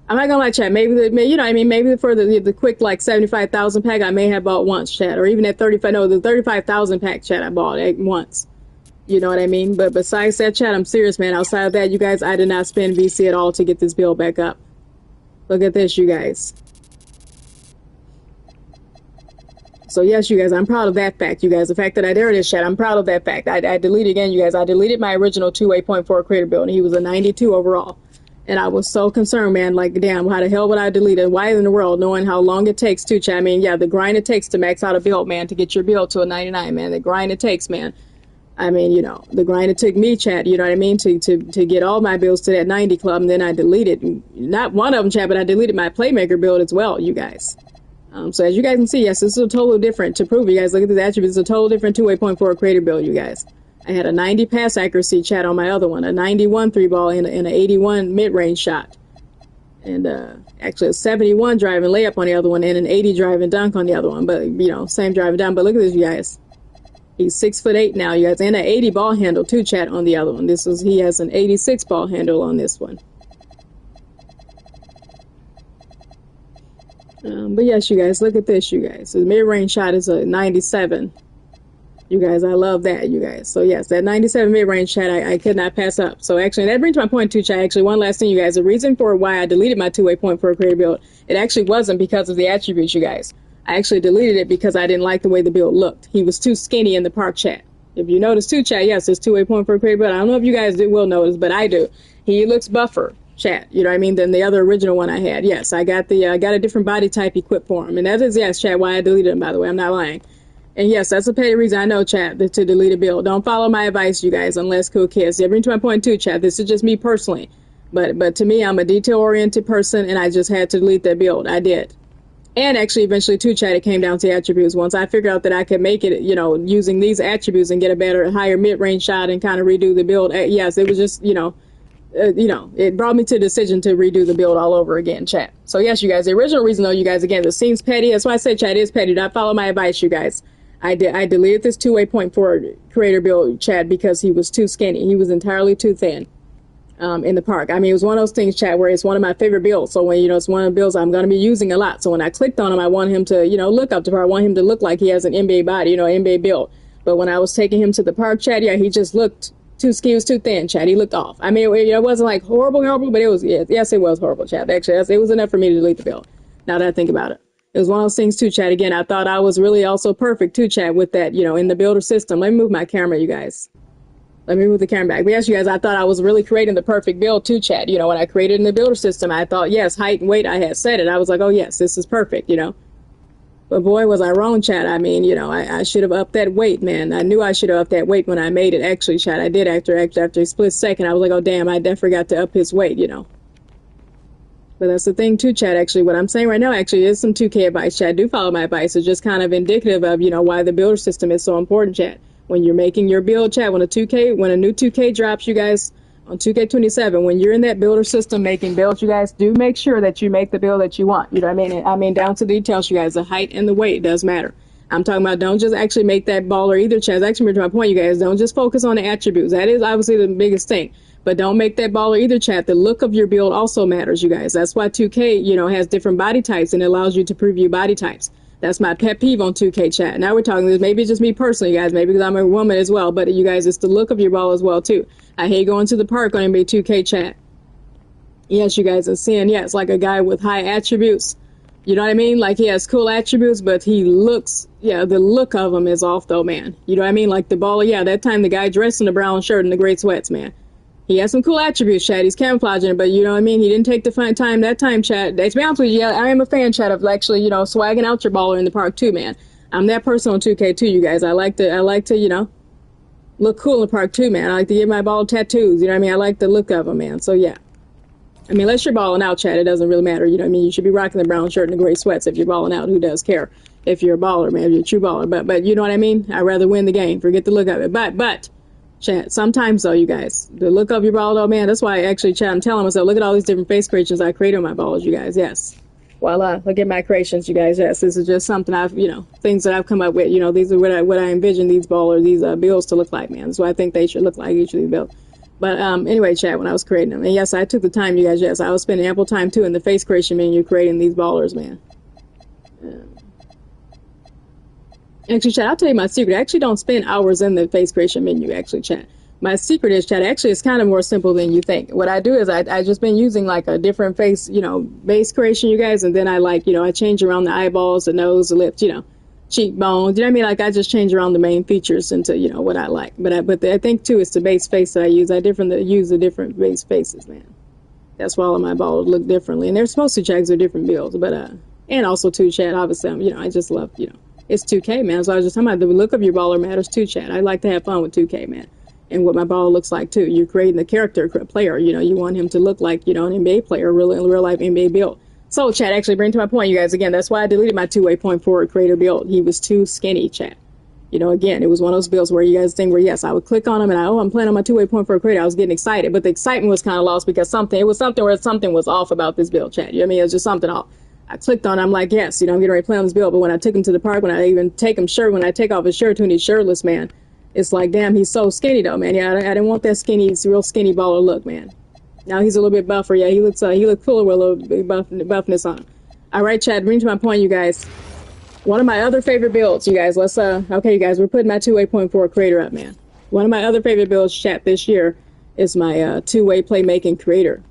I'm not gonna lie, chat. Maybe you know, I mean, maybe for the quick like 75,000 pack, I may have bought once, chat, or even at 35. No, the 35,000 pack, chat, I bought once. You know what I mean? But besides that, chat, I'm serious, man. Outside of that, you guys, I did not spend VC at all to get this build back up. Look at this, you guys. So yes, you guys, I'm proud of that fact, you guys. The fact that there it is, chat. I'm proud of that fact. I deleted again, you guys. I deleted my original 2A.4 creator build, and he was a 92 overall. And I was so concerned, man, like, damn, how the hell would I delete it? Why in the world, knowing how long it takes to, chat? I mean, yeah, the grind it takes to max out a build, man, to get your build to a 99, man. The grind it takes, man. I mean, you know, the grind it took me, chat, you know what I mean, to get all my builds to that 90 club, and then I deleted, not one of them, chat, but I deleted my Playmaker build as well, you guys. So as you guys can see, yes, this is a total different, to prove you guys, look at this attribute, it's a total different 2A.4 creator build, you guys. I had a 90 pass accuracy, chat, on my other one, a 91 three ball, and an 81 mid-range shot. And actually a 71 drive and layup on the other one, and an 80 drive and dunk on the other one, but, you know, same drive and dunk. But look at this, you guys. He's 6'8" now, you guys, and an 80 ball handle too, chat, on the other one. He has an 86 ball handle on this one. But yes, you guys, look at this, you guys. The mid-range shot is a 97. You guys, I love that, you guys. So yes, that 97 mid-range chat, I could not pass up. So actually, that brings my point too, chat. Actually, one last thing, you guys. The reason for why I deleted my 2A.4 creator build, it actually wasn't because of the attributes, you guys. I actually deleted it because I didn't like the way the build looked. He was too skinny in the park, chat. If you notice too, chat, yes, it's 2A.4 creator build. I don't know if you guys will notice, but I do. He looks buffer, chat, you know what I mean, than the other original one I had. Yes, I got a different body type equipped for him. And that is, yes, chat, why I deleted him, by the way. I'm not lying. And yes, that's a paid reason, I know, chat, to delete a build. Don't follow my advice, you guys, unless cool kids. Bring to my point too, chat. This is just me personally. But to me, I'm a detail-oriented person, and I just had to delete that build. I did. And actually, eventually, too, chat, it came down to attributes. Once I figured out that I could make it, you know, using these attributes and get a better, higher mid-range shot and kind of redo the build. Yes, it was just, you know, it brought me to the decision to redo the build all over again, chat. So yes, you guys, the original reason, though, you guys, again, this seems petty. That's why I say, chat, is petty. Do not follow my advice, you guys. I deleted this 2A.4 creator build, chat, because he was too skinny. He was entirely too thin in the park. I mean, it was one of those things, chat, where it's one of my favorite builds. So when, you know, it's one of the builds I'm going to be using a lot. So when I clicked on him, I want him to, you know, look up to par. I want him to look like he has an NBA body, you know, NBA build. But when I was taking him to the park, chat, yeah, he just looked too skinny. He was too thin, chat. He looked off. I mean, it wasn't like horrible, but it was, yes, it was horrible, chat. Actually, it was enough for me to delete the build, now that I think about it. It was one of those things too, chat. Again, I thought I was really also perfect too, chat, with that, you know, in the builder system. Let me move my camera, you guys. Let me move the camera back. But yes, you guys, I thought I was really creating the perfect build too, chat. You know, when I created in the builder system, I thought, yes, height and weight, I had set it. I was like, oh yes, this is perfect, you know. But boy, was I wrong, chat. I mean, you know, I should have upped that weight, man. I knew I should have upped that weight when I made it. Actually, chat, I did after a split second. I was like, oh damn, I forgot to up his weight, you know. But that's the thing too, Chad. Actually, what I'm saying right now actually is some 2K advice, Chad. Do follow my advice. It's just kind of indicative of, you know, why the builder system is so important, Chad. When you're making your build, Chad, when a new 2K drops, you guys, on 2K27, when you're in that builder system making builds, you guys, do make sure that you make the build that you want. You know what I mean? I mean, down to the details, you guys. The height and the weight does matter. I'm talking about, don't just actually make that baller either, Chad. That's actually to my point, you guys. Don't just focus on the attributes. That is obviously the biggest thing. But don't make that baller either, Chad. The look of your build also matters, you guys. That's why 2K, you know, has different body types and allows you to preview body types. That's my pet peeve on 2K, Chat. Now we're talking, maybe it's just me personally, guys, maybe because I'm a woman as well, but you guys, it's the look of your ball as well, too. I hate going to the park on NBA 2K, Chat. Yes, you guys are seeing, yeah, it's like a guy with high attributes. You know what I mean? Like, he has cool attributes, but he looks, yeah, the look of him is off, though, man. You know what I mean? Like, the baller, yeah, that time the guy dressed in the brown shirt and the great sweats, man. He has some cool attributes, Chad. He's camouflaging it, but you know what I mean? He didn't take the time that time, Chad. To be honest with you, I am a fan, Chad, of actually, you know, swagging out your baller in the park too, man. I'm that person on 2K too, you guys. I like to, you know, look cool in the park too, man. I like to get my ball tattoos. You know what I mean? I like the look of them, man. So yeah. I mean, unless you're balling out, Chad, it doesn't really matter. You know what I mean? You should be rocking the brown shirt and the gray sweats if you're balling out. Who does care? If you're a baller, man, if you're a true baller. But you know what I mean? I'd rather win the game. Forget the look of it. But. Chat, sometimes though, you guys, the look of your ball though, man, that's why I actually, Chat, I'm telling myself, look at all these different face creations I created on my balls, you guys, yes. Voila, look at my creations, you guys, yes. This is just something I've, you know, things that I've come up with, you know, these are what I envision these ballers, these builds to look like, man. That's what I think they should look like, each of these builds. But anyway, Chat, when I was creating them, and yes, I took the time, you guys, yes, I was spending ample time too in the face creation menu creating these ballers, man. Actually, Chat, I'll tell you my secret. I actually don't spend hours in the face creation menu, actually, Chat. My secret is, Chat, actually, it's kind of more simple than you think. What I do is I just been using like a different face, you know, base creation, you guys, and then I like, you know, I change around the eyeballs, the nose, the lips, you know, cheekbones. You know what I mean? Like I just change around the main features into, you know, what I like. But I think too, it's the base face that I use. I use the different base faces, man. That's why all of my balls look differently, and they're supposed to, Chat, they're different builds. But and also too, Chat, obviously, you know, I just love, you know. It's 2K, man. So I was just talking about the look of your baller matters too, Chat. I like to have fun with 2K, man. And what my baller looks like too. You're creating the character player. You know, you want him to look like, you know, an NBA player, real life NBA build. So, Chat, actually bring to my point, you guys, again, that's why I deleted my two-way point forward creator build. He was too skinny, Chat. You know, again, it was one of those builds where you guys think where, yes, I would click on him and I'm playing on my two-way point forward creator. I was getting excited, but the excitement was kind of lost because something was off about this build, Chat. You know what I mean? It was just something off. I clicked on it, I'm like, yes, you know, I'm getting ready to play on this build. But when I took him to the park, when I even take him when I take off his shirt when he's shirtless, man, it's like, damn, he's so skinny though, man. Yeah, I didn't want that real skinny baller look, man. Now he's a little bit buffer. Yeah, he looks cooler with a little bit buffness on him. All right, Chad, bring to my point, you guys. One of my other favorite builds, you guys, okay, you guys, we're putting my two-way point forward creator up, man. One of my other favorite builds, Chat, this year is my two-way playmaking creator.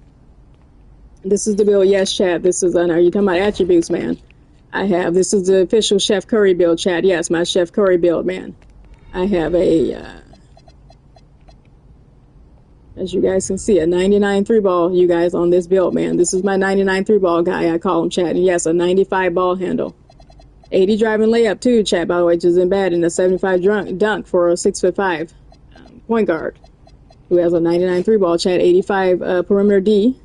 This is the build, yes, Chad. This is, now you're talking about attributes, man. This is the official Chef Curry build, Chad. Yes, my Chef Curry build, man. I have as you guys can see, a 99 3-ball, you guys, on this build, man. This is my 99 3-ball guy, I call him, Chad. And yes, a 95 ball handle. 80 driving layup, too, Chad, by the way, which isn't bad. And a 75 dunk for a 6'5" point guard who has a 99 3-ball, Chad. 85 perimeter D.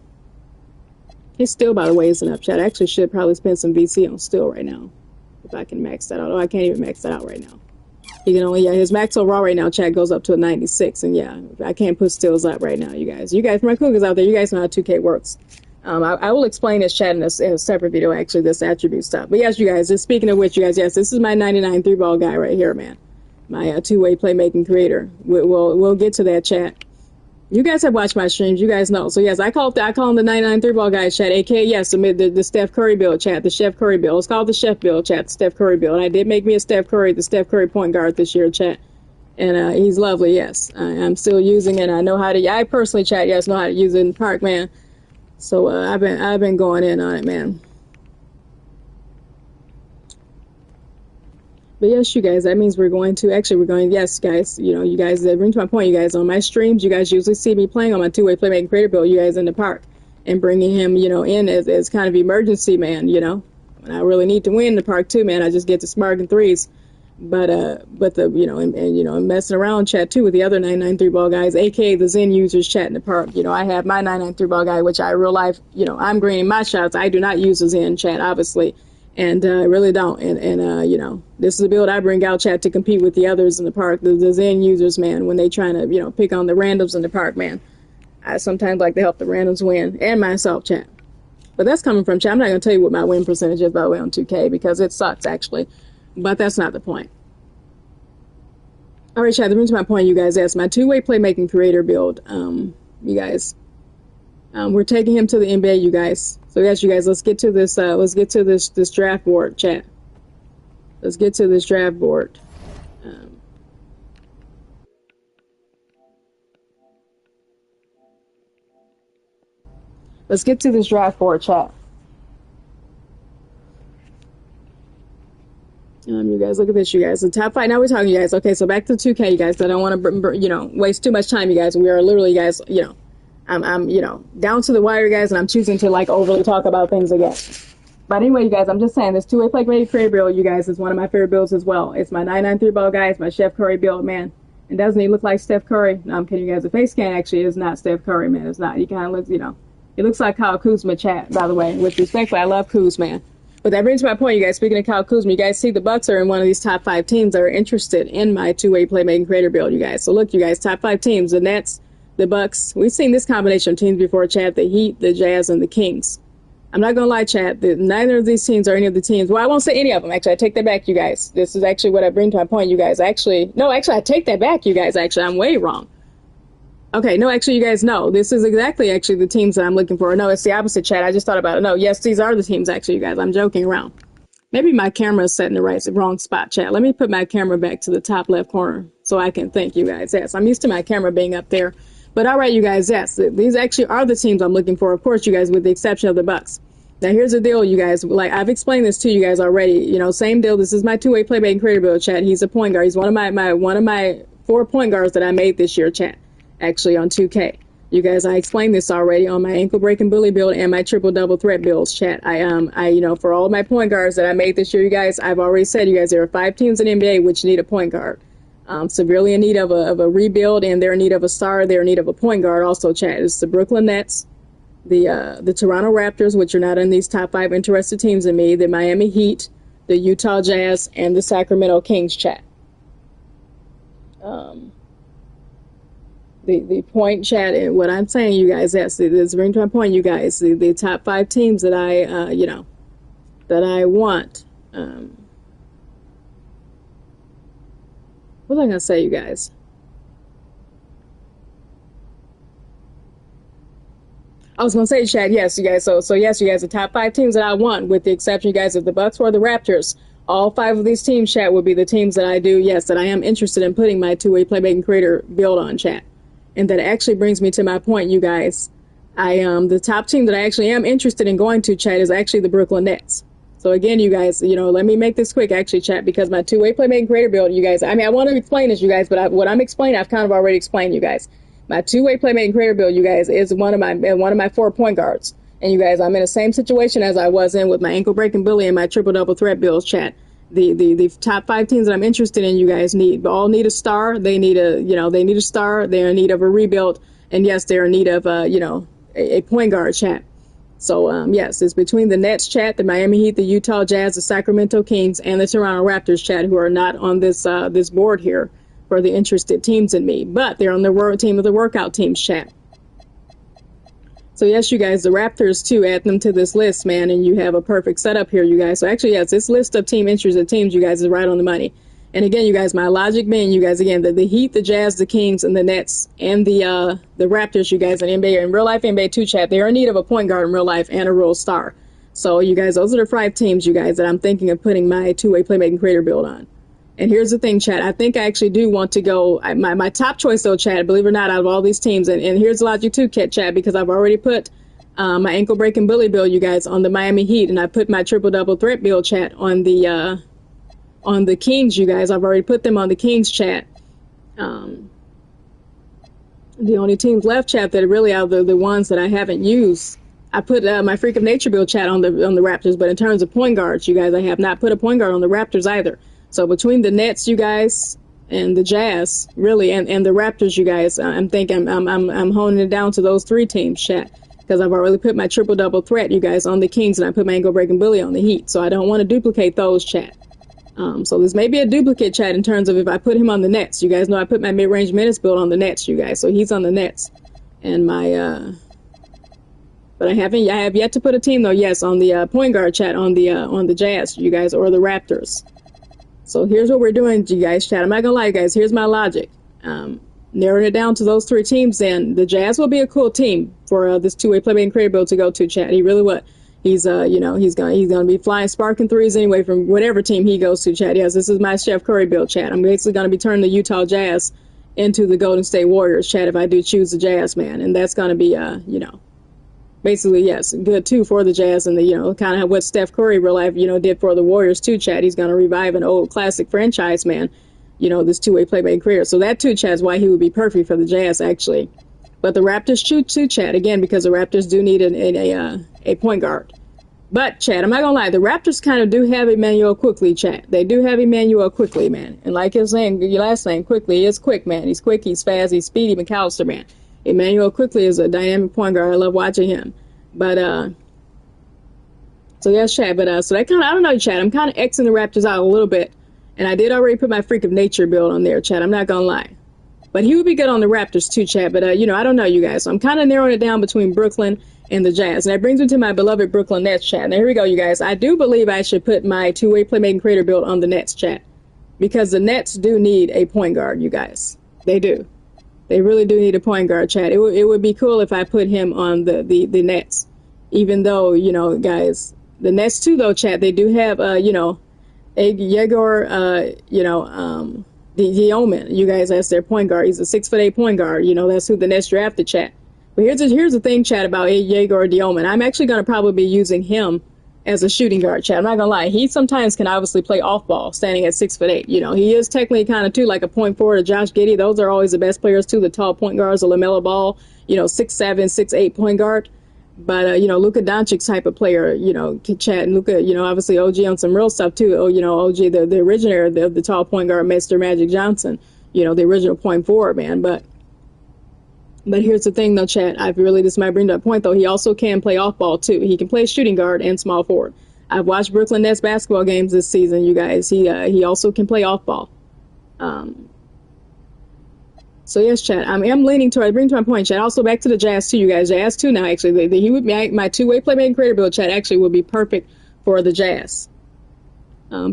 His steal, by the way, isn't up, Chad. I actually should probably spend some VC on steal right now. If I can max that out. Oh, I can't even max that out right now. He can only, yeah, his max overall right now, Chad, goes up to a 96. And yeah, I can't put steals up right now, you guys. You guys, for my cougars out there, you guys know how 2K works. I will explain this, Chad, in a separate video, actually, this attribute stuff. But yes, you guys, just speaking of which, you guys, yes, this is my 99 3-ball guy right here, man. My two-way playmaking creator. We'll get to that, Chad. You guys have watched my streams. You guys know. So, yes, I call him the 99 3-ball guy, Chat, a.k.a. yes, the Steph Curry build, Chat, the Chef Curry build. It's called the Chef build, Chat, the Steph Curry build. And I did make me the Steph Curry point guard this year, Chat. And he's lovely, yes. I'm still using it. I personally, Chat, yes, know how to use it in the park, man. So, I've been going in on it, man. But yes, you guys, that means yes, guys, you know, you guys, that brings my point, you guys, on my streams, you guys usually see me playing on my two-way playmaking creator build, you guys, in the park, and bringing him, you know, in as kind of emergency man, you know. When I really need to win in the park too, man, I just get to sparking threes. But the and messing around chat too with the other 993 ball guys, aka the Zen users chat in the park. I have my 993 ball guy, which I real life, I'm greening my shots. I do not use the Zen chat, obviously, and I really don't. And this is a build I bring out chat to compete with the others in the park, the Zen users, man. When they trying to pick on the randoms in the park, man. I sometimes like to help the randoms win and myself chat. But that's coming from chat. I'm not going to tell you what my win percentage is, by the way, on 2K, because it sucks, actually. But that's not the point. All right, chat, that brings my point, you guys. That's my two-way playmaking creator build, you guys. We're taking him to the NBA, you guys. So, yes, you guys, let's get to this this draft board, chat. Let's get to this draft board. Let's get to this draft board, chat. You guys, look at this, you guys. The top 5. Now we're talking, you guys. Okay, so back to 2K, you guys. I don't want to, waste too much time, you guys. We are literally, guys, I'm down to the wire, guys, and I'm choosing to, overly talk about things again. But anyway, you guys, I'm just saying, this two-way playmaking creator build, you guys, is one of my favorite builds as well. It's my 993 ball, guys, my Steph Curry build, man. And doesn't he look like Steph Curry? No, I'm kidding, you guys. The face scan actually is not Steph Curry, man. It's not. He kind of looks, he looks like Kyle Kuzma, chat, by the way. With respect, I love Kuz, man. But that brings my point, you guys. Speaking of Kyle Kuzma, you guys see the Bucks are in one of these top 5 teams that are interested in my two-way playmaking creator build, you guys. So look, you guys, top 5 teams, the Nets, the Bucks. We've seen this combination of teams before, chat, the Heat, the Jazz, and the Kings. I'm not going to lie, chat, neither of these teams are any of the teams. Well, I won't say any of them, actually. I take that back, you guys. This is actually what I bring to my point, you guys. I take that back, you guys, actually. I'm way wrong. Okay, no, actually, you guys, no. This is exactly, actually, the teams that I'm looking for. No, it's the opposite, chat. I just thought about it. No, yes, these are the teams, actually, you guys. I'm joking around. Maybe my camera is set in the wrong spot, chat. Let me put my camera back to the top left corner so I can think, you guys. Yes, I'm used to my camera being up there. But all right, you guys, yes, these actually are the teams I'm looking for, of course, you guys, with the exception of the Bucks. Now, here's the deal, you guys. I've explained this to you guys already. Same deal. This is my two-way playmaking creator build, chat. He's a point guard. He's one of my 4 point guards that I made this year, chat. Actually, on 2K. You guys, I explained this already on my ankle breaking bully build and my triple double threat builds, chat. For all of my point guards that I made this year, you guys, I've already said, you guys, there are 5 teams in the NBA which need a point guard. Severely in need of a rebuild, and they're in need of a star. They're in need of a point guard also, chat. It's the Brooklyn Nets, the Toronto Raptors, which are not in these top 5 interested teams in me, the Miami Heat, the Utah Jazz, and the Sacramento Kings, chat. The point, chat, and what I'm saying, you guys, yes, this brings to my point, you guys, the top 5 teams that that I want. What was I gonna say, you guys? I was gonna say, chat, yes, you guys. So yes, you guys, the top 5 teams that I want, with the exception, you guys, of the Bucks or the Raptors. All 5 of these teams, chat, would be the teams that I do, yes, that I am interested in putting my two-way playmaking creator build on, chat. And that actually brings me to my point, you guys. The top team that I actually am interested in going to, chat, is actually the Brooklyn Nets. So again, you guys, let me make this quick, actually, chat, because my two-way playmaking creator build, you guys, I want to explain this, you guys, but what I'm explaining, I've kind of already explained, you guys. My two-way playmaking creator build, you guys, is one of my 4 point guards. And you guys, I'm in the same situation as I was in with my ankle breaking bully and my triple double threat builds, chat. The top 5 teams that I'm interested in, you guys, all need a star. They need a star. They're in need of a rebuild, and yes, they're in need of a point guard, chat. So yes, it's between the Nets, chat, the Miami Heat, the Utah Jazz, the Sacramento Kings, and the Toronto Raptors, chat, who are not on this board here for the interested teams in me, but they're on the team of the workout teams, chat. So yes, you guys, the Raptors too, add them to this list, man, and you have a perfect setup here, you guys. So actually, yes, this list of interested teams, you guys, is right on the money. And again, you guys, my logic being, you guys, again, the Heat, the Jazz, the Kings, and the Nets, and the Raptors, you guys, in NBA, in real life NBA 2, chat, they are in need of a point guard in real life and a real star. So you guys, those are the 5 teams, you guys, that I'm thinking of putting my two-way playmaking creator build on. And here's the thing, chat. I think I actually do want to go. My top choice, though, chat, believe it or not, out of all these teams, and here's the logic too, chat, because I've already put my ankle breaking bully build, you guys, on the Miami Heat, and I put my triple double threat build, chat, on the Kings, you guys. I've already put them on the Kings, chat. The only teams left, chat, that are really out of the ones that I haven't used. I put my Freak of Nature build, chat, on the Raptors, but in terms of point guards, you guys, I have not put a point guard on the Raptors either. So between the Nets, you guys, and the Jazz, really, and the Raptors, you guys, I'm thinking I'm honing it down to those 3 teams, chat, because I've already put my triple-double threat, you guys, on the Kings, and I put my ankle-breaking bully on the Heat. So I don't want to duplicate those, chat. So this may be a duplicate, chat, in terms of if I put him on the Nets. You guys know I put my mid-range minutes build on the Nets, you guys. So he's on the Nets. And but I have yet to put a team, though, yes, on the point guard, chat, on the Jazz, you guys, or the Raptors. So here's what we're doing, you guys, chat. I'm not gonna lie, guys. Here's my logic. Narrowing it down to those 3 teams, then the Jazz will be a cool team for this two-way playmaking creator build to go to, chat. He really would. He's he's gonna be flying, sparking threes anyway from whatever team he goes to, chat. Yes, this is my Steph Curry build, chat. I'm basically gonna be turning the Utah Jazz into the Golden State Warriors, chat, if I do choose the Jazz, man. And that's gonna be basically, yes, good too for the Jazz, and the kind of what Steph Curry real life did for the Warriors too, chat. He's gonna revive an old classic franchise, man. This two-way playmaking career. So that too, chat, is why he would be perfect for the Jazz, actually. But the Raptors too, chat, again, because the Raptors do need a point guard. But, chat, I'm not gonna lie, the Raptors kind of do have Emmanuel Quickly, chat. They do have Emmanuel Quickly, man. And like I was saying, your last name, Quickly, he is quick, man. He's quick, he's fast, he's speedy, McAllister, man. Emmanuel Quickly is a dynamic point guard. I love watching him. But, so yes, chat, but, so that kind of, I don't know, chat, I'm kind of Xing the Raptors out a little bit. And I did already put my Freak of Nature build on there, chat. I'm not gonna lie. But he would be good on the Raptors too, chat. But, I don't know, you guys. So I'm kind of narrowing it down between Brooklyn and the Jazz. And that brings me to my beloved Brooklyn Nets, chat. Now, here we go, you guys. I do believe I should put my two-way playmaking creator build on the Nets, chat. Because the Nets do need a point guard, you guys. They do. They really do need a point guard, chat. It would be cool if I put him on the Nets. Even though, guys, the Nets too, though, chat, they do have, Yegor, Dioman, you guys, that's their point guard. He's a 6'8" point guard. That's who the Nets drafted, chat. But here's the thing, chat, about Yegor Dioman. I'm actually going to probably be using him as a shooting guard, chat. I'm not going to lie. He sometimes can obviously play off ball, standing at 6'8". He is technically kind of too like a point forward of Josh Giddey. Those are always the best players too, the tall point guards, the LaMelo Ball, 6'7", 6'8" point guard. But, Luka Doncic type of player, chat, and Luka, obviously OG on some real stuff too. OG, the originator of the tall point guard, Mr. Magic Johnson, the original point forward, man. But here's the thing though, chat, this might bring to a point though, he also can play off ball too. He can play shooting guard and small forward. I've watched Brooklyn Nets basketball games this season, you guys. He also can play off ball. So yes, chat, I am leaning toward, bring to my point, chat, also back to the Jazz too, you guys. Jazz too now, actually. He would be, my two-way playmaking creator build, chat, actually would be perfect for the Jazz.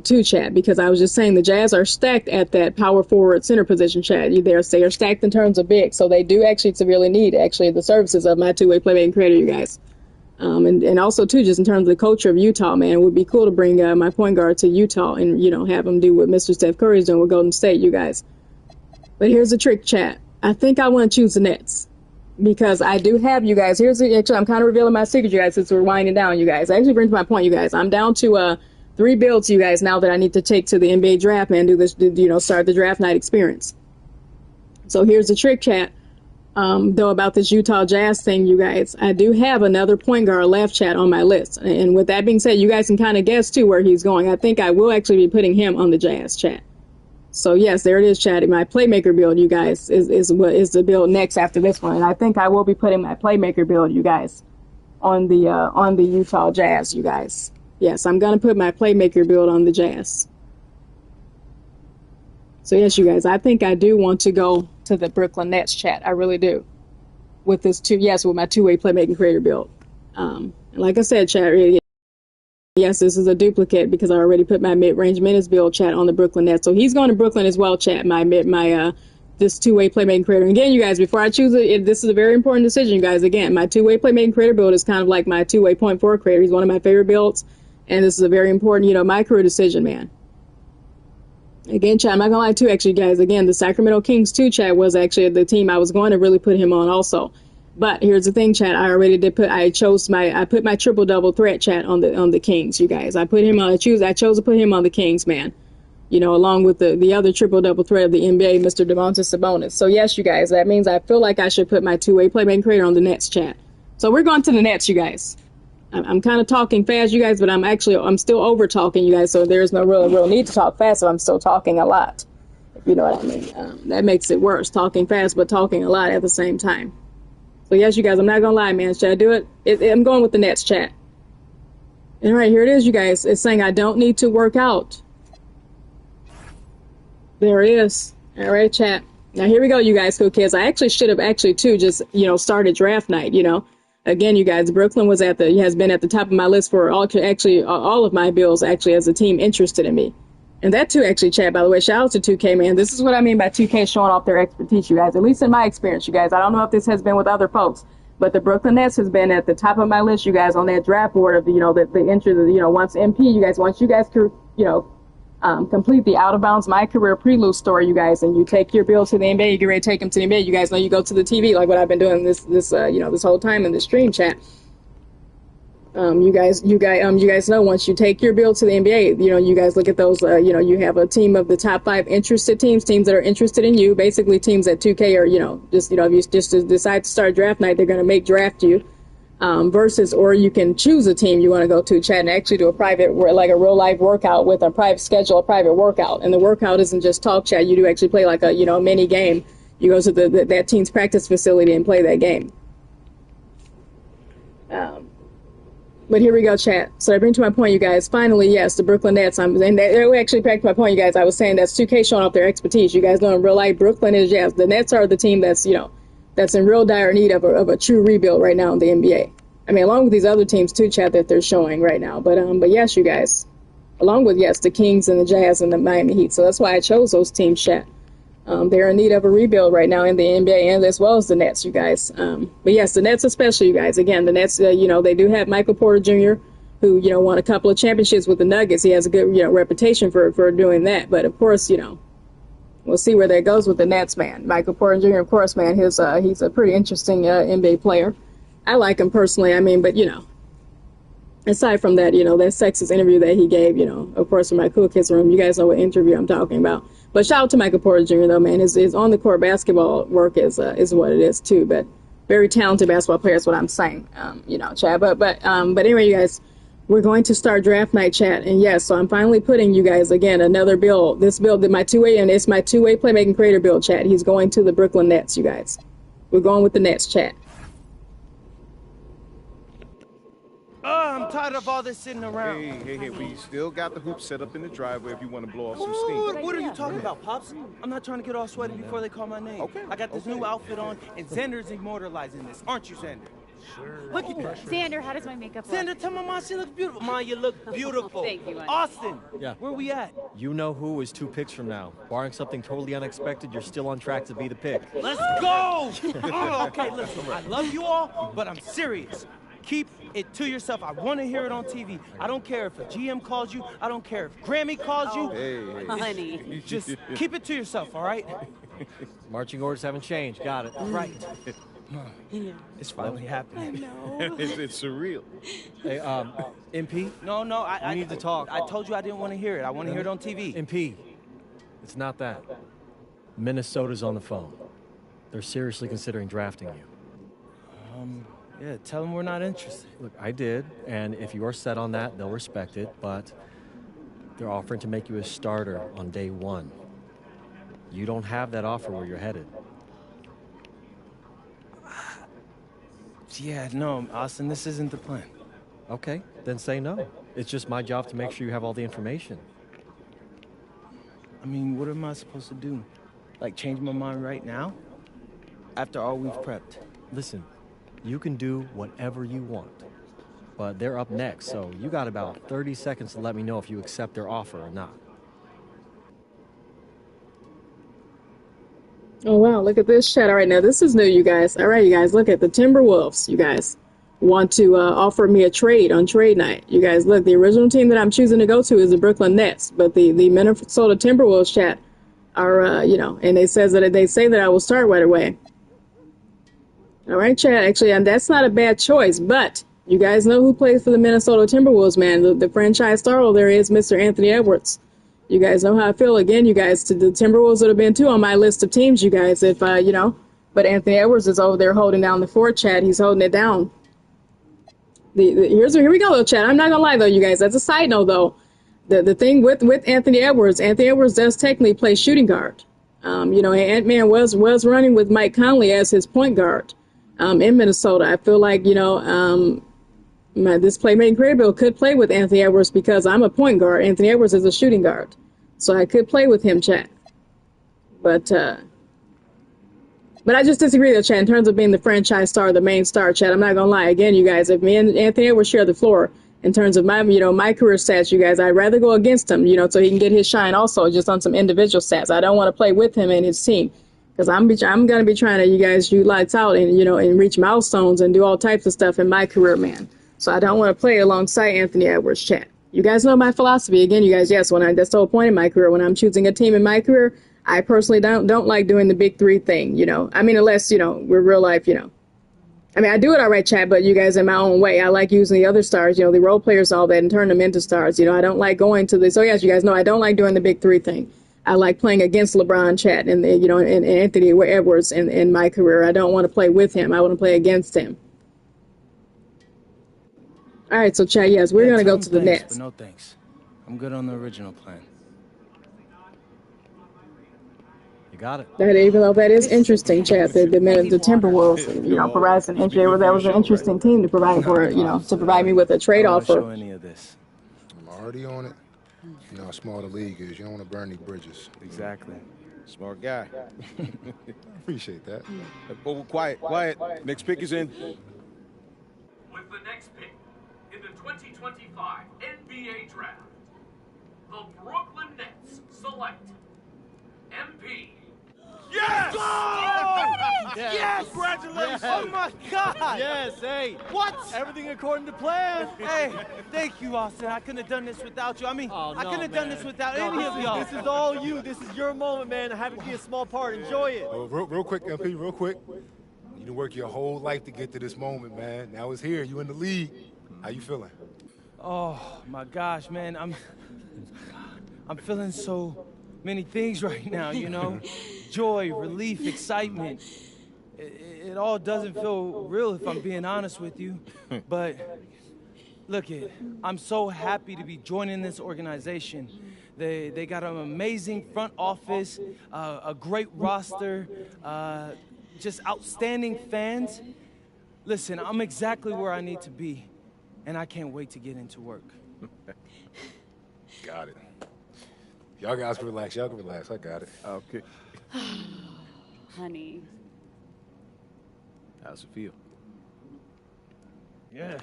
Too, chat, because I was just saying the Jazz are stacked at that power forward center position, chat. They are stacked in terms of big, so they do actually severely need, actually, the services of my two-way playmaking creator, you guys. And also, too, just in terms of the culture of Utah, man, it would be cool to bring my point guard to Utah and, have him do what Mr. Steph Curry is doing with Golden State, you guys. But here's the trick, chat. I think I want to choose the Nets because I do have, you guys. Actually, I'm kind of revealing my secret, you guys, since we're winding down, you guys. Actually brings my point, you guys. I'm down to 3 builds, you guys, now that I need to take to the NBA draft, man. Start the draft night experience. So here's the trick, chat. Though about this Utah Jazz thing, you guys, I do have another point guard left, chat, on my list. And with that being said, you guys can kind of guess too where he's going. I think I will actually be putting him on the Jazz, chat. So yes, there it is, chat. My playmaker build, you guys, is what is the build next after this one. And I think I will be putting my playmaker build, you guys, on the Utah Jazz, you guys. Yes, I'm gonna put my playmaker build on the Jazz. So yes, you guys, I think I do want to go to the Brooklyn Nets, chat. I really do. With my two-way playmaking creator build. And like I said, chat, yes, this is a duplicate because I already put my mid-range minutes build, chat, on the Brooklyn Nets. So he's going to Brooklyn as well, chat, this two-way playmaking creator. And again, you guys, before I choose it, this is a very important decision, you guys. Again, my two-way playmaking creator build is kind of like my two-way point forward creator. He's one of my favorite builds. And this is a very important, my career decision, man. Again, chat, I'm not going to lie too, actually, guys. Again, the Sacramento Kings, too, chat, was actually the team I was going to really put him on also. But here's the thing, chat. I already did I put my triple double threat, chat, on the Kings, you guys. I chose to put him on the Kings, man. Along with the other triple double threat of the NBA, Mr. Domantas Sabonis. So yes, you guys, that means I feel like I should put my two-way playmaking creator on the Nets, chat. So we're going to the Nets, you guys. I'm kind of talking fast, you guys, but I'm still over talking, you guys. So there's no real need to talk fast. So I'm still talking a lot. If you know what I mean. That makes it worse, talking fast, but talking a lot at the same time. So yes, you guys, I'm not gonna lie, man. Should I do it? I'm going with the Nets chat. And right here it is, you guys. It's saying I don't need to work out. There it is. All right, chat. Now here we go, you guys, cool kids. I actually should have too just started draft night. Again, you guys, Brooklyn has been at the top of my list for all of my bills actually as a team interested in me. And that too, actually, chat, by the way, shout out to 2K, man. This is what I mean by 2K showing off their expertise, you guys, at least in my experience, you guys. I don't know if this has been with other folks, but the Brooklyn Nets has been at the top of my list, you guys, on that draft board of, the entry, once you guys, complete the Out of Bounds MyCareer prelude story, you guys, and you take your bill to the NBA, you get ready to take them to the NBA, you guys know you go to the TV, like what I've been doing this whole time in the stream chat. You guys know once you take your bill to the NBA, you guys look at those, you have a team of the top 5 interested teams that are interested in you, basically teams that 2K are, if you just decide to start draft night, they're going to make draft you, or you can choose a team you want to go to, chat, and actually do a private, like a real life workout with a private workout. And the workout isn't just talk, chat. You do actually play like a, mini game. You go to that team's practice facility and play that game. But here we go, chat. So I bring to my point, you guys. Finally, yes, the Brooklyn Nets. And they actually back to my point, you guys. I was saying that's 2K showing off their expertise. You guys know in real life, Brooklyn is, yes, the Nets are the team that's, that's in real dire need of a true rebuild right now in the NBA. I mean, along with these other teams too, chat, that they're showing right now. But yes, you guys, along with, yes, the Kings and the Jazz and the Miami Heat. So that's why I chose those teams, chat. They're in need of a rebuild right now in the NBA, and as well as the Nets, you guys. But yes, the Nets especially, you guys. Again, the Nets, they do have Michael Porter Jr., who, won a couple of championships with the Nuggets. He has a good, reputation for doing that. But of course, we'll see where that goes with the Nets, man. Michael Porter Jr., of course, man, he's a pretty interesting NBA player. I like him personally. I mean, but aside from that, that sexist interview that he gave, of course, in my Cool Kids room, you guys know what interview I'm talking about. But shout out to Michael Porter Jr., though, man. His on the court basketball work is what it is too. But very talented basketball player is what I'm saying. Chad. But anyway, you guys, we're going to start draft night, chat. And yes, so I'm finally putting you guys again another bill. This bill, my two-way playmaking creator bill, chat. He's going to the Brooklyn Nets, you guys. We're going with the Nets, chat. I'm tired of all this sitting around. Hey, we still got the hoop set up in the driveway if you want to blow off some steam. What are you talking about, Pops? I'm not trying to get all sweaty before they call my name. Okay. I got this new outfit on, and Xander's immortalizing this. Aren't you, Xander? Sure. Look at that. Xander, how does my makeup look? Xander, tell my mom she looks beautiful. Mom, you look beautiful. Thank you, honey. Austin, Yeah. where we at? You know who is 2 picks from now. Barring something totally unexpected, you're still on track to be the pick. Let's go! Oh, okay, listen, I love you all, but I'm serious. Keep it to yourself. I want to hear it on TV. I don't care if a GM calls you. I don't care if Grammy calls you. Hey. Honey. Just keep it to yourself, all right? Marching orders haven't changed. Got it. Right. It's finally happening. I know. It's surreal. Hey, MP? No, I need to talk. I told you I didn't want to hear it. I want to hear it on TV. MP, it's not that. Minnesota's on the phone. They're seriously considering drafting you. Yeah, tell them we're not interested. Look, I did, and if you are set on that, they'll respect it, but they're offering to make you a starter on day 1. You don't have that offer where you're headed. Yeah, no, Austin, this isn't the plan. Okay, then say no. It's just my job to make sure you have all the information. I mean, what am I supposed to do? Like, change my mind right now? After all we've prepped? Listen, you can do whatever you want, but they're up next, so you got about 30 seconds to let me know if you accept their offer or not. Oh, wow, look at this chat. All right, now this is new, you guys. All right, you guys, look at the Timberwolves, you guys. Want to offer me a trade on trade night. You guys, look, the original team that I'm choosing to go to is the Brooklyn Nets, but the Minnesota Timberwolves chat are, and they say that I will start right away. All right, chat, actually, and that's not a bad choice, but you guys know who plays for the Minnesota Timberwolves, man. The franchise star over there is Mr. Anthony Edwards. You guys know how I feel. Again, you guys, the Timberwolves would have been too on my list of teams, you guys, if, but Anthony Edwards is over there holding down the fort, chat. He's holding it down. Here we go, though, Chad. I'm not gonna lie though, you guys. As a side note, though, the thing with Anthony Edwards does technically play shooting guard. Ant-Man was running with Mike Conley as his point guard in Minnesota. I feel like this playmaking career bill could play with Anthony Edwards because I'm a point guard. Anthony Edwards is a shooting guard, so I could play with him, Chad. But I just disagree with Chad in terms of being the franchise star, the main star, Chad. I'm not gonna lie. Again, you guys, if me and Anthony Edwards share the floor in terms of my career stats, you guys, I'd rather go against him, so he can get his shine also just on some individual stats. I don't want to play with him and his team because I'm gonna be trying to, you guys, shoot lights out and and reach milestones and do all types of stuff in my career, man. So I don't want to play alongside Anthony Edwards, Chad. You guys know my philosophy. Again, you guys, yes, that's the whole point in my career. When I'm choosing a team in my career, I personally don't like doing the big three thing, unless, we're real life, I do it all right, Chad, but you guys in my own way. I like using the other stars, the role players, all that, and turn them into stars. I don't like going to this. So yes, you guys know I don't like doing the big three thing. I like playing against LeBron, Chad, and and Anthony Edwards in my career. I don't want to play with him. I want to play against him. All right, so Chad, yes, we're gonna go to the Nets. But no thanks. I'm good on the original plan. Got it. Even though that is interesting, Chad, the Timberwolves, provides an entry. That was an interesting team to provide to provide me with a trade offer. Show any of this. I'm already on it. You know how small the league is. You don't want to burn any bridges. Exactly. Smart guy. Appreciate that. Oh, quiet. Next pick is in. With the next pick in the 2025 NBA Draft, the Brooklyn Nets select MP. Yes! Yes! Yes! Congratulations! Oh my God! Yes, hey. What? Everything according to plan. Hey, thank you, Austin. I couldn't have done this without you. I couldn't have done this without any of y'all. This is all you. This is your moment, man. Happy to be a small part. Enjoy it. Real quick, MP, real quick. You done worked your whole life to get to this moment, man. Now it's here. You in the league. How you feeling? Oh my gosh, man. I'm feeling so many things right now, Joy, relief, excitement. It all doesn't feel real if I'm being honest with you. But look, I'm so happy to be joining this organization. They got an amazing front office, a great roster, just outstanding fans. Listen, I'm exactly where I need to be, and I can't wait to get into work. Got it. Y'all guys can relax. Y'all can relax. I got it. Okay. Honey. How's it feel? Yeah.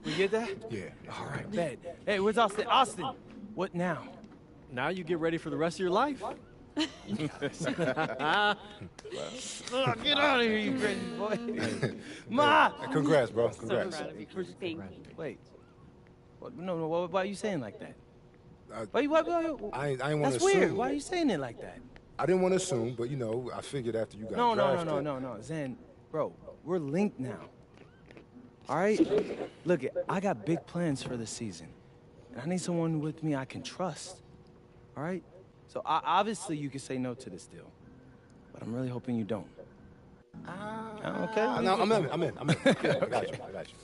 We get that? Yeah. All right, bet. Hey, where's Austin? Austin, what now? Now you get ready for the rest of your life. Get out of here, you crazy boy. Ma! Congrats, bro. Congrats. Thank you. Wait. No, why are you saying like that? I ain't want to assume. That's weird. Why are you saying it like that? I didn't want to assume, but I figured after you got drafted. No. Zen, bro, we're linked now. All right? Look, I got big plans for this season. And I need someone with me I can trust. All right? So obviously you can say no to this deal. But I'm really hoping you don't. Okay? No, I'm in. I got you.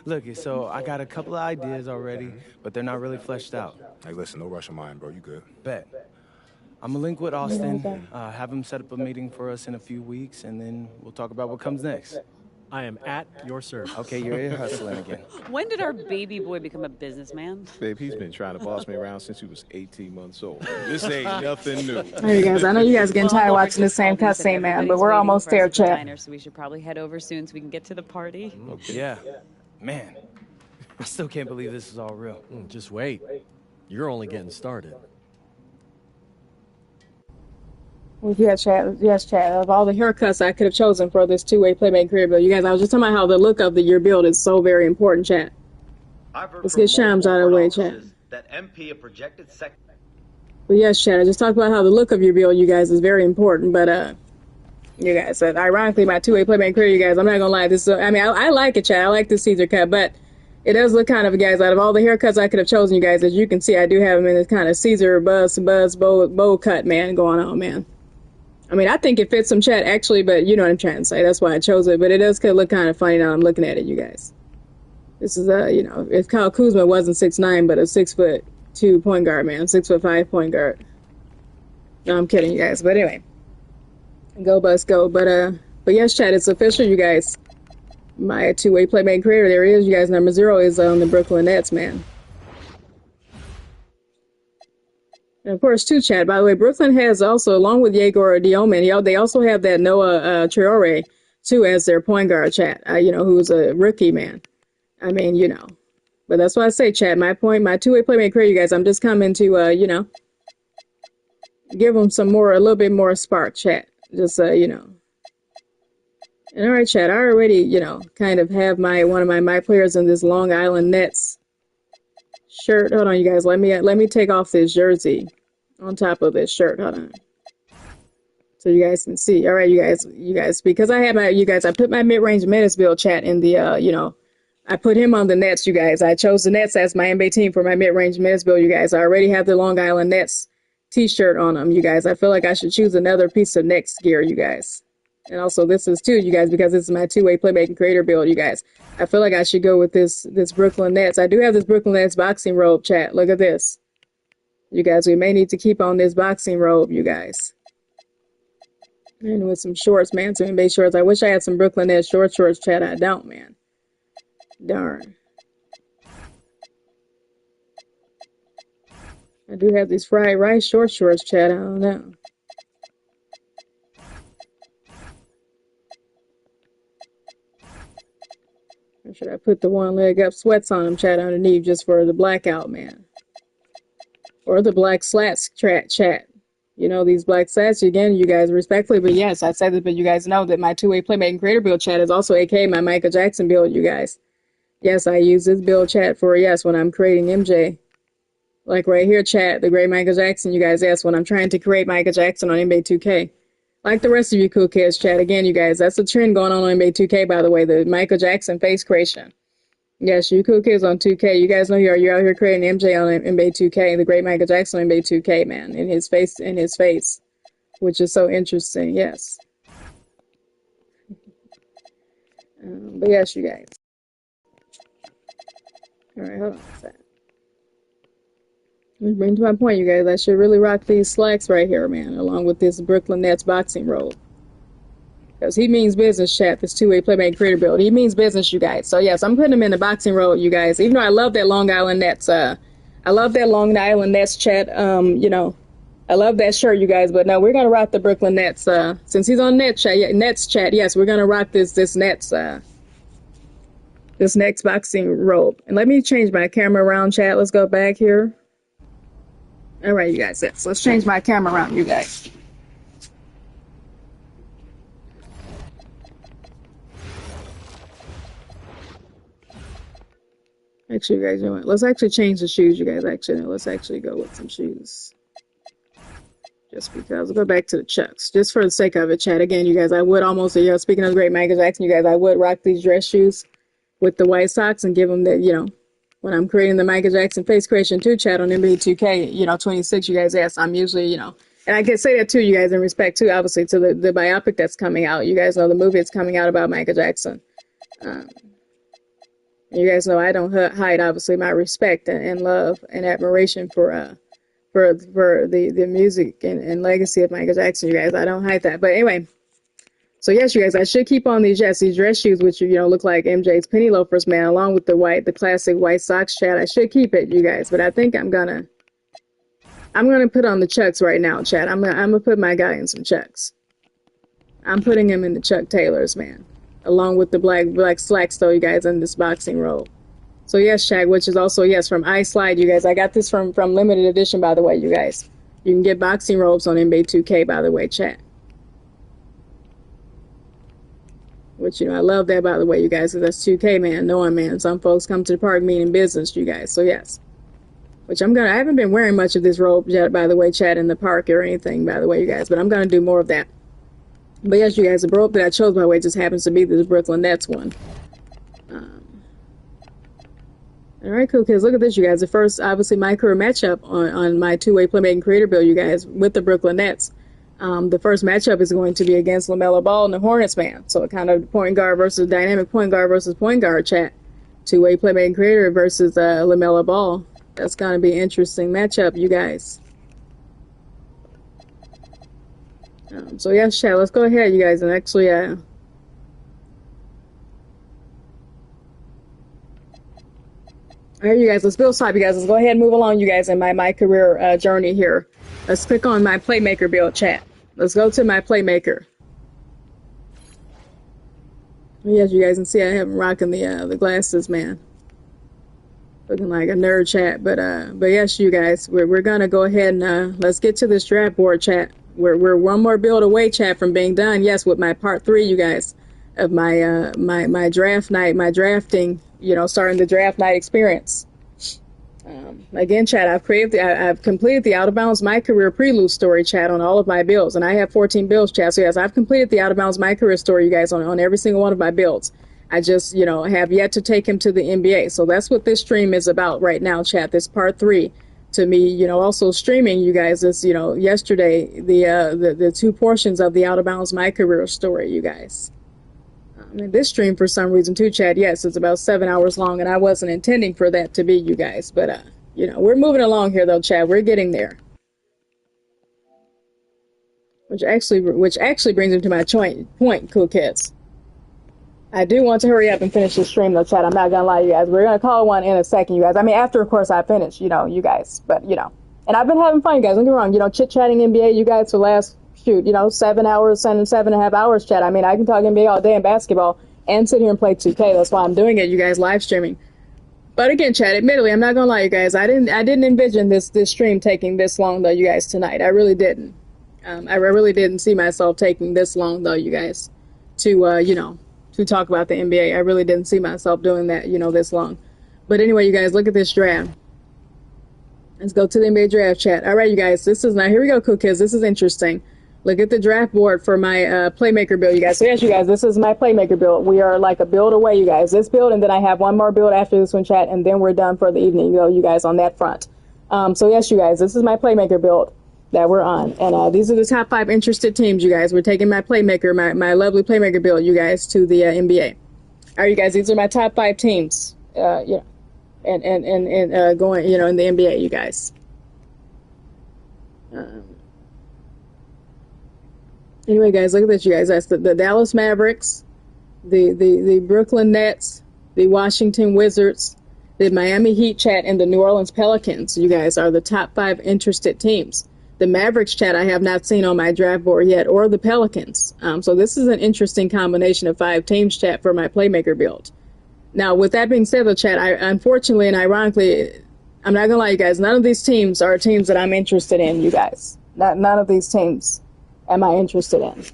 Look, so I got a couple of ideas already, but they're not really fleshed out. Hey, listen, no rush of mine, bro. You good. Bet. I'm gonna link with Austin, have him set up a meeting for us in a few weeks, and then we'll talk about what comes next. I am at your service. Okay, you're ear hustling again. When did our baby boy become a businessman? Babe, he's been trying to boss me around since he was 18 months old. This ain't nothing new. Hey, you guys, I know you guys getting tired watching the same cutscene, man, but we're almost there, Chad. So we should probably head over soon so we can get to the party. Okay. Yeah. Man, I still can't believe this is all real. Just wait. You're only getting started. Well, yes, Chad. Of all the haircuts I could have chosen for this two-way playmaking career build, you guys, I was just talking about how the look of your build is so very important, Chad. Let's get Shams out of the way, Chad. That MP a projected second. But yes, Chad, I just talked about how the look of your build, you guys, is very important. But you guys, ironically, my two-way playmaking career, you guys, I'm not gonna lie. I like it, Chad. I like the Caesar cut, but it does look kind of, guys, out of all the haircuts I could have chosen, you guys, as you can see, I do have them in this kind of Caesar buzz bow cut, man, going on, man. I think it fits some, Chad, actually, but you know what I'm trying to say. That's why I chose it. But it does look kind of funny now I'm looking at it, you guys. This is if Kyle Kuzma wasn't 6'9", but a 6'2" point guard, man, 6'5" point guard. No, I'm kidding, you guys. But anyway, go Bucks, go. But yes, chat, it's official, you guys. My two-way playmaking creator, there he is, you guys. Number 0 is on the Brooklyn Nets, man. And of course, too, chat. By the way, Brooklyn has also, along with Yegor Dioman, they also have that Noah Traore too as their point guard, chat. Who's a rookie, man. I mean, but that's why I say, chat. My two-way playmaking creator, you guys. I'm just coming to, give them a little bit more spark, chat. Just And all right, chat. I already, kind of have one of my players in this Long Island Nets shirt. Hold on, you guys. Let me take off this jersey on top of this shirt. Hold on, so you guys can see. All right, you guys, because I put my mid-range minutes build, chat, in the I put him on the Nets, you guys. I chose the Nets as my NBA team for my mid-range minutes build, you guys. I already have the Long Island Nets t-shirt on them, you guys. I feel like I should choose another piece of Nets gear, you guys. And also this is too, you guys, because this is my two-way playmaking creator build, you guys. I feel like I should go with this Brooklyn Nets. I do have this Brooklyn Nets boxing robe, chat. Look at this. You guys, we may need to keep on this boxing robe, you guys. And with some shorts, man, some NBA shorts. I wish I had some Brooklyn Nets shorts, chat. I don't, man. Darn. I do have these fried rice shorts, chat. I don't know. Or should I put the one leg up sweats on them, chat, underneath just for the blackout, man? Or the black slats, chat. These black slats, again, you guys, respectfully, but yes, I said this, but you guys know that my two-way playmaking creator build, chat, is also aka my Michael Jackson build, you guys. Yes, I use this build, chat, for, when I'm creating MJ. Like right here, chat, the great Michael Jackson, you guys, yes, when I'm trying to create Michael Jackson on NBA 2K. Like the rest of you cool kids, chat, again, you guys, that's a trend going on NBA 2K, by the way, the Michael Jackson face creation. Yes, you cool kids on 2K, you guys know you're out here creating MJ on NBA 2K, the great Michael Jackson on NBA 2K, man, in his face, which is so interesting, yes. But yes, you guys. All right, hold on a second. Let's bring to my point, you guys. I should really rock these slacks right here, man, along with this Brooklyn Nets boxing robe. Because he means business, chat, this two-way playmaking creator build. He means business, you guys. So, yes, I'm putting him in the boxing robe, you guys. Even though I love that Long Island Nets, I love that Long Island Nets, chat. I love that shirt, you guys. But no, we're going to rock the Brooklyn Nets. Since he's on Nets, chat, yes, we're going to rock this Nets, this next boxing robe. And let me change my camera around, chat. Let's go back here. All right, you guys. Yes, let's change my camera around, you guys. Actually, you guys, know what? Let's actually change the shoes, you guys. Actually, no, let's actually go with some shoes. Just because. We'll go back to the Chucks. Just for the sake of it, chat. Again, you guys, I would almost, speaking of the great Michael Jackson, you guys, I would rock these dress shoes with the white socks and give them that, when I'm creating the Michael Jackson face creation too, chat, on NBA 2K, 26, you guys, yes, I'm usually, and I can say that too, you guys, in respect too, obviously, to the biopic that's coming out. You guys know the movie that's coming out about Michael Jackson. You guys know I don't hide, obviously, my respect and love and admiration for the music and legacy of Michael Jackson, you guys. I don't hide that. But anyway, so yes, you guys, I should keep on these dress shoes, which look like MJ's penny loafers, man, along with the classic white socks, chat. I should keep it, you guys, but I think I'm gonna put on the Chucks right now, chat. I'm gonna put my guy in some Chucks. I'm putting him in the Chuck Taylors, man, along with the black slacks, though, you guys, in this boxing robe. So yes, Shag, which is also, yes, from iSlide, you guys. I got this from limited edition, by the way, you guys. You can get boxing robes on NBA 2K, by the way, chat. Which, I love that, by the way, you guys, because that's 2K, man, knowing, man. Some folks come to the park meaning business, you guys. So yes. Which I haven't been wearing much of this robe, by the way, chat, in the park or anything, by the way, you guys. But I'm going to do more of that. But yes, you guys, the robe that I chose, by the way, just happens to be this Brooklyn Nets one. All right, cool kids. Look at this, you guys. The first, obviously, MyCareer matchup on my two-way playmaking creator build, you guys, with the Brooklyn Nets. The first matchup is going to be against LaMelo Ball and the Hornets, man. So kind of dynamic point guard versus point guard, chat. Two-way playmaking creator versus LaMelo Ball. That's going to be an interesting matchup, you guys. So yes, chat, let's go ahead, you guys, and actually all right, you guys, let's build top, you guys. Let's go ahead and move along, you guys, in my career journey here. Let's click on my playmaker build, chat. Let's go to my playmaker. Yes, you guys can see I have rocking the glasses, man. Looking like a nerd, chat. But yes, you guys, we're gonna go ahead and let's get to this draft board, chat. We're one more build away, chat, from being done. Yes, with my part 3, you guys, of my my draft night, my drafting. You know, starting the draft night experience. Again, chat, I've completed the Out of Bounds MyCareer prelude story, chat, on all of my builds, and I have 14 builds, chat. So yes, I've completed the Out of Bounds MyCareer story, you guys, on every single one of my builds. I just, you know, have yet to take him to the NBA. So that's what this stream is about right now, chat. This part 3. To me, you know, also streaming, you guys, is, you know, yesterday the 2 portions of the Out of Bounds MyCareer story, you guys. And this stream, for some reason, too, Chad, yes, it's about 7 hours long, and I wasn't intending for that to be, you guys. But, you know, we're moving along here, though, Chad. We're getting there. Which actually brings me to my point, cool kids. I do want to hurry up and finish this stream, though, Chad. I'm not going to lie, you guys. We're going to call one in a second, you guys. I mean, after, of course, I finish, you know, you guys. But, you know, and I've been having fun, you guys. Don't get me wrong. You know, chit-chatting NBA, you guys, for the last... shoot, you know, 7 hours, 7.5 hours, chat. I mean, I can talk NBA all day in basketball and sit here and play 2K. That's why I'm doing it, you guys, live streaming. But again, chat, admittedly, I'm not gonna lie, you guys, I didn't envision this stream taking this long, though, you guys, tonight. I really didn't. I really didn't see myself taking this long, though, you guys, to you know, to talk about the NBA. I really didn't see myself doing that, you know, this long. But anyway, you guys, look at this draft. Let's go to the NBA draft, chat. All right, you guys, this is now. Here we go, cool kids. This is interesting. Look at the draft board for my playmaker build, you guys. So yes, you guys, this is my playmaker build. We are like a build away, you guys. This build, and then I have one more build after this one, chat, and then we're done for the evening, you guys, on that front. So yes, you guys, this is my playmaker build that we're on. And these are the top 5 interested teams, you guys. We're taking my playmaker, my lovely playmaker build, you guys, to the NBA. All right, you guys, these are my top 5 teams, yeah, and going, you know, in the NBA, you guys. Anyway, guys, look at this, you guys. That's the Dallas Mavericks, the Brooklyn Nets, the Washington Wizards, the Miami Heat, chat, and the New Orleans Pelicans, you guys, are the top 5 interested teams. The Mavericks, chat, I have not seen on my draft board yet, or the Pelicans. So this is an interesting combination of 5 teams, chat, for my playmaker build. Now, with that being said, though, chat, I unfortunately and ironically, I'm not gonna lie, you guys, none of these teams are teams that I'm interested in, you guys. None of these teams am I interested in.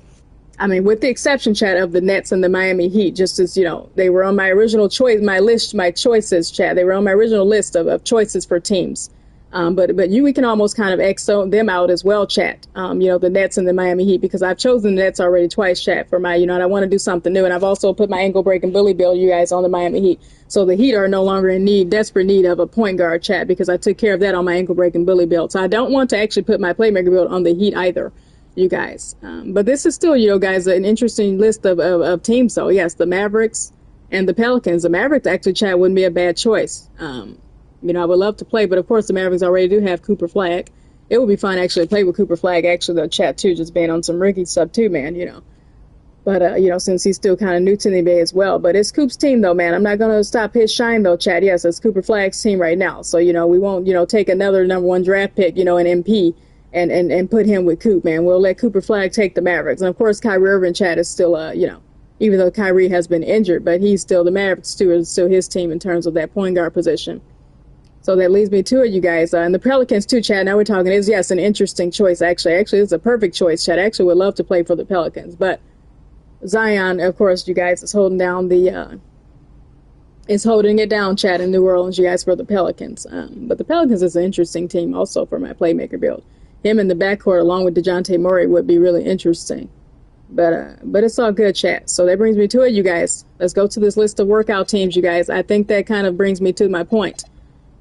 I mean, with the exception, chat, of the Nets and the Miami Heat, just as, you know, they were on my original choice, my choices, chat. They were on my original list of choices for teams. But we can almost kind of X them out as well, chat. You know, the Nets and the Miami Heat, because I've chosen the Nets already twice, chat, for my, you know, and I want to do something new. And I've also put my ankle breaking bully build, you guys, on the Miami Heat. So the Heat are no longer in desperate need of a point guard, chat, because I took care of that on my ankle breaking bully build. So I don't want to actually put my playmaker build on the Heat either, you guys. But this is still, you know, guys, an interesting list of teams. So yes, the Mavericks and the Pelicans. The Mavericks, actually, chat, wouldn't be a bad choice. You know, I would love to play, but of course the Mavericks already do have Cooper Flagg. It would be fun actually to play with Cooper Flagg, actually, the chat, too, just being on some rookie stuff, too, man, you know. But, you know, since he's still kind of new to the NBA as well. But it's Coop's team, though, man. I'm not going to stop his shine, though, chat. Yes, it's Cooper Flagg's team right now. So, you know, we won't, you know, take another #1 draft pick, you know, an MP, and put him with Coop, man. We'll let Cooper Flagg take the Mavericks. And, of course, Kyrie Irving, chat, is still, you know, even though Kyrie has been injured, but he's still, the Mavericks, too, is still his team in terms of that point guard position. So that leads me to it, you guys. And the Pelicans, too, Chad, now we're talking, is, yes, an interesting choice, actually. Actually, it's a perfect choice, Chad. I actually would love to play for the Pelicans. But Zion, of course, you guys, is holding down is holding it down, Chad, in New Orleans, you guys, for the Pelicans. But the Pelicans is an interesting team also for my playmaker build. Him in the backcourt along with DeJounte Murray would be really interesting. But it's all good, chat. So that brings me to it, you guys. Let's go to this list of workout teams, you guys. I think that kind of brings me to my point.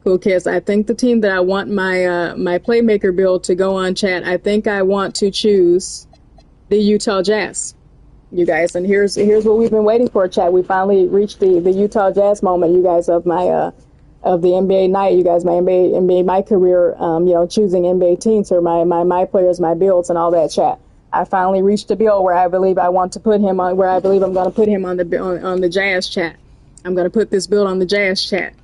Cool kids. I think the team that I want my playmaker build to go on, chat, I think I want to choose the Utah Jazz. you guys. And here's what we've been waiting for, chat. We finally reached the Utah Jazz moment, you guys, of my of the NBA night, you guys, my NBA my career, choosing NBA teams or my players, my builds, and all that, chat. I finally reached the build where I believe I want to put him on, where I believe I'm going to put him on the Jazz, chat. I'm going to put this build on the Jazz, chat.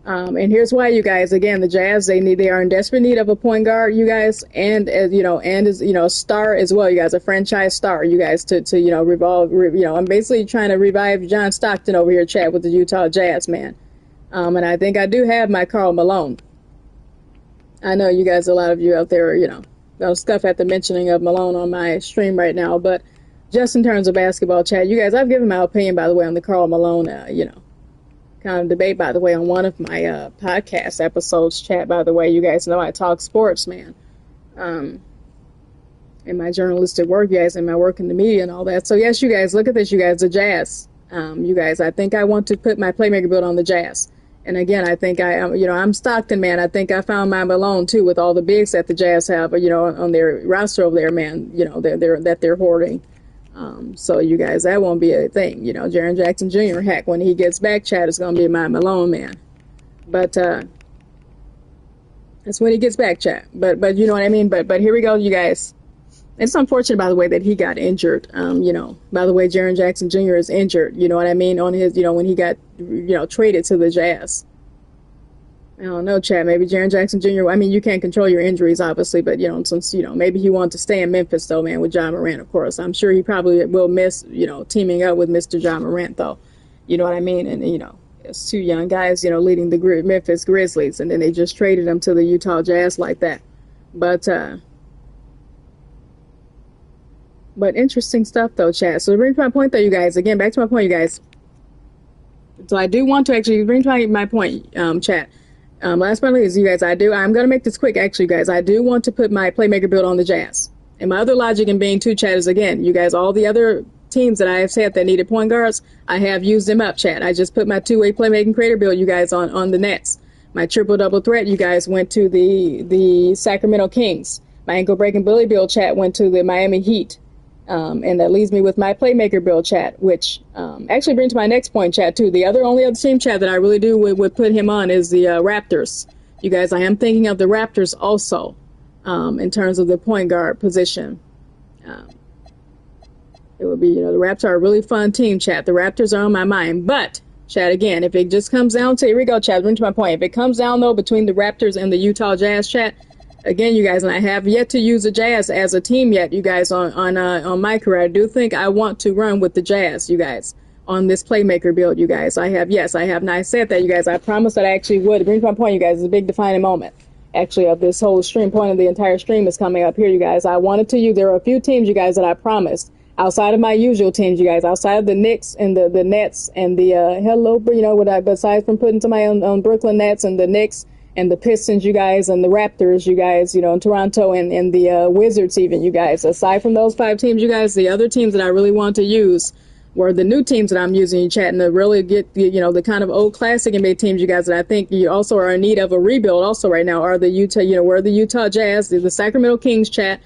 And here's why, you guys. Again, the Jazz, they are in desperate need of a point guard, you guys, and as a star as well, you guys, a franchise star, you guys, to revolve. I'm basically trying to revive John Stockton over here, chat, with the Utah Jazz, man. And I think I do have my Karl Malone. I know you guys, a lot of you out there, scuff at the mentioning of Malone on my stream right now, but just in terms of basketball, chat, you guys, I've given my opinion, by the way, on the Karl Malone, kind of debate, by the way, on one of my podcast episodes, chat. By the way, you guys know I talk sports, man. In my journalistic work, you guys, in my work in the media and all that. So yes, you guys, look at this, you guys, the Jazz. You guys, I think I want to put my playmaker build on the Jazz. And again, I think I'm Stockton, man. I think I found my Malone too, with all the bigs that the Jazz have, on their roster over there, man. They're hoarding. So you guys, that won't be a thing. Jaren Jackson Jr., heck, when he gets back, chat, is going to be my Malone, man. But that's when he gets back, chat. But you know what I mean? But here we go, you guys. It's unfortunate, by the way, that he got injured. By the way, Jaren Jackson Jr. is injured. You know what I mean? On his, when he got, traded to the Jazz. I don't know, Chad. Maybe Jaren Jackson Jr. I mean, you can't control your injuries, obviously, but since maybe he wanted to stay in Memphis, though, man, with John Morant, of course. I'm sure he probably will miss, teaming up with Mr. John Morant, though. You know what I mean? And it's two young guys, leading the Memphis Grizzlies, and then they just traded him to the Utah Jazz like that. But interesting stuff, though, Chad. So to bring to my point, though, you guys, again, back to my point, you guys. So I do want to actually bring to my point, chat. Last but not least, you guys, I'm going to make this quick, actually, you guys. I do want to put my playmaker build on the Jazz. And my other logic in being too, chat, is, again, you guys, all the other teams that I have said that needed point guards, I have used them up, chat. I just put my two-way playmaking creator build, you guys, on the Nets. My triple-double threat, you guys, went to the Sacramento Kings. My ankle-breaking bully build, chat, went to the Miami Heat. And that leaves me with my playmaker build, chat, which actually brings to my next point, chat, too. The only other team, chat, that I really do would put him on is the Raptors. You guys, I am thinking of the Raptors also in terms of the point guard position. It would be, the Raptors are a really fun team, chat. The Raptors are on my mind. But, chat, again, if it just comes down to, here we go, chat, bring to my point. If it comes down, though, between the Raptors and the Utah Jazz, chat, again, you guys, and I have yet to use the Jazz as a team yet, you guys, on MyCareer. I do think I want to run with the Jazz, you guys, on this playmaker build, you guys. I have not said that, you guys. I promised that I actually would. Bring to my point, you guys, it's a big defining moment, actually, of this whole stream. Point of the entire stream is coming up here, you guys. I wanted to use, there are a few teams, you guys, that I promised, outside of my usual teams, you guys, outside of the Knicks and the Nets and the, besides from putting somebody on Brooklyn Nets and the Knicks, and the Pistons, you guys, and the Raptors, you guys, in Toronto, and the Wizards even, you guys. Aside from those 5 teams, you guys, the other teams that I really want to use were the new teams that I'm using in chat, and to really get, the kind of old classic NBA teams, you guys, that I think you also are in need of a rebuild also right now are the Utah Jazz, the Sacramento Kings, chat,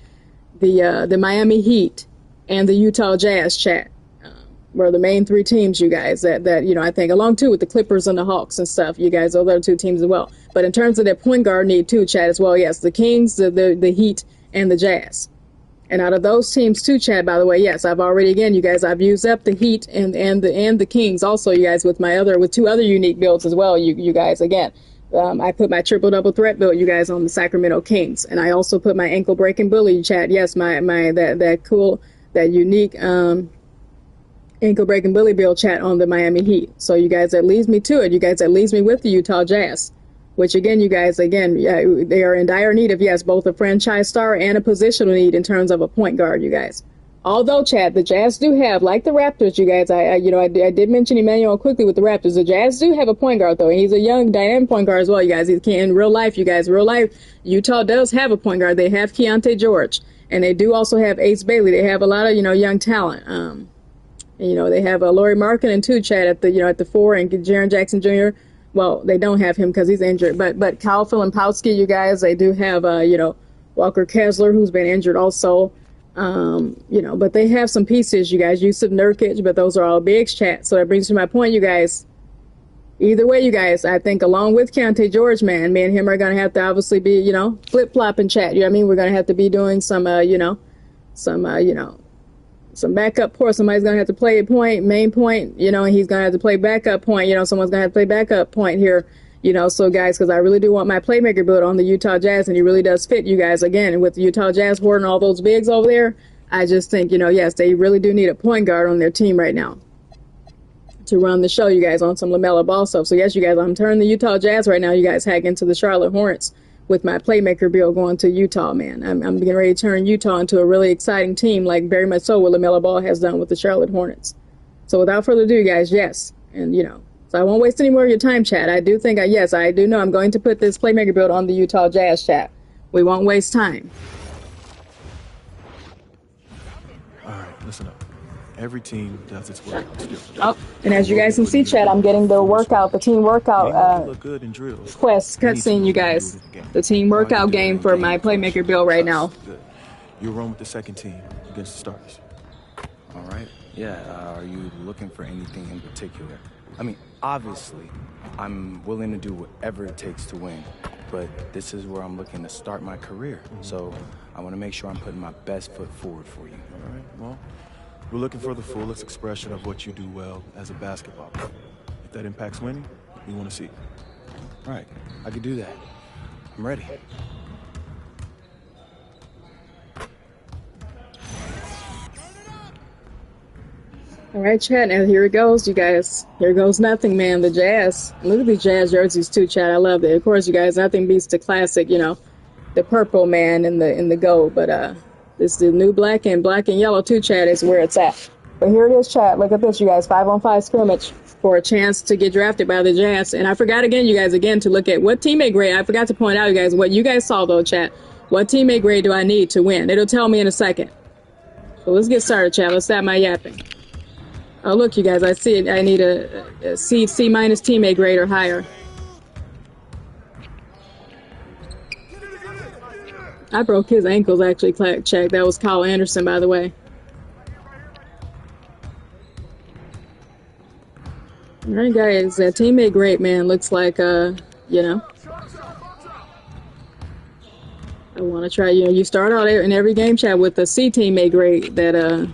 the Miami Heat, and the Utah Jazz, chat. Were the main 3 teams, you guys, that I think, along too with the Clippers and the Hawks and stuff, you guys, those are 2 teams as well. But in terms of that point guard need too, chat, as well, yes, the Kings, the Heat, and the Jazz. And out of those teams too, chat, by the way, yes, I've already, again, you guys, I've used up the Heat and the Kings also, you guys, with 2 other unique builds as well, you guys, again. I put my triple-double threat build, you guys, on the Sacramento Kings. And I also put my ankle-breaking bully, chat, yes, that unique, ankle breaking bully build, chat, on the Miami Heat. So you guys, that leads me to it. You guys, that leaves me with the Utah Jazz, which again, you guys, they are in dire need of, yes, both a franchise star and a positional need in terms of a point guard, you guys. Although, chat, the Jazz do have, like the Raptors, you guys, I did mention Emmanuel quickly with the Raptors. The Jazz do have a point guard, though, and he's a young, dynamic point guard as well, you guys. In real life, you guys, Utah does have a point guard. They have Keontae George, and they do also have Ace Bailey. They have a lot of, young talent. They have Lauri Markkanen too, chat, at the 4, and Jaren Jackson Jr. Well, they don't have him because he's injured, but Kyle Filipowski, you guys, they do have Walker Kessler, who's been injured also. You know, but they have some pieces, you guys. Yusuf Nurkic, but those are all bigs, chat. So that brings me to my point, you guys. Either way, you guys, I think along with Keontae George, man, me and him are going to have to obviously be, you know, flip-flopping, chat. You know what I mean? We're going to have to be doing some, you know, some backup point. Somebody's going to have to play point, main point, you know, and he's going to have to play backup point. You know, someone's going to have to play backup point here, you know. So, guys, because I really do want my playmaker build on the Utah Jazz, and he really does fit, you guys. Again, with the Utah Jazz hoarding all those bigs over there, I just think, you know, yes, they really do need a point guard on their team right now to run the show, you guys, on some LaMelo Ball stuff. So, yes, you guys, I'm turning the Utah Jazz right now. You guys hack into the Charlotte Hornets with my playmaker build going to Utah, man. I'm getting ready to turn Utah into a really exciting team, like very much so what LaMelo Ball has done with the Charlotte Hornets. So without further ado, guys, yes. And, you know, so I won't waste any more of your time, chat. I do think, yes, I do know I'm going to put this playmaker build on the Utah Jazz, chat. We won't waste time. All right, listen up. Every team does its work. Oh, and as you guys can see, chat, I'm getting the workout, the team workout quest cutscene, you guys. The team workout game for my playmaker build right now. Good. You'll run with the second team against the starters. All right. Yeah. Are you looking for anything in particular? I mean, obviously, I'm willing to do whatever it takes to win, but this is where I'm looking to start my career. So I want to make sure I'm putting my best foot forward for you. All right. Well, we're looking for the fullest expression of what you do well as a basketball player. If that impacts winning, we want to see it. All right. I can do that. I'm ready. All right, chat, and here it goes, you guys. Here goes nothing, man. The Jazz. Look at these Jazz jerseys, too, chat. I love it. Of course, you guys, nothing beats the classic, you know, the purple, man, and the gold. But, this is the new black and yellow, too, chat, is where it's at. But here it is, chat. Look at this, you guys. 5-on-5 scrimmage for a chance to get drafted by the Jazz. And I forgot again, you guys, to look at what teammate grade. I forgot to point out, you guys, what you guys saw, though, chat. What teammate grade do I need to win? It'll tell me in a second. So let's get started, chat. Let's stop my yapping. Oh, look, you guys, I see it. I need a C minus teammate grade or higher. I broke his ankles, actually, check. That was Kyle Anderson, by the way. All right, guys, that teammate grade, man, looks like, you know. I want to try, you know, you start out in every game, chat, with a C teammate grade that, oh,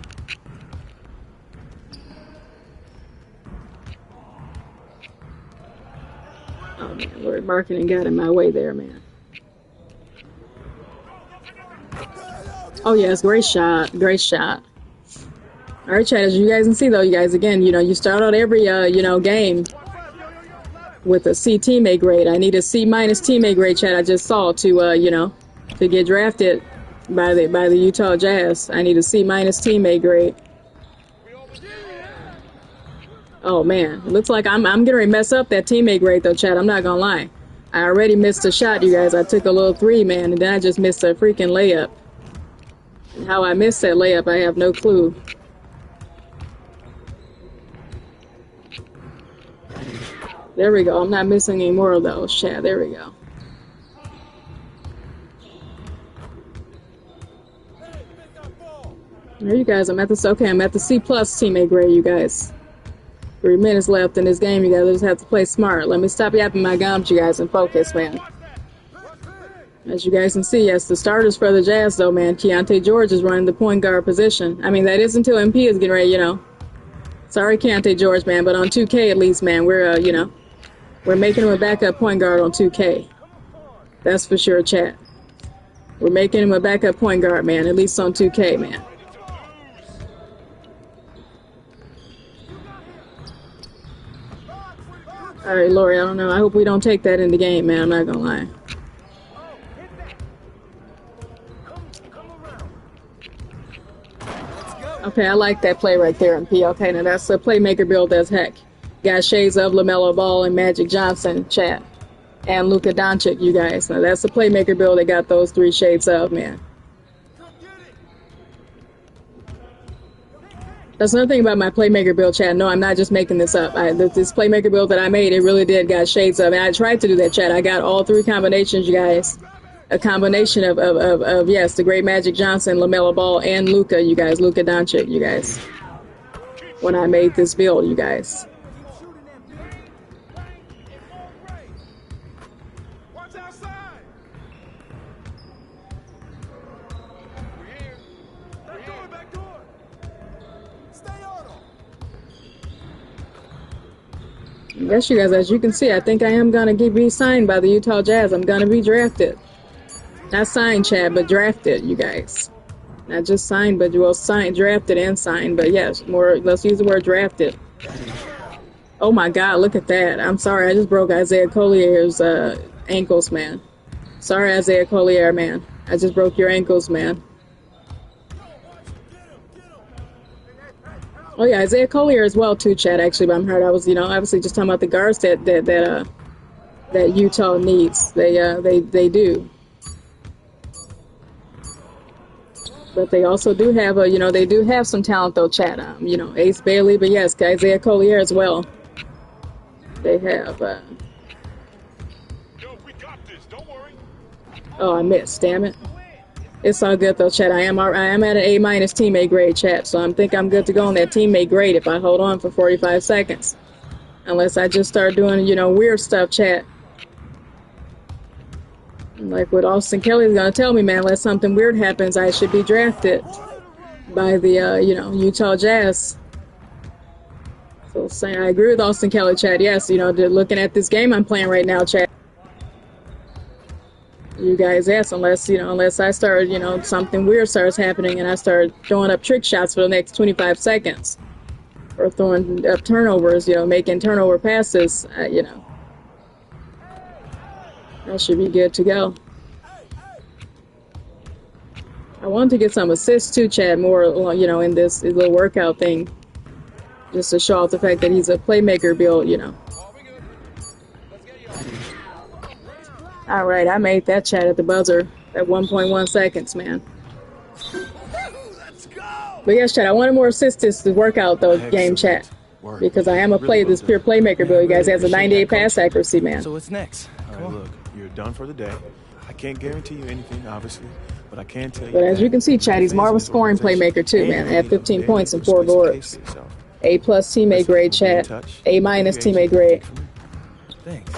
man, Lord, marketing got in my way there, man. Oh, yes, great shot. Great shot. All right, chat, as you guys can see, though, you guys, again, you know, you start out every, you know, game with a C teammate grade. I need a C minus teammate grade, chat. I just saw to, you know, to get drafted by the Utah Jazz. I need a C minus teammate grade. Oh, man, it looks like I'm going to mess up that teammate grade, though, chat. I'm not going to lie. I already missed a shot, you guys. I took a little three, man, and then I just missed a freaking layup. And how I missed that layup, I have no clue. There we go. I'm not missing any more of those, chat. There we go. There you guys. I'm at the C plus teammate grade, you guys. 3 minutes left in this game, you guys. I just have to play smart. Let me stop yapping my gums, you guys, and focus, man. As you guys can see, yes, the starters for the Jazz, though, man. Keontae George is running the point guard position. I mean, that is until MP is getting ready, you know. Sorry, Keontae George, man, but on 2K at least, man, we're, you know, we're making him a backup point guard on 2K. That's for sure, chat. We're making him a backup point guard, man, at least on 2K, man. All right, Lori, I don't know. I hope we don't take that in the game, man. I'm not going to lie. Okay, I like that play right there, MP. Okay, now that's a playmaker build as heck. Got shades of LaMelo Ball and Magic Johnson, chat. And Luka Doncic, you guys. Now that's a playmaker build that got those 3 shades of, man. That's another thing about my playmaker build, chat. No, I'm not just making this up. This playmaker build that I made, it really did got shades of. And I tried to do that, chat. I got all 3 combinations, you guys. a combination of yes, the great Magic Johnson, LaMelo Ball, and Luka, you guys, Luka Doncic, you guys. When I made this build, you guys. Yes, you guys, as you can see, I think I am going to be signed by the Utah Jazz. I'm going to be drafted. Not signed, Chad, but drafted, you guys. Not just signed, but well, signed, drafted, and signed. But yes, more. Let's use the word drafted. Oh my God, look at that. I'm sorry, I just broke Isaiah Collier's ankles, man. Sorry, Isaiah Collier, man. I just broke your ankles, man. Oh yeah, Isaiah Collier as well too, Chad. Actually, but I'm hurt. I was, obviously just talking about the guards that Utah needs. They do. But they also do have they do have some talent though, Chad. Ace Bailey, but yes, Isaiah Collier as well. They have. Oh, I missed. Damn it. It's all good though, Chad. I am at an A- teammate grade, Chad. So I think I'm good to go on that teammate grade if I hold on for 45 seconds, unless I just start doing weird stuff, Chad. Like what Austin Kelly's gonna tell me, man. Unless something weird happens, I should be drafted by the Utah Jazz. So saying I agree with Austin Kelly, Chad. Yes, looking at this game I'm playing right now, Chad. You guys, yes, unless I start, something weird starts happening and I start throwing up trick shots for the next 25 seconds, or throwing up turnovers, making turnover passes, I should be good to go. I wanted to get some assists too, Chad, more, in this little workout thing, just to show off the fact that he's a playmaker build, All right, I made that, Chad, at the buzzer at 1.1 seconds, man. But yes, Chad, I wanted more assists to work out though, game, Chat, because I am a this pure playmaker build. You guys has a 98 pass accuracy, man. So what's next? All right, look, you're done for the day. I can't guarantee you anything, obviously, but I can tell you. But as you can see, Chad, he's more of a scoring playmaker too, man. I have 15 points and 4 boards. A+ teammate grade, Chad. A- teammate grade. Thanks.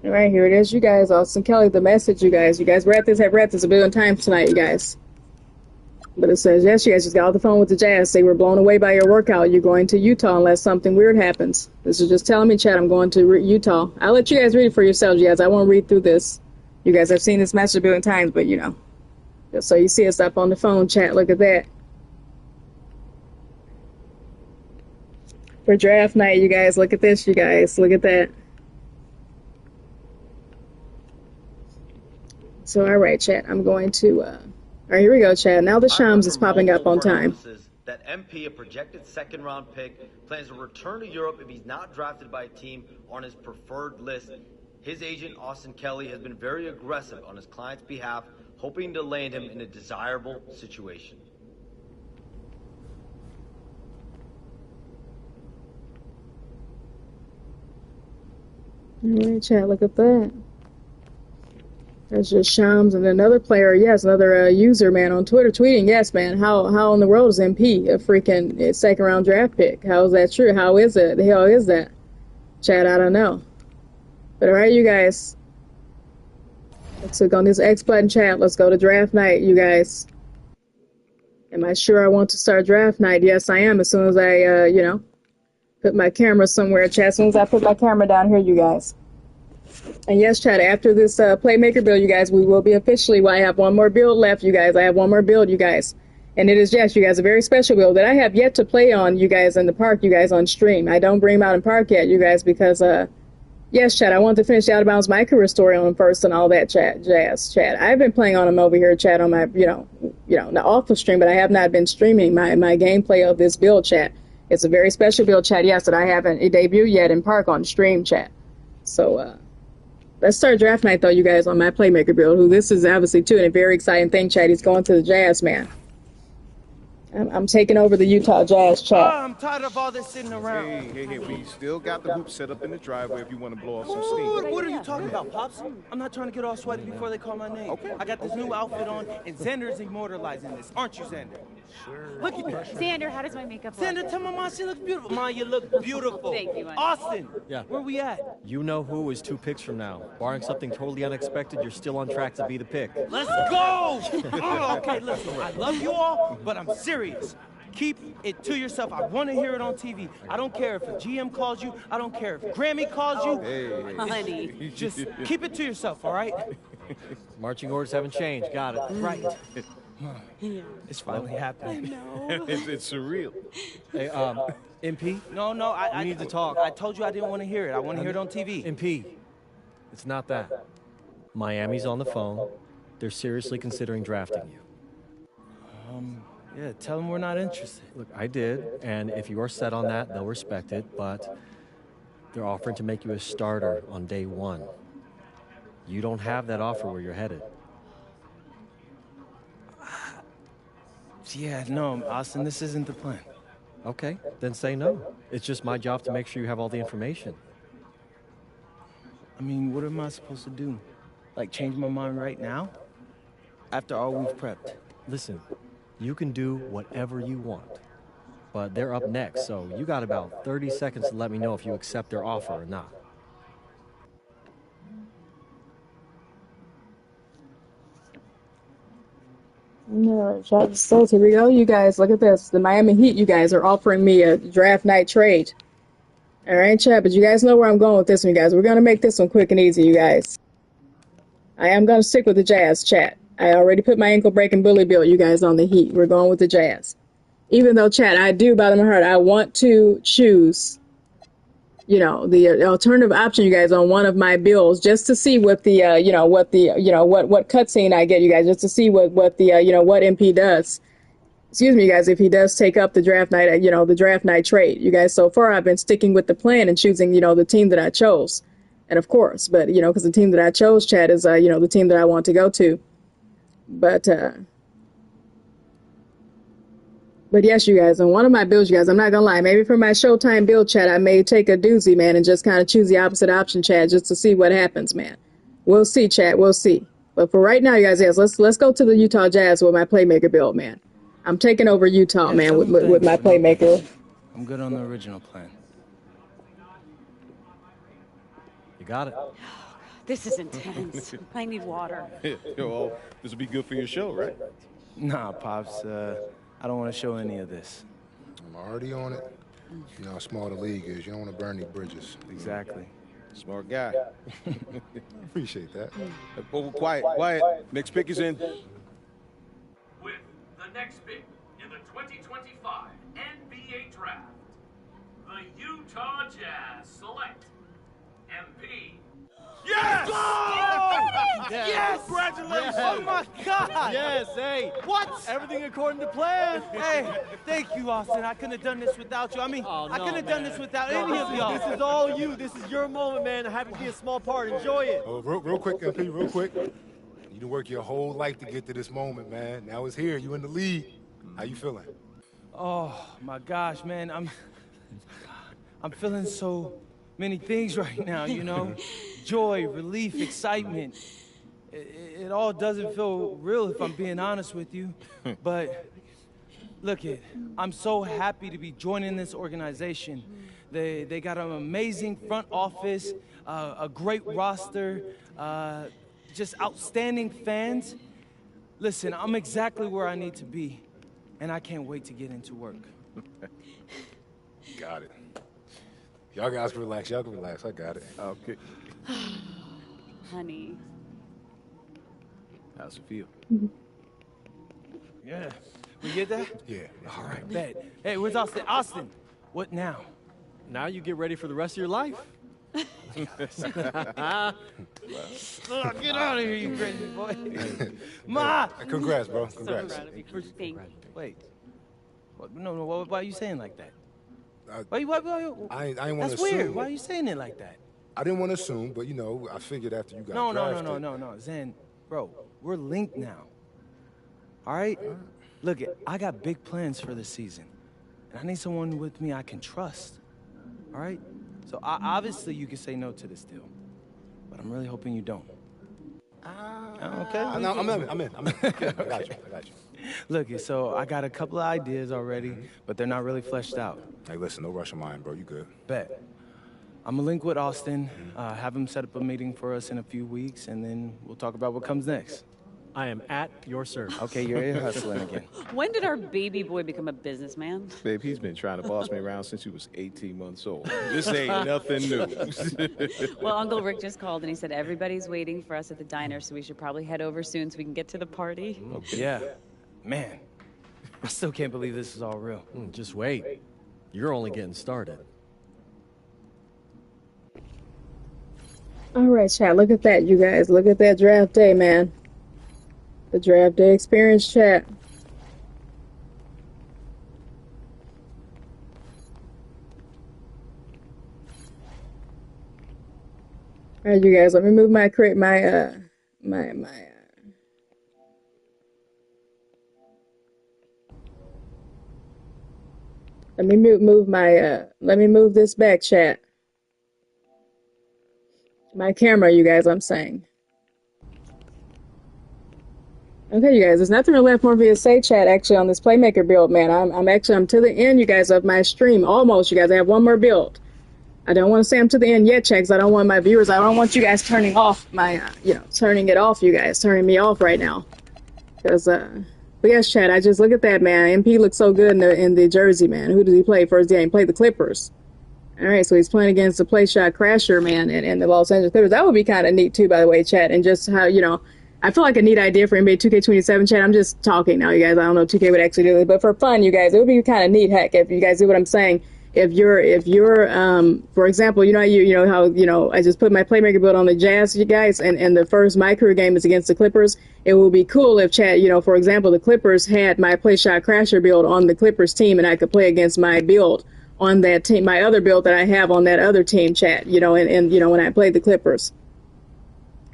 All right, here it is, you guys. Austin Kelly, the message, you guys. You guys have read this a billion times tonight, you guys. But it says, yes, you guys just got off the phone with the Jazz. They were blown away by your workout. You're going to Utah unless something weird happens. This is just telling me, Chad, I'm going to Utah. I'll let you guys read it for yourselves, you guys. I won't read through this. You guys have seen this message a billion times, but, just so you see us up on the phone, chat. Look at that. For draft night, you guys. Look at this, you guys. Look at that. So, all right, chat, I'm going to, all right, here we go, chat. Now the Shams is popping up on time. That MP, a projected second-round pick, plans to return to Europe if he's not drafted by a team on his preferred list. His agent, Austin Kelly, has been very aggressive on his client's behalf, hoping to land him in a desirable situation. All right, chat, look at that. That's just Shams and another player, yes, another user, man, on Twitter tweeting, yes, man, how in the world is MP a freaking second-round draft pick? How is that true? How is it? The hell is that? Chad, I don't know. But all right, you guys. Let's click on this X button, chat. Let's go to draft night, you guys. Am I sure I want to start draft night? Yes, I am. As soon as I, put my camera somewhere, chat. As soon as I put my camera down here, you guys. And yes, Chad, after this playmaker build, you guys, we will be officially, I have one more build left, you guys. I have one more build, you guys. And it is, yes, you guys, a very special build that I have yet to play on, you guys, in the park, you guys, on stream. I don't bring them out in park yet, you guys, because, yes, Chad, I want to finish Out of Bounds MyCareer Story on them first and all that, Jazz, Chad. I've been playing on them over here, Chad, on my, not off the stream, but I have not been streaming my gameplay of this build, Chad. It's a very special build, Chad, yes, that I haven't debuted yet in park on stream, Chad. So, let's start draft night, though, you guys, on my playmaker build, who this is obviously, too, and a very exciting thing, Chad. He's going to the Jazz, man. I'm taking over the Utah Jazz Oh, chat. I'm tired of all this sitting around. Hey, we still got the hoop set up in the driveway if you want to blow off some steam. What are you talking about, Pops? I'm not trying to get all sweaty before they call my name. Okay. I got this new outfit on, and Xander's immortalizing this. Aren't you, Xander? Sure. Look at that. Xander, how does my makeup look? Xander, tell my mom she looks beautiful. Ma, you look beautiful. Thank you, honey. Austin, Yeah. where we at? You know who is 2 picks from now. Barring something totally unexpected, you're still on track to be the pick. Let's go! Oh, okay, listen, I love you all, but I'm serious. Keep it to yourself. I want to hear it on TV. I don't care if a GM calls you. I don't care if Grammy calls you. Hey. Honey. Just keep it to yourself, all right? Marching orders haven't changed. Got it. Right. It's finally happening. It's surreal. Hey, MP? No, I need to talk. I told you I didn't want to hear it. I want to hear it on TV. MP, it's not that. Miami's on the phone. They're seriously considering drafting you. Yeah, tell them we're not interested. Look, I did, and if you are set on that, they'll respect it, but they're offering to make you a starter on day 1. You don't have that offer where you're headed. Yeah, no, Austin, this isn't the plan. Okay, then say no. It's just my job to make sure you have all the information. I mean, what am I supposed to do? Like, change my mind right now? After all we've prepped? Listen, you can do whatever you want, but they're up next, so you got about 30 seconds to let me know if you accept their offer or not. No, so here we go, you guys. Look at this. The Miami Heat, you guys, are offering me a draft night trade. All right, chat, but you guys know where I'm going with this one, you guys. We're going to make this one quick and easy, you guys. I am going to stick with the Jazz, chat. I already put my ankle-breaking bully bill, you guys, on the Heat. We're going with the Jazz. Even though, chat, I do, bottom of my heart, I want to choose, you know, the alternative option, you guys, on one of my bills, just to see what the, what cutscene I get, you guys, just to see what what MP does. Excuse me, you guys, if he does take up the draft night, the draft night trade. You guys, so far I've been sticking with the plan and choosing, the team that I chose. And of course, but, because the team that I chose, chat, is, the team that I want to go to. But yes, you guys, on one of my bills, you guys, I'm not gonna lie, maybe for my Showtime bill, chat, I may take a doozy, man, and just kind of choose the opposite option, chat, just to see what happens, man. We'll see, chat, we'll see. But for right now, you guys, yes, let's go to the Utah Jazz with my playmaker bill, man. I'm taking over Utah, man, with my playmaker. I'm good on the original plan. You got it. This is intense. I need water. Well, this will be good for your show, right? Nah, Pops, I don't want to show any of this. I'm already on it. You know how small the league is. You don't want to burn any bridges. Exactly. Smart guy. Appreciate that. Oh, quiet. Next pick is in. With the next pick in the 2025 NBA Draft, the Utah Jazz select MP. Yes! Go! Yes! Yes! Congratulations! Oh my God! Yes, hey. What? Everything according to plan. Hey, thank you, Austin. I couldn't have done this without you. I mean, I couldn't have done this without any of y'all. This is all you. This is your moment, man. I'm happy to be a small part. Enjoy it. Oh, real quick, MP, real quick. You done worked your whole life to get to this moment, man. Now it's here. You in the league. How you feeling? Oh my gosh, man. I'm feeling so many things right now, Joy, relief, excitement. It all doesn't feel real if I'm being honest with you. But look, I'm so happy to be joining this organization. They got an amazing front office, a great roster, just outstanding fans. Listen, I'm exactly where I need to be, and I can't wait to get into work. Got it. Y'all guys can relax. Y'all can relax. I got it. Okay. Honey. How's it feel? Yeah. We get that? Yeah. All right, bet. Hey, where's Austin? Austin, what now? Now you get ready for the rest of your life. Get out of here, you crazy boy. Ma! Congrats, bro. Congrats. Thank you. Wait. What, no, why are you saying like that? I ain't want to assume. That's weird. Why are you saying it like that? I didn't want to assume, but, I figured after you got drafted. No. Zen, bro, we're linked now. All right? Look, I got big plans for this season, and I need someone with me I can trust. All right? So obviously you can say no to this deal, but I'm really hoping you don't. Okay. No, I'm in. I got you. Look, so I got a couple of ideas already, but they're not really fleshed out. Hey, listen, no rush of mine, bro. You good? Bet. I'm gonna link with Austin, have him set up a meeting for us in a few weeks, and then we'll talk about what comes next. I am at your service. Okay, you're ear hustling again. When did our baby boy become a businessman? Babe, he's been trying to boss me around since he was 18 months old. This ain't nothing new. Well, Uncle Rick just called and he said everybody's waiting for us at the diner, so we should probably head over soon so we can get to the party. Okay. Yeah. Man, I still can't believe this is all real. Just wait. You're only getting started. All right, chat. Look at that, you guys. Look at that draft day, man. The draft day experience, chat. All right, you guys. Let me move my let me move my let me move this back, chat. My camera, you guys. I'm saying. Okay, you guys, there's nothing really left more for me to say, chat, actually, on this Playmaker build, man. I'm to the end, you guys, of my stream. Almost, you guys. I have one more build. I don't want to say I'm to the end yet, chat, because I don't want my viewers, I don't want you guys turning off my, turning it off, you guys, turning me off right now. Because, but yes, chat, I just look at that, man. MP looks so good in the jersey, man. Who did he play first game? He played the Clippers. All right, so he's playing against the play shot crasher, man, and the Los Angeles Clippers. That would be kind of neat, too, by the way, chat, and just how, I feel like a neat idea for NBA 2K27 chat. I'm just talking now, you guys. I don't know if 2K would actually do it, but for fun, you guys, it would be kind of neat. Heck, if you guys do what I'm saying, if you're, for example, I just put my Playmaker build on the Jazz, you guys, and the first MyCareer game is against the Clippers. It would be cool if chat, for example, the Clippers had my play shot crasher build on the Clippers team, and I could play against my build on that team, my other build that I have on that other team, chat, and when I played the Clippers.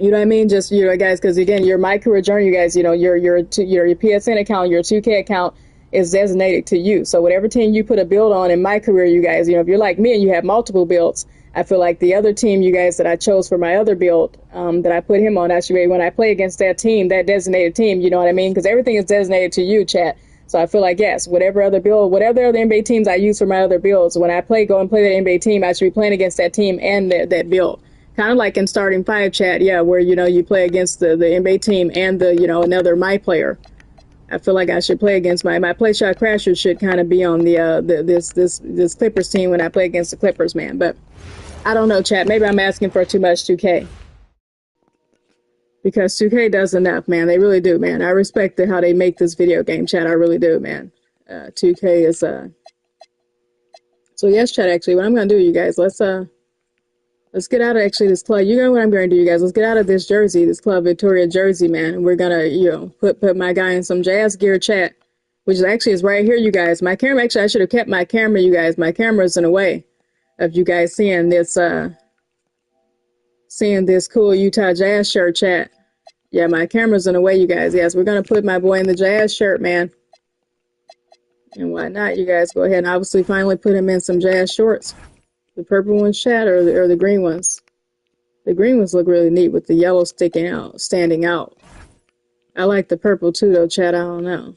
You know what I mean? Just, guys, because again, your MyCareer journey, you guys, your PSN account, your 2K account is designated to you. So whatever team you put a build on in MyCareer, you guys, if you're like me and you have multiple builds, I feel like the other team, you guys, that I chose for my other build, that I put him on, actually, when I play against that team, that designated team, you know what I mean? Because everything is designated to you, chat. So I feel like, yes, whatever other other NBA teams I use for my other builds, when I go and play that NBA team, I should be playing against that team and that build. Kind of like in starting five, chat, yeah, where, you play against the NBA team and another my player. I feel like I should play against my play shot crasher should kind of be on this Clippers team when I play against the Clippers, man. But I don't know, chat. Maybe I'm asking for too much 2K. Because 2K does enough, man. They really do, man. I respect how they make this video game, chat. I really do, man. 2K is, So yes, chat, actually, what I'm going to do, you guys, let's get out of actually this club. You know what I'm going to do, you guys. Let's get out of this jersey, this Club Victoria jersey, man. And we're going to, put my guy in some Jazz gear, chat, which is right here, you guys. My camera, actually, I should have kept my camera, you guys. My camera's in a way of you guys seeing this cool Utah Jazz shirt, chat. Yeah, my camera's in a way, you guys. Yes, we're going to put my boy in the Jazz shirt, man. And why not, you guys? Go ahead and obviously finally put him in some Jazz shorts. The purple ones, chat, or the green ones? The green ones look really neat with the yellow standing out. I like the purple too, though, chat. I don't know.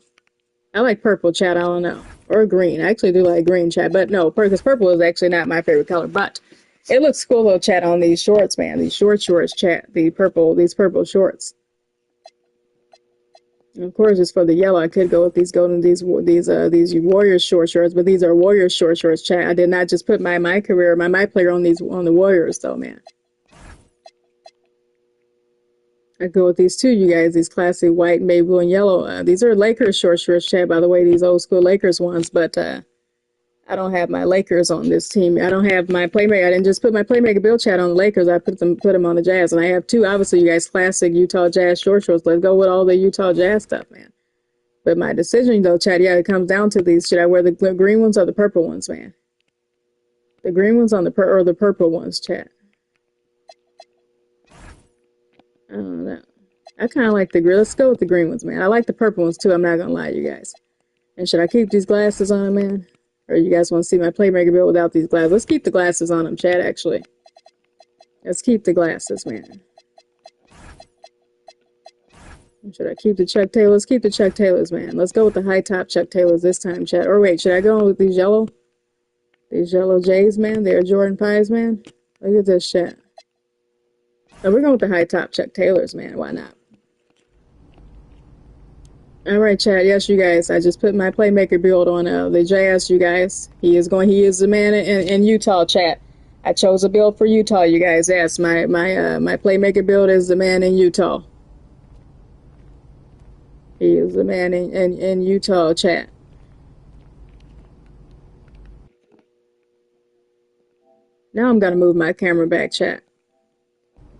I like purple, chat. I don't know. Or green. I actually do like green, chat. But no, because purple is actually not my favorite color. But it looks cool, though, chat, on these shorts, man. These shorts, chat. These purple shorts. And of course, just for the yellow, I could go with these Warriors shorts, but these are Warriors shorts, chat. I did not just put my MyCareer, my player on the Warriors, though, man. I go with these two, you guys. These classy white, navy blue, and yellow. These are Lakers shorts, chat. By the way, these old school Lakers ones, but I don't have my Lakers on this team. I don't have my Playmaker. I didn't just put my Playmaker build chat on the Lakers. I put them on the Jazz. And I have two, obviously, you guys, classic Utah Jazz shorts. Let's go with all the Utah Jazz stuff, man. But my decision, though, chat, yeah, it comes down to these. Should I wear the green ones or the purple ones, man? The green ones or the purple ones, chat? I don't know. I kind of like the green. Let's go with the green ones, man. I like the purple ones too. I'm not gonna lie, you guys. And should I keep these glasses on, man? Or you guys want to see my playmaker build without these glasses? Let's keep the glasses on them, chat. Actually, let's keep the glasses, man. Should I keep the Chuck Taylors? Let's keep the Chuck Taylors, man. Let's go with the high top Chuck Taylors this time, chat. Or wait, should I go with these yellow J's, man? They're Jordan 5s, man. Look at this chat. Oh, we're going with the high top Chuck Taylors, man. Why not? All right, chat. Yes, you guys. I just put my playmaker build on the Jazz, you guys. He is the man in Utah, chat. I chose a build for Utah, you guys. Yes, my playmaker build is the man in Utah. He is the man in Utah, chat. Now I'm going to move my camera back, chat.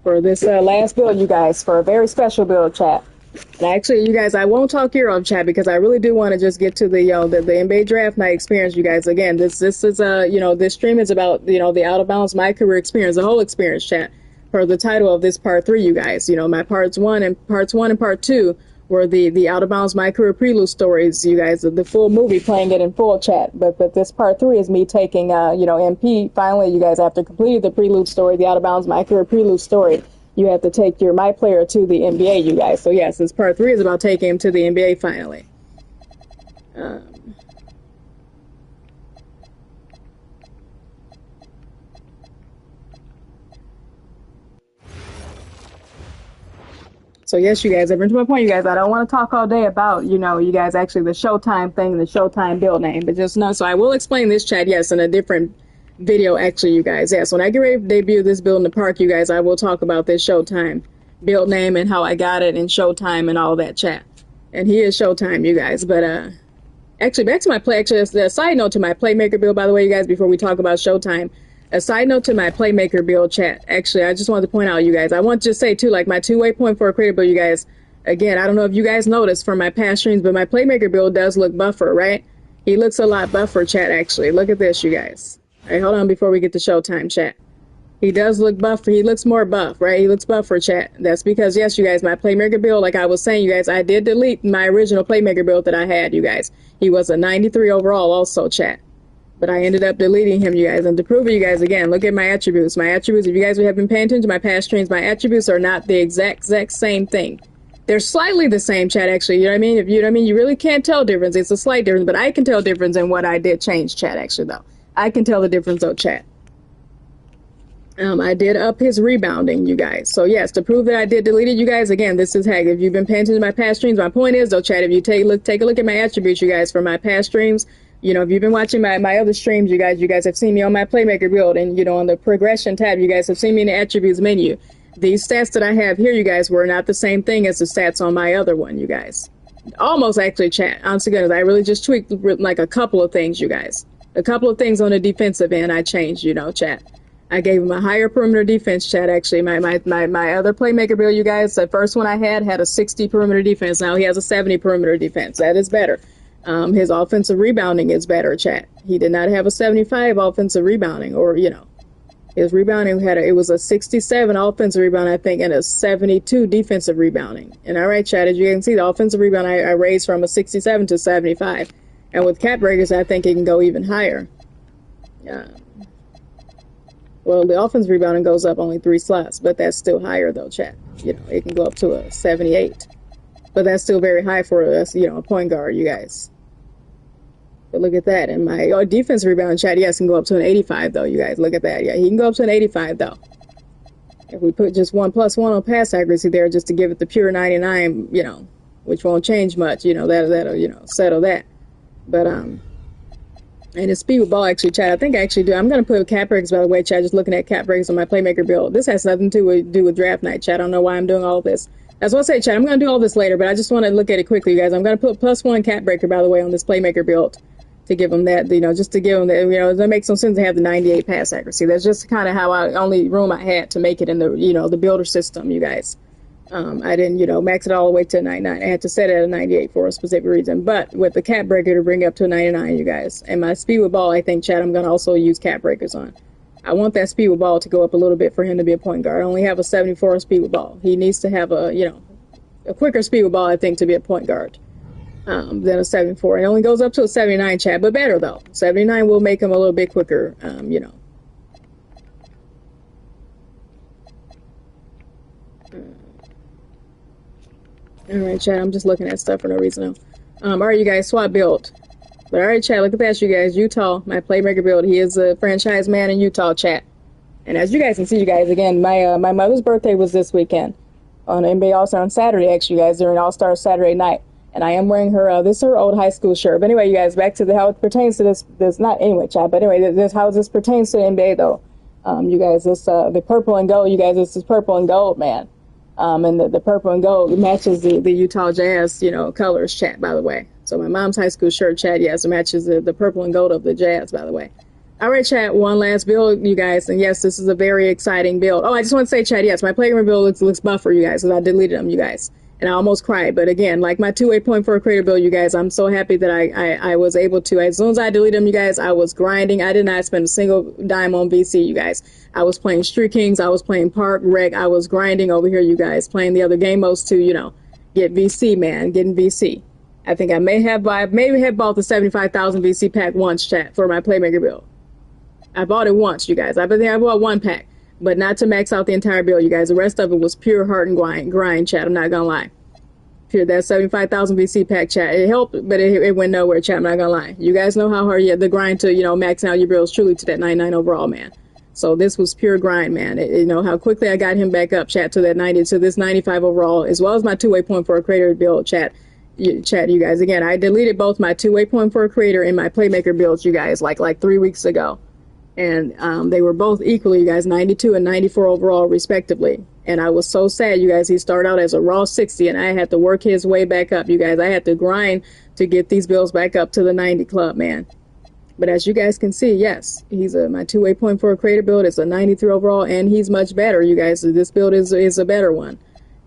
For this last build, you guys. For a very special build, chat. And actually, you guys, I won't talk here on chat because I really do want to just get to the NBA draft night experience, you guys. Again, this is this stream is about the out of bounds my career experience, the whole experience, chat. For the title of this part 3, you guys, my parts 1 and part 2 were the out of bounds my career prelude stories, you guys, the full movie, playing it in full, chat. But this part 3 is me taking MP finally, you guys, after completing the prelude story, the out of bounds my career prelude story. You have to take your my player to the NBA, you guys. So yes, this part 3 is about taking him to the NBA finally. So yes, you guys, I've been to my point, you guys. I don't want to talk all day about, you guys, actually the Showtime thing, the Showtime build name, but just know. So I will explain this, chat, yes, in a different video, actually, you guys. Yes, when I get ready to debut this build in the park, you guys, I will talk about this Showtime build name and how I got it and Showtime and all that, chat. And he is Showtime, you guys. But actually, back to my play. Actually, a side note to my playmaker build, by the way, you guys, before we talk about Showtime. A side note to my playmaker build, chat. Actually, I just wanted to point out, you guys, I want to just say, too, like my 2-way point for a creator build, you guys. Again, I don't know if you guys noticed from my past streams, but my playmaker build does look buffer, right? He looks a lot buffer, chat, actually. Look at this, you guys. All right, hold on before we get to Showtime, chat. He does look buffer. He looks more buff, right? He looks buffer, chat. That's because, yes, you guys, my playmaker build, like I was saying, you guys, I did delete my original playmaker build that I had, you guys. He was a 93 overall also, chat. But I ended up deleting him, you guys. And to prove it, you guys, again, look at my attributes. My attributes, if you guys have been paying attention to my past streams, my attributes are not the exact same thing. They're slightly the same, chat, actually. You know what I mean? If you know what I mean, you really can't tell difference. It's a slight difference, but I can tell difference in what I did change, chat, actually, though. I can tell the difference, though, chat. I did up his rebounding, you guys. So, yes, to prove that I did delete it, you guys, again, this is heck. If you've been paying attention to my past streams, my point is, though, chat, if you take a look at my attributes, you guys, for my past streams, if you've been watching my other streams, you guys have seen me on my playmaker build, and, on the progression tab, you guys have seen me in the attributes menu. These stats that I have here, you guys, were not the same thing as the stats on my other one, you guys. Almost, actually, chat. Honest to goodness, I really just tweaked, like, a couple of things, you guys. A couple of things on the defensive end I changed, chat. I gave him a higher perimeter defense, chat, actually. My other playmaker build, you guys, the first one I had a 60 perimeter defense. Now he has a 70 perimeter defense. That is better. His offensive rebounding is better, chat. He did not have a 75 offensive rebounding, or, his rebounding it was a 67 offensive rebound, I think, and a 72 defensive rebounding. And all right, chat, as you can see, the offensive rebound I raised from a 67 to 75. And with cap breakers, I think it can go even higher. Well, the offense rebounding goes up only 3 slots, but that's still higher, though, chat. It can go up to a 78. But that's still very high for us, a point guard, you guys. But look at that. And my defense rebound, chat, yes, can go up to an 85, though, you guys. Look at that. Yeah, he can go up to an 85, though. If we put just 1+1 on pass accuracy there just to give it the pure 99, which won't change much, that'll, settle that. But, and his speed with ball, actually, chat, I think I actually do. I'm going to put cap breaks, by the way, chat, just looking at cap breaks on my playmaker build. This has nothing to do with draft night, chat. I don't know why I'm doing all this. That's what I say, chat. I'm going to do all this later, but I just want to look at it quickly, you guys. I'm going to put +1 cap breaker, by the way, on this playmaker build to give him that, just to give him that, that makes some sense to have the 98 pass accuracy. That's just kind of how only room I had to make it in the, the builder system, you guys. I didn't, max it all the way to 99. I had to set it at a 98 for a specific reason. But with the cap breaker to bring it up to a 99, you guys. And my speed with ball, I think, chat, I'm going to also use cap breakers on. I want that speed with ball to go up a little bit for him to be a point guard. I only have a 74 speed with ball. He needs to have a, a quicker speed with ball, I think, to be a point guard than a 74. It only goes up to a 79, Chad, but better though. 79 will make him a little bit quicker, you know. All right, Chad, I'm just looking at stuff for no reason now. All right, you guys, swap build. But all right, Chad, look at that, you guys. Utah, my playmaker build. He is a franchise man in Utah, Chad. And as you guys can see, you guys, again, my mother's birthday was this weekend on NBA All-Star on Saturday, actually, you guys, during All-Star Saturday night. And I am wearing her, this is her old high school shirt. But anyway, you guys, back to how it pertains to this not anyway, Chad, but anyway, this how this pertains to the NBA, though. You guys, this, the purple and gold, you guys, this is purple and gold, man. And the purple and gold matches the Utah Jazz, you know, colors, Chad, by the way. So my mom's high school shirt, Chad, yes, it matches the purple and gold of the Jazz, by the way. All right, Chad, one last build, you guys. And yes, this is a very exciting build. Oh, I just want to say, Chad, yes, my playground build looks buffer, you guys, because I deleted them, you guys. And I almost cried. But again, like my 2-way point for a creator build, you guys, I'm so happy that I was able to. As soon as I deleted them, you guys, I was grinding. I did not spend a single dime on VC, you guys. I was playing Street Kings. I was playing Park, Rec. I was grinding over here, you guys, playing the other game modes to, you know, get VC, man, getting VC. I think I maybe have bought the 75,000 VC pack once, chat, for my playmaker build. I bought it once, you guys. I bought one pack, but not to max out the entire build, you guys. The rest of it was pure heart and grind, chat. I'm not gonna lie. Pure that 75,000 VC pack, chat. It helped, but it went nowhere, chat. I'm not gonna lie. You guys know how hard the grind to, you know, max out your builds truly to that 99 overall, man. So this was pure grind, man. You know how quickly I got him back up, chat, to that 90, to this 95 overall, as well as my 2-way point for a creator build, chat. You guys. Again, I deleted both my 2-way point for a creator and my playmaker builds, you guys, like 3 weeks ago. And they were both equally, you guys, 92 and 94 overall, respectively. And I was so sad, you guys. He started out as a raw 60, and I had to work his way back up, you guys. I had to grind to get these builds back up to the 90 club, man. But as you guys can see, yes, he's my 2-way point for a creator build. It's a 93 overall, and he's much better, you guys. This build is a better one.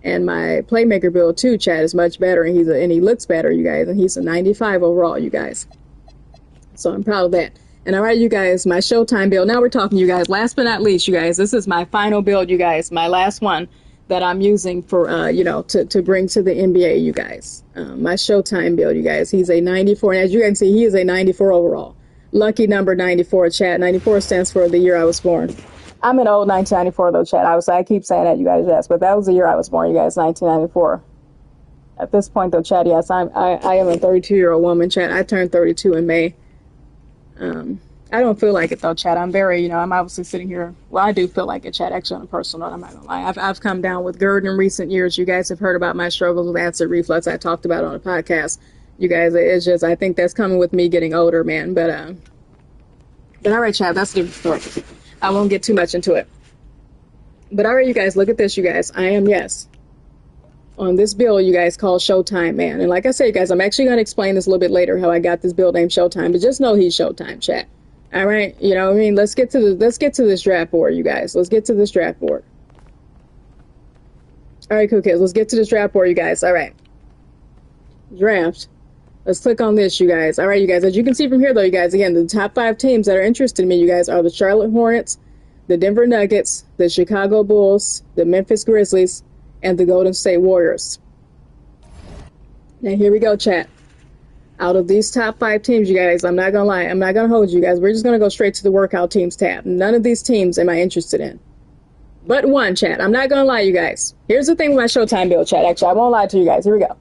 And my playmaker build too, Chad, is much better, and he looks better, you guys. And he's a 95 overall, you guys. So I'm proud of that. And all right, you guys, my Showtime build. Now we're talking, you guys. Last but not least, you guys, this is my final build, you guys. My last one that I'm using for, you know, to bring to the NBA, you guys. My Showtime build, you guys. He's a 94, and as you can see, he is a 94 overall. Lucky number 94, chat. 94 stands for the year I was born. I'm an old 1994, though, chat. I keep saying that, you guys, yes. But that was the year I was born, you guys, 1994. At this point, though, chat, yes, I am a 32-year-old woman, chat. I turned 32 in May. I don't feel like it, though, chat. I'm very, you know, I'm obviously sitting here. Well, I do feel like it, chat, actually, on a personal note. I'm not going to lie. I've come down with GERD in recent years. You guys have heard about my struggles with acid reflux. I talked about it on a podcast. You guys, it's just, I think that's coming with me getting older, man. But all right, chat, that's a different story. I won't get too much into it. But all right, you guys, look at this, you guys. I am, yes, on this build, you guys, called Showtime, man. And like I said, you guys, I'm actually going to explain this a little bit later, how I got this build named Showtime. But just know he's Showtime, chat. All right, you know what I mean? Let's get to this draft board, you guys. Let's get to this draft board. All right, cool kids. Let's get to this draft board, you guys. All right. Draft. Let's click on this, you guys. All right, you guys. As you can see from here, though, you guys, again, the top 5 teams that are interested in me, you guys, are the Charlotte Hornets, the Denver Nuggets, the Chicago Bulls, the Memphis Grizzlies, and the Golden State Warriors. Now, here we go, chat. Out of these top 5 teams, you guys, I'm not going to lie. I'm not going to hold you guys. We're just going to go straight to the workout teams tab. None of these teams am I interested in. But one, chat. I'm not going to lie, you guys. Here's the thing with my Showtime build, chat. Actually, I won't lie to you guys. Here we go.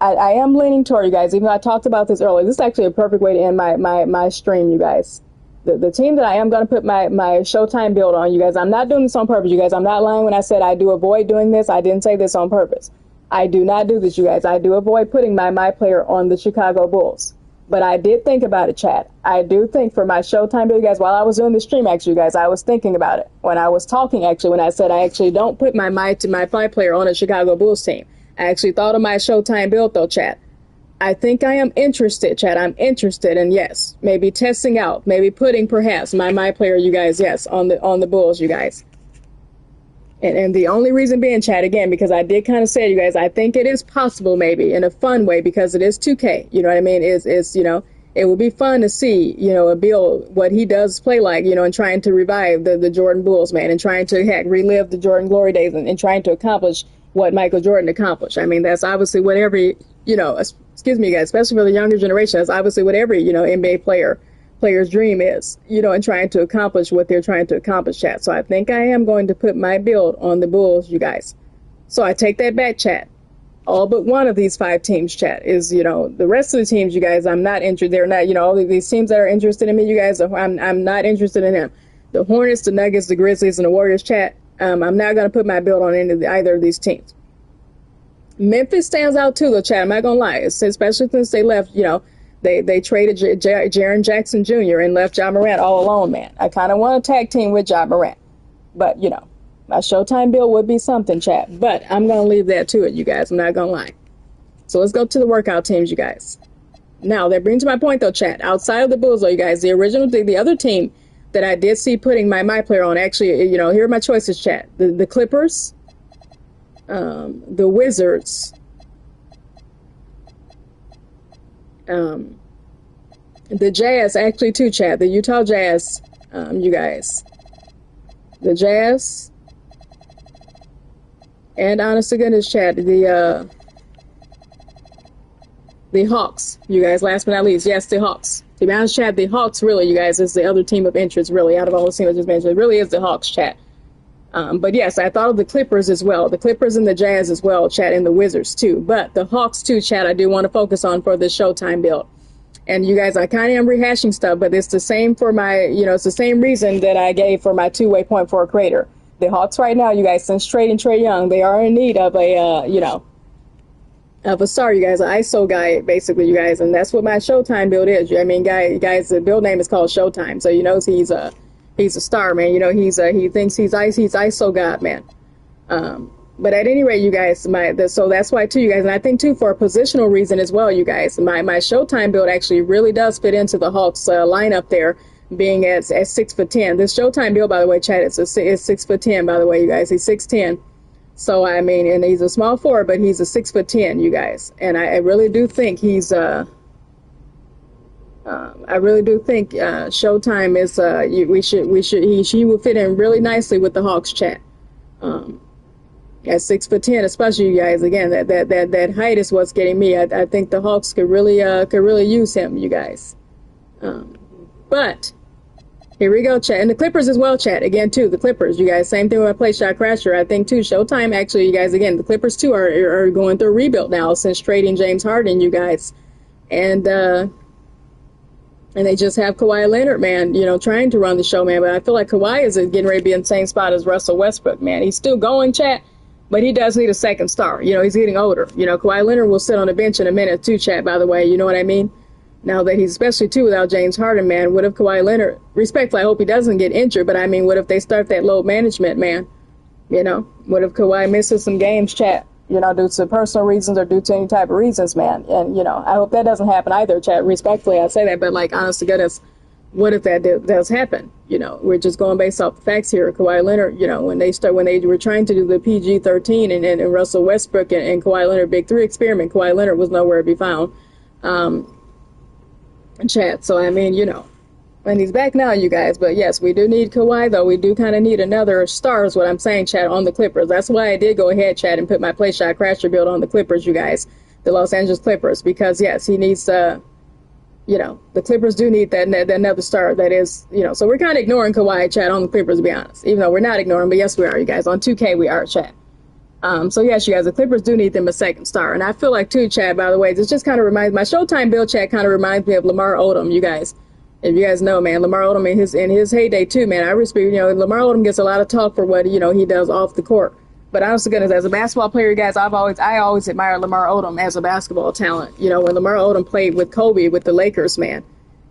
I am leaning toward, you guys, even though I talked about this earlier. This is actually a perfect way to end my stream, you guys. The team that I am going to put my Showtime build on, you guys, I'm not doing this on purpose, you guys. I'm not lying when I said I do avoid doing this. I didn't say this on purpose. I do not do this, you guys. I do avoid putting my player on the Chicago Bulls. But I did think about it, chat. I do think for my Showtime build, you guys, while I was doing the stream, actually, you guys, I was thinking about it. When I was talking, actually, when I said I actually don't put my player on a Chicago Bulls team. I actually thought of my Showtime build, though, chat. I think I am interested, chat. I'm interested in, yes, maybe testing out, maybe putting perhaps my player, you guys, yes, on the Bulls, you guys. And the only reason being, chat, again, because I did kind of say, you guys, I think it is possible, maybe in a fun way, because it is 2K. You know what I mean? Is you know, it would be fun to see, you know, a build what he does play like, you know, and trying to revive the Jordan Bulls, man, and trying to relive the Jordan glory days and trying to accomplish what Michael Jordan accomplished. I mean, that's obviously what every, excuse me, guys, especially for the younger generation, that's obviously what every, NBA player's dream is, and trying to accomplish what they're trying to accomplish, chat. So I think I am going to put my build on the Bulls, you guys. So I take that back, chat. All but one of these 5 teams, chat, is, the rest of the teams, you guys, I'm not interested. They're not, all of these teams that are interested in me, you guys, I'm not interested in them. The Hornets, the Nuggets, the Grizzlies, and the Warriors, chat, I'm not going to put my build on either of these teams. Memphis stands out too, though, chat. I'm not going to lie. Especially since they left, they traded Jaren Jackson Jr. and left Ja Morant all alone, man. I kind of want to tag team with Ja Morant. But, my Showtime build would be something, chat. But I'm going to leave that to it, you guys. I'm not going to lie. So let's go to the workout teams, you guys. Now, that brings my point, though, chat. Outside of the Bulls, though, you guys, the other team that I did see putting my player on, actually, here are my choices, chat. The Clippers, the Wizards, the Jazz, actually, too, chat. The Utah Jazz, you guys. The Jazz. And honest to goodness, chat, the Hawks, you guys, last but not least. Yes, the Hawks. To be honest, chat, the Hawks, really, you guys, is the other team of interest, really, out of all the teams I just mentioned. It really is the Hawks, chat. But yes, I thought of the Clippers as well. The Clippers and the Jazz as well, chat, and the Wizards, too. But the Hawks, too, chat, I do want to focus on for this Showtime build. And you guys, I kind of am rehashing stuff, but it's the same for my, it's the same reason that I gave for my two-way point forward creator. The Hawks right now, you guys, since trading Trae Young, they are in need of a, of a star, you guys, an ISO guy, basically, you guys, and that's what my Showtime build is. I mean, guys, the build name is called Showtime, so he's a star, man. He thinks he's ISO god, man. But at any rate, you guys, so that's why too, you guys, and I think too for a positional reason as well, you guys, my Showtime build actually really does fit into the Hawks lineup there, being at 6'10". This Showtime build, by the way, chat, is 6'10", by the way, you guys. He's 6'10". So I mean, and he's a small forward, but he's a 6'10", you guys. And I really do think he's I really do think Showtime is he will fit in really nicely with the Hawks, chat. At 6'10", especially, you guys. Again, that height is what's getting me. I think the Hawks could really use him, you guys. But here we go, chat. And the Clippers as well, chat. Again, too, the Clippers, you guys. Same thing with my play shot crasher. I think, too, Showtime, actually, you guys, again, the Clippers, too, are going through a rebuild now since trading James Harden, you guys. And they just have Kawhi Leonard, man, trying to run the show, man. But I feel like Kawhi is getting ready to be in the same spot as Russell Westbrook, man. He's still going, chat, but he does need a second star. He's getting older. Kawhi Leonard will sit on the bench in a minute, too, chat, by the way. You know what I mean? Now that he's, especially, too, without James Harden, man, what if Kawhi Leonard, respectfully, I hope he doesn't get injured, but I mean, what if they start that load management, man? What if Kawhi misses some games, chat, due to personal reasons or due to any type of reasons, man? And, I hope that doesn't happen either, chat. Respectfully, I say that, but, like, honest to goodness, what if that does happen? We're just going based off the facts here. Kawhi Leonard, when they were trying to do the PG-13 and Russell Westbrook and Kawhi Leonard Big Three experiment, Kawhi Leonard was nowhere to be found. Chat, so I mean, and he's back now, you guys, but yes, we do need Kawhi, though. We do kind of need another star is what I'm saying, chat, on the Clippers. That's why I did go ahead, chat, and put my play shot crasher build on the Clippers, you guys, the Los Angeles Clippers, because yes, he needs the Clippers do need that another star that is, so we're kind of ignoring Kawhi, chat, on the Clippers, to be honest, even though we're not ignoring, but yes, we are, you guys. On 2K, we are, chat. So yes, you guys, the Clippers do need them a second star. And I feel like, too, Chad, by the way, this just kind of reminds, my Showtime build, Chad, kind of reminds me of Lamar Odom, you guys. If you guys know, man, Lamar Odom in his heyday, too, man. I respect, Lamar Odom gets a lot of talk for what, he does off the court. But honestly, goodness, as a basketball player, you guys, I always admired Lamar Odom as a basketball talent. When Lamar Odom played with Kobe, with the Lakers, man,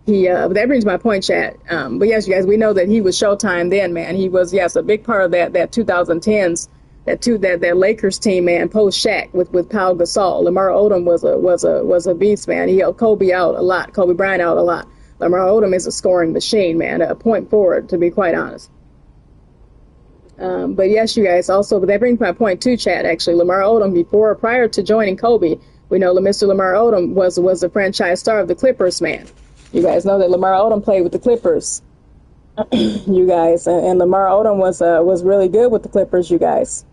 that brings my point, Chad. But yes, you guys, we know that he was Showtime then, man. He was, yes, a big part of that 2010s. That Lakers team, man, post Shaq with Pau Gasol. Lamar Odom was a beast, man. He held Kobe out a lot, Kobe Bryant out a lot. Lamar Odom is a scoring machine, man, a point forward, to be quite honest. But yes, you guys, also, but that brings my point too, Chad, actually. Lamar Odom, prior to joining Kobe, we know Mr. Lamar Odom was the franchise star of the Clippers, man. You guys know that Lamar Odom played with the Clippers, you guys, and Lamar Odom was really good with the Clippers, you guys.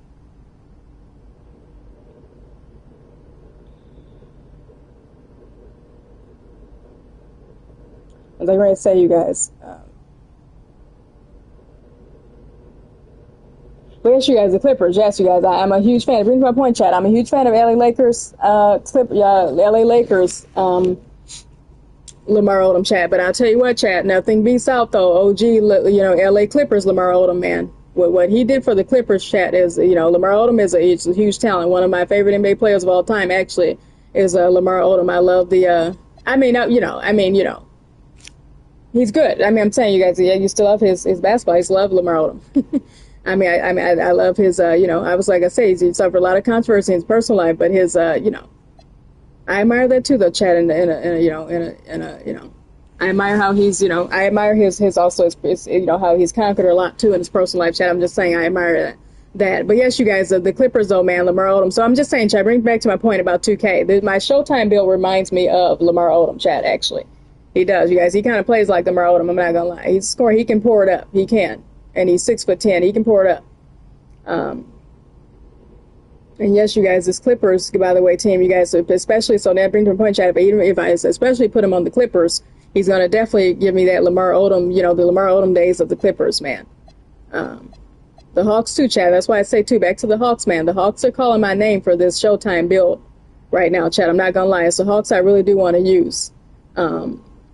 As I already say, you guys. But yes, you guys, the Clippers. Yes, you guys. I'm a huge fan. It brings my point, chat. I'm a huge fan of LA Lakers. LA Lakers. Lamar Odom, chat. But I'll tell you what, chat. Nothing beats out though. OG, LA Clippers. Lamar Odom, man. What he did for the Clippers, chat, is Lamar Odom is a huge talent. One of my favorite NBA players of all time, actually, is Lamar Odom. I love the. He's good. I mean, I'm saying, you guys, yeah, you still love his basketball. You still love Lamar Odom. I love his, I was like I say, he suffered a lot of controversy in his personal life, but his, I admire that too, though, Chad, I admire how he's, I admire his also, his, how he's conquered a lot too in his personal life, Chad. I'm just saying, I admire that. But yes, you guys, the Clippers, though, man, Lamar Odom. So I'm just saying, Chad, bring back to my point about 2K. My Showtime build reminds me of Lamar Odom, Chad, actually. He does, you guys. He kind of plays like Lamar Odom, I'm not gonna lie. He's scoring, he can pour it up. He can. And he's 6'10". He can pour it up. And yes, you guys, this Clippers, by the way, team, you guys, especially, so that brings to a point, Chad, but even if I especially put him on the Clippers, he's going to definitely give me that Lamar Odom, the Lamar Odom days of the Clippers, man. The Hawks, too, Chad. That's why I say, too, back to the Hawks, man. The Hawks are calling my name for this Showtime build right now, Chad. I'm not going to lie. It's the Hawks I really do want to use.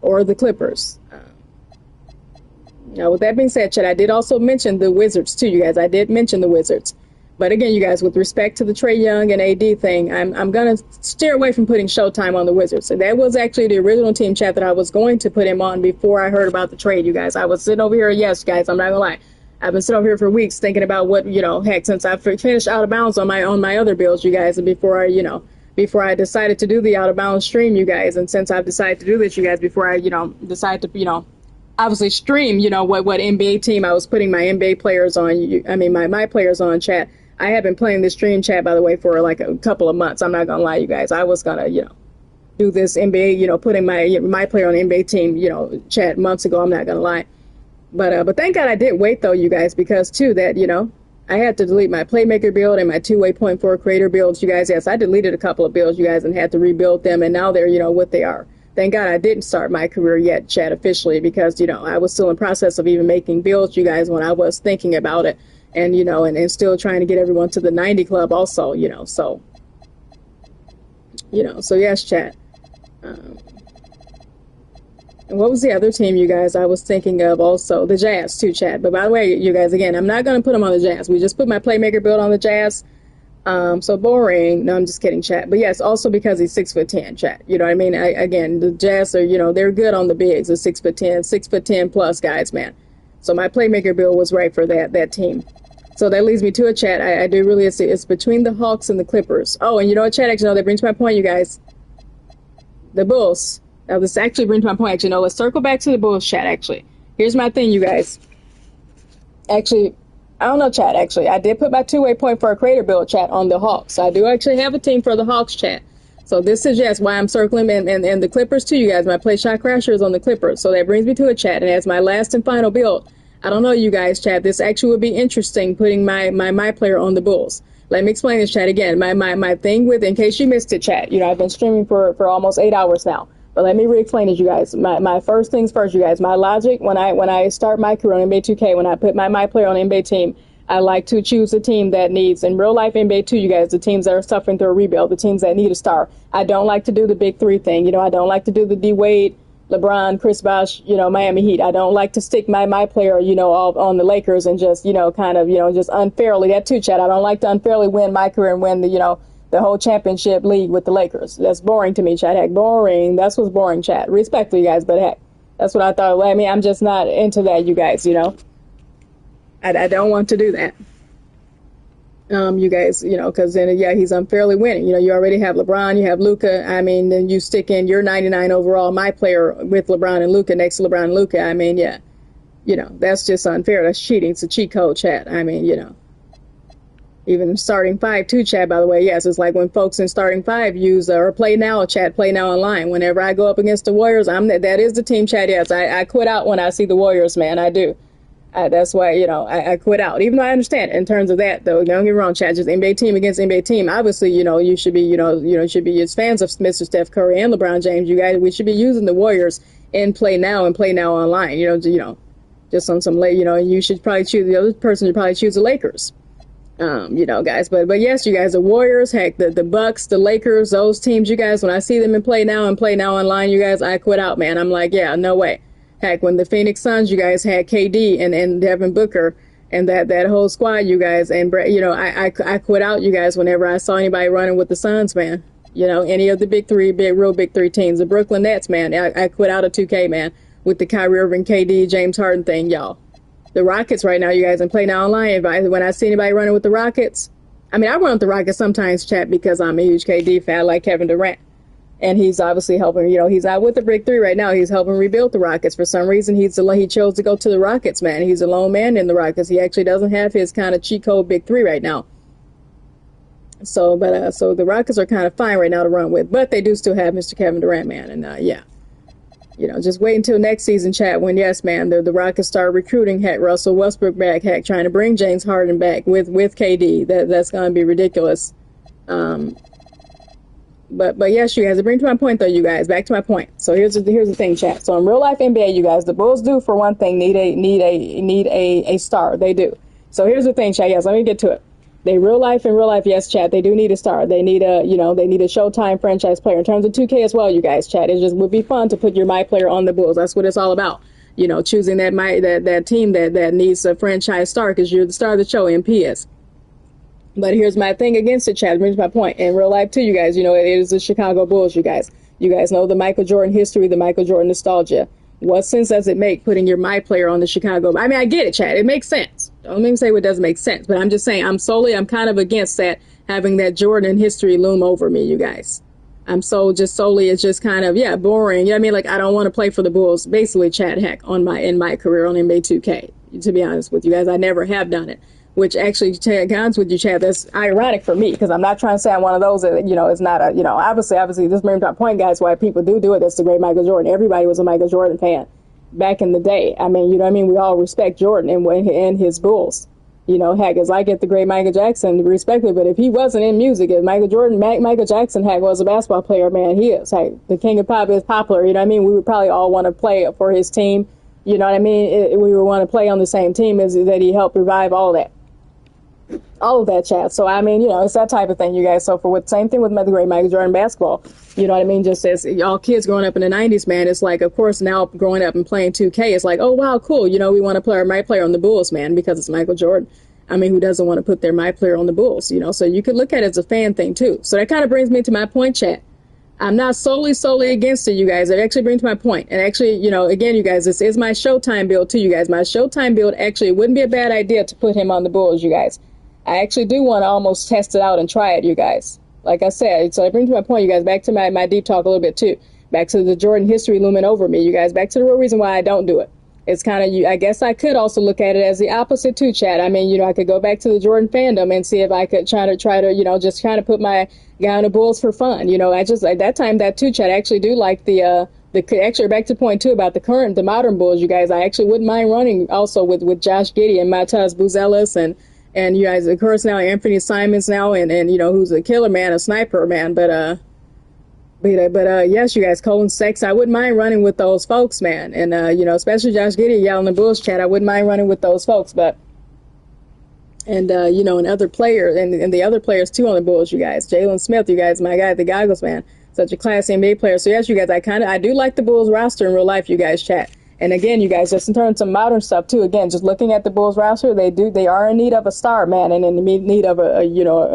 Or the Clippers. Now, with that being said, Chad, I did also mention the Wizards, too, you guys. I did mention the Wizards. But again, you guys, with respect to the Trae Young and AD thing, I'm going to steer away from putting Showtime on the Wizards. So that was actually the original team, chat, that I was going to put him on before I heard about the trade, you guys. I was sitting over here, yes, guys, I'm not going to lie. I've been sitting over here for weeks thinking about what, heck, since I finished Out of Bounds on my other builds, you guys, and before I decided to do the Out of Bounds stream, you guys, and since I've decided to do this, you guys, before I, decide to, obviously stream, what NBA team I was putting my NBA players on, my players on, chat. I have been playing this stream, chat, by the way, for like a couple of months. I'm not going to lie, you guys. I was going to, do this NBA, putting my player on the NBA team, chat, months ago. I'm not going to lie. But thank God I did wait, though, you guys, because, too, that, I had to delete my Playmaker build and my two-way point forward creator builds, you guys. Yes, I deleted a couple of builds, you guys, and had to rebuild them, and now they're, what they are. Thank God I didn't start my career yet, chat, officially, because, I was still in process of even making builds, you guys, when I was thinking about it. And, and still trying to get everyone to the 90 club also, so yes, chat. And what was the other team, you guys, I was thinking of also? The Jazz, too, chat. But by the way, you guys, again, I'm not going to put them on the Jazz. We just put my Playmaker build on the Jazz. So boring. No, I'm just kidding, chat. But yes, also because he's 6'10", chat. You know what I mean? Again, the Jazz are, they're good on the bigs, the 6'10", 6'10" plus guys, man. So my Playmaker build was right for that team. So that leads me to a chat. I do really, it's between the Hawks and the Clippers. Oh, and you know what, chat, actually, that brings my point, you guys. The Bulls. Now, this actually brings my point, actually. No, let's circle back to the Bulls, chat, actually. Here's my thing, you guys. Actually, I don't know, chat, actually. I did put my two-way point for a creator build, chat, on the Hawks. I do actually have a team for the Hawks, chat. So this is, yes, why I'm circling, and the Clippers, too, you guys. My play shot crasher is on the Clippers. So that brings me to a chat, and as my last and final build, I don't know, you guys, chat. This actually would be interesting, putting my player on the Bulls. Let me explain this, chat, again. My thing with, in case you missed it, chat, I've been streaming for almost 8 hours now. But let me re-explain it, you guys. My first things first, you guys. My logic, when I start my career on NBA 2K, when I put my player on an NBA team, I like to choose a team that needs, in real life NBA 2, you guys, the teams that are suffering through a rebuild, the teams that need a star. I don't like to do the big three thing. I don't like to do the D-Wade, LeBron, Chris Bosh, Miami Heat. I don't like to stick my player, all on the Lakers and just, just unfairly, that too, chat. I don't like to unfairly win my career and win the whole championship league with the Lakers. That's boring to me, chat. Heck, boring. That's what's boring, chat. Respectfully, you guys, but heck, that's what I thought. I'm just not into that, you guys, I don't want to do that. You guys, because then, yeah, he's unfairly winning. You already have LeBron, you have Luka. Then you stick in your 99 overall, my player with LeBron and Luka next to LeBron and Luka. Yeah, that's just unfair. That's cheating. It's a cheat code, chat. Even starting five, too, chat, by the way. Yes, it's like when folks in starting five use or play now, chat, play now online. Whenever I go up against the Warriors, that is the team, chat. Yes, I quit out when I see the Warriors, man. I do. That's why, I quit out. Even though I understand in terms of that, though, don't get me wrong, chat, just NBA team against NBA team. Obviously, you should be, as fans of Mr. Steph Curry and LeBron James, you guys, we should be using the Warriors in Play Now and Play Now Online. Just on some late. You should probably choose the other person. You probably choose the Lakers. Guys. But yes, you guys, the Warriors, heck, the Bucks, the Lakers, those teams, you guys. When I see them in Play Now and Play Now Online, you guys, I quit out, man. I'm like, yeah, no way. Heck, when the Phoenix Suns, you guys had KD and Devin Booker. And that whole squad, you guys, and I quit out, you guys, whenever I saw anybody running with the Suns, man. Any of the real big three teams, the Brooklyn Nets, man. I quit out of 2K, man, with the Kyrie Irving, KD, James Harden thing, y'all. The Rockets right now, you guys, and Play Now Online. When I see anybody running with the Rockets, I run with the Rockets sometimes, chat, because I'm a huge KD fan, like Kevin Durant. And he's obviously helping, he's out with the Big Three right now. He's helping rebuild the Rockets. For some reason, he chose to go to the Rockets, man. He's a lone man in the Rockets. He actually doesn't have his kind of cheat code Big Three right now. So the Rockets are kind of fine right now to run with. But they do still have Mr. Kevin Durant, man. And, just wait until next season, chat, when, yes, man, the Rockets start recruiting, heck, Russell Westbrook back, heck, trying to bring James Harden back with KD. That's going to be ridiculous. But yes, you guys, to bring to my point, though, you guys, back to my point. So here's the thing, chat. So in real life NBA, you guys, the Bulls do, for one thing, need a star. They do. So here's the thing, chat. Yes, let me get to it. In real life, yes, chat, they do need a star. They need a Showtime franchise player. In terms of 2K as well, you guys, chat, it just would be fun to put your my player on the Bulls. That's what it's all about. Choosing that team that needs a franchise star, because you're the star of the show, MP is. But here's my thing against it, chat. It brings my point. In real life, too, you guys, it is the Chicago Bulls, you guys. You guys know the Michael Jordan history, the Michael Jordan nostalgia. What sense does it make putting your my player on the Chicago? I get it, chat. It makes sense. Don't even say what doesn't make sense. But I'm just saying, I'm kind of against that, having that Jordan history loom over me, you guys. It's just kind of, boring. I don't want to play for the Bulls, basically, chat, heck, in my career on NBA 2K. To be honest with you guys, I never have done it. Which actually, to be honest with you, Chad, that's ironic for me, because I'm not trying to say I'm one of those that, it's not obviously, this brings my point, guys, why people do it. That's the great Michael Jordan. Everybody was a Michael Jordan fan back in the day. We all respect Jordan and his Bulls. Heck, as I get the great Michael Jackson respected, but if he wasn't in music, if Michael Jackson, heck, was a basketball player, man, he is. Heck, the king of pop is popular, we would probably all want to play for his team, we would want to play on the same team as that he helped revive all that. All of that, chat. So, it's that type of thing, you guys. So, same thing with the great Michael Jordan basketball. Just as all kids growing up in the 90s, man, it's like, of course, now growing up and playing 2K, it's like, oh, wow, cool. We want to play our my player on the Bulls, man, because it's Michael Jordan. Who doesn't want to put their my player on the Bulls, So you could look at it as a fan thing, too. So that kind of brings me to my point, chat. I'm not solely against it, you guys. It actually brings my point. And actually, again, you guys, this is my Showtime build, too, you guys. My Showtime build, actually, it wouldn't be a bad idea to put him on the Bulls, you guys. I actually do want to almost test it out and try it, you guys. Like I said, so it brings my point, you guys, back to my deep talk a little bit, too. Back to the Jordan history looming over me, you guys. Back to the real reason why I don't do it. It's kind of, I guess I could also look at it as the opposite, too, chat. I could go back to the Jordan fandom and see if I could try to, just kind of put my guy on the Bulls for fun. I just, at that time, that, too, chat, I actually do like actually, back to the point, too, about the modern Bulls, you guys. I actually wouldn't mind running also with Josh Giddey and Matas Buzelis and you guys, of course, now Anthony Simons now, and who's a killer, man, a sniper, man. But yes, you guys, Colin Sexton, I wouldn't mind running with those folks, man. And, especially Josh Giddey, in the Bulls chat, I wouldn't mind running with those folks. And other players, and the other players, too, on the Bulls, you guys. Jalen Smith, you guys, my guy, the goggles, man. Such a classy NBA player. So, yes, you guys, I do like the Bulls roster in real life, you guys, chat. And again, you guys, just in terms of modern stuff too. Again, just looking at the Bulls roster, they are in need of a star, man, and in need of a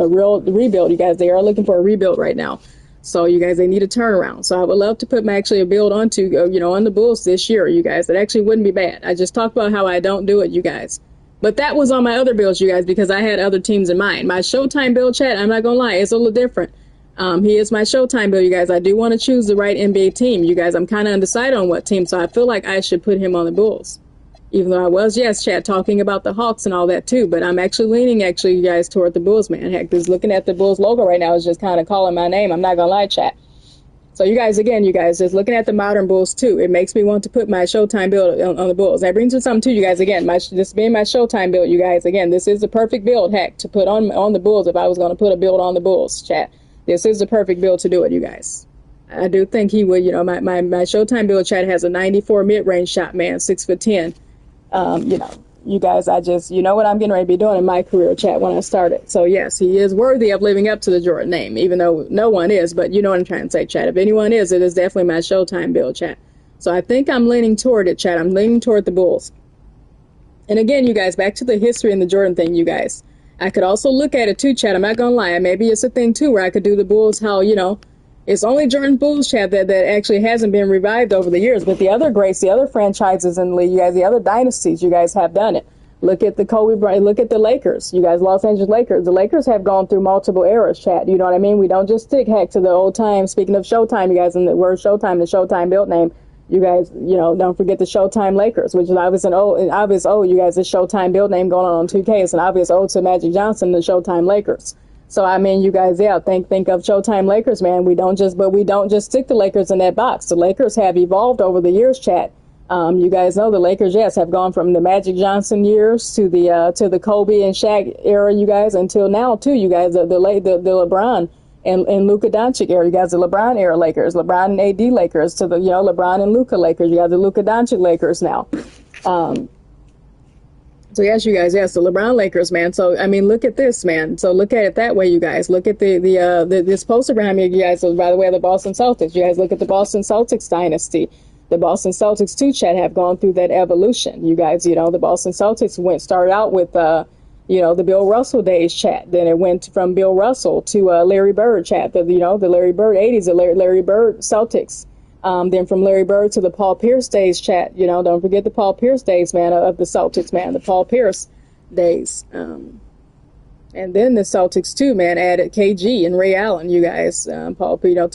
real rebuild. You guys, they are looking for a rebuild right now. So you guys, they need a turnaround. So I would love to put a build onto on the Bulls this year, you guys. That actually wouldn't be bad. I just talked about how I don't do it, you guys. But that was on my other builds, you guys, because I had other teams in mind. My Showtime build, chat, I'm not gonna lie, it's a little different. He is my Showtime build, you guys. I do want to choose the right NBA team, you guys. I'm kind of undecided on what team, so I feel like I should put him on the Bulls. Even though I was, yes, chat, talking about the Hawks and all that too, but I'm actually leaning, you guys, toward the Bulls, man. Heck, just looking at the Bulls logo right now is just kind of calling my name. I'm not gonna lie, chat. So you guys, again, just looking at the modern Bulls too, it makes me want to put my Showtime build on the Bulls. That brings me something too, you guys. Again, this being my Showtime build, you guys. Again, this is the perfect build, heck, to put on the Bulls if I was going to put a build on the Bulls, chat. This is the perfect build to do it, you guys. I do think he would. My Showtime build chat has a 94 mid-range shot, man, 6'10". You guys, you know what I'm getting ready to be doing in my career chat when I started. So yes, he is worthy of living up to the Jordan name, even though no one is. But you know what I'm trying to say, chat. If anyone is, it is definitely my Showtime build chat. So I think I'm leaning toward it, chat. I'm leaning toward the Bulls. And again, you guys, back to the history and the Jordan thing, you guys. I could also look at it too, chat. I'm not gonna lie. Maybe it's a thing too where I could do the Bulls how, it's only Jordan Bulls, chat, that actually hasn't been revived over the years. But the other greats, the other franchises in the league, you guys, the other dynasties, you guys have done it. Look at the Kobe Bryant, look at the Lakers. You guys, Los Angeles Lakers. The Lakers have gone through multiple eras, chat. You know what I mean? We don't just stick hack to the old time. Speaking of Showtime, you guys, and the word Showtime, the Showtime built name. You guys, don't forget the Showtime Lakers, which is obvious you guys, the Showtime build name going on 2K. It's an obvious ode to Magic Johnson, the Showtime Lakers. So I mean, you guys, think of Showtime Lakers, man. We don't just stick the Lakers in that box. The Lakers have evolved over the years, chat. You guys know the Lakers, yes, have gone from the Magic Johnson years to the Kobe and Shaq era, you guys, until now too, you guys, the LeBron and Luka Doncic era, you guys, the LeBron era Lakers, LeBron and AD Lakers, to the LeBron and Luka Lakers, you got the Luka Doncic Lakers now. So yes, you guys, yes, the LeBron Lakers, man. So I mean, look at this, man. So look at it that way, you guys. Look at this poster behind me, you guys. So by the way, the Boston Celtics. You guys look at the Boston Celtics dynasty. The Boston Celtics too, chat, have gone through that evolution. You guys, the Boston Celtics started out with the Bill Russell days, chat. Then it went from Bill Russell to Larry Bird, chat. The Larry Bird 80s, the Larry Bird Celtics. Then from Larry Bird to the Paul Pierce days, chat. Don't forget the Paul Pierce days, man, of the Celtics, man. The Paul Pierce days. And then the Celtics too, man, added KG and Ray Allen, you guys, to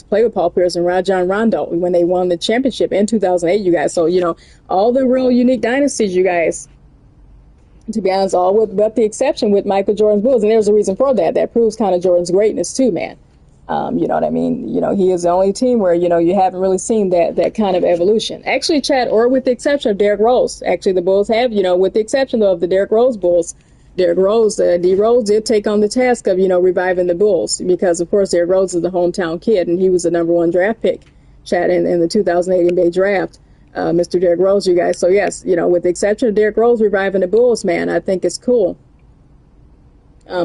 play with Paul Pierce and Rajon Rondo when they won the championship in 2008, you guys. So all the real unique dynasties, you guys. To be honest, all but the exception with Michael Jordan's Bulls, and there's a reason for that. That proves kind of Jordan's greatness too, man. You know what I mean? He is the only team where, you haven't really seen that kind of evolution. Actually, chat, or with the exception of Derrick Rose. Actually, the Bulls have, with the exception of the Derrick Rose Bulls. Derrick Rose, D. Rose did take on the task of, reviving the Bulls because, of course, Derrick Rose is the hometown kid, and he was the #1 draft pick, chat, in the 2008 NBA draft. Mr. Derrick Rose, you guys. So, yes, with the exception of Derrick Rose reviving the Bulls, man, I think it's cool.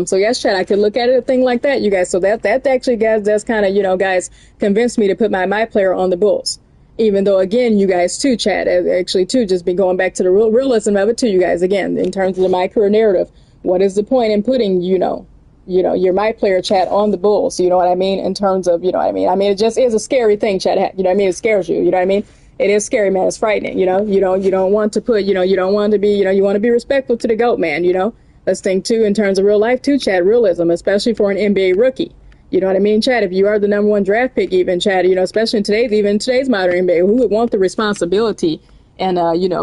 So yes, chat, I could look at it a thing like that, you guys. So that actually, guys, that's kind of, guys, convinced me to put my player on the Bulls. Even though, again, you guys too, chat, actually too, just be going back to the realism of it too, you guys. Again, in terms of the MyCareer narrative, what is the point in putting, your my player, chat, on the Bulls? You know what I mean? In terms of, I mean, it just is a scary thing, chat. You know what I mean? It scares you. You know what I mean? It is scary, man. It's frightening. You don't want to put, you don't want to be, you want to be respectful to the GOAT, man. Let's think too in terms of real life too, chat, realism, especially for an NBA rookie. You know what I mean, chat? If you are the #1 draft pick, even, chat, especially in today's modern NBA, who would want the responsibility and,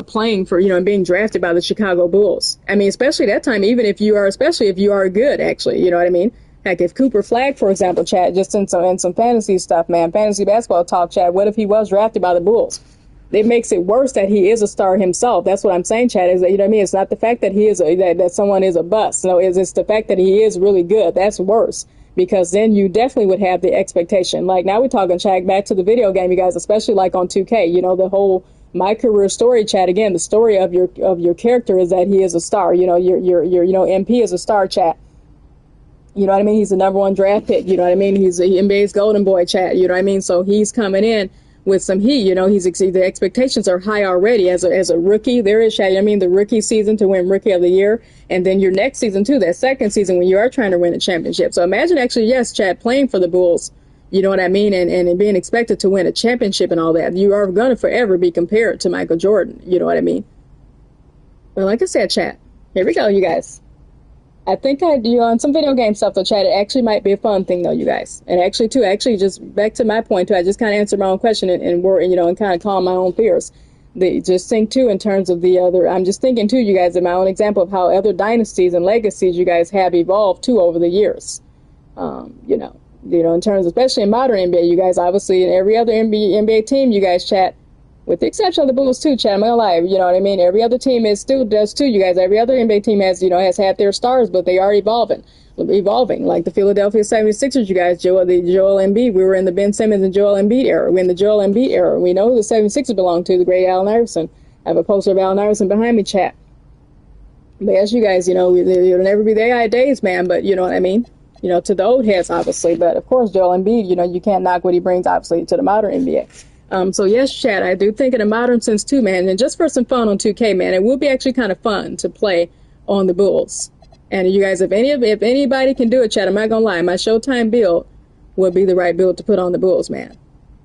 playing for, and being drafted by the Chicago Bulls? I mean, especially that time, especially if you are good, actually, you know what I mean? Heck, if Cooper Flagg, for example, chat, just in some fantasy stuff, man, fantasy basketball talk, chat, what if he was drafted by the Bulls? It makes it worse that he is a star himself. That's what I'm saying, Chad, is that, you know what I mean? It's not the fact that he is that someone is a bust. No, it's the fact that he is really good. That's worse, because then you definitely would have the expectation. Like, now we're talking, Chad, back to the video game, you guys, especially like on 2K, the whole MyCareer Story, chat. Again, the story of your character is that he is a star. Your MP is a star, chat. You know what I mean? He's the #1 draft pick. You know what I mean? He's NBA's golden boy, chat. You know what I mean? So he's coming in with some heat, the expectations are high already as a rookie. There is, Chad, the rookie season to win Rookie of the Year, and then your next season too, that second season when you are trying to win a championship. So imagine actually, yes, Chad, playing for the Bulls, you know what I mean, and being expected to win a championship and all that. You are going to forever be compared to Michael Jordan. You know what I mean? But like I said, Chad, here we go, you guys. I think on some video game stuff though, Chad, it actually might be a fun thing though, you guys. And actually just back to my point too, I just kind of answered my own question and kind of calm my own fears. Just think too in terms of I'm just thinking too, you guys, in my own example of how other dynasties and legacies you guys have evolved too over the years. In terms, especially in modern NBA, you guys, obviously in every other NBA team, you guys, chat, With the exception of the Bulls too, Chad, I'm not gonna lie, you know what I mean? Every other team does too, you guys. Every other NBA team has had their stars, but they are evolving. Like the Philadelphia 76ers, you guys, Joel Embiid. We were in the Ben Simmons and Joel Embiid era. We're in the Joel Embiid era. We know who the 76ers belong to, the great Allen Iverson. I have a poster of Allen Iverson behind me, chat. But as you guys, it'll never be the AI days, man, but you know what I mean? To the old heads, obviously. But of course, Joel Embiid, you can't knock what he brings, obviously, to the modern NBA. So yes, Chad, I do think in a modern sense too, man, and just for some fun on 2K, man, it will be actually kind of fun to play on the Bulls. And you guys, if anybody can do it, Chad, I'm not gonna lie, my Showtime build would be the right build to put on the Bulls, man.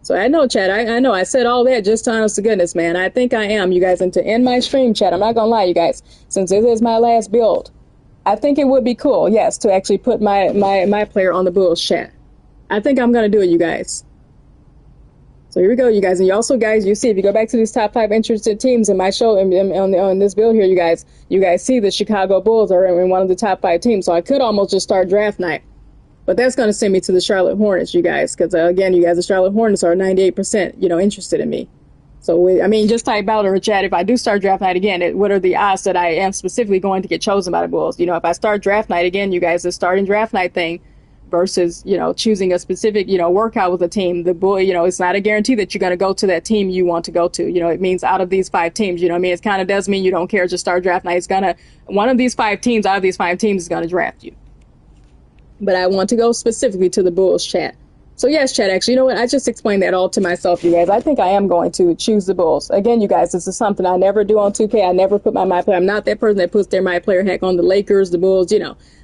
So I know, Chad, I know I said all that just to honest to goodness, man. I think I am, you guys, and to end my stream, Chad, I'm not gonna lie, you guys, since this is my last build, I think it would be cool, yes, to actually put my player on the Bulls, Chad. I think I'm gonna do it, you guys. So here we go, you guys. And you also, guys, you see, if you go back to these top 5 interested teams in my show, on this build here, you guys see the Chicago Bulls are in one of the top 5 teams. So I could almost just start draft night. But that's going to send me to the Charlotte Hornets, you guys. Because, again, you guys, the Charlotte Hornets are 98%, interested in me. So, just type out or chat, if I do start draft night again, what are the odds that I am specifically going to get chosen by the Bulls? If I start draft night again, you guys, the starting draft night thing, versus, choosing a specific, workout with a team, it's not a guarantee that you're going to go to that team you want to go to. It means out of these 5 teams, it kind of does mean you don't care, just start draft night. One of these 5 teams, out of these 5 teams is going to draft you. But I want to go specifically to the Bulls, chat. So yes, chat, actually, you know what? I just explained that all to myself, you guys. I think I am going to choose the Bulls. Again, you guys, this is something I never do on 2K. I never put my player. I'm not that person that puts their my player hack on the Lakers, the Bulls,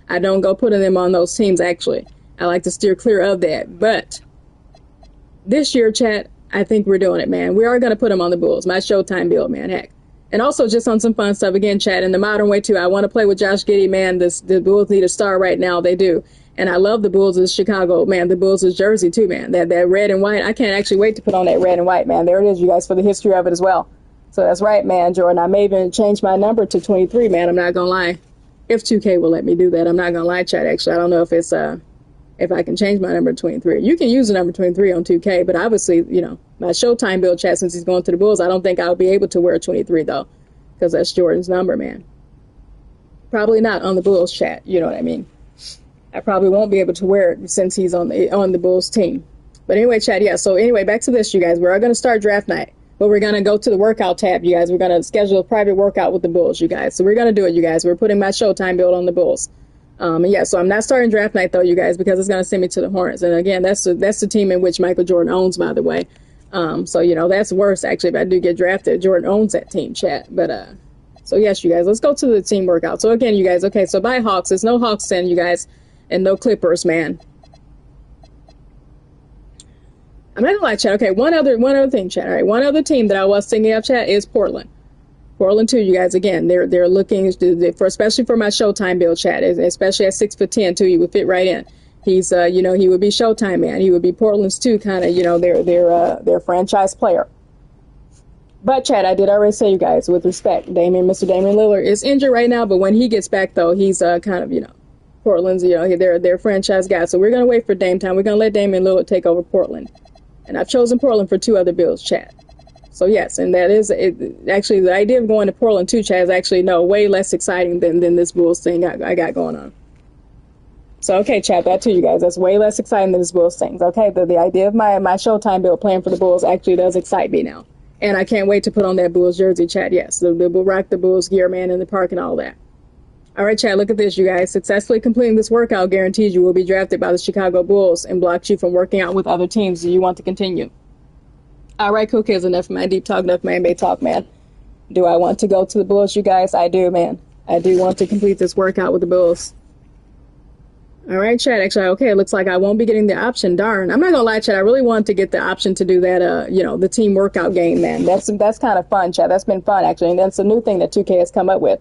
I don't go putting them on those teams, actually. I like to steer clear of that. But this year, chat, I think we're doing it, man. We are going to put them on the Bulls. My Showtime build, man, heck. And also just on some fun stuff, again, chat, in the modern way, too. I want to play with Josh Giddey, man. The Bulls need a star right now. They do. And I love the Bulls of Chicago, man. The Bulls' jersey, too, man. That red and white. I can't actually wait to put on that red and white, man. There it is, you guys, for the history of it as well. So that's right, man, Jordan. I may even change my number to 23, man. I'm not going to lie. If 2K will let me do that. I'm not going to lie, chat, actually. I don't know if it's... if I can change my number to 23. You can use the number 23 on 2K, but obviously, my Showtime build, chat, since he's going to the Bulls, I don't think I'll be able to wear 23, though, because that's Jordan's number, man. Probably not on the Bulls, chat, you know what I mean? I probably won't be able to wear it since he's on the Bulls team. But anyway, chat, yeah, so anyway, back to this, you guys. We're going to start draft night, but we're going to go to the workout tab, you guys. We're going to schedule a private workout with the Bulls, you guys. So we're going to do it, you guys. We're putting my Showtime build on the Bulls. Yeah, so I'm not starting draft night, though, you guys, because it's going to send me to the Hornets. And again, that's the team in which Michael Jordan owns, by the way. So, that's worse, actually, if I do get drafted. Jordan owns that team, chat. But, so yes, you guys, let's go to the team workout. So again, you guys, okay, so bye Hawks. There's no Hawks in, you guys, and no Clippers, man. I'm not gonna lie, chat. Okay, one other thing, chat. All right, one other team that I was thinking of, chat, is Portland. Portland too, you guys. Again, they're looking for, especially for my Showtime build, chat, especially at 6'10" too. He would fit right in. He's he would be Showtime, man. He would be Portland's too, kind of, their franchise player. But chat, I did already say, you guys, with respect, Mr. Damian Lillard is injured right now, but when he gets back, though, he's kind of, Portland's, their franchise guy. So we're gonna wait for Dame time. We're gonna let Damian Lillard take over Portland, and I've chosen Portland for 2 other builds, chat. So yes, and that is actually the idea of going to Portland too, Chad, is actually way less exciting than this Bulls thing I got going on. So okay, Chad, that too, you guys. That's way less exciting than this Bulls thing. Okay, the idea of my Showtime build playing for the Bulls actually does excite me now, and I can't wait to put on that Bulls jersey, Chad. Yes, we'll rock the Bulls gear, man, in the park and all that. All right, Chad, look at this, you guys. Successfully completing this workout guarantees you will be drafted by the Chicago Bulls and blocks you from working out with other teams. Do you want to continue? All right, cool kids, enough of my deep talk, enough of my NBA talk, man. Do I want to go to the Bulls, you guys? I do, man. I do want to complete this workout with the Bulls. All right, Chad, actually, okay, it looks like I won't be getting the option. Darn. I'm not going to lie, Chad, I really want to get the option to do that, the team workout game, man. That's kind of fun, Chad. That's been fun, actually, and that's a new thing that 2K has come up with.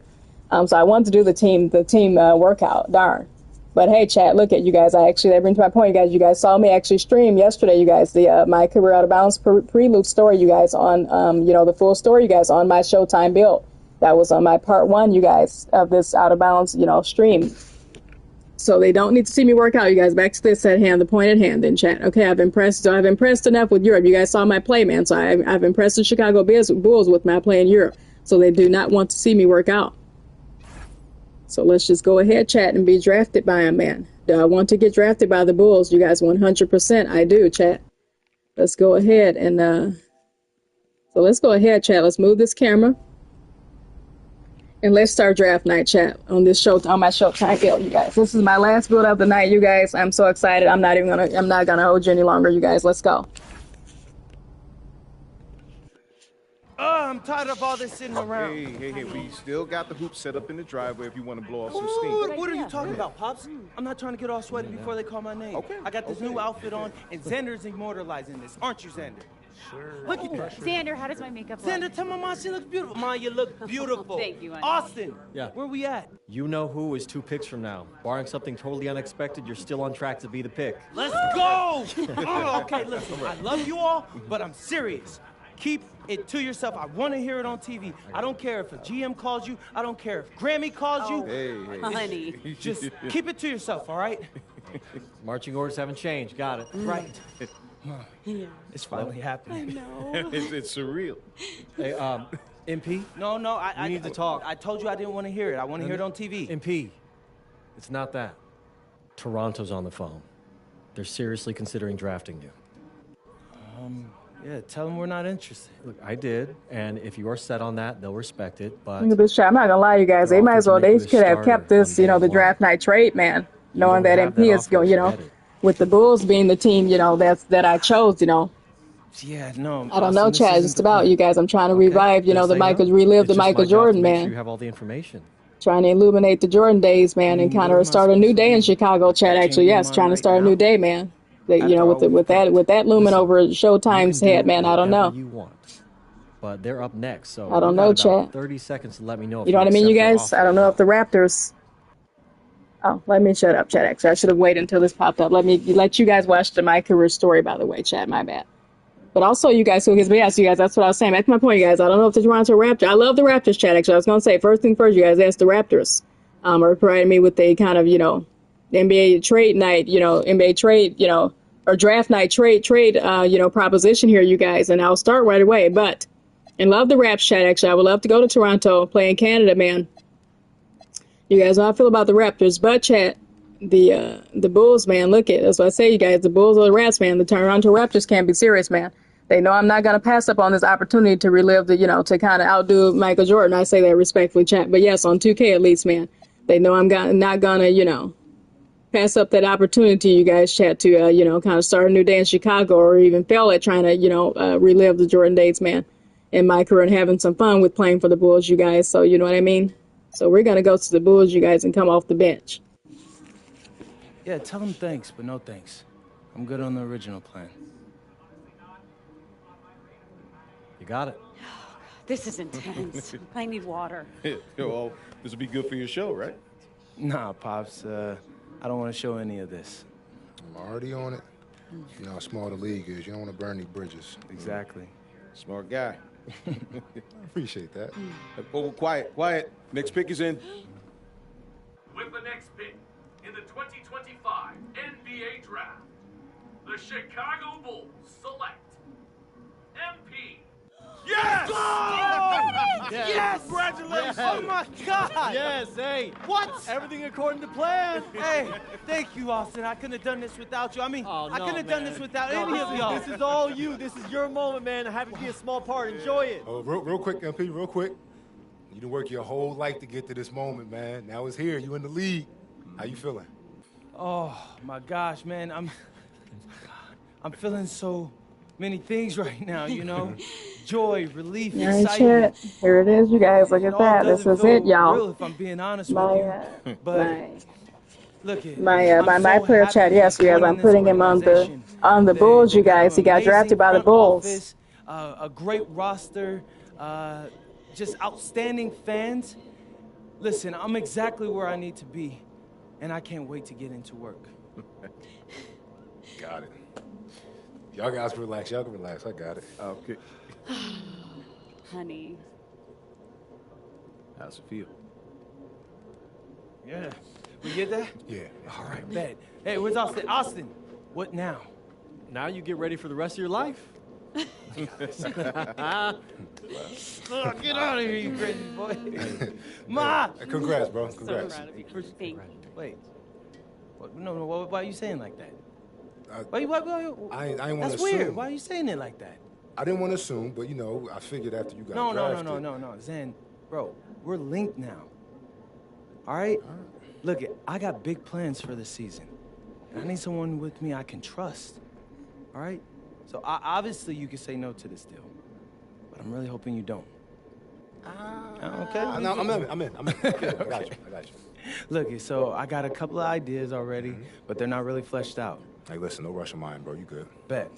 So I wanted to do the team workout. Darn. But hey, chat, look at you guys. That brings my point, you guys. You guys saw me actually stream yesterday, you guys, the My Career Out of Bounds prelude story, you guys, on the full story, you guys, on my Showtime build. That was on my part 1, you guys, of this Out of Bounds, stream. So they don't need to see me work out, you guys. Back to this at hand, the point at hand in chat. Okay, I've impressed enough with Europe. You guys saw my play, man. So I've impressed the Chicago Bulls with my play in Europe. So they do not want to see me work out. So let's just go ahead, chat, and be drafted by a man. Do I want to get drafted by the Bulls? You guys, 100%. I do, chat. Let's go ahead and so let's go ahead, chat. Let's move this camera. And let's start draft night, chat, on this show, on my Showtime build, you guys. This is my last build of the night, you guys. I'm so excited. I'm not gonna hold you any longer, you guys. Let's go. Oh, I'm tired of all this sitting around. Hey, we still got the hoop set up in the driveway if you want to blow off some Ooh, steam. what are you talking about, Pops? I'm not trying to get all sweaty before they call my name. Okay. I got this new outfit on, and Xander's immortalizing this. Aren't you, Xander? Sure. Look at that. Xander, how does my makeup look? Xander, tell my mom she looks beautiful. Ma, you look beautiful. Thank you, honey. Austin, Yeah. where we at? You know who is 2 picks from now. Barring something totally unexpected, you're still on track to be the pick. Let's go! Oh, okay, listen, I love you all, but I'm serious. Keep it to yourself. I want to hear it on TV. I don't care if a GM calls you. I don't care if Grammy calls you. Hey. Honey. Just keep it to yourself, all right? Marching orders haven't changed. Got it. Right. Yeah. It's finally happening. No. It's surreal. Hey, MP? No, I need to talk. I told you I didn't want to hear it. I want to hear it on TV. MP, it's not that. Toronto's on the phone. They're seriously considering drafting you. Yeah, tell them we're not interested. Look, I did, and if you are set on that, they'll respect it, but... Look at this chat. I'm not gonna lie, you guys. They might as well. They could have kept this, you know, the draft night trade, man. Knowing that MP is going, you know, with the Bulls being the team, you know, that I chose, you know. Yeah, no. I don't know, Chad. Just about you guys. I'm trying to revive, you know, relive the Michael Jordan, man. You have all the information. Trying to illuminate the Jordan days, man, and kind of start a new day in Chicago, Chad. Actually, yes, trying to start a new day, man. You know, with that looming over Showtime's head, man. I don't know. You want, but they're up next, so I don't know, Chad. 30 seconds to let me know. If You know what I mean, you accept their guys? offer. I don't know if the Raptors. Oh, let me shut up, Chad. Actually, I should have waited until this popped up. Let you guys watch the MyCareer Story, by the way, Chad. My bad. But also, you guys, but yes, you guys, that's what I was saying. That's my point, you guys. I don't know if the Toronto Raptors. I love the Raptors, Chad. Actually, I was gonna say first thing first, you guys asked the Raptors. Are providing me with a kind of, you know, NBA trade night, you know, NBA trade, you know, or draft night trade, you know, proposition here, you guys, and I'll start right away. But, and love the Raps, Chad. Actually, I would love to go to Toronto, play in Canada, man. You guys know how I feel about the Raptors, but Chad, the Bulls, man, look at, that's what I say, you guys, the Bulls or the Raps, man, the Toronto Raptors can't be serious, man. They know I'm not going to pass up on this opportunity to relive the, you know, to kind of outdo Michael Jordan. I say that respectfully, Chad. But yes, on 2K at least, man, they know I'm not going to, you know, pass up that opportunity, you guys, Chad, to, you know, kind of start a new day in Chicago or even fail at trying to, you know, relive the Jordan days, man, in my career and having some fun with playing for the Bulls, you guys. So, you know what I mean? So we're going to go to the Bulls, you guys, and come off the bench. Yeah, tell them thanks, but no thanks. I'm good on the original plan. You got it. This is intense. I need water. Well, this will be good for your show, right? Nah, Pops, I don't want to show any of this. I'm already on it. You know how small the league is. You don't want to burn any bridges. Exactly. Smart guy. Appreciate that. Oh, quiet. Next pick is in. With the next pick in the 2025 NBA Draft, the Chicago Bulls select MP. Yes! Yes! Yes! Congratulations! Oh my God! Yes, hey. What? Everything according to plan. Hey, thank you, Austin. I couldn't have done this without you. I mean, Oh, I no, couldn't have done man. this without No, any of y'all. This is all you. This is your moment, man. I have to be a small part. Enjoy it. Oh, real quick, MP, real quick. You done work your whole life to get to this moment, man. Now it's here. You in the league. How you feeling? Oh my gosh, man, I'm feeling so many things right now, you know? Joy, relief, All right, excitement. Chad. Here it is, you guys. Look at all that. This doesn't is feel it, y'all. real, if I'm being honest My, with you. But look at my player, Chad. Yes, you guys. I'm putting him on the Bulls, you guys. He got drafted by the Bulls. A great roster, just outstanding fans. Listen, I'm exactly where I need to be, and I can't wait to get into work. Got it. Y'all guys relax. Y'all can relax. I got it. Okay. Honey. How's it feel? Yeah. We get that? Yeah. All right, bet. Hey, where's Austin? Austin, what now? Now you get ready for the rest of your life. Get out of here, you crazy boy. Ma! Hey, congrats, bro. So Congrats. proud of you. Thank you. Wait. What, no, why are you saying like that? I ain't want to That's assume. weird. Why are you saying it like that? I didn't want to assume, but, you know, I figured after you got No, drafted. Zen, bro, we're linked now. All right? Look, I got big plans for this season. And I need someone with me I can trust. All right? So obviously you can say no to this deal. But I'm really hoping you don't. Okay? No, I'm in. Yeah, I got you. Look, so I got a couple of ideas already, but they're not really fleshed out. Hey, listen, no rush of mine, bro. You good. Bet.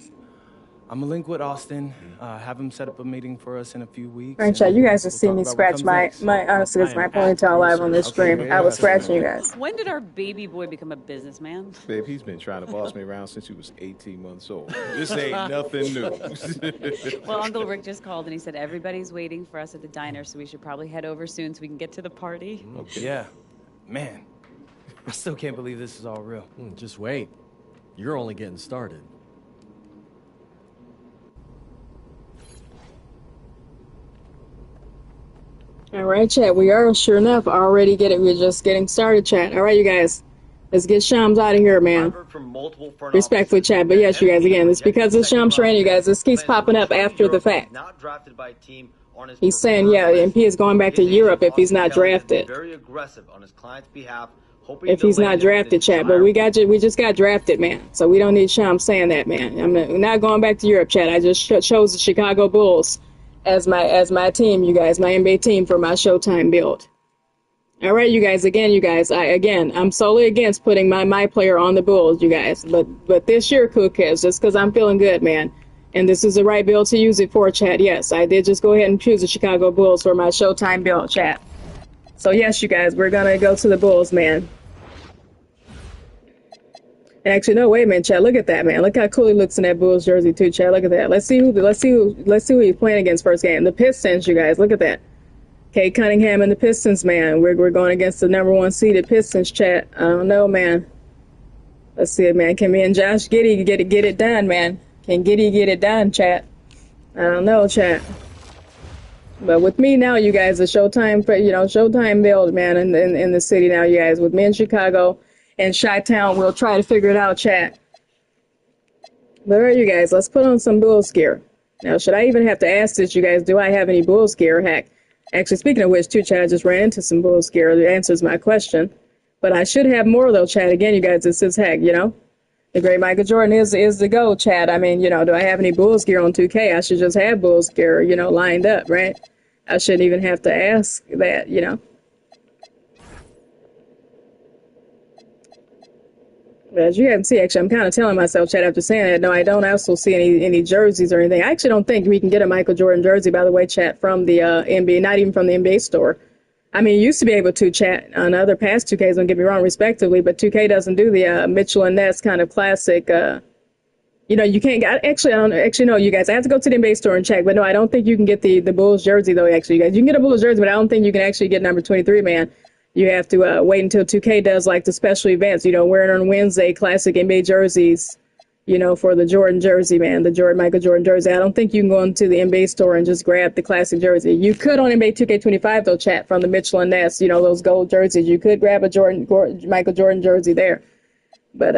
I'm gonna link with Austin, have him set up a meeting for us in a few weeks. All right, chat. You guys just see me scratch my honestly, it's my ponytail live on this stream. I was scratching you guys. When did our baby boy become a businessman? Babe, he's been trying to boss me around since he was 18 months old. This ain't nothing new. Well, Uncle Rick just called and he said everybody's waiting for us at the diner, so we should probably head over soon so we can get to the party. Okay. Yeah. Man, I still can't believe this is all real. Just wait. You're only getting started. All right, chat. We are sure enough already we're just getting started, chat. All right, you guys. Let's get Shams out of here, man. Respectfully, chat. But yes, you guys, again, it's because of Shams Sharan, you guys. This keeps popping up after the fact. He's saying, yeah, MP is going back to Europe if he's not drafted. Very aggressive on his client's behalf. If he's not drafted, chat. But we just got drafted, man. So we don't need Shams saying that, man. I'm not going back to Europe, chat. I just chose the Chicago Bulls as my team, you guys, my NBA team for my Showtime build. All right, you guys, I'm solely against putting my player on the Bulls, you guys. But this year, Cook is just because I'm feeling good, man. And this is the right build to use it for, chat. Yes, I did just go ahead and choose the Chicago Bulls for my Showtime build, chat. So yes, you guys, we're gonna go to the Bulls, man. Actually, no, wait a minute, chat. Look at that, man. Look how cool he looks in that Bulls jersey too, chat. Look at that. Let's see who he's playing against first game. The Pistons, you guys. Look at that. Kate Cunningham and the Pistons, man. We're going against the #1 seeded Pistons, chat. I don't know, man. Let's see it, man. Can me and Josh Giddey get it done, man? Can Giddey get it done, chat? I don't know, chat. But with me now, you guys, the Showtime build, man, in the city now, you guys. With me in Chicago and Chi-Town, we'll try to figure it out, chat. But all right, you guys, let's put on some Bulls gear. Now, should I even have to ask this, you guys, do I have any Bulls gear? Heck, actually, speaking of which, too, chat, I just ran into some Bulls gear. That answers my question. But I should have more, though, chat. Again, you guys, this is heck, The great Michael Jordan is the GOAT, chat. I mean, do I have any Bulls gear on 2K? I should just have Bulls gear, lined up, right? I shouldn't even have to ask that, But as you can see, actually, I'm kind of telling myself, chat, after saying that, no, I don't also see any jerseys or anything. I actually don't think we can get a Michael Jordan jersey, by the way, chat, from the NBA, not even from the NBA store. I mean, you used to be able to, chat, on other past 2Ks, don't get me wrong, respectively, but 2K doesn't do the Mitchell and Ness kind of classic, you can't get, no, you guys, I have to go to the NBA store and check, but no, I don't think you can get the Bulls jersey, though, actually, you guys. You can get a Bulls jersey, but I don't think you can actually get number 23, man. You have to wait until 2K does, like, the special events, wearing on Wednesday, classic NBA jerseys, for the Jordan jersey, man, the Michael Jordan jersey. I don't think you can go into the NBA store and just grab the classic jersey. You could on NBA 2K25, though, chat, from the Mitchell and Ness, those gold jerseys. You could grab a Michael Jordan jersey there. But,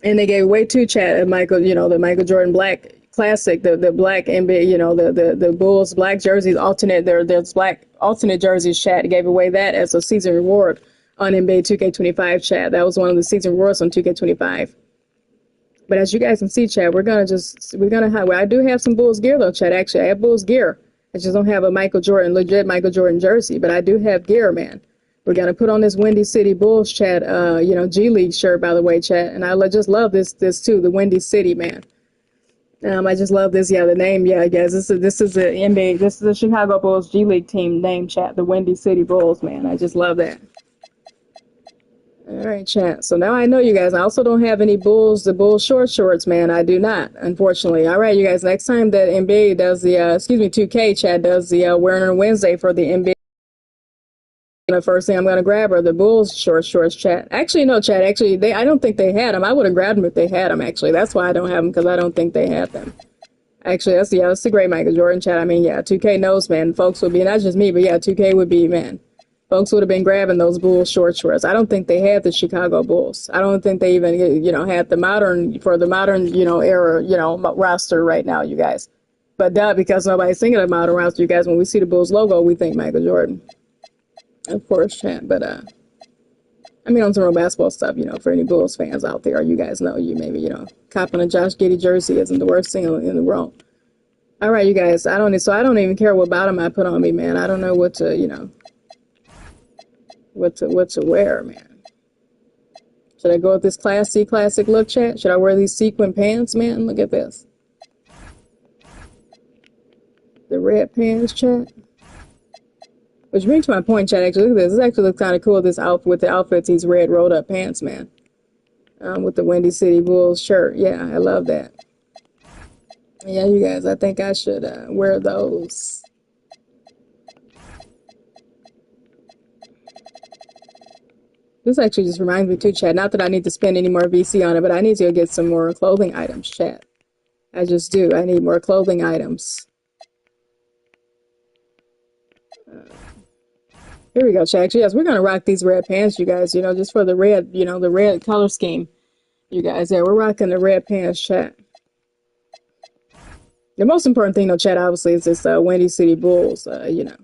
and they gave away two, chat, Michael, the Michael Jordan black classic, the black NBA, the Bulls black jerseys, there's black alternate jerseys, chat. Gave away that as a season reward on NBA 2K25, chat. That was one of the season rewards on 2K25. But as you guys can see, chat, I do have some Bulls gear, though, chat. Actually, I have Bulls gear. I just don't have a legit Michael Jordan jersey, but I do have gear, man. We're going to put on this Windy City Bulls, chat, G League shirt, by the way, chat. And I just love this too, the Windy City, man. I just love this, the name, guys. This is the NBA, this is the Chicago Bulls G League team name, chat, the Windy City Bulls, man. I just love that. All right, chat. So now I know, you guys. I also don't have any the Bulls shorts, man. I do not, unfortunately. All right, you guys. Next time that NBA does 2K, chat, does the Wearing on Wednesday for the NBA. the first thing I'm going to grab are the Bulls shorts, chat. Actually, no, chat. Actually, I don't think they had them. I would have grabbed them if they had them, actually. That's why I don't have them, because I don't think they had them. Actually, that's the great Michael Jordan, chat. I mean, yeah, 2K knows, man. Folks would be, not just me, but yeah, 2K would be, man. Folks would have been grabbing those Bulls shorts. I don't think they had the Chicago Bulls. I don't think they even, had the modern, era, roster right now, you guys. But because nobody's thinking of modern roster, you guys, when we see the Bulls logo, we think Michael Jordan. Of course, chat. But, I mean, on some real basketball stuff, for any Bulls fans out there, you guys know, copping a Josh Giddey jersey isn't the worst thing in the world. All right, you guys, I don't even care what bottom I put on me, man. I don't know what to, what to wear, man. Should I go with this Class C classic look, chat? Should I wear these sequin pants, man? Look at this. The red pants, chat. Which brings to my point, chat, actually, look at this. This actually looks kind of cool, this outfit, with the outfits, these red rolled up pants, man. With the Windy City Bulls shirt. Yeah, I love that. Yeah, you guys, I think I should wear those. This actually just reminds me too, chat. Not that I need to spend any more VC on it, but I need to go get some more clothing items, chat. I just do. I need more clothing items. Here we go, chat. Actually, yes, we're going to rock these red pants, you guys, just for the red, the red color scheme. You guys, yeah, we're rocking the red pants, chat. The most important thing, though, chat, obviously, is this Windy City Bulls, We're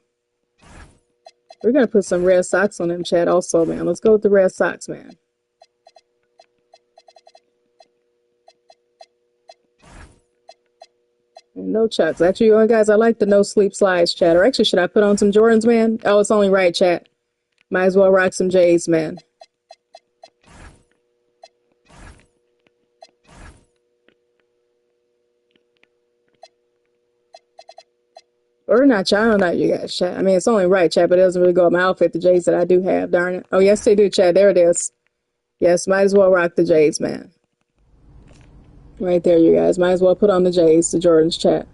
going to put some red socks on them, chat, also, man. Let's go with the red socks, man. And no chucks. Actually, guys, I like the no sleep slides, chat. Or actually, should I put on some Jordans, man? Oh, it's only right, chat. Might as well rock some J's, man. Or not, chat. I don't know, you guys, chat. I mean, it's only right, chat, but it doesn't really go with my outfit, the J's that I do have, darn it. Oh, yes, they do, chat. There it is. Yes, might as well rock the J's, man. Right there, you guys. Might as well put on the J's, the Jordans, chat.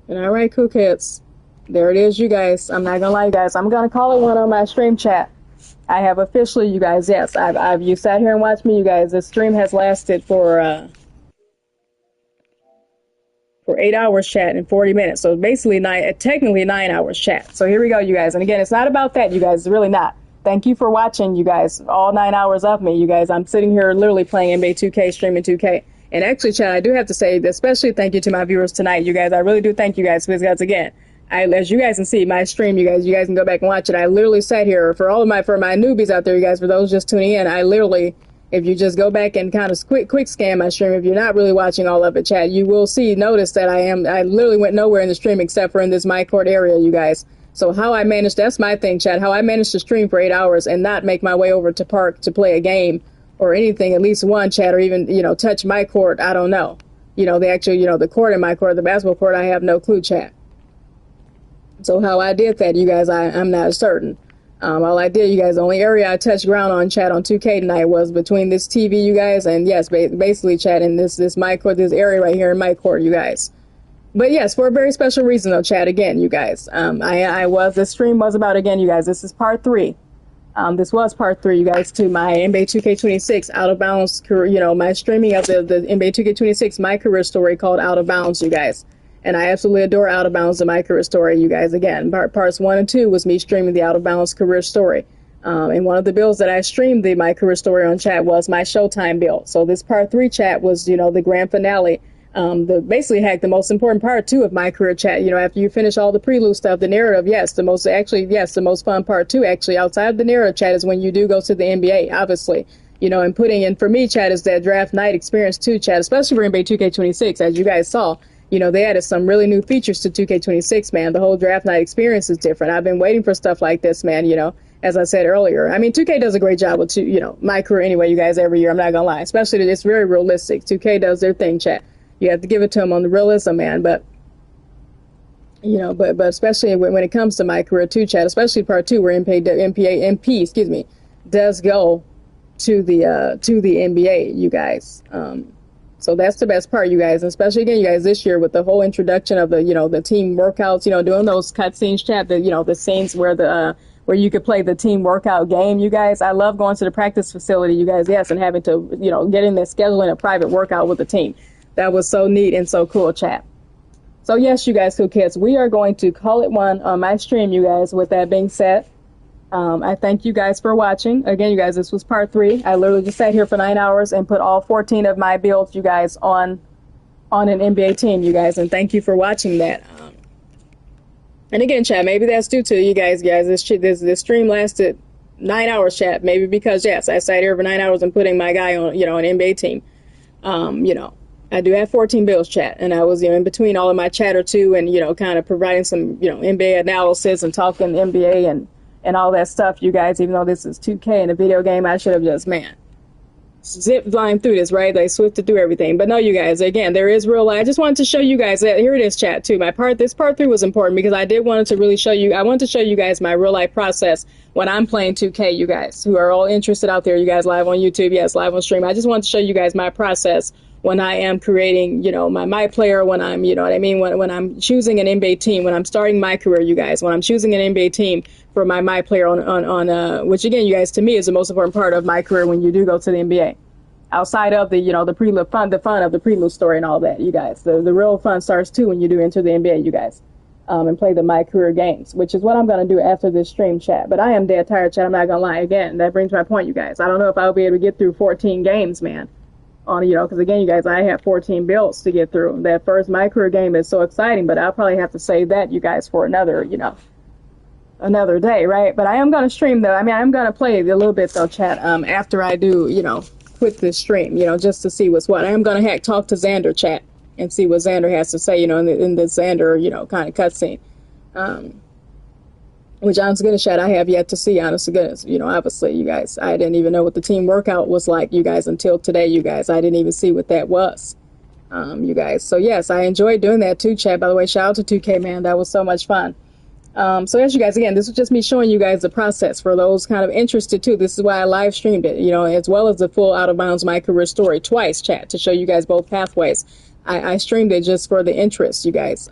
And all right, cool kids. There it is, you guys. I'm not gonna lie, you guys. I'm gonna call it one on my stream, chat. I have officially, you guys. Yes, you sat here and watched me, you guys. This stream has lasted for 8 hours, chat, and 40 minutes. So basically, technically 9 hours, chat. So here we go, you guys. And again, it's not about that, you guys. It's really not. Thank you for watching, you guys. All 9 hours of me, you guys. I'm sitting here literally playing NBA 2K, streaming 2K. And actually, chat, I do have to say, especially thank you to my viewers tonight, you guys. I really do thank you guys, because guys, again, as you guys can see, my stream, you guys can go back and watch it. I literally sat here for my newbies out there, you guys, for those just tuning in. I literally, if you just go back and kind of quick scan my stream, if you're not really watching all of it, chat, you will notice that I literally went nowhere in the stream except for in this my court area, you guys. So how I managed, that's my thing, chat, how I managed to stream for 8 hours and not make my way over to park to play a game or anything, at least one, chat, or even, touch my court, I don't know. The actual, the court in my court, the basketball court, I have no clue, chat. So how I did that, you guys, I'm not certain. All I did, you guys, the only area I touched ground on, chat, on 2K tonight was between this TV, you guys, and yes, basically, chat, in this my court, this area right here in my court, you guys. But yes, for a very special reason, though, chat, again, you guys. This stream was about, again, you guys, this is part 3. This was part 3, you guys, to my NBA 2K26 Out of Bounds, my streaming of the NBA 2K26 MyCareer Story called Out of Bounds, you guys. And I absolutely adore Out of Bounds, the MyCareer Story, you guys. Again, parts 1 and 2 was me streaming the Out of Bounds career story. And one of the builds that I streamed the MyCareer Story on, chat, was my Showtime build. So this part 3, chat, was, the grand finale. Basically, heck, the most important part, too, of MyCareer, chat, after you finish all the prelude stuff, the narrative, yes, the most fun part, too, actually, outside of the narrative, chat, is when you do go to the NBA, obviously, and putting in, for me, chat, is that draft night experience, too, chat, especially for NBA 2K26, as you guys saw. They added some really new features to 2K26, man. The whole draft night experience is different. I've been waiting for stuff like this, man, as I said earlier. I mean, 2K does a great job with, MyCareer anyway, you guys, every year. I'm not going to lie. Especially that it's very realistic. 2K does their thing, chat. You have to give it to them on the realism, man. But, but especially when it comes to MyCareer 2, chat, especially part 2 where MP does go to the NBA, you guys. So that's the best part, you guys, especially again, you guys, this year with the whole introduction of the, the team workouts, doing those cutscenes, chat, the scenes where where you could play the team workout game, you guys. I love going to the practice facility, you guys, yes, and having to, get in there, scheduling a private workout with the team. That was so neat and so cool, chat. So yes, you guys, cool kids, we are going to call it one on my stream, you guys. With that being said, I thank you guys for watching. Again, you guys, this was part 3. I literally just sat here for 9 hours and put all 14 of my builds, you guys, on an NBA team, you guys, and thank you for watching that. And again, chat, maybe that's due to you guys. This stream lasted 9 hours, chat. Maybe because, yes, I sat here for 9 hours and putting my guy on, an NBA team. I do have 14 builds, chat, and I was, in between all of my chatter too, and kind of providing some, NBA analysis and talking NBA and all that stuff, you guys. Even though this is 2K in a video game, I should have just, zip line through this, right? They swifted through everything. But no, you guys, again, there is real life. I just wanted to show you guys that. Here it is, chat, too. This part 3 was important because I did want to really show you, I wanted to show you guys my real life process when I'm playing 2K, you guys, who are all interested out there, you guys, live on YouTube, yes, live on stream. I just wanted to show you guys my process when I am creating, my player, when I'm, when I'm choosing an NBA team, when I'm starting my career, you guys, when I'm choosing an NBA team for my player on which again, you guys, to me is the most important part of my career when you do go to the NBA. Outside of the, the prelude fun, the fun of the prelude story and all that, you guys. The real fun starts too when you do enter the NBA, you guys, and play the MyCareer games, which is what I'm going to do after this stream, chat. But I am dead tired, chat. I'm not going to lie. Again, that brings my point, you guys. I don't know if I'll be able to get through 14 games, man. Because again, you guys, I have 14 builds to get through. That first MyCareer game is so exciting, but I'll probably have to save that, you guys, for another, another day, right? But I am going to stream, though. I'm going to play a little bit, though, chat, after I do, quit this stream, just to see what's what. I am going to talk to Xander, chat, and see what Xander has to say, in the Xander, kind of cutscene. Which, honest to goodness, chat, I have yet to see, honest to goodness. Obviously, you guys, I didn't even know what the team workout was like, you guys, until today, you guys. I didn't even see what that was, you guys. So, yes, I enjoyed doing that, too, chat. By the way, shout out to 2K, man. That was so much fun. So, yes, you guys, again, this was just me showing you guys the process for those kind of interested, too. This is why I live streamed it, as well as the full Out of Bounds MyCareer Story twice, chat, to show you guys both pathways. I streamed it just for the interest, you guys,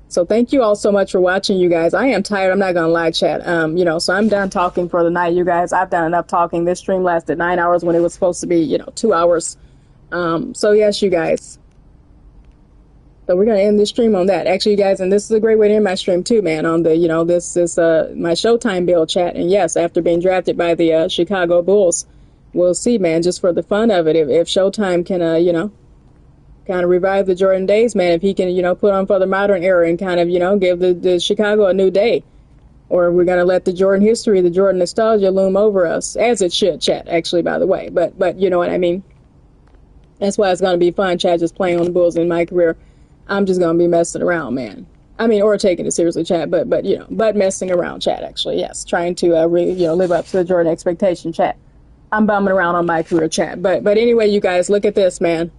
So thank you all so much for watching, you guys. I am tired. I'm not going to lie, chat. So I'm done talking for the night, you guys. I've done enough talking. This stream lasted 9 hours when it was supposed to be, 2 hours. So yes, you guys. So we're going to end this stream on that. Actually, you guys, and this is a great way to end my stream too, man, on the, this is my Showtime build, chat. And yes, after being drafted by the Chicago Bulls, we'll see, man, just for the fun of it. If Showtime can, kind of revive the Jordan days, man, if he can, put on for the modern era and kind of, give the Chicago a new day. Or we're going to let the Jordan history, the Jordan nostalgia loom over us, as it should, chat, actually, by the way. But you know what I mean? That's why it's going to be fun, chat, just playing on the Bulls in my career. I'm just going to be messing around, man. Or taking it seriously, chat, but messing around, chat, actually, yes. Trying to, live up to the Jordan expectation, chat. I'm bumming around on my career, chat. But anyway, you guys, look at this, man.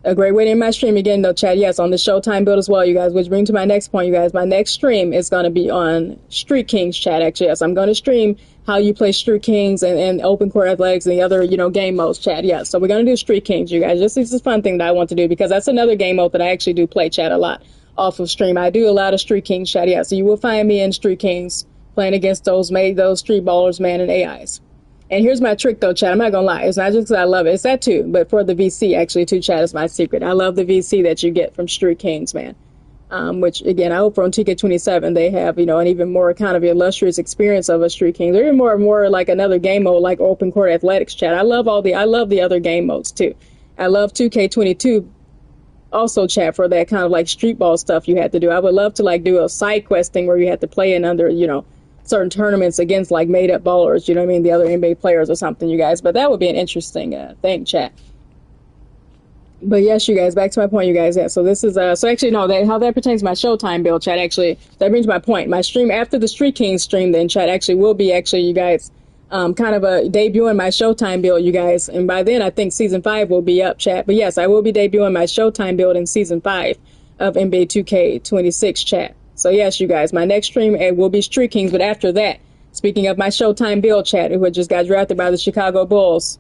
A great way to end my stream again, though, chat. Yes, on the Showtime build as well, you guys, which brings to my next point, you guys. My next stream is going to be on Street Kings, chat, actually. Yes, I'm going to stream how you play Street Kings and Open Court Athletics and the other, game modes, chat. Yes, so we're going to do Street Kings, you guys. This is a fun thing that I want to do because that's another game mode that I actually do play, chat, a lot off of stream. I do a lot of Street Kings, chat. Yeah, so you will find me in Street Kings playing against those street ballers, man, and AIs. And here's my trick, though, chat. I'm not going to lie. It's not just because I love it. It's that, too. But for the VC, actually, too, chat, is my secret. I love the VC that you get from Street Kings, man. Which, again, I hope for on 2K27 they have, an even more kind of illustrious experience of a Street Kings. Or even more like another game mode like Open Court Athletics, chat. I love the other game modes, too. I love 2K22 also, chat, for that kind of like street ball stuff you had to do. I would love to, like, do a side quest thing where you had to play in under, certain tournaments against like made up ballers, the other NBA players or something, you guys. But that would be an interesting thing, chat. But yes, you guys, back to my point, you guys. Yeah, so this is so actually no, how that pertains to my Showtime build, chat. Actually, that brings my point. My stream after the Street Kings stream, then, chat, actually will be you guys, kind of a debuting my Showtime build, you guys. And by then, I think season 5 will be up, chat. But yes, I will be debuting my Showtime build in season 5 of NBA 2K26, chat. So yes, you guys, my next stream will be Street Kings, but after that, speaking of my Showtime build, chat, who had just got drafted by the Chicago Bulls,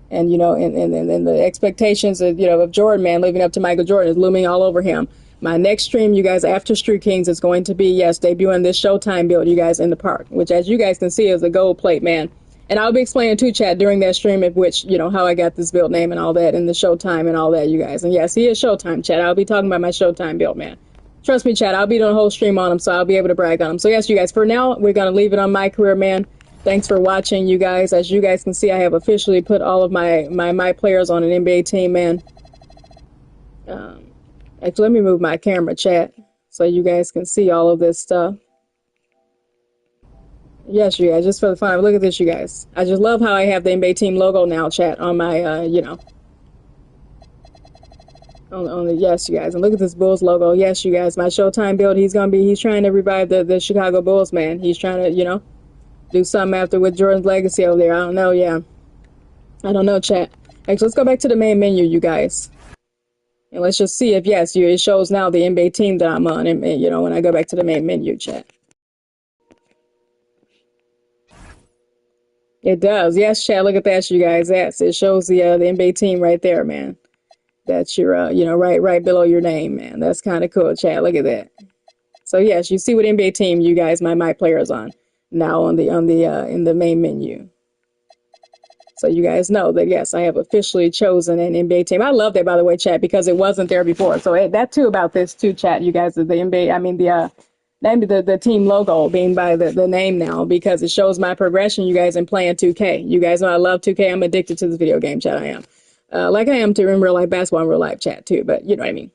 And, and the expectations of, of Jordan, man, living up to Michael Jordan is looming all over him. My next stream, you guys, after Street Kings is going to be, yes, debuting this Showtime build, you guys, in the park, which, as you guys can see, is a gold plate, man. And I'll be explaining to chat during that stream of which, how I got this build name and all that, and the Showtime and all that, you guys. And yes, he is Showtime, chat. I'll be talking about my Showtime build, man. Trust me, chat, I'll be doing a whole stream on him, so I'll be able to brag on him. So yes, you guys, for now, we're going to leave it on MyCareer, man. Thanks for watching, you guys. As you guys can see, I have officially put all of my players on an NBA team, man. Actually, let me move my camera, chat, so you guys can see all of this stuff. Yes, you guys, just for the fun. Look at this, you guys. I just love how I have the NBA team logo now, chat, on my, on the, yes, you guys. And look at this Bulls logo. Yes, you guys, my Showtime build, he's trying to revive the Chicago Bulls, man. He's trying to, do something after with Jordan's legacy over there. I don't know, yeah. I don't know, chat. Actually, let's go back to the main menu, you guys. And let's just see if, yes, it shows now the NBA team that I'm on, and when I go back to the main menu, chat. It does. Yes, chat, look at that, you guys. Yes, it shows the NBA team right there, man. That's your, right below your name, man. That's kind of cool, chat. Look at that. So, yes, you see what NBA team you guys, my players on. Now in the main menu. So you guys know that, yes, I have officially chosen an NBA team. I love that, by the way, chat, because it wasn't there before. So that too, about this too, chat, you guys, the NBA, I mean the team logo being by the name now, because it shows my progression, you guys, in playing 2K. You guys know I love 2K. I'm addicted to this video game, chat. I am. Like I am to in real life basketball in real life, chat, too, but you know what I mean.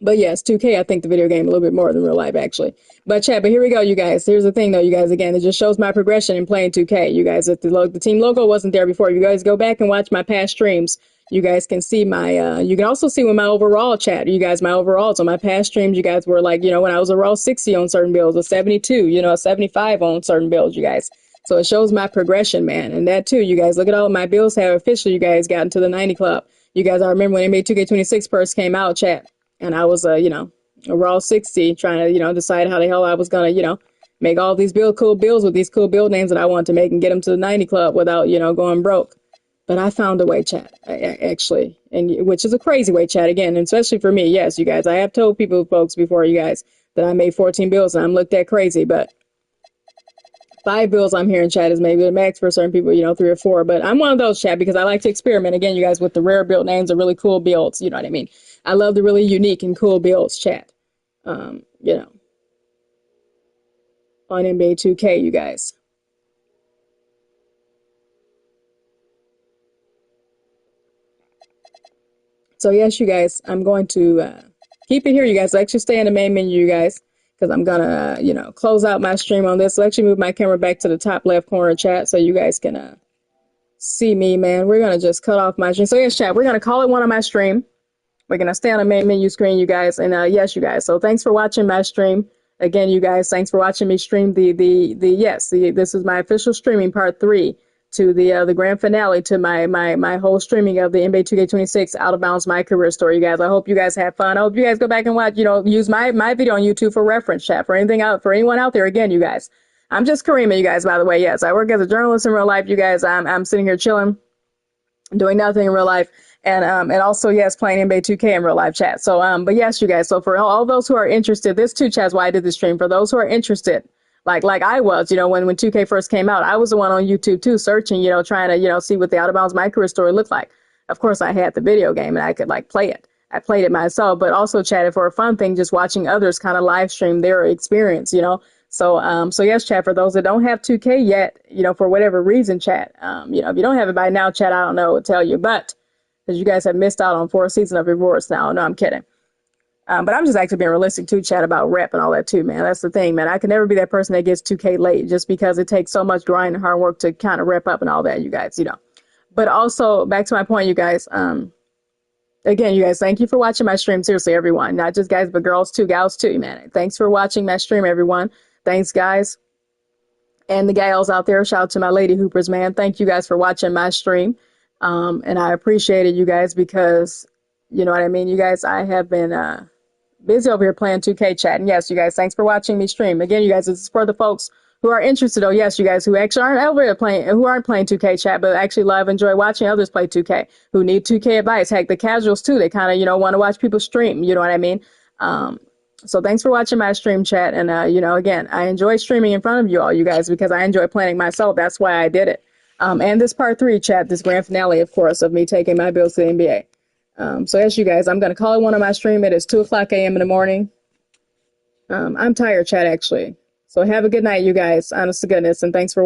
But yes, 2K, I think the video game a little bit more than real life, actually. But chat, but here we go, you guys. Here's the thing, though, you guys, again, it just shows my progression in playing 2K. You guys, if the team logo wasn't there before, you guys go back and watch my past streams. You guys can see my, you can also see when my overall, chat, you guys, my overalls on my past streams, you guys were like, when I was a raw 60 on certain builds, a 72, a 75 on certain builds, you guys. So it shows my progression, man. And that, too, you guys, look at all my builds have officially, you guys, gotten to the 90 club. You guys, I remember when NBA 2K26 first came out, chat, and I was, a raw 60 trying to, decide how the hell I was going to, make all these cool builds with these cool build names that I wanted to make and get them to the 90 club without, going broke. But I found a way, chat, actually, and which is a crazy way, chat, again, and especially for me. Yes, you guys, I have told folks before, you guys, that I made 14 builds and I'm looked at crazy, but 5 builds I'm hearing, chat, is maybe the max for certain people, 3 or 4. But I'm one of those, chat, because I like to experiment, again, you guys, with the rare build names, the really cool builds, you know what I mean? I love the really unique and cool builds, chat, on NBA 2K, you guys. So, yes, you guys, I'm going to keep it here, you guys. Actually stay in the main menu, you guys, because I'm going to, close out my stream on this. So actually move my camera back to the top left corner, chat, so you guys can see me, man. We're going to just cut off my stream. So, yes, chat, we're going to call it one on my stream. We're going to stay on the main menu screen, you guys. And yes, you guys. So thanks for watching my stream. Again, you guys, thanks for watching me stream this is my official streaming part 3 to the grand finale to my whole streaming of the NBA 2K26 Out of Bounds MyCareer Story, you guys. I hope you guys have fun. I hope you guys go back and watch, use my video on YouTube for reference, chat, for anyone out there. Again, you guys, I'm just Karima, you guys, by the way. Yes, I work as a journalist in real life, you guys. I'm sitting here chilling, doing nothing in real life. And also, yes, playing NBA 2K in real life, chat. So, but yes, you guys. So for all those who are interested, this too, chat's why I did this stream. For those who are interested, like I was, when 2K first came out, I was the one on YouTube too, searching, trying to, see what the Out of Bounds MyCareer Story looked like. Of course, I had the video game and I could play it. I played it myself, but also chatted for a fun thing, just watching others kind of live stream their experience, So, so yes, chat, for those that don't have 2K yet, for whatever reason, chat, if you don't have it by now, chat, I don't know what to tell you, but because you guys have missed out on 4 seasons of rewards now. No, I'm kidding. But I'm just actually being realistic too, chat, about rep and all that too, man. That's the thing, man. I can never be that person that gets 2K late just because it takes so much grind and hard work to kind of rep up and all that, you guys, But also, back to my point, you guys, again, you guys, thank you for watching my stream. Seriously, everyone. Not just guys, but girls too, gals too, man. Thanks for watching my stream, everyone. Thanks, guys. And the gals out there, shout out to my lady hoopers, man. Thank you guys for watching my stream. And I appreciate it, you guys, because, you know what I mean? You guys, I have been busy over here playing 2K, chat. And yes, you guys, thanks for watching me stream. Again, you guys, this is for the folks who are interested, oh yes, you guys who actually aren't over playing, who aren't playing 2K chat, but actually love, enjoy watching others play 2K, who need 2K advice. Heck, the casuals too. They kind of, you know, want to watch people stream. You know what I mean? So thanks for watching my stream chat. And, you know, again, I enjoy streaming in front of you all, you guys, because I enjoy planning myself. That's why I did it. And this part 3 chat, this grand finale, of course, of me taking my bills to the NBA. So yes, you guys, I'm going to call it one on my stream. It is 2:00 a.m. in the morning. I'm tired, chat, actually. So have a good night, you guys. Honest to goodness. And thanks for watching.